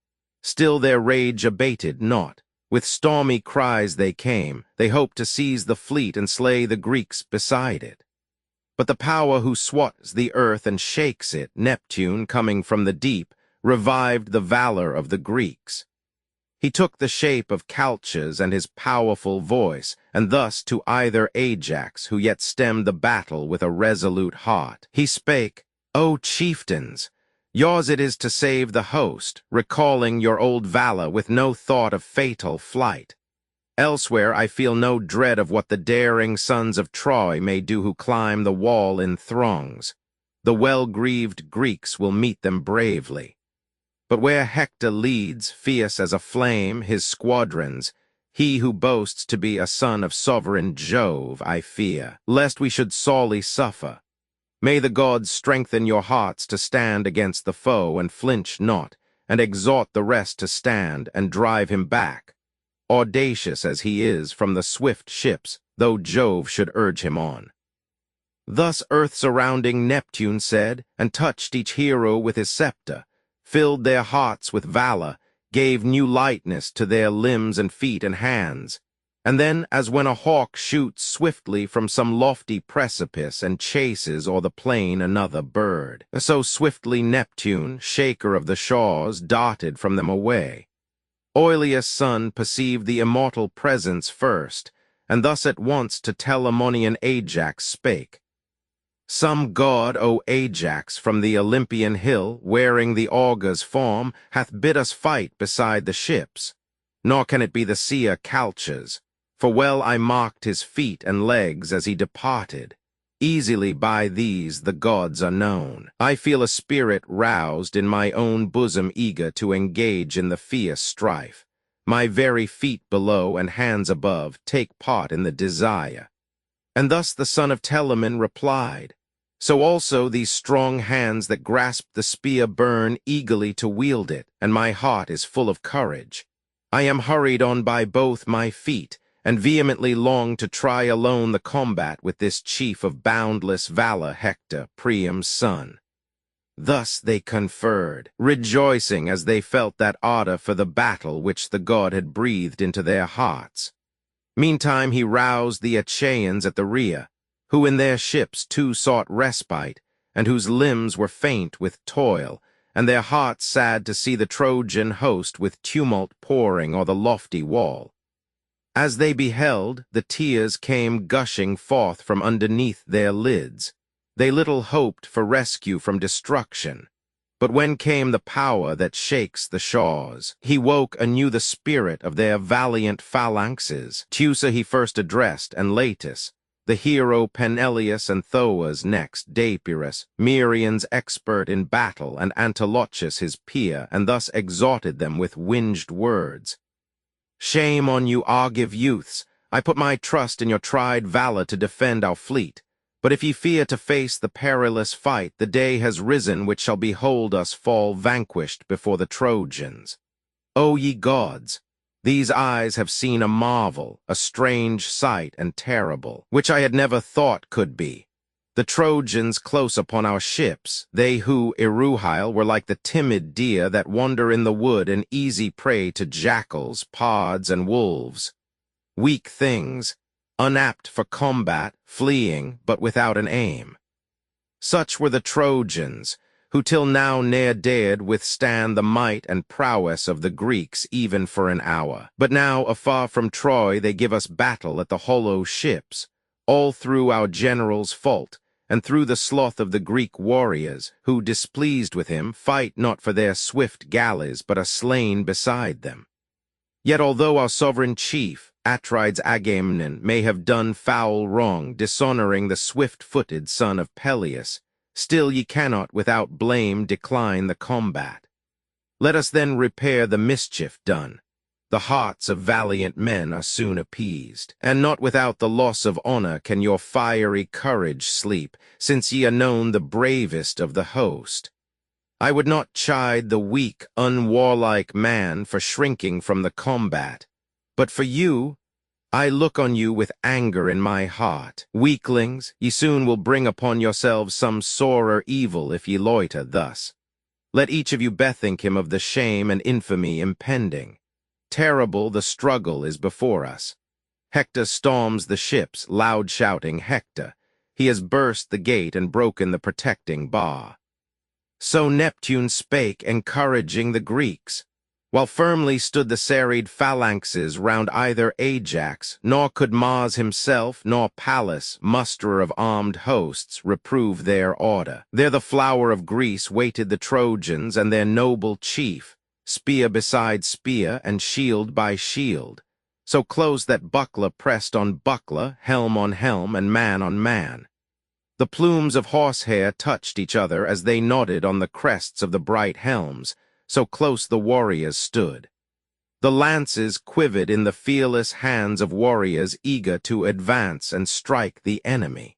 Still their rage abated not. With stormy cries they came, they hoped to seize the fleet and slay the Greeks beside it. But the power who swats the earth and shakes it, Neptune, coming from the deep, revived the valor of the Greeks. He took the shape of Calchas and his powerful voice, and thus to either Ajax, who yet stemmed the battle with a resolute heart, he spake, O chieftains! Yours it is to save the host, recalling your old valor with no thought of fatal flight. Elsewhere I feel no dread of what the daring sons of Troy may do who climb the wall in throngs. The well-greaved Greeks will meet them bravely. But where Hector leads, fierce as a flame, his squadrons, he who boasts to be a son of sovereign Jove, I fear, lest we should sorely suffer. May the gods strengthen your hearts to stand against the foe, and flinch not, and exhort the rest to stand, and drive him back, audacious as he is, from the swift ships, though Jove should urge him on. Thus earth-surrounding Neptune said, and touched each hero with his scepter, filled their hearts with valor, gave new lightness to their limbs and feet and hands. And then, as when a hawk shoots swiftly from some lofty precipice and chases o'er the plain another bird, so swiftly Neptune, shaker of the shores, darted from them away. Oileus' son perceived the immortal presence first, and thus at once to Telamonian Ajax spake. Some god, O Ajax, from the Olympian hill, wearing the augur's form, hath bid us fight beside the ships. nor can it be the seer Calchas, for well I marked his feet and legs as he departed. Easily by these the gods are known. I feel a spirit roused in my own bosom eager to engage in the fierce strife. My very feet below and hands above take part in the desire. And thus the son of Telamon replied, so also these strong hands that grasp the spear burn eagerly to wield it, and my heart is full of courage. I am hurried on by both my feet, and vehemently long to try alone the combat with this chief of boundless valor, Hector, Priam's son. Thus they conferred, rejoicing as they felt that ardor for the battle which the god had breathed into their hearts. Meantime he roused the Achaeans at the rear, who in their ships too sought respite, and whose limbs were faint with toil, and their hearts sad to see the Trojan host with tumult pouring o'er the lofty wall. As they beheld, the tears came gushing forth from underneath their lids. They little hoped for rescue from destruction. But when came the power that shakes the shores, he woke anew the spirit of their valiant phalanxes. Teucer he first addressed, and Leitus, the hero Peneleus, and Thoas next, Deipyrus, Merion's expert in battle, and Antilochus his peer, and thus exhorted them with winged words. Shame on you, Argive youths! I put my trust in your tried valor to defend our fleet. But if ye fear to face the perilous fight, the day has risen which shall behold us fall vanquished before the Trojans. O ye gods! These eyes have seen a marvel, a strange sight and terrible, which I had never thought could be. The Trojans close upon our ships, they who, erewhile, were like the timid deer that wander in the wood, an easy prey to jackals, pards, and wolves. Weak things, unapt for combat, fleeing, but without an aim. Such were the Trojans, who till now ne'er dared withstand the might and prowess of the Greeks even for an hour. But now, afar from Troy, they give us battle at the hollow ships, all through our general's fault, and through the sloth of the Greek warriors, who, displeased with him, fight not for their swift galleys, but are slain beside them. Yet although our sovereign chief, Atrides Agamemnon, may have done foul wrong, dishonoring the swift-footed son of Peleus, still ye cannot without blame decline the combat. Let us then repair the mischief done. The hearts of valiant men are soon appeased, and not without the loss of honor can your fiery courage sleep, since ye are known the bravest of the host. I would not chide the weak, unwarlike man for shrinking from the combat, but for you, I look on you with anger in my heart. Weaklings, ye soon will bring upon yourselves some sorer evil if ye loiter thus. Let each of you bethink him of the shame and infamy impending. Terrible the struggle is before us. Hector storms the ships, loud shouting, Hector. He has burst the gate and broken the protecting bar. So Neptune spake, encouraging the Greeks, while firmly stood the serried phalanxes round either Ajax, nor could Mars himself, nor Pallas, musterer of armed hosts, reprove their order. There the flower of Greece waited the Trojans and their noble chief, spear beside spear and shield by shield, so close that buckler pressed on buckler, helm on helm, and man on man. The plumes of horsehair touched each other as they nodded on the crests of the bright helms, so close the warriors stood. The lances quivered in the fearless hands of warriors eager to advance and strike the enemy.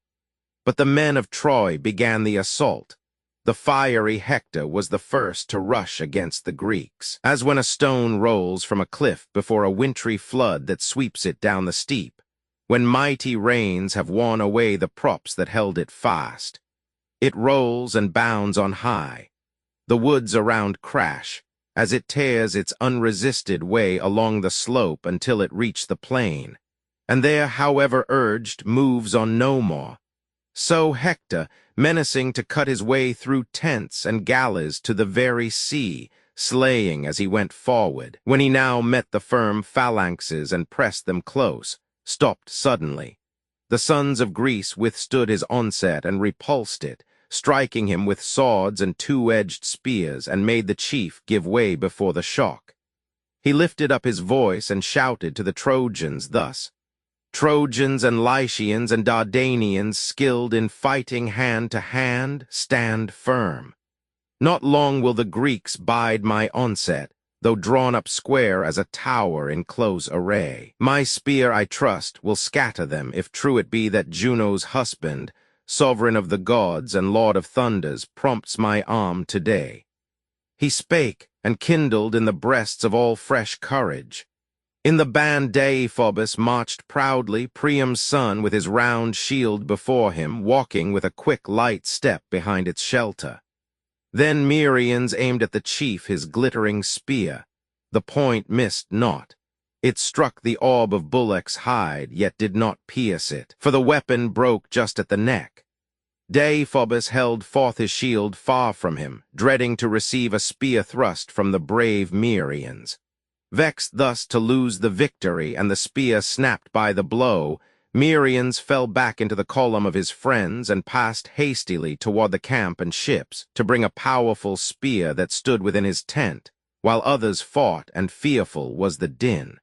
But the men of Troy began the assault. The fiery Hector was the first to rush against the Greeks, as when a stone rolls from a cliff before a wintry flood that sweeps it down the steep, when mighty rains have worn away the props that held it fast. It rolls and bounds on high. The woods around crash, as it tears its unresisted way along the slope until it reach the plain, and there, however urged, moves on no more. So Hector, menacing to cut his way through tents and galleys to the very sea, slaying as he went forward, when he now met the firm phalanxes and pressed them close, stopped suddenly. The sons of Greece withstood his onset and repulsed it, striking him with swords and two-edged spears, and made the chief give way before the shock. He lifted up his voice and shouted to the Trojans thus: Trojans and Lycians and Dardanians, skilled in fighting hand to hand, stand firm. Not long will the Greeks bide my onset, though drawn up square as a tower in close array. My spear, I trust, will scatter them, if true it be that Juno's husband, sovereign of the gods and lord of thunders, prompts my arm today. He spake, and kindled in the breasts of all fresh courage. In the band Deiphobus marched proudly, Priam's son, with his round shield before him, walking with a quick, light step behind its shelter. Then Merians aimed at the chief his glittering spear. The point missed not. It struck the orb of Bullock's hide, yet did not pierce it, for the weapon broke just at the neck. Deiphobus held forth his shield far from him, dreading to receive a spear thrust from the brave Merians. Vexed thus to lose the victory, and the spear snapped by the blow, Merians fell back into the column of his friends and passed hastily toward the camp and ships to bring a powerful spear that stood within his tent, while others fought, and fearful was the din.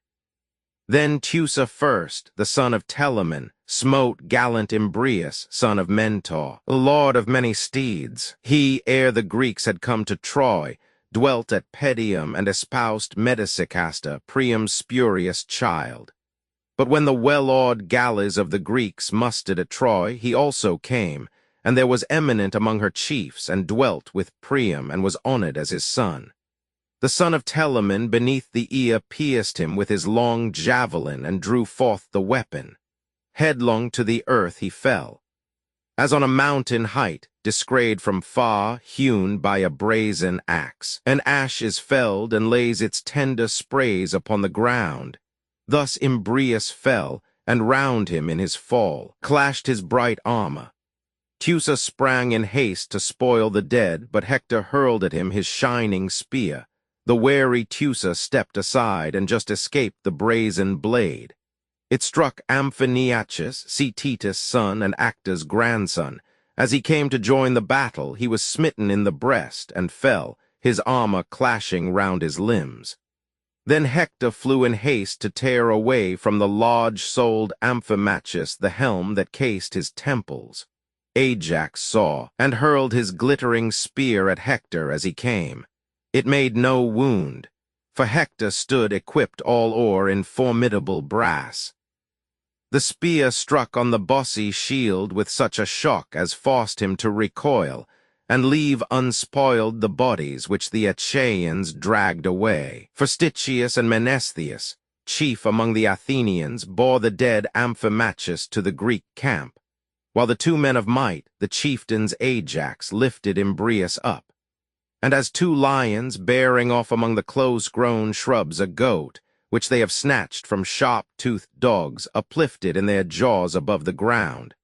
Then Teucer first, the son of Telamon, smote gallant Imbrius, son of Mentor, lord of many steeds. He, ere the Greeks had come to Troy, dwelt at Pedium and espoused Medesicaster, Priam's spurious child. But when the well-awed galleys of the Greeks mustered at Troy, he also came, and there was eminent among her chiefs, and dwelt with Priam, and was honored as his son. The son of Telamon beneath the ear pierced him with his long javelin, and drew forth the weapon. Headlong to the earth he fell. As on a mountain height, descried from far, hewn by a brazen axe, an ash is felled and lays its tender sprays upon the ground. Thus Imbrius fell, and round him in his fall clashed his bright armor. Teucer sprang in haste to spoil the dead, but Hector hurled at him his shining spear. The wary Teucer stepped aside and just escaped the brazen blade. It struck Amphiniachus, Cetetus' son and Acta's grandson. As he came to join the battle, he was smitten in the breast and fell, his armor clashing round his limbs. Then Hector flew in haste to tear away from the large-souled Amphimachus the helm that cased his temples. Ajax saw, and hurled his glittering spear at Hector as he came. It made no wound, for Hector stood equipped all o'er in formidable brass. The spear struck on the bossy shield with such a shock as forced him to recoil, and leave unspoiled the bodies which the Achaeans dragged away. For Stichius and Menestheus, chief among the Athenians, bore the dead Amphimachus to the Greek camp, while the two men of might, the chieftains Ajax, lifted Imbrius up. And as two lions, bearing off among the close-grown shrubs a goat, which they have snatched from sharp-toothed dogs, uplifted in their jaws above the ground,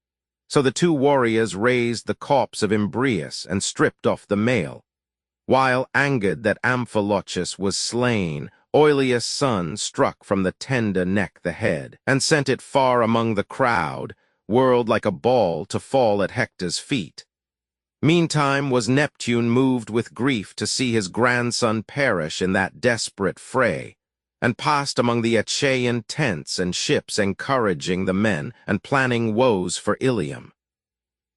so the two warriors raised the corpse of Imbrius and stripped off the mail. While, angered that Amphilochus was slain, Oileus' son struck from the tender neck the head, and sent it far among the crowd, whirled like a ball to fall at Hector's feet. Meantime was Neptune moved with grief to see his grandson perish in that desperate fray, and passed among the Achaean tents and ships, encouraging the men and planning woes for Ilium.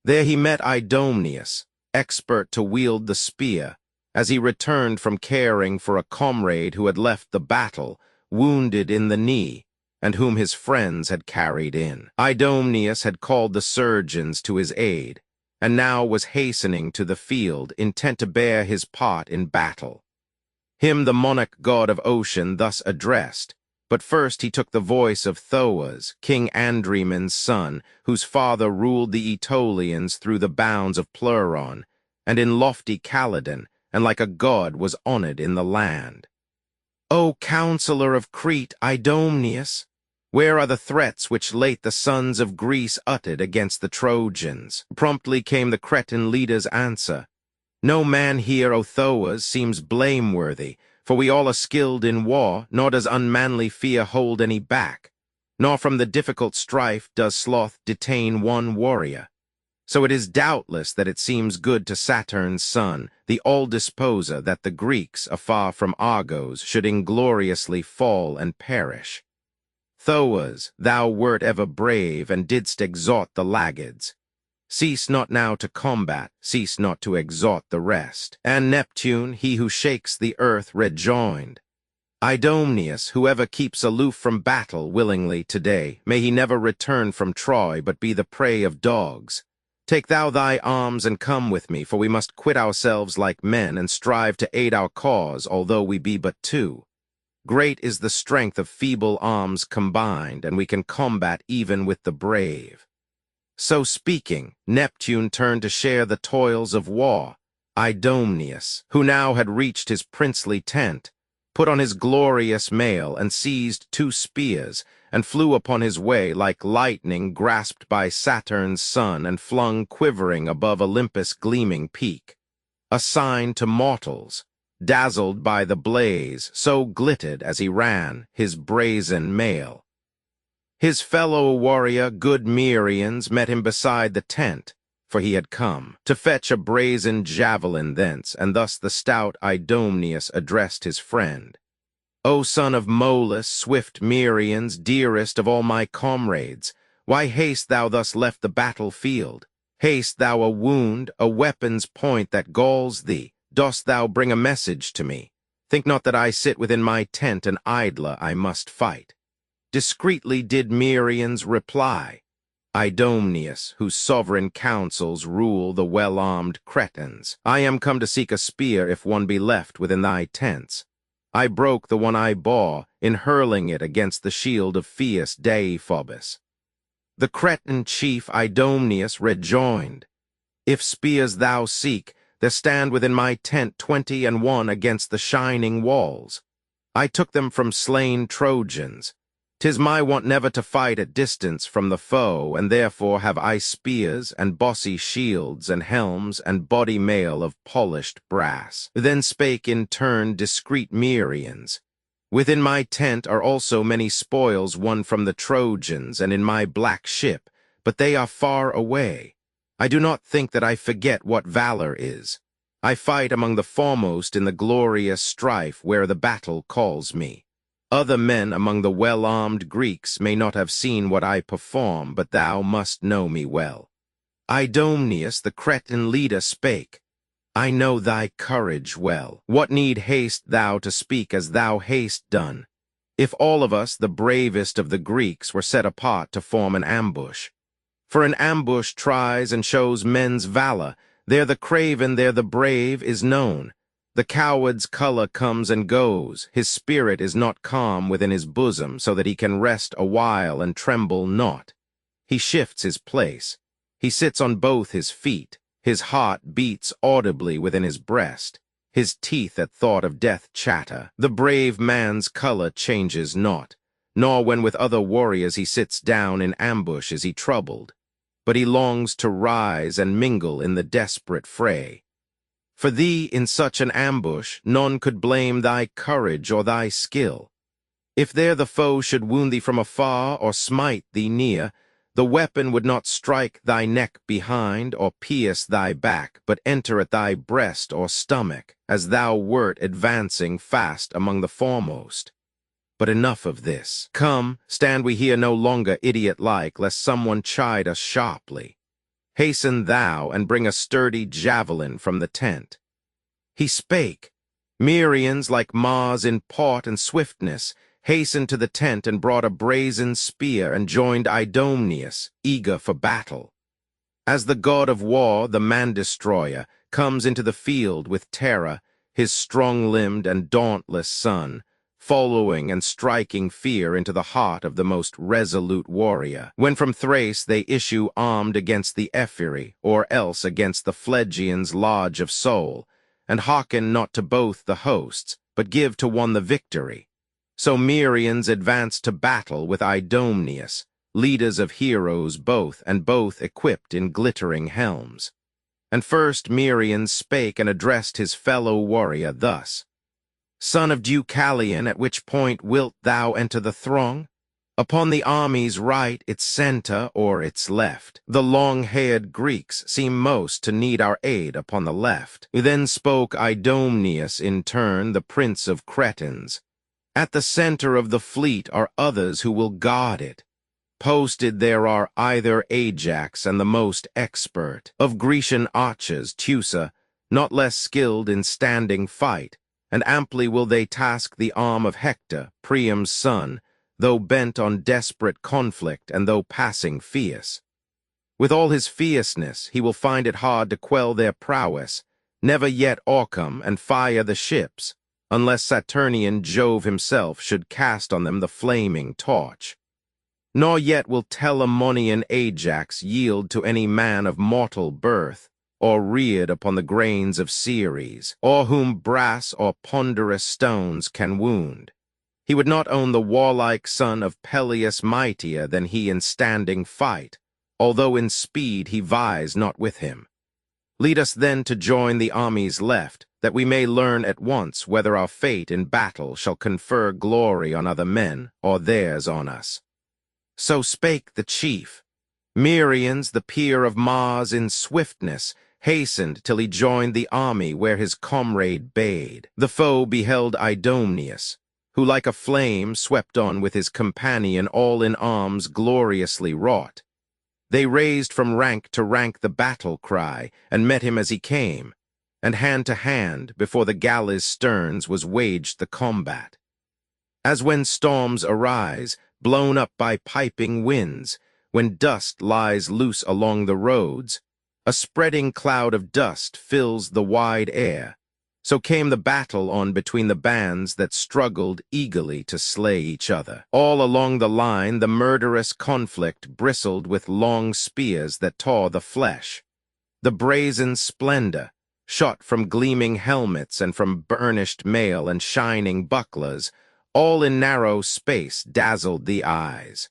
There he met Idomeneus, expert to wield the spear, as he returned from caring for a comrade who had left the battle, wounded in the knee, and whom his friends had carried in. Idomeneus had called the surgeons to his aid, and now was hastening to the field, intent to bear his part in battle. Him the monarch god of ocean thus addressed, but first he took the voice of Thoas, King Andremon's son, whose father ruled the Aetolians through the bounds of Pleuron, and in lofty Calydon, and like a god was honored in the land. O counselor of Crete, Idomeneus, where are the threats which late the sons of Greece uttered against the Trojans? Promptly came the Cretan leader's answer. No man here, O Thoas, seems blameworthy, for we all are skilled in war, nor does unmanly fear hold any back, nor from the difficult strife does sloth detain one warrior. So it is doubtless that it seems good to Saturn's son, the all-disposer, that the Greeks, afar from Argos, should ingloriously fall and perish. Thoas, thou wert ever brave, and didst exhort the laggards. Cease not now to combat, cease not to exhort the rest. And Neptune, he who shakes the earth, rejoined, Idomeneus, whoever keeps aloof from battle willingly today, may he never return from Troy, but be the prey of dogs. Take thou thy arms and come with me, for we must quit ourselves like men, and strive to aid our cause, although we be but two. Great is the strength of feeble arms combined, and we can combat even with the brave. So speaking, Neptune turned to share the toils of war. Idomeneus, who now had reached his princely tent, put on his glorious mail and seized 2 spears, and flew upon his way like lightning grasped by Saturn's son and flung quivering above Olympus' gleaming peak. A sign to mortals, dazzled by the blaze, so glittered as he ran his brazen mail. His fellow warrior, good Merians, met him beside the tent, for he had come to fetch a brazen javelin thence, and thus the stout Idomeneus addressed his friend. O son of Molus, swift Merians, dearest of all my comrades, why hast thou thus left the battlefield? Hast thou a wound, a weapon's point that galls thee? Dost thou bring a message to me? Think not that I sit within my tent an idler I must fight. Discreetly did Merians reply, Idomeneus, whose sovereign counsels rule the well-armed Cretans, I am come to seek a spear if one be left within thy tents. I broke the one I bore in hurling it against the shield of fierce Deiphobus. The Cretan chief Idomeneus rejoined, If spears thou seek, there stand within my tent 21 against the shining walls. I took them from slain Trojans. 'Tis my wont never to fight at distance from the foe, and therefore have I spears and bossy shields and helms and body mail of polished brass. Then spake in turn discreet Merians, Within my tent are also many spoils won from the Trojans and in my black ship, but they are far away. I do not think that I forget what valor is. I fight among the foremost in the glorious strife where the battle calls me. Other men among the well-armed Greeks may not have seen what I perform, but thou must know me well. Idomeneus, the Cretan leader, spake, I know thy courage well. What need haste thou to speak as thou hast done? If all of us, the bravest of the Greeks, were set apart to form an ambush. For an ambush tries and shows men's valor. There the craven, there the brave is known. The coward's color comes and goes. His spirit is not calm within his bosom, so that he can rest a while and tremble not. He shifts his place. He sits on both his feet. His heart beats audibly within his breast. His teeth at thought of death chatter. The brave man's color changes not, nor when with other warriors he sits down in ambush is he troubled. But he longs to rise and mingle in the desperate fray. For thee, in such an ambush, none could blame thy courage or thy skill. If there the foe should wound thee from afar or smite thee near, the weapon would not strike thy neck behind or pierce thy back, but enter at thy breast or stomach, as thou wert advancing fast among the foremost. But enough of this. Come, stand we here no longer idiot-like, lest someone chide us sharply. Hasten thou, and bring a sturdy javelin from the tent. He spake. Merians, like Mars in port and swiftness, hastened to the tent and brought a brazen spear and joined Idomeneus, eager for battle. As the god of war, the man-destroyer, comes into the field with terror, his strong-limbed and dauntless son, following and striking fear into the heart of the most resolute warrior. When from Thrace they issue armed against the Ephyri, or else against the Phlegians' lodge of soul, and hearken not to both the hosts, but give to one the victory. So Merians advanced to battle with Idomeneus, leaders of heroes both, and both equipped in glittering helms. And first Merians spake and addressed his fellow warrior thus, Son of Deucalion, at which point wilt thou enter the throng? Upon the army's right, its center, or its left, the long-haired Greeks seem most to need our aid upon the left. Then spoke Idomeneus in turn, the prince of Cretans. At the center of the fleet are others who will guard it. Posted there are either Ajax and the most expert of Grecian archers, Teusa, not less skilled in standing fight, and amply will they task the arm of Hector, Priam's son, though bent on desperate conflict and though passing fierce. With all his fierceness, he will find it hard to quell their prowess, never yet overcome and fire the ships, unless Saturnian Jove himself should cast on them the flaming torch. Nor yet will Telamonian Ajax yield to any man of mortal birth, or reared upon the grains of Ceres, or whom brass or ponderous stones can wound. He would not own the warlike son of Peleus mightier than he in standing fight, although in speed he vies not with him. Lead us then to join the army's left, that we may learn at once whether our fate in battle shall confer glory on other men, or theirs on us. So spake the chief. Meriones, the peer of Mars in swiftness, hastened till he joined the army where his comrade bade. The foe beheld Idomeneus, who like a flame swept on with his companion all in arms gloriously wrought. They raised from rank to rank the battle cry, and met him as he came, and hand to hand before the galley's sterns was waged the combat. As when storms arise, blown up by piping winds, when dust lies loose along the roads, a spreading cloud of dust fills the wide air. So came the battle on between the bands that struggled eagerly to slay each other. All along the line the murderous conflict bristled with long spears that tore the flesh. The brazen splendor, shot from gleaming helmets and from burnished mail and shining bucklers, all in narrow space dazzled the eyes.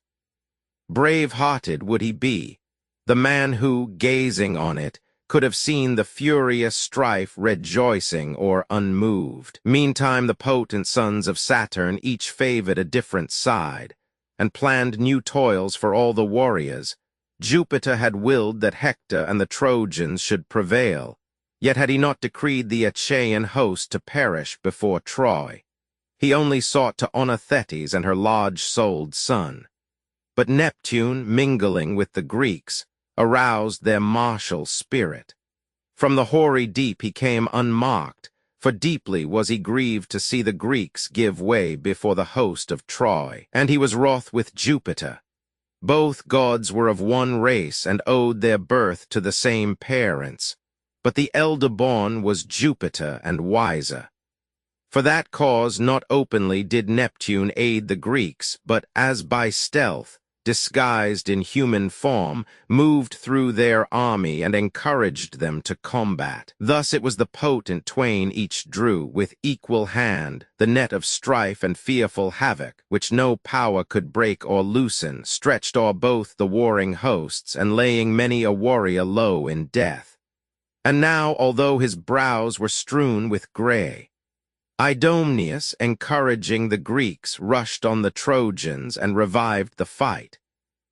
Brave-hearted would he be, the man who, gazing on it, could have seen the furious strife rejoicing or unmoved. Meantime the potent sons of Saturn each favored a different side, and planned new toils for all the warriors. Jupiter had willed that Hector and the Trojans should prevail, yet had he not decreed the Achaean host to perish before Troy. He only sought to honor Thetis and her large-souled son. But Neptune, mingling with the Greeks, aroused their martial spirit. From the hoary deep he came unmarked, for deeply was he grieved to see the Greeks give way before the host of Troy, and he was wroth with Jupiter. Both gods were of one race and owed their birth to the same parents, but the elder born was Jupiter and wiser. For that cause not openly did Neptune aid the Greeks, but as by stealth, disguised in human form, moved through their army and encouraged them to combat. Thus it was the potent twain each drew, with equal hand, the net of strife and fearful havoc, which no power could break or loosen, stretched o'er both the warring hosts, and laying many a warrior low in death. And now, although his brows were strewn with gray, Idomeneus, encouraging the Greeks, rushed on the Trojans and revived the fight.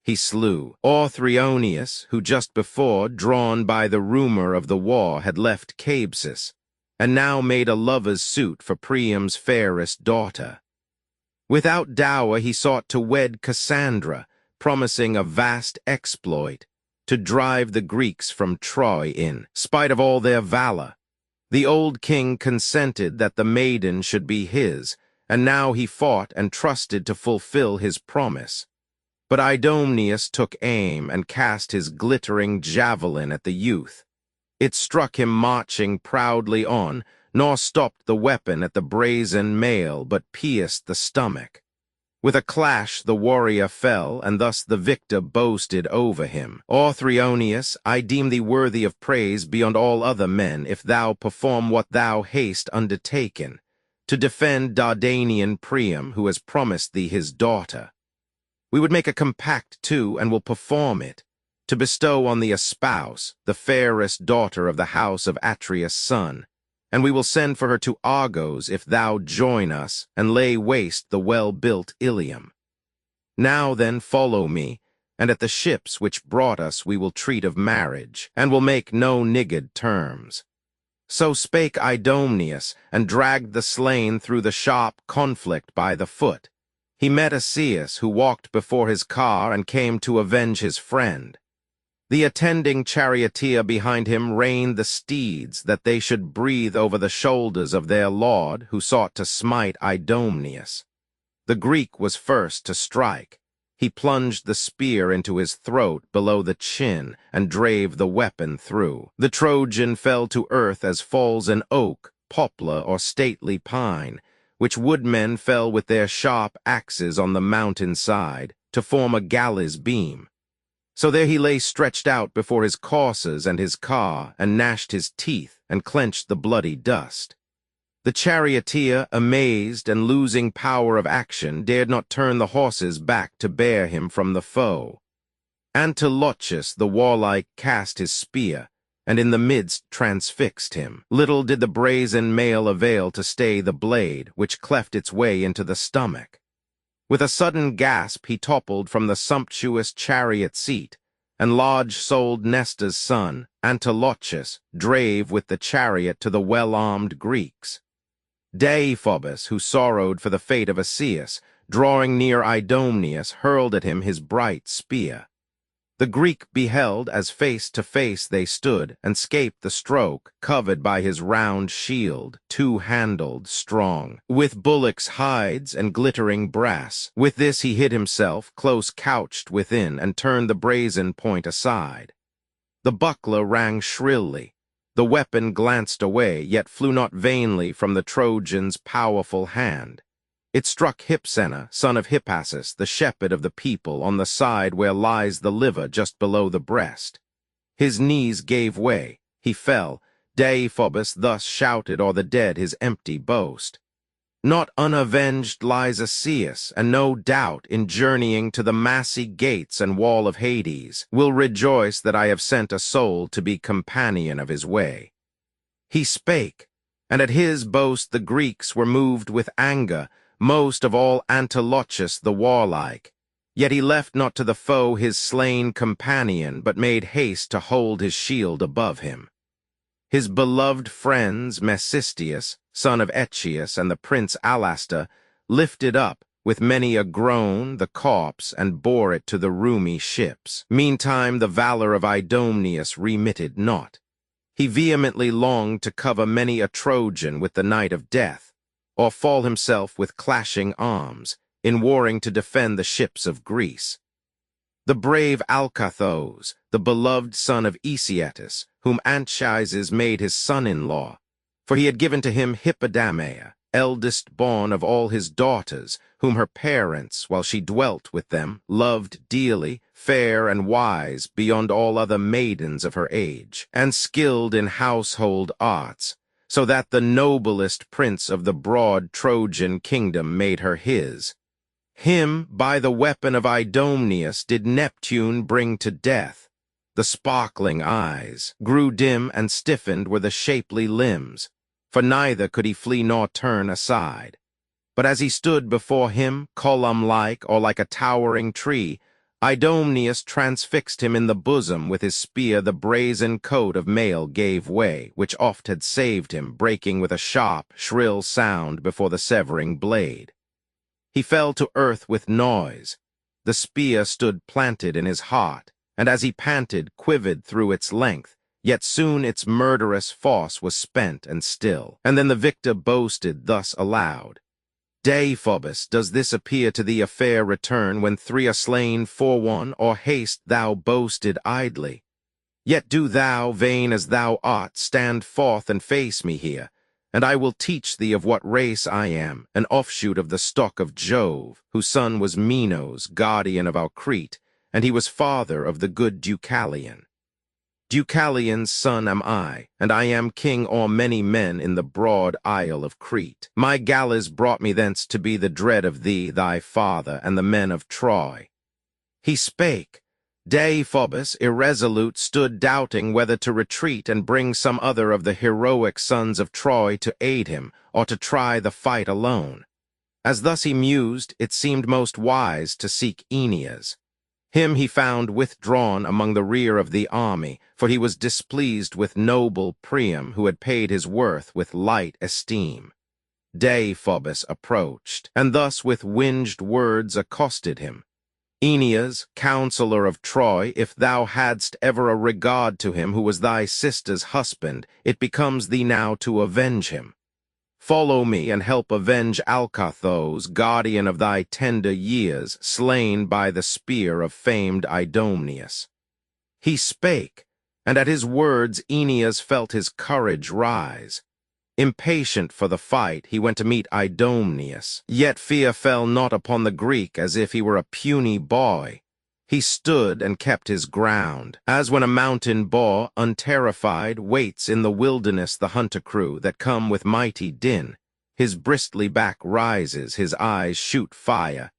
He slew Orthrioneus, who just before, drawn by the rumor of the war, had left Cabesus, and now made a lover's suit for Priam's fairest daughter. Without dower he sought to wed Cassandra, promising a vast exploit, to drive the Greeks from Troy in spite of all their valor. The old king consented that the maiden should be his, and now he fought and trusted to fulfill his promise. But Idomeneus took aim and cast his glittering javelin at the youth. It struck him marching proudly on, nor stopped the weapon at the brazen mail, but pierced the stomach. With a clash the warrior fell, and thus the victor boasted over him. Orthrioneus, I deem thee worthy of praise beyond all other men, if thou perform what thou hast undertaken, to defend Dardanian Priam, who has promised thee his daughter. We would make a compact too, and will perform it, to bestow on thee a spouse, the fairest daughter of the house of Atreus' son, and we will send for her to Argos if thou join us and lay waste the well-built Ilium. Now then follow me, and at the ships which brought us we will treat of marriage, and will make no niggard terms. So spake Idomeneus, and dragged the slain through the sharp conflict by the foot. He met Asius, who walked before his car, and came to avenge his friend. The attending charioteer behind him reined the steeds, that they should breathe over the shoulders of their lord, who sought to smite Idomeneus. The Greek was first to strike. He plunged the spear into his throat below the chin and drave the weapon through. The Trojan fell to earth as falls an oak, poplar, or stately pine, which woodmen fell with their sharp axes on the mountain side, to form a galleys beam. So there he lay stretched out before his coursers and his car, and gnashed his teeth, and clenched the bloody dust. The charioteer, amazed and losing power of action, dared not turn the horses back to bear him from the foe. Antilochus the warlike cast his spear, and in the midst transfixed him. Little did the brazen mail avail to stay the blade, which cleft its way into the stomach. With a sudden gasp he toppled from the sumptuous chariot seat, and large-souled Nestor's son, Antilochus, drave with the chariot to the well-armed Greeks. Deiphobus, who sorrowed for the fate of Asius, drawing near Idomeneus, hurled at him his bright spear. The Greek beheld as face to face they stood, and scaped the stroke, covered by his round shield, two-handled, strong, with bullocks' hides and glittering brass. With this he hid himself, close couched within, and turned the brazen point aside. The buckler rang shrilly. The weapon glanced away, yet flew not vainly from the Trojan's powerful hand. It struck Hypsena, son of Hippasus, the shepherd of the people, on the side where lies the liver just below the breast. His knees gave way, he fell. Deiphobus thus shouted o'er the dead his empty boast. Not unavenged lies Asius, and no doubt, in journeying to the massy gates and wall of Hades, will rejoice that I have sent a soul to be companion of his way. He spake, and at his boast the Greeks were moved with anger, most of all Antilochus the warlike. Yet he left not to the foe his slain companion, but made haste to hold his shield above him. His beloved friends, Mecisteus, son of Echius, and the prince Alastor, lifted up, with many a groan, the corpse, and bore it to the roomy ships. Meantime the valor of Idomeneus remitted not. He vehemently longed to cover many a Trojan with the night of death, or fall himself with clashing arms, in warring to defend the ships of Greece. The brave Alcathous, the beloved son of Aeseatus, whom Anchises made his son-in-law, for he had given to him Hippodamia, eldest born of all his daughters, whom her parents, while she dwelt with them, loved dearly, fair and wise beyond all other maidens of her age, and skilled in household arts, so that the noblest prince of the broad Trojan kingdom made her his. Him, by the weapon of Idomeneus, did Neptune bring to death. The sparkling eyes grew dim, and stiffened were the shapely limbs, for neither could he flee nor turn aside. But as he stood before him, column-like, or like a towering tree, Idomeneus transfixed him in the bosom with his spear. The brazen coat of mail gave way, which oft had saved him, breaking with a sharp, shrill sound before the severing blade. He fell to earth with noise. The spear stood planted in his heart, and as he panted, quivered through its length, yet soon its murderous force was spent and still. And then the victor boasted thus aloud, Deiphobus, does this appear to thee a fair return, when 3 are slain for 1, or haste thou boasted idly? Yet do thou, vain as thou art, stand forth and face me here, and I will teach thee of what race I am, an offshoot of the stock of Jove, whose son was Minos, guardian of our Crete, and he was father of the good Deucalion. Deucalion's son am I, and I am king o'er many men in the broad isle of Crete. My galleys brought me thence to be the dread of thee, thy father, and the men of Troy. He spake. Deiphobus, irresolute, stood doubting whether to retreat and bring some other of the heroic sons of Troy to aid him, or to try the fight alone. As thus he mused, it seemed most wise to seek Aeneas. Him he found withdrawn among the rear of the army, for he was displeased with noble Priam, who had paid his worth with light esteem. Deiphobus approached, and thus with winged words accosted him. Aeneas, counsellor of Troy, if thou hadst ever a regard to him who was thy sister's husband, it becomes thee now to avenge him. Follow me and help avenge Alcathous, guardian of thy tender years, slain by the spear of famed Idomeneus. He spake, and at his words Aeneas felt his courage rise. Impatient for the fight, he went to meet Idomeneus. Yet fear fell not upon the Greek as if he were a puny boy. He stood and kept his ground, as when a mountain boar, unterrified, waits in the wilderness the hunter crew that come with mighty din. His bristly back rises, his eyes shoot fire.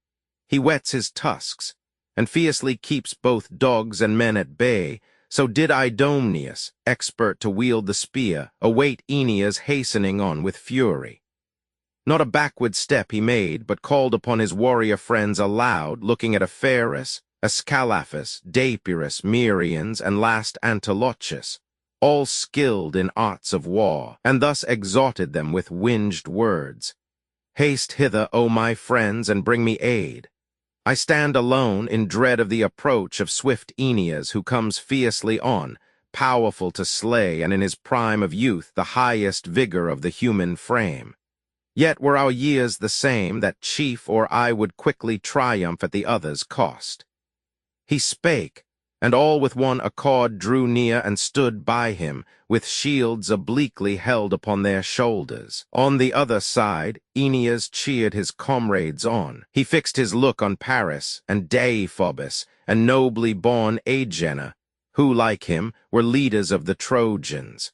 He whets his tusks, and fiercely keeps both dogs and men at bay. So did Idomeneus, expert to wield the spear, await Aeneas hastening on with fury. Not a backward step he made, but called upon his warrior friends aloud, looking at Epharus, Ascalaphus, Dapyrus, Merians, and last Antilochus, all skilled in arts of war, and thus exhorted them with winged words. Haste hither, O my friends, and bring me aid. I stand alone in dread of the approach of swift Aeneas, who comes fiercely on, powerful to slay, and in his prime of youth the highest vigor of the human frame. Yet were our years the same, that chief or I would quickly triumph at the other's cost. He spake, and all with one accord drew near and stood by him, with shields obliquely held upon their shoulders. On the other side, Aeneas cheered his comrades on. He fixed his look on Paris and Deiphobus, and nobly born Agenor, who, like him, were leaders of the Trojans.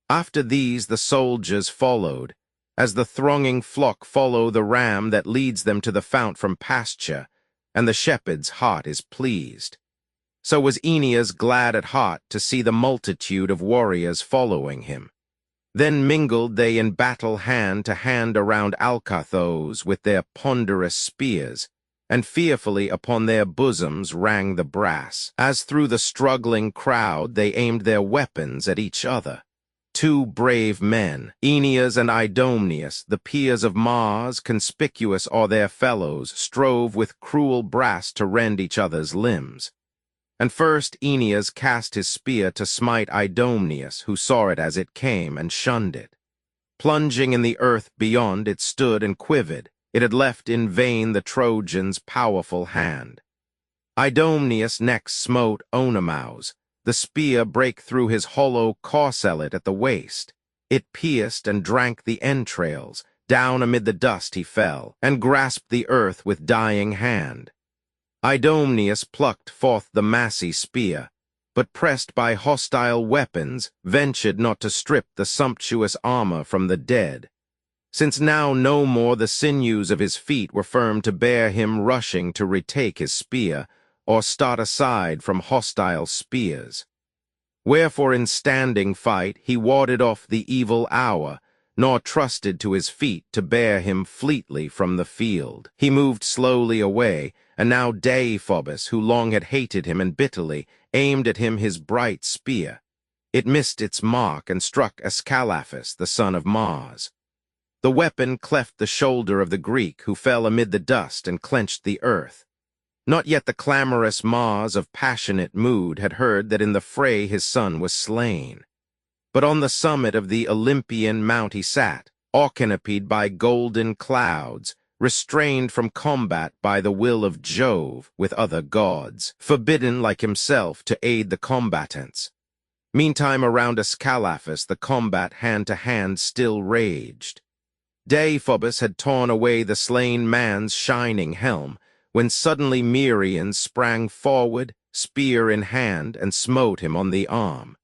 After these the soldiers followed, as the thronging flock follow the ram that leads them to the fount from pasture, and the shepherd's heart is pleased. So was Aeneas glad at heart to see the multitude of warriors following him. Then mingled they in battle hand to hand around Alcathous with their ponderous spears, and fearfully upon their bosoms rang the brass, as through the struggling crowd they aimed their weapons at each other. Two brave men, Aeneas and Idomeneus, the peers of Mars, conspicuous o'er their fellows, strove with cruel brass to rend each other's limbs. And first Aeneas cast his spear to smite Idomeneus, who saw it as it came and shunned it. Plunging in the earth beyond, it stood and quivered. It had left in vain the Trojan's powerful hand. Idomeneus next smote Oenomaus. The spear brake through his hollow corselet at the waist. It pierced and drank the entrails. Down amid the dust he fell, and grasped the earth with dying hand. Idomeneus plucked forth the massy spear, but pressed by hostile weapons, ventured not to strip the sumptuous armor from the dead, since now no more the sinews of his feet were firm to bear him rushing to retake his spear, or start aside from hostile spears. Wherefore in standing fight he warded off the evil hour, nor trusted to his feet to bear him fleetly from the field. He moved slowly away, and now Deiphobus, who long had hated him and bitterly, aimed at him his bright spear. It missed its mark and struck Ascalaphus, the son of Mars. The weapon cleft the shoulder of the Greek, who fell amid the dust and clenched the earth. Not yet the clamorous Mars of passionate mood had heard that in the fray his son was slain. But on the summit of the Olympian mount he sat, awe-canopied by golden clouds, restrained from combat by the will of Jove with other gods, forbidden like himself to aid the combatants. Meantime around Ascalaphus the combat hand-to-hand still raged. Deiphobus had torn away the slain man's shining helm, when suddenly Merians sprang forward, spear in hand, and smote him on the arm.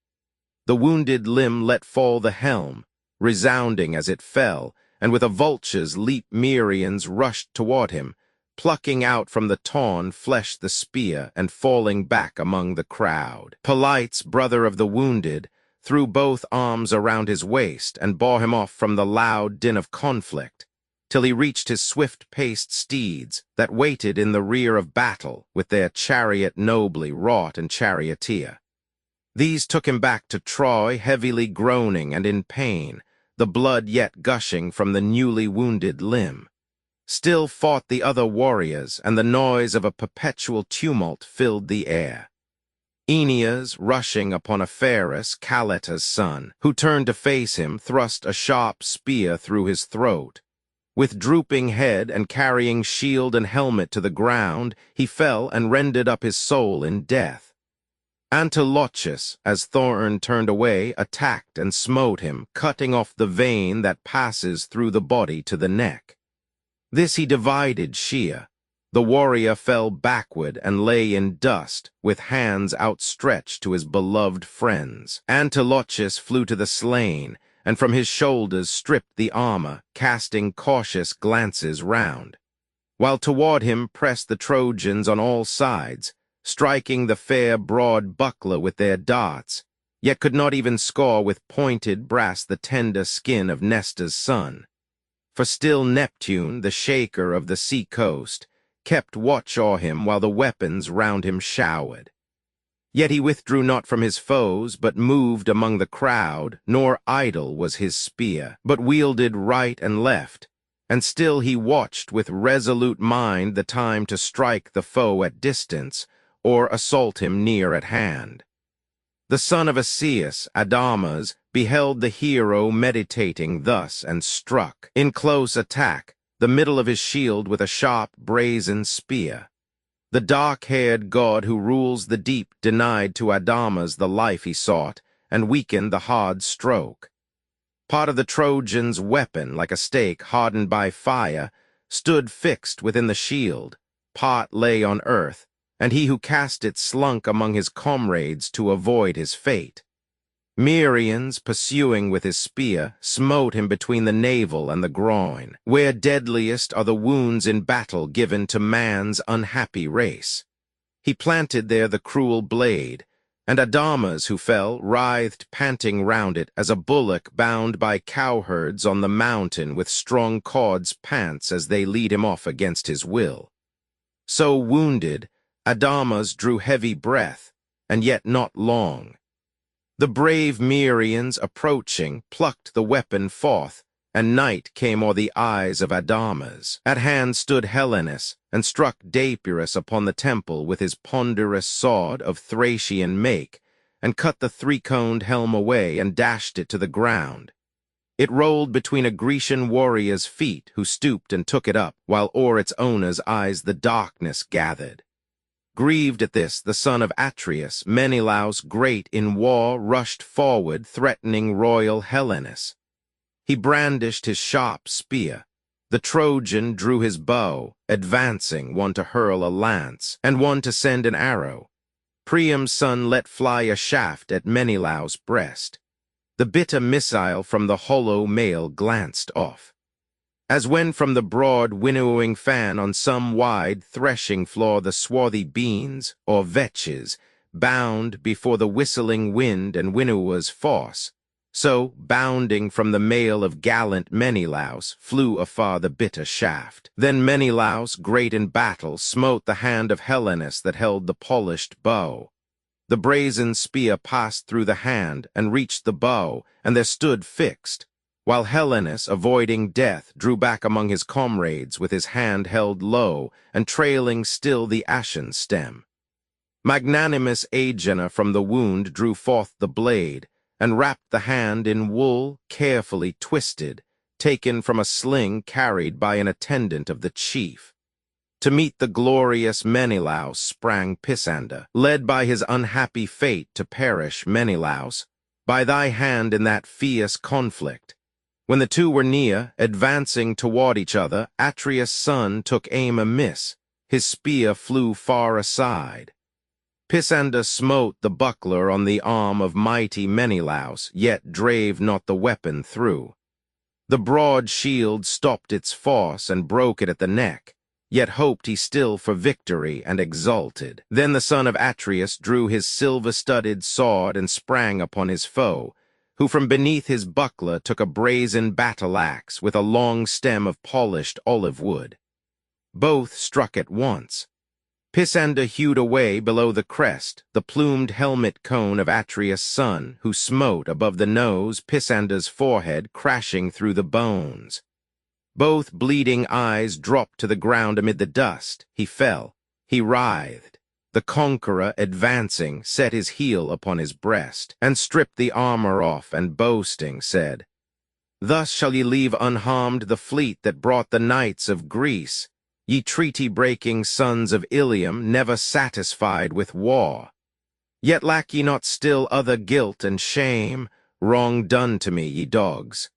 The wounded limb let fall the helm, resounding as it fell, and with a vulture's leap Merians rushed toward him, plucking out from the torn flesh the spear and falling back among the crowd. Polites, brother of the wounded, threw both arms around his waist and bore him off from the loud din of conflict. till he reached his swift-paced steeds that waited in the rear of battle with their chariot nobly wrought and charioteer. These took him back to Troy, heavily groaning and in pain, the blood yet gushing from the newly wounded limb. Still fought the other warriors, and the noise of a perpetual tumult filled the air. Aeneas, rushing upon Epharus, Caleta's son, who turned to face him, thrust a sharp spear through his throat. With drooping head and carrying shield and helmet to the ground, he fell and rendered up his soul in death. Antilochus, as Thorn turned away, attacked and smote him, cutting off the vein that passes through the body to the neck. This he divided sheer. The warrior fell backward and lay in dust, with hands outstretched to his beloved friends. Antilochus flew to the slain, and from his shoulders stripped the armor, casting cautious glances round, while toward him pressed the Trojans on all sides, striking the fair broad buckler with their darts, yet could not even score with pointed brass the tender skin of Nestor's son. For still Neptune, the shaker of the sea-coast, kept watch o'er him while the weapons round him showered. Yet he withdrew not from his foes, but moved among the crowd, nor idle was his spear, but wielded right and left, and still he watched with resolute mind the time to strike the foe at distance, or assault him near at hand. The son of Asius, Adamas, beheld the hero meditating thus, and struck, in close attack, the middle of his shield with a sharp brazen spear. The dark-haired god who rules the deep denied to Adamas the life he sought, and weakened the hard stroke. Part of the Trojan's weapon, like a stake hardened by fire, stood fixed within the shield, part lay on earth, and he who cast it slunk among his comrades to avoid his fate. Merions, pursuing with his spear, smote him between the navel and the groin, where deadliest are the wounds in battle given to man's unhappy race. He planted there the cruel blade, and Adamas, who fell, writhed panting round it as a bullock bound by cowherds on the mountain with strong cords pants as they lead him off against his will. So wounded, Adamas drew heavy breath, and yet not long. The brave Merions, approaching, plucked the weapon forth, and night came o'er the eyes of Adamas. At hand stood Helenus, and struck Deipyrus upon the temple with his ponderous sword of Thracian make, and cut the three-coned helm away and dashed it to the ground. It rolled between a Grecian warrior's feet, who stooped and took it up, while o'er its owner's eyes the darkness gathered. Grieved at this, the son of Atreus, Menelaus great in war, rushed forward, threatening royal Helenus. He brandished his sharp spear. The Trojan drew his bow, advancing, one to hurl a lance, and one to send an arrow. Priam's son let fly a shaft at Menelaus' breast. The bitter missile from the hollow mail glanced off, as when from the broad winnowing fan on some wide threshing floor the swarthy beans, or vetches, bound before the whistling wind and winnower's force, so, bounding from the mail of gallant Menelaus, flew afar the bitter shaft. Then Menelaus, great in battle, smote the hand of Helenus that held the polished bow. The brazen spear passed through the hand and reached the bow, and there stood fixed, while Helenus, avoiding death, drew back among his comrades with his hand held low and trailing still the ashen stem. Magnanimous Aegina from the wound drew forth the blade, and wrapped the hand in wool carefully twisted, taken from a sling carried by an attendant of the chief. To meet the glorious Menelaus sprang Pisander, led by his unhappy fate to perish. Menelaus, by thy hand in that fierce conflict. When the two were near, advancing toward each other, Atreus' son took aim amiss. His spear flew far aside. Pisander smote the buckler on the arm of mighty Menelaus, yet drave not the weapon through. The broad shield stopped its force and broke it at the neck, yet hoped he still for victory and exulted. Then the son of Atreus drew his silver-studded sword and sprang upon his foe, who from beneath his buckler took a brazen battle-axe with a long stem of polished olive wood. Both struck at once. Pisander hewed away below the crest the plumed helmet cone of Atreus' son, who smote above the nose Pisander's forehead, crashing through the bones. Both bleeding eyes dropped to the ground amid the dust. He fell. He writhed. The conqueror, advancing, set his heel upon his breast, and stripped the armor off, and boasting said, "Thus shall ye leave unharmed the fleet that brought the knights of Greece, ye treaty-breaking sons of Ilium, never satisfied with war. Yet lack ye not still other guilt and shame, wrong done to me, ye dogs.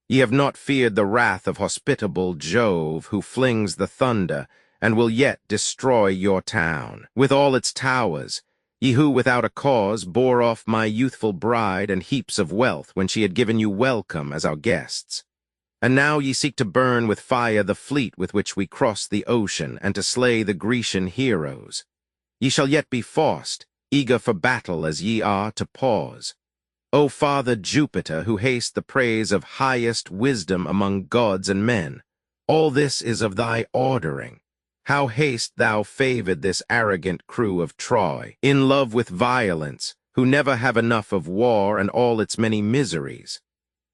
Ye have not feared the wrath of hospitable Jove, who flings the thunder, and will yet destroy your town, with all its towers, ye who without a cause bore off my youthful bride and heaps of wealth when she had given you welcome as our guests. And now ye seek to burn with fire the fleet with which we crossed the ocean, and to slay the Grecian heroes. Ye shall yet be forced, eager for battle as ye are to pause. O Father Jupiter, who haste the praise of highest wisdom among gods and men, all this is of thy ordering. How haste thou favored this arrogant crew of Troy, in love with violence, who never have enough of war and all its many miseries.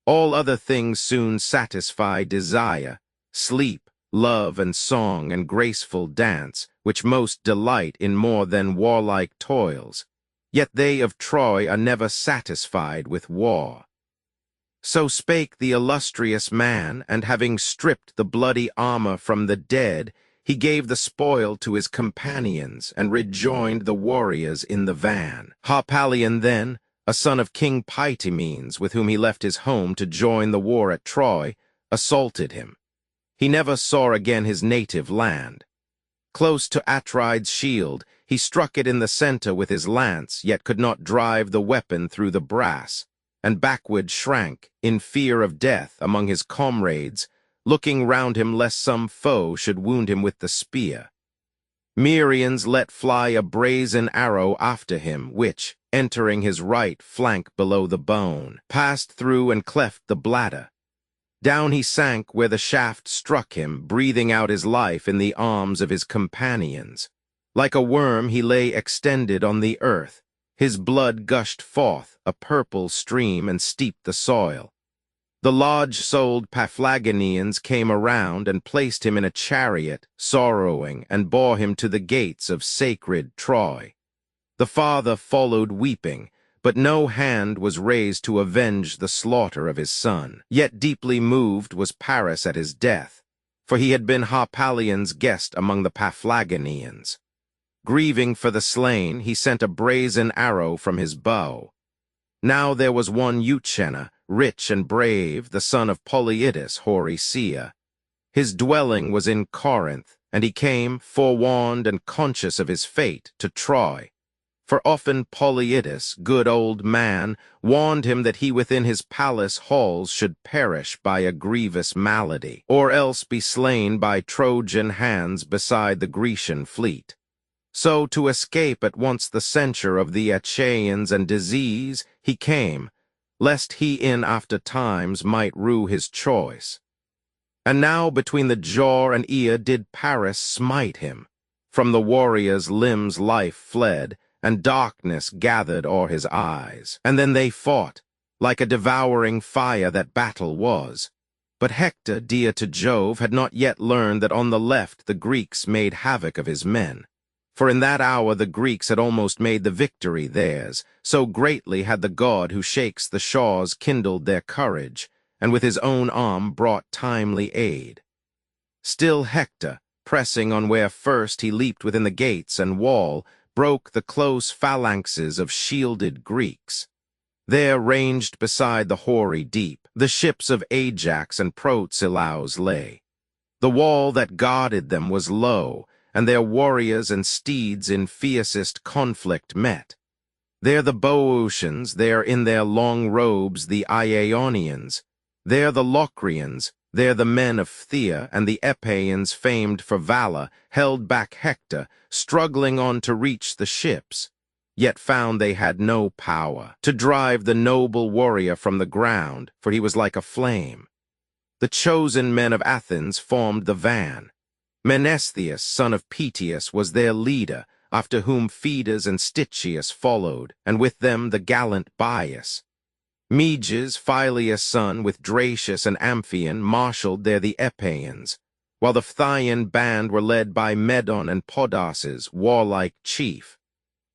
All other things soon satisfy desire, sleep, love and song and graceful dance, which most delight in more than warlike toils. Yet they of Troy are never satisfied with war." So spake the illustrious man, and having stripped the bloody armor from the dead, he gave the spoil to his companions, and rejoined the warriors in the van. Harpalion then, a son of King Pythimenes, with whom he left his home to join the war at Troy, assaulted him. He never saw again his native land. Close to Atride's shield, he struck it in the center with his lance, yet could not drive the weapon through the brass, and backward shrank, in fear of death, among his comrades, looking round him lest some foe should wound him with the spear. Merians let fly a brazen arrow after him, which, entering his right flank below the bone, passed through and cleft the bladder. Down he sank where the shaft struck him, breathing out his life in the arms of his companions. Like a worm he lay extended on the earth. His blood gushed forth, a purple stream, and steeped the soil. The large-souled Paphlagonians came around and placed him in a chariot, sorrowing, and bore him to the gates of sacred Troy. The father followed weeping, but no hand was raised to avenge the slaughter of his son. Yet deeply moved was Paris at his death, for he had been Harpalion's guest among the Paphlagonians. Grieving for the slain, he sent a brazen arrow from his bow. Now there was one Euchenna, rich and brave, the son of Polyidus, hoary seer. His dwelling was in Corinth, and he came, forewarned and conscious of his fate, to Troy. For often Polyidus, good old man, warned him that he within his palace halls should perish by a grievous malady, or else be slain by Trojan hands beside the Grecian fleet. So, to escape at once the censure of the Achaeans and disease, he came, lest he in after times might rue his choice. And now between the jaw and ear did Paris smite him. From the warrior's limbs life fled, and darkness gathered o'er his eyes. And then they fought, like a devouring fire that battle was. But Hector, dear to Jove, had not yet learned that on the left the Greeks made havoc of his men. For in that hour the Greeks had almost made the victory theirs, so greatly had the god who shakes the shores kindled their courage, and with his own arm brought timely aid. Still Hector, pressing on where first he leaped within the gates and wall, broke the close phalanxes of shielded Greeks. There, ranged beside the hoary deep, the ships of Ajax and Protesilaus lay. The wall that guarded them was low, and their warriors and steeds in fiercest conflict met. There the Boeotians, there in their long robes the Iaonians, there the Locrians, there the men of Phthia, and the Epeans famed for valor held back Hector, struggling on to reach the ships. yet found they had no power to drive the noble warrior from the ground, for he was like a flame. The chosen men of Athens formed the van. Menestheus, son of Peteus, was their leader, after whom Phedas and Stichius followed, and with them the gallant Bias. Meges, Phyleus' son, with Dracius and Amphion, marshaled there the Epeans, while the Phthyian band were led by Medon and Podarces, warlike chief.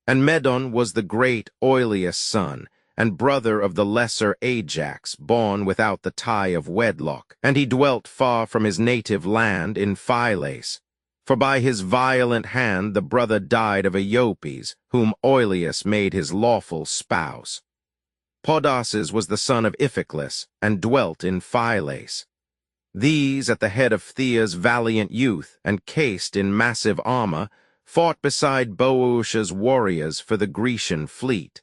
And Medon was the great Oileus' son, and brother of the lesser Ajax, born without the tie of wedlock, and he dwelt far from his native land in Phylace. For by his violent hand the brother died of Iopes, whom Oileus made his lawful spouse. Podarces was the son of Iphiclus, and dwelt in Phylace. These, at the head of Phthia's valiant youth, and cased in massive armor, fought beside Boeotia's warriors for the Grecian fleet.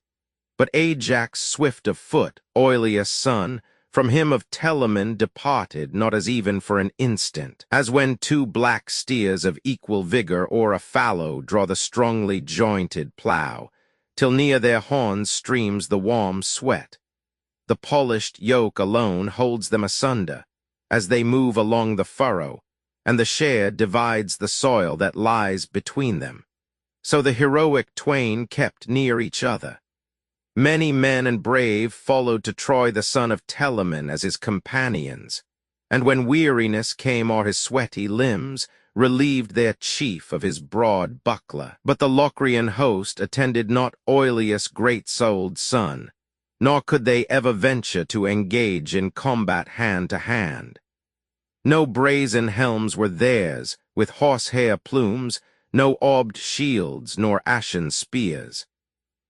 But Ajax, swift of foot, Oileus' son, from him of Telamon departed, not as even for an instant, as when two black steers of equal vigor or a fallow draw the strongly jointed plough, till near their horns streams the warm sweat. The polished yoke alone holds them asunder, as they move along the furrow, and the share divides the soil that lies between them. So the heroic twain kept near each other. Many men and brave followed to Troy the son of Telamon as his companions, and when weariness came o'er his sweaty limbs, relieved their chief of his broad buckler. But the Locrian host attended not Oileus' great-souled son, nor could they ever venture to engage in combat hand to hand. No brazen helms were theirs, with horsehair plumes, no orbed shields, nor ashen spears.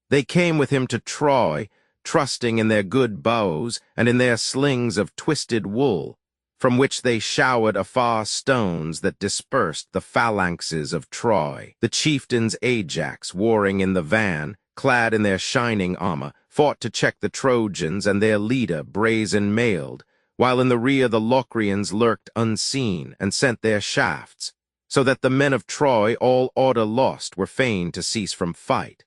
They came with him to Troy, trusting in their good bows and in their slings of twisted wool, from which they showered afar stones that dispersed the phalanxes of Troy. The chieftains Ajax, warring in the van, clad in their shining armor, fought to check the Trojans and their leader brazen-mailed, while in the rear the Locrians lurked unseen and sent their shafts, so that the men of Troy, all order lost, were fain to cease from fight.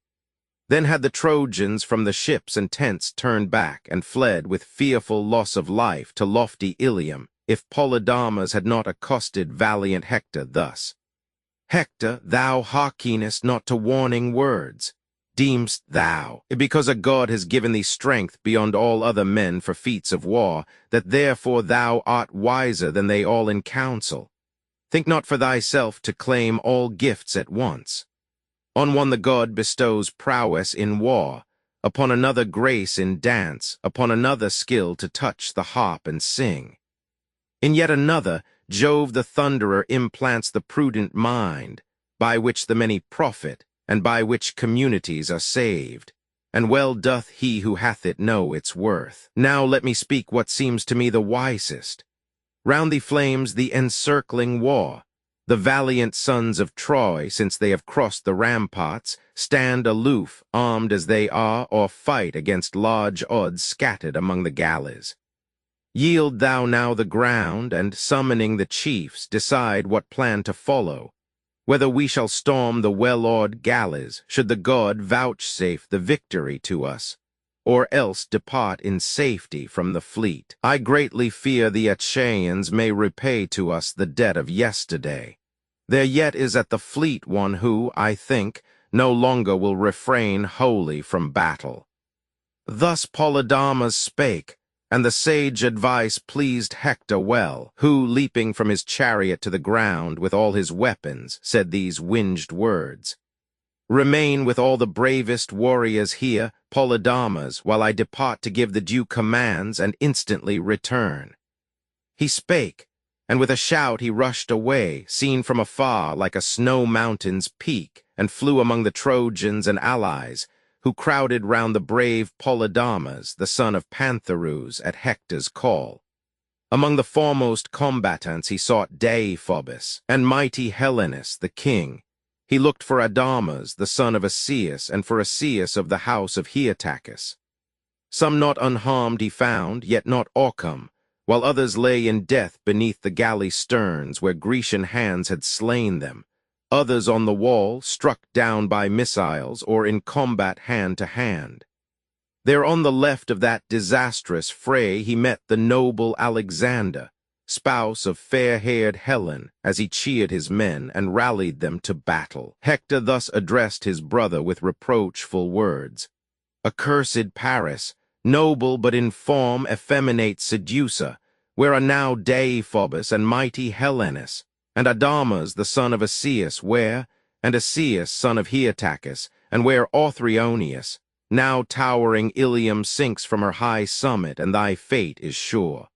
Then had the Trojans from the ships and tents turned back and fled with fearful loss of life to lofty Ilium, if Polydamas had not accosted valiant Hector thus: Hector, thou hearkenest not to warning words. Deemst thou, because a god has given thee strength beyond all other men for feats of war, that therefore thou art wiser than they all in council? Think not for thyself to claim all gifts at once. On one the god bestows prowess in war, upon another grace in dance, upon another skill to touch the harp and sing. In yet another, Jove the thunderer implants the prudent mind, by which the many profit, and by which communities are saved. And well doth he who hath it know its worth. Now let me speak what seems to me the wisest. Round thee flames the encircling war. The valiant sons of Troy, since they have crossed the ramparts, stand aloof, armed as they are, or fight against large odds scattered among the galleys. Yield thou now the ground, and, summoning the chiefs, decide what plan to follow, whether we shall storm the well-oared galleys, should the god vouchsafe the victory to us, or else depart in safety from the fleet. I greatly fear the Achaeans may repay to us the debt of yesterday. There yet is at the fleet one who, I think, no longer will refrain wholly from battle. Thus Polydamas spake, and the sage advice pleased Hector well, who, leaping from his chariot to the ground with all his weapons, said these winged words: Remain with all the bravest warriors here, Polydamas, while I depart to give the due commands and instantly return. He spake, and with a shout he rushed away, seen from afar like a snow mountain's peak, and flew among the Trojans and allies, who crowded round the brave Polydamas, the son of Pantherus, at Hector's call. Among the foremost combatants he sought Deiphobus, and mighty Helenus, the king. He looked for Adamas, the son of Asius, and for Asius of the house of Heotachus. Some not unharmed he found, yet not Orcum, while others lay in death beneath the galley sterns where Grecian hands had slain them, others on the wall, struck down by missiles or in combat hand to hand. There on the left of that disastrous fray he met the noble Alexander, spouse of fair-haired Helen, as he cheered his men and rallied them to battle. Hector thus addressed his brother with reproachful words. Accursed Paris, noble but in form effeminate seducer, where are now Deiphobus and mighty Helenus, and Adamas the son of Asius, where, and Asius son of Heotachus, and where Othryoneus, now towering Ilium sinks from her high summit, and thy fate is sure.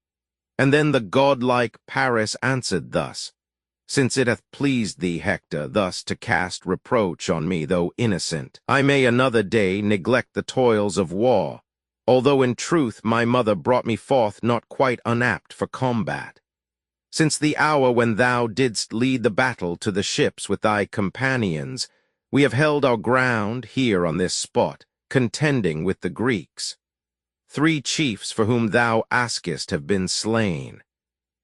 And then the godlike Paris answered thus, Since it hath pleased thee, Hector, thus to cast reproach on me, though innocent, I may another day neglect the toils of war, although in truth my mother brought me forth not quite unapt for combat. Since the hour when thou didst lead the battle to the ships with thy companions, we have held our ground here on this spot, contending with the Greeks. 3 chiefs for whom thou askest have been slain.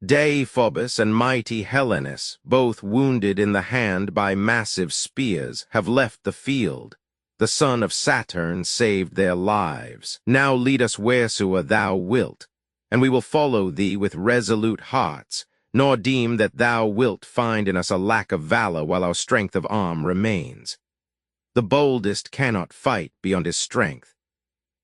Deiphobus and mighty Helenus, both wounded in the hand by massive spears, have left the field. The son of Saturn saved their lives. Now lead us wheresoever thou wilt, and we will follow thee with resolute hearts, nor deem that thou wilt find in us a lack of valor while our strength of arm remains. The boldest cannot fight beyond his strength.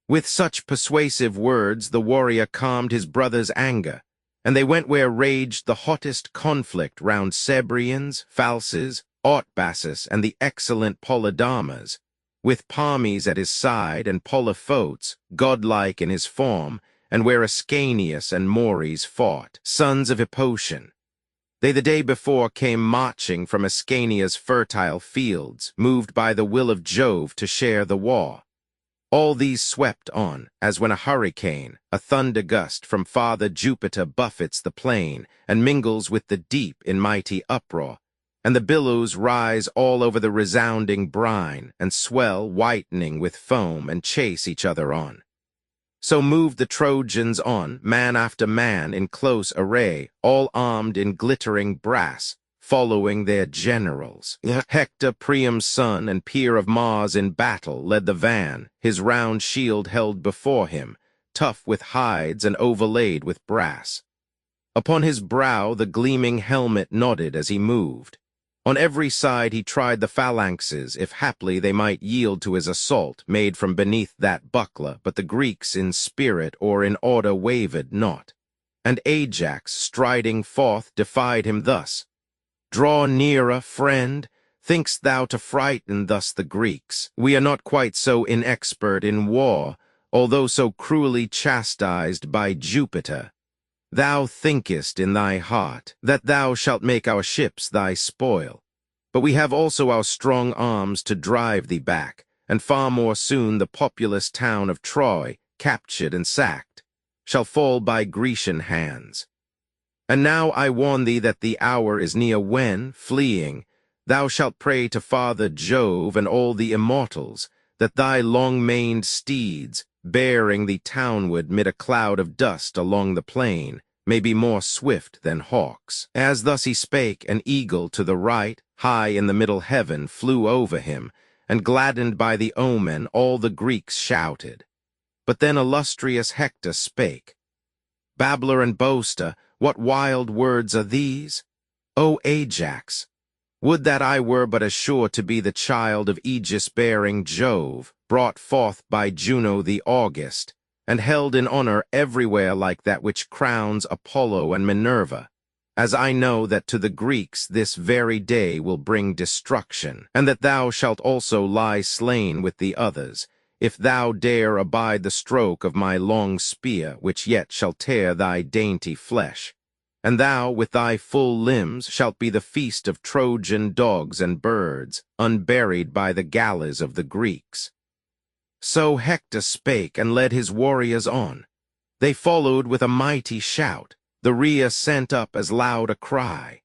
With such persuasive words the warrior calmed his brother's anger, and they went where raged the hottest conflict round Cebrians, Phalces, Artabazus, and the excellent Polydamas, with Parmes at his side and Polyphotes, godlike in his form, and where Ascanius and Mores fought, sons of Hippotion. They the day before came marching from Ascania's fertile fields, moved by the will of Jove to share the war. All these swept on, as when a hurricane, a thunder gust from Father Jupiter buffets the plain, and mingles with the deep in mighty uproar, and the billows rise all over the resounding brine, and swell whitening with foam, and chase each other on. So moved the Trojans on, man after man in close array, all armed in glittering brass, following their generals. Hector, Priam's son and peer of Mars in battle, led the van, his round shield held before him, tough with hides and overlaid with brass. Upon his brow the gleaming helmet nodded as he moved. On every side he tried the phalanxes, if haply they might yield to his assault, made from beneath that buckler, but the Greeks in spirit or in order wavered not. And Ajax, striding forth, defied him thus, Draw nearer, friend. Think'st thou to frighten thus the Greeks? We are not quite so inexpert in war, although so cruelly chastised by Jupiter. Thou thinkest in thy heart that thou shalt make our ships thy spoil. But we have also our strong arms to drive thee back, and far more soon the populous town of Troy, captured and sacked, shall fall by Grecian hands. And now I warn thee that the hour is near when, fleeing, thou shalt pray to Father Jove and all the immortals, that thy long-maned steeds, bearing thee townward mid a cloud of dust along the plain, may be more swift than hawks. As thus he spake, an eagle to the right, high in the middle heaven, flew over him, and gladdened by the omen all the Greeks shouted. But then illustrious Hector spake, Babbler and boaster, what wild words are these? O Ajax, would that I were but as sure to be the child of Aegis-bearing Jove, brought forth by Juno the August, and held in honor everywhere like that which crowns Apollo and Minerva, as I know that to the Greeks this very day will bring destruction, and that thou shalt also lie slain with the others, if thou dare abide the stroke of my long spear, which yet shall tear thy dainty flesh. And thou, with thy full limbs, shalt be the feast of Trojan dogs and birds, unburied by the galleys of the Greeks. So Hector spake and led his warriors on. They followed with a mighty shout, the Rhea sent up as loud a cry.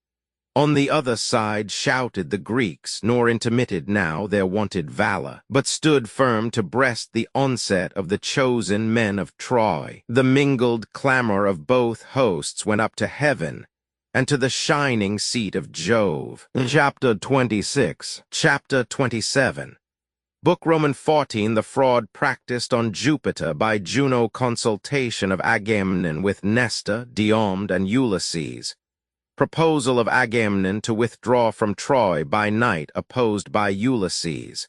On the other side shouted the Greeks, nor intermitted now their wonted valor, but stood firm to breast the onset of the chosen men of Troy. The mingled clamor of both hosts went up to heaven, and to the shining seat of Jove. Chapter 26. Chapter 27. Book Roman 14. The fraud practiced on Jupiter by Juno. Consultation of Agamemnon with Nestor, Diomed, and Ulysses. Proposal of Agamemnon to withdraw from Troy by night opposed by Ulysses.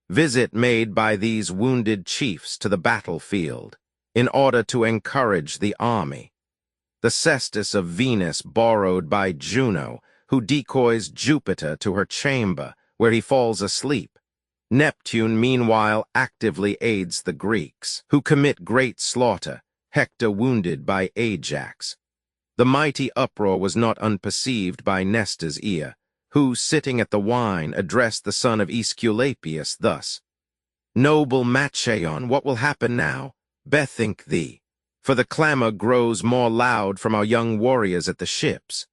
Visit made by these wounded chiefs to the battlefield in order to encourage the army. The cestus of Venus borrowed by Juno, who decoys Jupiter to her chamber, where he falls asleep. Neptune, meanwhile, actively aids the Greeks, who commit great slaughter, Hector wounded by Ajax. The mighty uproar was not unperceived by Nestor's ear, who, sitting at the wine, addressed the son of Aesculapius thus: "Noble Machaon, what will happen now? Bethink thee, for the clamor grows more loud from our young warriors at the ships.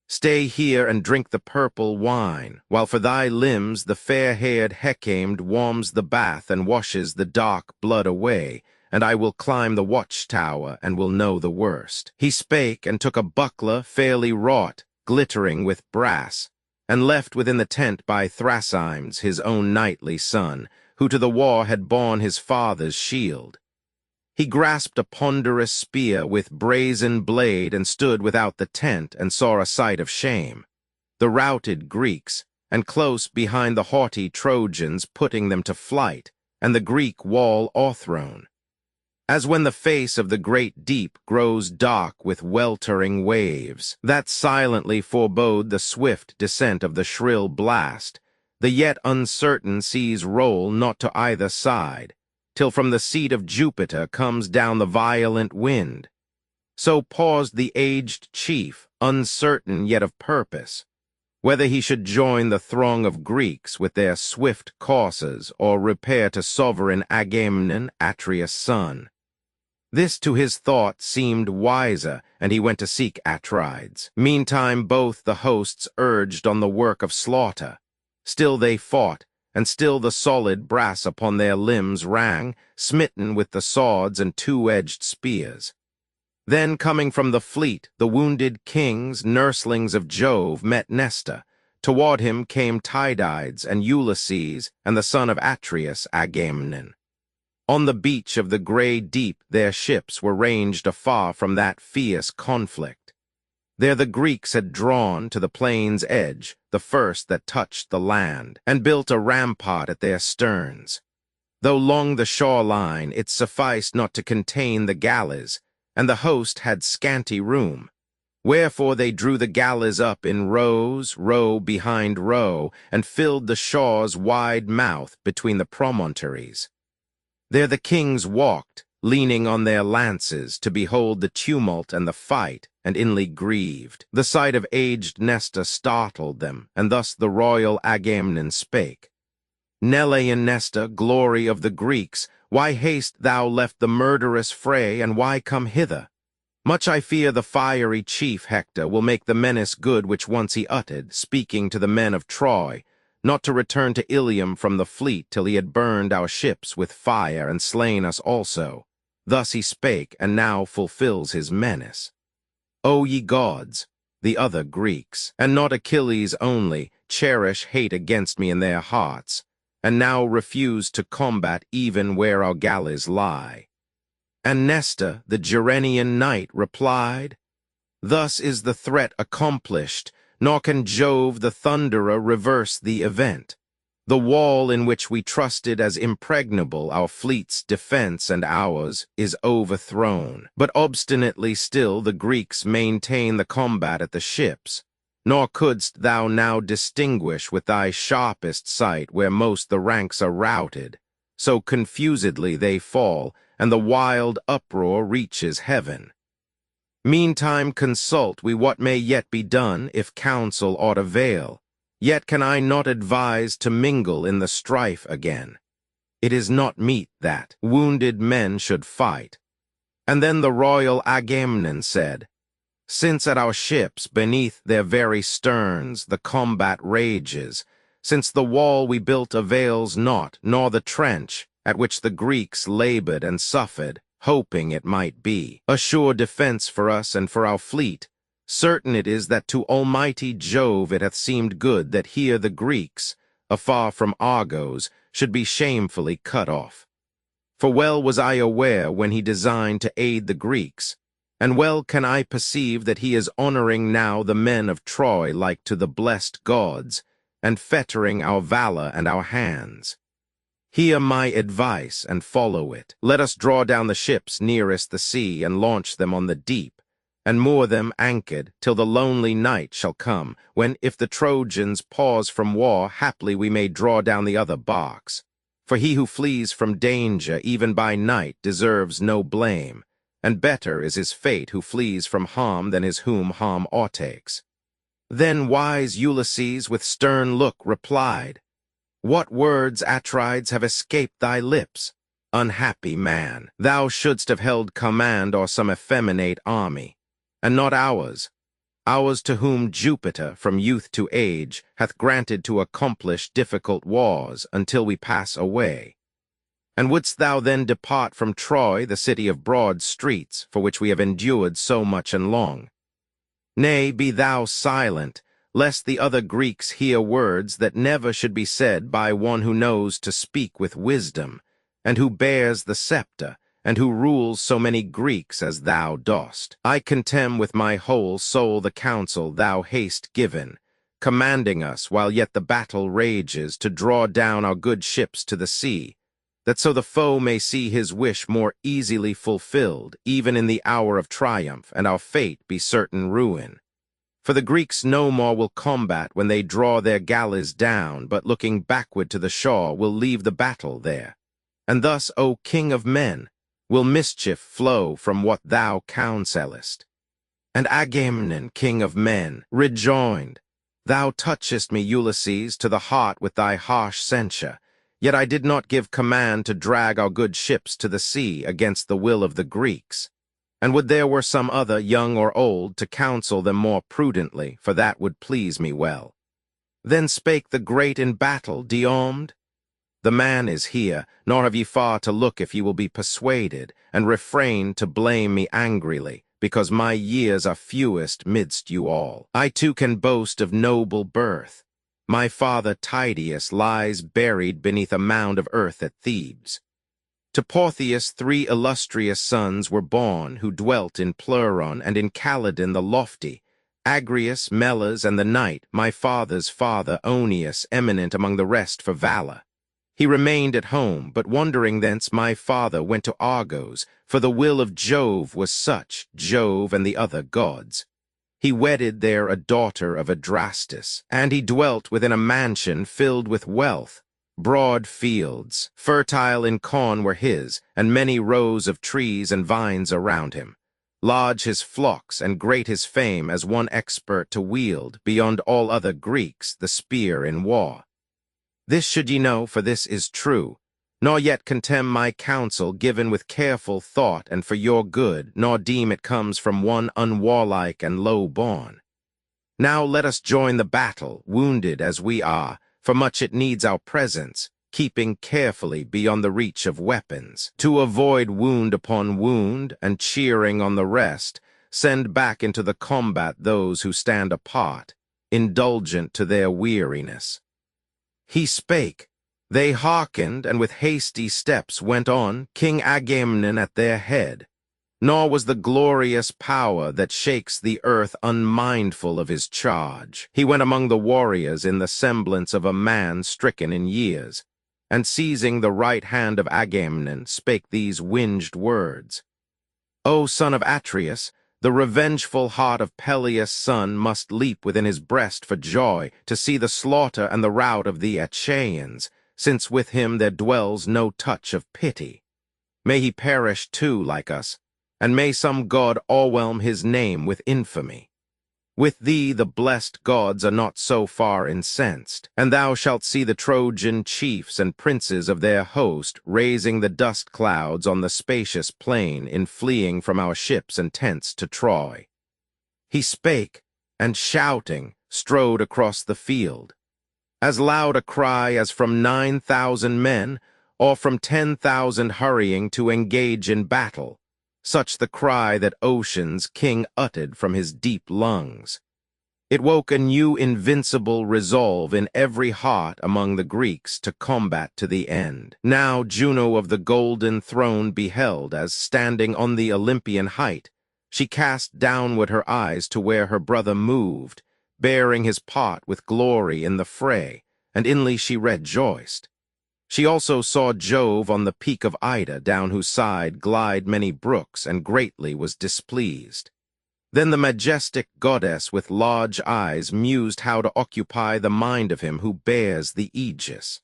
Stay here and drink the purple wine, while for thy limbs the fair-haired Hecamed warms the bath and washes the dark blood away, and I will climb the watchtower and will know the worst." He spake, and took a buckler fairly wrought, glittering with brass, and left within the tent by Thrasimes, his own knightly son, who to the war had borne his father's shield. He grasped a ponderous spear with brazen blade and stood without the tent and saw a sight of shame. The routed Greeks, and close behind the haughty Trojans putting them to flight, and the Greek wall o'erthrown. As when the face of the great deep grows dark with weltering waves, that silently forebode the swift descent of the shrill blast, the yet uncertain seas roll not to either side, till from the seat of Jupiter comes down the violent wind. So paused the aged chief, uncertain yet of purpose, whether he should join the throng of Greeks with their swift coursers, or repair to sovereign Agamemnon, Atreus' son. This to his thought seemed wiser, and he went to seek Atrides. Meantime both the hosts urged on the work of slaughter. Still they fought, and still the solid brass upon their limbs rang, smitten with the swords and two-edged spears. Then, coming from the fleet, the wounded kings, nurslings of Jove, met Nestor. Toward him came Tydides and Ulysses, and the son of Atreus, Agamemnon. On the beach of the grey deep their ships were ranged afar from that fierce conflict. There the Greeks had drawn to the plain's edge, the first that touched the land, and built a rampart at their sterns. Though long the shoreline, it sufficed not to contain the galleys, and the host had scanty room. Wherefore they drew the galleys up in rows, row behind row, and filled the shore's wide mouth between the promontories. There the kings walked, leaning on their lances, to behold the tumult and the fight, and inly grieved. The sight of aged Nestor startled them, and thus the royal Agamemnon spake: "Nelean Nestor, glory of the Greeks, why haste thou left the murderous fray, and why come hither? Much I fear the fiery chief Hector will make the menace good which once he uttered, speaking to the men of Troy, not to return to Ilium from the fleet till he had burned our ships with fire and slain us also. Thus he spake, and now fulfills his menace. O ye gods, the other Greeks, and not Achilles only, cherish hate against me in their hearts, and now refuse to combat even where our galleys lie." And Nestor, the Gerenian knight, replied, "Thus is the threat accomplished, nor can Jove the Thunderer reverse the event. The wall in which we trusted as impregnable, our fleet's defense and ours, is overthrown. But obstinately still the Greeks maintain the combat at the ships, nor couldst thou now distinguish with thy sharpest sight where most the ranks are routed. So confusedly they fall, and the wild uproar reaches heaven. Meantime consult we what may yet be done, if counsel aught avail. Yet can I not advise to mingle in the strife again. It is not meet that wounded men should fight." And then the royal Agamemnon said, "Since at our ships, beneath their very sterns, the combat rages, since the wall we built avails not, nor the trench, at which the Greeks labored and suffered, hoping it might be a sure defense for us and for our fleet, Certain it is that to Almighty Jove it hath seemed good that here the Greeks, afar from Argos, should be shamefully cut off. For well was I aware when he designed to aid the Greeks, and well can I perceive that he is honoring now the men of Troy like to the blessed gods, and fettering our valor and our hands. Hear my advice and follow it. Let us draw down the ships nearest the sea and launch them on the deep, and moor them anchored till the lonely night shall come, when, if the Trojans pause from war, haply we may draw down the other barks. For he who flees from danger, even by night, deserves no blame, and better is his fate who flees from harm than his whom harm o'ertakes. Then wise Ulysses with stern look replied, What words, Atrides, have escaped thy lips? Unhappy man, thou shouldst have held command o'er some effeminate army, and not ours to whom Jupiter, from youth to age, hath granted to accomplish difficult wars until we pass away. And wouldst thou then depart from Troy, the city of broad streets, for which we have endured so much and long? Nay, be thou silent, lest the other Greeks hear words that never should be said by one who knows to speak with wisdom, and who bears the scepter, and who rules so many Greeks as thou dost. I contemn with my whole soul the counsel thou hast given, commanding us, while yet the battle rages, to draw down our good ships to the sea, that so the foe may see his wish more easily fulfilled, even in the hour of triumph, and our fate be certain ruin. For the Greeks no more will combat when they draw their galleys down, but looking backward to the shore will leave the battle there. And thus, O King of men, will mischief flow from what thou counsellest. And Agamemnon, king of men, rejoined, Thou touchest me, Ulysses, to the heart with thy harsh censure, yet I did not give command to drag our good ships to the sea against the will of the Greeks. And would there were some other, young or old, to counsel them more prudently, for that would please me well. Then spake the great in battle, Diomed, The man is here, nor have ye far to look if ye will be persuaded, and refrain to blame me angrily, because my years are fewest midst you all. I too can boast of noble birth. My father Tydeus lies buried beneath a mound of earth at Thebes. To Portheus 3 illustrious sons were born, who dwelt in Pleuron and in Calydon the lofty, Agrius, Melas, and the knight, my father's father, Oeneus, eminent among the rest for valor. He remained at home, but wandering thence my father went to Argos, for the will of Jove was such, Jove and the other gods. He wedded there a daughter of Adrastus, and he dwelt within a mansion filled with wealth. Broad fields, fertile in corn, were his, and many rows of trees and vines around him. Large his flocks, and great his fame as one expert to wield, beyond all other Greeks, the spear in war. This should ye know, for this is true, nor yet contemn my counsel given with careful thought and for your good, nor deem it comes from one unwarlike and low-born. Now let us join the battle, wounded as we are, for much it needs our presence, keeping carefully beyond the reach of weapons. To avoid wound upon wound, and cheering on the rest, send back into the combat those who stand apart, indulgent to their weariness. He spake. They hearkened, and with hasty steps went on, King Agamemnon at their head. Nor was the glorious power that shakes the earth unmindful of his charge. He went among the warriors in the semblance of a man stricken in years, and seizing the right hand of Agamemnon, spake these winged words. O son of Atreus, the revengeful heart of Peleus' son must leap within his breast for joy to see the slaughter and the rout of the Achaeans, since with him there dwells no touch of pity. May he perish too like us, and may some god o'erwhelm his name with infamy. With thee the blessed gods are not so far incensed, and thou shalt see the Trojan chiefs and princes of their host raising the dust clouds on the spacious plain in fleeing from our ships and tents to Troy. He spake, and shouting, strode across the field. As loud a cry as from 9,000 men, or from 10,000 hurrying to engage in battle, such the cry that Ocean's king uttered from his deep lungs. It woke a new invincible resolve in every heart among the Greeks to combat to the end. Now Juno of the golden throne beheld as, standing on the Olympian height, she cast downward her eyes to where her brother moved, bearing his part with glory in the fray, and inly she rejoiced. She also saw Jove on the peak of Ida, down whose side glide many brooks, and greatly was displeased. Then the majestic goddess with large eyes mused how to occupy the mind of him who bears the aegis.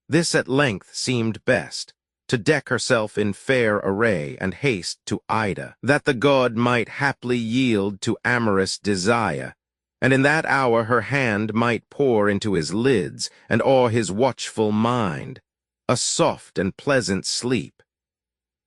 This at length seemed best, to deck herself in fair array and haste to Ida, that the god might haply yield to amorous desire, and in that hour her hand might pour into his lids, and o'er his watchful mind, a soft and pleasant sleep.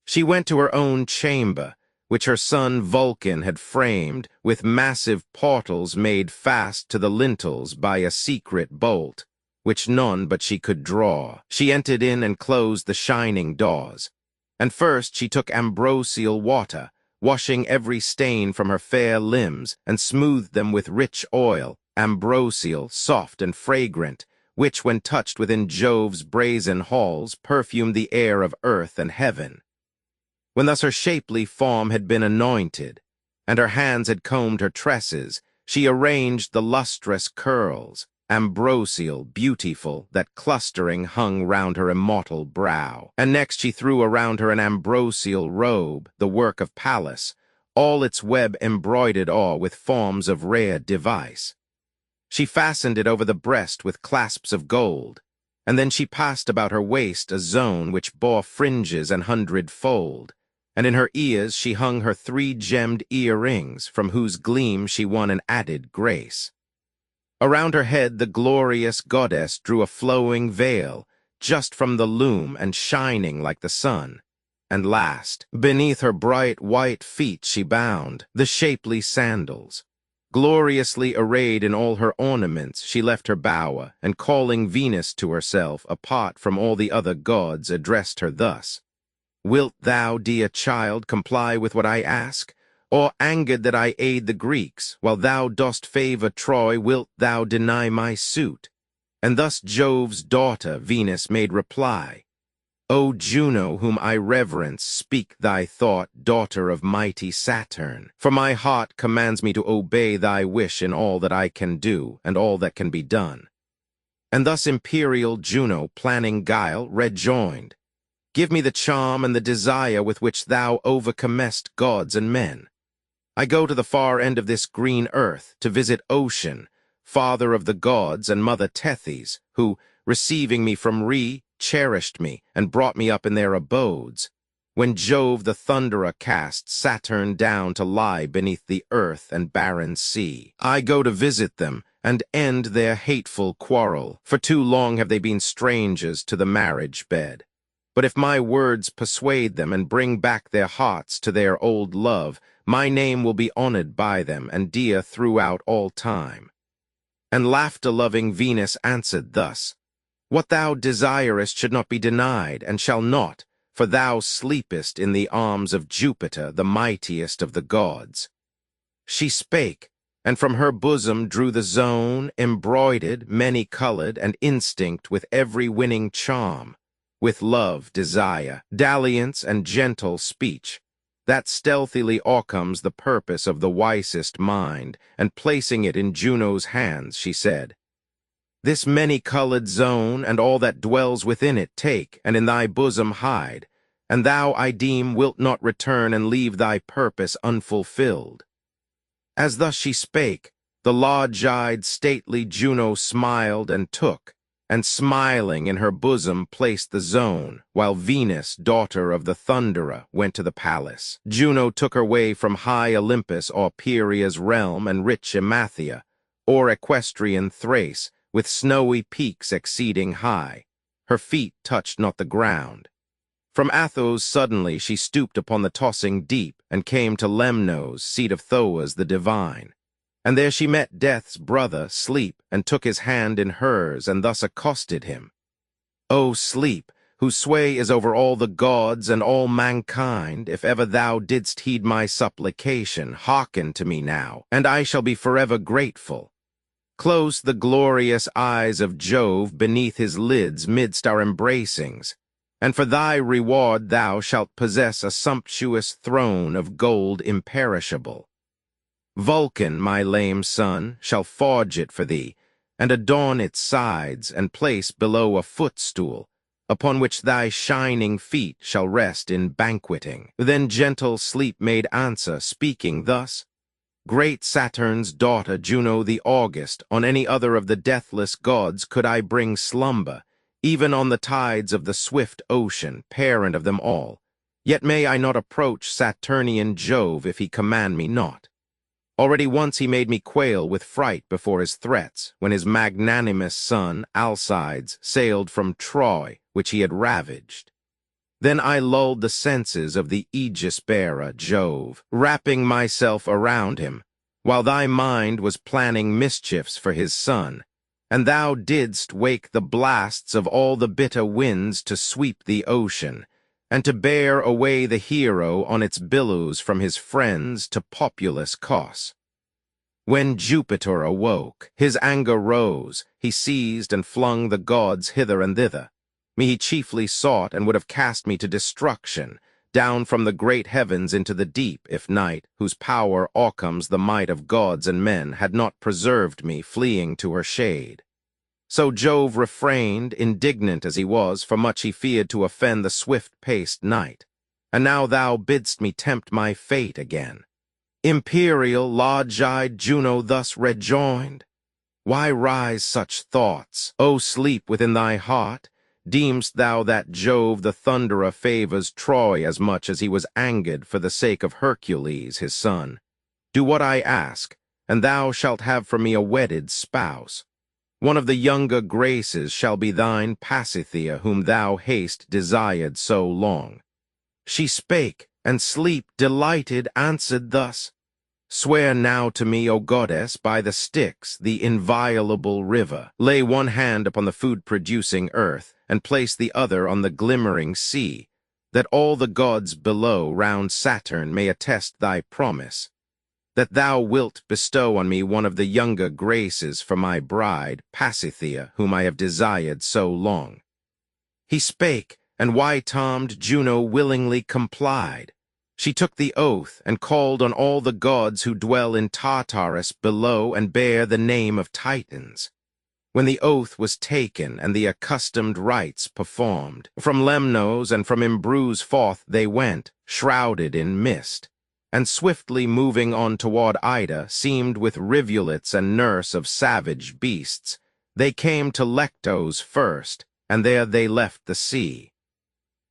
She went to her own chamber, which her son Vulcan had framed, with massive portals made fast to the lintels by a secret bolt, which none but she could draw. She entered in and closed the shining doors. And first she took ambrosial water, washing every stain from her fair limbs, and smoothed them with rich oil, ambrosial, soft and fragrant, which, when touched within Jove's brazen halls, perfumed the air of earth and heaven. When thus her shapely form had been anointed, and her hands had combed her tresses, she arranged the lustrous curls, ambrosial, beautiful, that clustering hung round her immortal brow. And next she threw around her an ambrosial robe, the work of Pallas, all its web embroidered o'er with forms of rare device. She fastened it over the breast with clasps of gold, and then she passed about her waist a zone which bore fringes an hundredfold, and in her ears she hung her 3-gemmed earrings, from whose gleam she won an added grace. Around her head the glorious goddess drew a flowing veil, just from the loom and shining like the sun. And last, beneath her bright white feet she bound the shapely sandals. Gloriously arrayed in all her ornaments, she left her bower, and calling Venus to herself, apart from all the other gods, addressed her thus: "Wilt thou, dear child, comply with what I ask? Or, angered that I aid the Greeks, while thou dost favor Troy, wilt thou deny my suit?" And thus Jove's daughter, Venus, made reply: "O Juno, whom I reverence, speak thy thought, daughter of mighty Saturn. For my heart commands me to obey thy wish in all that I can do, and all that can be done." And thus imperial Juno, planning guile, rejoined: "Give me the charm and the desire with which thou overcomest gods and men. I go to the far end of this green earth to visit Ocean, father of the gods, and mother Tethys, who, receiving me from Rhe, cherished me and brought me up in their abodes. When Jove the thunderer cast Saturn down to lie beneath the earth and barren sea, I go to visit them and end their hateful quarrel, for too long have they been strangers to the marriage bed. But if my words persuade them and bring back their hearts to their old love, my name will be honored by them and dear throughout all time." And laughter-loving Venus answered thus: "What thou desirest should not be denied, and shall not, for thou sleepest in the arms of Jupiter, the mightiest of the gods." She spake, and from her bosom drew the zone, embroidered, many-colored, and instinct with every winning charm, with love, desire, dalliance, and gentle speech, that stealthily o'ercomes the purpose of the wisest mind, and placing it in Juno's hands, she said: "This many-colored zone, and all that dwells within it, take, and in thy bosom hide, and thou, I deem, wilt not return and leave thy purpose unfulfilled." As thus she spake, the large-eyed, stately Juno smiled and took, and smiling in her bosom placed the zone, while Venus, daughter of the Thunderer, went to the palace. Juno took her way from high Olympus o'er Pieria's realm and rich Emathia, o'er equestrian Thrace, with snowy peaks exceeding high. Her feet touched not the ground. From Athos suddenly she stooped upon the tossing deep, and came to Lemnos, seat of Thoas the divine. And there she met Death's brother, Sleep, and took his hand in hers, and thus accosted him: "O Sleep, whose sway is over all the gods and all mankind, if ever thou didst heed my supplication, hearken to me now, and I shall be forever grateful. Close the glorious eyes of Jove beneath his lids midst our embracings, and for thy reward thou shalt possess a sumptuous throne of gold imperishable. Vulcan, my lame son, shall forge it for thee, and adorn its sides, and place below a footstool, upon which thy shining feet shall rest in banqueting. Then gentle sleep made answer, speaking thus: Great Saturn's daughter, Juno the August, on any other of the deathless gods could I bring slumber, even on the tides of the swift ocean, parent of them all. Yet may I not approach Saturnian Jove if he command me not. Already once he made me quail with fright before his threats, when his magnanimous son, Alcides, sailed from Troy, which he had ravaged. Then I lulled the senses of the aegis-bearer, Jove, wrapping myself around him, while thy mind was planning mischiefs for his son, and thou didst wake the blasts of all the bitter winds to sweep the ocean, and to bear away the hero on its billows from his friends to populous Cos. When Jupiter awoke, his anger rose, he seized and flung the gods hither and thither. Me he chiefly sought, and would have cast me to destruction, down from the great heavens into the deep, if night, whose power outcomes the might of gods and men, had not preserved me, fleeing to her shade. So Jove refrained, indignant as he was, for much he feared to offend the swift-paced night. And now thou bidst me tempt my fate again. Imperial, large-eyed Juno thus rejoined: Why rise such thoughts, O sleep, within thy heart? Deem'st thou that Jove the Thunderer favors Troy as much as he was angered for the sake of Hercules his son? Do what I ask, and thou shalt have for me a wedded spouse. One of the younger Graces shall be thine, Pasithea, whom thou hast desired so long. She spake, and sleep, delighted, answered thus: Swear now to me, O goddess, by the Styx, the inviolable river. Lay one hand upon the food-producing earth, and place the other on the glimmering sea, that all the gods below round Saturn may attest thy promise, that thou wilt bestow on me one of the younger Graces for my bride, Pasithea, whom I have desired so long. He spake, and white-armed Juno willingly complied. She took the oath, and called on all the gods who dwell in Tartarus below and bear the name of Titans. When the oath was taken and the accustomed rites performed, from Lemnos and from Imbrus forth they went, shrouded in mist, and swiftly moving on toward Ida, seamed with rivulets and nurse of savage beasts, they came to Lectos first, and there they left the sea.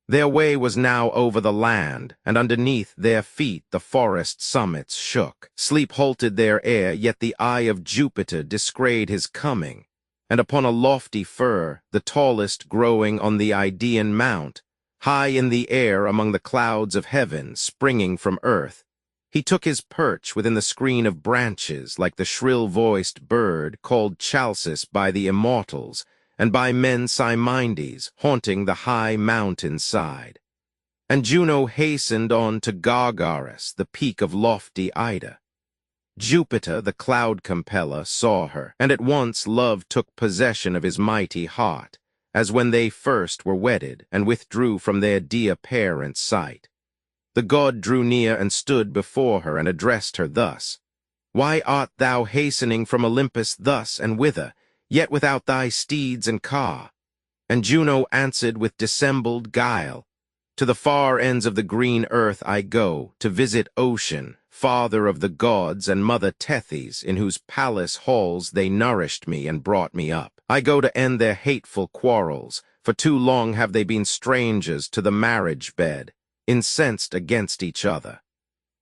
Their way was now over the land, and underneath their feet the forest summits shook. Sleep halted their air, yet the eye of Jupiter descried his coming, and upon a lofty fir, the tallest growing on the Idaean mount, high in the air among the clouds of heaven, springing from earth, he took his perch within the screen of branches like the shrill-voiced bird called Chalcis by the immortals, and by men Simindes, haunting the high mountain side. And Juno hastened on to Gargarus, the peak of lofty Ida. Jupiter, the cloud compeller, saw her, and at once love took possession of his mighty heart, as when they first were wedded, and withdrew from their dear parents' sight. The god drew near and stood before her, and addressed her thus: Why art thou hastening from Olympus thus, and whither, yet without thy steeds and car? And Juno answered with dissembled guile: To the far ends of the green earth I go, to visit Ocean, father of the gods, and mother Tethys, in whose palace halls they nourished me and brought me up. I go to end their hateful quarrels, for too long have they been strangers to the marriage bed, incensed against each other.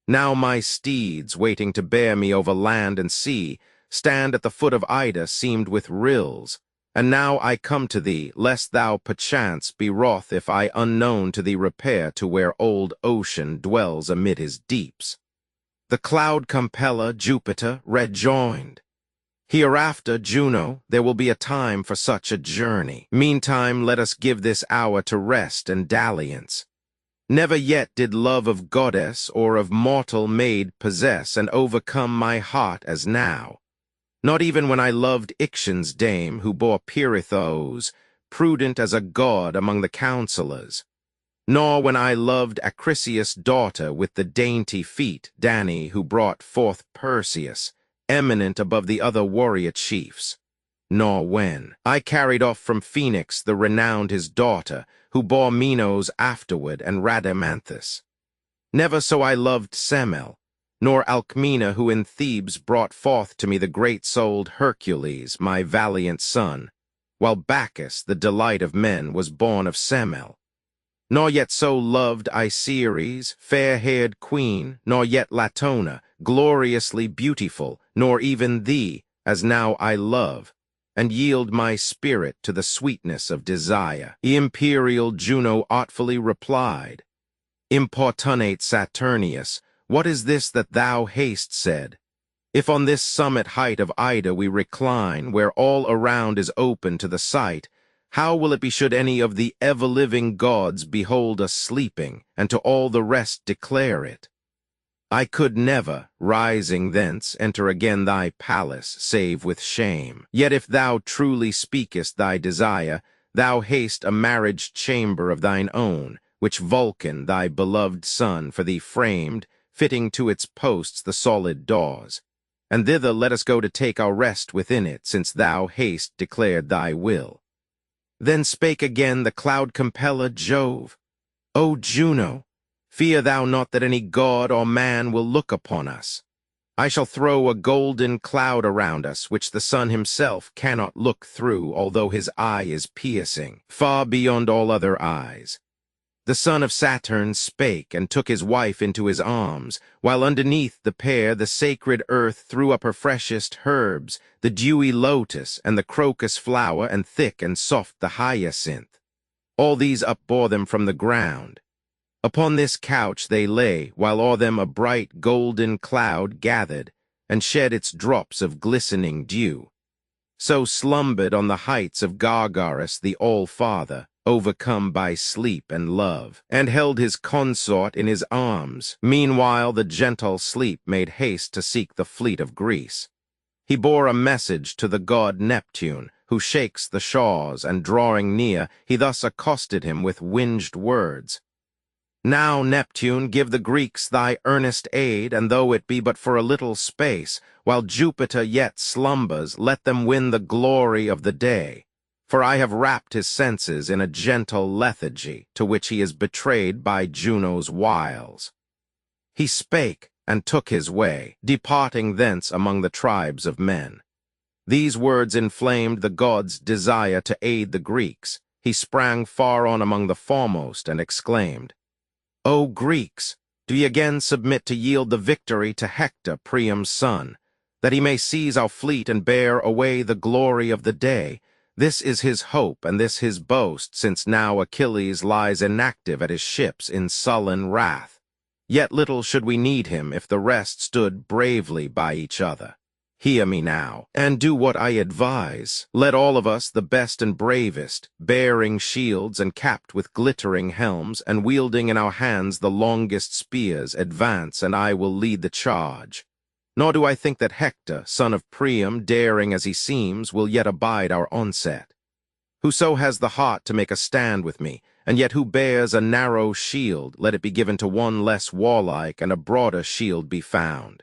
Now my steeds, waiting to bear me over land and sea, stand at the foot of Ida seamed with rills, and now I come to thee, lest thou perchance be wroth if I unknown to thee repair to where old Ocean dwells amid his deeps. The cloud compeller, Jupiter, rejoined: Hereafter, Juno, there will be a time for such a journey. Meantime, let us give this hour to rest and dalliance. Never yet did love of goddess or of mortal maid possess and overcome my heart as now. Not even when I loved Ixion's dame, who bore Pirithous, prudent as a god among the counselors. Nor when I loved Acrisius' daughter with the dainty feet, Danae, who brought forth Perseus, eminent above the other warrior chiefs. Nor when I carried off from Phoenix the renowned his daughter, who bore Minos afterward and Rhadamanthus. Never so I loved Semele, nor Alcmena, who in Thebes brought forth to me the great-souled Hercules, my valiant son, while Bacchus, the delight of men, was born of Semele. Nor yet so loved I Ceres, fair-haired queen, nor yet Latona, gloriously beautiful, nor even thee, as now I love, and yield my spirit to the sweetness of desire. Imperial Juno artfully replied, Importunate Saturnius, what is this that thou hast said? If on this summit height of Ida we recline, where all around is open to the sight, how will it be should any of the ever-living gods behold us sleeping, and to all the rest declare it? I could never, rising thence, enter again thy palace, save with shame. Yet if thou truly speakest thy desire, thou hast a marriage chamber of thine own, which Vulcan, thy beloved son, for thee framed, fitting to its posts the solid doors. And thither let us go to take our rest within it, since thou hast declared thy will. Then spake again the cloud-compeller Jove, O Juno, fear thou not that any god or man will look upon us. I shall throw a golden cloud around us, which the sun himself cannot look through, although his eye is piercing, far beyond all other eyes. The son of Saturn spake, and took his wife into his arms, while underneath the pair the sacred earth threw up her freshest herbs, the dewy lotus, and the crocus flower, and thick and soft the hyacinth. All these upbore them from the ground. Upon this couch they lay, while o'er them a bright golden cloud gathered, and shed its drops of glistening dew. So slumbered on the heights of Gargarus the All-Father, overcome by sleep and love, and held his consort in his arms. Meanwhile the gentle sleep made haste to seek the fleet of Greece. He bore a message to the god Neptune, who shakes the shores, and drawing near, he thus accosted him with winged words. Now, Neptune, give the Greeks thy earnest aid, and though it be but for a little space, while Jupiter yet slumbers, let them win the glory of the day. For I have wrapped his senses in a gentle lethargy, to which he is betrayed by Juno's wiles. He spake, and took his way, departing thence among the tribes of men. These words inflamed the god's desire to aid the Greeks. He sprang far on among the foremost, and exclaimed, O Greeks, do ye again submit to yield the victory to Hector, Priam's son, that he may seize our fleet and bear away the glory of the day? This is his hope, and this his boast, since now Achilles lies inactive at his ships in sullen wrath. Yet little should we need him if the rest stood bravely by each other. Hear me now, and do what I advise. Let all of us, the best and bravest, bearing shields and capped with glittering helms, and wielding in our hands the longest spears, advance, and I will lead the charge. Nor do I think that Hector, son of Priam, daring as he seems, will yet abide our onset. Whoso has the heart to make a stand with me, and yet who bears a narrow shield, let it be given to one less warlike, and a broader shield be found.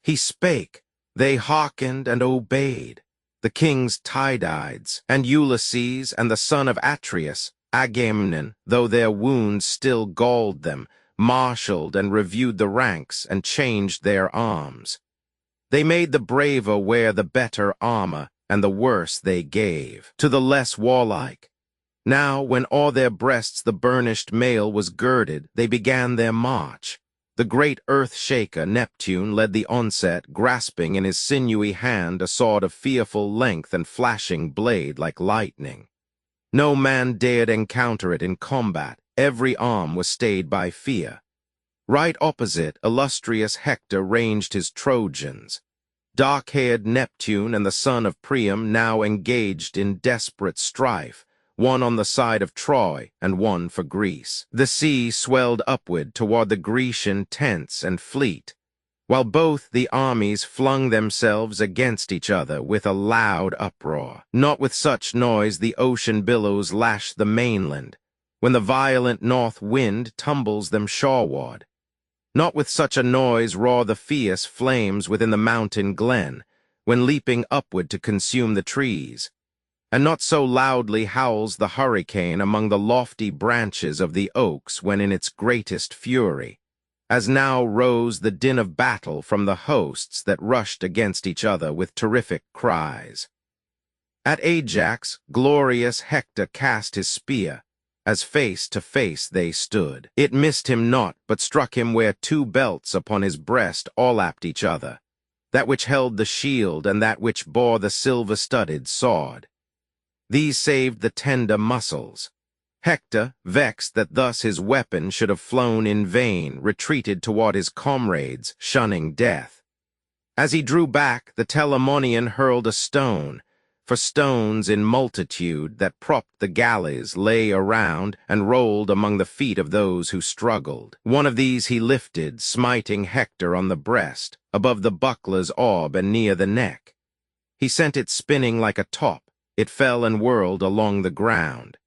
He spake, they hearkened and obeyed. The kings Tydides, and Ulysses, and the son of Atreus, Agamemnon, though their wounds still galled them, marshaled and reviewed the ranks, and changed their arms. They made the braver wear the better armor, and the worse they gave to the less warlike. Now, when o'er their breasts the burnished mail was girded, they began their march. The great earth-shaker, Neptune, led the onset, grasping in his sinewy hand a sword of fearful length and flashing blade like lightning. No man dared encounter it in combat. Every arm was stayed by fear. Right opposite, illustrious Hector ranged his Trojans. Dark-haired Neptune and the son of Priam now engaged in desperate strife, one on the side of Troy and one for Greece. The sea swelled upward toward the Grecian tents and fleet, while both the armies flung themselves against each other with a loud uproar. Not with such noise the ocean billows lash the mainland, when the violent north wind tumbles them shoreward. Not with such a noise roar the fierce flames within the mountain glen, when leaping upward to consume the trees. And not so loudly howls the hurricane among the lofty branches of the oaks when in its greatest fury, as now rose the din of battle from the hosts that rushed against each other with terrific cries. At Ajax, glorious Hector cast his spear, as face to face they stood. It missed him not, but struck him where two belts upon his breast all-lapped each other, that which held the shield and that which bore the silver-studded sword. These saved the tender muscles. Hector, vexed that thus his weapon should have flown in vain, retreated toward his comrades, shunning death. As he drew back, the Telamonian hurled a stone, for stones in multitude that propped the galleys lay around and rolled among the feet of those who struggled. One of these he lifted, smiting Hector on the breast, above the buckler's orb and near the neck. He sent it spinning like a top. It fell and whirled along the ground.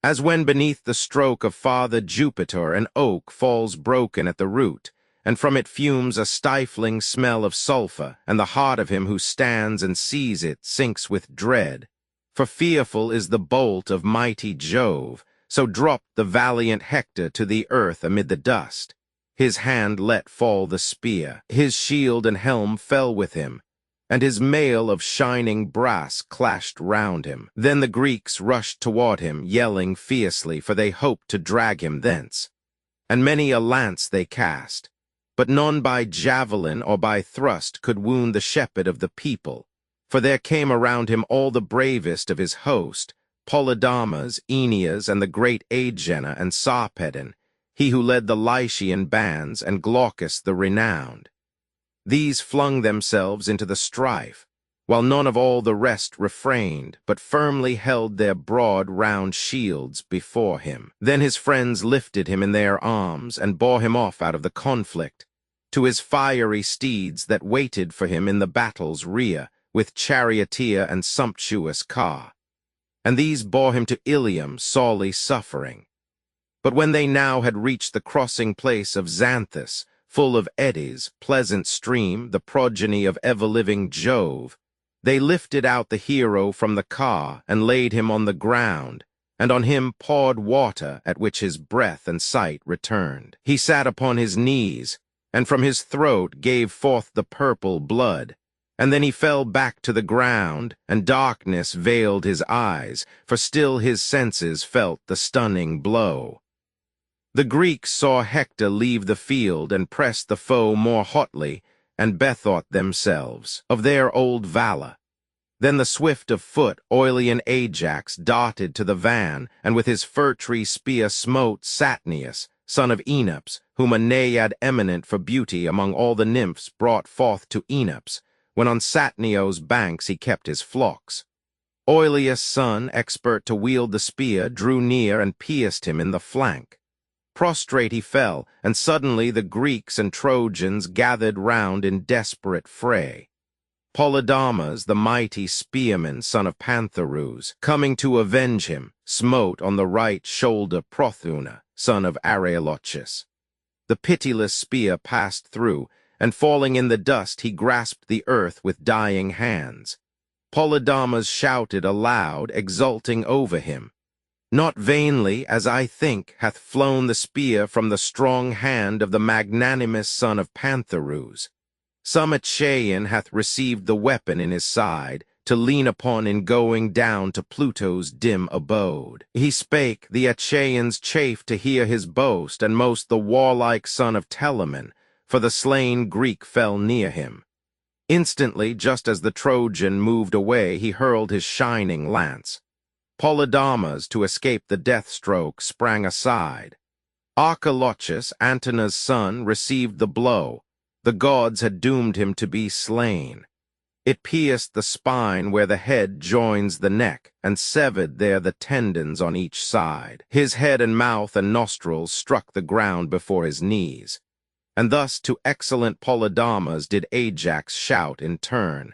As when beneath the stroke of Father Jupiter an oak falls broken at the root, and from it fumes a stifling smell of sulphur, and the heart of him who stands and sees it sinks with dread. For fearful is the bolt of mighty Jove, so dropped the valiant Hector to the earth amid the dust. His hand let fall the spear, his shield and helm fell with him, and his mail of shining brass clashed round him. Then the Greeks rushed toward him, yelling fiercely, for they hoped to drag him thence. And many a lance they cast, but none by javelin or by thrust could wound the shepherd of the people, for there came around him all the bravest of his host, Polydamas, Aeneas, and the great Agena and Sarpedon, he who led the Lycian bands, and Glaucus the renowned. These flung themselves into the strife, while none of all the rest refrained, but firmly held their broad, round shields before him. Then his friends lifted him in their arms, and bore him off out of the conflict, to his fiery steeds that waited for him in the battle's rear, with charioteer and sumptuous car. And these bore him to Ilium, sorely suffering. But when they now had reached the crossing place of Xanthus, full of eddies, pleasant stream, the progeny of ever-living Jove, they lifted out the hero from the car and laid him on the ground, and on him poured water at which his breath and sight returned. He sat upon his knees, and from his throat gave forth the purple blood, and then he fell back to the ground, and darkness veiled his eyes, for still his senses felt the stunning blow. The Greeks saw Hector leave the field and press the foe more hotly, and bethought themselves of their old valor. Then the swift of foot, Oilean Ajax, darted to the van, and with his fir-tree spear smote Satnius, son of Enops, whom a naiad eminent for beauty among all the nymphs brought forth to Enops, when on Satnio's banks he kept his flocks. Oileus' son, expert to wield the spear, drew near and pierced him in the flank. Prostrate he fell, and suddenly the Greeks and Trojans gathered round in desperate fray. Polydamas, the mighty spearman, son of Pantherus, coming to avenge him, smote on the right shoulder Prothuna, son of Areolochus. The pitiless spear passed through, and falling in the dust he grasped the earth with dying hands. Polydamas shouted aloud, exulting over him. Not vainly, as I think, hath flown the spear from the strong hand of the magnanimous son of Pantherus. Some Achaean hath received the weapon in his side, to lean upon in going down to Pluto's dim abode. He spake, the Achaeans chafed to hear his boast, and most the warlike son of Telamon, for the slain Greek fell near him. Instantly, just as the Trojan moved away, he hurled his shining lance. Polydamas, to escape the death stroke, sprang aside. Archilochus, Antenor's son, received the blow. The gods had doomed him to be slain. It pierced the spine where the head joins the neck, and severed there the tendons on each side. His head and mouth and nostrils struck the ground before his knees. And thus to excellent Polydamas did Ajax shout in turn,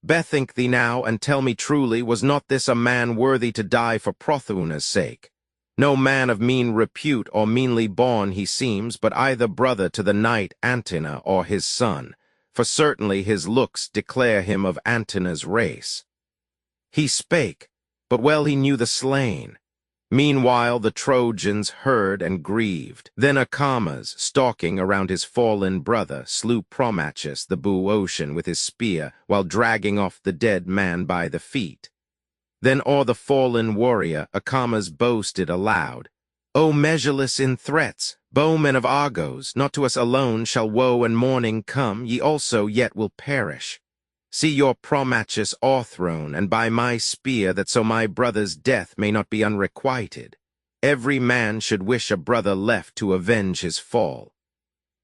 "Bethink thee now, and tell me truly, was not this a man worthy to die for Prothouna's sake? No man of mean repute or meanly born he seems, but either brother to the knight Antenor or his son, for certainly his looks declare him of Antenor's race." He spake, but well he knew the slain. Meanwhile the Trojans heard and grieved. Then Acamas, stalking around his fallen brother, slew Promachus the Boeotian with his spear, while dragging off the dead man by the feet. Then o'er the fallen warrior Acamas boasted aloud, "O measureless in threats, bowmen of Argos, not to us alone shall woe and mourning come, ye also yet will perish. See your Promachus o'erthrown, and by my spear, that so my brother's death may not be unrequited. Every man should wish a brother left to avenge his fall."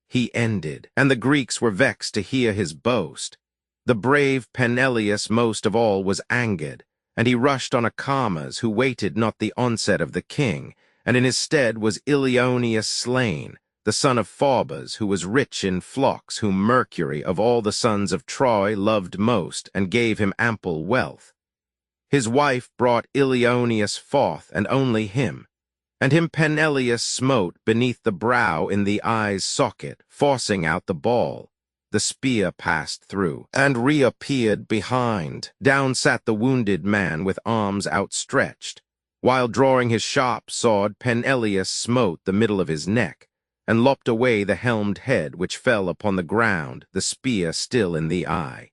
He ended, and the Greeks were vexed to hear his boast. The brave Peneleus most of all was angered, and he rushed on Acamas, who waited not the onset of the king, and in his stead was Ilioneus slain, the son of Phoebus, who was rich in flocks, whom Mercury of all the sons of Troy loved most, and gave him ample wealth. His wife brought Ilioneus forth, and only him, and him Peneleus smote beneath the brow in the eye's socket, forcing out the ball. The spear passed through, and reappeared behind. Down sat the wounded man with arms outstretched, while drawing his sharp sword Peneleus smote the middle of his neck, and lopped away the helmed head, which fell upon the ground, the spear still in the eye.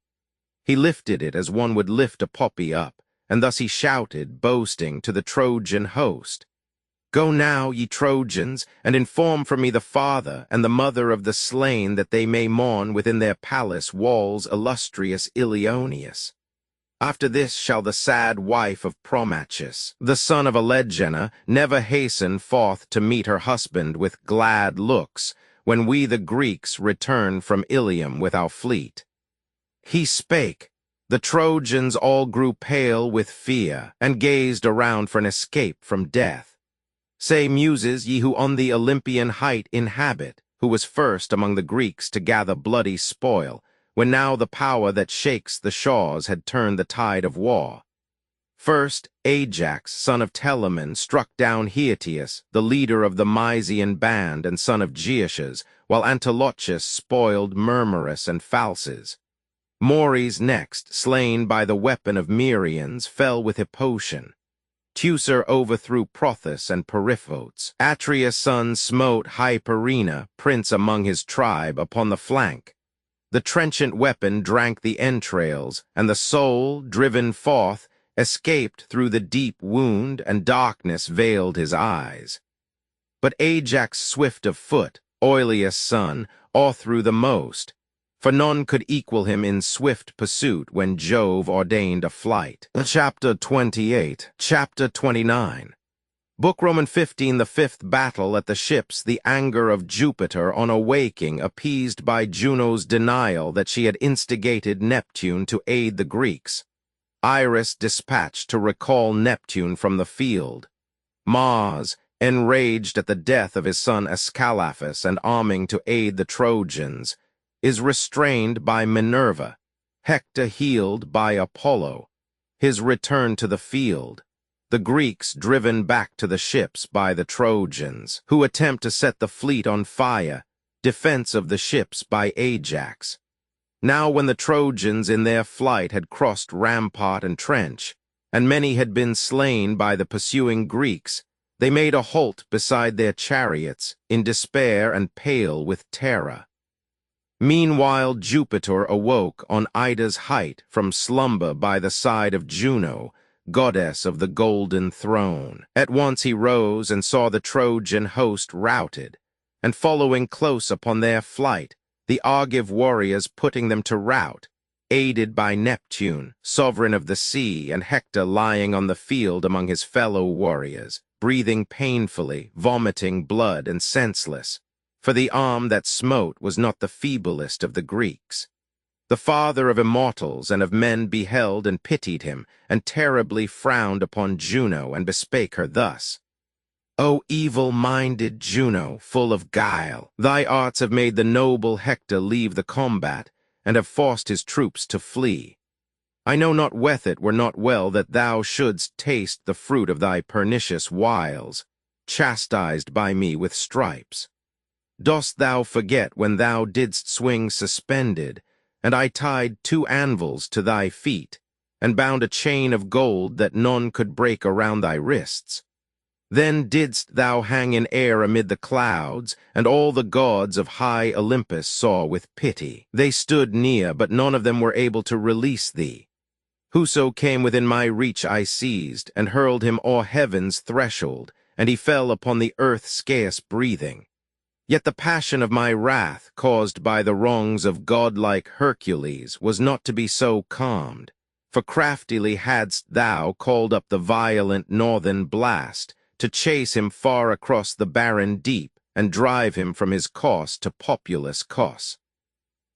He lifted it as one would lift a poppy up, and thus he shouted, boasting, to the Trojan host, "Go now, ye Trojans, and inform for me the father and the mother of the slain, that they may mourn within their palace walls illustrious Ilioneus. After this shall the sad wife of Promachus, the son of Alegenna, never hasten forth to meet her husband with glad looks, when we the Greeks return from Ilium with our fleet." He spake. The Trojans all grew pale with fear, and gazed around for an escape from death. Say, Muses, ye who on the Olympian height inhabit, who was first among the Greeks to gather bloody spoil, when now the power that shakes the shores had turned the tide of war. First, Ajax, son of Telamon, struck down Hietius, the leader of the Mysian band and son of Geacias, while Antilochus spoiled Murmurus and Phalces. Mores next, slain by the weapon of Merians, fell with Hippotion. Teucer overthrew Prothus and Periphotes. Atreus' son smote Hyperina, prince among his tribe, upon the flank. The trenchant weapon drank the entrails, and the soul, driven forth, escaped through the deep wound, and darkness veiled his eyes. But Ajax swift of foot, Oileus' son, o'erthrew the most, for none could equal him in swift pursuit when Jove ordained a flight. Chapter 28. Chapter 29. Book Roman 15. The fifth battle at the ships. The anger of Jupiter on awaking, appeased by Juno's denial that she had instigated Neptune to aid the Greeks. Iris dispatched to recall Neptune from the field. Mars, enraged at the death of his son Ascalaphus and arming to aid the Trojans, is restrained by Minerva. Hector healed by Apollo. His return to the field. The Greeks driven back to the ships by the Trojans, who attempt to set the fleet on fire. Defense of the ships by Ajax. Now when the Trojans in their flight had crossed rampart and trench, and many had been slain by the pursuing Greeks, they made a halt beside their chariots, in despair and pale with terror. Meanwhile Jupiter awoke on Ida's height from slumber by the side of Juno, goddess of the golden throne. At once he rose and saw the Trojan host routed, and following close upon their flight, the Argive warriors putting them to rout, aided by Neptune, sovereign of the sea, and Hector lying on the field among his fellow warriors, breathing painfully, vomiting blood and senseless, for the arm that smote was not the feeblest of the Greeks. The father of immortals and of men beheld and pitied him, and terribly frowned upon Juno, and bespake her thus: O evil-minded Juno, full of guile, thy arts have made the noble Hector leave the combat, and have forced his troops to flee. I know not whether it were not well that thou shouldst taste the fruit of thy pernicious wiles, chastised by me with stripes. Dost thou forget when thou didst swing suspended, and I tied 2 anvils to thy feet, and bound a chain of gold that none could break around thy wrists? Then didst thou hang in air amid the clouds, and all the gods of high Olympus saw with pity. They stood near, but none of them were able to release thee. Whoso came within my reach I seized, and hurled him o'er heaven's threshold, and he fell upon the earth scarce breathing. Yet the passion of my wrath, caused by the wrongs of godlike Hercules, was not to be so calmed, for craftily hadst thou called up the violent northern blast, to chase him far across the barren deep, and drive him from his course to populous Cos.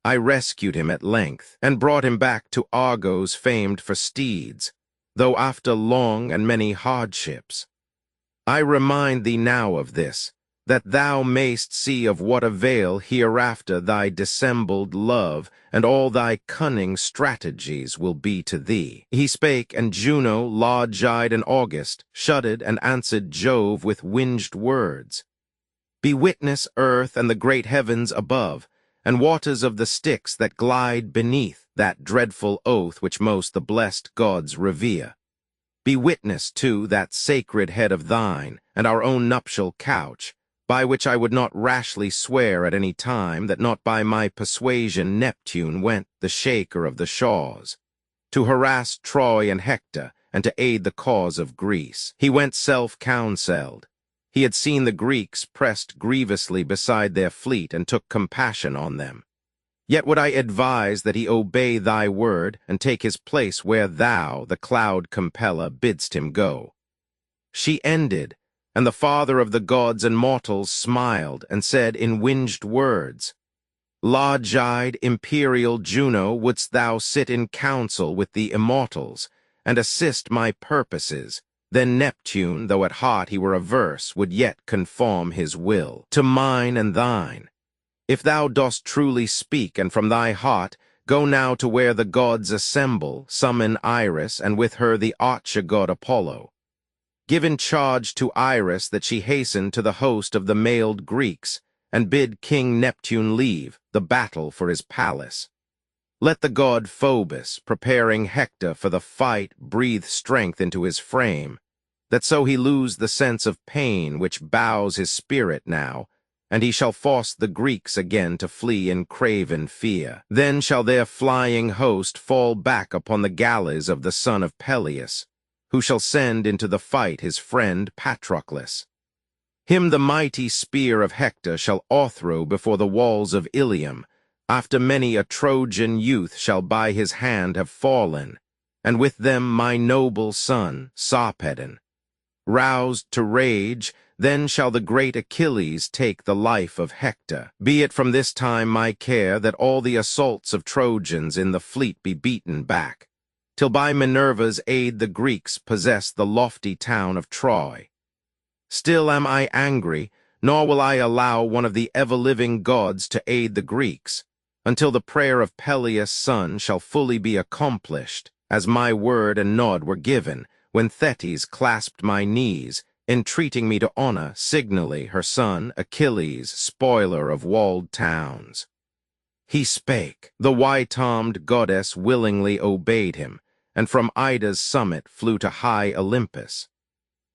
I rescued him at length, and brought him back to Argos famed for steeds, though after long and many hardships. I remind thee now of this, that thou mayst see of what avail hereafter thy dissembled love and all thy cunning strategies will be to thee. He spake, and Juno, large-eyed and august, shuddered and answered Jove with winged words. Be witness, earth and the great heavens above, and waters of the Styx that glide beneath, that dreadful oath which most the blessed gods revere. Be witness, too, that sacred head of thine, and our own nuptial couch, by which I would not rashly swear at any time that not by my persuasion Neptune went, the shaker of the shores, to harass Troy and Hector, and to aid the cause of Greece. He went self-counselled. He had seen the Greeks pressed grievously beside their fleet, and took compassion on them. Yet would I advise that he obey thy word, and take his place where thou, the cloud-compeller, bidst him go. She ended, and the father of the gods and mortals smiled, and said in winged words, Large-eyed, imperial Juno, wouldst thou sit in council with the immortals, and assist my purposes, then Neptune, though at heart he were averse, would yet conform his will to mine and thine. If thou dost truly speak, and from thy heart, go now to where the gods assemble, summon Iris, and with her the archer-god Apollo. Give in charge to Iris that she hasten to the host of the mailed Greeks, and bid King Neptune leave the battle for his palace. Let the god Phoebus, preparing Hector for the fight, breathe strength into his frame, that so he lose the sense of pain which bows his spirit now, and he shall force the Greeks again to flee in craven fear. Then shall their flying host fall back upon the galleys of the son of Peleus, who shall send into the fight his friend Patroclus. Him the mighty spear of Hector shall o'erthrow before the walls of Ilium, after many a Trojan youth shall by his hand have fallen, and with them my noble son, Sarpedon. Roused to rage, then shall the great Achilles take the life of Hector. Be it from this time my care that all the assaults of Trojans in the fleet be beaten back, till by Minerva's aid the Greeks possess the lofty town of Troy. Still am I angry, nor will I allow one of the ever-living gods to aid the Greeks, until the prayer of Peleus' son shall fully be accomplished, as my word and nod were given, when Thetis clasped my knees, entreating me to honor signally her son Achilles, spoiler of walled towns. He spake. The white-armed goddess willingly obeyed him, and from Ida's summit flew to high Olympus.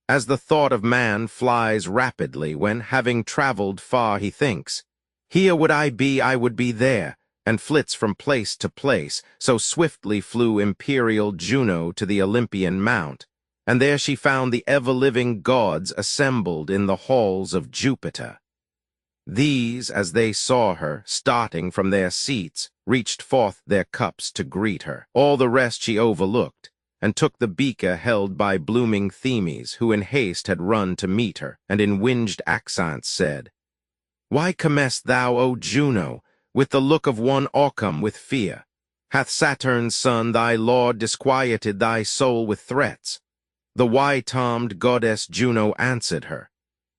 As the thought of man flies rapidly when, having traveled far, he thinks, Here would I would be there, and flits from place to place, so swiftly flew imperial Juno to the Olympian mount, and there she found the ever-living gods assembled in the halls of Jupiter. These, as they saw her, starting from their seats, reached forth their cups to greet her. All the rest she overlooked, and took the beaker held by blooming Themis, who in haste had run to meet her, and in winged accents said, Why comest thou, O Juno, with the look of one o'ercome with fear? Hath Saturn's son, thy lord, disquieted thy soul with threats? The white-armed goddess Juno answered her,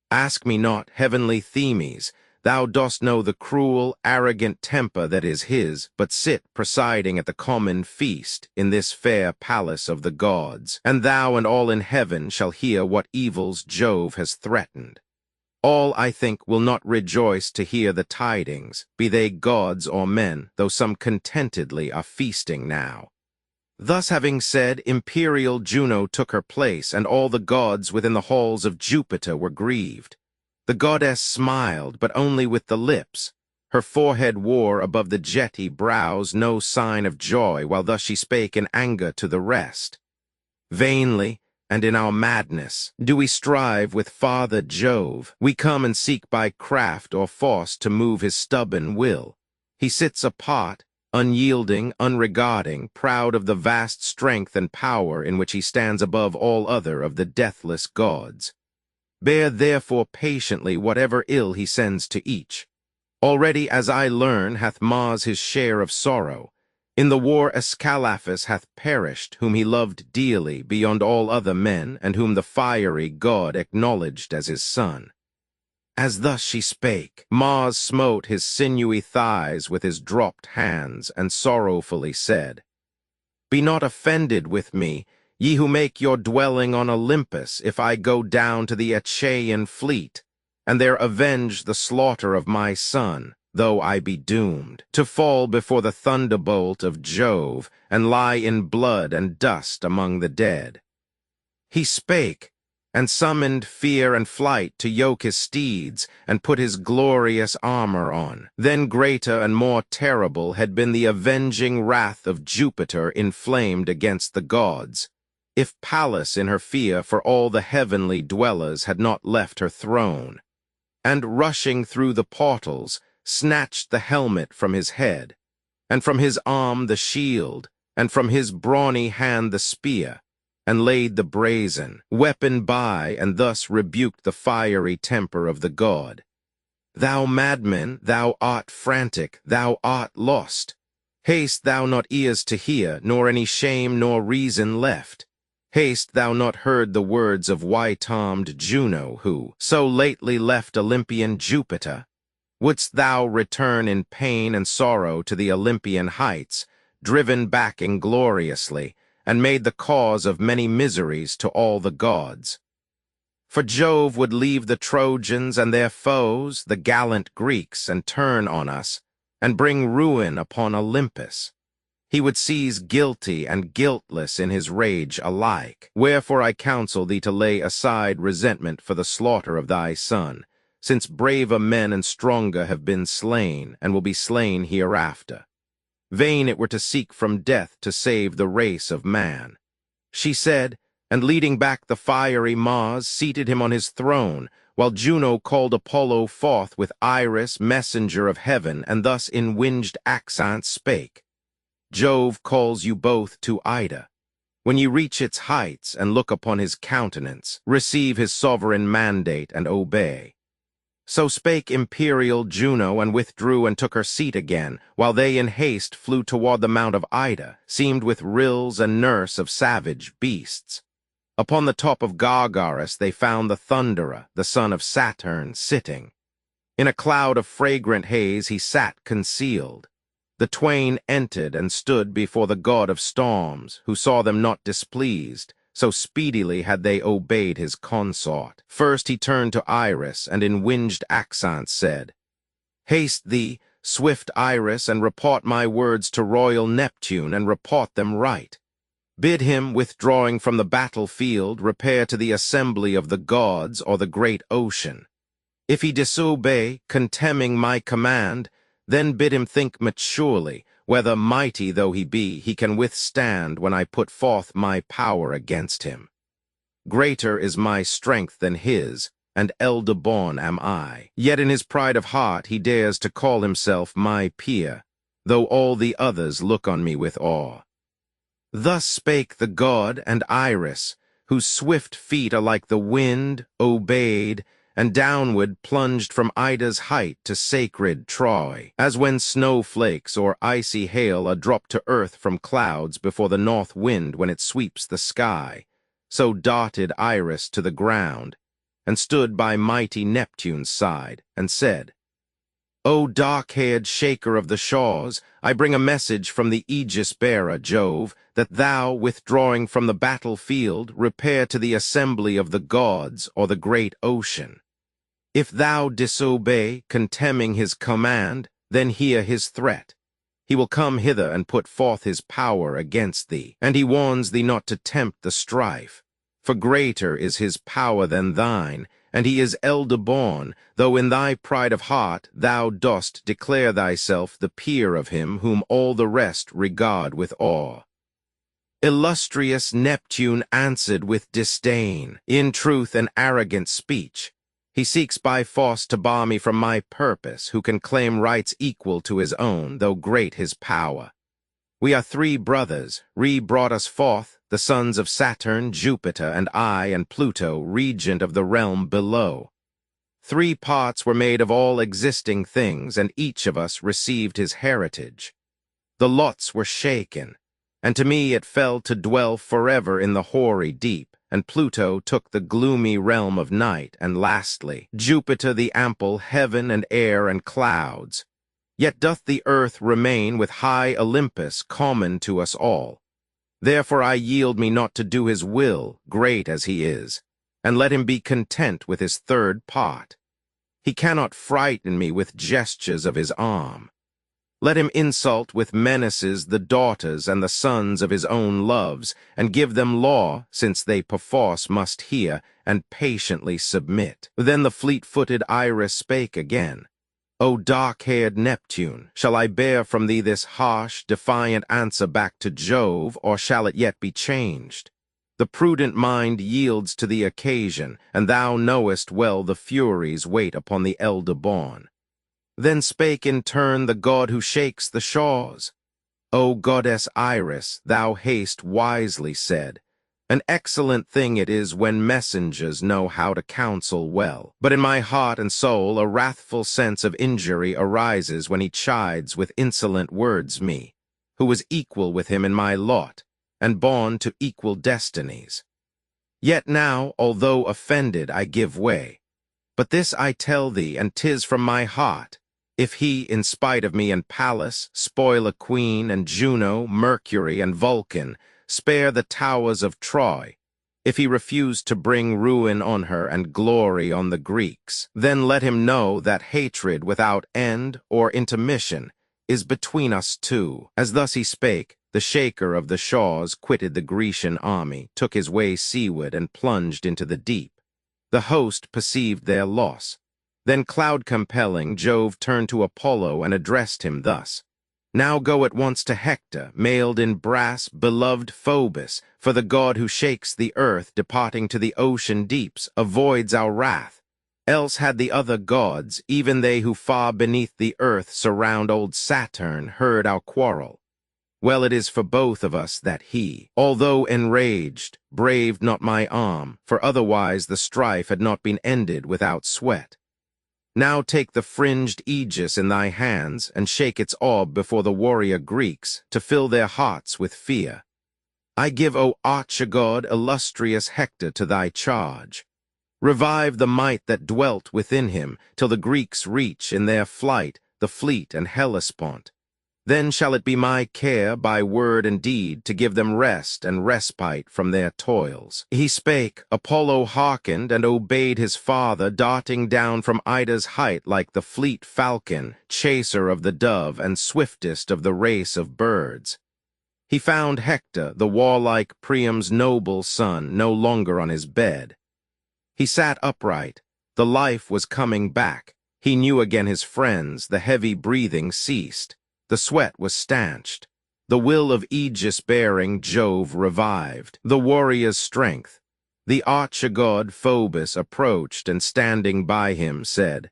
Ask me not, heavenly Themis, thou dost know the cruel, arrogant temper that is his, but sit presiding at the common feast in this fair palace of the gods, and thou and all in heaven shall hear what evils Jove has threatened. All, I think, will not rejoice to hear the tidings, be they gods or men, though some contentedly are feasting now. Thus having said, imperial Juno took her place, and all the gods within the halls of Jupiter were grieved. The goddess smiled, but only with the lips. Her forehead wore above the jetty brows no sign of joy, while thus she spake in anger to the rest. Vainly, and in our madness, do we strive with Father Jove. We come and seek by craft or force to move his stubborn will. He sits apart, unyielding, unregarding, proud of the vast strength and power in which he stands above all other of the deathless gods. Bear therefore patiently whatever ill he sends to each. Already, as I learn, hath Mars his share of sorrow. In the war Ascalaphus hath perished, whom he loved dearly beyond all other men, and whom the fiery god acknowledged as his son. As thus she spake, Mars smote his sinewy thighs with his dropped hands, and sorrowfully said, Be not offended with me, ye who make your dwelling on Olympus, if I go down to the Achaean fleet, and there avenge the slaughter of my son, though I be doomed to fall before the thunderbolt of Jove, and lie in blood and dust among the dead. He spake, and summoned fear and flight to yoke his steeds, and put his glorious armor on. Then greater and more terrible had been the avenging wrath of Jupiter inflamed against the gods, if Pallas in her fear for all the heavenly dwellers had not left her throne, and rushing through the portals, snatched the helmet from his head, and from his arm the shield, and from his brawny hand the spear, and laid the brazen weapon by, and thus rebuked the fiery temper of the god. Thou madman, thou art frantic, thou art lost. Haste thou not ears to hear, nor any shame nor reason left. Haste thou not heard the words of white-armed Juno, who so lately left Olympian Jupiter? Wouldst thou return in pain and sorrow to the Olympian heights, driven back ingloriously, and made the cause of many miseries to all the gods? For Jove would leave the Trojans and their foes, the gallant Greeks, and turn on us, and bring ruin upon Olympus. He would seize guilty and guiltless in his rage alike. Wherefore I counsel thee to lay aside resentment for the slaughter of thy son, since braver men and stronger have been slain, and will be slain hereafter. Vain it were to seek from death to save the race of man. She said, and leading back the fiery Mars, seated him on his throne, while Juno called Apollo forth with Iris, messenger of heaven, and thus in winged accents spake, Jove calls you both to Ida. When ye reach its heights and look upon his countenance, receive his sovereign mandate and obey. So spake imperial Juno, and withdrew and took her seat again, while they in haste flew toward the mount of Ida, seamed with rills and nurse of savage beasts. Upon the top of Gargarus they found the Thunderer, the son of Saturn, sitting. In a cloud of fragrant haze he sat concealed. The twain entered and stood before the god of storms, who saw them not displeased, so speedily had they obeyed his consort. First he turned to Iris, and in winged accents said, Haste thee, swift Iris, and report my words to royal Neptune, and report them right. Bid him, withdrawing from the battlefield, repair to the assembly of the gods or the great ocean. If he disobey, contemning my command, then bid him think maturely, whether, mighty though he be, he can withstand when I put forth my power against him. Greater is my strength than his, and elder born am I. Yet in his pride of heart he dares to call himself my peer, though all the others look on me with awe. Thus spake the god, and Iris, whose swift feet are like the wind, obeyed, and downward plunged from Ida's height to sacred Troy, as when snowflakes or icy hail are dropped to earth from clouds before the north wind when it sweeps the sky. So darted Iris to the ground, and stood by mighty Neptune's side, and said, O dark-haired shaker of the shores, I bring a message from the aegis-bearer, Jove, that thou, withdrawing from the battlefield, repair to the assembly of the gods or the great ocean. If thou disobey, contemning his command, then hear his threat. He will come hither and put forth his power against thee, and he warns thee not to tempt the strife. For greater is his power than thine, and he is elder-born, though in thy pride of heart thou dost declare thyself the peer of him whom all the rest regard with awe. Illustrious Neptune answered with disdain, in truth an arrogant speech. He seeks by force to bar me from my purpose, who can claim rights equal to his own, though great his power. We are 3 brothers, brought us forth, the sons of Saturn, Jupiter, and I, and Pluto, regent of the realm below. 3 parts were made of all existing things, and each of us received his heritage. The lots were shaken, and to me it fell to dwell forever in the hoary deep, and Pluto took the gloomy realm of night, and lastly, Jupiter the ample heaven and air and clouds. Yet doth the earth remain with high Olympus common to us all. Therefore I yield me not to do his will, great as he is, and let him be content with his 3rd part. He cannot frighten me with gestures of his arm. Let him insult with menaces the daughters and the sons of his own loves, and give them law, since they perforce must hear, and patiently submit. Then the fleet-footed Iris spake again. O dark-haired Neptune, shall I bear from thee this harsh, defiant answer back to Jove, or shall it yet be changed? The prudent mind yields to the occasion, and thou knowest well the Furies wait upon the elder-born. Then spake in turn the god who shakes the shores. O goddess Iris, thou hast wisely said, an excellent thing it is when messengers know how to counsel well. But in my heart and soul a wrathful sense of injury arises when he chides with insolent words me, who was equal with him in my lot, and born to equal destinies. Yet now, although offended, I give way. But this I tell thee, and 'tis from my heart, if he, in spite of me and Pallas, spoil a queen, and Juno, Mercury, and Vulcan, spare the towers of Troy, if he refuse to bring ruin on her and glory on the Greeks, then let him know that hatred without end or intermission is between us 2. As thus he spake, the shaker of the shores quitted the Grecian army, took his way seaward, and plunged into the deep. The host perceived their loss. Then cloud-compelling Jove turned to Apollo and addressed him thus. Now go at once to Hector, mailed in brass, beloved Phoebus, for the god who shakes the earth, departing to the ocean deeps, avoids our wrath. Else had the other gods, even they who far beneath the earth surround old Saturn, heard our quarrel. Well it is for both of us that he, although enraged, braved not my arm, for otherwise the strife had not been ended without sweat. Now take the fringed aegis in thy hands, and shake its orb before the warrior Greeks, to fill their hearts with fear. I give, O archer-god, illustrious Hector, to thy charge. Revive the might that dwelt within him, till the Greeks reach, in their flight, the fleet and Hellespont. Then shall it be my care, by word and deed, to give them rest and respite from their toils. He spake, Apollo hearkened, and obeyed his father, darting down from Ida's height like the fleet falcon, chaser of the dove, and swiftest of the race of birds. He found Hector, the warlike Priam's noble son, no longer on his bed. He sat upright. The life was coming back. He knew again his friends. The heavy breathing ceased. The sweat was stanched. The will of aegis-bearing Jove revived. The warrior's strength. The archer-god Phoebus approached, and standing by him said,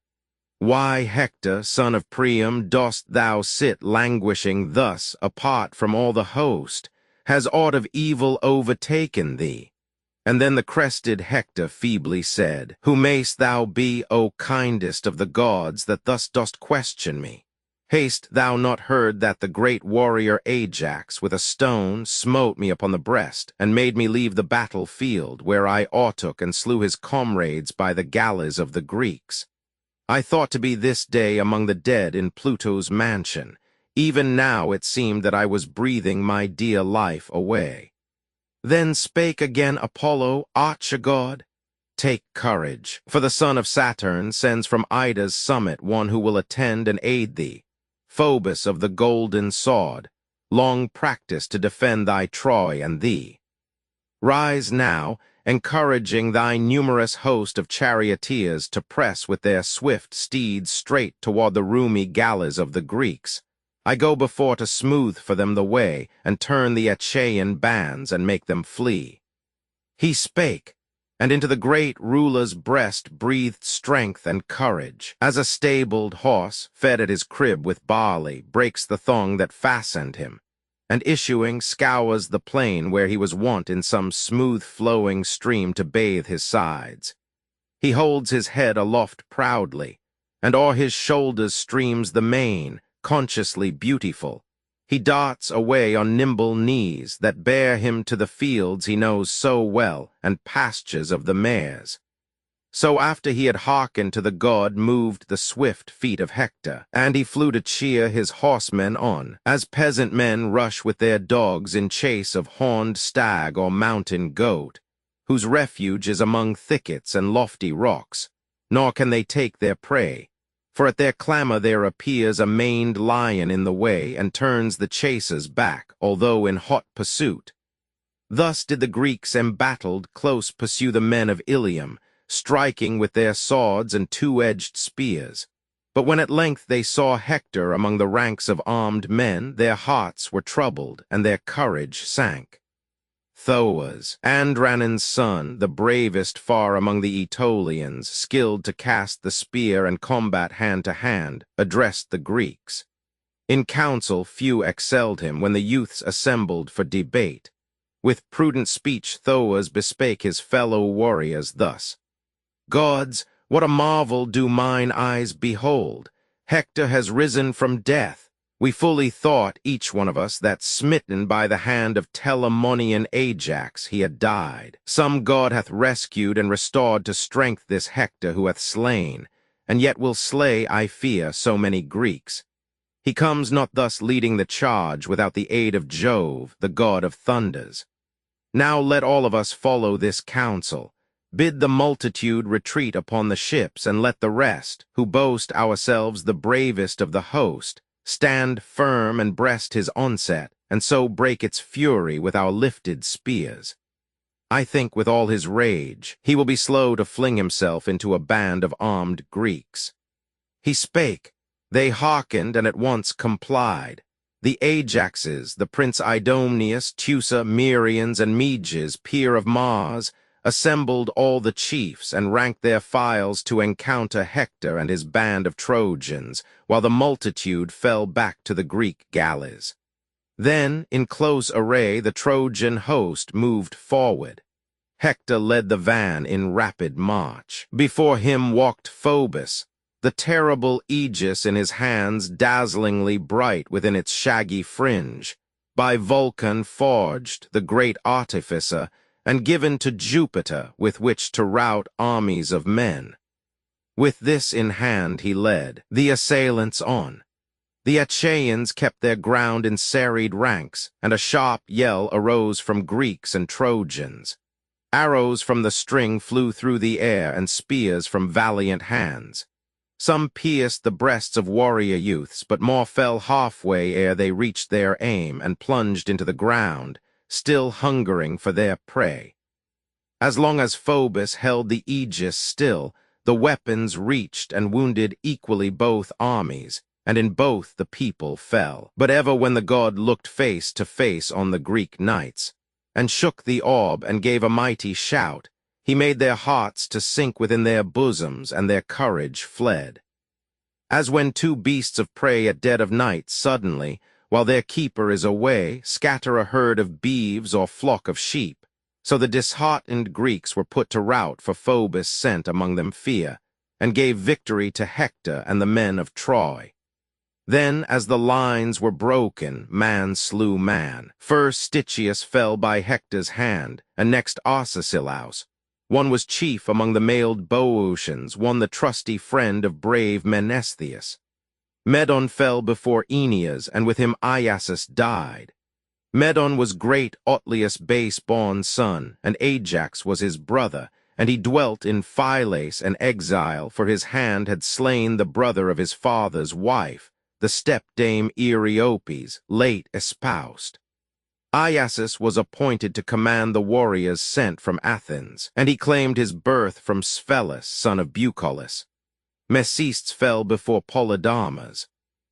Why, Hector, son of Priam, dost thou sit languishing thus, apart from all the host? Has aught of evil overtaken thee? And then the crested Hector feebly said, "Who mayst thou be, O kindest of the gods, that thus dost question me? Hast thou not heard that the great warrior Ajax with a stone smote me upon the breast, and made me leave the battlefield, where I o'ertook and slew his comrades by the galleys of the Greeks? I thought to be this day among the dead in Pluto's mansion. Even now it seemed that I was breathing my dear life away." Then spake again Apollo, archer-god, "Take courage, for the son of Saturn sends from Ida's summit one who will attend and aid thee, Phoebus of the golden sword, long practiced to defend thy Troy and thee. Rise now, encouraging thy numerous host of charioteers to press with their swift steeds straight toward the roomy galleys of the Greeks. I go before to smooth for them the way, and turn the Achaean bands, and make them flee." He spake, and into the great ruler's breast breathed strength and courage, as a stabled horse, fed at his crib with barley, breaks the thong that fastened him, and issuing scours the plain where he was wont in some smooth-flowing stream to bathe his sides. He holds his head aloft proudly, and o'er his shoulders streams the mane, consciously beautiful. He darts away on nimble knees that bear him to the fields he knows so well, and pastures of the mares. So after he had hearkened to the god moved the swift feet of Hector, and he flew to cheer his horsemen on, as peasant men rush with their dogs in chase of horned stag or mountain goat, whose refuge is among thickets and lofty rocks, nor can they take their prey. For at their clamor there appears a maned lion in the way, and turns the chasers back, although in hot pursuit. Thus did the Greeks embattled close pursue the men of Ilium, striking with their swords and two-edged spears. But when at length they saw Hector among the ranks of armed men, their hearts were troubled, and their courage sank. Thoas, Andranon's son, the bravest far among the Aetolians, skilled to cast the spear and combat hand to hand, addressed the Greeks. In council few excelled him when the youths assembled for debate. With prudent speech Thoas bespake his fellow warriors thus: "Gods, what a marvel do mine eyes behold! Hector has risen from death. We fully thought, each one of us, that smitten by the hand of Telamonian Ajax he had died. Some god hath rescued and restored to strength this Hector who hath slain, and yet will slay, I fear, so many Greeks. He comes not thus leading the charge without the aid of Jove, the god of thunders. Now let all of us follow this counsel. Bid the multitude retreat upon the ships, and let the rest, who boast ourselves the bravest of the host, stand firm and breast his onset, and so break its fury with our lifted spears. I think with all his rage he will be slow to fling himself into a band of armed Greeks." He spake. They hearkened and at once complied. The Ajaxes, the Prince Idomeneus, Teucer, Merians, and Meges, peer of Mars, assembled all the chiefs and ranked their files to encounter Hector and his band of Trojans, while the multitude fell back to the Greek galleys. Then, in close array, the Trojan host moved forward. Hector led the van in rapid march. Before him walked Phoebus, the terrible aegis in his hands dazzlingly bright within its shaggy fringe, by Vulcan forged, the great artificer, and given to Jupiter with which to rout armies of men. With this in hand he led the assailants on. The Achaeans kept their ground in serried ranks, and a sharp yell arose from Greeks and Trojans. Arrows from the string flew through the air, and spears from valiant hands. Some pierced the breasts of warrior youths, but more fell halfway ere they reached their aim, and plunged into the ground, still hungering for their prey. As long as Phoebus held the aegis still, the weapons reached and wounded equally both armies, and in both the people fell. But ever when the god looked face to face on the Greek knights, and shook the orb and gave a mighty shout, he made their hearts to sink within their bosoms, and their courage fled. As when two beasts of prey at dead of night suddenly, while their keeper is away, scatter a herd of beeves or flock of sheep, So the disheartened Greeks were put to rout, for Phoebus sent among them fear, and gave victory to Hector and the men of Troy. Then, as the lines were broken, man slew man. First Stichius fell by Hector's hand, and next Arcesilaus. One was chief among the mailed Boeotians, one the trusty friend of brave Menestheus. Medon fell before Aeneas, and with him Iasus died. Medon was great Otylius' base-born son, and Ajax was his brother, and he dwelt in Phylace an exile, for his hand had slain the brother of his father's wife, the stepdame Eriopes, late espoused. Iasus was appointed to command the warriors sent from Athens, and he claimed his birth from Sphelus, son of Bucolus. Mesestes fell before Polydamas.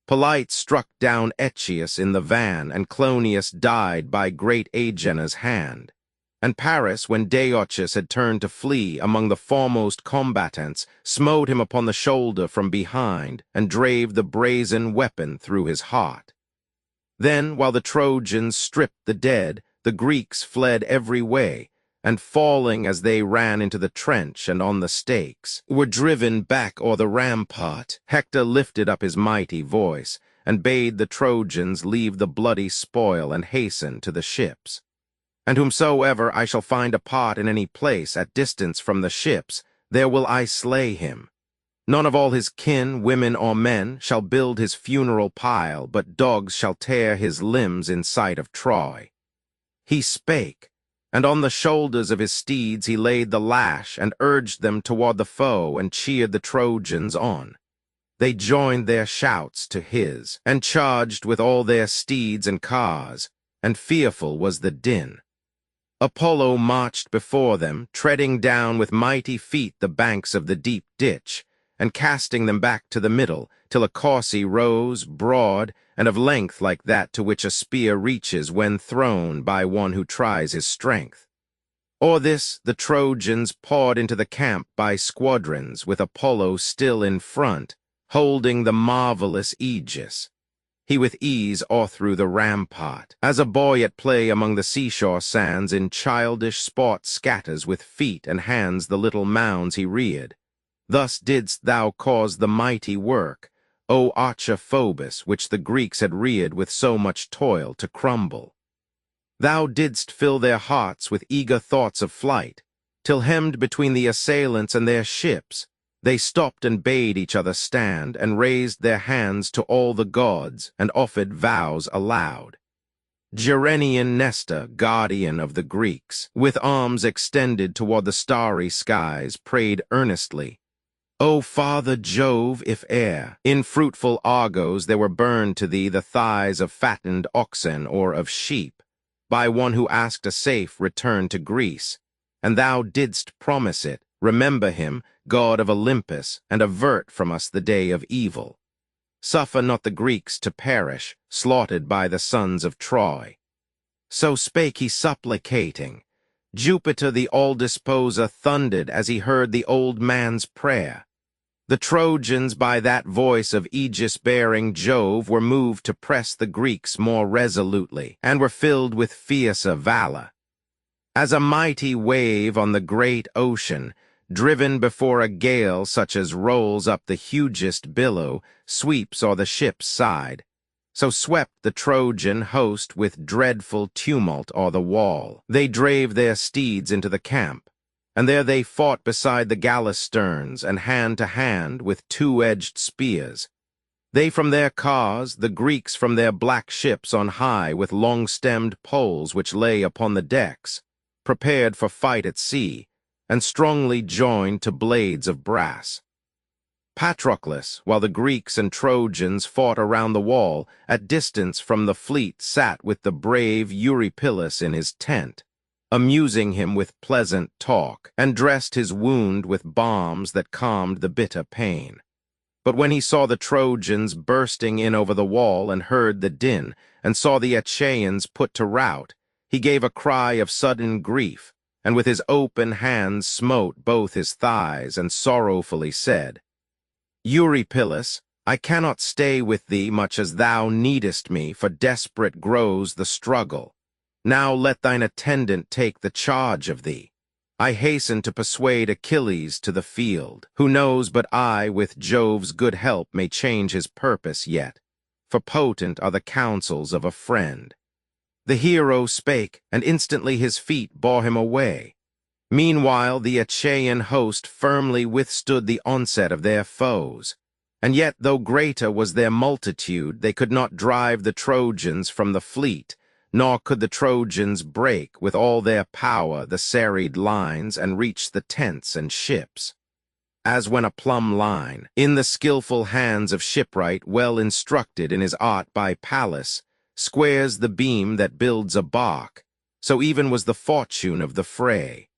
Polite struck down Echius in the van, and Clonius died by great Agena's hand. And Paris, when Deiochus had turned to flee among the foremost combatants, smote him upon the shoulder from behind, and drave the brazen weapon through his heart. Then, while the Trojans stripped the dead, the Greeks fled every way, and falling as they ran into the trench and on the stakes, were driven back o'er the rampart. Hector lifted up his mighty voice, and bade the Trojans leave the bloody spoil and hasten to the ships. And whomsoever I shall find apart in any place at distance from the ships, there will I slay him. None of all his kin, women or men, shall build his funeral pile, but dogs shall tear his limbs in sight of Troy. He spake, and on the shoulders of his steeds he laid the lash, and urged them toward the foe, and cheered the Trojans on. They joined their shouts to his, and charged with all their steeds and cars, and fearful was the din. Apollo marched before them, treading down with mighty feet the banks of the deep ditch, and casting them back to the middle, till a course rose, broad, and of length like that to which a spear reaches when thrown by one who tries his strength. O'er this the Trojans poured into the camp by squadrons, with Apollo still in front, holding the marvelous aegis. He with ease o'erthrew the rampart, as a boy at play among the seashore sands in childish sport scatters with feet and hands the little mounds he reared. Thus didst thou cause the mighty work, O archer Phoebus, which the Greeks had reared with so much toil, to crumble. Thou didst fill their hearts with eager thoughts of flight, till hemmed between the assailants and their ships, they stopped and bade each other stand, and raised their hands to all the gods, and offered vows aloud. Gerenian Nestor, guardian of the Greeks, with arms extended toward the starry skies, prayed earnestly, O Father Jove, if e'er in fruitful Argos there were burned to thee the thighs of fattened oxen or of sheep, by one who asked a safe return to Greece, and thou didst promise it, remember him, God of Olympus, and avert from us the day of evil. Suffer not the Greeks to perish, slaughtered by the sons of Troy. So spake he supplicating. Jupiter the all-disposer thundered as he heard the old man's prayer. The Trojans by that voice of aegis-bearing Jove were moved to press the Greeks more resolutely, and were filled with fiercer valor. As a mighty wave on the great ocean, driven before a gale such as rolls up the hugest billow, sweeps o'er the ship's side, so swept the Trojan host with dreadful tumult o'er the wall. They drave their steeds into the camp, and there they fought beside the galley sterns, and hand to hand with two-edged spears. They from their cars, the Greeks from their black ships on high, with long-stemmed poles which lay upon the decks, prepared for fight at sea, and strongly joined to blades of brass. Patroclus, while the Greeks and Trojans fought around the wall, at distance from the fleet sat with the brave Eurypylus in his tent, amusing him with pleasant talk, and dressed his wound with balms that calmed the bitter pain. But when he saw the Trojans bursting in over the wall, and heard the din, and saw the Achaeans put to rout, he gave a cry of sudden grief, and with his open hands smote both his thighs, and sorrowfully said, Eurypylus, I cannot stay with thee much as thou needest me, for desperate grows the struggle. Now let thine attendant take the charge of thee. I hasten to persuade Achilles to the field, who knows but I, with Jove's good help, may change his purpose yet, for potent are the counsels of a friend. The hero spake, and instantly his feet bore him away. Meanwhile the Achaean host firmly withstood the onset of their foes, and yet though greater was their multitude, they could not drive the Trojans from the fleet, nor could the Trojans break with all their power the serried lines and reach the tents and ships. As when a plumb line, in the skillful hands of shipwright well instructed in his art by Pallas, squares the beam that builds a bark, so even was the fortune of the fray.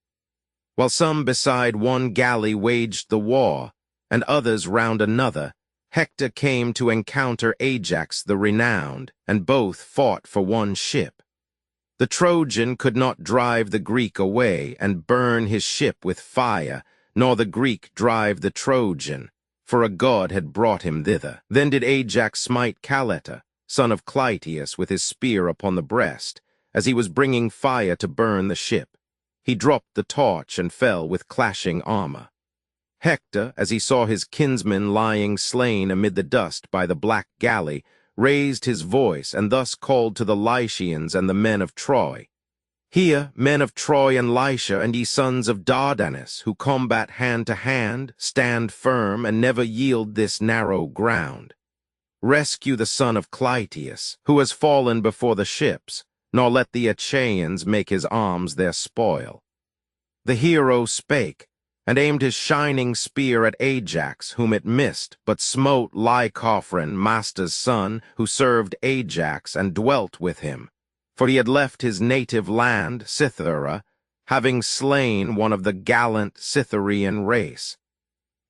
While some beside one galley waged the war, and others round another, Hector came to encounter Ajax the renowned, and both fought for one ship. The Trojan could not drive the Greek away and burn his ship with fire, nor the Greek drive the Trojan, for a god had brought him thither. Then did Ajax smite Caleta, son of Clytius, with his spear upon the breast, as he was bringing fire to burn the ship. He dropped the torch and fell with clashing armor. Hector, as he saw his kinsman lying slain amid the dust by the black galley, raised his voice and thus called to the Lycians and the men of Troy. Hear, men of Troy and Lycia, and ye sons of Dardanus, who combat hand to hand, stand firm, and never yield this narrow ground. Rescue the son of Clytius, who has fallen before the ships, nor let the Achaeans make his arms their spoil. The hero spake, and aimed his shining spear at Ajax, whom it missed, but smote Lycophron, Master's son, who served Ajax and dwelt with him. For he had left his native land, Cythera, having slain one of the gallant Cytherean race.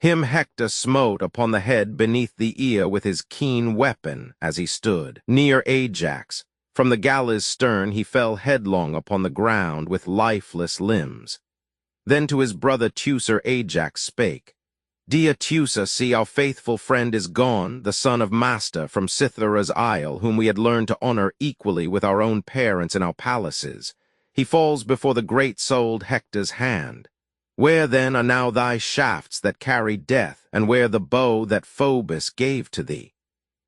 Him Hector smote upon the head beneath the ear with his keen weapon as he stood near Ajax. From the galley's stern he fell headlong upon the ground with lifeless limbs. Then to his brother Teucer Ajax spake, Dear Teucer, see, our faithful friend is gone, the son of Master, from Cythera's isle, whom we had learned to honor equally with our own parents in our palaces. He falls before the great-souled Hector's hand. Where then are now thy shafts that carry death, and where the bow that Phoebus gave to thee?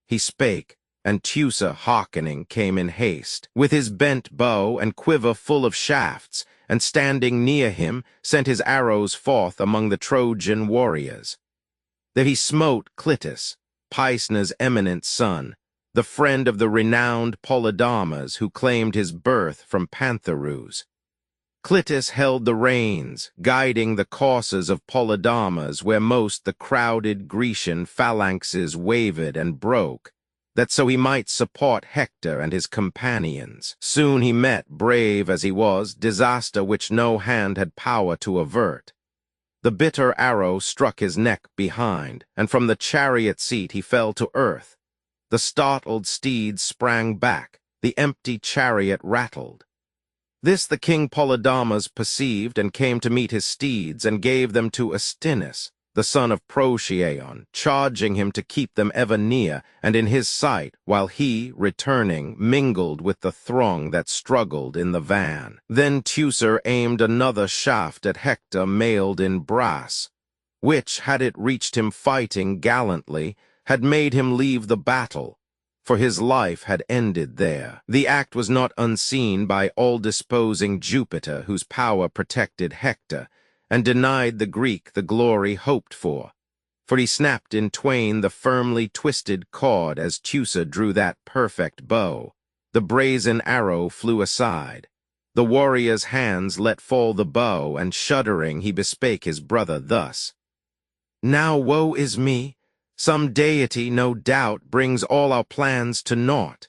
He spake, and Teucer, hearkening, came in haste, with his bent bow and quiver full of shafts, and standing near him, sent his arrows forth among the Trojan warriors. There he smote Clitus, Paesenna's eminent son, the friend of the renowned Polydamas, who claimed his birth from Pantherus. Clitus held the reins, guiding the courses of Polydamas, where most the crowded Grecian phalanxes wavered and broke, that so he might support Hector and his companions. Soon he met, brave as he was, disaster which no hand had power to avert. The bitter arrow struck his neck behind, and from the chariot seat he fell to earth. The startled steeds sprang back, the empty chariot rattled. This the king Polydamas perceived, and came to meet his steeds, and gave them to Astinus, the son of Procyon, charging him to keep them ever near and in his sight, while he, returning, mingled with the throng that struggled in the van. Then Teucer aimed another shaft at Hector mailed in brass, which, had it reached him fighting gallantly, had made him leave the battle, for his life had ended there. The act was not unseen by all-disposing Jupiter, whose power protected Hector, and denied the Greek the glory hoped for he snapped in twain the firmly twisted cord as Teucer drew that perfect bow. The brazen arrow flew aside. The warrior's hands let fall the bow, and shuddering he bespake his brother thus, Now woe is me! Some deity, no doubt, brings all our plans to naught.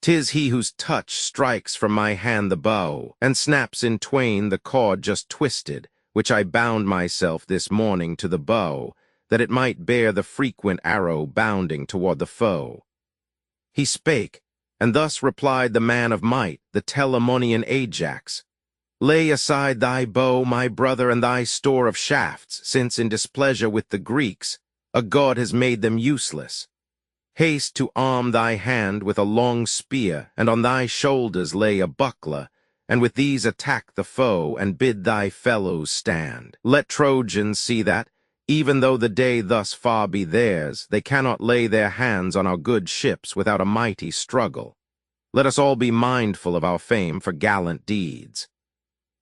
'Tis he whose touch strikes from my hand the bow, and snaps in twain the cord just twisted, which I bound myself this morning to the bow, that it might bear the frequent arrow bounding toward the foe. He spake, and thus replied the man of might, the Telamonian Ajax, Lay aside thy bow, my brother, and thy store of shafts, since in displeasure with the Greeks, a god has made them useless. Haste to arm thy hand with a long spear, and on thy shoulders lay a buckler, and with these attack the foe, and bid thy fellows stand. Let Trojans see that, even though the day thus far be theirs, they cannot lay their hands on our good ships without a mighty struggle. Let us all be mindful of our fame for gallant deeds.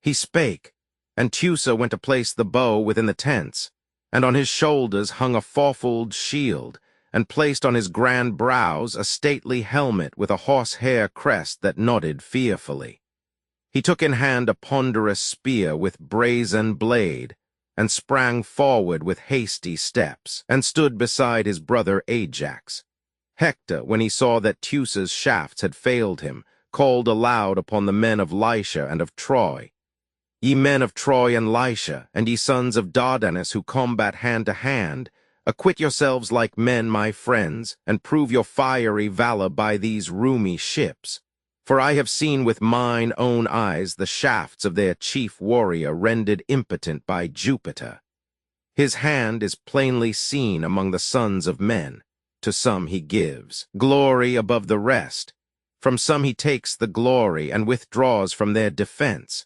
He spake, and Teucer went to place the bow within the tents, and on his shoulders hung a fourfold shield, and placed on his grand brows a stately helmet with a horsehair crest that nodded fearfully. He took in hand a ponderous spear with brazen blade, and sprang forward with hasty steps, and stood beside his brother Ajax. Hector, when he saw that Teucer's shafts had failed him, called aloud upon the men of Lycia and of Troy. Ye men of Troy and Lycia, and ye sons of Dardanus who combat hand to hand, acquit yourselves like men, my friends, and prove your fiery valor by these roomy ships. For I have seen with mine own eyes the shafts of their chief warrior rendered impotent by Jupiter. His hand is plainly seen among the sons of men. To some he gives glory above the rest. From some he takes the glory and withdraws from their defense.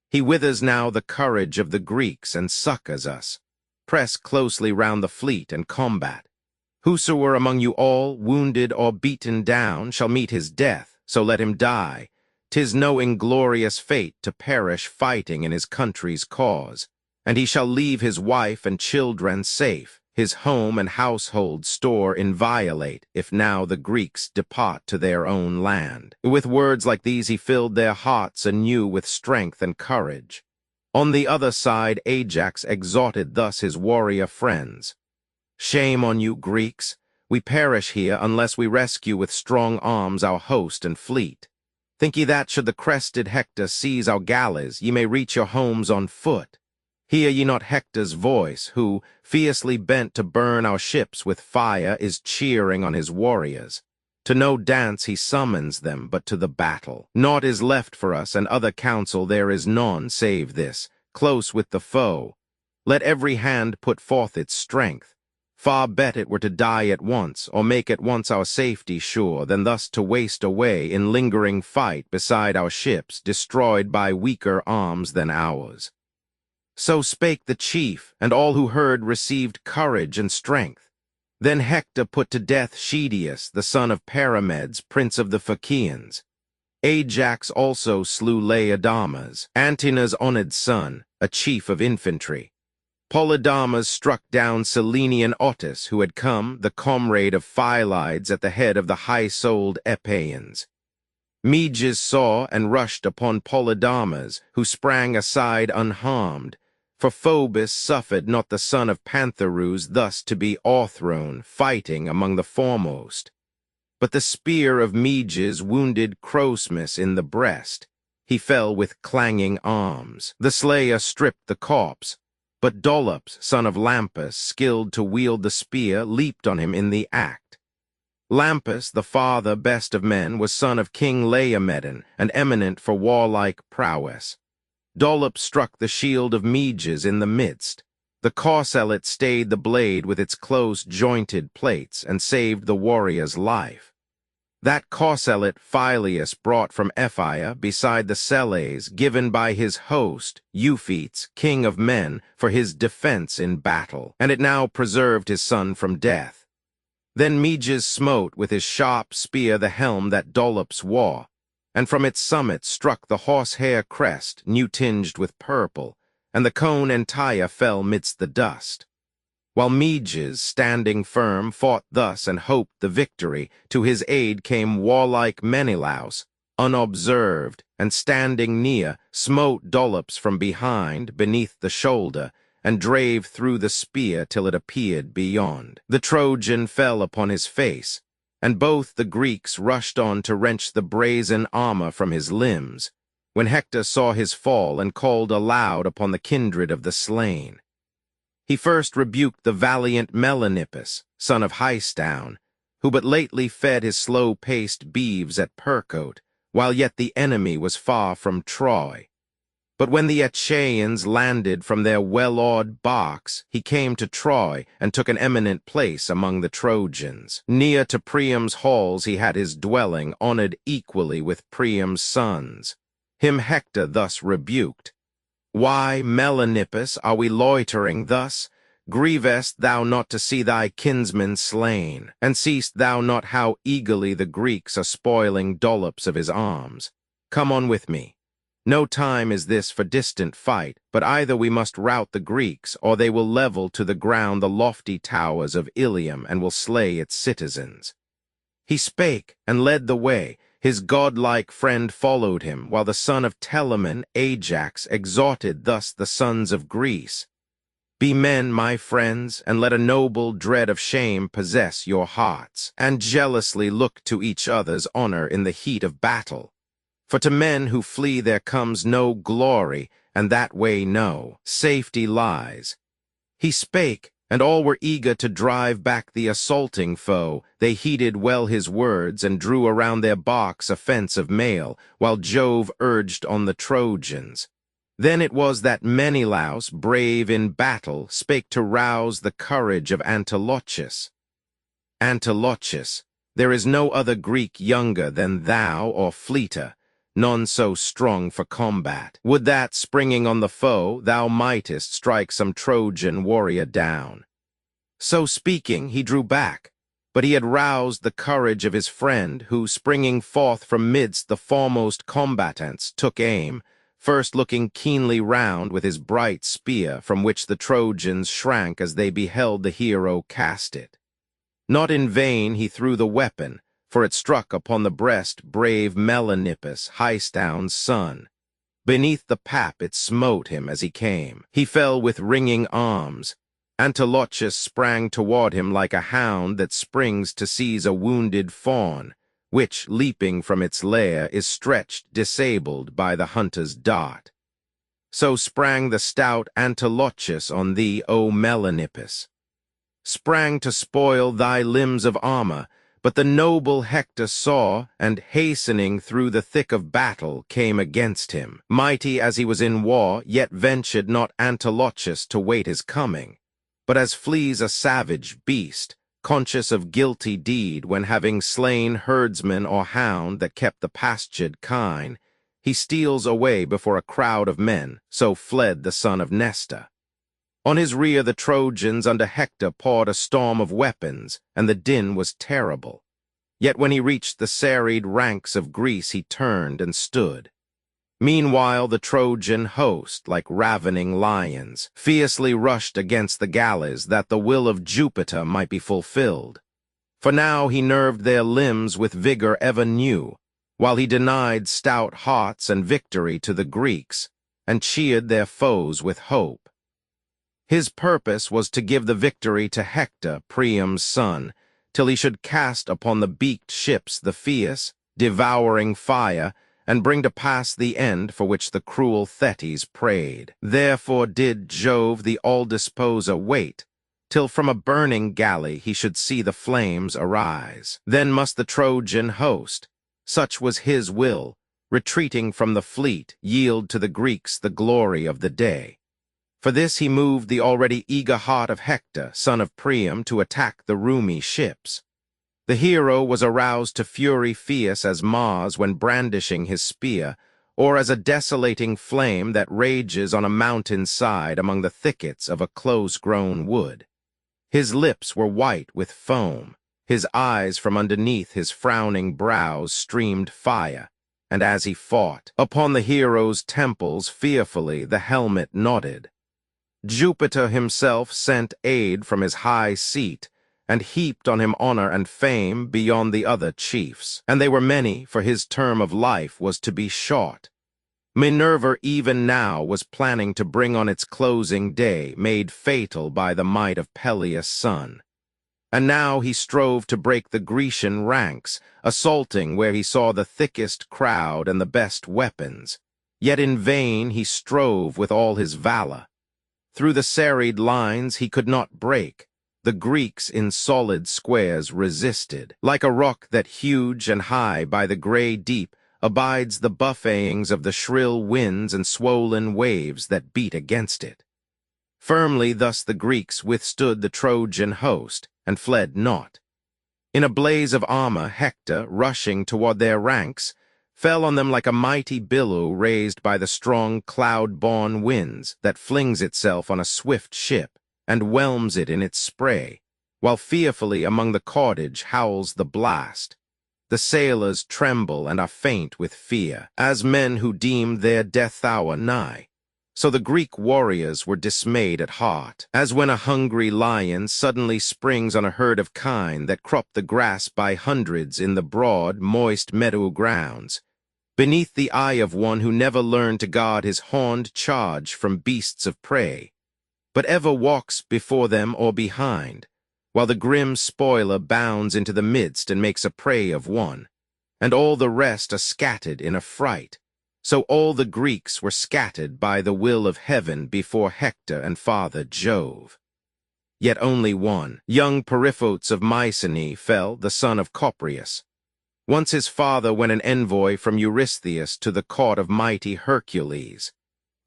He withers now the courage of the Greeks and succors us. Press closely round the fleet and combat. Whosoever among you all, wounded or beaten down, shall meet his death, so let him die. 'Tis no inglorious fate to perish fighting in his country's cause. And he shall leave his wife and children safe, his home and household store inviolate, if now the Greeks depart to their own land. With words like these he filled their hearts anew with strength and courage. On the other side Ajax exhorted thus his warrior friends. Shame on you, Greeks! We perish here unless we rescue with strong arms our host and fleet. Think ye that, should the crested Hector seize our galleys, ye may reach your homes on foot? Hear ye not Hector's voice, who, fiercely bent to burn our ships with fire, is cheering on his warriors? To no dance he summons them, but to the battle. Naught is left for us, and other counsel there is none save this, close with the foe. Let every hand put forth its strength. Far bet it were to die at once, or make at once our safety sure, than thus to waste away in lingering fight beside our ships, destroyed by weaker arms than ours. So spake the chief, and all who heard received courage and strength. Then Hector put to death Schedius, the son of Paramedes, prince of the Phaeacians. Ajax also slew Laodamas, Antenor's honored son, a chief of infantry. Polydamas struck down Selenian Otus, who had come, the comrade of Phylides, at the head of the high-souled Epeans. Meges saw and rushed upon Polydamas, who sprang aside unharmed, for Phoebus suffered not the son of Pantherus thus to be o'erthrown, fighting among the foremost. But the spear of Meges wounded Crosmus in the breast. He fell with clanging arms. The slayer stripped the corpse, but Dolops, son of Lampus, skilled to wield the spear, leaped on him in the act. Lampus, the father best of men, was son of King Laomedon, and eminent for warlike prowess. Dolops struck the shield of Meges in the midst. The corselet stayed the blade with its close-jointed plates, and saved the warrior's life. That corselet Phyleus brought from Ephyra beside the Selles, given by his host, Euphetes, king of men, for his defense in battle, and it now preserved his son from death. Then Meges smote with his sharp spear the helm that Dolops wore, and from its summit struck the horsehair crest, new-tinged with purple, and the cone entire fell midst the dust. While Meges, standing firm, fought thus and hoped the victory, to his aid came warlike Menelaus, unobserved, and standing near, smote Dolops from behind, beneath the shoulder, and drave through the spear till it appeared beyond. The Trojan fell upon his face, and both the Greeks rushed on to wrench the brazen armor from his limbs, when Hector saw his fall and called aloud upon the kindred of the slain. He first rebuked the valiant Melanippus, son of Hystaun, who but lately fed his slow-paced beeves at Percote, while yet the enemy was far from Troy. But when the Achaeans landed from their well-oared barks, he came to Troy and took an eminent place among the Trojans. Near to Priam's halls he had his dwelling, honored equally with Priam's sons. Him Hector thus rebuked. Why, Melanippus, are we loitering thus? Grievest thou not to see thy kinsmen slain, and seest thou not how eagerly the Greeks are spoiling dollops of his arms? Come on with me. No time is this for distant fight, but either we must rout the Greeks, or they will level to the ground the lofty towers of Ilium and will slay its citizens. He spake and led the way. His godlike friend followed him, while the son of Telamon, Ajax, exhorted thus the sons of Greece. Be men, my friends, and let a noble dread of shame possess your hearts, and jealously look to each other's honor in the heat of battle. For to men who flee there comes no glory, and that way no safety lies. He spake, and all were eager to drive back the assaulting foe. They heeded well his words, and drew around their barks a fence of mail, while Jove urged on the Trojans. Then it was that Menelaus, brave in battle, spake to rouse the courage of Antilochus. Antilochus, there is no other Greek younger than thou or fleeter, none so strong for combat. Would that, springing on the foe, thou mightest strike some Trojan warrior down. So speaking, he drew back, but he had roused the courage of his friend, who, springing forth from midst the foremost combatants, took aim, first looking keenly round with his bright spear, from which the Trojans shrank as they beheld the hero cast it. Not in vain he threw the weapon, for it struck upon the breast brave Melanippus, Hystaun's son. Beneath the pap it smote him as he came. He fell with ringing arms. Antilochus sprang toward him like a hound that springs to seize a wounded fawn, which, leaping from its lair, is stretched disabled by the hunter's dart. So sprang the stout Antilochus on thee, O Melanippus. Sprang to spoil thy limbs of armor, but the noble Hector saw, and hastening through the thick of battle, came against him. Mighty as he was in war, yet ventured not Antilochus to wait his coming, but as flees a savage beast, conscious of guilty deed when having slain herdsman or hound that kept the pastured kine, he steals away before a crowd of men, so fled the son of Nestor. On his rear the Trojans under Hector poured a storm of weapons, and the din was terrible. Yet when he reached the serried ranks of Greece he turned and stood. Meanwhile the Trojan host, like ravening lions, fiercely rushed against the galleys that the will of Jupiter might be fulfilled. For now he nerved their limbs with vigor ever new, while he denied stout hearts and victory to the Greeks, and cheered their foes with hope. His purpose was to give the victory to Hector, Priam's son, till he should cast upon the beaked ships the fierce, devouring fire, and bring to pass the end for which the cruel Thetis prayed. Therefore did Jove the all-disposer wait, till from a burning galley he should see the flames arise. Then must the Trojan host, such was his will, retreating from the fleet, yield to the Greeks the glory of the day. For this he moved the already eager heart of Hector, son of Priam, to attack the roomy ships. The hero was aroused to fury fierce as Mars when brandishing his spear, or as a desolating flame that rages on a mountain side among the thickets of a close-grown wood. His lips were white with foam, his eyes from underneath his frowning brows streamed fire, and as he fought, upon the hero's temples fearfully the helmet nodded. Jupiter himself sent aid from his high seat, and heaped on him honor and fame beyond the other chiefs. And they were many, for his term of life was to be short. Minerva even now was planning to bring on its closing day, made fatal by the might of Peleus' son. And now he strove to break the Grecian ranks, assaulting where he saw the thickest crowd and the best weapons. Yet in vain he strove with all his valor. Through the serried lines he could not break. The Greeks in solid squares resisted. Like a rock that huge and high by the gray deep abides the buffetings of the shrill winds and swollen waves that beat against it. Firmly thus the Greeks withstood the Trojan host, and fled not. In a blaze of armor Hector, rushing toward their ranks, fell on them like a mighty billow raised by the strong cloud-born winds that flings itself on a swift ship and whelms it in its spray, while fearfully among the cordage howls the blast. The sailors tremble and are faint with fear, as men who deem their death hour nigh. So the Greek warriors were dismayed at heart, as when a hungry lion suddenly springs on a herd of kine that crop the grass by hundreds in the broad, moist meadow grounds, beneath the eye of one who never learned to guard his horned charge from beasts of prey, but ever walks before them or behind, while the grim spoiler bounds into the midst and makes a prey of one, and all the rest are scattered in affright. So all the Greeks were scattered by the will of heaven before Hector and father Jove. Yet only one, young Periphotes of Mycenae, fell, the son of Copreus. Once his father went an envoy from Eurystheus to the court of mighty Hercules.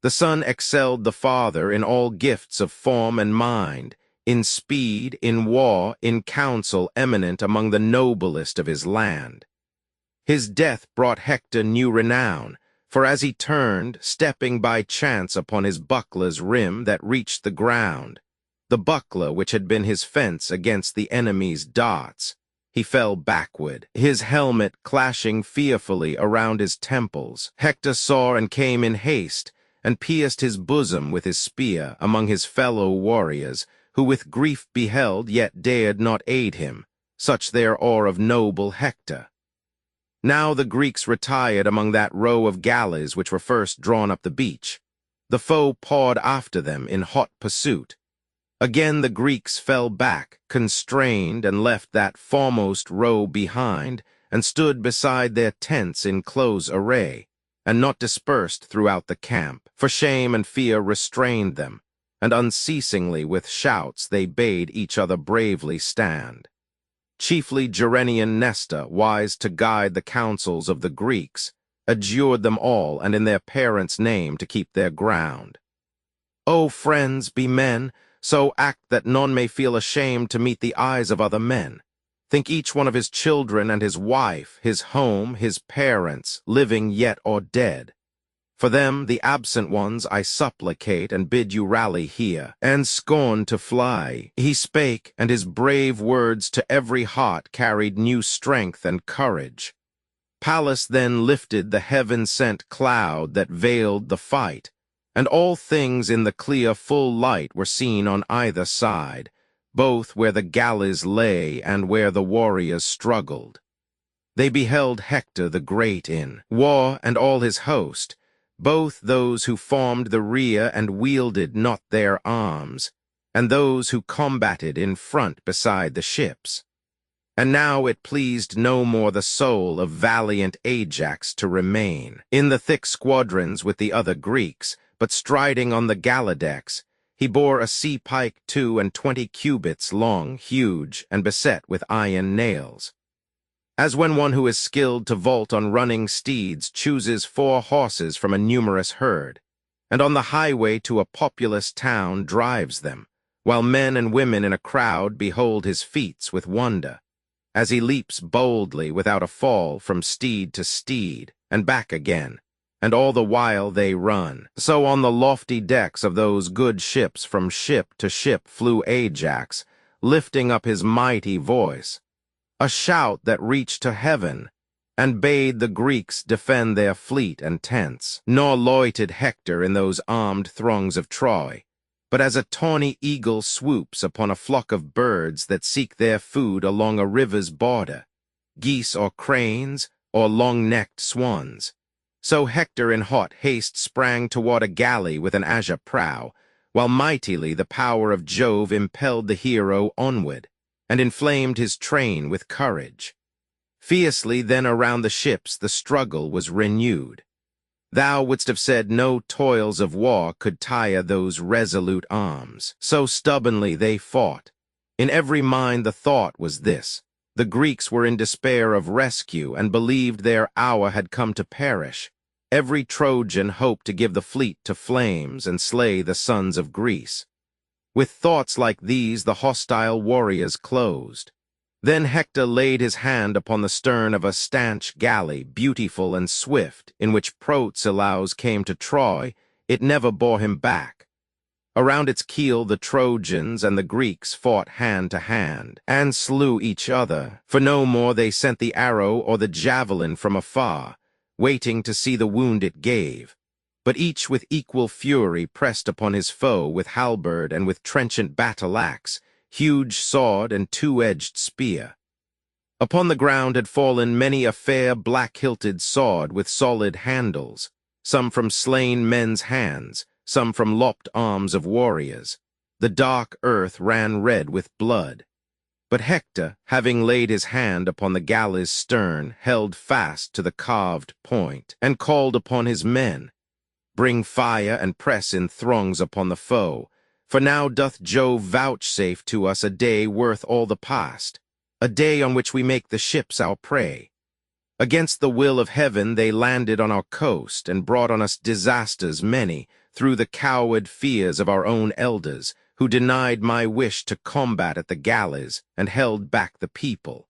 The son excelled the father in all gifts of form and mind, in speed, in war, in counsel eminent among the noblest of his land. His death brought Hector new renown, for as he turned, stepping by chance upon his buckler's rim that reached the ground, the buckler which had been his fence against the enemy's darts, he fell backward, his helmet clashing fearfully around his temples. Hector saw and came in haste, and pierced his bosom with his spear among his fellow warriors, who with grief beheld, yet dared not aid him, such their awe of noble Hector. Now the Greeks retired among that row of galleys which were first drawn up the beach. The foe pawed after them in hot pursuit. Again the Greeks fell back, constrained, and left that foremost row behind, and stood beside their tents in close array, and not dispersed throughout the camp, for shame and fear restrained them, and unceasingly with shouts they bade each other bravely stand. Chiefly Gerenian Nestor, wise to guide the counsels of the Greeks, adjured them all and in their parents' name to keep their ground. O friends, be men, so act that none may feel ashamed to meet the eyes of other men. Think each one of his children and his wife, his home, his parents, living yet or dead. For them, the absent ones, I supplicate and bid you rally here, and scorn to fly. He spake, and his brave words to every heart carried new strength and courage. Pallas then lifted the heaven-sent cloud that veiled the fight, and all things in the clear full light were seen on either side, both where the galleys lay and where the warriors struggled. They beheld Hector the Great in war and all his host, both those who formed the rear and wielded not their arms, and those who combated in front beside the ships. And now it pleased no more the soul of valiant Ajax to remain in the thick squadrons with the other Greeks, but striding on the galley decks, he bore a sea-pike 22 cubits long, huge, and beset with iron nails. As when one who is skilled to vault on running steeds chooses 4 horses from a numerous herd, and on the highway to a populous town drives them, while men and women in a crowd behold his feats with wonder, as he leaps boldly without a fall from steed to steed, and back again, and all the while they run. So on the lofty decks of those good ships from ship to ship flew Ajax, lifting up his mighty voice, a shout that reached to heaven, and bade the Greeks defend their fleet and tents. Nor loitered Hector in those armed throngs of Troy, but as a tawny eagle swoops upon a flock of birds that seek their food along a river's border, geese or cranes or long-necked swans, so Hector in hot haste sprang toward a galley with an azure prow, while mightily the power of Jove impelled the hero onward, and inflamed his train with courage. Fiercely then around the ships the struggle was renewed. Thou wouldst have said no toils of war could tire those resolute arms. So stubbornly they fought. In every mind the thought was this: the Greeks were in despair of rescue and believed their hour had come to perish. Every Trojan hoped to give the fleet to flames and slay the sons of Greece. With thoughts like these the hostile warriors closed. Then Hector laid his hand upon the stern of a stanch galley, beautiful and swift, in which Protesilaus came to Troy. It never bore him back. Around its keel the Trojans and the Greeks fought hand to hand, and slew each other, for no more they sent the arrow or the javelin from afar, waiting to see the wound it gave. But each with equal fury pressed upon his foe with halberd and with trenchant battle-axe, huge sword and two-edged spear. Upon the ground had fallen many a fair black-hilted sword with solid handles, some from slain men's hands, some from lopped arms of warriors. The dark earth ran red with blood. But Hector, having laid his hand upon the galley's stern, held fast to the carved point, and called upon his men, "Bring fire and press in throngs upon the foe, for now doth Jove vouchsafe to us a day worth all the past, a day on which we make the ships our prey. Against the will of heaven they landed on our coast, and brought on us disasters many, through the coward fears of our own elders, who denied my wish to combat at the galleys, and held back the people.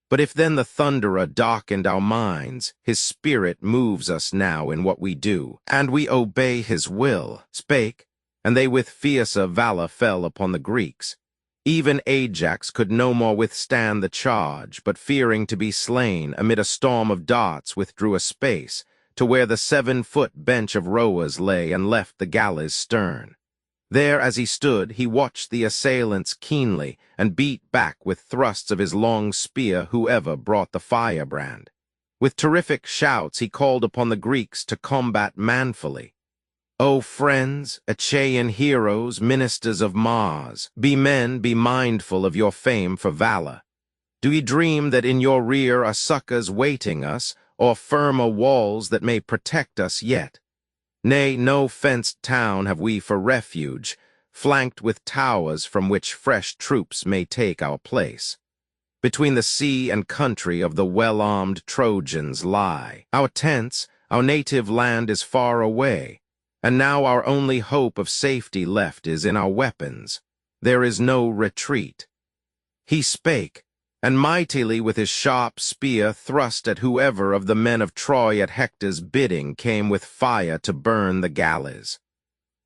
But if then the Thunderer darkened our minds, his spirit moves us now in what we do, and we obey his will," spake, and they with fiercer valor fell upon the Greeks. Even Ajax could no more withstand the charge, but fearing to be slain amid a storm of darts withdrew a space, to where the 7-foot bench of rowers lay, and left the galley's stern. There as he stood, he watched the assailants keenly, and beat back with thrusts of his long spear whoever brought the firebrand. With terrific shouts he called upon the Greeks to combat manfully. "O friends, Achaean heroes, ministers of Mars, be men, be mindful of your fame for valor. Do ye dream that in your rear are succors waiting us, or firmer walls that may protect us yet? Nay, no fenced town have we for refuge, flanked with towers from which fresh troops may take our place. Between the sea and country of the well-armed Trojans lie our tents, our native land is far away, and now our only hope of safety left is in our weapons. There is no retreat." He spake, and mightily with his sharp spear thrust at whoever of the men of Troy at Hector's bidding came with fire to burn the galleys.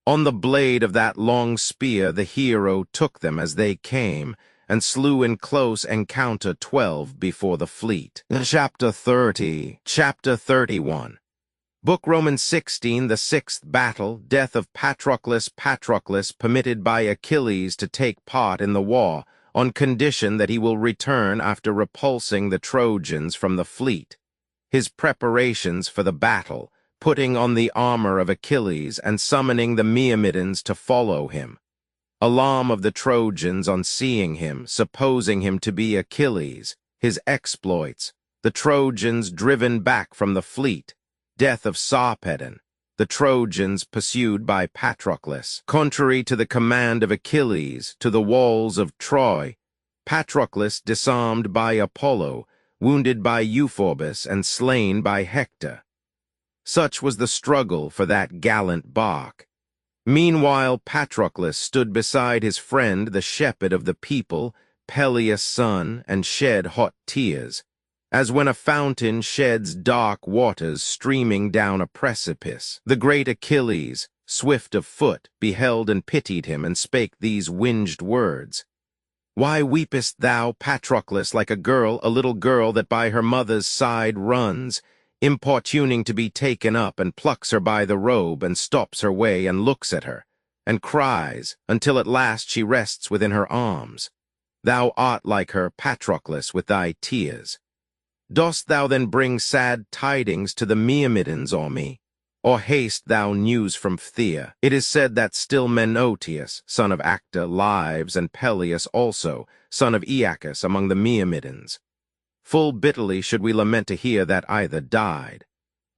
On the blade of that long spear the hero took them as they came, and slew in close encounter 12 before the fleet. Chapter 31. Book Romans 16, the 6th battle, death of Patroclus. Patroclus permitted by Achilles to take part in the war, on condition that he will return after repulsing the Trojans from the fleet. His preparations for the battle, putting on the armor of Achilles and summoning the Myrmidons to follow him. Alarm of the Trojans on seeing him, supposing him to be Achilles, his exploits, the Trojans driven back from the fleet, death of Sarpedon, the Trojans pursued by Patroclus. Contrary to the command of Achilles, to the walls of Troy, Patroclus disarmed by Apollo, wounded by Euphorbus, and slain by Hector. Such was the struggle for that gallant bark. Meanwhile Patroclus stood beside his friend, the shepherd of the people, Peleus' son, and shed hot tears, as when a fountain sheds dark waters streaming down a precipice. The great Achilles, swift of foot, beheld and pitied him, and spake these winged words: "Why weepest thou, Patroclus, like a little girl that by her mother's side runs, importuning to be taken up, and plucks her by the robe, and stops her way, and looks at her, and cries, until at last she rests within her arms? Thou art like her, Patroclus, with thy tears. Dost thou then bring sad tidings to the Myrmidons or me? Or haste thou news from Phthia? It is said that still Menoetius, son of Actor, lives, and Peleus also, son of Aeacus, among the Myrmidons. Full bitterly should we lament to hear that either died.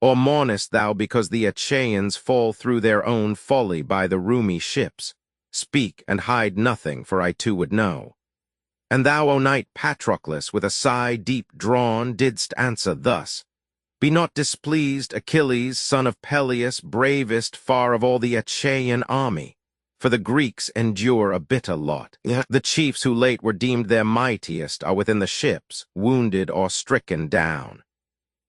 Or mournest thou because the Achaeans fall through their own folly by the roomy ships? Speak, and hide nothing, for I too would know." And thou, O knight Patroclus, with a sigh deep drawn, didst answer thus: "Be not displeased, Achilles, son of Peleus, bravest far of all the Achaean army. for the Greeks endure a bitter lot. The chiefs who late were deemed their mightiest are within the ships, wounded or stricken down.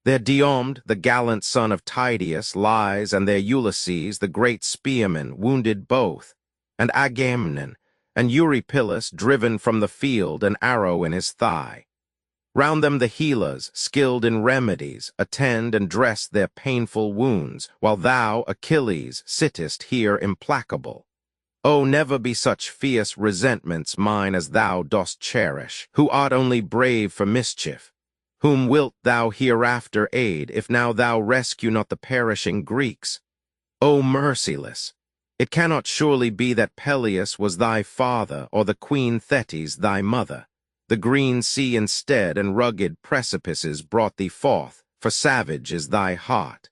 Their Diomed, the gallant son of Tydeus, lies, and their Ulysses, the great spearman, wounded both, and Agamemnon, and Eurypylus, driven from the field, an arrow in his thigh. Round them the healers, skilled in remedies, attend and dress their painful wounds, while thou, Achilles, sittest here implacable. Oh, never be such fierce resentments mine as thou dost cherish, who art only brave for mischief. Whom wilt thou hereafter aid, if now thou rescue not the perishing Greeks? O merciless! It cannot surely be that Peleus was thy father, or the Queen Thetis thy mother. The green sea instead and rugged precipices brought thee forth, for savage is thy heart.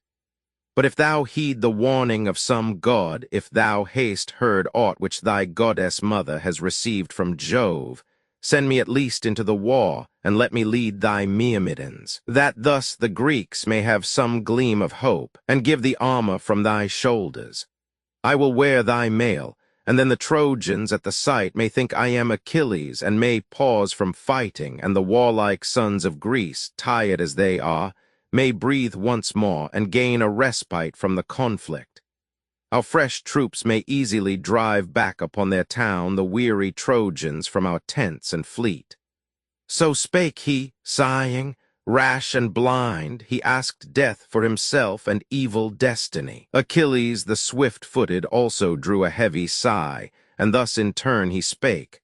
But if thou heed the warning of some god, if thou hast heard aught which thy goddess mother has received from Jove, send me at least into the war, and let me lead thy Myrmidons, that thus the Greeks may have some gleam of hope, and give thee armor from thy shoulders. I will wear thy mail, and then the Trojans at the sight may think I am Achilles, and may pause from fighting, and the warlike sons of Greece, tired as they are, may breathe once more and gain a respite from the conflict. Our fresh troops may easily drive back upon their town the weary Trojans from our tents and fleet. So spake he, sighing, rash and blind, he asked death for himself and evil destiny. Achilles the swift-footed also drew a heavy sigh, and thus in turn he spake.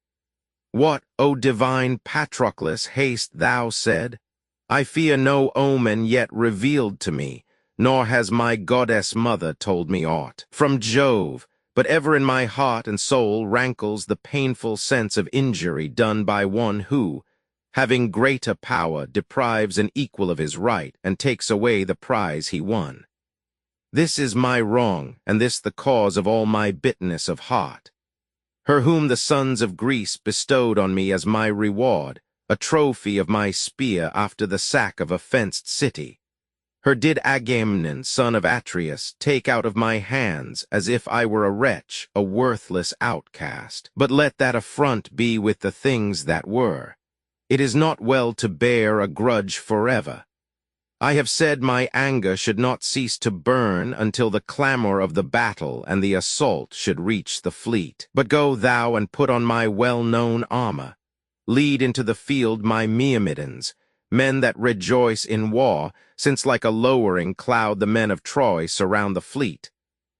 What, O divine Patroclus, hast thou said? I fear no omen yet revealed to me, nor has my goddess mother told me aught from Jove, but ever in my heart and soul rankles the painful sense of injury done by one who, having greater power, deprives an equal of his right and takes away the prize he won. This is my wrong, and this the cause of all my bitterness of heart. Her whom the sons of Greece bestowed on me as my reward, a trophy of my spear after the sack of a fenced city. Her did Agamemnon, son of Atreus, take out of my hands as if I were a wretch, a worthless outcast. But let that affront be with the things that were. It is not well to bear a grudge forever. I have said my anger should not cease to burn until the clamor of the battle and the assault should reach the fleet. But go thou and put on my well-known armor. Lead into the field my Myrmidons, men that rejoice in war, since like a lowering cloud the men of Troy surround the fleet,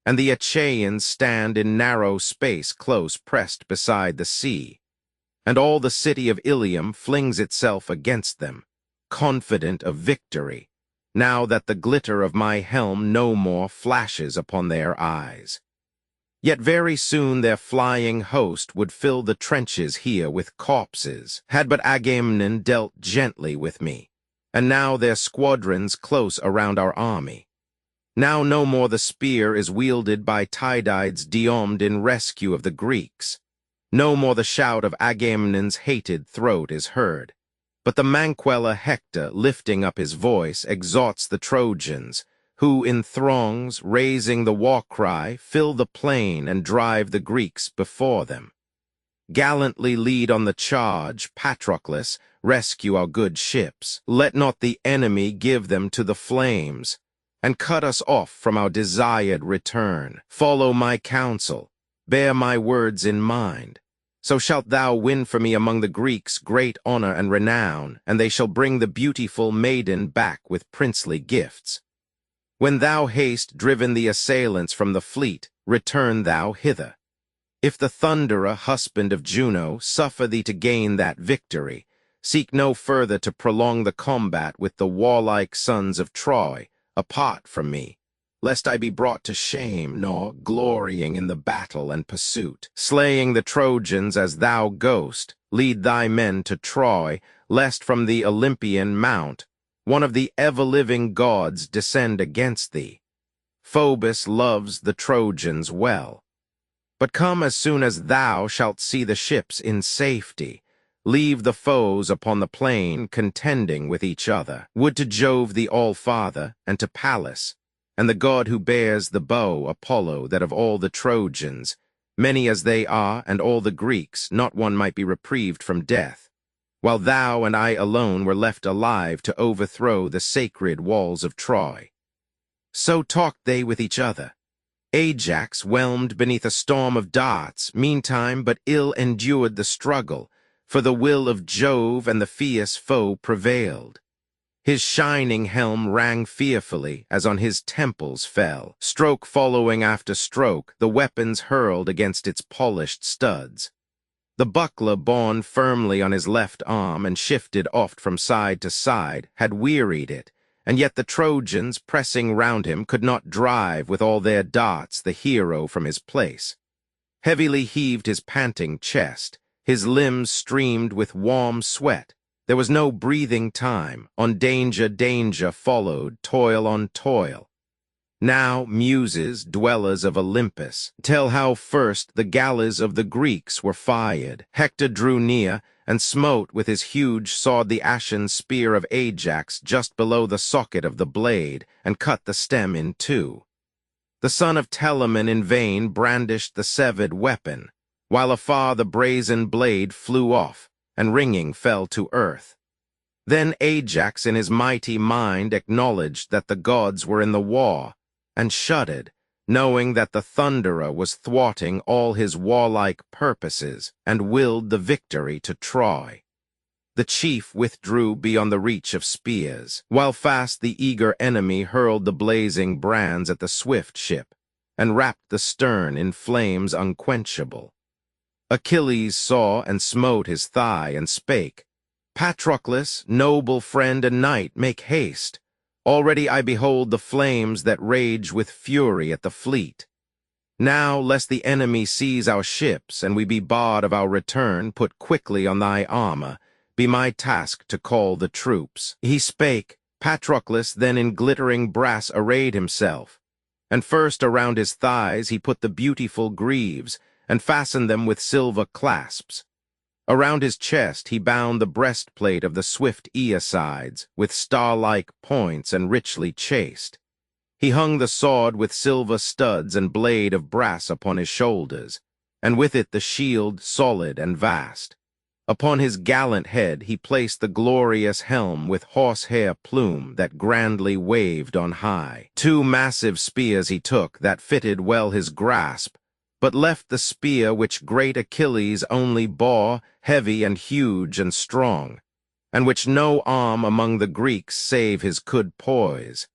and the Achaeans stand in narrow space close pressed beside the sea, and all the city of Ilium flings itself against them, confident of victory, now that the glitter of my helm no more flashes upon their eyes. Yet very soon their flying host would fill the trenches here with corpses, had but Agamemnon dealt gently with me, and now their squadrons close around our army. Now no more the spear is wielded by Tydides Diomed in rescue of the Greeks. No more the shout of Agamemnon's hated throat is heard, but the Manquella Hector, lifting up his voice, exhorts the Trojans, who in throngs, raising the war-cry, fill the plain and drive the Greeks before them. Gallantly lead on the charge, Patroclus, rescue our good ships. Let not the enemy give them to the flames, and cut us off from our desired return. Follow my counsel, bear my words in mind. So shalt thou win for me among the Greeks great honor and renown, and they shall bring the beautiful maiden back with princely gifts. When thou hast driven the assailants from the fleet, return thou hither. If the thunderer, husband of Juno, suffer thee to gain that victory, seek no further to prolong the combat with the warlike sons of Troy, apart from me, lest I be brought to shame, nor glorying in the battle and pursuit. Slaying the Trojans as thou goest, lead thy men to Troy, lest from the Olympian mount one of the ever-living gods descend against thee. Phoebus loves the Trojans well. But come as soon as thou shalt see the ships in safety. Leave the foes upon the plain contending with each other. Would to Jove the All-Father, and to Pallas, and the god who bears the bow, Apollo, that of all the Trojans, Many as they are, and all the Greeks, not one might be reprieved from death, while thou and I alone were left alive to overthrow the sacred walls of Troy. So talked they with each other. Ajax, whelmed beneath a storm of darts, meantime but ill endured the struggle, for the will of Jove and the fierce foe prevailed. His shining helm rang fearfully as on his temples fell, stroke following after stroke, the weapons hurled against its polished studs. The buckler borne firmly on his left arm and shifted oft from side to side had wearied it, and yet the Trojans, pressing round him, could not drive with all their darts the hero from his place. Heavily heaved his panting chest, his limbs streamed with warm sweat. There was no breathing time. On danger, danger followed, toil on toil. Now, muses, dwellers of Olympus, tell how first the galleys of the Greeks were fired. Hector drew near, and smote with his huge sword the ashen spear of Ajax just below the socket of the blade, and cut the stem in two. The son of Telamon in vain brandished the severed weapon, while afar the brazen blade flew off, and ringing fell to earth. Then Ajax in his mighty mind acknowledged that the gods were in the war, and shuddered, knowing that the Thunderer was thwarting all his warlike purposes, and willed the victory to Troy. The chief withdrew beyond the reach of spears, while fast the eager enemy hurled the blazing brands at the swift ship, and wrapped the stern in flames unquenchable. Achilles saw and smote his thigh and spake, "Patroclus, noble friend and knight, make haste. Already I behold the flames that rage with fury at the fleet. Now, lest the enemy seize our ships and we be barred of our return, put quickly on thy armor, be my task to call the troops." He spake. Patroclus then in glittering brass arrayed himself, and first around his thighs he put the beautiful greaves, and fastened them with silver clasps. Around his chest he bound the breastplate of the swift Aeacides, with star-like points and richly chased. He hung the sword with silver studs and blade of brass upon his shoulders, and with it the shield solid and vast. Upon his gallant head he placed the glorious helm with horsehair plume that grandly waved on high. 2 massive spears he took that fitted well his grasp, but left the spear which great Achilles only bore, heavy and huge and strong, and which no arm among the Greeks save his could poise.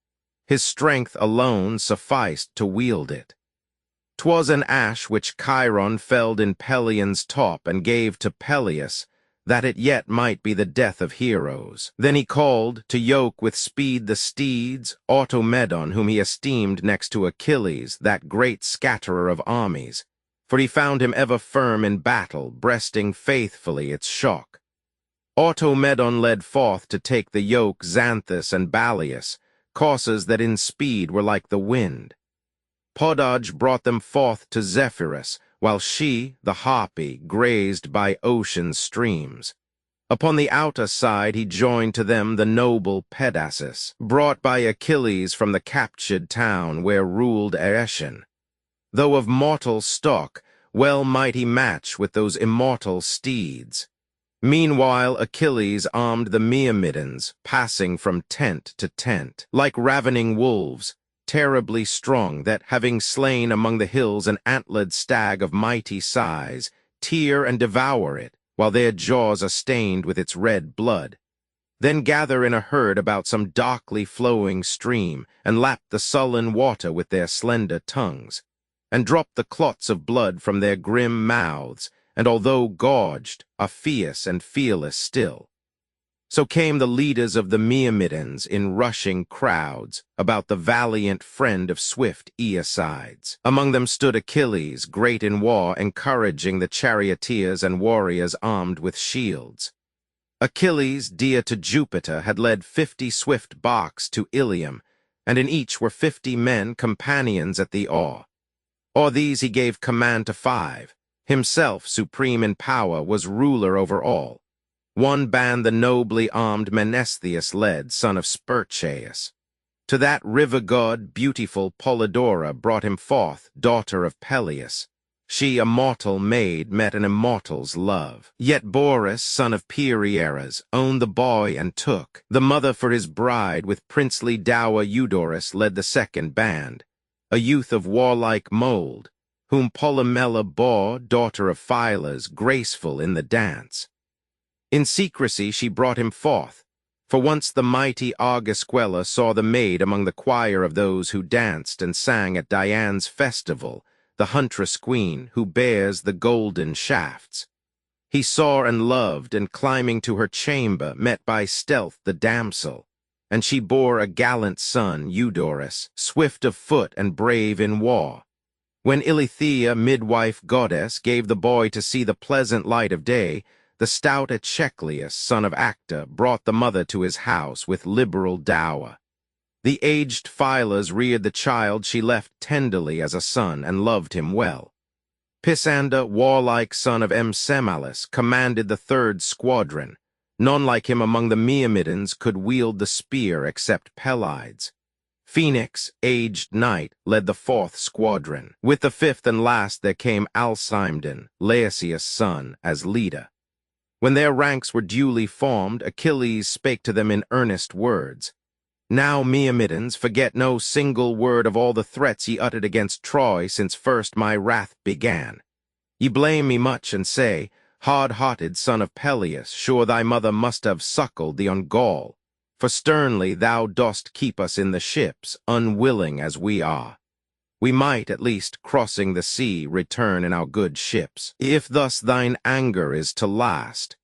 His strength alone sufficed to wield it. 'Twas an ash which Chiron felled in Pelion's top and gave to Peleus, that it yet might be the death of heroes. Then he called, to yoke with speed the steeds, Automedon, whom he esteemed next to Achilles, that great scatterer of armies, for he found him ever firm in battle, breasting faithfully its shock. Automedon led forth to take the yoke Xanthus and Balius, coursers that in speed were like the wind. Podage brought them forth to Zephyrus, while she, the Harpy, grazed by ocean's streams. Upon the outer side he joined to them the noble Pedasus, brought by Achilles from the captured town where ruled Aetion. Though of mortal stock, well might he match with those immortal steeds. Meanwhile Achilles armed the Myrmidons, passing from tent to tent, like ravening wolves, terribly strong, that, having slain among the hills an antlered stag of mighty size, tear and devour it, while their jaws are stained with its red blood. Then gather in a herd about some darkly flowing stream, and lap the sullen water with their slender tongues, and drop the clots of blood from their grim mouths, and although gorged, are fierce and fearless still. So came the leaders of the Myrmidons in rushing crowds about the valiant friend of swift Aeacides. Among them stood Achilles, great in war, encouraging the charioteers and warriors armed with shields. Achilles, dear to Jupiter, had led 50 swift barks to Ilium, and in each were 50 men companions at the oar. O'er these he gave command to 5. Himself, supreme in power, was ruler over all. One band the nobly armed Menestheus led, son of Spercheius. To that river god beautiful Polydora brought him forth, daughter of Peleus. She, a mortal maid, met an immortal's love. Yet Boreas, son of Pierieras, owned the boy and took the mother for his bride. With princely dower Eudorus led the second band, a youth of warlike mold, whom Polymela bore, daughter of Phylas, graceful in the dance. In secrecy she brought him forth, for once the mighty Argisquela saw the maid among the choir of those who danced and sang at Dian's festival, the huntress queen who bears the golden shafts. He saw and loved, and climbing to her chamber, met by stealth the damsel, and she bore a gallant son, Eudorus, swift of foot and brave in war. When Ilithea, midwife goddess, gave the boy to see the pleasant light of day, the stout Echecleus, son of Acta, brought the mother to his house with liberal dower. The aged Phylas reared the child she left tenderly as a son, and loved him well. Pisander, warlike son of Msemalus, commanded the third squadron. None like him among the Myrmidons could wield the spear except Pelides. Phoenix, aged knight, led the fourth squadron. With the fifth and last there came Alcimedon, Laeseus' son, as leader. When their ranks were duly formed, Achilles spake to them in earnest words. Now, Myrmidons, forget no single word of all the threats ye uttered against Troy since first my wrath began. Ye blame me much and say, hard-hearted son of Peleus, sure thy mother must have suckled thee on gall, for sternly thou dost keep us in the ships, unwilling as we are. We might, at least, crossing the sea, return in our good ships. If thus thine anger is to last,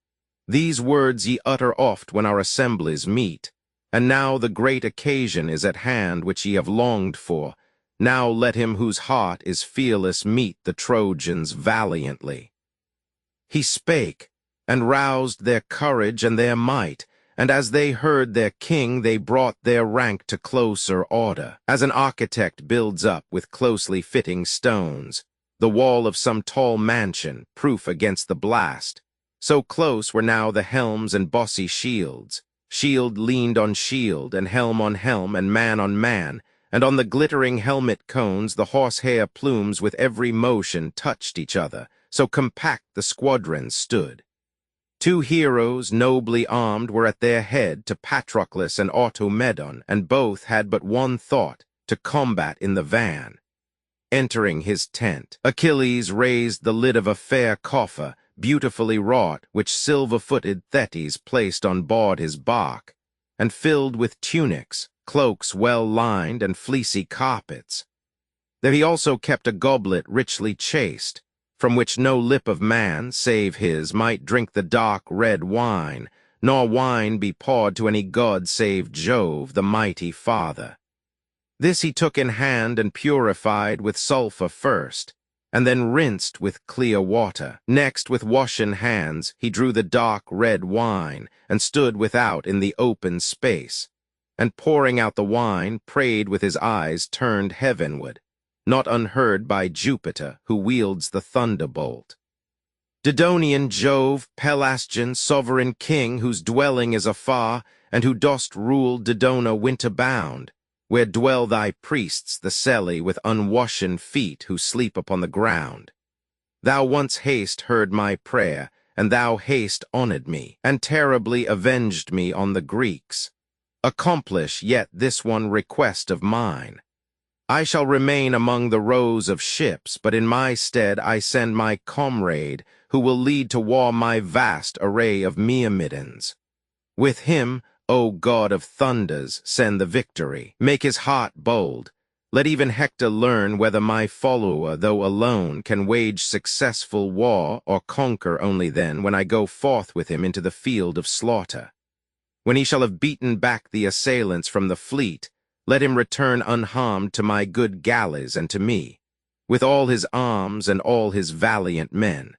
these words ye utter oft when our assemblies meet, and now the great occasion is at hand which ye have longed for. Now let him whose heart is fearless meet the Trojans valiantly. He spake, and roused their courage and their might, and as they heard their king, they brought their rank to closer order. As an architect builds up with closely fitting stones the wall of some tall mansion, proof against the blast, so close were now the helms and bossy shields. Shield leaned on shield, and helm on helm, and man on man, and on the glittering helmet cones the horsehair plumes with every motion touched each other, so compact the squadrons stood. Two heroes, nobly armed, were at their head, to Patroclus and Automedon, and both had but one thought, to combat in the van. Entering his tent, Achilles raised the lid of a fair coffer, beautifully wrought, which silver-footed Thetis placed on board his bark, and filled with tunics, cloaks well lined, and fleecy carpets. There he also kept a goblet richly chased, from which no lip of man, save his, might drink the dark red wine, nor wine be poured to any god save Jove, the mighty father. This he took in hand and purified with sulphur first, and then rinsed with clear water. Next, with washen hands, he drew the dark red wine, and stood without in the open space, and pouring out the wine, prayed with his eyes turned heavenward, not unheard by Jupiter, who wields the thunderbolt. Dodonian Jove, Pelasgian, sovereign king, whose dwelling is afar, and who dost rule Dodona winter-bound, where dwell thy priests, the Selli, with unwashen feet, who sleep upon the ground. Thou once haste heard my prayer, and thou haste honored me, and terribly avenged me on the Greeks. Accomplish yet this one request of mine. I shall remain among the rows of ships, but in my stead I send my comrade, who will lead to war my vast array of Myrmidons. With him, O God of thunders, send the victory. Make his heart bold. Let even Hector learn whether my follower, though alone, can wage successful war, or conquer only then, when I go forth with him into the field of slaughter. When he shall have beaten back the assailants from the fleet, let him return unharmed to my good galleys and to me, with all his arms and all his valiant men.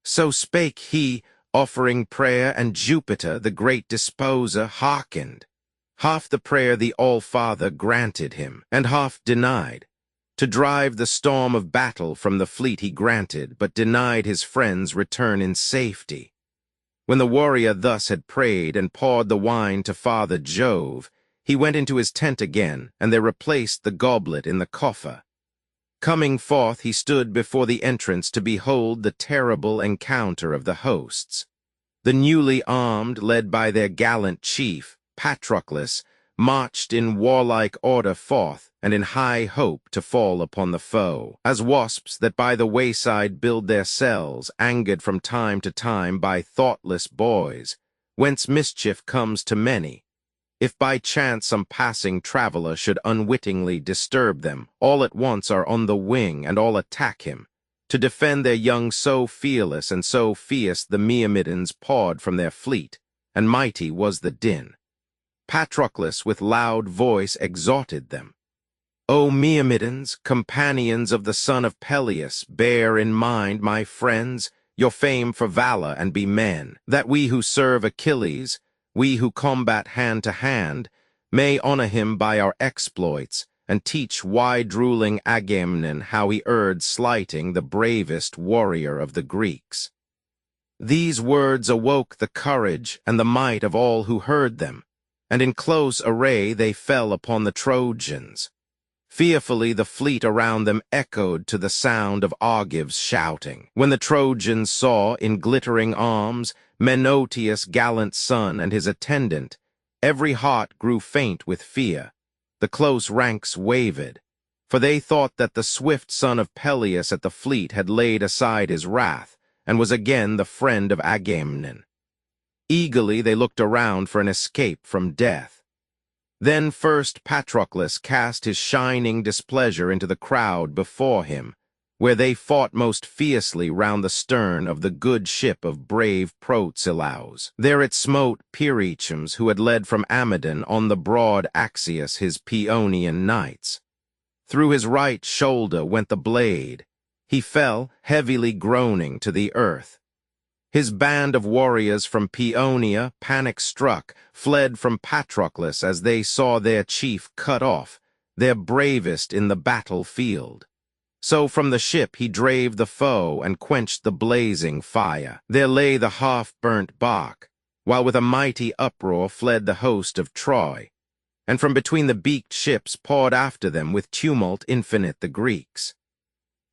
So spake he, offering prayer, and Jupiter, the great disposer, hearkened. Half the prayer the All-Father granted him, and half denied. To drive the storm of battle from the fleet he granted, but denied his friends return in safety. When the warrior thus had prayed and poured the wine to Father Jove, he went into his tent again, and there replaced the goblet in the coffer. Coming forth, he stood before the entrance to behold the terrible encounter of the hosts. The newly armed, led by their gallant chief, Patroclus, marched in warlike order forth, and in high hope to fall upon the foe, as wasps that by the wayside build their cells, angered from time to time by thoughtless boys, whence mischief comes to many. If by chance some passing traveler should unwittingly disturb them, all at once are on the wing, and all attack him. To defend their young so fearless and so fierce the Myrmidons pawed from their fleet, and mighty was the din. Patroclus with loud voice exhorted them. O Myrmidons, companions of the son of Peleus, bear in mind, my friends, your fame for valor, and be men, that we who serve Achilles, we who combat hand to hand, may honor him by our exploits, and teach wide-ruling Agamemnon how he erred slighting the bravest warrior of the Greeks. These words awoke the courage and the might of all who heard them, and in close array they fell upon the Trojans. Fearfully the fleet around them echoed to the sound of Argives shouting. When the Trojans saw, in glittering arms, Menoetius' gallant son and his attendant, every heart grew faint with fear. The close ranks wavered, for they thought that the swift son of Peleus at the fleet had laid aside his wrath, and was again the friend of Agamemnon. Eagerly they looked around for an escape from death. Then first Patroclus cast his shining displeasure into the crowd before him, where they fought most fiercely round the stern of the good ship of brave Protesilaus. There it smote Peirechmes, who had led from Amydon on the broad Axius his Paeonian knights. Through his right shoulder went the blade. He fell, heavily groaning, to the earth. His band of warriors from Paeonia, panic-struck, fled from Patroclus as they saw their chief cut off, their bravest in the battlefield. So from the ship he drave the foe and quenched the blazing fire. There lay the half-burnt bark, while with a mighty uproar fled the host of Troy, and from between the beaked ships poured after them with tumult infinite the Greeks.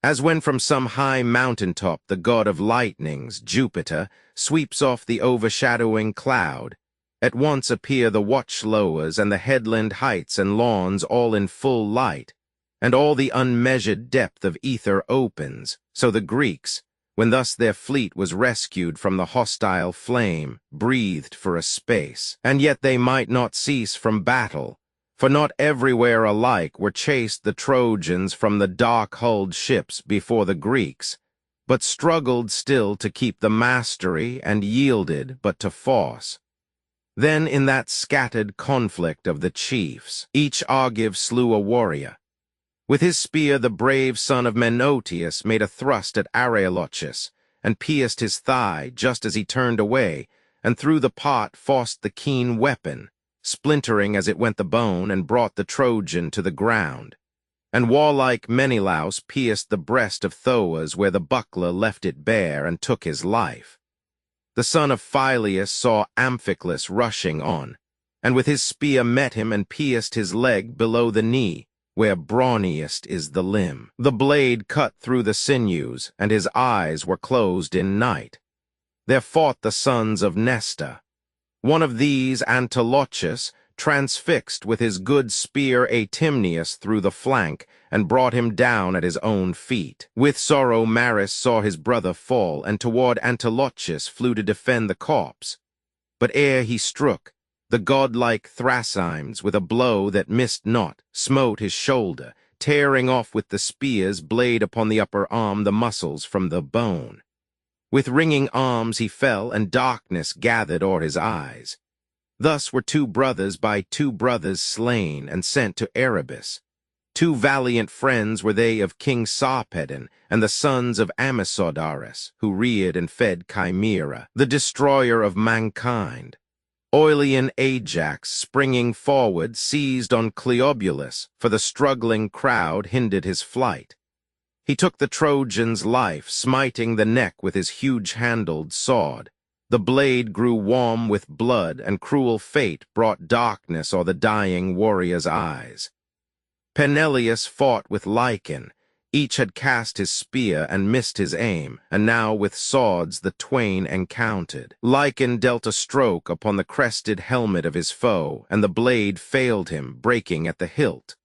As when from some high mountain-top the god of lightnings, Jupiter, sweeps off the overshadowing cloud, at once appear the watch-lowers and the headland heights and lawns all in full light, and all the unmeasured depth of ether opens, so the Greeks, when thus their fleet was rescued from the hostile flame, breathed for a space. And yet they might not cease from battle, for not everywhere alike were chased the Trojans from the dark-hulled ships before the Greeks, but struggled still to keep the mastery and yielded but to force. Then in that scattered conflict of the chiefs, each Argive slew a warrior. With his spear the brave son of Menoetius made a thrust at Areolochus, and pierced his thigh just as he turned away, and through the part forced the keen weapon, splintering as it went the bone, and brought the Trojan to the ground. And warlike Menelaus pierced the breast of Thoas where the buckler left it bare, and took his life. The son of Phyleus saw Amphiclus rushing on, and with his spear met him and pierced his leg below the knee, where brawniest is the limb. The blade cut through the sinews, and his eyes were closed in night. There fought the sons of Nestor. One of these, Antilochus, transfixed with his good spear Atimneus through the flank, and brought him down at his own feet. With sorrow Maris saw his brother fall, and toward Antilochus flew to defend the corpse. But ere he struck, the godlike Thrasymes, with a blow that missed not, smote his shoulder, tearing off with the spear's blade upon the upper arm the muscles from the bone. With ringing arms he fell, and darkness gathered o'er his eyes. Thus were two brothers by two brothers slain, and sent to Erebus. Two valiant friends were they of King Sarpedon, and the sons of Amisodarus, who reared and fed Chimera, the destroyer of mankind. Oilean Ajax, springing forward, seized on Cleobulus, for the struggling crowd hindered his flight. He took the Trojan's life, smiting the neck with his huge-handled sword. The blade grew warm with blood, and cruel fate brought darkness o'er the dying warrior's eyes. Peneleus fought with Lycon, Each had cast his spear and missed his aim, and now with swords the twain encountered. Lycon dealt a stroke upon the crested helmet of his foe, and the blade failed him, breaking at the hilt.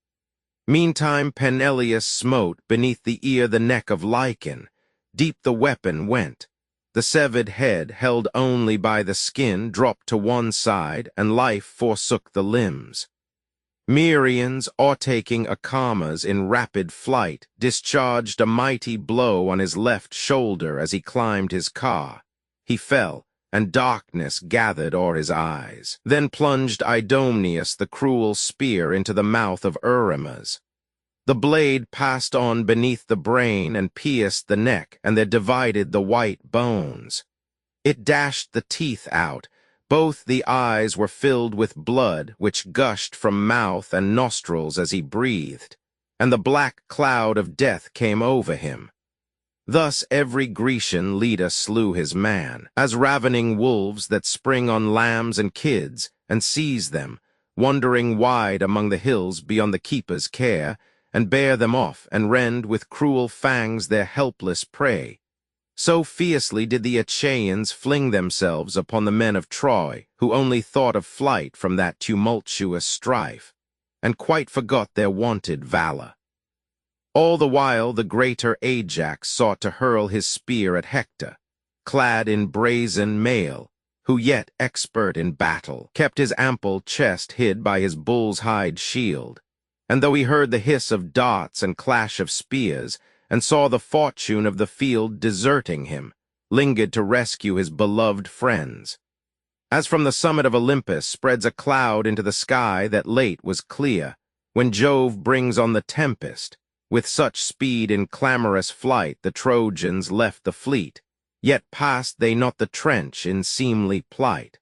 Meantime Peneleus smote beneath the ear the neck of Lycon. Deep the weapon went. The severed head, held only by the skin, dropped to one side, and life forsook the limbs. Merians, o'ertaking Acamas in rapid flight, discharged a mighty blow on his left shoulder as he climbed his car. He fell, and darkness gathered o'er his eyes. Then plunged Idomeneus the cruel spear into the mouth of Eurymas. The blade passed on beneath the brain and pierced the neck, and there divided the white bones. It dashed the teeth out. Both the eyes were filled with blood, which gushed from mouth and nostrils as he breathed, and the black cloud of death came over him. Thus every Grecian leader slew his man, as ravening wolves that spring on lambs and kids, and seize them, wandering wide among the hills beyond the keeper's care, and bear them off, and rend with cruel fangs their helpless prey. So fiercely did the Achaeans fling themselves upon the men of Troy, who only thought of flight from that tumultuous strife, and quite forgot their wonted valor. All the while the greater Ajax sought to hurl his spear at Hector, clad in brazen mail, who yet, expert in battle, kept his ample chest hid by his bull's hide shield, and though he heard the hiss of darts and clash of spears, and saw the fortune of the field deserting him, lingered to rescue his beloved friends. As from the summit of Olympus spreads a cloud into the sky that late was clear, when Jove brings on the tempest, with such speed in clamorous flight the Trojans left the fleet, yet passed they not the trench in seemly plight.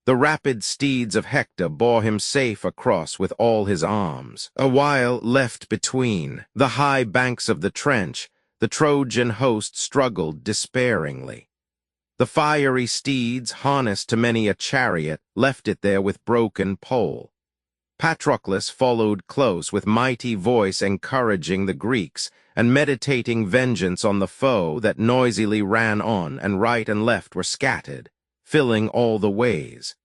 The rapid steeds of Hector bore him safe across with all his arms. A while left between the high banks of the trench, the Trojan host struggled despairingly. The fiery steeds, harnessed to many a chariot, left it there with broken pole. Patroclus followed close, with mighty voice encouraging the Greeks, and meditating vengeance on the foe that noisily ran on, and right and left were scattered, filling all the ways.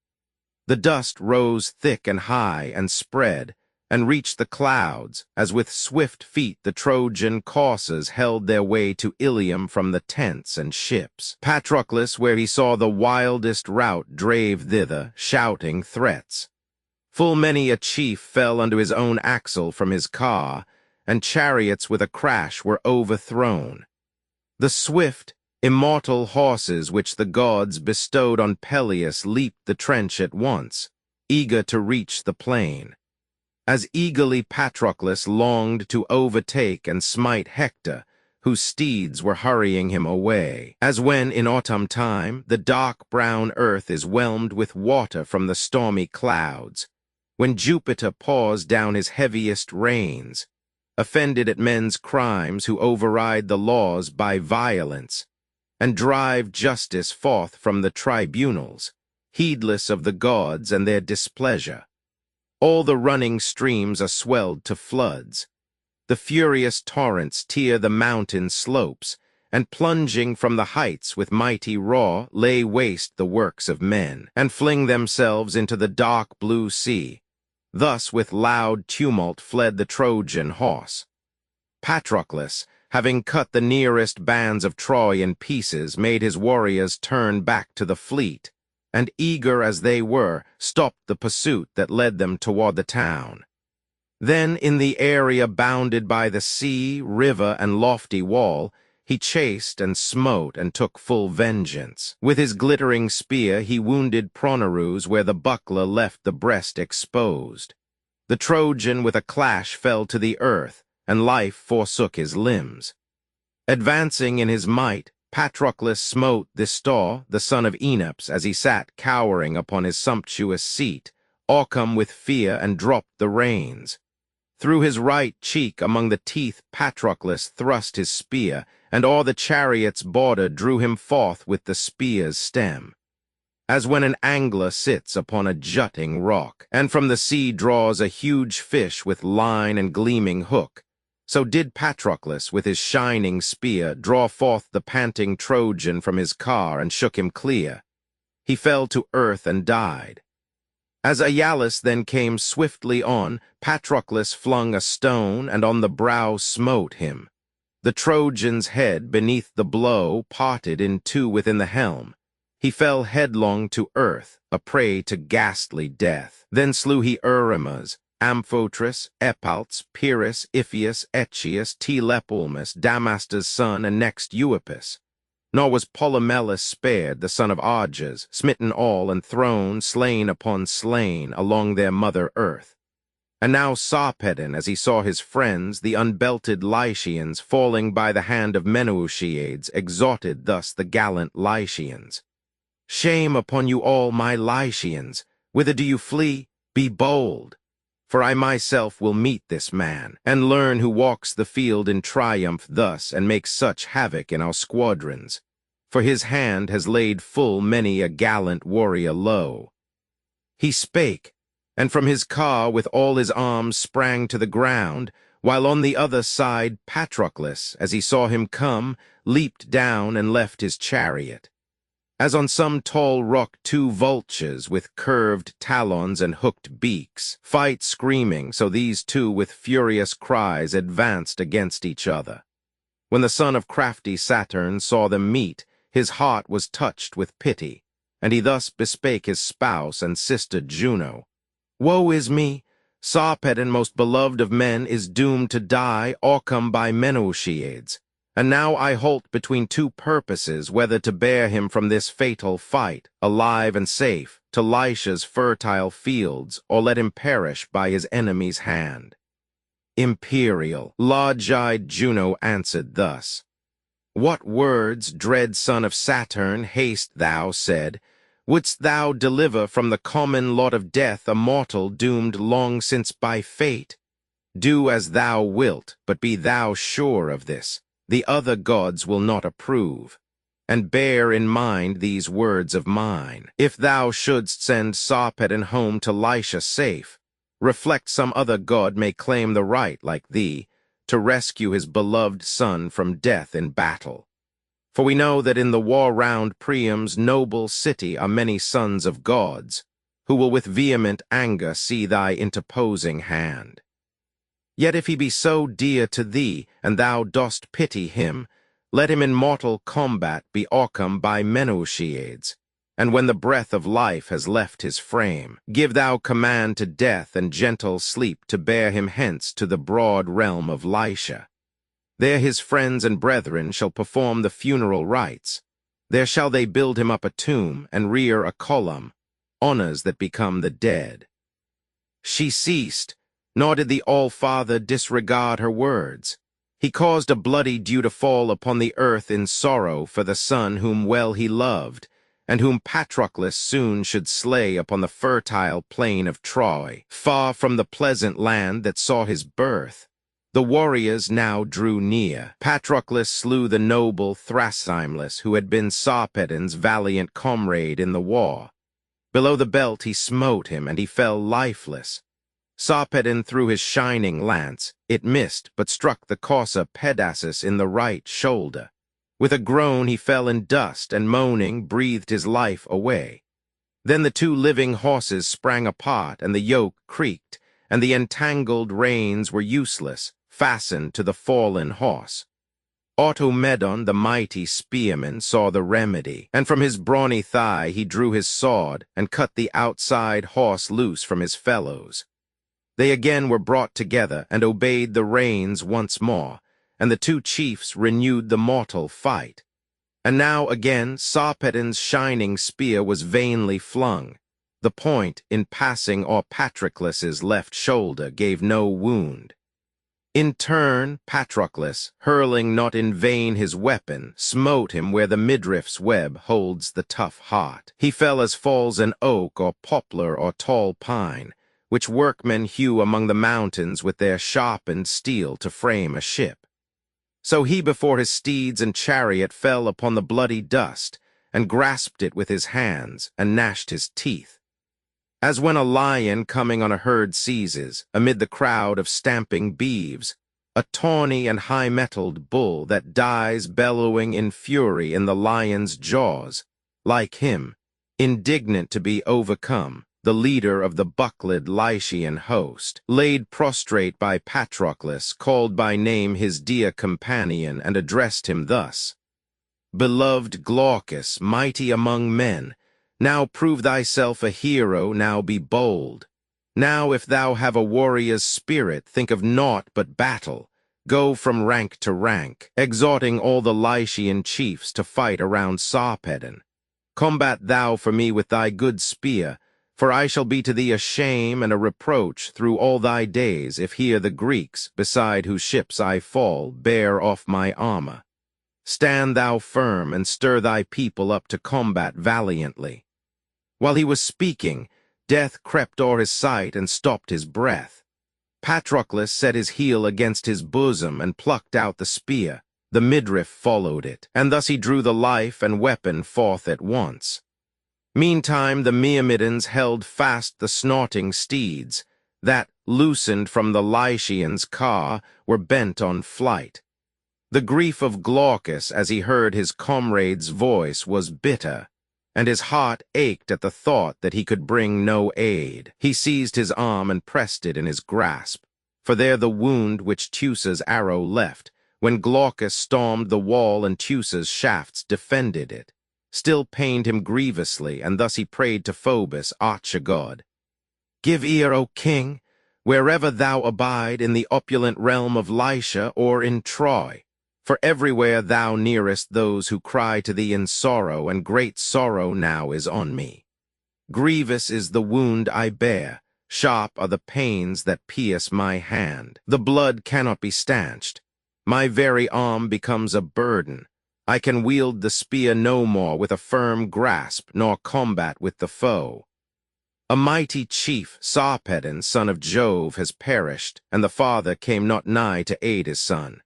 The dust rose thick and high and spread, and reached the clouds, as with swift feet the Trojan coursers held their way to Ilium from the tents and ships. Patroclus, where he saw the wildest rout, drave thither, shouting threats. Full many a chief fell unto his own axle from his car, and chariots with a crash were overthrown. The swift, immortal horses which the gods bestowed on Peleus leaped the trench at once, eager to reach the plain. As eagerly Patroclus longed to overtake and smite Hector, whose steeds were hurrying him away, as when in autumn time the dark brown earth is whelmed with water from the stormy clouds, when Jupiter pours down his heaviest rains, offended at men's crimes who override the laws by violence, and drive justice forth from the tribunals, heedless of the gods and their displeasure. All the running streams are swelled to floods. The furious torrents tear the mountain slopes, and plunging from the heights with mighty roar, lay waste the works of men, and fling themselves into the dark blue sea. Thus with loud tumult fled the Trojan horse. Patroclus, having cut the nearest bands of Troy in pieces, made his warriors turn back to the fleet, and eager as they were, stopped the pursuit that led them toward the town. Then in the area bounded by the sea, river, and lofty wall, he chased and smote and took full vengeance. With his glittering spear he wounded Pronerus where the buckler left the breast exposed. The Trojan with a clash fell to the earth, and life forsook his limbs. Advancing in his might, Patroclus smote Thistor, the son of Enops, as he sat cowering upon his sumptuous seat, overcome with fear, and dropped the reins. Through his right cheek among the teeth Patroclus thrust his spear, and o'er the chariot's border drew him forth with the spear's stem. As when an angler sits upon a jutting rock, and from the sea draws a huge fish with line and gleaming hook, So did Patroclus, with his shining spear, draw forth the panting Trojan from his car and shook him clear. He fell to earth and died. As Ialus then came swiftly on, Patroclus flung a stone and on the brow smote him. The Trojan's head, beneath the blow, parted in two within the helm. He fell headlong to earth, a prey to ghastly death. Then slew he Eurymas, Amphotrus, Epalus, Pyrrhus, Iphias, Echius, Tlepolemus, Damastus' son, and next Euippus. Nor was Polymelus spared, the son of Augeas, smitten all and thrown, slain upon slain, along their mother earth. And now Sarpedon, as he saw his friends, the unbelted Lycians, falling by the hand of Meneuchiades, exhorted thus the gallant Lycians. Shame upon you all, my Lycians! Whither do you flee? Be bold! For I myself will meet this man, and learn who walks the field in triumph thus, and makes such havoc in our squadrons. For his hand has laid full many a gallant warrior low. He spake, and from his car with all his arms sprang to the ground, while on the other side Patroclus, as he saw him come, leaped down and left his chariot. As on some tall rock 2 vultures with curved talons and hooked beaks, fight screaming, so these two with furious cries advanced against each other. When the son of crafty Saturn saw them meet, his heart was touched with pity, and he thus bespake his spouse and sister Juno. Woe is me! Sarpedon, most beloved of men, is doomed to die, Orcum by Meneuchiades. And now I halt between two purposes, whether to bear him from this fatal fight, alive and safe, to Lycia's fertile fields, or let him perish by his enemy's hand. Imperial, large-eyed Juno answered thus. What words, dread son of Saturn, haste thou said? Wouldst thou deliver from the common lot of death a mortal doomed long since by fate? Do as thou wilt, but be thou sure of this. The other gods will not approve. And bear in mind these words of mine. If thou shouldst send Sarpedon home to Lycia safe, reflect some other god may claim the right, like thee, to rescue his beloved son from death in battle. For we know that in the war round Priam's noble city are many sons of gods, who will with vehement anger see thy interposing hand. Yet if he be so dear to thee, and thou dost pity him, let him in mortal combat be Orcum by Meneuchiades, and when the breath of life has left his frame, give thou command to death and gentle sleep to bear him hence to the broad realm of Lycia. There his friends and brethren shall perform the funeral rites. There shall they build him up a tomb and rear a column, honors that become the dead. She ceased, nor did the All-Father disregard her words. He caused a bloody dew to fall upon the earth in sorrow for the son whom well he loved, and whom Patroclus soon should slay upon the fertile plain of Troy, far from the pleasant land that saw his birth. The warriors now drew near. Patroclus slew the noble Thrasymachus, who had been Sarpedon's valiant comrade in the war. Below the belt he smote him, and he fell lifeless. Sarpedon threw his shining lance. It missed, but struck the courser Pedasus in the right shoulder. With a groan he fell in dust, and moaning, breathed his life away. Then the 2 living horses sprang apart, and the yoke creaked, and the entangled reins were useless, fastened to the fallen horse. Automedon, the mighty spearman, saw the remedy, and from his brawny thigh he drew his sword, and cut the outside horse loose from his fellows. They again were brought together, and obeyed the reins once more, and the 2 chiefs renewed the mortal fight. And now again Sarpedon's shining spear was vainly flung. The point, in passing o'er Patroclus's left shoulder, gave no wound. In turn, Patroclus, hurling not in vain his weapon, smote him where the midriff's web holds the tough heart. He fell as falls an oak or poplar or tall pine, which workmen hew among the mountains with their sharpened steel to frame a ship. So he before his steeds and chariot fell upon the bloody dust, and grasped it with his hands, and gnashed his teeth. As when a lion coming on a herd seizes, amid the crowd of stamping beeves, a tawny and high-mettled bull that dies bellowing in fury in the lion's jaws. Like him, indignant to be overcome, the leader of the buckled Lycian host, laid prostrate by Patroclus, called by name his dear companion, and addressed him thus: "Beloved Glaucus, mighty among men, now prove thyself a hero, now be bold. Now if thou have a warrior's spirit, think of naught but battle. Go from rank to rank, exhorting all the Lycian chiefs to fight around Sarpedon. Combat thou for me with thy good spear, for I shall be to thee a shame and a reproach through all thy days, if here the Greeks, beside whose ships I fall, bear off my armor. Stand thou firm and stir thy people up to combat valiantly." While he was speaking, death crept o'er his sight and stopped his breath. Patroclus set his heel against his bosom and plucked out the spear. The midriff followed it, and thus he drew the life and weapon forth at once. Meantime the Myrmidons held fast the snorting steeds, that, loosened from the Lycians' car, were bent on flight. The grief of Glaucus as he heard his comrade's voice was bitter, and his heart ached at the thought that he could bring no aid. He seized his arm and pressed it in his grasp, for there the wound which Teucer's arrow left, when Glaucus stormed the wall and Teucer's shafts defended it, still pained him grievously, and thus he prayed to Phoebus, archer-god: "Give ear, O king, wherever thou abide, in the opulent realm of Lycia or in Troy, for everywhere thou nearest those who cry to thee in sorrow, and great sorrow now is on me. Grievous is the wound I bear, sharp are the pains that pierce my hand. The blood cannot be stanched. My very arm becomes a burden. I can wield the spear no more with a firm grasp, nor combat with the foe. A mighty chief, Sarpedon, son of Jove, has perished, and the father came not nigh to aid his son.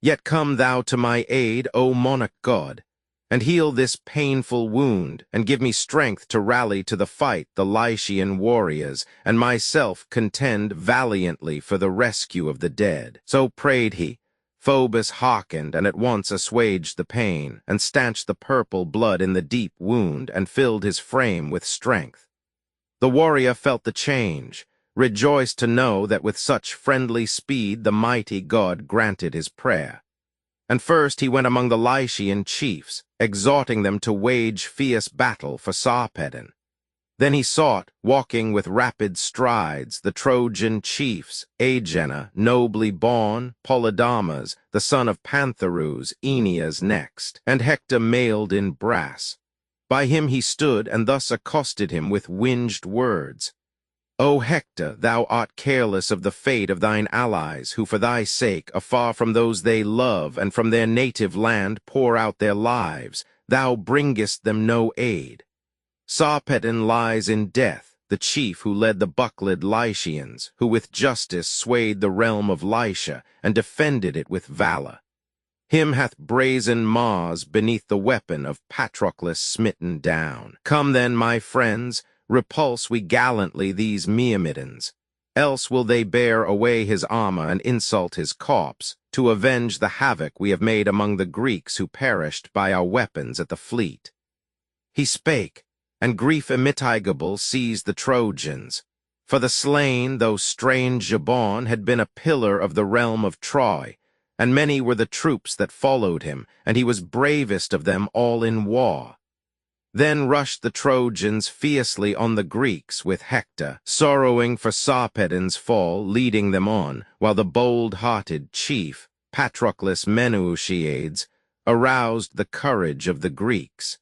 Yet come thou to my aid, O monarch god, and heal this painful wound, and give me strength to rally to the fight the Lycian warriors, and myself contend valiantly for the rescue of the dead." So prayed he. Phoebus hearkened, and at once assuaged the pain, and stanched the purple blood in the deep wound, and filled his frame with strength. The warrior felt the change, rejoiced to know that with such friendly speed the mighty god granted his prayer. And first he went among the Lycian chiefs, exhorting them to wage fierce battle for Sarpedon. Then he sought, walking with rapid strides, the Trojan chiefs, Agenor, nobly born, Polydamas, the son of Pantherus, Aeneas next, and Hector mailed in brass. By him he stood, and thus accosted him with winged words: "O Hector, thou art careless of the fate of thine allies, who for thy sake, afar from those they love, and from their native land pour out their lives. Thou bringest them no aid. Sarpedon lies in death, the chief who led the buckled Lycians, who with justice swayed the realm of Lycia, and defended it with valor. Him hath brazen Mars beneath the weapon of Patroclus smitten down. Come then, my friends, repulse we gallantly these Myrmidons, else will they bear away his armor and insult his corpse, to avenge the havoc we have made among the Greeks who perished by our weapons at the fleet." He spake, and grief immitigable seized the Trojans. For the slain, though stranger born, had been a pillar of the realm of Troy, and many were the troops that followed him, and he was bravest of them all in war. Then rushed the Trojans fiercely on the Greeks, with Hector, sorrowing for Sarpedon's fall, leading them on, while the bold-hearted chief, Patroclus Meneuchiades, aroused the courage of the Greeks.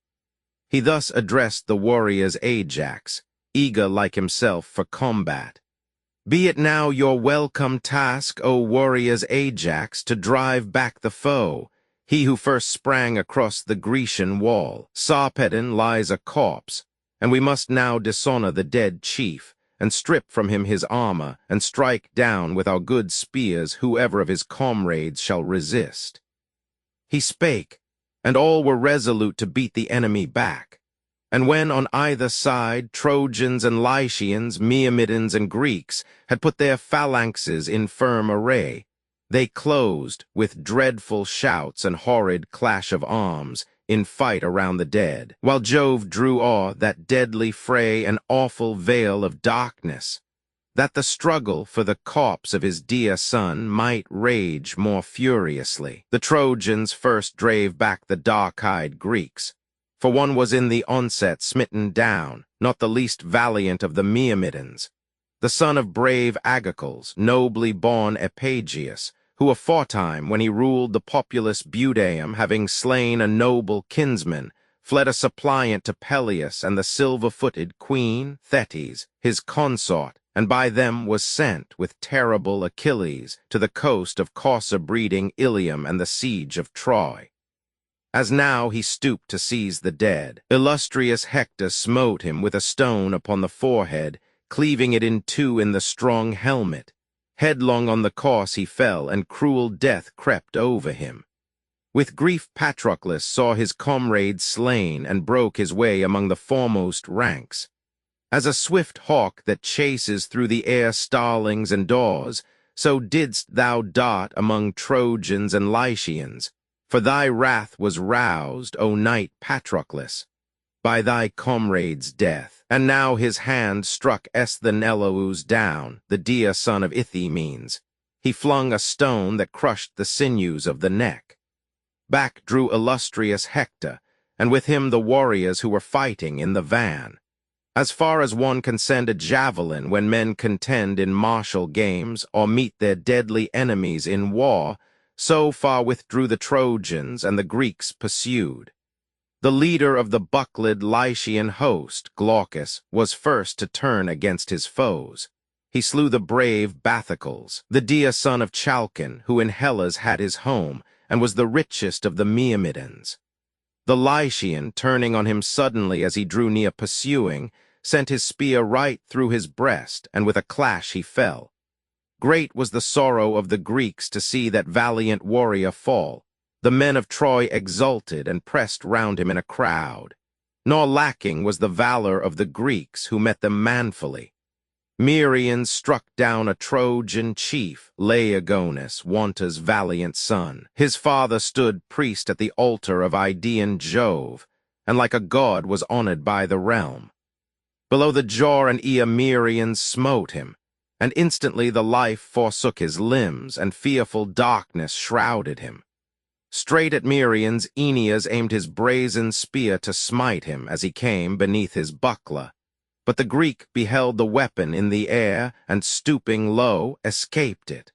He thus addressed the warriors Ajax, eager like himself for combat: "Be it now your welcome task, O warriors Ajax, to drive back the foe, he who first sprang across the Grecian wall. Sarpedon lies a corpse, and we must now dishonor the dead chief, and strip from him his armor, and strike down with our good spears whoever of his comrades shall resist." He spake, and all were resolute to beat the enemy back. And when on either side Trojans and Lycians, Myrmidons and Greeks had put their phalanxes in firm array, They closed, with dreadful shouts and horrid clash of arms, in fight around the dead, while Jove drew o'er that deadly fray an awful veil of darkness, that the struggle for the corpse of his dear son might rage more furiously. The Trojans first drave back the dark-eyed Greeks, for one was in the onset smitten down, not the least valiant of the Myrmidons, the son of brave Agacles, nobly born Epagius, who aforetime, when he ruled the populous Budeum, having slain a noble kinsman, fled a suppliant to Peleus and the silver-footed queen, Thetis, his consort, and by them was sent, with terrible Achilles, to the coast of courser-breeding Ilium and the siege of Troy. As now he stooped to seize the dead, illustrious Hector smote him with a stone upon the forehead, cleaving it in two in the strong helmet. Headlong on the corse he fell, and cruel death crept over him. With grief Patroclus saw his comrade slain, and broke his way among the foremost ranks. As a swift hawk that chases through the air starlings and daws, so didst thou dart among Trojans and Lycians, for thy wrath was roused, O knight Patroclus, by thy comrade's death. And now his hand struck Esthenelaus down, the dear son of Ithaemenes. He flung a stone that crushed the sinews of the neck. Back drew illustrious Hector, and with him the warriors who were fighting in the van. As far as one can send a javelin when men contend in martial games or meet their deadly enemies in war, so far withdrew the Trojans, and the Greeks pursued. The leader of the buckled Lycian host, Glaucus, was first to turn against his foes. He slew the brave Bathicles, the dear son of Chalcon, who in Hellas had his home, and was the richest of the Myrmidons. The Lycian, turning on him suddenly as he drew near pursuing, sent his spear right through his breast, and with a clash he fell. Great was the sorrow of the Greeks to see that valiant warrior fall. The men of Troy exulted and pressed round him in a crowd. Nor lacking was the valor of the Greeks, who met them manfully. Merion struck down a Trojan chief, Laegonus, Wanta's valiant son. His father stood priest at the altar of Idaean Jove, and like a god was honored by the realm. Below the jaw an Merion smote him, and instantly the life forsook his limbs, and fearful darkness shrouded him. Straight at Merion's, Aeneas aimed his brazen spear to smite him as he came beneath his buckler. But the Greek beheld the weapon in the air, and stooping low, escaped it.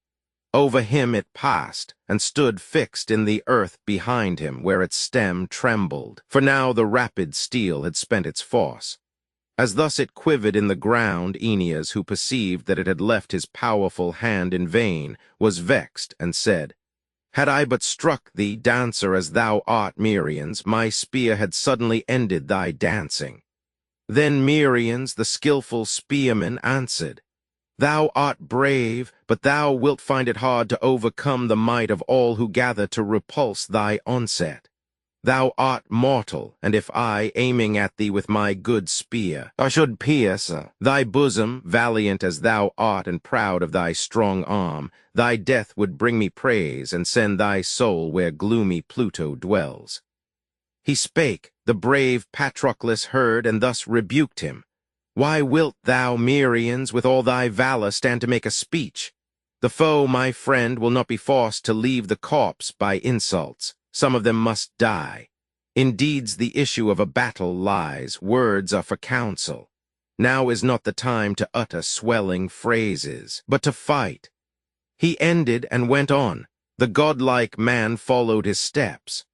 Over him it passed, and stood fixed in the earth behind him, where its stem trembled, for now the rapid steel had spent its force. As thus it quivered in the ground, Aeneas, who perceived that it had left his powerful hand in vain, was vexed, and said, "Had I but struck thee, dancer as thou art, Merion's, my spear had suddenly ended thy dancing." Then Merion's, the skilful spearman, answered, "Thou art brave, but thou wilt find it hard to overcome the might of all who gather to repulse thy onset. Thou art mortal, and if I, aiming at thee with my good spear, I should pierce thy bosom, valiant as thou art and proud of thy strong arm, thy death would bring me praise and send thy soul where gloomy Pluto dwells." He spake, the brave Patroclus heard, and thus rebuked him. "Why wilt thou, Merion's, with all thy valor stand to make a speech? The foe, my friend, will not be forced to leave the corpse by insults. Some of them must die. In deeds the issue of a battle lies, words are for counsel. Now is not the time to utter swelling phrases, but to fight." He ended and went on. The godlike man followed his steps.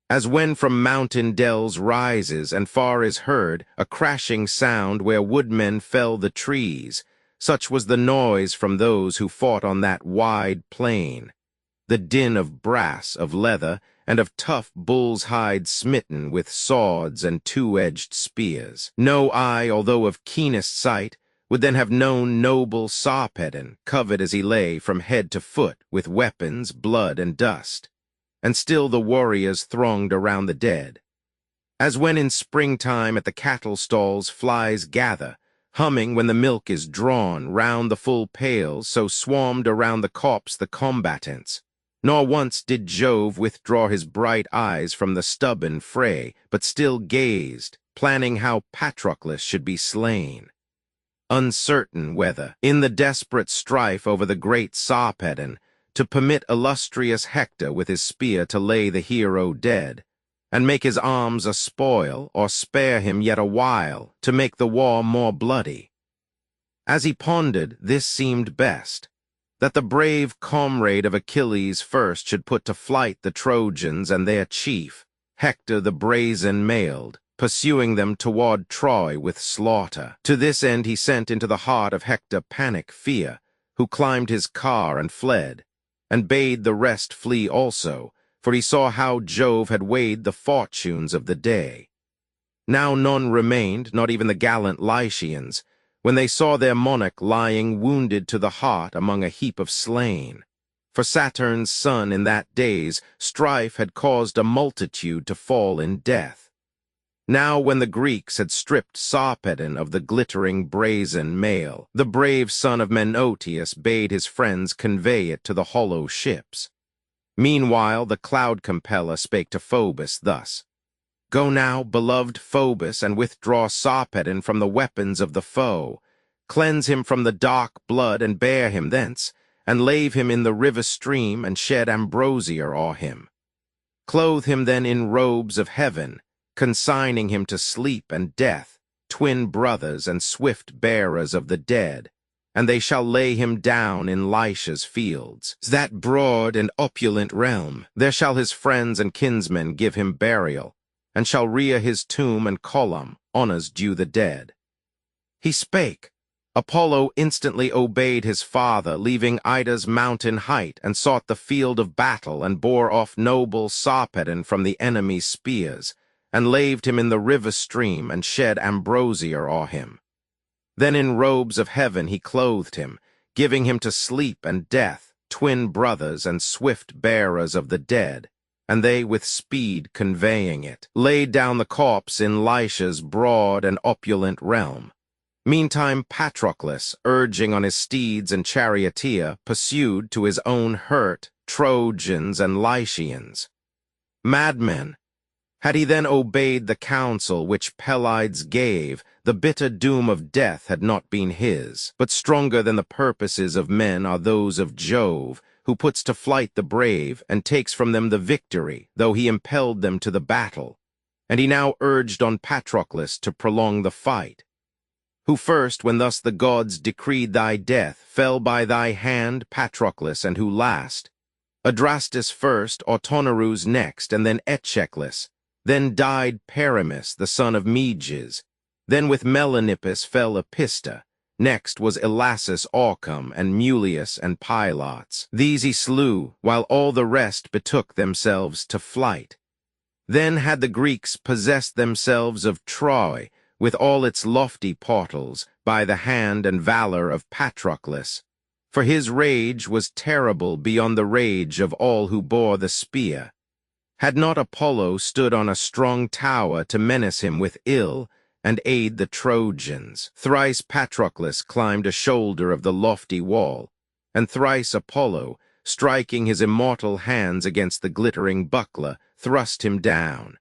As when from mountain dells rises, and far is heard, a crashing sound where woodmen fell the trees, such was the noise from those who fought on that wide plain. The din of brass, of leather, and of tough bull's hide smitten with swords and two-edged spears. No eye, although of keenest sight, would then have known noble Sarpedon, covered as he lay from head to foot with weapons, blood, and dust. And still the warriors thronged around the dead. As when in springtime at the cattle stalls flies gather, humming when the milk is drawn round the full pails, so swarmed around the corpse the combatants. Nor once did Jove withdraw his bright eyes from the stubborn fray, but still gazed, planning how Patroclus should be slain. Uncertain whether, in the desperate strife over the great Sarpedon, to permit illustrious Hector with his spear to lay the hero dead, and make his arms a spoil, or spare him yet a while, to make the war more bloody. As he pondered, this seemed best, that the brave comrade of Achilles first should put to flight the Trojans and their chief, Hector the brazen-mailed, pursuing them toward Troy with slaughter. To this end he sent into the heart of Hector panic fear, who climbed his car and fled, and bade the rest flee also, for he saw how Jove had weighed the fortunes of the day. Now none remained, not even the gallant Lycians, when they saw their monarch lying wounded to the heart among a heap of slain. For Saturn's son in that days strife had caused a multitude to fall in death. Now when the Greeks had stripped Sarpedon of the glittering brazen mail, the brave son of Menoetius bade his friends convey it to the hollow ships. Meanwhile the cloud-compeller spake to Phoebus thus: Go now, beloved Phoebus, and withdraw Sarpedon from the weapons of the foe. Cleanse him from the dark blood, and bear him thence, and lave him in the river stream, and shed ambrosia o'er him. Clothe him then in robes of heaven, consigning him to sleep and death, twin brothers and swift bearers of the dead, and they shall lay him down in Lycia's fields, that broad and opulent realm. There shall his friends and kinsmen give him burial, and shall rear his tomb and column, honors due the dead. He spake. Apollo instantly obeyed his father, leaving Ida's mountain height, and sought the field of battle, and bore off noble Sarpedon from the enemy's spears, and laved him in the river stream, and shed ambrosia o'er him. Then in robes of heaven he clothed him, giving him to sleep and death, twin brothers and swift bearers of the dead, and they with speed conveying it, laid down the corpse in Lycia's broad and opulent realm. Meantime Patroclus, urging on his steeds and charioteer, pursued to his own hurt Trojans and Lycians. Madmen! Had he then obeyed the counsel which Pelides gave, the bitter doom of death had not been his. But stronger than the purposes of men are those of Jove, who puts to flight the brave, and takes from them the victory, though he impelled them to the battle. And he now urged on Patroclus to prolong the fight. Who first, when thus the gods decreed thy death, fell by thy hand, Patroclus, and who last? Adrastus first, Autonorus next, and then Echeclus. Then died Perimus, the son of Meges. Then with Melanippus fell Epista. Next was Ilassus Orcum, and Mulius and Pylots. These he slew, while all the rest betook themselves to flight. Then had the Greeks possessed themselves of Troy, with all its lofty portals, by the hand and valor of Patroclus. For his rage was terrible beyond the rage of all who bore the spear. Had not Apollo stood on a strong tower to menace him with ill, and aid the Trojans? Thrice Patroclus climbed a shoulder of the lofty wall, and thrice Apollo, striking his immortal hands against the glittering buckler, thrust him down.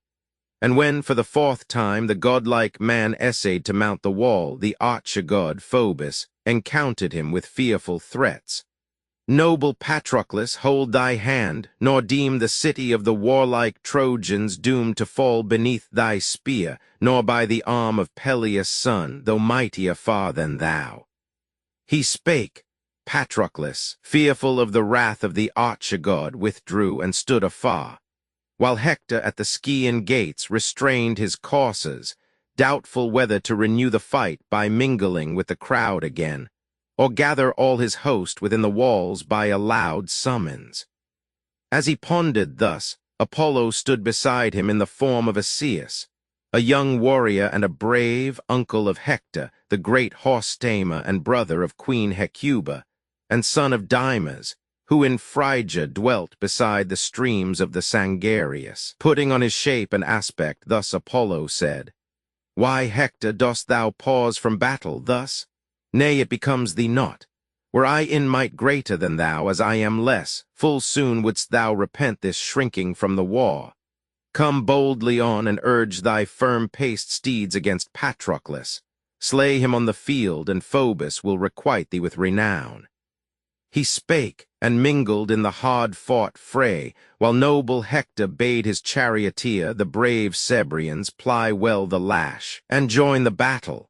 And when for the fourth time the godlike man essayed to mount the wall, the archer-god Phoebus encountered him with fearful threats. Noble Patroclus, hold thy hand, nor deem the city of the warlike Trojans doomed to fall beneath thy spear, nor by the arm of Peleus' son, though mightier far than thou. He spake. Patroclus, fearful of the wrath of the archer-god, withdrew and stood afar, while Hector at the Scaean gates restrained his coursers, doubtful whether to renew the fight by mingling with the crowd again, or gather all his host within the walls by a loud summons. As he pondered thus, Apollo stood beside him in the form of Asius, a young warrior and a brave uncle of Hector, the great horse-tamer and brother of Queen Hecuba, and son of Dymas, who in Phrygia dwelt beside the streams of the Sangarius. Putting on his shape and aspect, thus Apollo said, Why, Hector, dost thou pause from battle thus? Nay, it becomes thee not. Were I in might greater than thou, as I am less, full soon wouldst thou repent this shrinking from the war. Come boldly on, and urge thy firm-paced steeds against Patroclus. Slay him on the field, and Phoebus will requite thee with renown. He spake, and mingled in the hard-fought fray, while noble Hector bade his charioteer, the brave Cebrians, ply well the lash, and join the battle.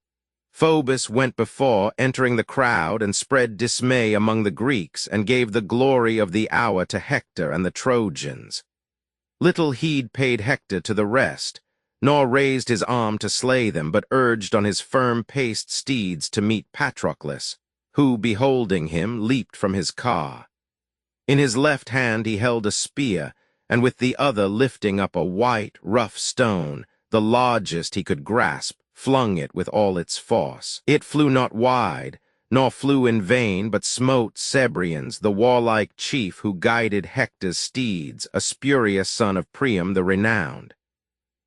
Phoebus went before, entering the crowd, and spread dismay among the Greeks, and gave the glory of the hour to Hector and the Trojans. Little heed paid Hector to the rest, nor raised his arm to slay them, but urged on his firm-paced steeds to meet Patroclus, who, beholding him, leaped from his car. In his left hand he held a spear, and with the other lifting up a white, rough stone, the largest he could grasp, flung it with all its force. It flew not wide, nor flew in vain, but smote Cebrians, the warlike chief who guided Hector's steeds, a spurious son of Priam the renowned.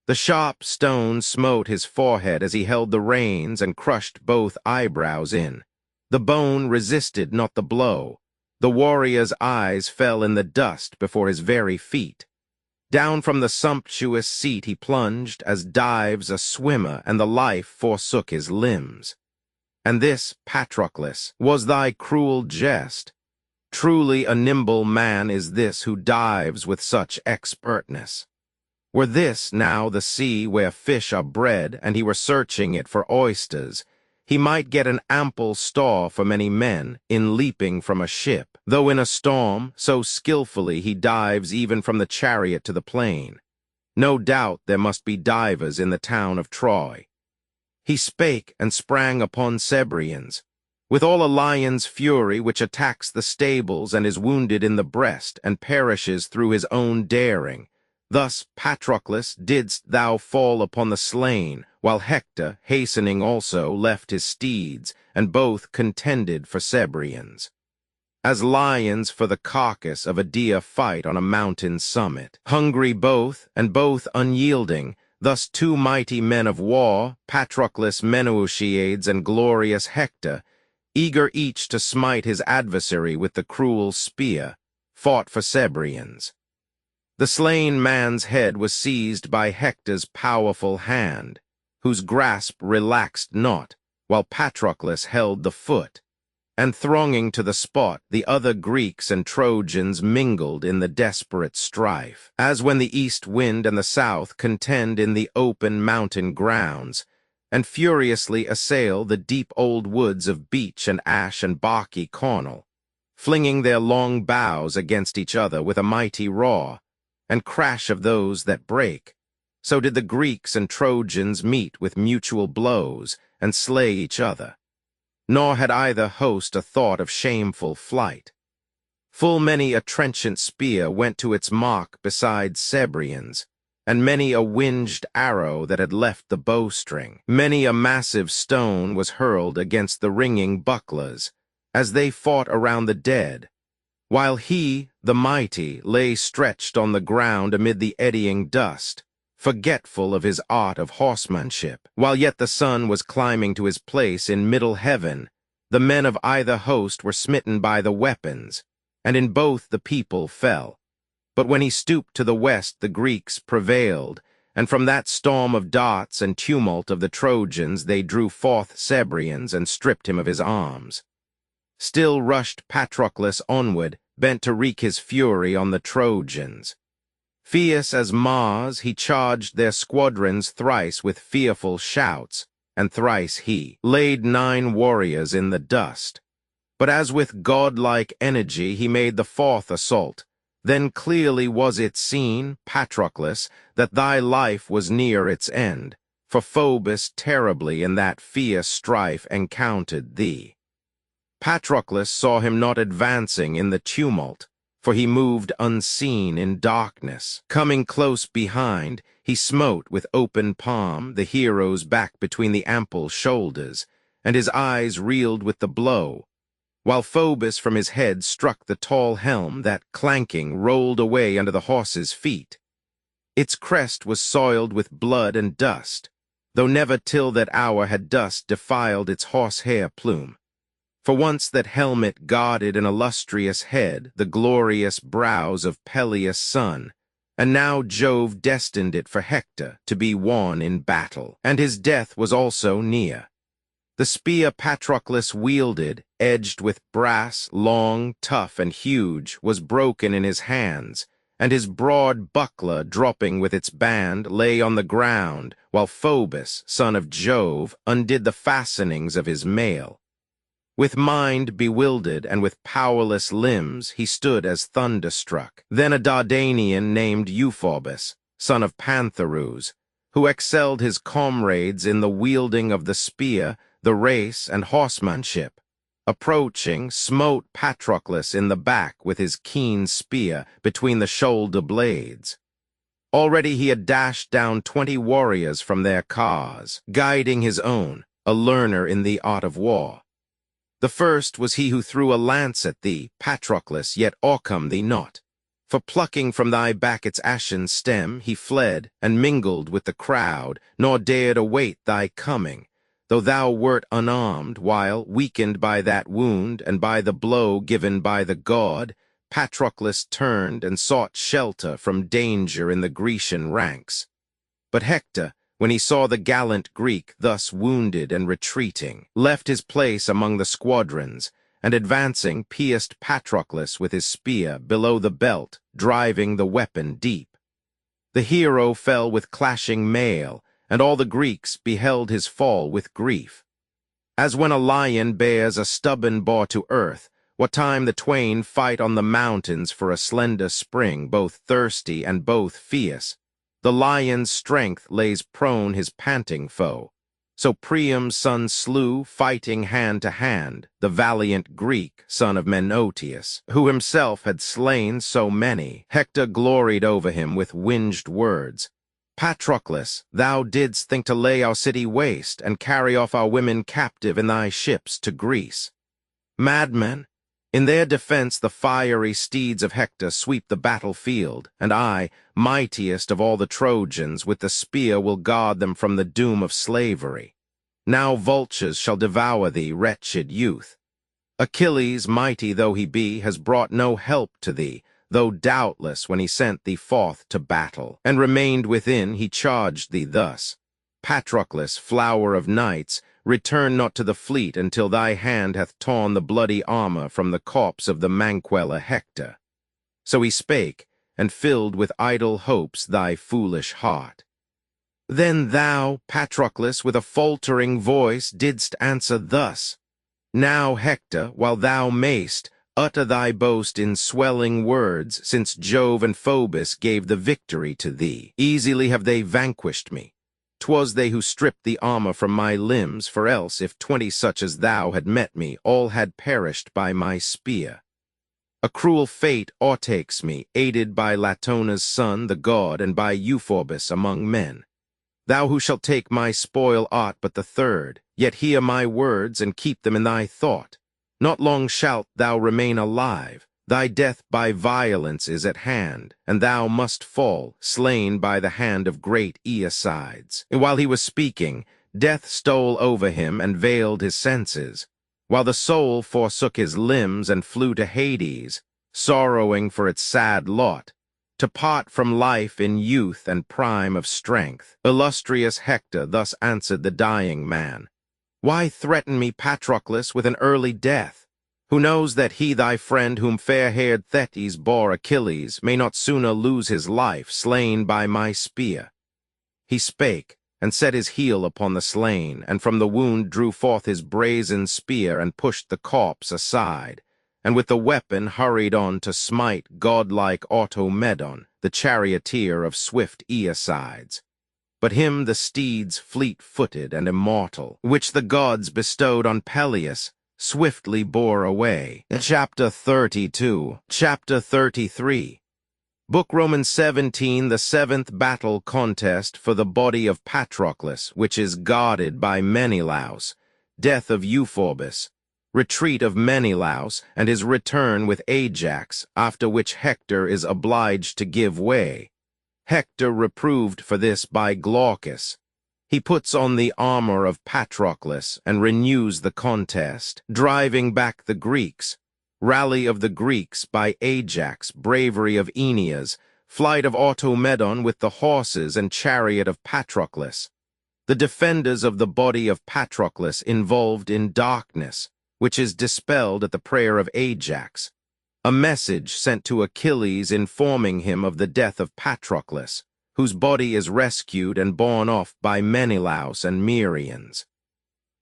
The sharp stone smote his forehead as he held the reins and crushed both eyebrows in. The bone resisted not the blow. The warrior's eyes fell in the dust before his very feet. Down from the sumptuous seat he plunged, as dives a swimmer, and the life forsook his limbs. And this, Patroclus, was thy cruel jest. Truly a nimble man is this who dives with such expertness. Were this now the sea where fish are bred, and he were searching it for oysters, he might get an ample store for many men in leaping from a ship, though in a storm, so skillfully he dives even from the chariot to the plain. No doubt there must be divers in the town of Troy. He spake and sprang upon Cebrians, with all a lion's fury which attacks the stables and is wounded in the breast and perishes through his own daring. Thus, Patroclus, didst thou fall upon the slain, while Hector, hastening also, left his steeds, and both contended for Cebrians. As lions for the carcass of a deer fight on a mountain summit, hungry both, and both unyielding, thus two mighty men of war, Patroclus Meneuchiades and glorious Hector, eager each to smite his adversary with the cruel spear, fought for Cebrians. The slain man's head was seized by Hector's powerful hand, whose grasp relaxed not, while Patroclus held the foot. And thronging to the spot, the other Greeks and Trojans mingled in the desperate strife, as when the east wind and the south contend in the open mountain grounds, and furiously assail the deep old woods of beech and ash and barky cornel, flinging their long boughs against each other with a mighty roar, and crash of those that break. So did the Greeks and Trojans meet with mutual blows, and slay each other. Nor had either host a thought of shameful flight. Full many a trenchant spear went to its mark beside Cebrians, and many a winged arrow that had left the bowstring. Many a massive stone was hurled against the ringing bucklers, as they fought around the dead, while he, the mighty, lay stretched on the ground amid the eddying dust, forgetful of his art of horsemanship. While yet the sun was climbing to his place in middle heaven, the men of either host were smitten by the weapons, and in both the people fell. But when he stooped to the west, the Greeks prevailed, and from that storm of darts and tumult of the Trojans they drew forth Cebrians and stripped him of his arms. Still rushed Patroclus onward, bent to wreak his fury on the Trojans. Fierce as Mars, he charged their squadrons thrice with fearful shouts, and thrice he laid 9 warriors in the dust. But as with godlike energy he made the 4th assault, then clearly was it seen, Patroclus, that thy life was near its end, for Phoebus terribly in that fierce strife encountered thee. Patroclus saw him not advancing in the tumult, for he moved unseen in darkness. Coming close behind, he smote with open palm the hero's back between the ample shoulders, and his eyes reeled with the blow, while Phoebus from his head struck the tall helm that, clanking, rolled away under the horse's feet. Its crest was soiled with blood and dust, though never till that hour had dust defiled its horsehair plume. For once that helmet guarded an illustrious head, the glorious brows of Peleus' son, and now Jove destined it for Hector to be worn in battle, and his death was also near. The spear Patroclus wielded, edged with brass, long, tough, and huge, was broken in his hands, and his broad buckler, dropping with its band, lay on the ground, while Phoebus, son of Jove, undid the fastenings of his mail. With mind bewildered and with powerless limbs, he stood as thunderstruck. Then a Dardanian named Euphorbus, son of Pantherus, who excelled his comrades in the wielding of the spear, the race, and horsemanship, approaching, smote Patroclus in the back with his keen spear between the shoulder blades. Already he had dashed down 20 warriors from their cars, guiding his own, a learner in the art of war. The first was he who threw a lance at thee, Patroclus, yet o'ercome thee not. For plucking from thy back its ashen stem, he fled, and mingled with the crowd, nor dared await thy coming, though thou wert unarmed, while, weakened by that wound, and by the blow given by the god, Patroclus turned and sought shelter from danger in the Grecian ranks. But Hector, when he saw the gallant Greek thus wounded and retreating, left his place among the squadrons, and advancing pierced Patroclus with his spear below the belt, driving the weapon deep. The hero fell with clashing mail, and all the Greeks beheld his fall with grief. As when a lion bears a stubborn boar to earth, what time the twain fight on the mountains for a slender spring, both thirsty and both fierce, the lion's strength lays prone his panting foe. So Priam's son slew, fighting hand to hand, the valiant Greek, son of Menoetius, who himself had slain so many. Hector gloried over him with winged words. Patroclus, thou didst think to lay our city waste, and carry off our women captive in thy ships to Greece. Madman! In their defense the fiery steeds of Hector sweep the battlefield, and I, mightiest of all the Trojans, with the spear will guard them from the doom of slavery. Now vultures shall devour thee, wretched youth. Achilles, mighty though he be, has brought no help to thee, though doubtless when he sent thee forth to battle, and remained within, he charged thee thus: Patroclus, flower of knights, return not to the fleet until thy hand hath torn the bloody armor from the corpse of the Manquella Hector. So he spake, and filled with idle hopes thy foolish heart. Then thou, Patroclus, with a faltering voice didst answer thus: Now, Hector, while thou mayst, utter thy boast in swelling words, since Jove and Phoebus gave the victory to thee. Easily have they vanquished me. 'Twas they who stripped the armor from my limbs, for else, if 20 such as thou had met me, all had perished by my spear. A cruel fate o'ertakes me, aided by Latona's son, the god, and by Euphorbus among men. Thou who shalt take my spoil art but the third, yet hear my words and keep them in thy thought. Not long shalt thou remain alive. Thy death by violence is at hand, and thou must fall, slain by the hand of great Aeacides. And while he was speaking, death stole over him and veiled his senses, while the soul forsook his limbs and flew to Hades, sorrowing for its sad lot, to part from life in youth and prime of strength. Illustrious Hector thus answered the dying man: Why threaten me, Patroclus, with an early death? Who knows that he, thy friend, whom fair-haired Thetis bore Achilles, may not sooner lose his life, slain by my spear? He spake, and set his heel upon the slain, and from the wound drew forth his brazen spear, and pushed the corpse aside, and with the weapon hurried on to smite godlike Automedon, the charioteer of swift Aeacides. But him the steeds fleet-footed and immortal, which the gods bestowed on Peleus, swiftly bore away. Chapter 32. Chapter 33. Book Romans 17, the 7th battle contest for the body of Patroclus, which is guarded by Menelaus, death of Euphorbus, retreat of Menelaus, and his return with Ajax, after which Hector is obliged to give way. Hector reproved for this by Glaucus. He puts on the armor of Patroclus and renews the contest, driving back the Greeks. Rally of the Greeks by Ajax, bravery of Aeneas, flight of Automedon with the horses and chariot of Patroclus. The defenders of the body of Patroclus involved in darkness, which is dispelled at the prayer of Ajax. A message sent to Achilles informing him of the death of Patroclus, whose body is rescued and borne off by Menelaus and Merians.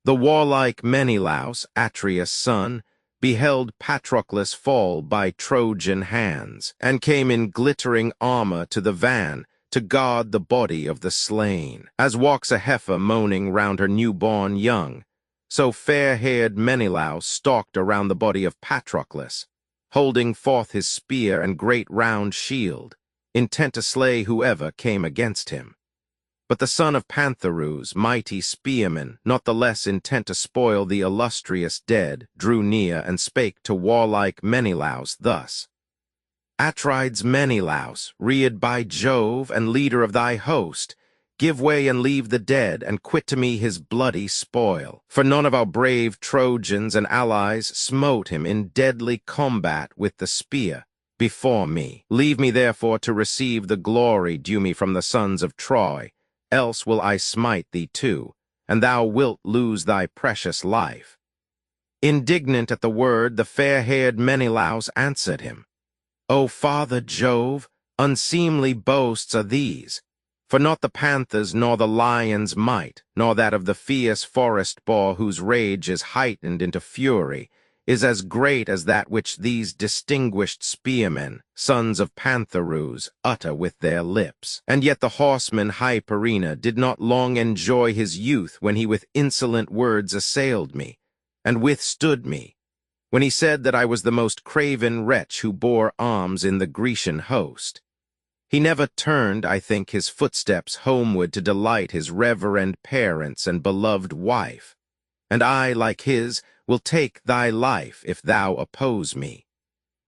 The warlike Menelaus, Atreus' son, beheld Patroclus fall by Trojan hands, and came in glittering armor to the van to guard the body of the slain. As walks a heifer moaning round her newborn young, so fair-haired Menelaus stalked around the body of Patroclus, holding forth his spear and great round shield, intent to slay whoever came against him. But the son of Pantherus, mighty spearman, not the less intent to spoil the illustrious dead, drew near and spake to warlike Menelaus thus: Atrides Menelaus, reared by Jove and leader of thy host, give way and leave the dead, and quit to me his bloody spoil. For none of our brave Trojans and allies smote him in deadly combat with the spear before me. Leave me therefore to receive the glory due me from the sons of Troy, else will I smite thee too, and thou wilt lose thy precious life. Indignant at the word, the fair-haired Menelaus answered him, O Father Jove, unseemly boasts are these. For not the panther's nor the lion's might, nor that of the fierce forest boar whose rage is heightened into fury, is as great as that which these distinguished spearmen, sons of Pantherus, utter with their lips. And yet the horseman Hyperina did not long enjoy his youth when he with insolent words assailed me, and withstood me, when he said that I was the most craven wretch who bore arms in the Grecian host. He never turned, I think, his footsteps homeward to delight his reverend parents and beloved wife. And I, like his, will take thy life if thou oppose me.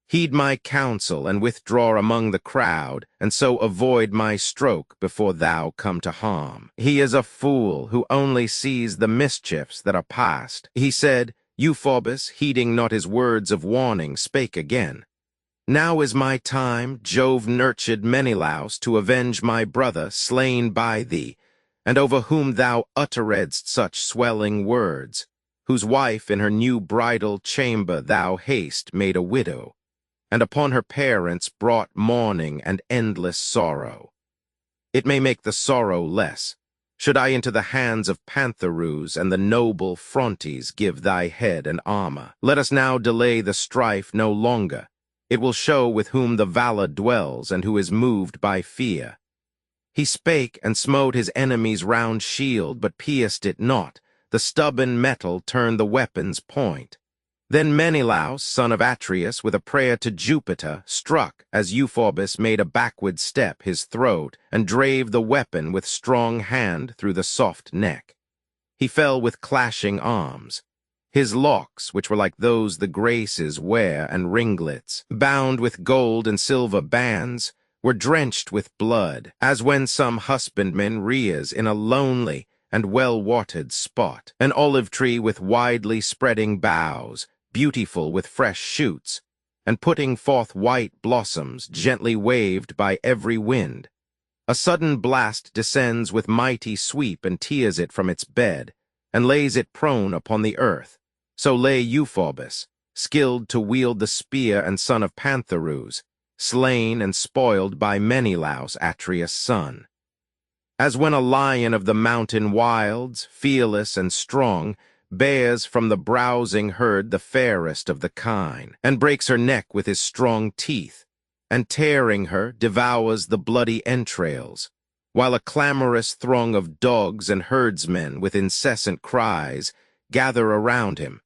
Heed my counsel and withdraw among the crowd, and so avoid my stroke before thou come to harm. He is a fool who only sees the mischiefs that are past. He said, Euphorbus, heeding not his words of warning, spake again. Now is my time, Jove-nurtured Menelaus, to avenge my brother slain by thee, and over whom thou utteredst such swelling words, whose wife in her new bridal chamber thou hast made a widow, and upon her parents brought mourning and endless sorrow. It may make the sorrow less, should I into the hands of Pantherus and the noble Phrontes give thy head and armor. Let us now delay the strife no longer. It will show with whom the valor dwells and who is moved by fear. He spake and smote his enemy's round shield, but pierced it not. The stubborn metal turned the weapon's point. Then Menelaus, son of Atreus, with a prayer to Jupiter, struck, as Euphorbus made a backward step, his throat, and drave the weapon with strong hand through the soft neck. He fell with clashing arms. His locks, which were like those the Graces wear, and ringlets, bound with gold and silver bands, were drenched with blood, as when some husbandman rears in a lonely and well-watered spot, an olive tree with widely spreading boughs, beautiful with fresh shoots, and putting forth white blossoms gently waved by every wind. A sudden blast descends with mighty sweep and tears it from its bed, and lays it prone upon the earth. So lay Euphorbus, skilled to wield the spear and son of Pantherus, slain and spoiled by Menelaus, Atreus' son. As when a lion of the mountain wilds, fearless and strong, bears from the browsing herd the fairest of the kine, and breaks her neck with his strong teeth, and tearing her, devours the bloody entrails, while a clamorous throng of dogs and herdsmen with incessant cries gather around him,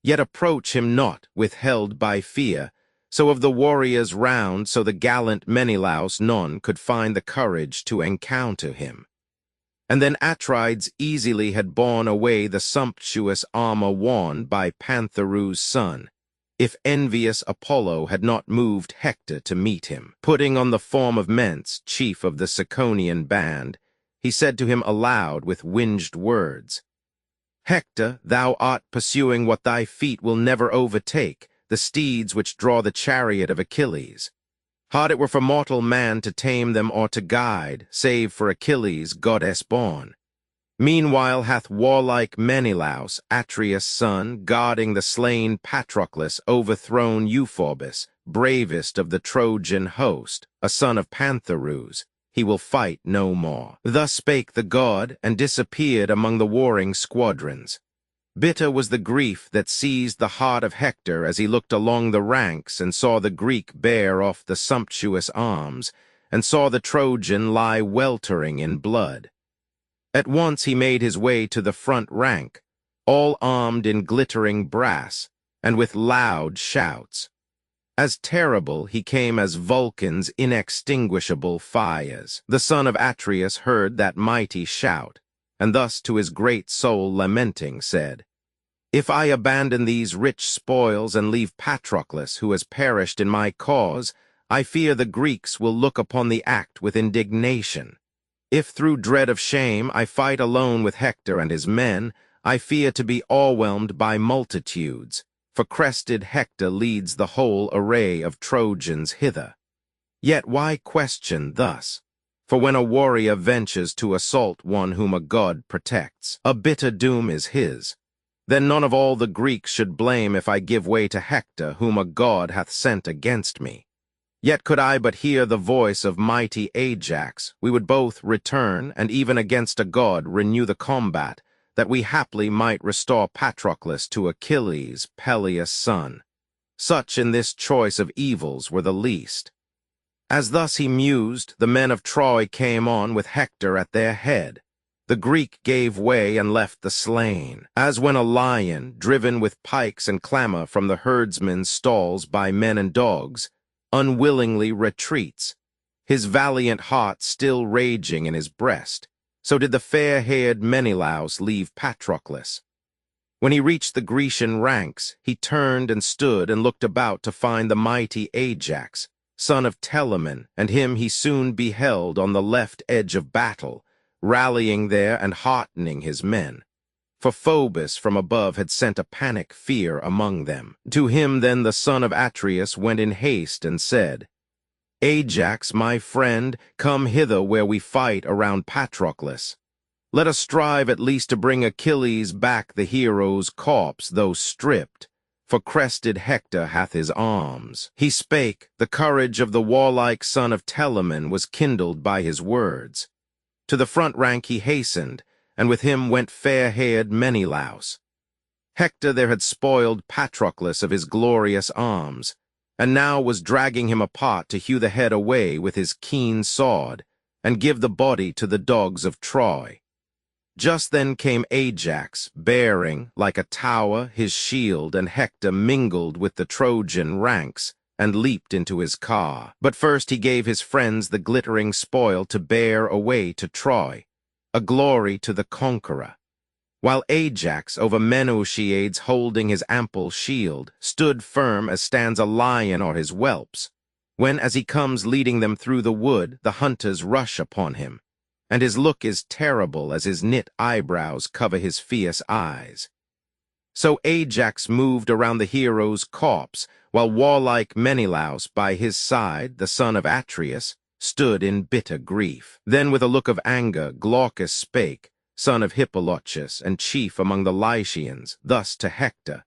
yet approach him not, withheld by fear. So of the warriors round, so the gallant Menelaus none could find the courage to encounter him. And then Atrides easily had borne away the sumptuous armor worn by Pantherus' son, if envious Apollo had not moved Hector to meet him. Putting on the form of Ments, chief of the Ciconian band, he said to him aloud with winged words, "Hector, thou art pursuing what thy feet will never overtake, the steeds which draw the chariot of Achilles. Hard it were for mortal man to tame them or to guide, save for Achilles, goddess born. Meanwhile hath warlike Menelaus, Atreus' son, guarding the slain Patroclus, overthrown Euphorbus, bravest of the Trojan host, a son of Pantherus. He will fight no more." Thus spake the god, and disappeared among the warring squadrons. Bitter was the grief that seized the heart of Hector as he looked along the ranks and saw the Greek bear off the sumptuous arms, and saw the Trojan lie weltering in blood. At once he made his way to the front rank, all armed in glittering brass, and with loud shouts. As terrible he came as Vulcan's inextinguishable fires. The son of Atreus heard that mighty shout, and thus to his great soul lamenting said, "If I abandon these rich spoils and leave Patroclus, who has perished in my cause, I fear the Greeks will look upon the act with indignation. If through dread of shame I fight alone with Hector and his men, I fear to be overwhelmed by multitudes, for crested Hector leads the whole array of Trojans hither. Yet why question thus? For when a warrior ventures to assault one whom a god protects, a bitter doom is his. Then none of all the Greeks should blame if I give way to Hector, whom a god hath sent against me. Yet could I but hear the voice of mighty Ajax, we would both return, and even against a god renew the combat, that we haply might restore Patroclus to Achilles, Peleus' son. Such in this choice of evils were the least." As thus he mused, the men of Troy came on with Hector at their head. The Greek gave way and left the slain, as when a lion, driven with pikes and clamor from the herdsmen's stalls by men and dogs, unwillingly retreats, his valiant heart still raging in his breast. So did the fair-haired Menelaus leave Patroclus. When he reached the Grecian ranks, he turned and stood and looked about to find the mighty Ajax, son of Telamon, and him he soon beheld on the left edge of battle, rallying there and heartening his men. For Phoebus from above had sent a panic fear among them. To him then the son of Atreus went in haste and said, "Ajax, my friend, come hither where we fight around Patroclus. Let us strive at least to bring Achilles back the hero's corpse, though stripped, for crested Hector hath his arms." He spake, the courage of the warlike son of Telamon was kindled by his words. To the front rank he hastened, and with him went fair-haired Menelaus. Hector there had spoiled Patroclus of his glorious arms, and now was dragging him apart to hew the head away with his keen sword, and give the body to the dogs of Troy. Just then came Ajax, bearing, like a tower, his shield, and Hector mingled with the Trojan ranks, and leaped into his car. But first he gave his friends the glittering spoil to bear away to Troy, a glory to the conqueror, while Ajax, over Menœtiades holding his ample shield, stood firm as stands a lion or his whelps, when as he comes leading them through the wood, the hunters rush upon him, and his look is terrible as his knit eyebrows cover his fierce eyes. So Ajax moved around the hero's corpse, while warlike Menelaus by his side, the son of Atreus, stood in bitter grief. Then with a look of anger Glaucus spake, son of Hippolochus and chief among the Lycians, thus to Hector,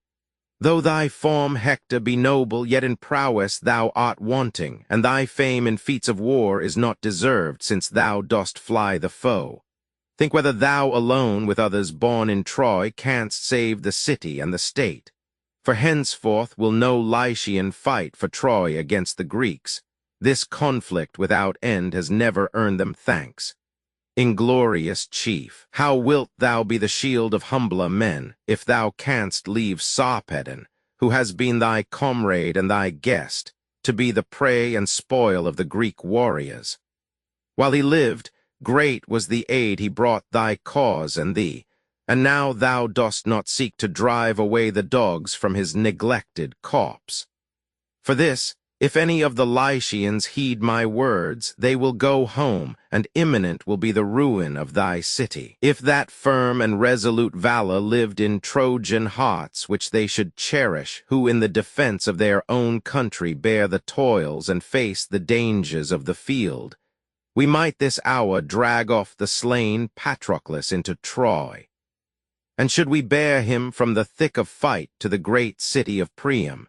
"Though thy form, Hector, be noble, yet in prowess thou art wanting, and thy fame in feats of war is not deserved, since thou dost fly the foe. Think whether thou alone, with others born in Troy, canst save the city and the state. For henceforth will no Lycian fight for Troy against the Greeks. This conflict without end has never earned them thanks. Inglorious chief, how wilt thou be the shield of humbler men, if thou canst leave Sarpedon, who has been thy comrade and thy guest, to be the prey and spoil of the Greek warriors? While he lived, great was the aid he brought thy cause and thee, and now thou dost not seek to drive away the dogs from his neglected corpse. For this, If any of the Lycians heed my words, they will go home, and imminent will be the ruin of thy city. If that firm and resolute valor lived in Trojan hearts, which they should cherish, who in the defense of their own country bear the toils and face the dangers of the field, we might this hour drag off the slain Patroclus into Troy. And should we bear him from the thick of fight to the great city of Priam,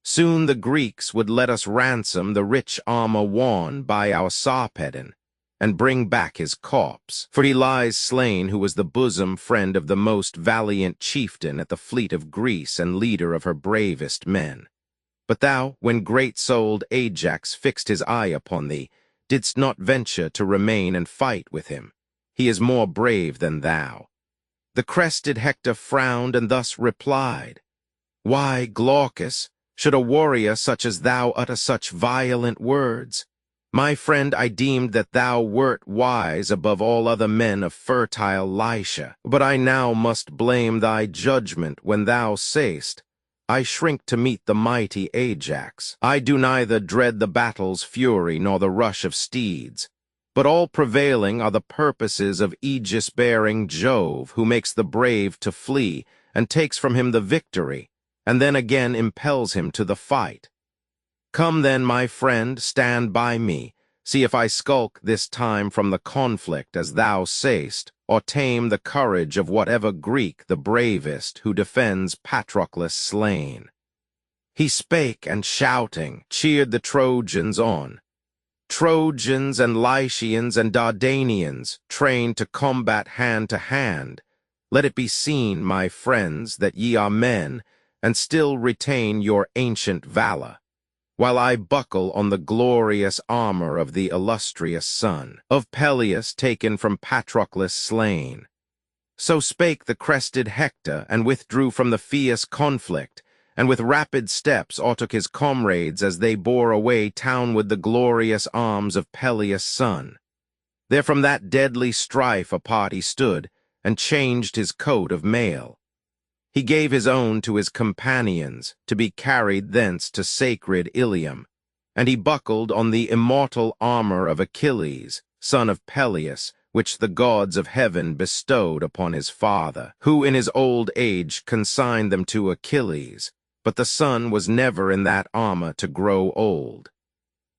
soon the Greeks would let us ransom the rich armor worn by our Sarpedon, and bring back his corpse. For he lies slain who was the bosom friend of the most valiant chieftain at the fleet of Greece and leader of her bravest men. But thou, when great-souled Ajax fixed his eye upon thee, didst not venture to remain and fight with him. He is more brave than thou. The crested Hector frowned and thus replied, Why, Glaucus, should a warrior such as thou utter such violent words? My friend, I deemed that thou wert wise above all other men of fertile Lycia. But I now must blame thy judgment when thou say'st, I shrink to meet the mighty Ajax. I do neither dread the battle's fury nor the rush of steeds, but all prevailing are the purposes of aegis-bearing Jove, who makes the brave to flee and takes from him the victory, and then again impels him to the fight. Come then, my friend, stand by me. See if I skulk this time from the conflict, as thou say'st, or tame the courage of whatever Greek the bravest who defends Patroclus slain. He spake, and shouting, cheered the Trojans on. Trojans and Lycians and Dardanians, trained to combat hand to hand, let it be seen, my friends, that ye are men, and still retain your ancient valor, while I buckle on the glorious armor of the illustrious son of Peleus taken from Patroclus slain. So spake the crested Hector, and withdrew from the fierce conflict, and with rapid steps o'ertook his comrades as they bore away townward the glorious arms of Peleus' son. There from that deadly strife apart he stood, and changed his coat of mail. He gave his own to his companions, to be carried thence to sacred Ilium, and he buckled on the immortal armor of Achilles, son of Peleus, which the gods of heaven bestowed upon his father, who in his old age consigned them to Achilles, but the son was never in that armor to grow old.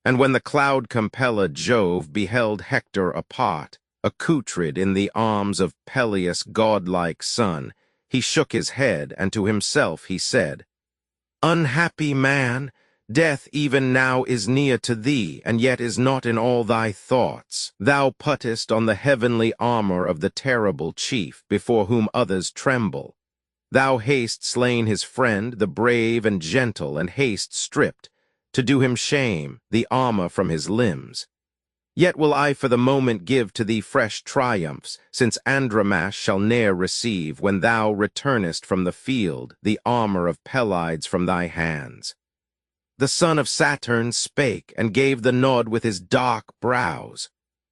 And when the cloud-compeller Jove beheld Hector apart, accoutred in the arms of Peleus' godlike son, he shook his head, and to himself he said, Unhappy man, death even now is near to thee, and yet is not in all thy thoughts. Thou puttest on the heavenly armor of the terrible chief, before whom others tremble. Thou hast slain his friend, the brave and gentle, and hast stripped, to do him shame, the armor from his limbs. Yet will I for the moment give to thee fresh triumphs, since Andromache shall ne'er receive, when thou returnest from the field, the armor of Pelides from thy hands. The son of Saturn spake, and gave the nod with his dark brows.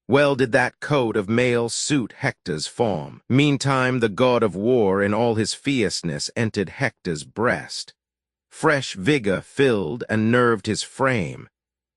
Well did that coat of mail suit Hector's form. Meantime the god of war in all his fierceness entered Hector's breast. Fresh vigor filled and nerved his frame.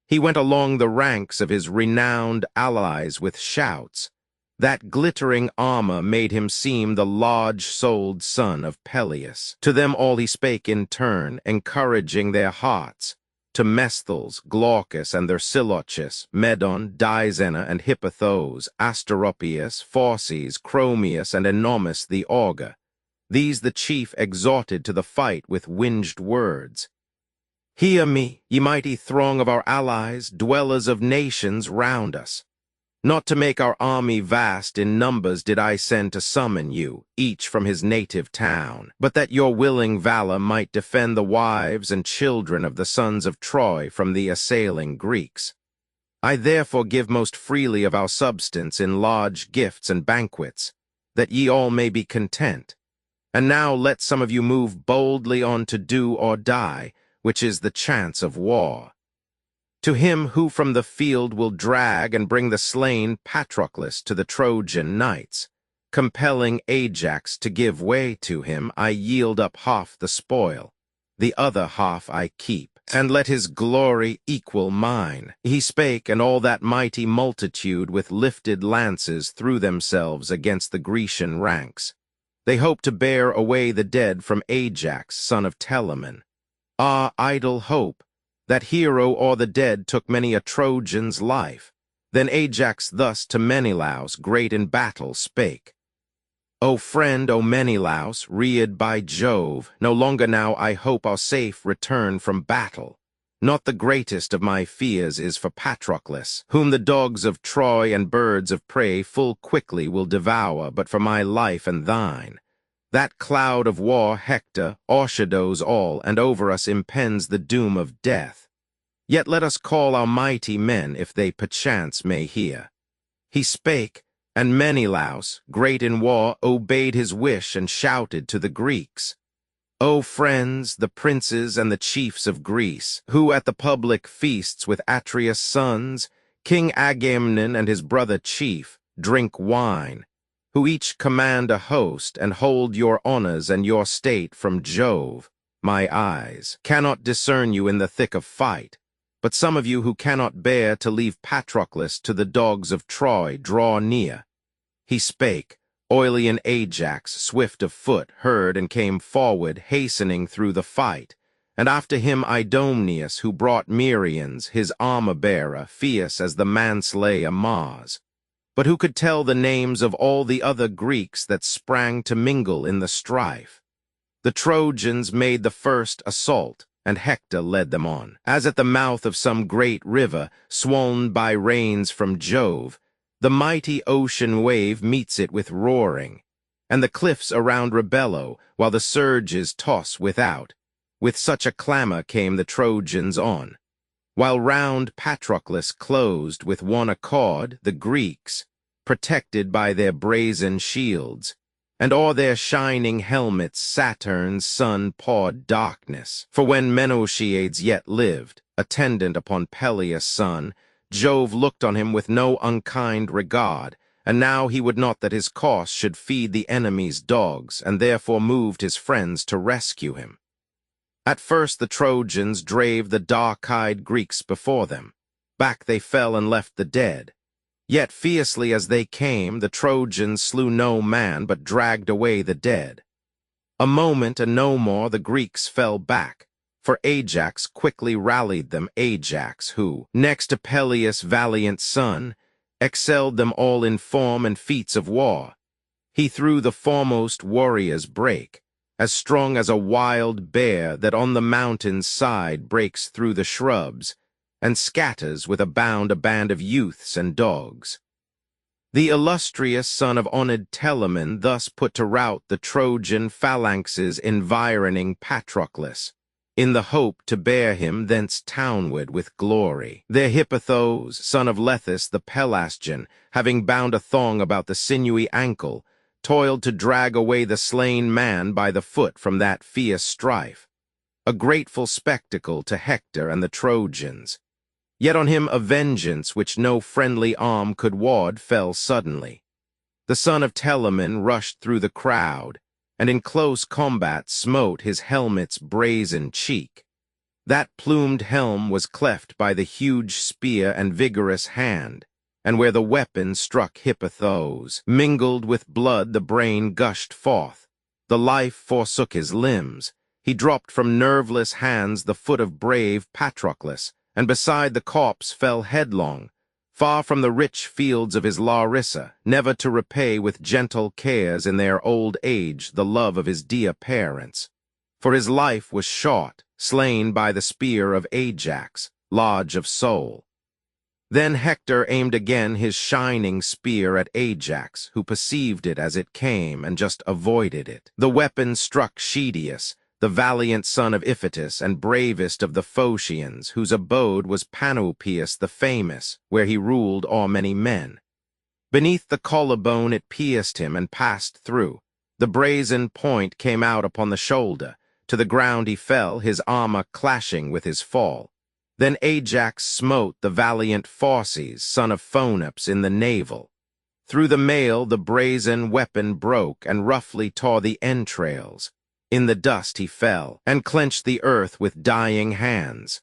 He went along the ranks of his renowned allies with shouts. That glittering armor made him seem the large-souled son of Peleus. To them all he spake in turn, encouraging their hearts. To Mesthals, Glaucus, and their Silichus, Medon, Disenna, and Hippothous, Asteropaeus, Phorcys, Chromius, and Ennomus the augur. These the chief exhorted to the fight with winged words. Hear me, ye mighty throng of our allies, dwellers of nations round us. Not to make our army vast in numbers did I send to summon you, each from his native town, but that your willing valor might defend the wives and children of the sons of Troy from the assailing Greeks. I therefore give most freely of our substance in large gifts and banquets, that ye all may be content. And now let some of you move boldly on to do or die, which is the chance of war. To him who from the field will drag and bring the slain Patroclus to the Trojan knights, compelling Ajax to give way to him, I yield up half the spoil, the other half I keep, and let his glory equal mine. He spake, and all that mighty multitude with lifted lances threw themselves against the Grecian ranks. They hoped to bear away the dead from Ajax, son of Telamon. Ah, idle hope! That hero o'er the dead took many a Trojan's life. Then Ajax thus to Menelaus, great in battle, spake. O friend, O Menelaus, reared by Jove, no longer now I hope I'll safe return from battle. Not the greatest of my fears is for Patroclus, whom the dogs of Troy and birds of prey full quickly will devour, but for my life and thine. That cloud of war Hector o'ershadows all, and over us impends the doom of death. Yet let us call our mighty men, if they perchance may hear. He spake, and Menelaus, great in war, obeyed his wish and shouted to the Greeks. O friends, the princes and the chiefs of Greece, who at the public feasts with Atreus' sons, King Agamemnon and his brother chief, drink wine, who each command a host and hold your honors and your state from Jove, my eyes cannot discern you in the thick of fight, but some of you who cannot bear to leave Patroclus to the dogs of Troy draw near. He spake. Oilean Ajax, swift of foot, heard and came forward, hastening through the fight. And after him Idomeneus, who brought Merions, his armor-bearer, fierce as the manslayer Mars. But who could tell the names of all the other Greeks that sprang to mingle in the strife? The Trojans made the first assault, and Hector led them on. As at the mouth of some great river, swollen by rains from Jove, the mighty ocean wave meets it with roaring, and the cliffs around rebellow, while the surges toss without. With such a clamor came the Trojans on, while round Patroclus closed with one accord the Greeks, protected by their brazen shields, and o'er their shining helmets Saturn's sun poured darkness. For when Menociades yet lived, attendant upon Peleus' son, Jove looked on him with no unkind regard, and now he would not that his corse should feed the enemy's dogs, and therefore moved his friends to rescue him. At first the Trojans drave the dark-eyed Greeks before them. Back they fell and left the dead. Yet fiercely as they came, the Trojans slew no man, but dragged away the dead. A moment, and no more, the Greeks fell back, for Ajax quickly rallied them, Ajax, who, next to Peleus' valiant son, excelled them all in form and feats of war. He threw the foremost warriors break, as strong as a wild bear that on the mountain's side breaks through the shrubs, and scatters with a bound a band of youths and dogs. The illustrious son of honored Telamon thus put to rout the Trojan phalanxes environing Patroclus, in the hope to bear him thence townward with glory. There Hippothous, son of Lethus the Pelasgian, having bound a thong about the sinewy ankle, toiled to drag away the slain man by the foot from that fierce strife, a grateful spectacle to Hector and the Trojans. Yet on him a vengeance which no friendly arm could ward fell suddenly. The son of Telamon rushed through the crowd, and in close combat smote his helmet's brazen cheek. That plumed helm was cleft by the huge spear and vigorous hand, and where the weapon struck Hippothous, mingled with blood the brain gushed forth. The life forsook his limbs. He dropped from nerveless hands the foot of brave Patroclus, and beside the corpse fell headlong, far from the rich fields of his Larissa, never to repay with gentle cares in their old age the love of his dear parents. For his life was short, slain by the spear of Ajax, large of soul. Then Hector aimed again his shining spear at Ajax, who perceived it as it came and just avoided it. The weapon struck Schedius, the valiant son of Iphitus and bravest of the Phocians, whose abode was Panopeus the famous, where he ruled o'er many men. Beneath the collarbone it pierced him and passed through. The brazen point came out upon the shoulder. To the ground he fell, his armor clashing with his fall. Then Ajax smote the valiant Phorcys, son of Phoenips, in the navel. Through the mail the brazen weapon broke and roughly tore the entrails. In the dust he fell, and clenched the earth with dying hands.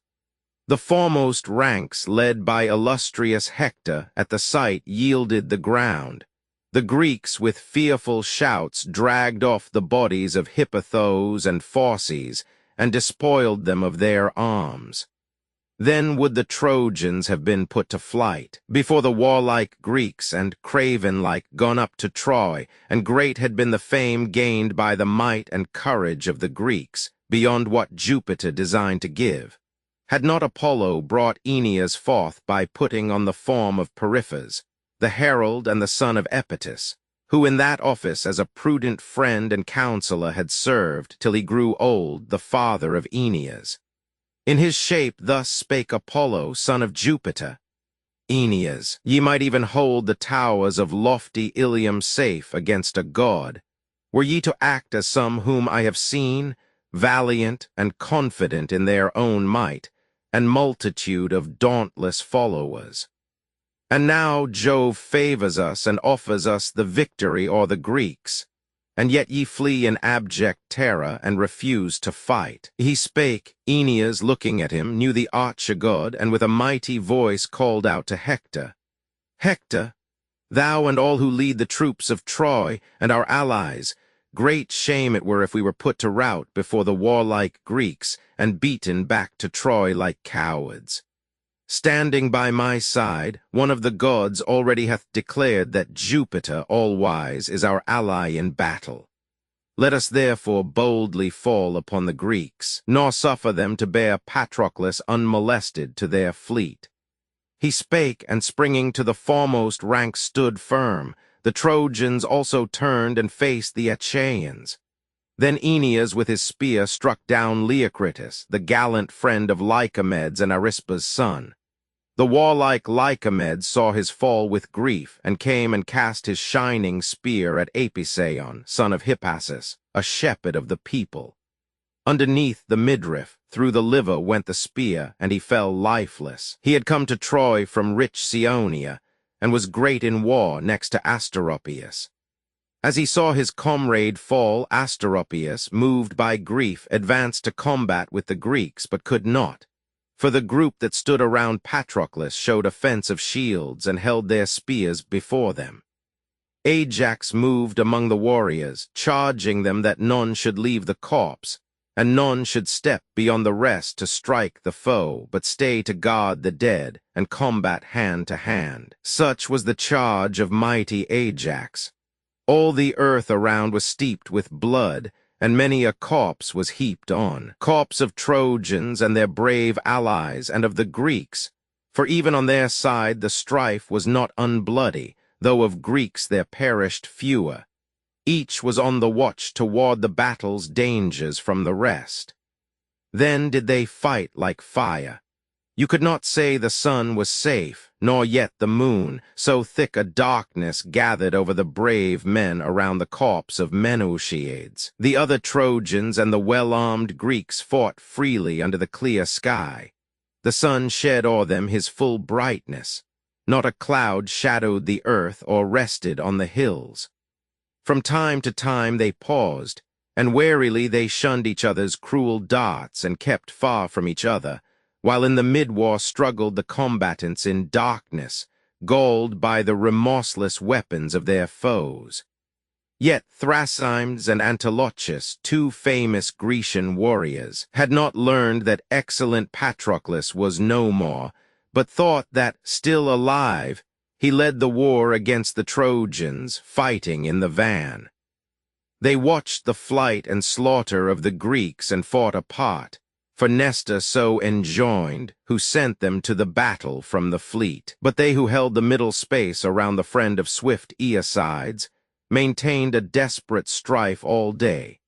The foremost ranks, led by illustrious Hector, at the sight yielded the ground. The Greeks, with fearful shouts, dragged off the bodies of Hippothous and Phorcys, and despoiled them of their arms. Then would the Trojans have been put to flight, before the warlike Greeks and craven-like gone up to Troy, and great had been the fame gained by the might and courage of the Greeks, beyond what Jupiter designed to give. Had not Apollo brought Aeneas forth by putting on the form of Periphas, the herald and the son of Epitus, who in that office as a prudent friend and counselor had served till he grew old, the father of Aeneas. In his shape thus spake Apollo, son of Jupiter: Aeneas, ye might even hold the towers of lofty Ilium safe against a god, were ye to act as some whom I have seen, valiant and confident in their own might, and multitude of dauntless followers. And now Jove favors us and offers us the victory o'er the Greeks, and yet ye flee in abject terror and refuse to fight. He spake. Aeneas, looking at him, knew the archer-god, and with a mighty voice called out to Hector, Hector, thou and all who lead the troops of Troy and our allies, great shame it were if we were put to rout before the warlike Greeks and beaten back to Troy like cowards. Standing by my side, one of the gods already hath declared that Jupiter all-wise is our ally in battle. Let us therefore boldly fall upon the Greeks, nor suffer them to bear Patroclus unmolested to their fleet. He spake, and springing to the foremost rank stood firm. The Trojans also turned and faced the Achaeans. Then Aeneas with his spear struck down Leocritus, the gallant friend of Lycomedes and Arispa's son. The warlike Lycomedes saw his fall with grief, and came and cast his shining spear at Apisaon, son of Hippasus, a shepherd of the people. Underneath the midriff, through the liver went the spear, and he fell lifeless. He had come to Troy from rich Ceonia, and was great in war next to Asteropaeus. As he saw his comrade fall, Asteropaeus, moved by grief, advanced to combat with the Greeks, but could not. For the group that stood around Patroclus showed a fence of shields and held their spears before them. Ajax moved among the warriors, charging them that none should leave the corpse, and none should step beyond the rest to strike the foe, but stay to guard the dead, and combat hand to hand. Such was the charge of mighty Ajax. All the earth around was steeped with blood, and many a corpse was heaped on, corpse of Trojans and their brave allies, and of the Greeks, for even on their side the strife was not unbloody, though of Greeks there perished fewer. Each was on the watch to ward the battle's dangers from the rest. Then did they fight like fire. You could not say the sun was safe, nor yet the moon, so thick a darkness gathered over the brave men around the corpse of Menœtiades. The other Trojans and the well-armed Greeks fought freely under the clear sky. The sun shed o'er them his full brightness. Not a cloud shadowed the earth or rested on the hills. From time to time they paused, and warily they shunned each other's cruel darts and kept far from each other, while in the mid-war struggled the combatants in darkness, galled by the remorseless weapons of their foes. Yet Thrasymnes and Antilochus, two famous Grecian warriors, had not learned that excellent Patroclus was no more, but thought that, still alive, he led the war against the Trojans, fighting in the van. They watched the flight and slaughter of the Greeks and fought apart, for Nestor so enjoined, who sent them to the battle from the fleet. But they who held the middle space around the friend of swift Aeacides maintained a desperate strife all day.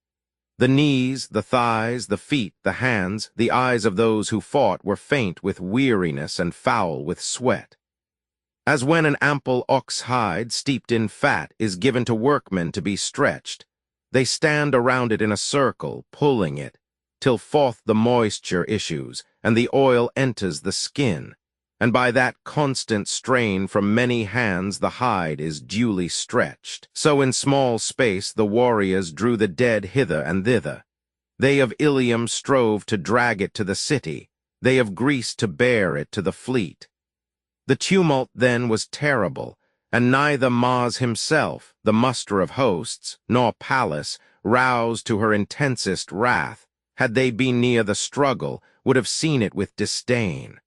The knees, the thighs, the feet, the hands, the eyes of those who fought were faint with weariness and foul with sweat. As when an ample ox hide, steeped in fat, is given to workmen to be stretched, they stand around it in a circle, pulling it, till forth the moisture issues, and the oil enters the skin, and by that constant strain from many hands the hide is duly stretched. So in small space the warriors drew the dead hither and thither, They of Ilium strove to drag it to the city, they of Greece to bear it to the fleet. The tumult then was terrible, and neither Mars himself, the muster of hosts, nor Pallas, roused to her intensest wrath, had they been near the struggle, would have seen it with disdain.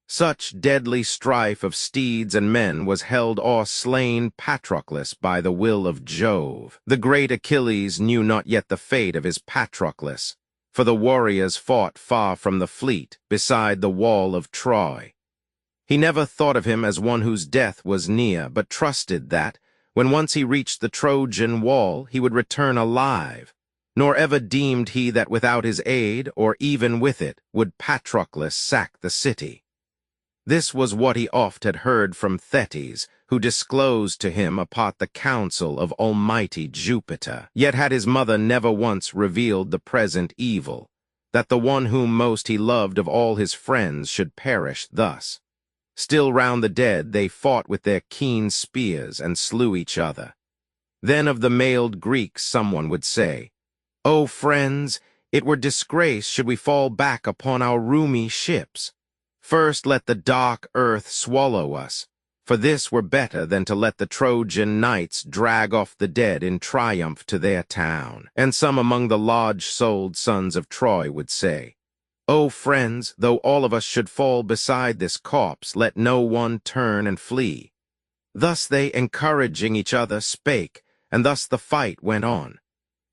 Such deadly strife of steeds and men was held o'er slain Patroclus by the will of Jove. The great Achilles knew not yet the fate of his Patroclus, for the warriors fought far from the fleet, beside the wall of Troy. He never thought of him as one whose death was near, but trusted that, when once he reached the Trojan wall, he would return alive. Nor ever deemed he that without his aid, or even with it, would Patroclus sack the city. This was what he oft had heard from Thetis, who disclosed to him apart the counsel of almighty Jupiter. Yet had his mother never once revealed the present evil, that the one whom most he loved of all his friends should perish thus. Still round the dead they fought with their keen spears and slew each other. Then of the mailed Greeks someone would say, "O friends, it were disgrace should we fall back upon our roomy ships. First let the dark earth swallow us, for this were better than to let the Trojan knights drag off the dead in triumph to their town." And some among the large-souled sons of Troy would say, "O friends, though all of us should fall beside this corpse, let no one turn and flee." Thus they, encouraging each other, spake, and thus the fight went on.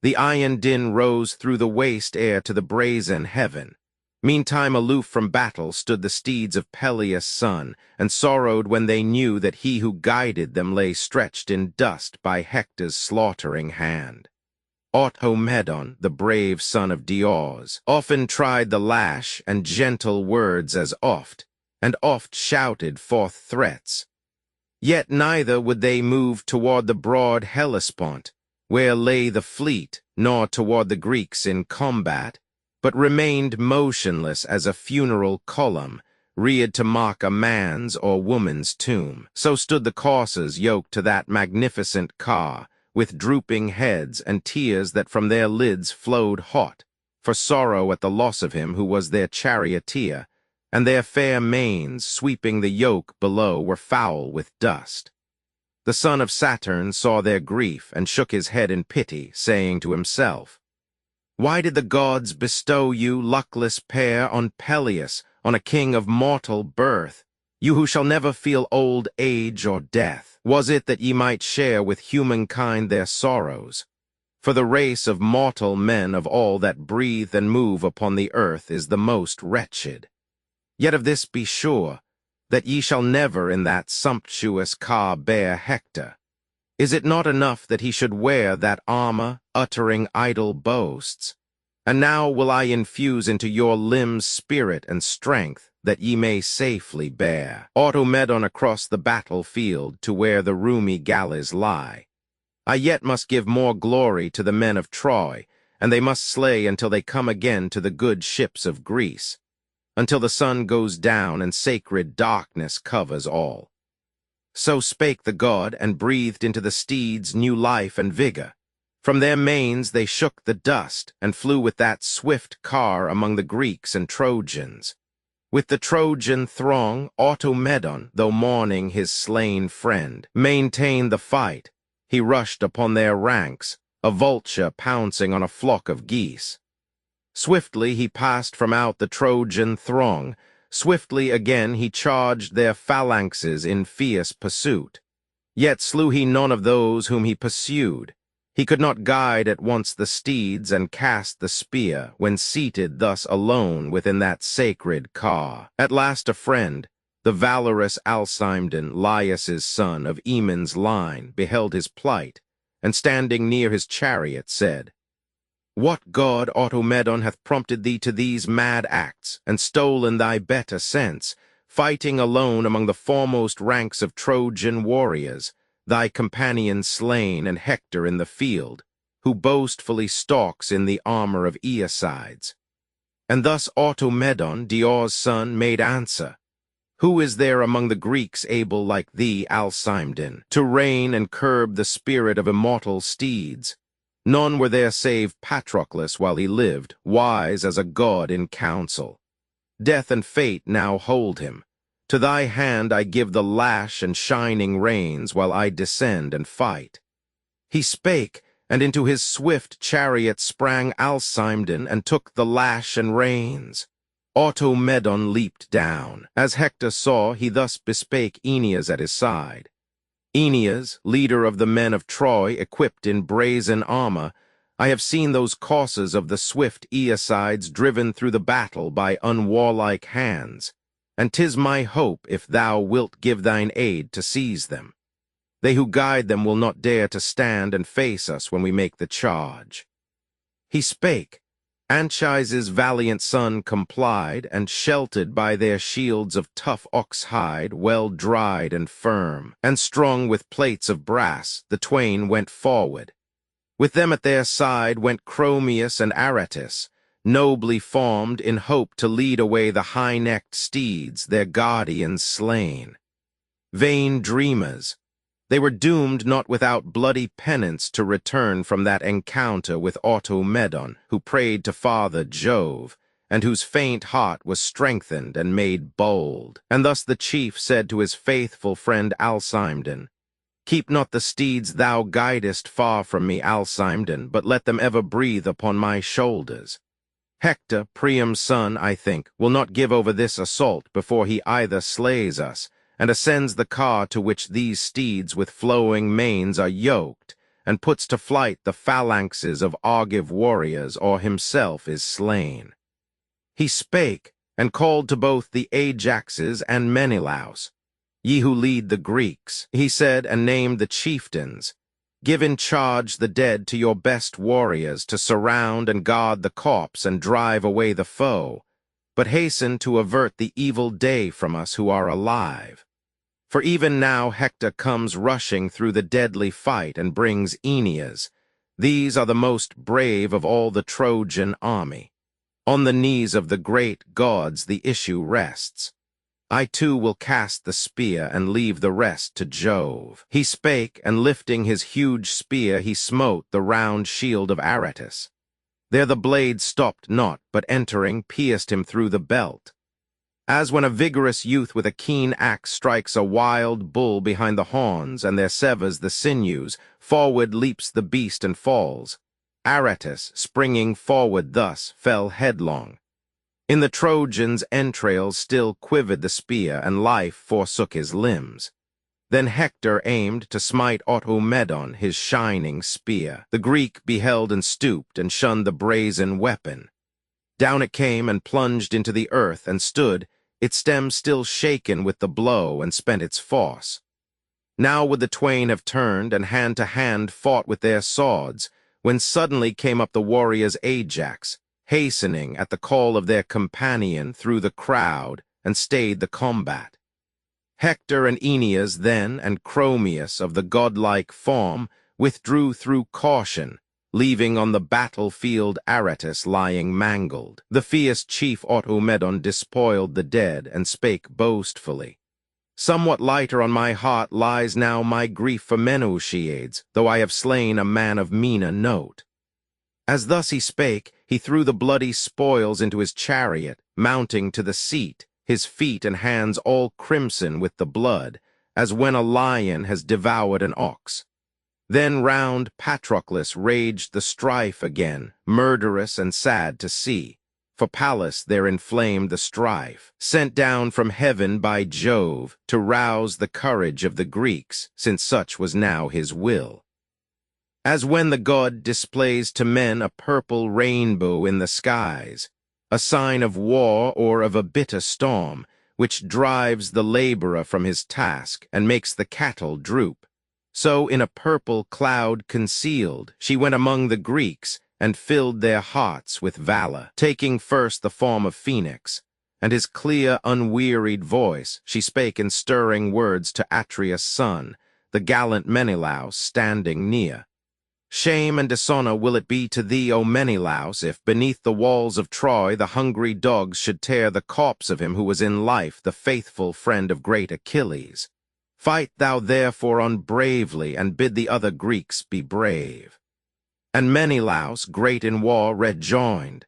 The iron din rose through the waste air to the brazen heaven. Meantime aloof from battle stood the steeds of Peleus' son, and sorrowed when they knew that he who guided them lay stretched in dust by Hector's slaughtering hand. Automedon, the brave son of Dios, often tried the lash and gentle words as oft, and oft shouted forth threats. Yet neither would they move toward the broad Hellespont, where lay the fleet, nor toward the Greeks in combat, but remained motionless as a funeral column, reared to mark a man's or woman's tomb. So stood the coursers yoked to that magnificent car, with drooping heads and tears that from their lids flowed hot, for sorrow at the loss of him who was their charioteer, and their fair manes sweeping the yoke below were foul with dust. The son of Saturn saw their grief and shook his head in pity, saying to himself, "Why did the gods bestow you, luckless pair, on Peleus, on a king of mortal birth, you who shall never feel old age or death? Was it that ye might share with humankind their sorrows? For the race of mortal men of all that breathe and move upon the earth is the most wretched. Yet of this be sure, that ye shall never in that sumptuous car bear Hector. Is it not enough that he should wear that armor, uttering idle boasts? And now will I infuse into your limbs spirit and strength, that ye may safely bear Automedon across the battlefield to where the roomy galleys lie. I yet must give more glory to the men of Troy, and they must slay until they come again to the good ships of Greece, until the sun goes down and sacred darkness covers all." So spake the god, and breathed into the steeds new life and vigor. From their manes they shook the dust, and flew with that swift car among the Greeks and Trojans. With the Trojan throng, Automedon, though mourning his slain friend, maintained the fight. He rushed upon their ranks, a vulture pouncing on a flock of geese. Swiftly he passed from out the Trojan throng. Swiftly again he charged their phalanxes in fierce pursuit. Yet slew he none of those whom he pursued. He could not guide at once the steeds and cast the spear, when seated thus alone within that sacred car. At last a friend, the valorous Alcimedon, Laius' son of Aemon's line, beheld his plight, and standing near his chariot said, "What god, Automedon, hath prompted thee to these mad acts, and stolen thy better sense, fighting alone among the foremost ranks of Trojan warriors, thy companion slain and Hector in the field, who boastfully stalks in the armor of Aeacides?" And thus Automedon, Dior's son, made answer, "Who is there among the Greeks able like thee, Alcimedon, to rein and curb the spirit of immortal steeds? None were there save Patroclus while he lived, wise as a god in council. Death and fate now hold him. To thy hand I give the lash and shining reins while I descend and fight. He spake, and into his swift chariot sprang Alcimedon and took the lash and reins. Automedon leaped down. As Hector saw, he thus bespake Aeneas at his side. Aeneas, leader of the men of Troy, equipped in brazen armor, I have seen those coursers of the swift Aeacides driven through the battle by unwarlike hands, and 'tis my hope, if thou wilt give thine aid, to seize them. They who guide them will not dare to stand and face us when we make the charge. He spake. Anchises' valiant son complied, and sheltered by their shields of tough ox hide, well dried and firm, and strung with plates of brass, the twain went forward. With them at their side went Chromius and Aratus, nobly formed in hope to lead away the high-necked steeds, their guardians slain. Vain dreamers! They were doomed not without bloody penance to return from that encounter with Automedon, who prayed to Father Jove, and whose faint heart was strengthened and made bold. And thus the chief said to his faithful friend Alcimedon, Keep not the steeds thou guidest far from me, Alcimedon, but let them ever breathe upon my shoulders. Hector, Priam's son, I think, will not give over this assault before he either slays us, and ascends the car to which these steeds with flowing manes are yoked, and puts to flight the phalanxes of Argive warriors, or himself is slain. He spake, and called to both the Ajaxes and Menelaus. Ye who lead the Greeks, he said, and named the chieftains, give in charge the dead to your best warriors to surround and guard the corpse and drive away the foe, but hasten to avert the evil day from us who are alive. For even now Hector comes rushing through the deadly fight and brings Aeneas. These are the most brave of all the Trojan army. On the knees of the great gods the issue rests. I too will cast the spear and leave the rest to Jove. He spake, and lifting his huge spear he smote the round shield of Aratus. There the blade stopped not, but entering pierced him through the belt. As when a vigorous youth with a keen axe strikes a wild bull behind the horns, and there severs the sinews, forward leaps the beast and falls. Aratus, springing forward thus, fell headlong. In the Trojan's entrails still quivered the spear, and life forsook his limbs. Then Hector aimed to smite Automedon, his shining spear. The Greek beheld and stooped, and shunned the brazen weapon. Down it came and plunged into the earth, and stood, its stem still shaken with the blow, and spent its force. Now would the twain have turned, and hand to hand fought with their swords, when suddenly came up the warriors Ajax, hastening at the call of their companion through the crowd, and stayed the combat. Hector and Aeneas then, and Chromius of the godlike form, withdrew through caution, leaving on the battlefield Aratus lying mangled. The fierce chief Automedon despoiled the dead, and spake boastfully, Somewhat lighter on my heart lies now my grief for Menœtiades, though I have slain a man of meaner note. As thus he spake, he threw the bloody spoils into his chariot, mounting to the seat, his feet and hands all crimson with the blood, as when a lion has devoured an ox. Then round Patroclus raged the strife again, murderous and sad to see. For Pallas there inflamed the strife, sent down from heaven by Jove to rouse the courage of the Greeks, since such was now his will. As when the god displays to men a purple rainbow in the skies, a sign of war or of a bitter storm, which drives the laborer from his task and makes the cattle droop, so in a purple cloud concealed she went among the Greeks, and filled their hearts with valor, taking first the form of Phoenix, and his clear, unwearied voice she spake in stirring words to Atreus' son, the gallant Menelaus, standing near. Shame and dishonor will it be to thee, O Menelaus, if beneath the walls of Troy the hungry dogs should tear the corpse of him who was in life the faithful friend of great Achilles. Fight thou therefore on bravely, and bid the other Greeks be brave. And Menelaus, great in war, rejoined,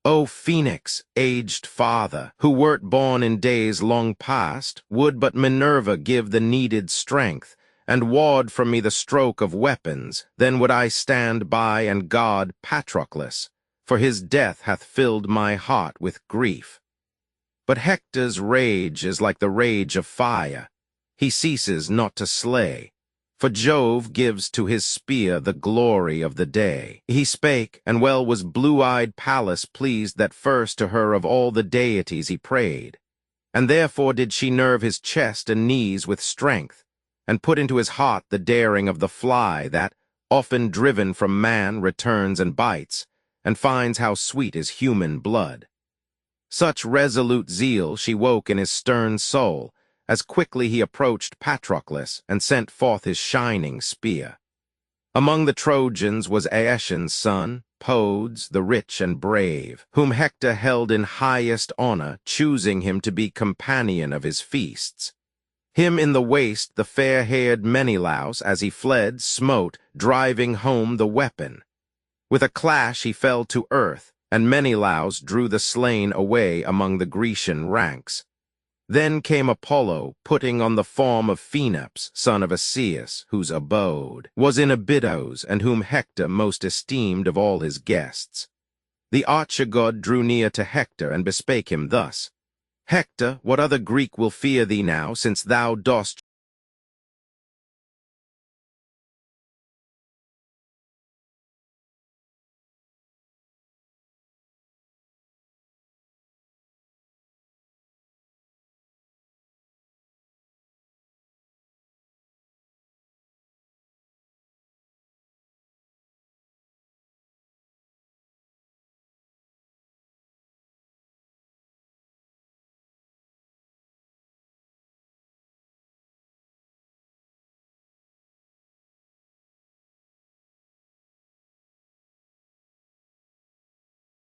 O Phoenix, aged father, who wert born in days long past, would but Minerva give the needed strength, and ward from me the stroke of weapons, then would I stand by and guard Patroclus, for his death hath filled my heart with grief. But Hector's rage is like the rage of fire. He ceases not to slay, for Jove gives to his spear the glory of the day. He spake, and well was blue-eyed Pallas pleased that first to her of all the deities he prayed. And therefore did she nerve his chest and knees with strength, and put into his heart the daring of the fly that, often driven from man, returns and bites, and finds how sweet is human blood. Such resolute zeal she woke in his stern soul, as quickly he approached Patroclus and sent forth his shining spear. Among the Trojans was Aetion's son, Podes, the rich and brave, whom Hector held in highest honor, choosing him to be companion of his feasts. Him in the waist the fair-haired Menelaus, as he fled, smote, driving home the weapon. With a clash he fell to earth, and Menelaus drew the slain away among the Grecian ranks. Then came Apollo, putting on the form of Phaenops, son of Asius, whose abode was in Abydos, and whom Hector most esteemed of all his guests. The archer-god drew near to Hector, and bespake him thus, Hector, what other Greek will fear thee now, since thou dost